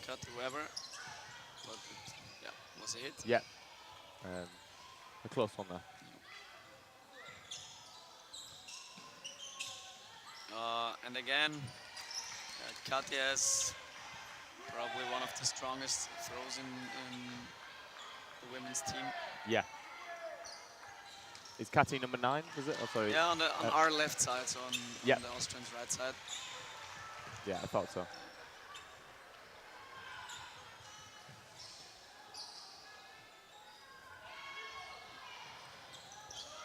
Cut to Weber. But yeah, was a hit. Yeah. A close one there. And again, Katja has probably one of the strongest throws in the women's team. Yeah. Is Kati number 9, is it? Oh, sorry. Yeah, on our left side, so on the Austrians' right side. Yeah, I thought so.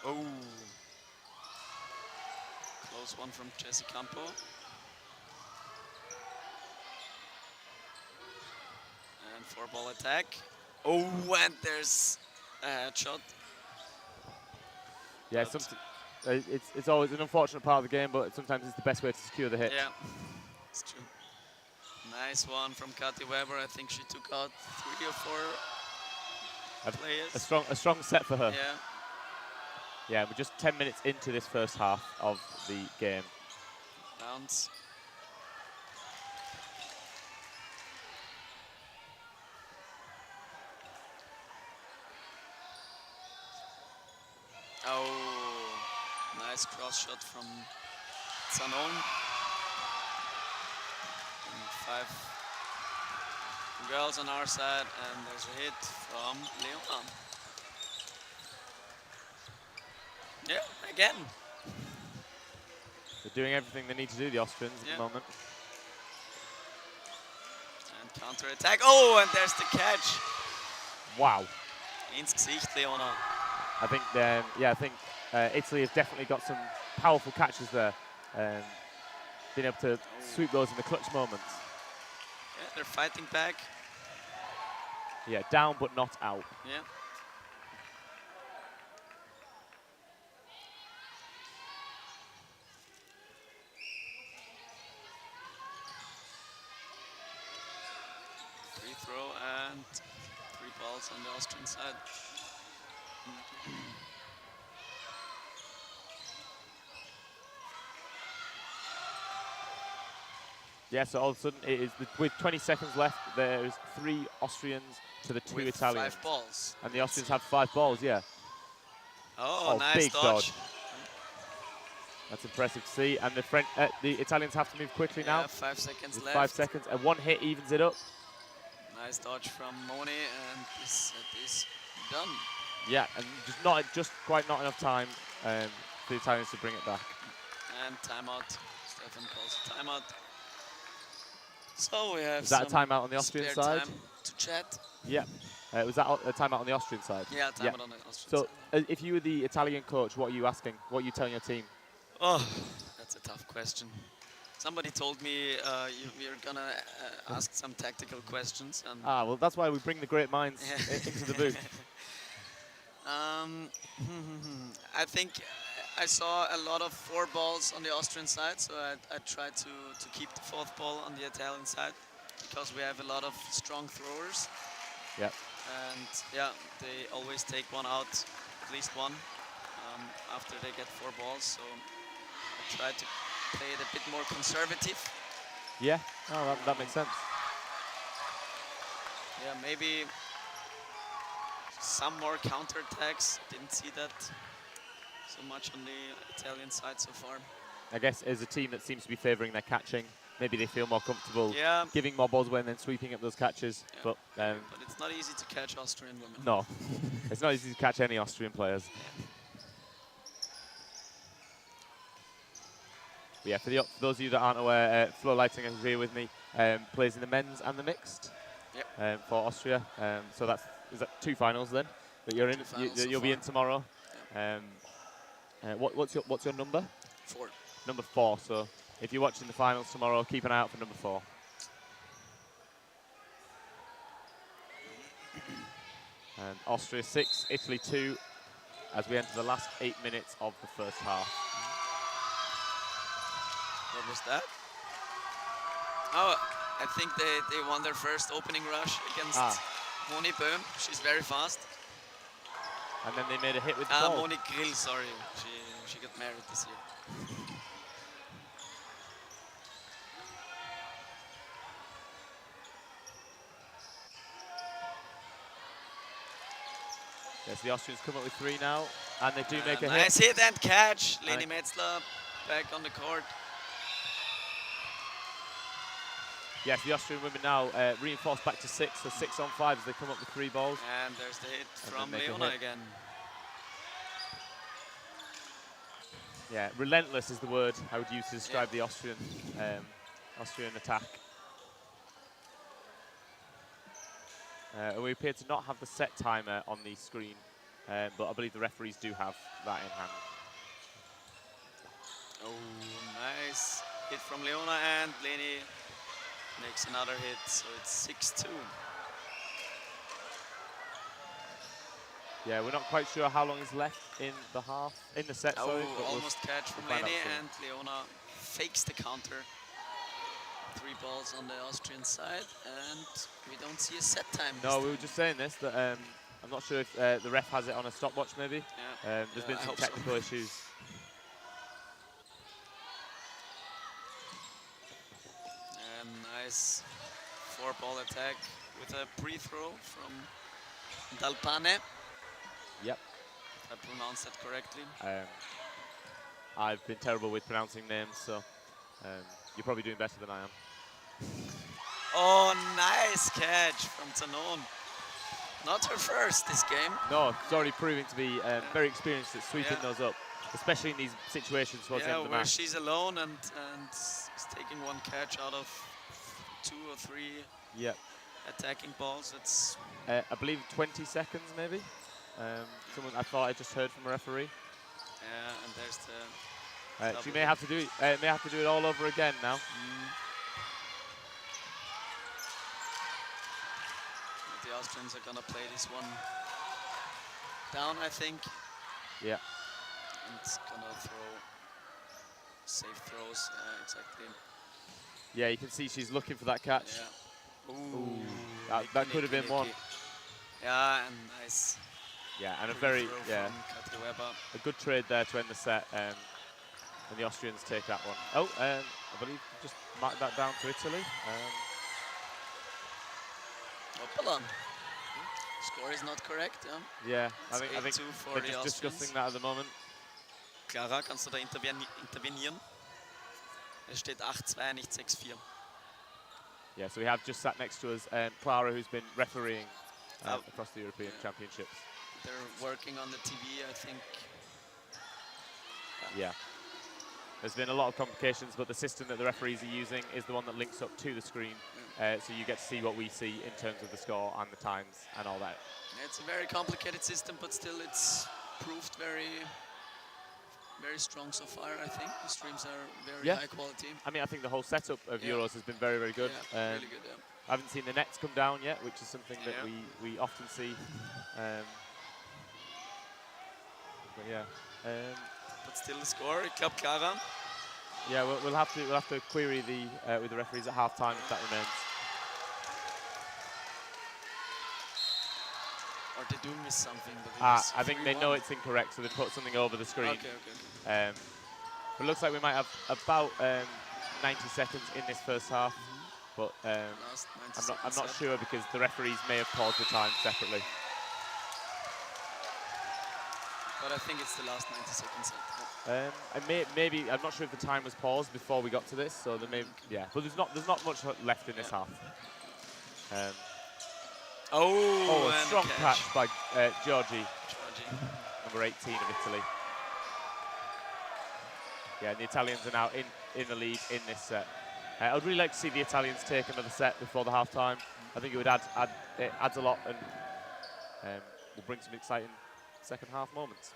Oh. Close one from Jesse Campo. And 4-ball attack. Oh, and there's a shot. Yeah, it's always an unfortunate part of the game, but sometimes it's the best way to secure the hit. Yeah, it's true. Nice one from Katy Weber. I think she took out 3 or 4 players. A strong set for her. Yeah. Yeah, we're just 10 minutes into this first half of the game. Bounce. Oh, nice cross shot from Zanon. And 5 girls on our side, and there's a hit from Leona. Yeah, again. They're doing everything they need to do, the Austrians, at the moment. And counter attack. Oh, and there's the catch. Wow. Ins Gesicht, Leona. I think, Italy have definitely got some powerful catches there. Being able to sweep those in the clutch moments. Yeah, they're fighting back. Yeah, down but not out. Yeah. Free throw and 3 balls on the Austrian side. Yeah, so all of a sudden, it is with 20 seconds left, there's 3 Austrians to the 2 With Italians. 5 balls. And the Austrians have 5 balls, yeah. Oh, nice big dodge. That's impressive to see. And the Italians have to move quickly now. 5 seconds With left. 5 seconds, and 1 hit evens it up. Nice dodge from Moni, and this set is done. Yeah, and just quite not enough time for the Italians to bring it back. And timeout. Stefan calls a timeout. So we have Was that a timeout on the Austrian spare side? time to chat. Yeah. Was that a timeout on the Austrian side? Yeah, timeout on the Austrian side. So if you were the Italian coach, what are you asking? What are you telling your team? Oh, that's a tough question. Somebody told me you're gonna ask some tactical questions. And well, that's why we bring the great minds into the booth. I think I saw a lot of 4 balls on the Austrian side, so I tried to keep the 4th ball on the Italian side. because we have a lot of strong throwers. Yep. And yeah, they always take one out, at least one, after they get 4 balls. So I try to play it a bit more conservative. Yeah, oh, that makes sense. Yeah, maybe some more counterattacks. Didn't see that so much on the Italian side so far. I guess as a team that seems to be favouring their catching, maybe they feel more comfortable Yeah. giving more balls away and then sweeping up those catches. Yeah. But But it's not easy to catch Austrian women. no, it's not easy to catch any Austrian players. But yeah, for those of you that aren't aware, Flo Lighting is here with me, plays in the men's and the mixed for Austria. So is that 2 finals then that you're in? You'll be in tomorrow. What's your number? 4. Number 4. So if you're watching the finals tomorrow, keep an eye out for number 4. And Austria 6, Italy 2, as we enter the last 8 minutes of the first half. What was that? Oh, I think they won their first opening rush against Moni Böhm. She's very fast. And then they made a hit with the ball. Moni Grill, sorry. She got married this year. Yes, the Austrians come up with 3 now, and they do make a nice hit and catch. Leni And Metzler back on the court. yes, the Austrian women now reinforced back to 6, so 6 on 5 as they come up with 3 balls. And there's the hit And from then make a Leona hit. again. Yeah, relentless is the word I would use to describe the Austrian attack. We appear to not have the set timer on the screen, but I believe the referees do have that in hand. Oh, nice hit from Leona, and Leni makes another hit, so it's 6-2. Yeah, we're not quite sure how long is left in the set. Sorry, but Almost catch from find out Leni, soon. and Leona fakes the counter. 3 balls on the Austrian side, and we don't see a set time. No, we were just saying this, that I'm not sure if the ref has it on a stopwatch maybe. Yeah. There's Yeah, been I some hope so. technical issues. And nice 4-ball attack with a pre-throw from Dalpane. Yep. If I pronounced that correctly. I've been terrible with pronouncing names, so you're probably doing better than I am. Oh, nice catch from Tanon. Not her first this game. No, she's already proving to be very experienced at sweeping those up, especially in these situations towards the end of the where match. she's alone and is taking 1 catch out of 2 or 3 Yep. attacking balls. It's I believe 20 seconds maybe. Someone I thought I just heard from a referee. and there's the. She may have to do it. May have to do it all over again now. The Austrians are gonna play this one down, I think. Yeah. And it's gonna throw safe throws. Exactly. Yeah, you can see she's looking for that catch. Yeah. Ooh. That could have been one. Yeah, and nice. Yeah, and a free very throw from Katri Weber. a good trade there to end the set, and the Austrians take that one. Oh, I believe just mark that down to Italy. Hoppala. Score is not correct. Yeah, I It's think 8-2 for they're the just Austrians. discussing that at the moment. Clara, kannst du da intervenieren? Es steht 8-2, nicht 6-4. Yeah, so we have just sat next to us Clara, who's been refereeing across the European Championships. They're working on the TV, I think. Yeah. There's been a lot of complications, but the system that the referees are using is the one that links up to the screen, so you get to see what we see in terms of the score and the times and all that. It's a very complicated system, but still it's proved very strong so far, I think. The streams are very high quality. I mean, I think the whole setup of Euros has been very, very good. Yeah, really good, yeah. I haven't seen the nets come down yet, which is something that we often see. But yeah. But still the score, ich glaube Clara. Yeah, we'll have to query with the referees at half time if that remains. Or they do miss something. But I think they know it's incorrect, so they put something over the screen. Okay, okay. But it looks like we might have about 90 seconds in this first half. But Last 90 I'm not seconds sure because the referees may have paused the time separately. But I think it's the last 90 seconds. Maybe I'm not sure if the time was paused before we got to this, so there may yeah. But there's not much left in this half. A strong catch by Giorgi, number 18 of Italy. Yeah, and the Italians are now in the lead in this set. I would really like to see the Italians take another set before the half time. I think it would it adds a lot and will bring some exciting second half moments.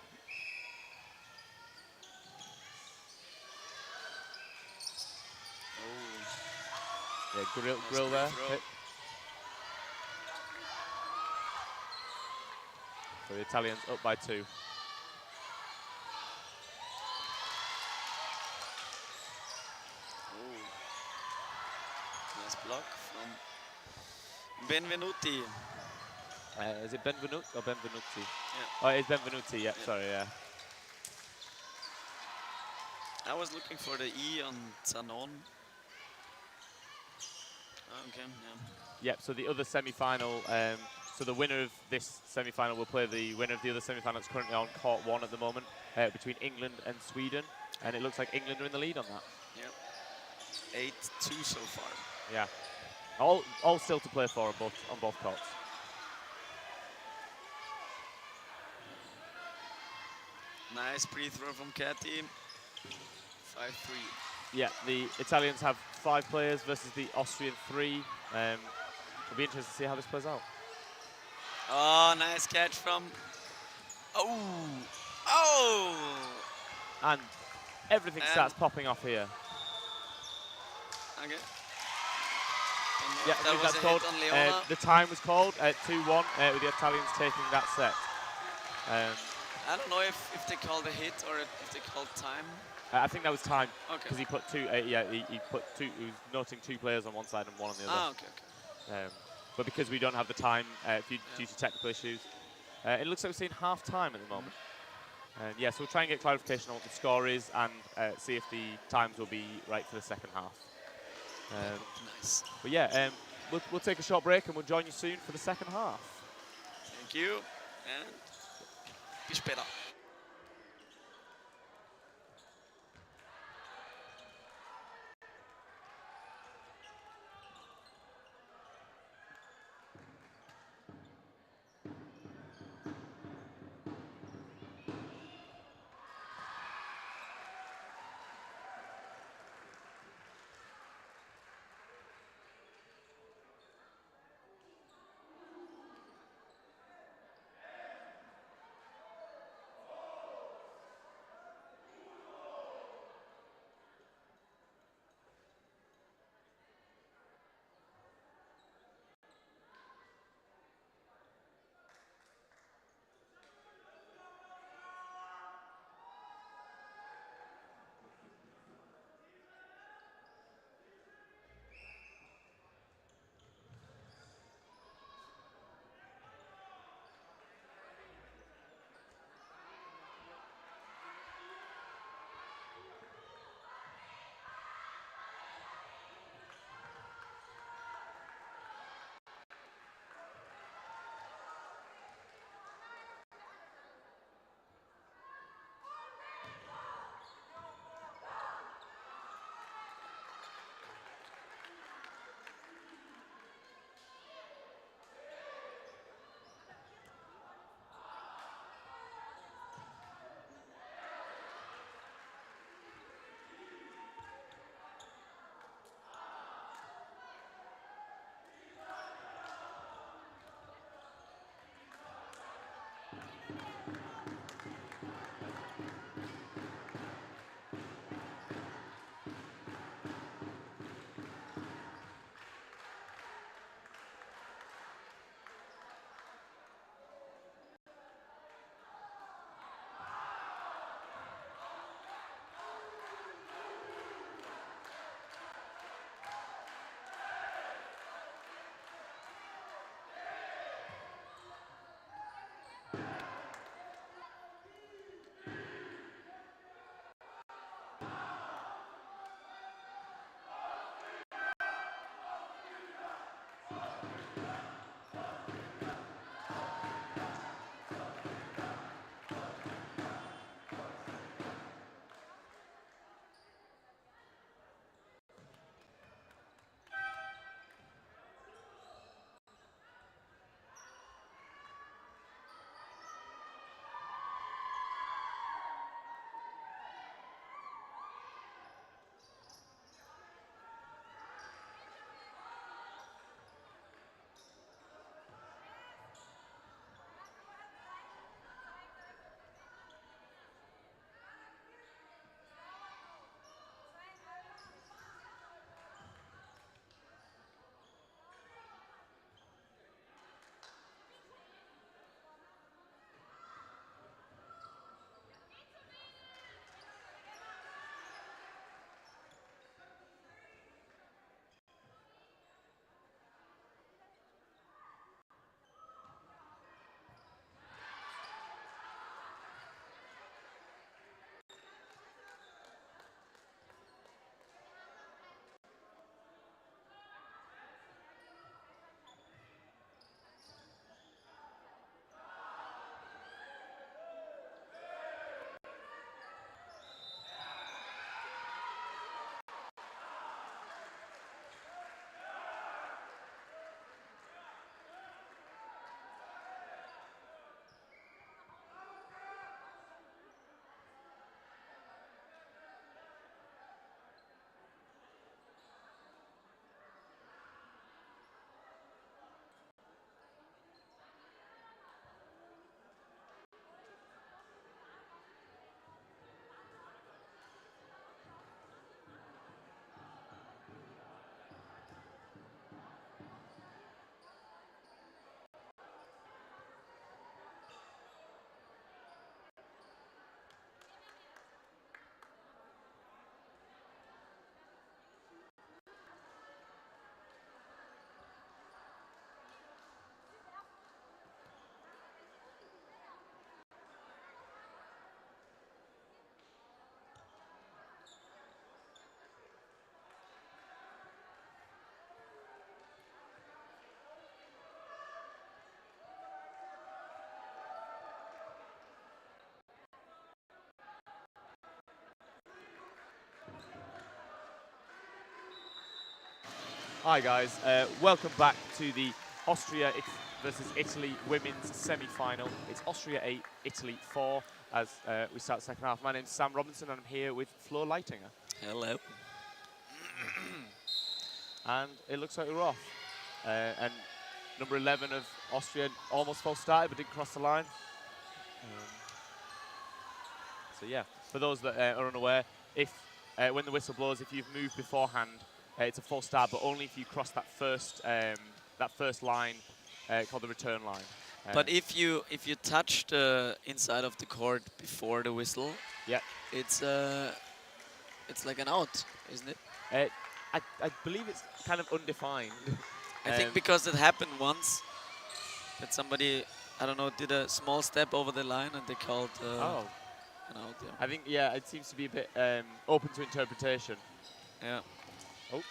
Yeah, grill there. So the Italians up by 2. Nice block from Benvenuti. Is it Benvenuti or Benvenuti? Yeah. Oh, it's Benvenuti, yeah, sorry, yeah. I was looking for the E on Zanon. Okay, yeah. Yep, so the other semi-final, so the winner of this semi-final will play the winner of the other semi-final that's currently on court 1 at the moment, between England and Sweden. And it looks like England are in the lead on that. Yep. 8-2 so far. Yeah. All still to play for on both courts. Nice pre-throw from Katy. 5-3. Yeah, the Italians have 5 players versus the Austrian 3. It'll be interesting to see how this plays out. Oh, nice catch from... Oh! And everything starts popping off here. Okay. Yeah, that was that's a called. hit on Leona. The time was called at 2-1 with the Italians taking that set. I don't know if they called a hit or if they called time. I think that was time because Okay. he put 2. He put 2. He was noting 2 players on one side and 1 on the other. Ah, okay. But because we don't have the time due to technical issues, it looks like we're seeing half time at the moment. And yeah, so we'll try and get clarification on what the score is and see if the times will be right for the second half. Nice. But yeah, we'll take a short break and we'll join you soon for the second half. Thank you. And bis später. Hi guys, welcome back to the Austria versus Italy women's semi-final. It's Austria 8, Italy 4 as we start the second half. My name's Sam Robinson and I'm here with Flo Leitinger. Hello. And it looks like we're off. And number 11 of Austria almost full started but didn't cross the line. So yeah, for those that are unaware, if when the whistle blows, if you've moved beforehand, it's a full start, but only if you cross that first line called the return line. But if you touch the inside of the court before the whistle, yeah, it's like an out, isn't it? I believe it's kind of undefined. I think because it happened once that somebody, I don't know, did a small step over the line and they called an out. Yeah. I think, yeah, it seems to be a bit open to interpretation. Yeah. Oh,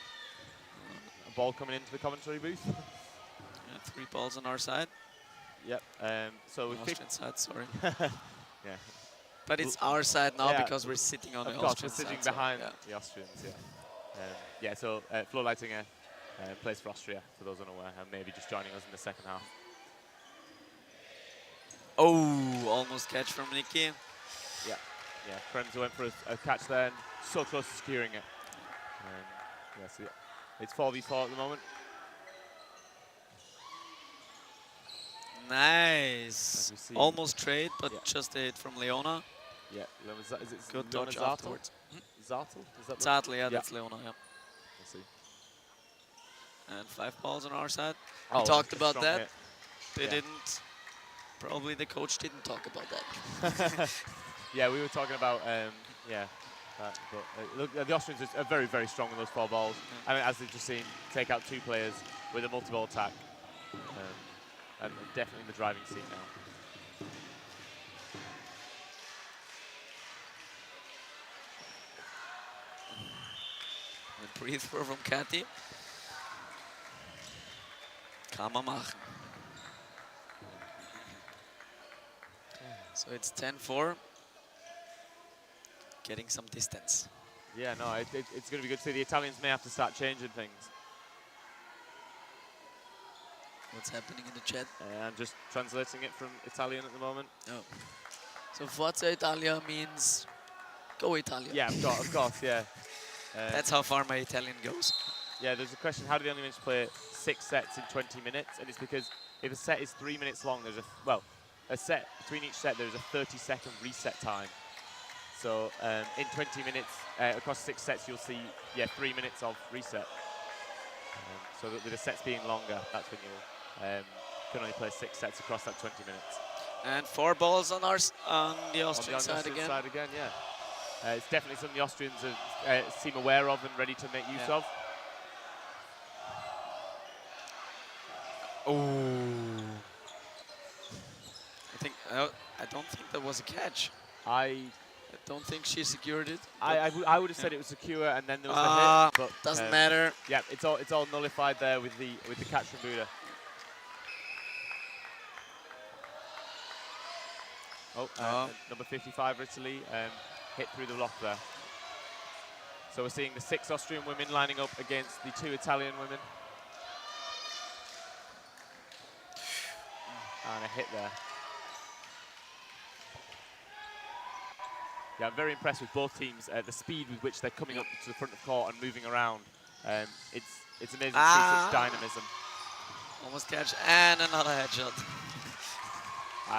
a ball coming into the commentary booth. Yeah, 3 balls on our side. Yep. So Austrian side, sorry. Yeah. But it's our side now because we're sitting on the Austrian side. Of course, we're sitting behind the Austrians, yeah. Yeah, so Flo Leitinger plays for Austria, for those unaware, and maybe just joining us in the second half. Oh, almost catch from Nikki. Yeah, yeah. Kremser went for a catch there, and so close to securing it. Yeah, so it's 4v4 at the moment. Nice. Almost trade, but just a hit from Leona. Yeah, is it good Leona dodge Zartel? afterwards. Zartel? Is that Zartel, yeah, that's Leona, yeah. Let's see. And 5 balls on our side. Oh, We talked that's a about strong that. hit. They Yeah. didn't. Probably the coach didn't talk about that. Yeah, we were talking about, yeah. But look, the Austrians are very, very strong with those 4 balls. I mean, as they've just seen, take out 2 players with a multi-ball attack. And definitely in the driving seat now. And breathe throw from Kathy. Kann man machen. So it's 10-4. Getting some distance. Yeah, no, it's going to be good to see. The Italians may have to start changing things. What's happening in the chat? I'm just translating it from Italian at the moment. Oh. So Forza Italia means go Italia. Yeah, of course, yeah. That's how far my Italian goes. Yeah, there's a question, how do they only manage to play 6 sets in 20 minutes? And it's because if a set is 3 minutes long, there's a set, between each set, there's a 30-second reset time. So in 20 minutes, across 6 sets, you'll see, 3 minutes of reset. So that with the sets being longer, that's when you'll can only play 6 sets across that 20 minutes. And 4 balls on the Austrian side again. Side again, yeah. It's definitely something the Austrians seem aware of and ready to make use of. Oh. I don't think that was a catch. I don't think she secured it. I would have said it was secure, and then there was the hit. But doesn't matter. Yeah, it's all nullified there with the catch from Buda. Number 55 for Italy hit through the block there. So we're seeing the 6 Austrian women lining up against the 2 Italian women. And a hit there. Yeah, I'm very impressed with both teams. The speed with which they're coming up to the front of court and moving around. It's amazing to see such dynamism. Almost catch and another headshot.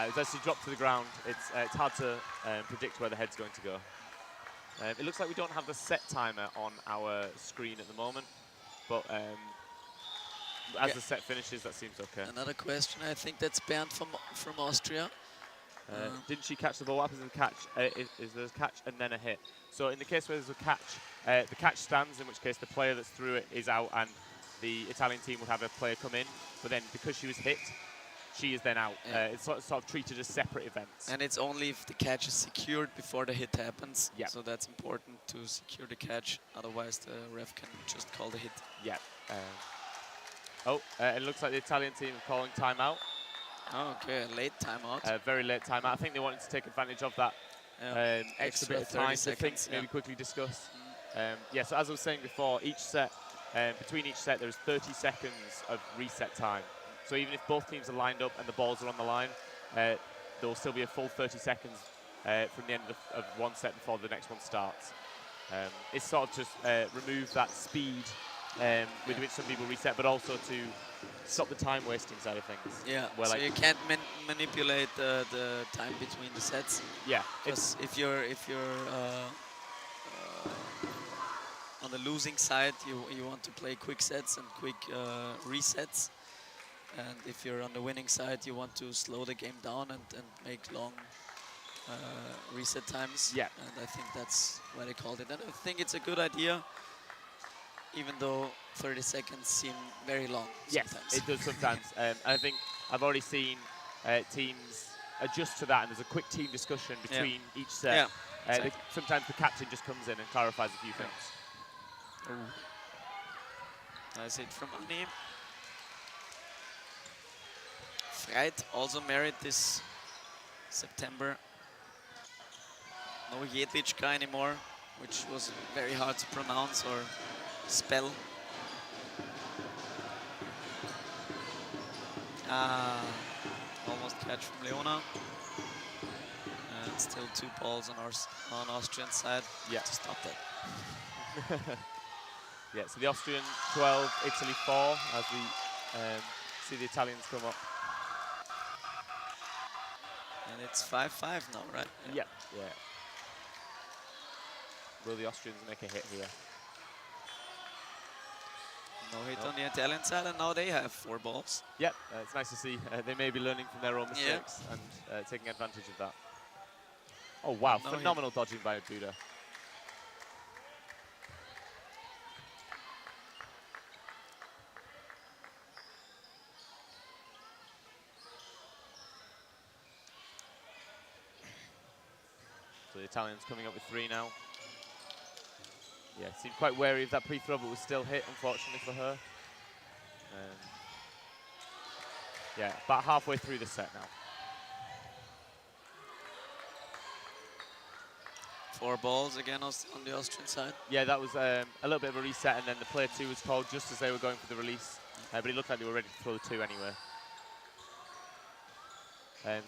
It's actually dropped to the ground. It's hard to predict where the head's going to go. It looks like we don't have the set timer on our screen at the moment, but as the set finishes, that seems okay. Another question. I think that's Bernd from Austria. Didn't she catch the ball? What happens in the catch? Is there a catch and then a hit? So in the case where there's a catch, the catch stands, in which case the player that's through it is out, and the Italian team would have a player come in. But then because she was hit, she is then out. Yeah. It's sort of treated as separate events. And it's only if the catch is secured before the hit happens. Yeah. So that's important to secure the catch. Otherwise, the ref can just call the hit. Yeah. It looks like the Italian team are calling timeout. Oh, okay, a late timeout. Very late timeout. I think they wanted to take advantage of that extra bit of time to think, maybe quickly discuss. Yeah, so as I was saying before, each set between each set, there's 30 seconds of reset time. So even if both teams are lined up and the balls are on the line, there will still be a full 30 seconds from the end of one set before the next one starts. It's sort of just remove that speed with which some people reset, but also to stop the time wasting side of things. Yeah, where so like you can't manipulate the time between the sets. Yeah, because if you're on the losing side, you want to play quick sets and quick resets, and if you're on the winning side, you want to slow the game down and make long reset times. Yeah, and I think that's why they called it. And I think it's a good idea, even though 30 seconds seem very long sometimes. Yes, it does sometimes. I think I've already seen teams adjust to that, and there's a quick team discussion between each set. Yeah, exactly. Sometimes the captain just comes in and clarifies a few things. Nice hit from Ani. Freit also married this September. No Jedlička anymore, which was very hard to pronounce or spell. Almost catch from Leona. And still 2 balls on Austrian side. Yeah. To stop that. Yeah, so the Austrian 12, Italy 4, as we see the Italians come up. And it's 5-5 now, right? Yeah. Will the Austrians make a hit here? No hit on the Italian side, and now they have 4 balls. Yep, it's nice to see. They may be learning from their own mistakes and taking advantage of that. Oh, wow, No phenomenal dodging by Buda. So the Italians coming up with 3 now. Yeah, seemed quite wary of that pre-throw, but was still hit, unfortunately for her. Yeah, about halfway through the set now. 4 balls again on the Austrian side. Yeah, that was a little bit of a reset, and then the player 2 was called just as they were going for the release. But it looked like they were ready to throw the 2 anyway.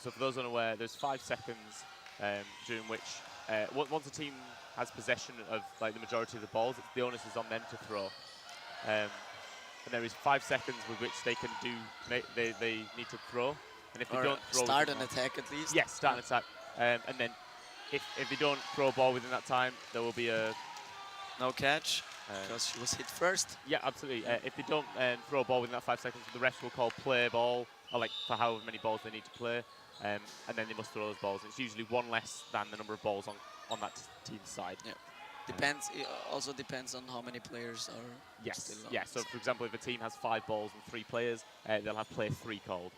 So for those unaware, there's 5 seconds during which, once a team has possession of like the majority of the balls, the onus is on them to throw. And there is 5 seconds with which they can they need to throw. And if they don't throw, start an attack at least. Yes, start an attack. And then if they don't throw a ball within that time, there will be a no catch because she was hit first. Yeah, absolutely. If they don't throw a ball within that 5 seconds, the refs will call play ball, or like for however many balls they need to play, and then they must throw those balls. It's usually 1 less than the number of balls on that team's side. Yeah. Depends. It also depends on how many players are. Yes. Still Yeah. So for example, if a team has 5 balls and 3 players, they'll have play 3 called.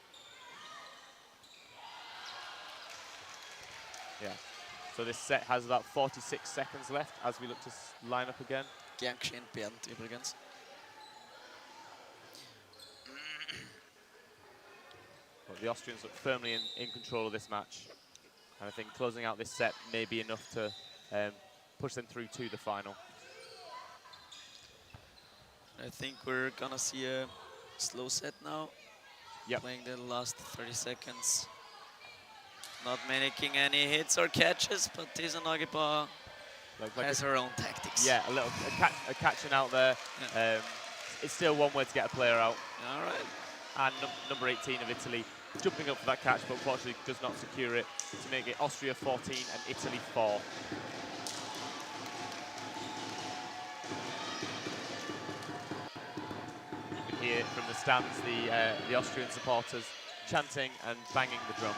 Yeah. So this set has about 46 seconds left as we look to line up again. Gern geschehen, Bernd übrigens. But the Austrians look firmly in control of this match. And I think closing out this set may be enough to push them through to the final. I think we're gonna see a slow set now. Yep. Playing the last 30 seconds. Not making any hits or catches, but Tisa Nagiba has her own tactics. Yeah, a catching out there. Yeah. It's still one way to get a player out. All right. And number 18 of Italy jumping up for that catch, but unfortunately does not secure it to make it Austria 14 and Italy 4. You can hear from the stands the Austrian supporters chanting and banging the drum.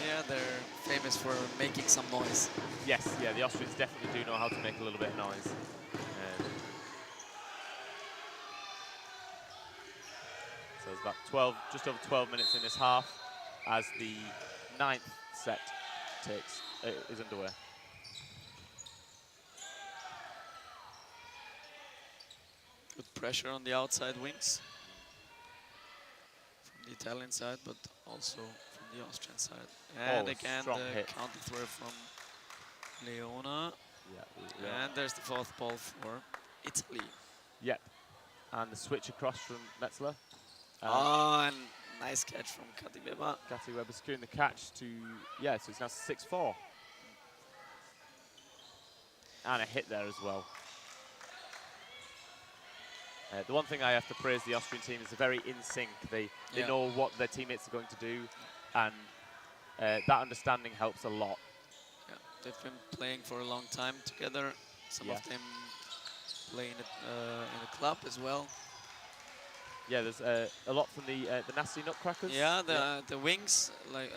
Yeah, they're famous for making some noise. Yes, yeah, the Austrians definitely do know how to make a little bit of noise. So there's about just over 12 minutes in this half as the 9th set is underway. Good pressure on the outside wings from the Italian side, but also from the Austrian side. And again, the counter throw from Leona. Yeah. And there's the 4th ball for Italy. Yep. And the switch across from Metzler. And nice catch from Kati Weber. Kati Weber securing the catch to, yeah, so it's now 6-4. And a hit there as well. The one thing I have to praise the Austrian team is they're very in sync. They know what their teammates are going to do, and that understanding helps a lot. Yeah, they've been playing for a long time together. Some of them play in a club as well. Yeah, there's a lot from the Nasty Nutcrackers. Yeah, the wings, like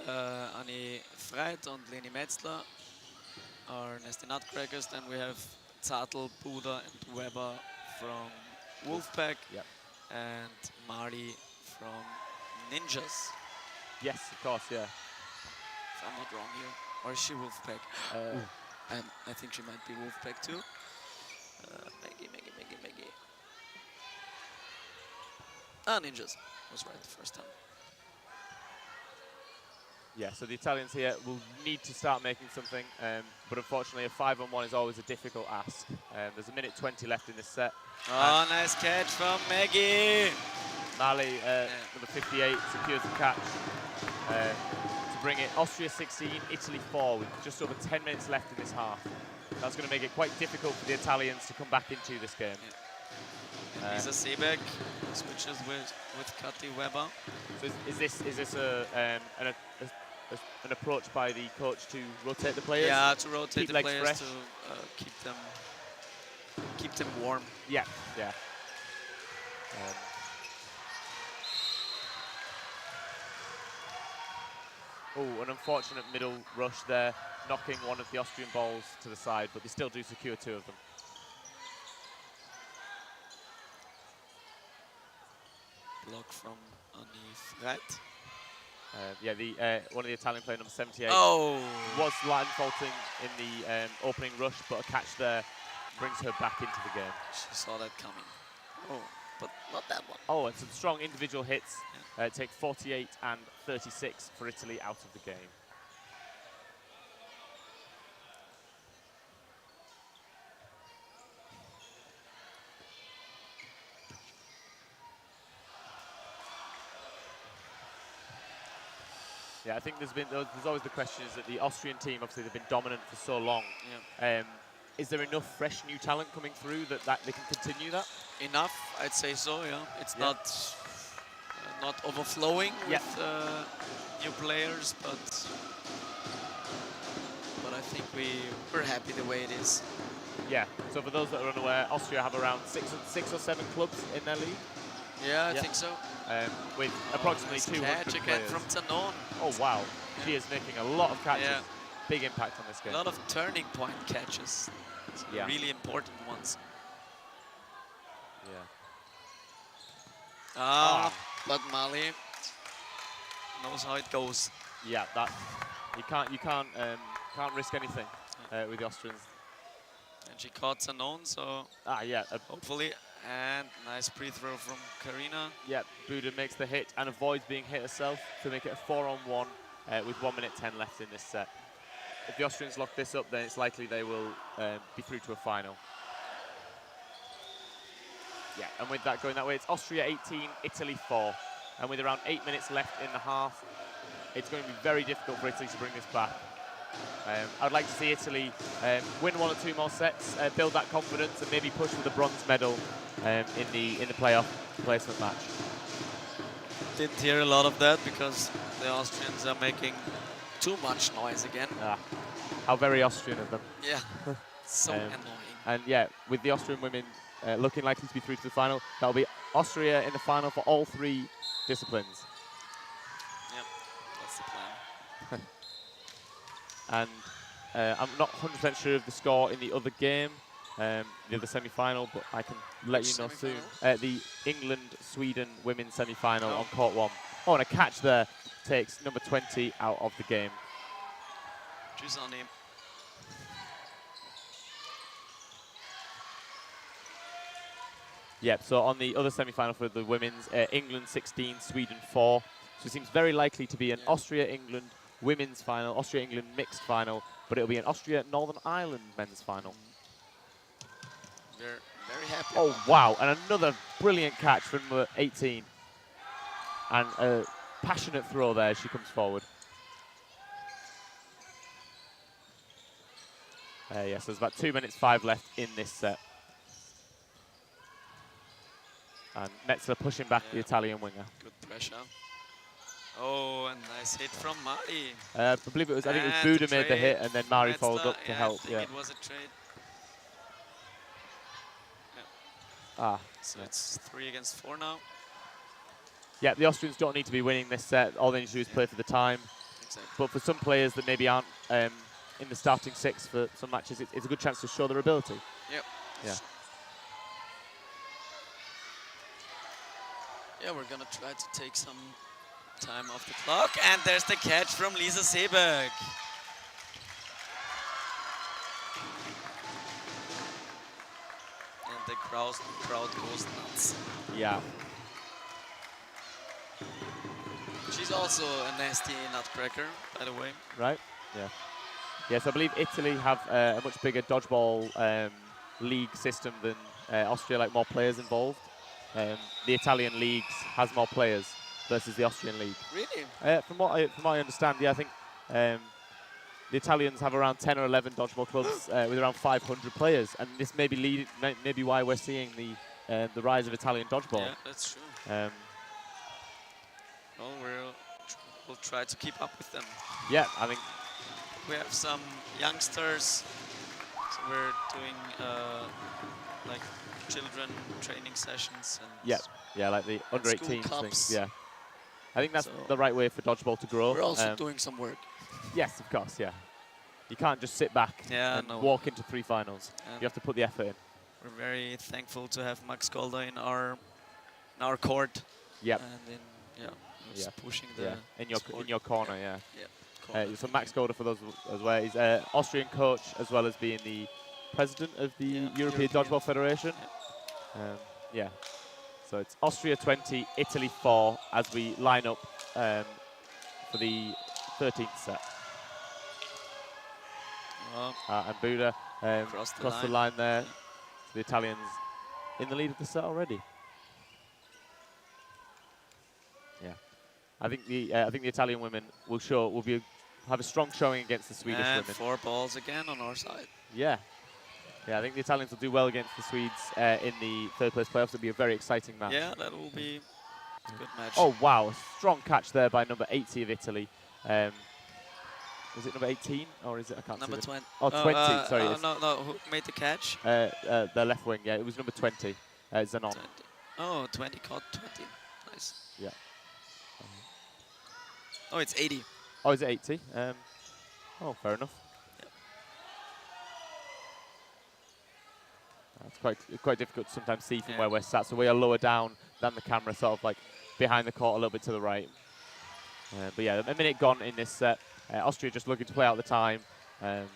Annie Freit and Leni Metzler are Nasty Nutcrackers. Then we have Zartl, Buda and Weber from Wolfpack, and Mari from Ninjas. Yes, of course, yeah. If I'm not wrong here. Or is she Wolfpack? I think she might be Wolfpack too. Maggie. Ninjas was right the first time. Yeah, so the Italians here will need to start making something, but unfortunately a 5-on-1 is always a difficult ask. There's a minute 20 left in this set. Oh, nice catch from Maggie. Mali, number 58, secures the catch to bring it. Austria 16, Italy 4, with just over 10 minutes left in this half. That's going to make it quite difficult for the Italians to come back into this game. And Lisa Seebeck switches with Kati Weber. So is this an approach by the coach to rotate the players? Yeah, to rotate the players fresh. to keep them warm. Yeah. Oh, an unfortunate middle rush there, knocking one of the Austrian balls to the side, but they still do secure 2 of them. Block from Annie Freit. One of the Italian players, number 78, was line faulting in the opening rush, but a catch there brings her back into the game. She saw that coming. Oh, but not that one. Oh, and some strong individual hits. Take 48 and 36 for Italy out of the game. Yeah, I think there's always the question is that the Austrian team, obviously they've been dominant for so long. Yeah. Is there enough fresh new talent coming through that they can continue that? Enough, I'd say so. Yeah, it's not overflowing with new players, but I think we're happy the way it is. Yeah. So for those that are unaware, Austria have around six or seven clubs in their league. Yeah, I think so. With approximately nice 200 catch again players. from Zanon. Oh wow, she is making a lot of catches. Yeah. Big impact on this game. A lot of turning point catches. Yeah. Really important ones. Yeah. But Mali knows how it goes. Yeah, that you can't risk anything with the Austrians. And she caught Zanon, so hopefully. And nice pre-throw from Karina. Yeah, Buda makes the hit and avoids being hit herself to make it a 4-on-1 with 1 minute 10 left in this set. If the Austrians lock this up, then it's likely they will be through to a final. Yeah, and with that going that way, it's Austria 18, Italy 4. And with around 8 minutes left in the half, it's going to be very difficult for Italy to bring this back. I'd like to see Italy win 1 or 2 more sets, build that confidence, and maybe push for the bronze medal in the playoff placement match. Didn't hear a lot of that because the Austrians are making too much noise again. How very Austrian of them. Yeah, so annoying. And yeah, with the Austrian women looking likely to be through to the final, that'll be Austria in the final for all 3 disciplines. Yep, that's the plan. And I'm not 100% sure of the score in the other game, the other semi-final, but I can let you know soon. The England-Sweden women's semi-final on court 1. Oh, and a catch there takes number 20 out of the game. She's on him. Yep, so on the other semi-final for the women's, England 16, Sweden 4. So it seems very likely to be an Austria-England women's final, Austria-England mixed final, but it'll be an Austria-Northern Ireland men's final. We're Very happy. Oh, wow. And another brilliant catch from number 18. And a passionate throw there as she comes forward. Yes, there's about 2 minutes 5 left in this set. And Metzler pushing back the Italian winger. Good pressure. Oh, a nice hit from Mari. I believe it was, I think it was Buda made the hit and then Mari followed up to help. I think it was a trade. So it's 3 against 4 now. Yeah, the Austrians don't need to be winning this set. All they need to do is play for the time. Exactly. But for some players that maybe aren't in the starting 6 for some matches, it's a good chance to show their ability. Yep. Yeah. Yeah, we're gonna try to take some time off the clock, and there's the catch from Lisa Seeberg. And the crowd goes nuts. Yeah. She's also a nasty nutcracker, by the way. Right? Yeah. Yes, I believe Italy have a much bigger dodgeball league system than Austria, like more players involved. The Italian leagues has more players versus the Austrian league. Really? From what I understand, yeah, I think the Italians have around 10 or 11 dodgeball clubs with around 500 players, and this may be why we're seeing the rise of Italian dodgeball. Yeah, that's true. Well, we'll try to keep up with them. Yeah, I think we have some youngsters. So we're doing like children training sessions and yeah, like the under 18 cups. things. Yeah, I think that's the right way for dodgeball to grow. We're also doing some work. Yes, of course. Yeah, you can't just sit back and walk into 3 finals. You have to put the effort in. We're very thankful to have Max Golda in our court. Yep. And just pushing the in your corner. Yeah. Corner. So Max Golda, for those as well, he's an Austrian coach as well as being the president of the European Dodgeball Federation. Yeah. So it's Austria 20, Italy 4 as we line up for the 13th set. And Buda across the line there. So the Italians in the lead of the set already. Yeah, I think the Italian women will have a strong showing against the Swedish and women. 4 balls again on our side. Yeah. Yeah, I think the Italians will do well against the Swedes in the 3rd place playoffs. It'll be a very exciting match. Yeah, that will be a good match. Oh, wow. A strong catch there by number 80 of Italy. Was it number 18? Or is it? I can't number see. 20. Oh, 20. Sorry. No. Who made the catch? The left wing, yeah. It was number 20. Zanon. 20. Oh, 20 caught 20. Nice. Yeah. Oh, it's 80. Oh, is it 80? Oh, fair enough. It's quite difficult to sometimes see from where we're sat. So we are lower down than the camera, sort of like behind the court a little bit to the right. But yeah, a minute gone in this set. Austria just looking to play out the time. And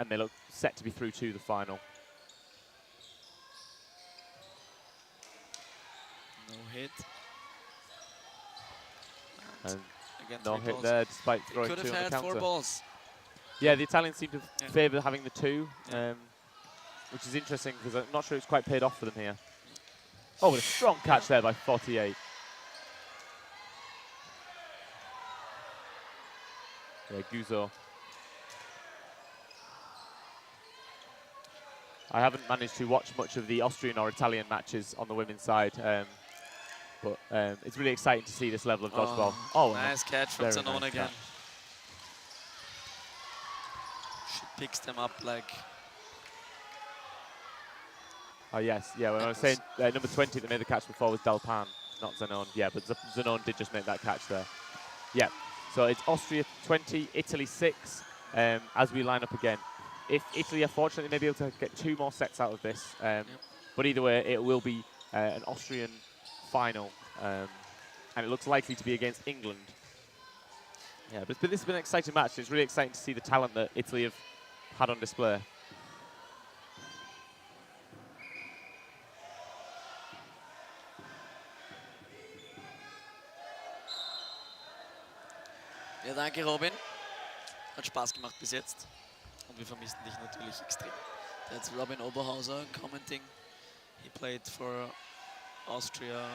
they look set to be through to the final. No hit. And again, no 3 hit balls. there despite throwing 2 Could on the have counter. had 4 balls. Yeah, the Italians seem to favour having the 2, which is interesting because I'm not sure it's quite paid off for them here. Oh, a strong catch there by 48. Yeah, Guzzo. I haven't managed to watch much of the Austrian or Italian matches on the women's side, but it's really exciting to see this level of dodgeball. Oh, nice catch from Zanon nice again. catch. She picks them up like... Oh, yes. Yeah, when I was saying number 20 that made the catch before was Dalpan, not Zanon. Yeah, but Zanon did just make that catch there. Yeah. So it's Austria 20, Italy 6 as we line up again. If Italy are fortunate, they may be able to get 2 more sets out of this. But either way, it will be an Austrian final. And it looks likely to be against England. Yeah, but this has been an exciting match. It's really exciting to see the talent that Italy have had on display. Ja, danke Robin. Hat Spaß gemacht bis jetzt. Und wir vermissen dich natürlich extrem. That's Robin Oberhauser commenting. He played for Austria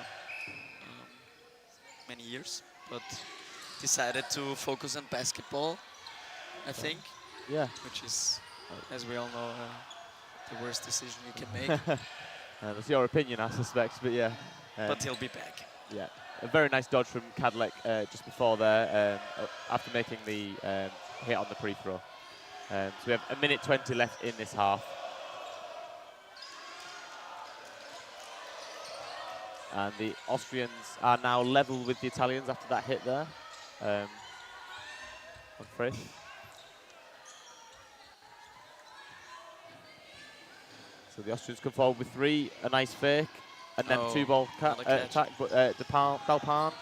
many years, but decided to focus on basketball, I think. Yeah. Which is, as we all know, the worst decision you can make. That's your opinion, I suspect, but yeah. But he'll be back. Yeah. A very nice dodge from Kadlec just before there, after making the hit on the free throw. So we have 1:20 left in this half. And the Austrians are now level with the Italians after that hit there. On Frisch. So the Austrians come forward with 3, a nice fake, and then 2-ball attack, but Dalpan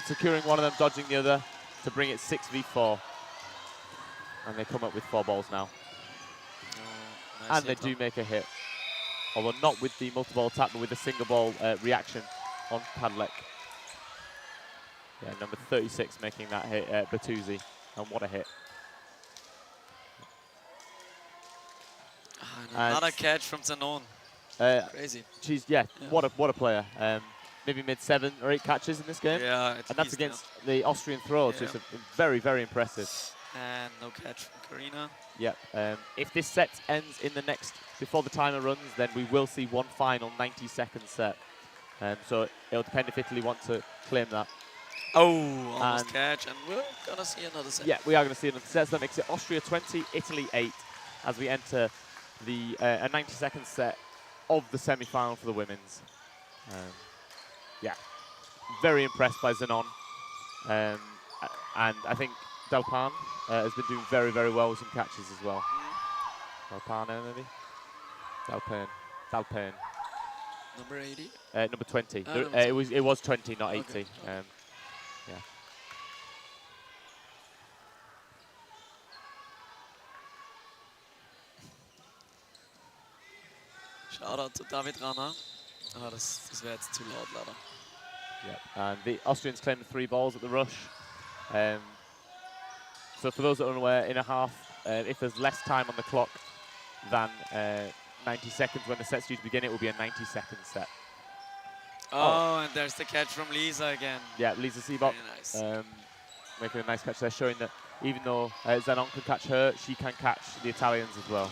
securing one of them, dodging the other to bring it 6v4. And they come up with 4 balls now. Nice and they do make a hit. Although not with the multiple attack, but with the single ball reaction on Kadlec. Yeah, number 36 making that hit, Bertuzzi, and what a hit. Another catch from Zanon. Crazy. What a player. Maybe made 7 or 8 catches in this game. Yeah, and that's against the Austrian throw, so it's very, very impressive. And no catch from Karina. Yeah. If this set ends in the next, before the timer runs, then we will see one final 90-second set. So it'll depend if Italy want to claim that. Oh, almost catch, and we're gonna see another set. Yeah, we are gonna see another set. So that makes it Austria 20, Italy 8, as we enter the a 90-second set of the semi-final for the women's. Yeah, very impressed by Zanon, and I think Dalpan has been doing very, very well with some catches as well. Dalpan, maybe? Dalpan. Number 80? Number 20. Number It was 20, not 80. Okay. Yeah. Shout out to David Rana. Oh, das wäre jetzt zu laut, leider. Yeah, and the Austrians claim 3 balls at the rush. So for those that are unaware, in a half, if there's less time on the clock than 90 seconds when the set's due to begin, it will be a 90-second set. Oh, and there's the catch from Lisa again. Yeah, Lisa Seebach. Very nice. Making a nice catch there, showing that even though Zanon can catch her, she can catch the Italians as well.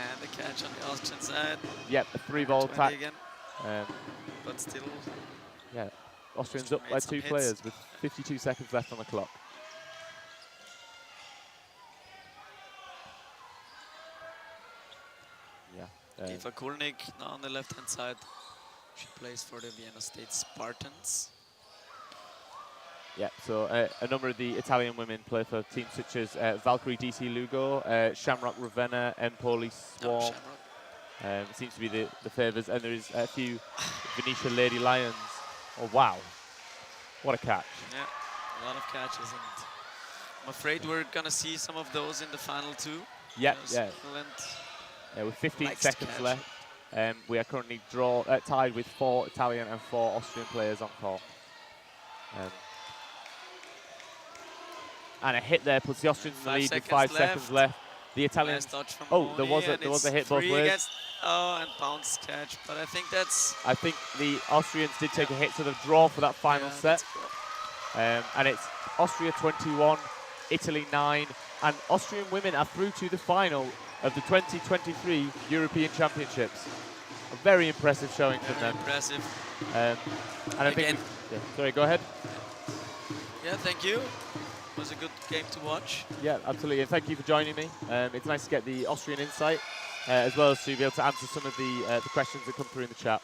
And the catch on the Austrian side. Yep, a 3-ball attack. Again. But still. Yeah, Austrians up by 2 players with 52 seconds left on the clock. Yeah. Eva Kulnik now on the left-hand side. She plays for the Vienna State Spartans. Yeah, so a number of the Italian women play for teams such as Valkyrie DC Lugo, Shamrock Ravenna, Empoli Swarm. Seems to be the favours, and there is a few Venetia Lady Lions. Oh wow, what a catch! Yeah, a lot of catches, and I'm afraid we're gonna see some of those in the final too. Yeah, yeah. With 15 seconds left, we are currently tied with 4 Italian and 4 Austrian players on court. And a hit there puts the Austrians in the lead with 5 seconds left. The Italians. There was a hit both ways. Oh, and bounce catch, but I think that's. I think the Austrians did take a hit to the draw for that final set. And it's Austria 21, Italy 9, and Austrian women are through to the final of the 2023 European Championships. A very impressive showing from them. Impressive. And I think. Sorry, go ahead. Yeah, thank you. It was a good game to watch. Yeah, absolutely. And thank you for joining me. It's nice to get the Austrian insight, as well as to be able to answer some of the questions that come through in the chat.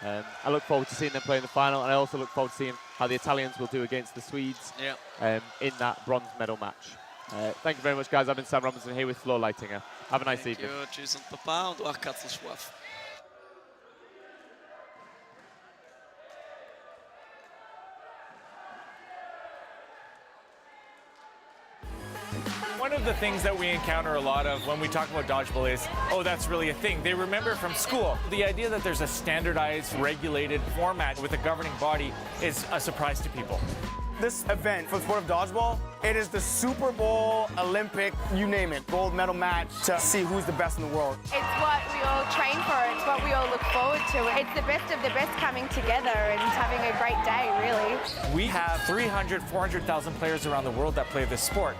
I look forward to seeing them play in the final, and I also look forward to seeing how the Italians will do against the Swedes in that bronze medal match. Thank you very much, guys. I've been Sam Robinson here with Flo Leitinger. Have a nice evening. Thank you. Tschüss und Papa und auch Katzelschwaf. One of the things that we encounter a lot of when we talk about dodgeball is, oh, that's really a thing. They remember from school. The idea that there's a standardized, regulated format with a governing body is a surprise to people. This event for the sport of dodgeball, it is the Super Bowl, Olympic, you name it, gold medal match to see who's the best in the world. It's what we all train for, it's what we all look forward to. It's the best of the best coming together and having a great day, really. We have 300, 400,000 players around the world that play this sport.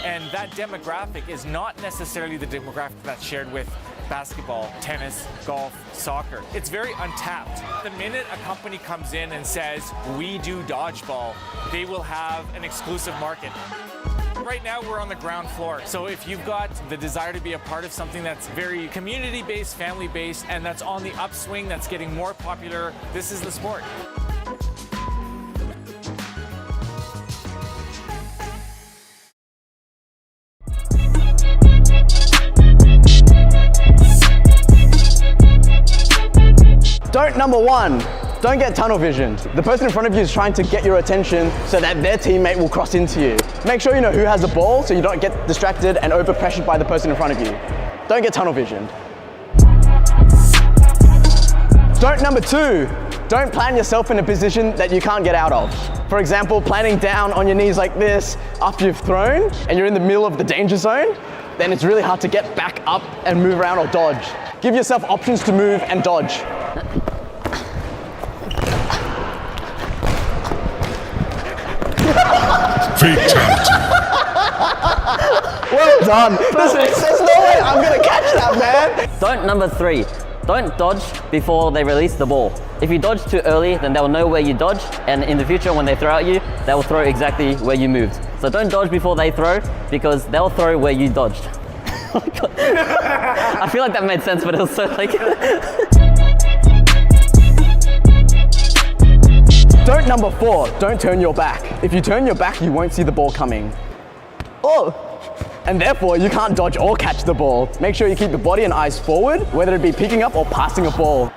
And that demographic is not necessarily the demographic that's shared with basketball, tennis, golf, soccer. It's very untapped. The minute a company comes in and says, we do dodgeball, they will have an exclusive market. Right now we're on the ground floor. So if you've got the desire to be a part of something that's very community-based, family-based, and that's on the upswing, that's getting more popular, this is the sport. Don't number one, don't get tunnel vision. The person in front of you is trying to get your attention so that their teammate will cross into you. Make sure you know who has the ball so you don't get distracted and over-pressured by the person in front of you. Don't get tunnel vision. Don't number two, don't plan yourself in a position that you can't get out of. For example, planning down on your knees like this after you've thrown and you're in the middle of the danger zone, then it's really hard to get back up and move around or dodge. Give yourself options to move and dodge. Fatality. Well done. There's no way I'm gonna catch that, man. Don't number three, don't dodge before they release the ball. If you dodge too early, then they'll know where you dodged, and in the future when they throw at you, they will throw exactly where you moved. So don't dodge before they throw, because they'll throw where you dodged. I feel like that made sense, but it was so like... Don't number four, don't turn your back. If you turn your back, you won't see the ball coming. Oh! And therefore, you can't dodge or catch the ball. Make sure you keep the body and eyes forward, whether it be picking up or passing a ball.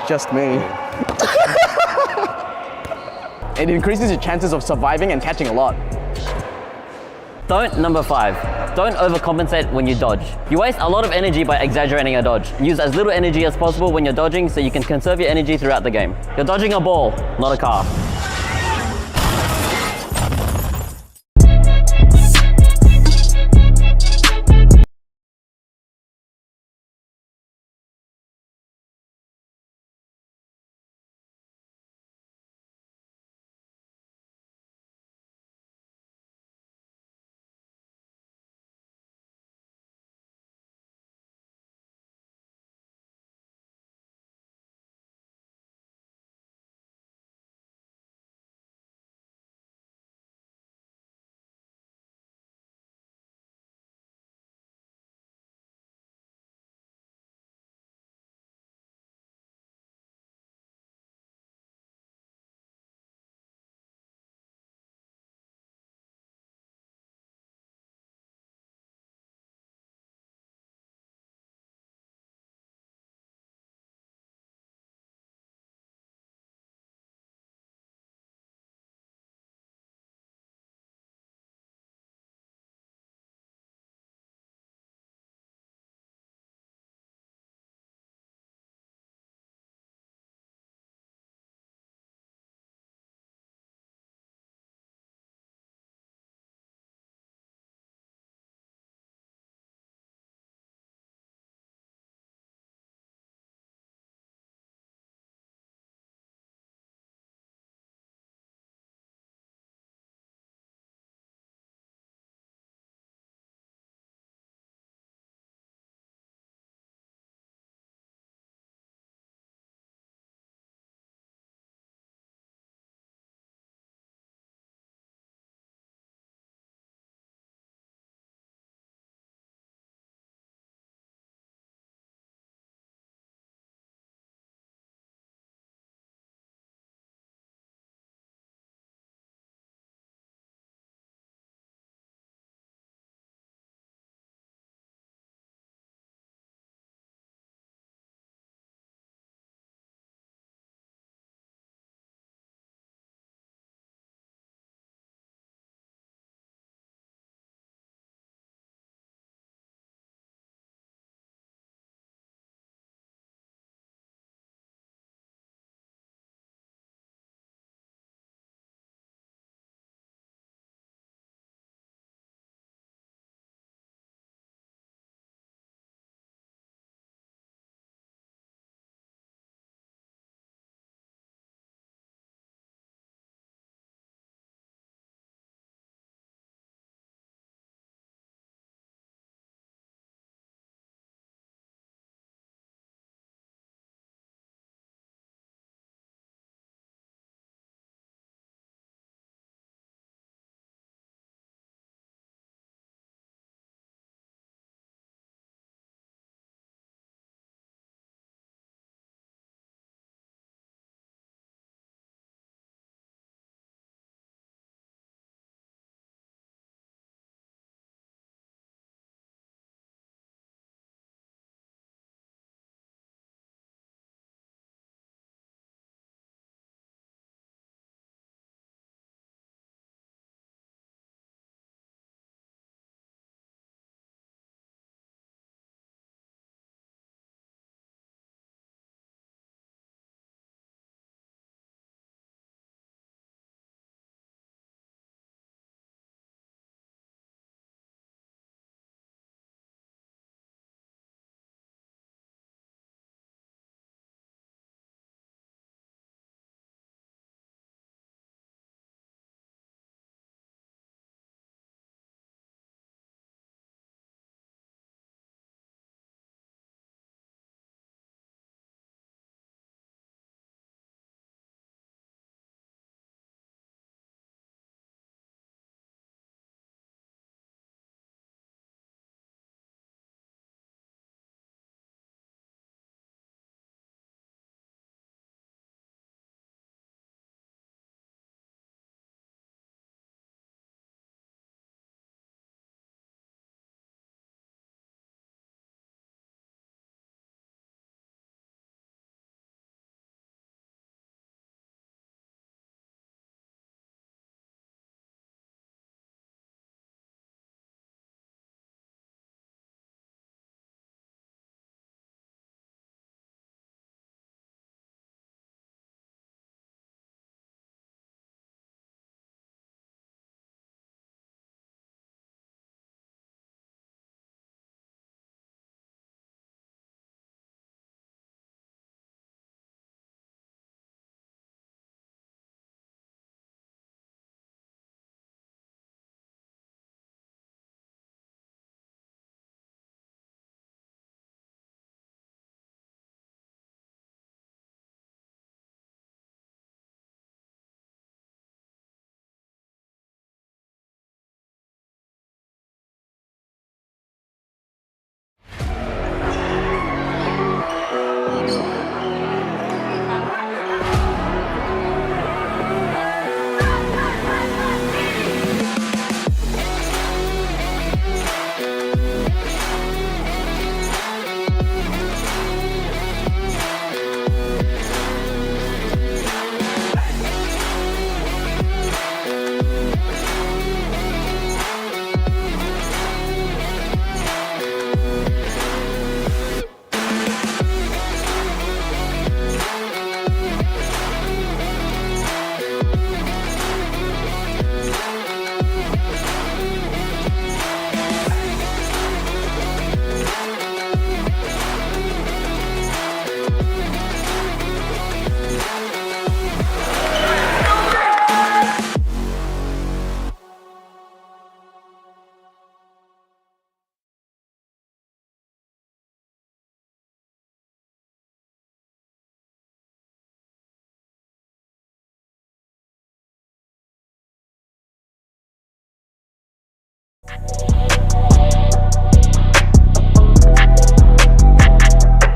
Just me. It increases your chances of surviving and catching a lot. Don't number five, don't overcompensate when you dodge. You waste a lot of energy by exaggerating a dodge. Use as little energy as possible when you're dodging so you can conserve your energy throughout the game. You're dodging a ball, not a car.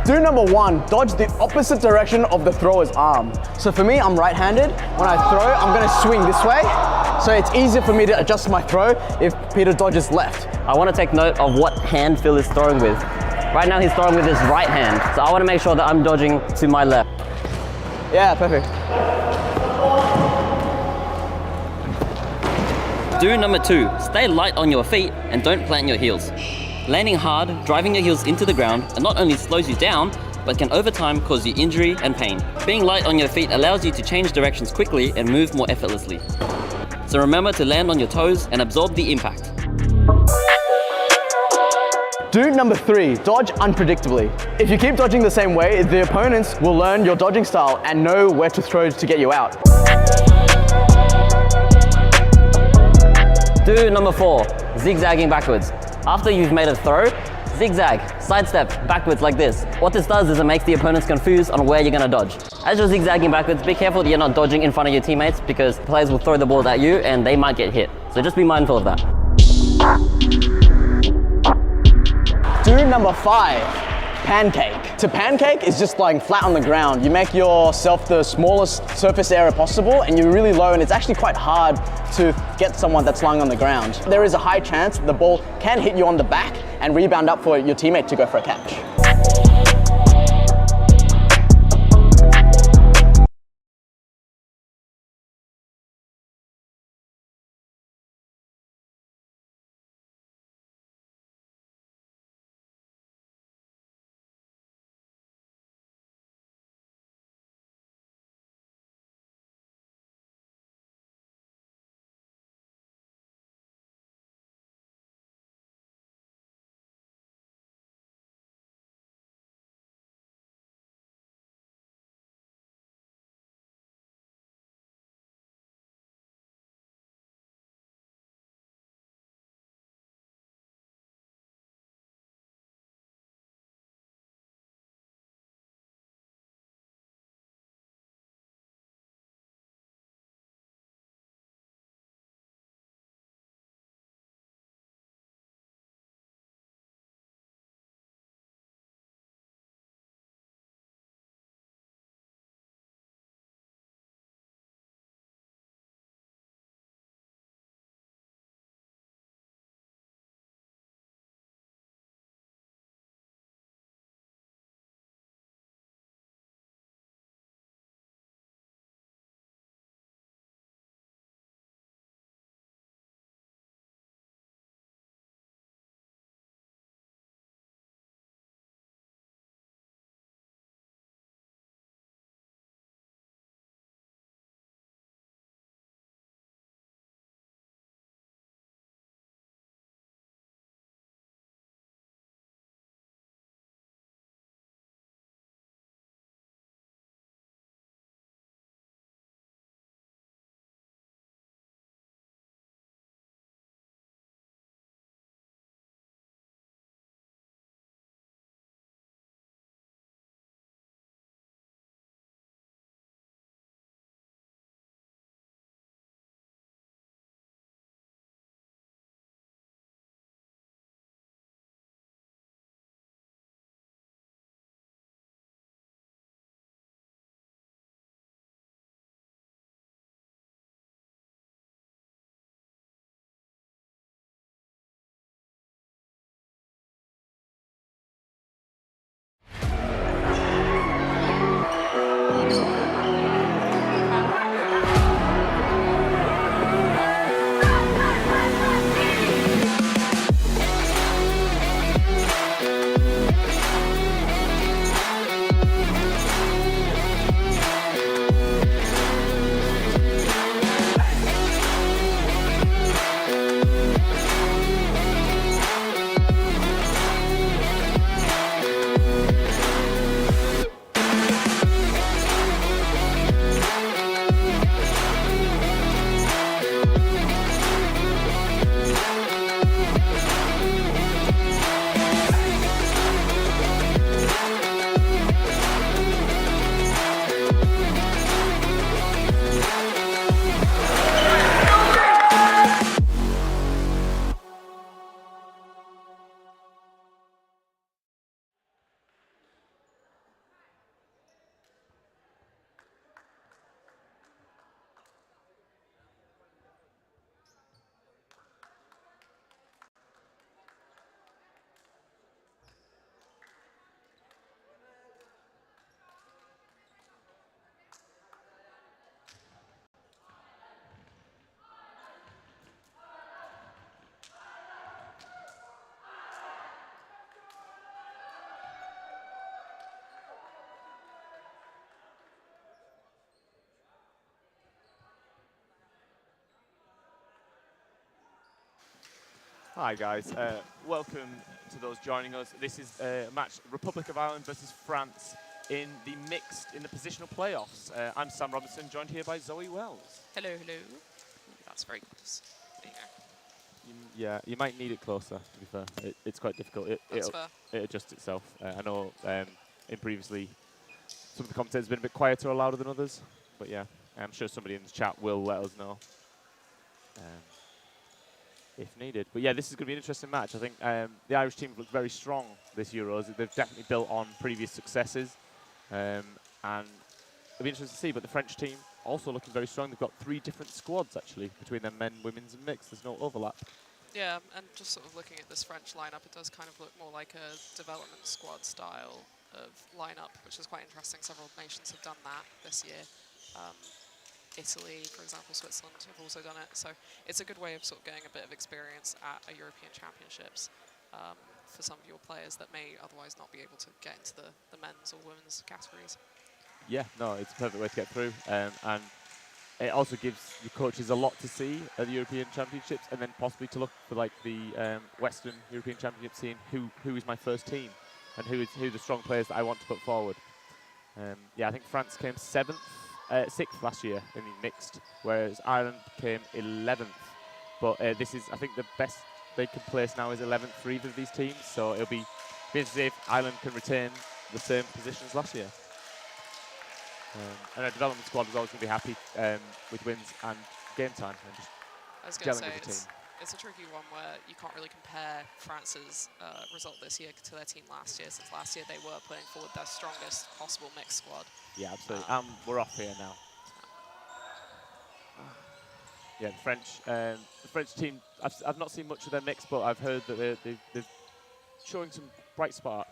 Do number 1, dodge the opposite direction of the thrower's arm. So for me, I'm right-handed. When I throw, I'm gonna swing this way. So it's easier for me to adjust my throw if Peter dodges left. I want to take note of what hand Phil is throwing with. Right now he's throwing with his right hand, so I want to make sure that I'm dodging to my left. Yeah, perfect. Do number 2, stay light on your feet and don't plant your heels. Landing hard, driving your heels into the ground, and not only slows you down, but can over time cause you injury and pain. Being light on your feet allows you to change directions quickly and move more effortlessly. So remember to land on your toes and absorb the impact. Do number 3, dodge unpredictably. If you keep dodging the same way, the opponents will learn your dodging style and know where to throw to get you out. Do number 4, zigzagging backwards. After you've made a throw, zigzag, sidestep backwards like this. What this does is it makes the opponents confused on where you're gonna dodge. As you're zigzagging backwards, be careful that you're not dodging in front of your teammates because players will throw the ball at you and they might get hit. So just be mindful of that. Do number 5, pancake. To pancake is just lying flat on the ground. You make yourself the smallest surface area possible and you're really low, and it's actually quite hard to get someone that's lying on the ground. There is a high chance the ball can hit you on the back and rebound up for your teammate to go for a catch. Hi guys, welcome to those joining us. This is a match, Republic of Ireland versus France in the positional playoffs. I'm Sam Robinson, joined here by Zoe Wells. Hello, hello. That's very close. There you go. Yeah, you might need it closer, to be fair. It's quite difficult. That's fair. It adjusts itself. I know in previously, some of the commentators have been a bit quieter or louder than others, but yeah, I'm sure somebody in the chat will let us know. If needed. But yeah, this is going to be an interesting match. I think the Irish team look very strong this Euros. They've definitely built on previous successes. And it'll be interesting to see. But the French team also looking very strong. They've got 3 different squads, actually, between their men, women's and mixed. There's no overlap. Yeah, and just sort of looking at this French lineup, it does kind of look more like a development squad style of lineup, which is quite interesting. Several nations have done that this year. Italy, for example, Switzerland have also done it. So it's a good way of sort of getting a bit of experience at a European Championships for some of your players that may otherwise not be able to get into the men's or women's categories. Yeah, no, it's a perfect way to get through. And it also gives the coaches a lot to see at the European Championships, and then possibly to look for like the Western European Championships, seeing who is my first team and who are the strong players that I want to put forward. Yeah, I think France came 6th last year in the mixed, whereas Ireland came 11th. But this is, I think, the best they can place now is 11th for either of these teams. So it'll be interesting to see if Ireland can retain the same position as last year. And our development squad is always going to be happy with wins and game time. And just I was going to gelling say, it's a tricky one where you can't really compare France's result this year to their team last year, since last year they were putting forward their strongest possible mixed squad. Yeah, absolutely. We're off here now. Yeah, the French team, I've not seen much of their mix, but I've heard that they're showing some bright spark.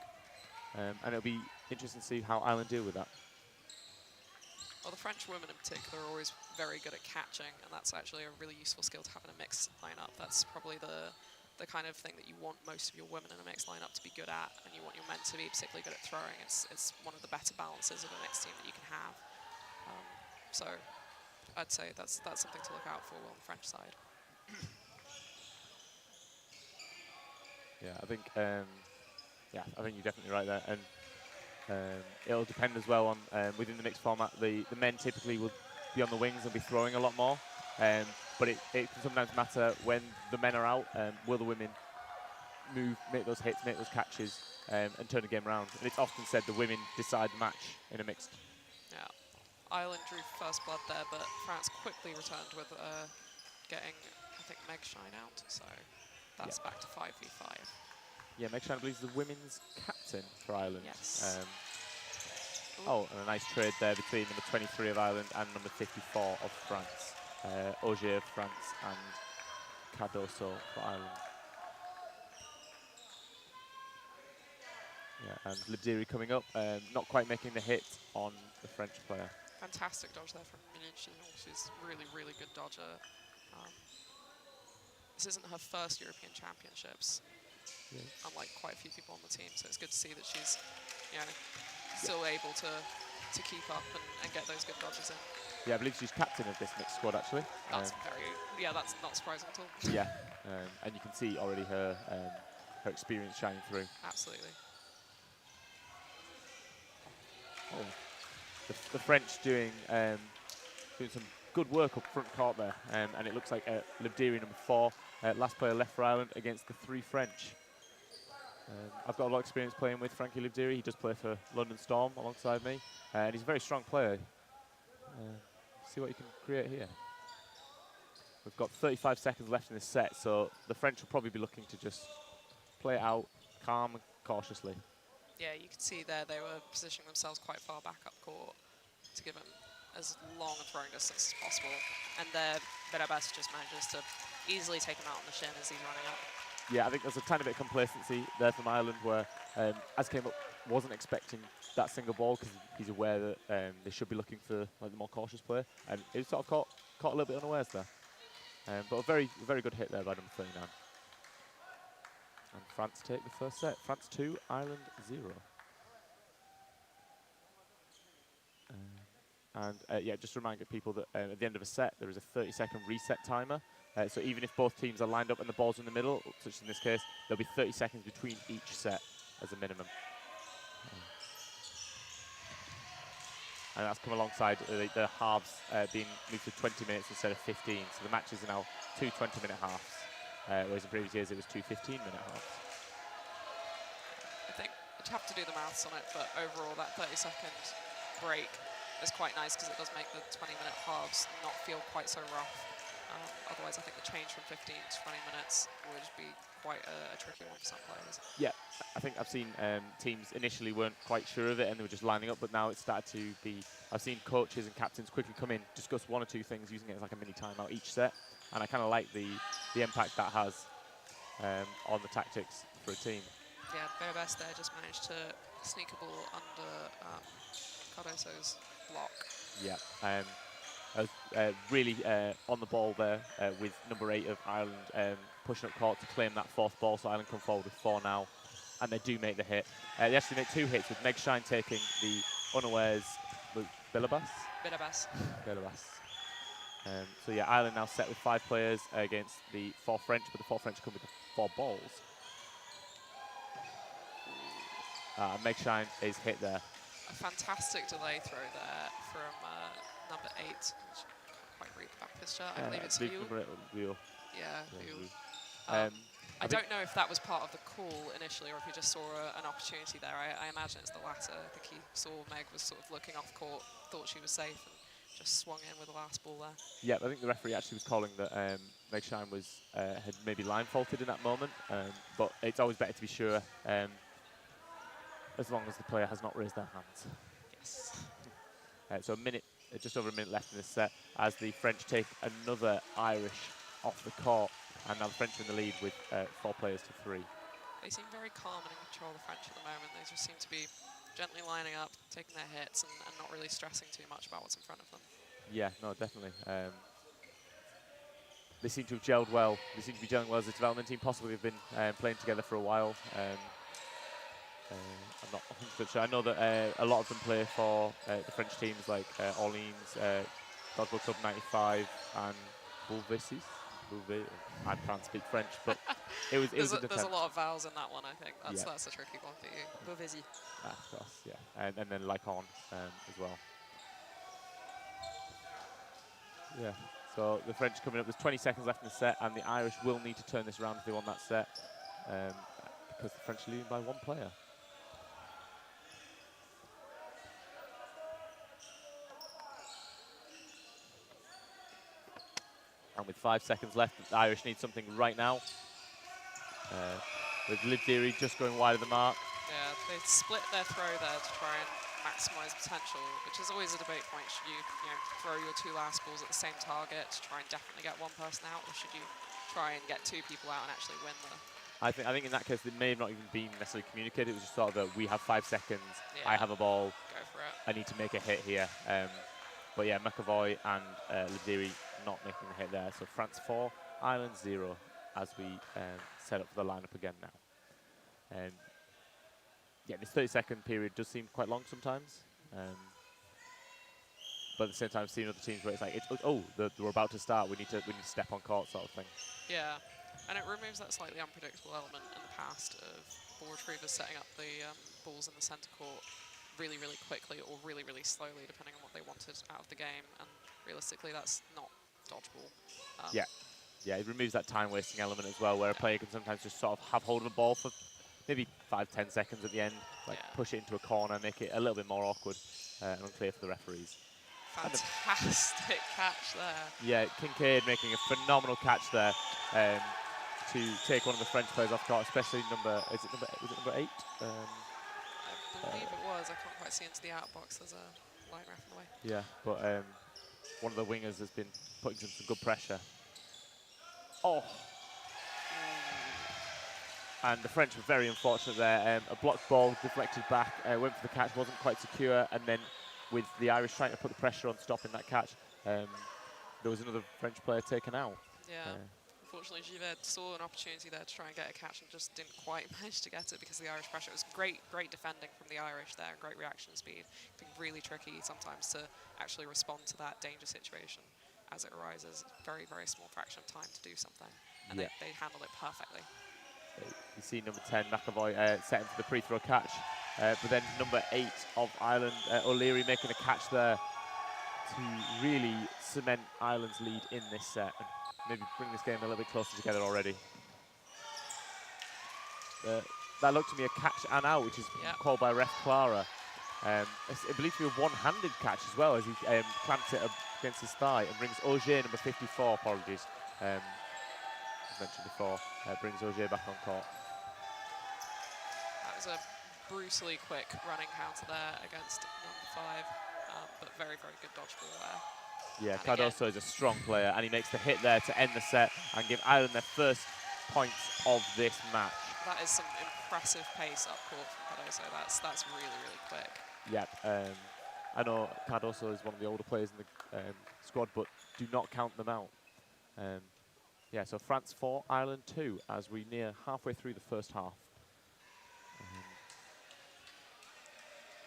And it'll be interesting to see how Ireland deal with that. Well, the French women in particular are always very good at catching, and that's actually a really useful skill to have in a mixed lineup. That's probably the kind of thing that you want most of your women in a mixed lineup to be good at, and you want your men to be particularly good at throwing. It's one of the better balances of a mixed team that you can have. So I'd say that's something to look out for on the French side. Yeah, I think you're definitely right there. And it'll depend as well on within the mixed format. The men typically will be on the wings and be throwing a lot more, but it can sometimes matter when the men are out. Will the women move, make those hits, make those catches, and turn the game around? And it's often said the women decide the match in a mixed. Yeah, Ireland drew first blood there, but France quickly returned with getting, I think, Meg Shine out. So that's back to 5v5. Yeah, Meg Shine, I believe, is the women's captain for Ireland. Yes. And a nice trade there between number 23 of Ireland and number 54 of France. Auger of France and Cardoso for Ireland. Yeah, and Libdiri coming up, not quite making the hit on the French player. Fantastic dodge there from Minichi. She's really, really good dodger. This isn't her first European Championships. Yeah. Unlike quite a few people on the team, so it's good to see that she's, still able to keep up and get those good dodges in. Yeah, I believe she's captain of this mixed squad actually. That's that's not surprising at all. Yeah, and you can see already her experience shining through. Absolutely. Oh, the French doing some good work up front court there, and it looks like Libdiri number 4, last player left for Ireland against the 3 French. I've got a lot of experience playing with Frankie Libdiri. He does play for London Storm alongside me, and he's a very strong player. See what he can create here. We've got 35 seconds left in this set, so the French will probably be looking to just play it out calm and cautiously. Yeah, you can see there they were positioning themselves quite far back up court to give him as long a throwing distance as possible. And there, Berabas just manages to easily take him out on the shin as he's running up. Yeah, I think there's a tiny bit of complacency there from Ireland where, as came up, wasn't expecting that single ball because he's aware that they should be looking for like the more cautious player, and he was sort of caught a little bit unawares there. But a very good hit there by number 39. And France take the first set. France 2, Ireland 0. And yeah, just to remind people that at the end of a set there is a 30-second reset timer. So even if both teams are lined up and the ball's in the middle, such as in this case, there'll be 30 seconds between each set as a minimum. And that's come alongside the halves being moved to 20 minutes instead of 15. So the matches are now 2 20-minute halves, whereas in previous years it was 2 15-minute halves. I think I'd have to do the maths on it, but overall that 30-second break is quite nice because it does make the 20-minute halves not feel quite so rough. Otherwise, I think the change from 15 to 20 minutes would be quite a tricky one for some players. Yeah, I think I've seen teams initially weren't quite sure of it and they were just lining up, but now it's started to be, I've seen coaches and captains quickly come in, discuss 1 or 2 things, using it as like a mini timeout each set, and I kind of like the impact that has on the tactics for a team. Yeah, very best there just managed to sneak a ball under Cardoso's block. Yeah, I was really on the ball there with number 8 of Ireland pushing up court to claim that 4th ball, so Ireland come forward with 4 now, and they do make the hit. They actually make 2 hits with Meg Shine taking the unawares Bilibas. So yeah, Ireland now set with 5 players against the 4 French, but the 4 French come with the 4 balls. Meg Shine is hit there. A fantastic delay throw there from number 8. Which I can't quite read the back of his shirt. I believe it's View. Yeah, View. I don't know if that was part of the call initially or if he just saw an opportunity there. I imagine it's the latter. I think he saw Meg was sort of looking off court, thought she was safe, and just swung in with the last ball there. Yeah, I think the referee actually was calling that Meg Shine was had maybe line faulted in that moment, but it's always better to be sure as long as the player has not raised their hands. Yes. So just over a minute left in this set as the French take another Irish off the court, and now the French are in the lead with 4 players to 3. They seem very calm and in control, the French, at the moment. They just seem to be gently lining up, taking their hits, and not really stressing too much about what's in front of them. Yeah, no, definitely. They seem to have gelled well. They seem to be gelling well as a development team. Possibly have been playing together for a while. I'm not 100% sure. I know that a lot of them play for the French teams like Orleans, Dodgeball Club 95, and Beauvaisis. I can't speak French, but it was there's an a attempt. lot of vowels in that one, I think. Yeah. That's a tricky one for you. Beauvaisis. Of course, yeah. And then Lycon as well. Yeah, so the French coming up. There's 20 seconds left in the set, and the Irish will need to turn this around if they want that set, because the French are leading by 1 player. And with 5 seconds left, the Irish need something right now. With Liv Deary just going wide of the mark. Yeah, they split their throw there to try and maximise potential, which is always a debate point. Should you throw your 2 last balls at the same target to try and definitely get 1 person out, or should you try and get 2 people out and actually win the... I think in that case, it may have not even been necessarily communicated. It was just sort of that we have 5 seconds, Yeah. I have a ball, Go for it. I need to make a hit here. But yeah, McAvoy and Liv Deary not making the hit there. So France 4, Ireland 0 as we set up for the lineup again now. Yeah, this 30-second period does seem quite long sometimes. But at the same time, I've seen other teams where it's like, we're about to start, we need to step on court sort of thing. Yeah, and it removes that slightly unpredictable element in the past of ball retrievers setting up the balls in the centre court really, really quickly or really, really slowly, depending on what they wanted out of the game. And realistically, that's not dodgeball. Yeah, it removes that time-wasting element as well, where a player can sometimes just sort of have hold of a ball for maybe 5-10 seconds at the end, like push it into a corner, make it a little bit more awkward and unclear for the referees. Fantastic catch there. Yeah, Kincaid making a phenomenal catch there to take one of the French players off court, especially was it number 8? I believe it was. I can't quite see into the outbox. There's a line ref in the way. Yeah, but one of the wingers has been putting some good pressure. Oh. And the French were very unfortunate there. A blocked ball deflected back, went for the catch, wasn't quite secure, and then with the Irish trying to put the pressure on stopping that catch, there was another French player taken out. Yeah. Unfortunately, Givet saw an opportunity there to try and get a catch and just didn't quite manage to get it because of the Irish pressure. It was great defending from the Irish there, and great reaction speed. It's been really tricky sometimes to actually respond to that danger situation. as it arises. Very, very small fraction of time to do something. And they handled it perfectly. You see number 10, McAvoy, setting for the free throw catch. But then number 8 of Ireland, O'Leary, making a catch there to really cement Ireland's lead in this set and maybe bring this game a little bit closer together already. That looked to me a catch and out, which is called by ref Clara. I believe to be a one-handed catch as well, as he clamps it up against his thigh and brings Auger, number 54, apologies, as mentioned before, brings Auger back on court. That was a brutally quick running counter there against number 5, but very, very good dodgeball there. Yeah, And Cardoso is a strong player, and he makes the hit there to end the set and give Ireland their first points of this match. That is some impressive pace up court from Cardoso. That's really, really quick. Yep. I know Cardoso is one of the older players in the squad, but do not count them out. Yeah, so France 4, Ireland 2, as we near halfway through the first half.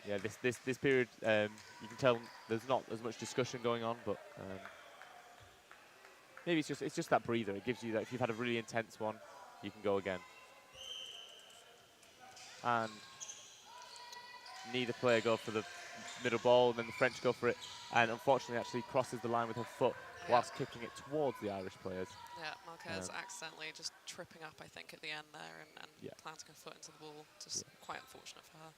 Yeah, this period, you can tell there's not as much discussion going on, but maybe it's just that breather. It gives you that if you've had a really intense one, you can go again. And neither player go for the middle ball, and then the French go for it, and unfortunately actually crosses the line with her foot whilst kicking it towards the Irish players. Yeah, Marquez accidentally just tripping up, I think, at the end there and planting her foot into the ball. Just quite unfortunate for her.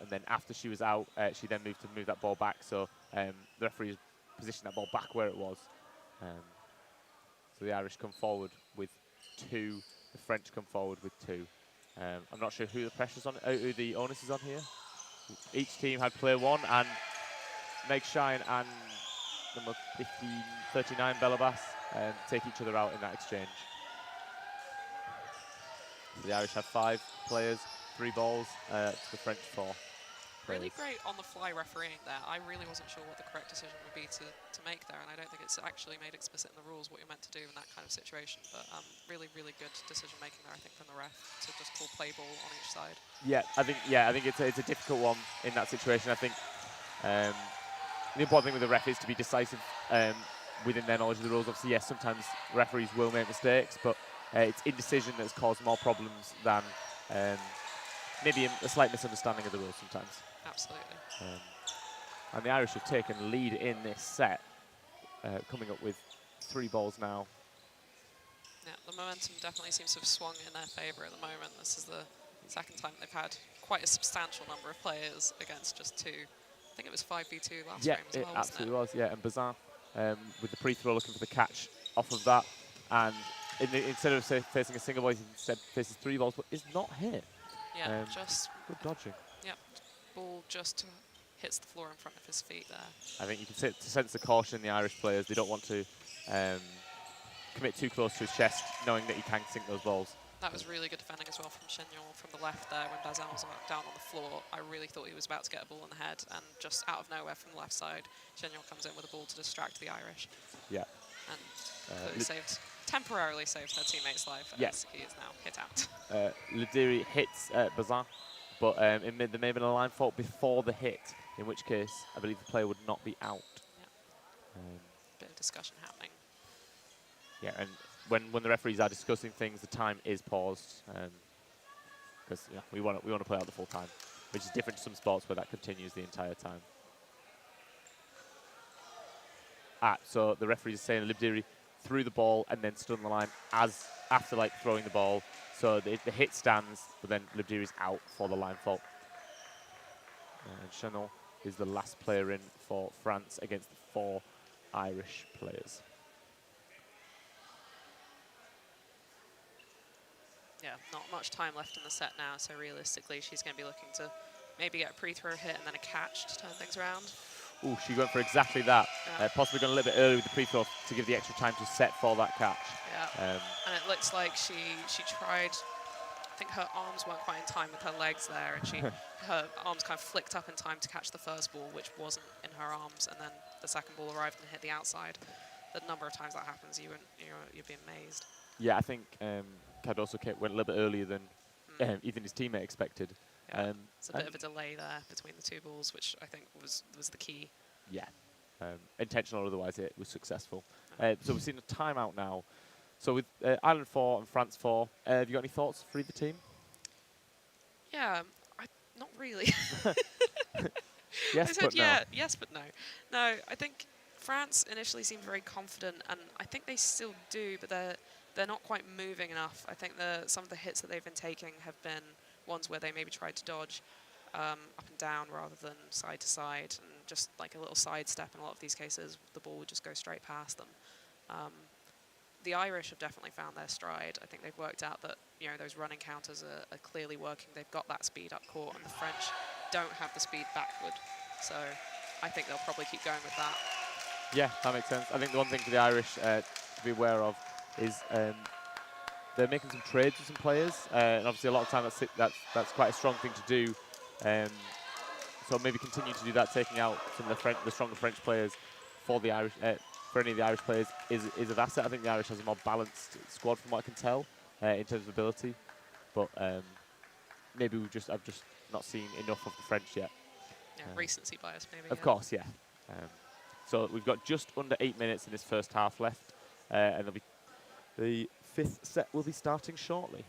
And then after she was out, she then moved to move that ball back, so the referee positioned that ball back where it was. So the Irish come forward with 2, the French come forward with 2. I'm not sure who the pressure's on, who the onus is on here. Each team had player 1, and Meg Shine and number 39 Belabas take each other out in that exchange. So the Irish have 5 players, 3 balls, to the French 4. Really great on-the-fly refereeing there. I really wasn't sure what the correct decision would be to make there, and I don't think it's actually made explicit in the rules what you're meant to do in that kind of situation. But really, really good decision-making there, I think, from the ref to just call play ball on each side. Yeah, I think it's a difficult one in that situation. I think the important thing with the ref is to be decisive within their knowledge of the rules. Obviously, yes, sometimes referees will make mistakes, but it's indecision that's caused more problems than maybe a slight misunderstanding of the rules sometimes. Absolutely. And the Irish have taken the lead in this set, coming up with 3 balls now. Yeah, the momentum definitely seems to have swung in their favour at the moment. This is the second time they've had quite a substantial number of players against just 2. I think it was 5v2 last game as well, wasn't it? Yeah, it absolutely was, yeah. And Bazin with the free throw looking for the catch off of that. And instead of facing a single ball, he instead faces 3 balls, but is not hit. Yeah, just good dodging. Yep, ball just hits the floor in front of his feet there. I think you can sense the caution in the Irish players. They don't want to commit too close to his chest, knowing that he can sink those balls. That was really good defending as well from Chenyon from the left there when Bazin was down on the floor. I really thought he was about to get a ball in the head, and just out of nowhere from the left side, Chenyon comes in with a ball to distract the Irish. Yeah. And temporarily saved her teammate's life, as he is now hit out. Lediri hits Bazin, but there may have been a line fault before the hit, in which case I believe the player would not be out. Yeah. Bit of discussion happening. Yeah, and when the referees are discussing things, the time is paused because we want to play out the full time, which is different to some sports where that continues the entire time. So the referee is saying Libdiri threw the ball and then stood on the line after throwing the ball. So the hit stands, but then Libdiri is out for the line fault. And Chanel is the last player in for France against the 4 Irish players. Yeah, not much time left in the set now, so realistically she's going to be looking to maybe get a pre-throw hit and then a catch to turn things around. Oh, she went for exactly that. Possibly gone a little bit early with the pre-throw to give the extra time to set for that catch. Yeah, and it looks like she tried, I think her arms weren't quite in time with her legs there, and her arms kind of flicked up in time to catch the first ball, which wasn't in her arms, and then the second ball arrived and hit the outside. The number of times that happens, you'd be amazed. Yeah, I think Cardoso went a little bit earlier than even his teammate expected. Yeah, it's a bit of a delay there between the 2 balls, which I think was the key. Yeah, intentional or otherwise, it was successful. So we've seen a timeout now. So with Ireland 4 and France 4, have you got any thoughts for either team? Yeah, not really. Yes, I said but no. yeah, yes, but no. No, I think France initially seemed very confident, and I think they still do, but they're not quite moving enough. I think some of the hits that they've been taking have been ones where they maybe tried to dodge up and down rather than side to side, and just like a little sidestep in a lot of these cases, the ball would just go straight past them. The Irish have definitely found their stride. I think they've worked out that those running counters are clearly working. They've got that speed up court, and the French don't have the speed backward. So I think they'll probably keep going with that. Yeah, that makes sense. I think the one thing for the Irish to be aware of is they're making some trades with some players, and obviously a lot of time that's quite a strong thing to do. So maybe continue to do that, taking out some of the stronger French players for the Irish. For any of the Irish players is of asset. I think the Irish has a more balanced squad from what I can tell in terms of ability, but maybe I've just not seen enough of the French yet. Yeah, recency bias maybe. Of course, yeah. So we've got just under 8 minutes in this first half left, and the fifth set will be starting shortly.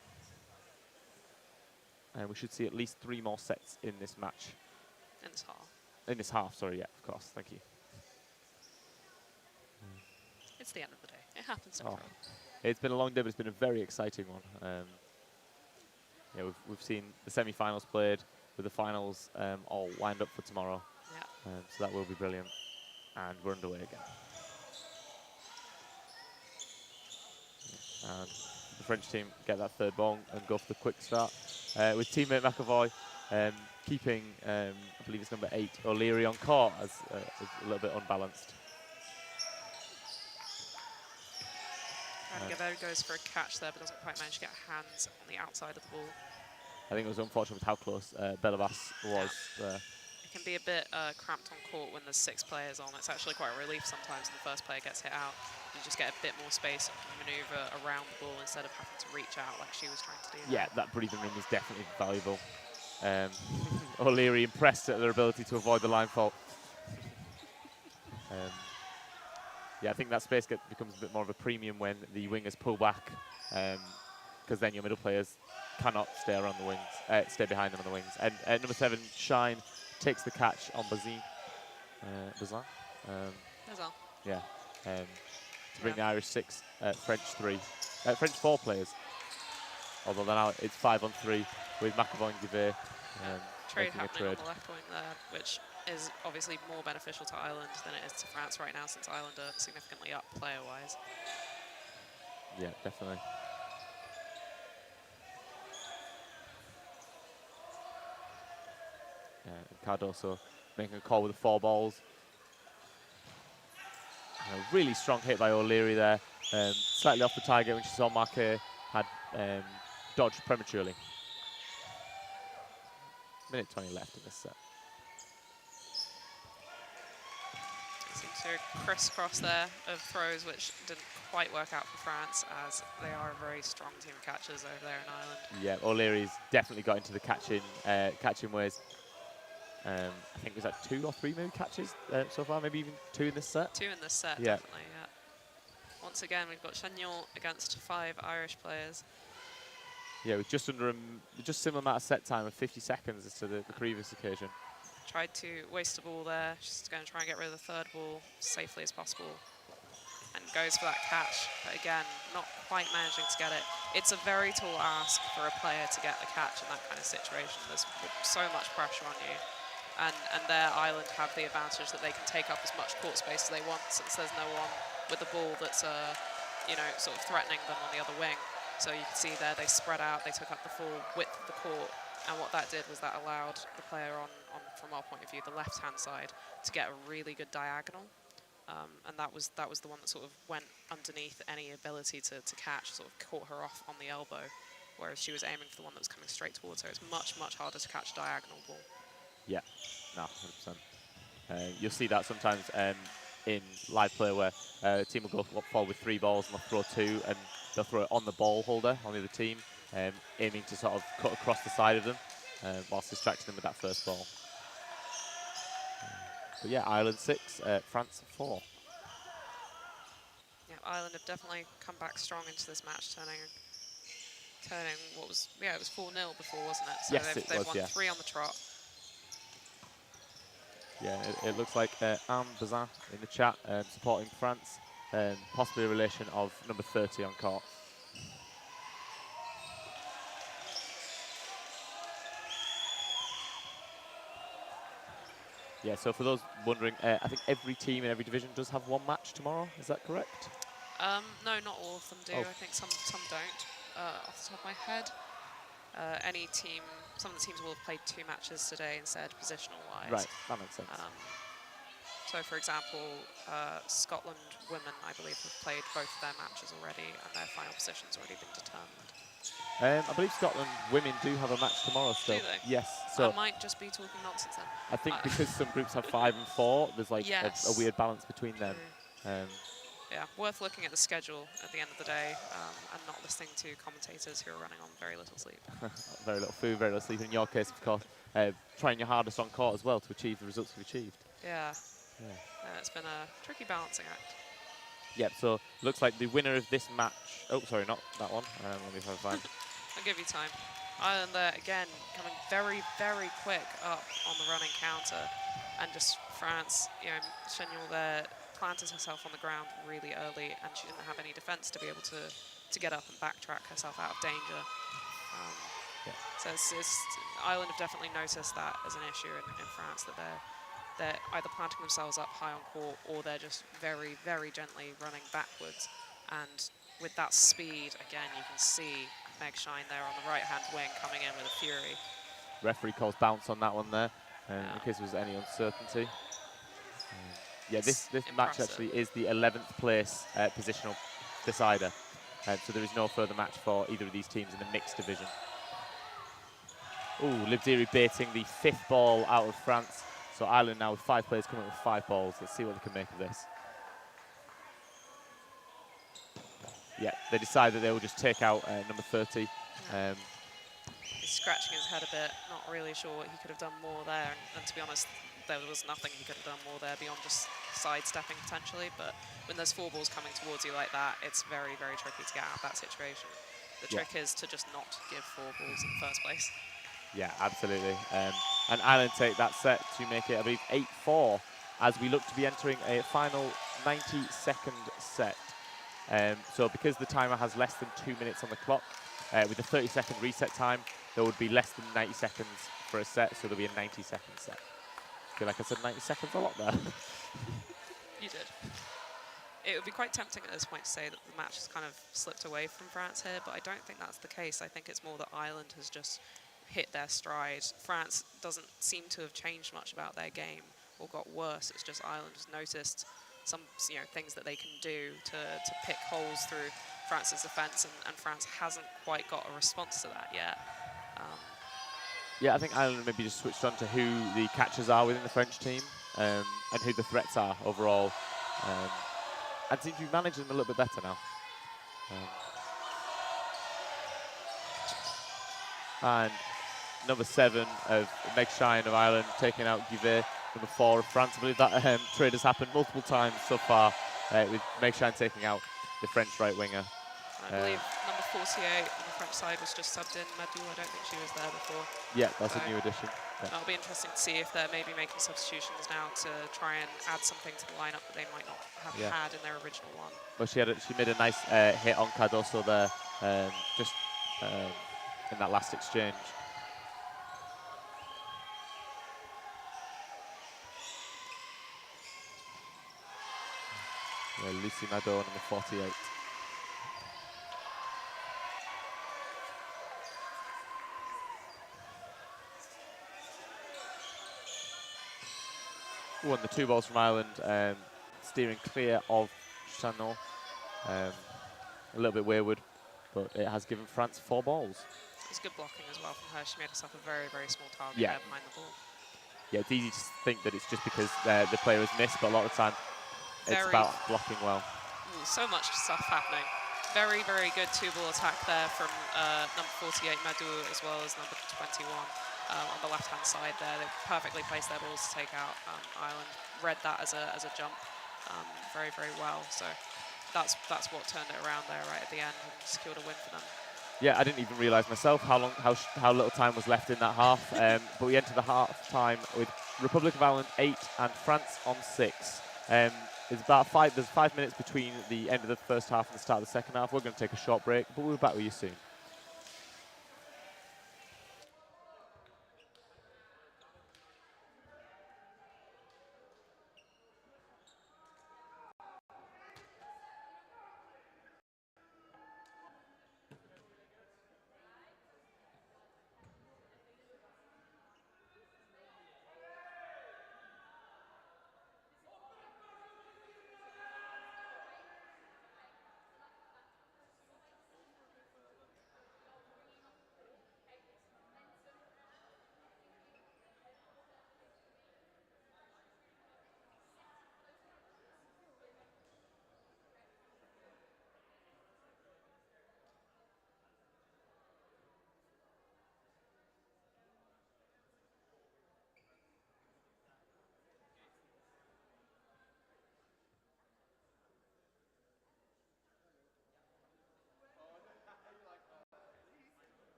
And we should see at least 3 more sets in this match. In this half. In this half, sorry, yeah, of course. Thank you. It's the end of the day. It happens to everyone. It's been a long day, but it's been a very exciting one. Yeah, we've seen the semi-finals played, with the finals all lined up for tomorrow. Yeah. So that will be brilliant. And we're underway again. And the French team get that third ball and go for the quick start. With teammate McAvoy keeping, I believe it's number 8, O'Leary on court as a little bit unbalanced. Gavert goes for a catch there, but doesn't quite manage to get hands on the outside of the ball. I think it was unfortunate with how close Belavas was there. It can be a bit cramped on court when there's 6 players on. It's actually quite a relief sometimes when the first player gets hit out. You just get a bit more space and maneuver around the ball instead of having to reach out like she was trying to do. Yeah, that breathing room is definitely valuable. O'Leary impressed at their ability to avoid the line fault. Yeah, I think that space becomes a bit more of a premium when the wingers pull back, because then your middle players cannot stay around the wings, stay behind them on the wings. And number 7, Shine, takes the catch on Bazin. Bazin? Yeah. To bring the Irish 6, French 3, French 4 players. Although now it's 5-on-3 with McAvoy and Gavert. Trade happening on the left wing there, which is obviously more beneficial to Ireland than it is to France right now, since Ireland are significantly up player-wise. Yeah, definitely. Cardoso making a call with the 4 balls. A really strong hit by O'Leary there. Slightly off the target when she saw Marquet had dodged prematurely. Minute 20 left in this set. Seems to crisscross there of throws, which didn't quite work out for France, as they are a very strong team of catchers over there in Ireland. Yeah, O'Leary's definitely got into the catching ways. I think it was like 2 or 3 maybe catches so far, maybe even 2 in this set. 2 in this set, yeah. Definitely, yeah. Once again, we've got Chagnon against 5 Irish players. Yeah, with just similar amount of set time of 50 seconds as to the previous occasion. Tried to waste a ball there. She's going to try and get rid of the third ball safely as possible. And goes for that catch, but again, not quite managing to get it. It's a very tall ask for a player to get the catch in that kind of situation. There's so much pressure on you. And there, Ireland have the advantage that they can take up as much court space as they want, since there's no one with the ball that's, sort of threatening them on the other wing. So you can see there, they spread out, they took up the full width of the court, and what that did was that allowed the player on from our point of view, the left-hand side, to get a really good diagonal. And that was the one that sort of went underneath any ability to catch, sort of caught her off on the elbow, whereas she was aiming for the one that was coming straight towards her. It's much, much harder to catch a diagonal ball. Yeah, no, 100%. You'll see that sometimes in live play where a team will go forward with 3 balls and they'll throw 2, and they'll throw it on the ball holder on the other team, aiming to sort of cut across the side of them whilst distracting them with that first ball. But yeah, Ireland 6, France 4. Yeah, Ireland have definitely come back strong into this match, turning what was, it was 4-0 before, wasn't it? So Yes, they've was, won yeah. 3 on the trot. Yeah, it looks like Anne Bazin in the chat supporting France, possibly a relation of number 30 on court. Yeah, so for those wondering, I think every team in every division does have one match tomorrow. Is that correct? No, not all of them do. Oh. I think some don't. Off the top of my head, some of the teams will have played 2 matches today instead, positional-wise. Right, that makes sense. So, for example, Scotland women, I believe, have played both of their matches already, and their final position's already been determined. I believe Scotland women do have a match tomorrow still. Do they? Yes. So I might just be talking nonsense then. I think because some groups have 5 and 4, there's like Yes. a weird balance between them. Yeah, worth looking at the schedule at the end of the day and not listening to commentators who are running on very little sleep. Very little food, very little sleep. In your case, of course, trying your hardest on court as well to achieve the results you've achieved. Yeah. Yeah. It's been a tricky balancing act. Yep, so looks like the winner of this match... Oh, sorry, not that one. Let me try to find... I'll give you time. Ireland there, again, coming very, very quick up on the running counter. And just France, Chenyol there planted herself on the ground really early, and she didn't have any defense to be able to get up and backtrack herself out of danger. So Ireland have definitely noticed that as an issue in France, that they're either planting themselves up high on court, or they're just very, very gently running backwards. And with that speed, again, you can see Meg Shine there on the right-hand wing coming in with a fury. Referee calls bounce on that one there, in case there was any uncertainty. Yeah, this match actually is the 11th place positional decider. So there is no further match for either of these teams in the mixed division. Ooh, Libdiri baiting the 5th ball out of France. So Ireland now with 5 players coming up with 5 balls. Let's see what they can make of this. Yeah, they decide that they will just take out number 30. He's scratching his head a bit, not really sure what he could have done more there. And to be honest, there was nothing he could have done more there beyond just sidestepping potentially. But when there's 4 balls coming towards you like that, it's very, very tricky to get out of that situation. The trick is to just not give 4 balls in the first place. Yeah, absolutely. And Ireland take that set to make it, I believe, 8-4 as we look to be entering a final 90-second set. So because the timer has less than 2 minutes on the clock, with a 30-second reset time, there would be less than 90 seconds for a set, so there'll be a 90-second set. I feel like I said 90 seconds a lot there. You did. It would be quite tempting at this point to say that the match has kind of slipped away from France here, but I don't think that's the case. I think it's more that Ireland has just hit their stride. France doesn't seem to have changed much about their game or got worse. It's just Ireland has noticed some things that they can do to pick holes through France's defence, and France hasn't quite got a response to that yet. Yeah, I think Ireland maybe just switched on to who the catchers are within the French team and who the threats are overall. And seem to be managing them a little bit better now. And number 7 of Meg Shine of Ireland taking out Guivet, number 4 of France. I believe that trade has happened multiple times so far, with Meg Shine taking out the French right winger. I believe number 48 on the French side was just subbed in. Madou, I don't think she was there before. Yeah, that's a new addition. Yeah. It'll be interesting to see if they're maybe making substitutions now to try and add something to the lineup that they might not have had in their original one. Well, she made a nice hit on Cardoso there, just in that last exchange. Yeah, Lucy Nadeau, number 48. Ooh, and the 2 balls from Ireland, steering clear of Chanot. A little bit wayward, but it has given France 4 balls. It was good blocking as well from her. She made herself a very, very small target Yeah. there behind the ball. Yeah, it's easy to think that it's just because the player has missed, but a lot of the time it's about blocking well. Ooh, so much stuff happening. Very, very good 2-ball attack there from number 48, Madou, as well as number 21. on the left-hand side there. They perfectly placed their balls to take out Ireland. Read that as a jump very, very well. So that's what turned it around there right at the end and secured a win for them. Yeah, I didn't even realise myself how little time was left in that half. But we entered the half time with Republic of Ireland 8 and France on 6. There's 5 minutes between the end of the first half and the start of the second half. We're going to take a short break, but we'll be back with you soon.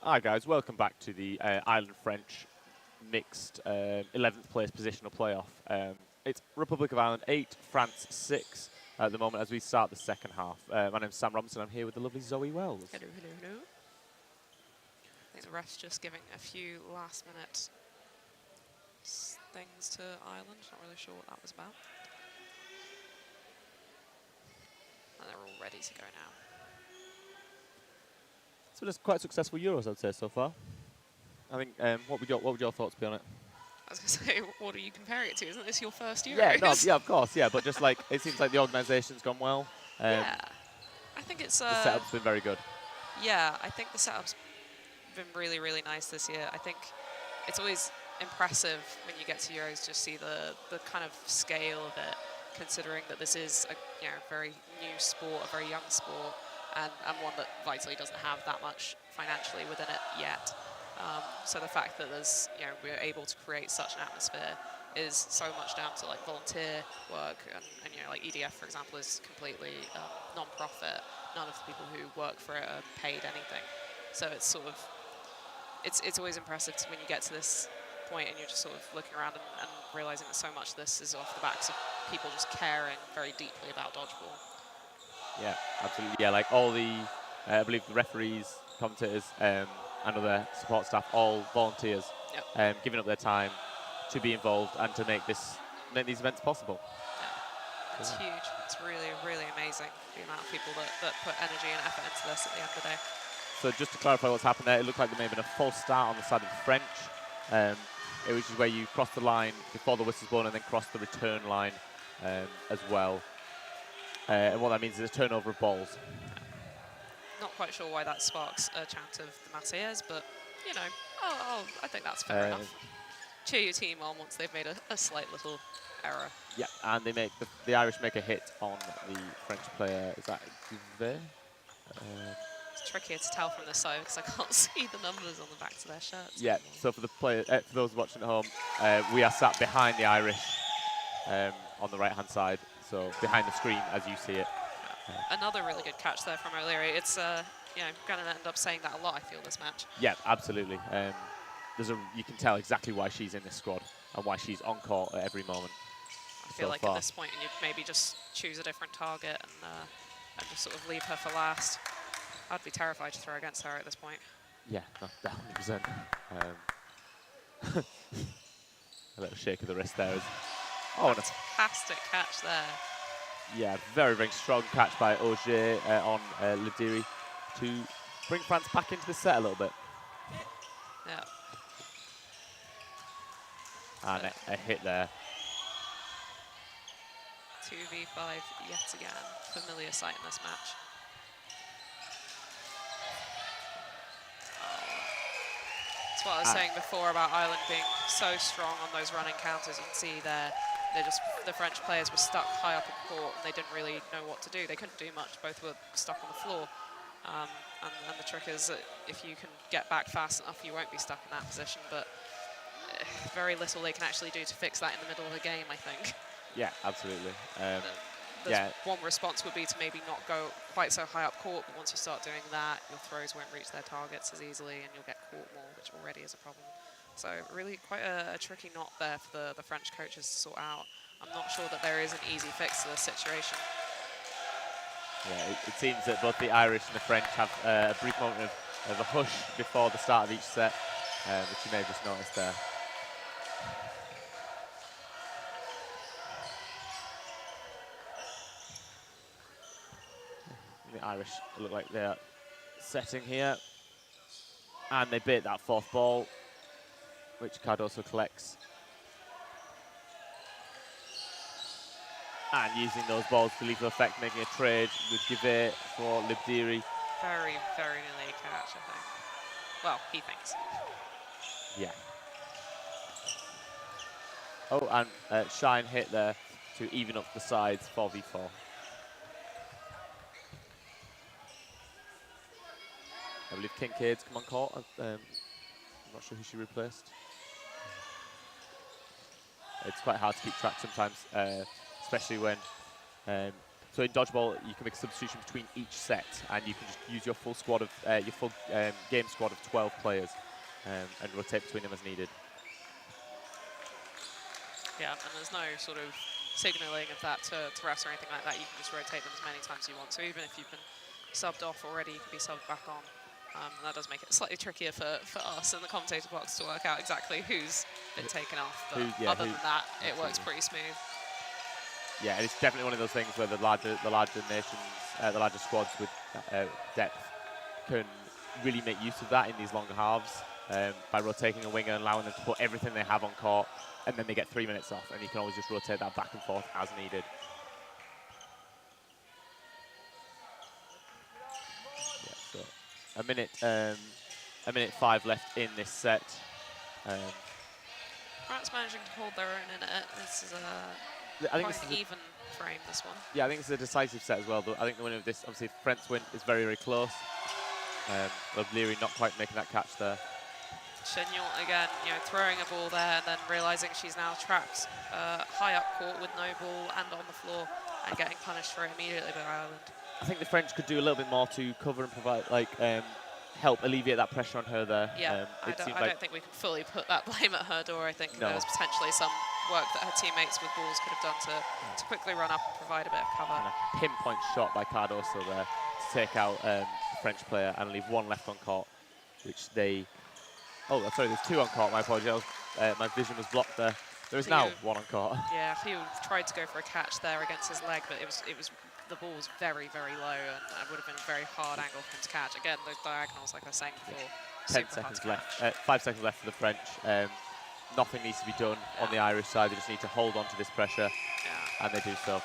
Hi guys, welcome back to the Ireland-French mixed 11th place positional playoff. It's Republic of Ireland 8, France 6 at the moment as we start the second half. My name's Sam Robinson, I'm here with the lovely Zoe Wells. Hello, hello, hello. think the ref's just giving a few last-minute things to Ireland. Not really sure what that was about. And they're all ready to go now. So it's quite successful Euros, I'd say, so far. I think, what would your thoughts be on it? I was going to say, what are you comparing it to? Isn't this your first Euros? Yeah, no, yeah, of course, yeah, but just like, it seems like the organisation's gone well. Yeah, I think it's... the setup's been very good. Yeah, I think the setup's been really, really nice this year. I think it's always impressive when you get to Euros, just see the kind of scale of it, considering that this is a very new sport, a very young sport, and one that vitally doesn't have that much financially within it yet. So the fact that there's, we're able to create such an atmosphere is so much down to like volunteer work, and like EDF, for example, is completely non-profit. None of the people who work for it are paid anything. So it's sort of, it's always impressive when you get to this point and you're just sort of looking around and realizing that so much of this is off the backs of people just caring very deeply about dodgeball. Yeah, absolutely. Yeah, like all the, I believe the referees, commentators, and other support staff, all volunteers, giving up their time to be involved and to make these events possible. Yeah, it's huge. It's really, really amazing, the amount of people that put energy and effort into this at the end of the day. So just to clarify what's happened there, it looked like there may have been a false start on the side of the French, which is where you cross the line before the whistle's blown and then cross the return line as well. And what that means is a turnover of balls. Not quite sure why that sparks a chant of the Marseillaise, but, I think that's fair enough. Cheer your team on once they've made a slight little error. Yeah, and they make the Irish make a hit on the French player. Is that Gouvet? It's trickier to tell from this side because I can't see the numbers on the backs of their shirts. Yeah, so for the player, for those watching at home, we are sat behind the Irish on the right-hand side, so behind the screen as you see it. Another really good catch there from O'Leary. It's going to end up saying that a lot, I feel, this match. Yeah, absolutely. You can tell exactly why she's in this squad and why she's on court at every moment. I feel like at this point you'd maybe just choose a different target and just sort of leave her for last. I'd be terrified to throw against her at this point. Yeah, no, 100%. A little shake of the wrist there. Fantastic catch there. Yeah, very, very strong catch by Auger on Lediri to bring France back into the set a little bit. Yeah. And a hit there. 2v5 yet again. Familiar sight in this match. That's what I was saying before about Ireland being so strong on those running counters. You can see there, the French players were stuck high up in court and they didn't really know what to do. They couldn't do much. Both were stuck on the floor. And the trick is that if you can get back fast enough, you won't be stuck in that position. But very little they can actually do to fix that in the middle of the game, I think. Yeah, absolutely. One response would be to maybe not go quite so high up court, but once you start doing that, your throws won't reach their targets as easily and you'll get caught more, which already is a problem. So really quite a tricky knot there for the French coaches to sort out. I'm not sure that there is an easy fix to this situation. Yeah, it seems that both the Irish and the French have a brief moment of a hush before the start of each set, which you may have just noticed there. The Irish look like they're setting here. And they bait that fourth ball, which Cardoso collects. And using those balls to lethal effect, making a trade with Givet for Libdiri. Very, very nearly a catch, I think. Well, he thinks. Yeah. Oh, and Shine hit there to even up the sides, 4v4. I believe Kincaid's come on court. I'm not sure who she replaced. It's quite hard to keep track sometimes, especially when... so in Dodgeball, you can make a substitution between each set, and you can just use your full squad of game squad of 12 players, and rotate between them as needed. Yeah, and there's no sort of signalling of that to refs or anything like that. You can just rotate them as many times as you want. So even if you've been subbed off already, you can be subbed back on. And that does make it slightly trickier for us in the commentator box to work out exactly who's been taken off. But other than that, it works pretty smooth. Yeah, and it's definitely one of those things where the larger nations, the larger squads with depth can really make use of that in these longer halves by rotating a winger and allowing them to put everything they have on court, and then they get 3 minutes off, and you can always just rotate that back and forth as needed. Yeah, so a minute 5 left in this set. France managing to hold their own in it. This is quite an even frame, this one. Yeah, I think it's a decisive set as well. But I think the winner of this, obviously, French win is very, very close. Leary not quite making that catch there. Chignon again, throwing a ball there and then realizing she's now trapped high up court with no ball and on the floor and getting punished for it immediately by Ireland. I think the French could do a little bit more to cover and provide, help alleviate that pressure on her there. Yeah, I don't think we can fully put that blame at her door. I think No. there's potentially some work that her teammates with balls could have done to quickly run up and provide a bit of cover. And a pinpoint shot by Cardoso there to take out the French player and leave one left on court, which they... Oh, sorry, there's two on court, my apologies. My vision was blocked there. There is now one on court. Yeah, Theo tried to go for a catch there against his leg, but the ball was very, very low, and it would have been a very hard angle for him to catch. Again, those diagonals, like I was saying before, 10 seconds left. 5 seconds left for the French. Nothing needs to be done on the Irish side. They just need to hold on to this pressure, and they do so.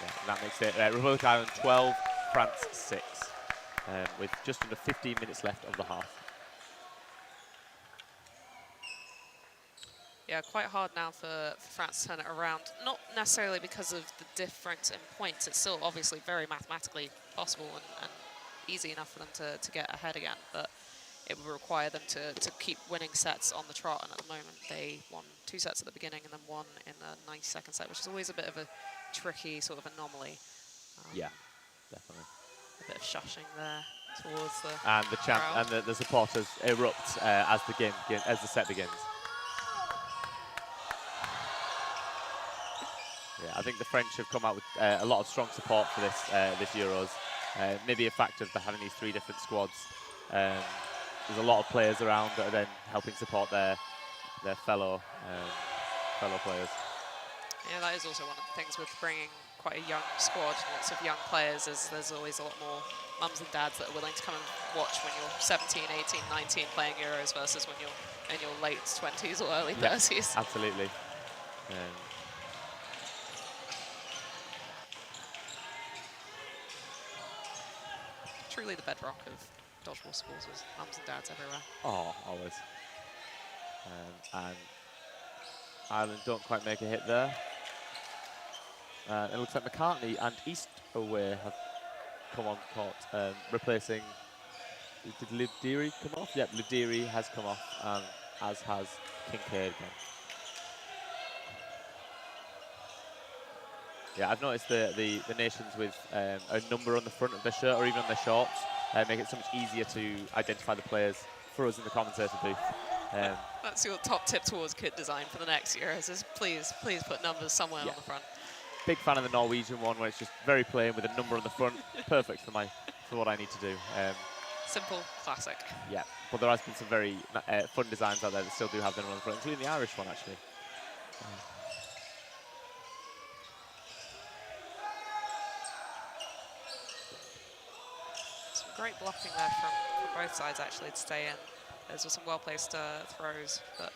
Yeah, and that makes it Republic Ireland 12, France 6, with just under 15 minutes left of the half. Yeah, quite hard now for France to turn it around. Not necessarily because of the difference in points. It's still obviously very mathematically possible and easy enough for them to get ahead again. But it would require them to keep winning sets on the trot. And at the moment, they won 2 sets at the beginning and then 1 in the 92nd set, which is always a bit of a tricky sort of anomaly. Yeah, definitely. A bit of shushing there towards the And the champ crowd. and the supporters erupt as the set begins. Yeah, I think the French have come out with a lot of strong support for this Euros. Maybe a factor of having these 3 different squads. There's a lot of players around that are then helping support their fellow players. Yeah, that is also one of the things with bringing quite a young squad, lots of young players, is there's always a lot more mums and dads that are willing to come and watch when you're 17, 18, 19 playing Euros versus when you're in your late 20s or early 30s. Yeah, absolutely. Truly the bedrock of dodgeball schools is mums and dads everywhere. Oh, always. And Ireland don't quite make a hit there. It looks like McCartney and Eastaway have come on court, replacing... Did Livdeary come off? Yep, Livdeary has come off, as has Kincaid again. Yeah, I've noticed the nations with a number on the front of their shirt or even on their shorts make it so much easier to identify the players for us in the commentator booth. That's your top tip towards kit design for the next Euros, is please put numbers somewhere on the front. Big fan of the Norwegian one where it's just very plain with a number on the front. Perfect for what I need to do. Simple, classic. Yeah, but there has been some very fun designs out there that still do have them on the front, including the Irish one actually. Some great blocking there from both sides actually to stay in. There's some well-placed throws, but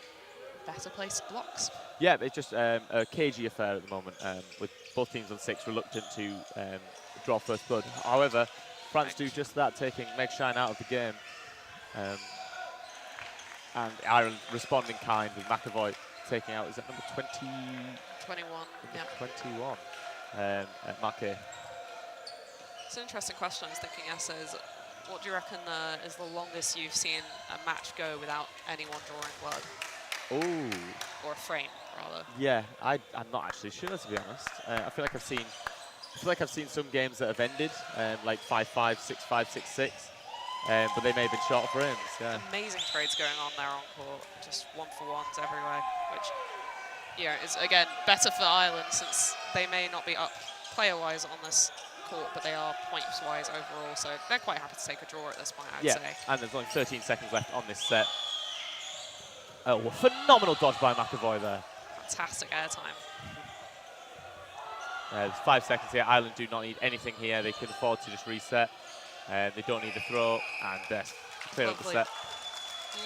better placed blocks. Yeah, it's just a cagey affair at the moment, with both teams on 6 reluctant to draw first blood. However, France do just that, taking Meg Shine out of the game. And Ireland responding kind with McAvoy taking out, is that number 20? 21, yeah. 21, at Marquet. It's an interesting question I was thinking, Essa, is what do you reckon is the longest you've seen a match go without anyone drawing blood? Oh. Or a frame, rather. Yeah, I'm not actually sure, to be honest. I feel like I've seen some games that have ended, like 5-5, 6-5, 6-6, but they may have been short frames. Yeah. Amazing trades going on there on court, just 1-for-1s everywhere, which is again better for Ireland since they may not be up player-wise on this court, but they are points-wise overall, so they're quite happy to take a draw at this point, I would say. And there's only 13 seconds left on this set. Oh, well, phenomenal dodge by McAvoy there. Fantastic airtime. There's 5 seconds here. Ireland do not need anything here. They can afford to just reset. They don't need the throw, and clear up the set.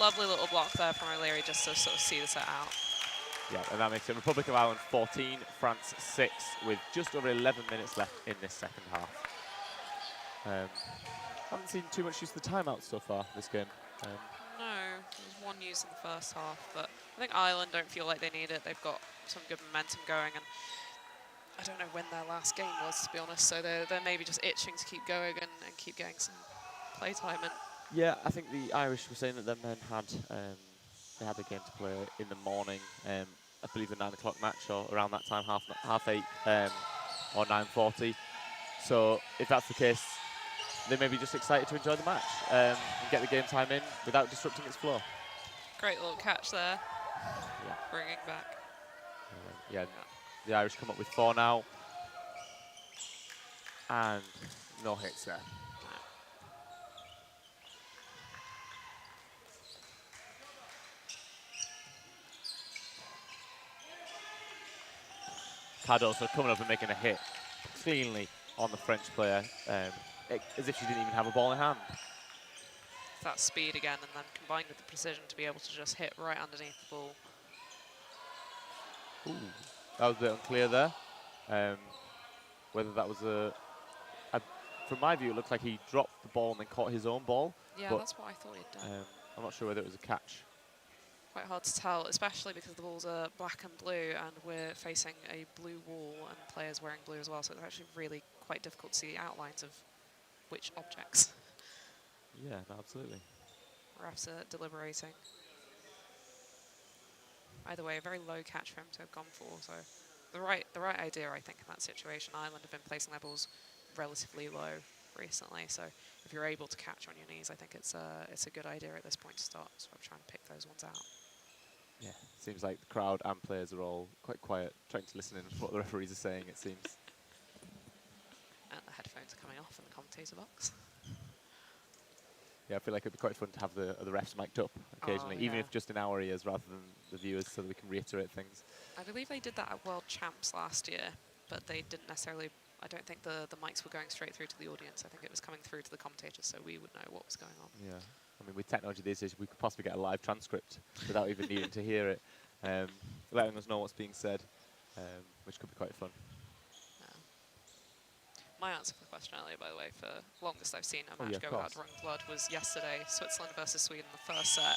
Lovely little block there from O'Leary just to sort of see the set out. Yeah, and that makes it Republic of Ireland 14, France 6, with just over 11 minutes left in this second half. Haven't seen too much use of the timeouts so far this game. No, there was one use in the first half, but I think Ireland don't feel like they need it. They've got some good momentum going, and I don't know when their last game was, to be honest, so they're maybe just itching to keep going and keep getting some playtime in. Yeah, I think the Irish were saying that their men had they had a game to play in the morning. I believe the 9 o'clock match, or around that time, half 8 or 9:40. So if that's the case, they may be just excited to enjoy the match and get the game time in without disrupting its flow. Great little catch there. Yeah. Bringing back. Yeah, the Irish come up with 4 now. And no hits there. Cardoso coming up and making a hit cleanly on the French player, as if she didn't even have a ball in hand. That speed again, and then combined with the precision to be able to just hit right underneath the ball. Ooh, that was a bit unclear there. Whether that was from my view, it looked like he dropped the ball and then caught his own ball. Yeah, but, that's what I thought he'd done. I'm not sure whether it was a catch. Quite hard to tell, especially because the balls are black and blue, and we're facing a blue wall and players wearing blue as well, so it's actually really quite difficult to see the outlines of which objects. Yeah, no, absolutely. Refs are deliberating. Either way, a very low catch for him to have gone for, so the right idea, I think, in that situation. Ireland have been placing their balls relatively low recently, so if you're able to catch on your knees, I think it's a good idea at this point to start sort of trying to pick those ones out. Yeah, seems like the crowd and players are all quite quiet, trying to listen in to what the referees are saying, it seems. And the headphones are coming off in the commentator box. Yeah, I feel like it'd be quite fun to have the refs mic'd up occasionally, even if just in our ears rather than the viewers, so that we can reiterate things. I believe they did that at World Champs last year, but they didn't necessarily, I don't think the mics were going straight through to the audience. I think it was coming through to the commentators, so we would know what was going on. Yeah, I mean, with technology these days, we could possibly get a live transcript without even needing to hear it, letting us know what's being said, which could be quite fun. My answer for the question earlier, by the way, for longest I've seen a match go course. without drawing blood was yesterday, Switzerland versus Sweden, the first set.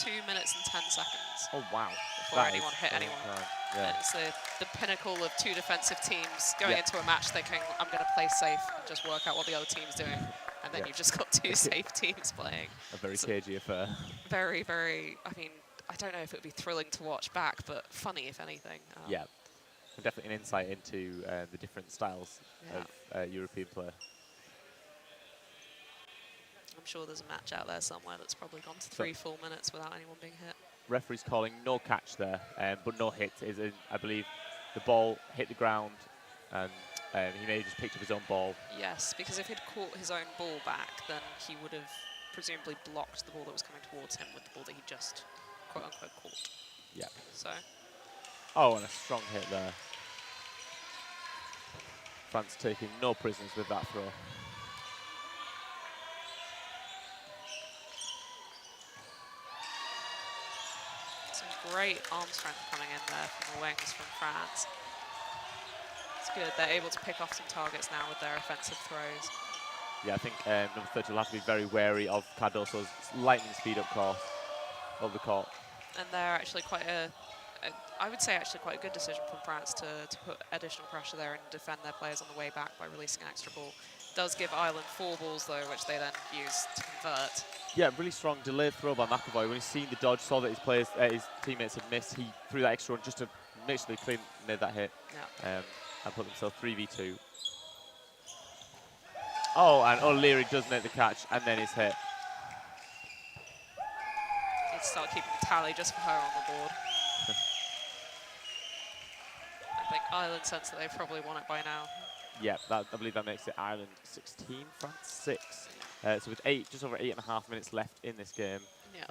2 minutes and 10 seconds. Oh, wow. Before anyone hit anyone. Yeah. And it's the pinnacle of 2 defensive teams going into a match thinking, I'm going to play safe and just work out what the other team's doing. And then you've just got 2 safe teams playing. A very cagey affair. Very, very, I mean, I don't know if it would be thrilling to watch back, but funny if anything. Yeah. Definitely an insight into the different styles of European play. I'm sure there's a match out there somewhere that's probably gone to 3 full minutes without anyone being hit. Referee's calling no catch there, but no hit. I believe the ball hit the ground, and he may have just picked up his own ball. Yes, because if he'd caught his own ball back, then he would have presumably blocked the ball that was coming towards him with the ball that he just quote-unquote caught. Yeah. So. Oh, and a strong hit there. France taking no prisoners with that throw. Some great arm strength coming in there from the wings from France. It's good. They're able to pick off some targets now with their offensive throws. Yeah, I think number 30 will have to be very wary of Cardoso's lightning speed up course of the court. And they're actually quite I would say actually quite a good decision from France to put additional pressure there and defend their players on the way back by releasing an extra ball. Does give Ireland 4 balls though, which they then use to convert. Yeah, really strong delayed throw by McAvoy. When he's seen the dodge, saw that his teammates had missed, he threw that extra one just to initially clean, made that hit, and put themselves 3v2. Oh, and O'Leary does make the catch, and then he's hit. Need to start keeping a tally just for her on the board. I think Ireland sense that they've probably won it by now. Yeah, I believe that makes it Ireland 16, France 6. So with just over 8.5 minutes left in this game,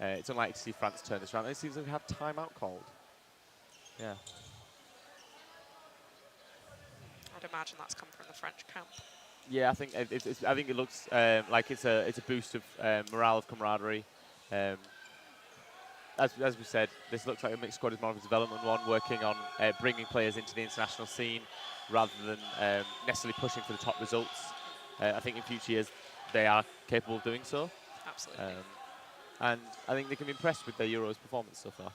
it's unlikely to see France turn this round. It seems like we have timeout called. Yeah. I'd imagine that's come from the French camp. Yeah, I think it looks like it's a boost of morale, of camaraderie. As we said, this looks like a mixed squad is more of a development one, working on bringing players into the international scene rather than necessarily pushing for the top results. I think in future years they are capable of doing so. Absolutely. And I think they can be impressed with their Euros performance so far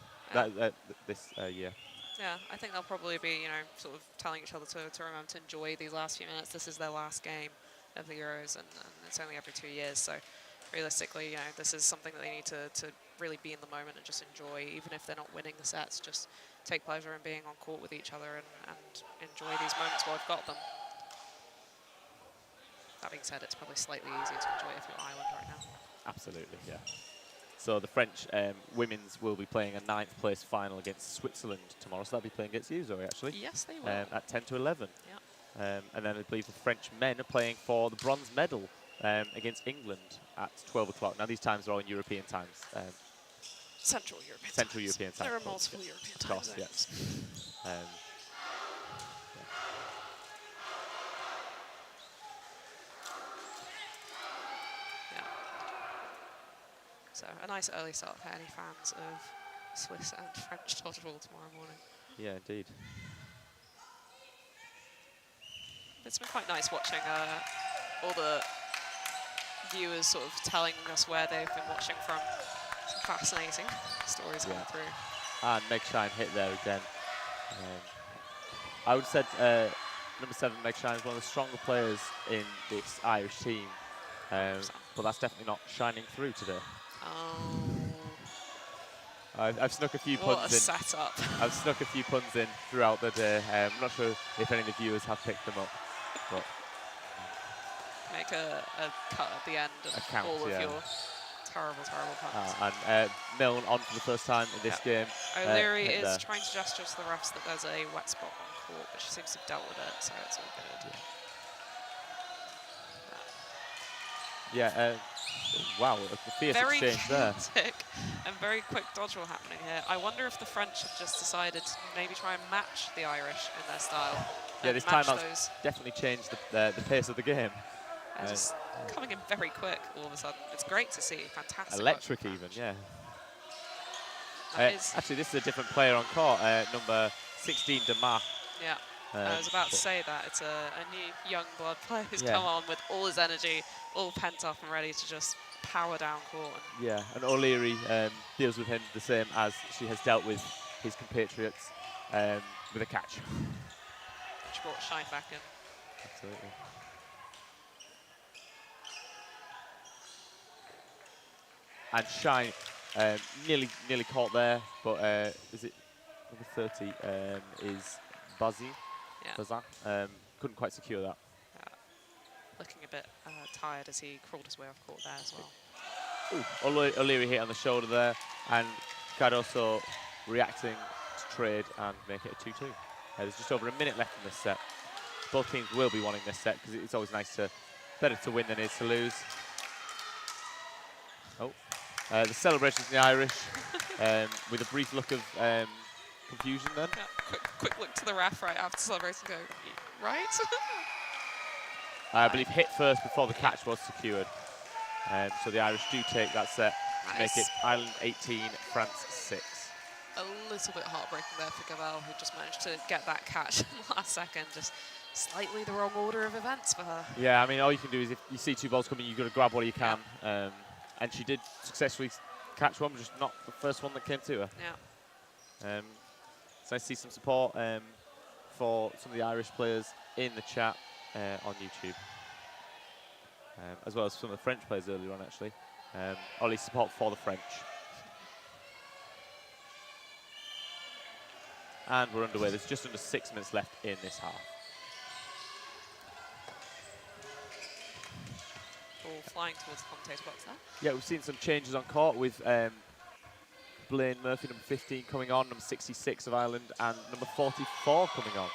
this year. Yeah, I think they'll probably be, sort of telling each other to remember to enjoy these last few minutes. This is their last game of the Euros, and it's only every 2 years. So realistically, this is something that they need to really be in the moment and just enjoy, even if they're not winning the sets. Just take pleasure in being on court with each other and enjoy these moments while I've got them. That being said, it's probably slightly easier to enjoy if you're Ireland right now. Absolutely, yeah. So the French women's will be playing a 9th place final against Switzerland tomorrow. So they'll be playing against you, Zoe, actually. Yes, they will. At 10 to 11. Yeah. And then I believe the French men are playing for the bronze medal against England at 12 o'clock. Now, these times are all in European times. Central European Central times. European times. There are multiple European of course, time yes. So a nice early start for any fans of Swiss and French dodgeball tomorrow morning. Yeah, indeed. It's been quite nice watching all the viewers sort of telling us where they've been watching from. Some fascinating stories coming through. And Meg Shine hit there again. I would have said number 7, Meg Shine, is one of the stronger players in this Irish team. But that's definitely not shining through today. Oh. I've snuck a few puns in. What a setup. I've snuck a few puns in throughout the day. I'm not sure if any of the viewers have picked them up. But make a cut at the end of count, all of your terrible puns. And Milne on for the first time in this game. O'Leary is trying to gesture to the refs that there's a wet spot on court, but she seems to have dealt with it, so it's all good. Yeah, wow, a fierce exchange there. Very chaotic and very quick dodgeball happening here. I wonder if the French have just decided to maybe try and match the Irish in their style. Yeah, this timeout's definitely changed the pace of the game. They're just coming in very quick all of a sudden. It's great to see. Fantastic. Electric even, yeah. Actually, this is a different player on court, number 16, Demar. Yeah. I was about to say that. It's a new young blood player who's come on with all his energy, all pent up and ready to just power down court. Yeah, and O'Leary deals with him the same as she has dealt with his compatriots with a catch. Which brought Shine back in. Absolutely. And Shine nearly caught there, but is it number 30 is Bazzi? Yeah. Bazin, couldn't quite secure that. Looking a bit tired as he crawled his way off court there as well. Ooh, O'Leary hit on the shoulder there, and Cardoso reacting to trade and make it a 2-2. There's just over a minute left in this set. Both teams will be wanting this set because it's always better to win than it is to lose. The celebrations in the Irish, with a brief look of confusion then. Yeah, quick look to the ref right after celebrating and go, right? I believe hit first before the catch was secured. So the Irish do take that set to make it Ireland 18, France 6. A little bit heartbreaking there for Gavel, who just managed to get that catch in the last second. Just slightly the wrong order of events for her. Yeah, I mean, all you can do is if you see two balls coming, you've got to grab what you can. And she did successfully catch one, just not the first one that came to her. Yeah. It's nice to see some support for some of the Irish players in the chat on YouTube. As well as some of the French players earlier on, actually. Ollie's support for the French. And we're underway. There's just under 6 minutes left in this half. Ball flying towards the commentator box there. Yeah, we've seen some changes on court with Blaine Murphy, number 15, coming on, number 66 of Ireland, and number 44 coming on.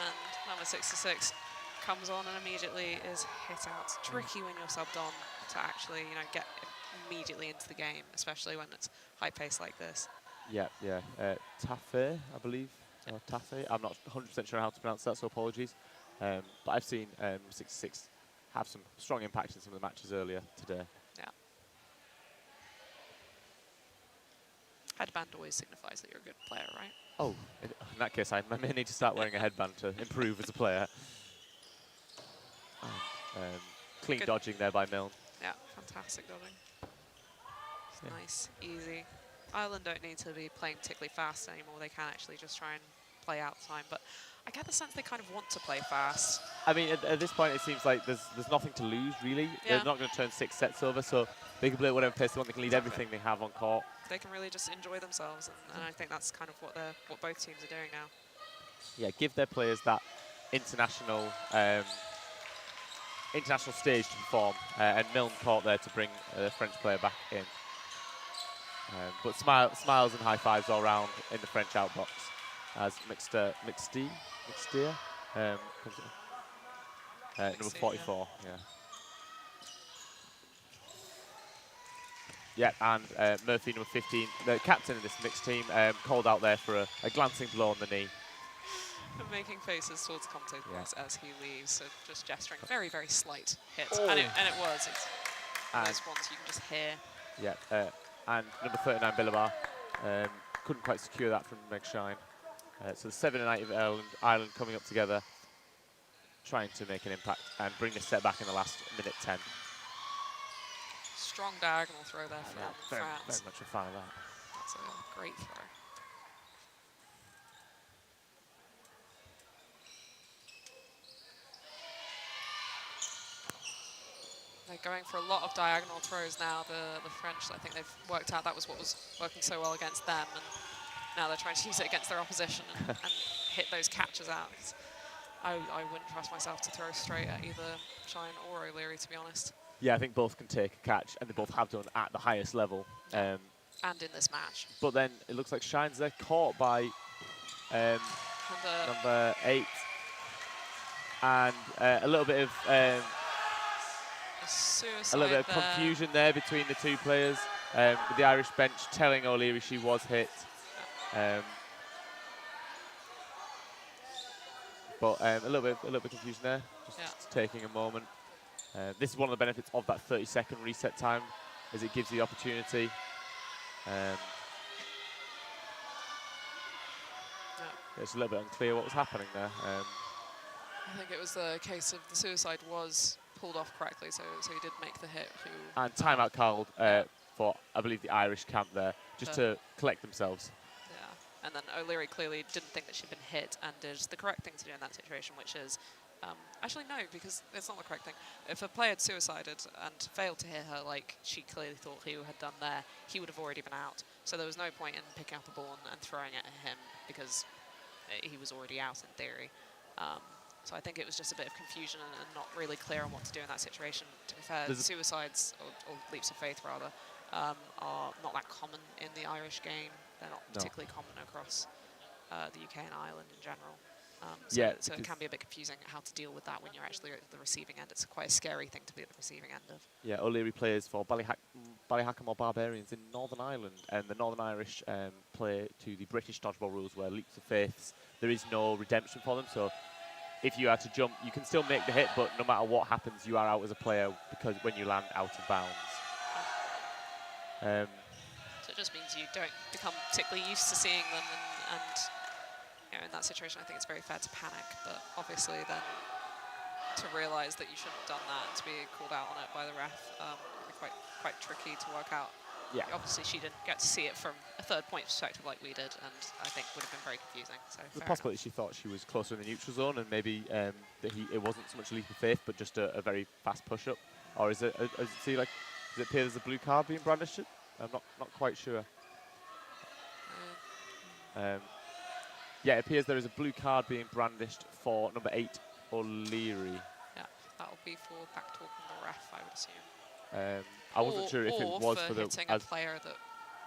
And number 66, comes on and immediately is hit out. It's tricky when you're subbed on to actually, get immediately into the game, especially when it's high pace like this. Yeah. Tafe, I believe. Or Tafe. I'm not 100% sure how to pronounce that, so apologies. But I've seen 66 have some strong impact in some of the matches earlier today. Yeah. Headband always signifies that you're a good player, right? Oh, in that case, I may need to start wearing a headband to improve as a player. Clean Good. dodging there by Milne. Yeah, fantastic dodging. It's nice, easy. Ireland don't need to be playing particularly fast anymore. They can actually just try and play out time. But I get the sense they kind of want to play fast. I mean, at this point, it seems like there's nothing to lose, really. Yeah. They're not going to turn 6 sets over, so they can play at whatever pace they want. They can lead everything they have on court. They can really just enjoy themselves, and I think that's kind of what both teams are doing now. Yeah, give their players that international stage to perform, and Milne caught there to bring the French player back in. But smiles and high fives all round in the French outbox as Mixtier comes in. Number 44, yeah, and Murphy, number 15, the captain of this mixed team, called out there for a glancing blow on the knee. And making faces towards the commentator box as he leaves, so just gesturing very, very slight hit. Oh. And it was. It's those ones you can just hear. Yeah, and number 39, Billabah, couldn't quite secure that from Meg Shine. So the 7 and 8 of Ireland coming up together, trying to make an impact and bring the set back in the last minute 10. Strong diagonal throw there from France. Very much a fan of that. That's a great throw. They're going for a lot of diagonal throws now, the French. I think they've worked out that was what was working so well against them, and now they're trying to use it against their opposition and hit those catches out. I wouldn't trust myself to throw straight at either Shine or O'Leary, to be honest. Yeah, I think both can take a catch, and they both have done at the highest level. And in this match. But then it looks like Shine's there, caught by number 8. And a little bit of confusion there between the two players, with the Irish bench telling O'Leary she was hit. But a little bit of confusion there, just taking a moment. This is one of the benefits of that 30-second reset time, as it gives you the opportunity. It's a little bit unclear what was happening there. I think it was the case of the suicide was pulled off correctly, so he did make the hit. And timeout called for, I believe, the Irish camp there, just to collect themselves. Yeah, and then O'Leary clearly didn't think that she'd been hit and did the correct thing to do in that situation, which is actually no, because it's not the correct thing. If a player had suicided and failed to hit her like she clearly thought he had done there, he would have already been out. So there was no point in picking up a ball and throwing it at him because he was already out in theory. So I think it was just a bit of confusion and not really clear on what to do in that situation. To be fair, suicides, or leaps of faith rather, are not that common in the Irish game. They're not particularly common across the UK and Ireland in general. So it can be a bit confusing how to deal with that when you're actually at the receiving end. It's quite a scary thing to be at the receiving end of. Yeah, O'Leary plays for Ballyhackham or Barbarians in Northern Ireland, and the Northern Irish play to the British dodgeball rules, where leaps of faiths, there is no redemption for them. So if you are to jump, you can still make the hit, but no matter what happens, you are out as a player because when you land out of bounds. So it just means you don't become particularly used to seeing them, and in that situation, I think it's very fair to panic, but obviously then to realise that you shouldn't have done that and to be called out on it by the ref would be quite tricky to work out. Yeah. Obviously, she didn't get to see it from a third-point perspective like we did, and I think would have been very confusing. So It's possible that she thought she was closer in the neutral zone, and maybe that it wasn't so much a leap of faith, but just a very fast push-up. Or is it? Does it appear there's a blue card being brandished? I'm not quite sure. Yeah, it appears there is a blue card being brandished for number 8, O'Leary. Yeah, that'll be for back-talking the ref, I would assume. I wasn't sure if it was for hitting a player that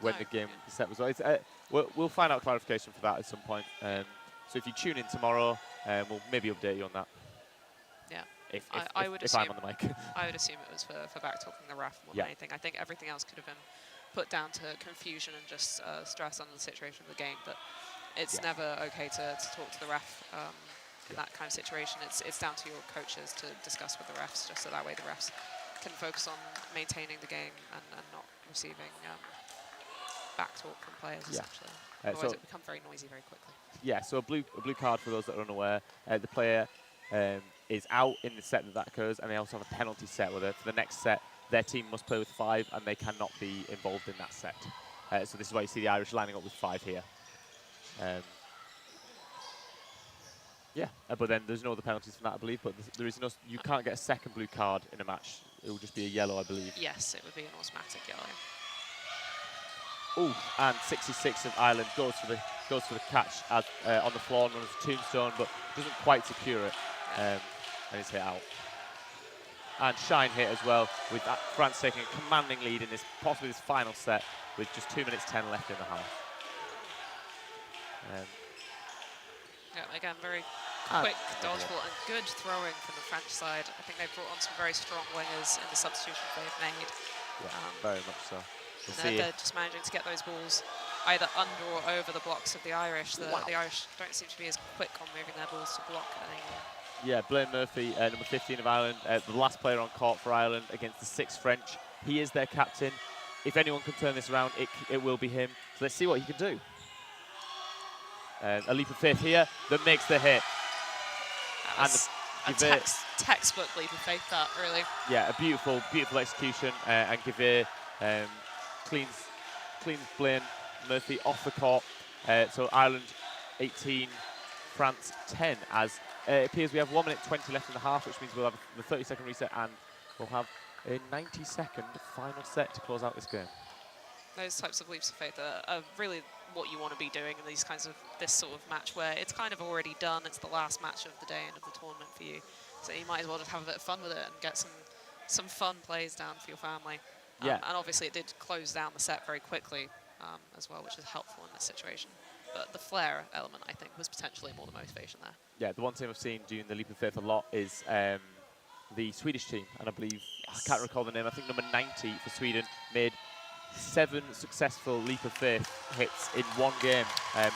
when the game set was. We'll find out clarification for that at some point. So if you tune in tomorrow, we'll maybe update you on that. Yeah, if I would if assume, I'm on the mic. I would assume it was for back-talking the ref more Yeah. than anything. I think everything else could have been put down to confusion and just stress under the situation of the game. But it's Yeah. never okay to talk to the ref in that kind of situation. It's down to your coaches to discuss with the refs, just so that way the refs can focus on maintaining the game and not receiving back talk from players, essentially. Otherwise So it becomes very noisy very quickly. yeah, so a blue card for those that are unaware. The player is out in the set that occurs, and they also have a penalty set where for the next set, their team must play with 5, and they cannot be involved in that set. So this is why you see the Irish lining up with 5 here. Yeah, but then there's no other penalties for that, I believe. But there is no, you can't get a second blue card in a match. It will just be a yellow, I believe. Yes, it would be an automatic yellow. Oh, and 66 of Ireland goes for the catch on the floor and runs a tombstone, but doesn't quite secure it, and is hit out. And Shine hit as well, with France taking a commanding lead in this possibly this final set with just 2 minutes 10 left in the half. Yeah, again, very quick dodgeball and good throwing from the French side. I think they've brought on some very strong wingers in the substitutions they've made. Yeah, very much so. We'll and they're just managing to get those balls either under or over the blocks of the Irish. The Irish don't seem to be as quick on moving their balls to block anymore. Yeah, Blaine Murphy, number 15 of Ireland, the last player on court for Ireland against the 6 French. He is their captain. If anyone can turn this around, it will be him. So let's see what he can do. A leap of faith here that makes the hit. And a textbook leap of faith, that, really. Yeah, a beautiful execution. And Givet cleans Blaine Murphy off the court. So Ireland 18, France 10, as it appears we have 1 minute 20 left in the half, which means we'll have the 30-second reset and we'll have a 90-second final set to close out this game. Those types of leaps of faith are really what you want to be doing in this sort of match, where it's kind of already done. It's the last match of the day and of the tournament for you, so you might as well just have a bit of fun with it and get some fun plays down for your family. Yeah. And obviously it did close down the set very quickly as well, which is helpful in this situation. But the flair element, I think, was potentially more the motivation there. Yeah, the one team I've seen doing the leap of faith a lot is the Swedish team, and I believe, I can't recall the name, I think number 90 for Sweden made 7 successful leap of faith hits in one game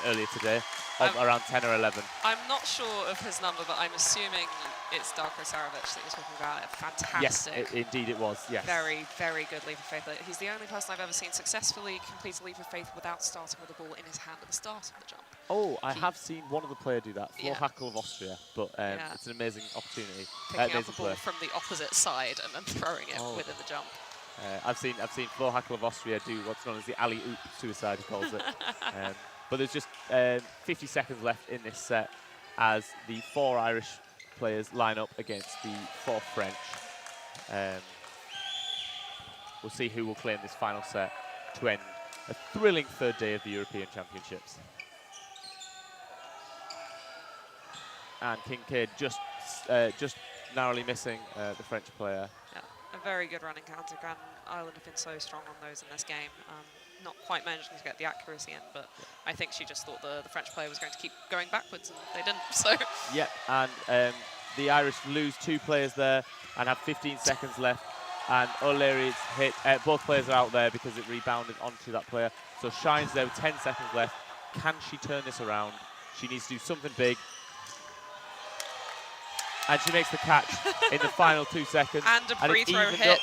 earlier today, of around 10 or 11. I'm not sure of his number, but I'm assuming it's Darko Saravic that you're talking about. Fantastic. Yes, indeed it was, yes. Very, very good leap of faith. He's the only person I've ever seen successfully complete a leap of faith without starting with the ball in his hand at the start of the jump. Oh, I have seen one other player do that, Flo Hackl of Austria, but it's an amazing opportunity. Picking up the ball from the opposite side and then throwing it within the jump. I've seen Flo Hackl of Austria do what's known as the alley-oop suicide, he calls it. But there's just 50 seconds left in this set as the 4 Irish players line up against the 4 French. We'll see who will claim this final set to end a thrilling 3rd day of the European Championships. And Kincaid just narrowly missing the French player. Yeah, a very good running counter. Ireland have been so strong on those in this game. Not quite managing to get the accuracy in, but I think she just thought the French player was going to keep going backwards, and they didn't. So. Yeah, and the Irish lose 2 players there and have 15 seconds left. And O'Leary's hit. Both players are out there because it rebounded onto that player. So Shine's there with 10 seconds left. Can she turn this around? She needs to do something big. And she makes the catch in the final 2 seconds. And a free throw hit.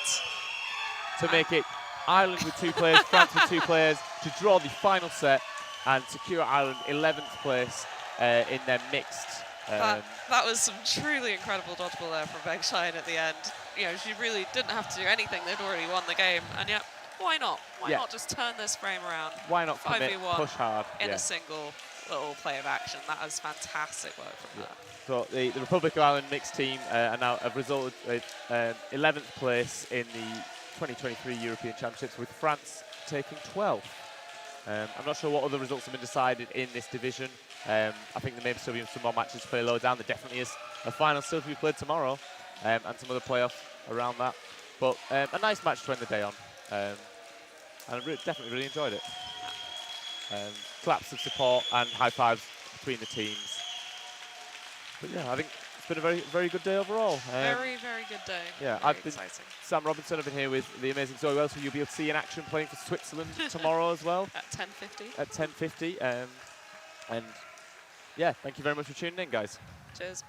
To make it Ireland with 2 players, France with 2 players, to draw the final set and secure Ireland 11th place in their mixed. That was some truly incredible dodgeball there from Meg Shine at the end. You know, she really didn't have to do anything. They'd already won the game, and yet, why not? Why not just turn this frame around? Why not commit, 5v1 push hard? in a single little play of action. That was fantastic work from her. So the Republic of Ireland mixed team are now have resulted with 11th place in the 2023 European Championships, with France taking 12th. I'm not sure what other results have been decided in this division. I think there may still be some more matches to play lower down. There definitely is a final still to be played tomorrow, and some other playoff around that. But a nice match to end the day on, and I definitely really enjoyed it. Claps of support and high fives between the teams. But yeah, I think it's been a very, very good day overall. Very, very good day. Yeah, very I've been exciting. Sam Robinson. I've been here with the amazing Zoe Wells, who you'll be able to see in action playing for Switzerland tomorrow as well. At 10:50. At 10:50. And yeah, thank you very much for tuning in, guys. Cheers.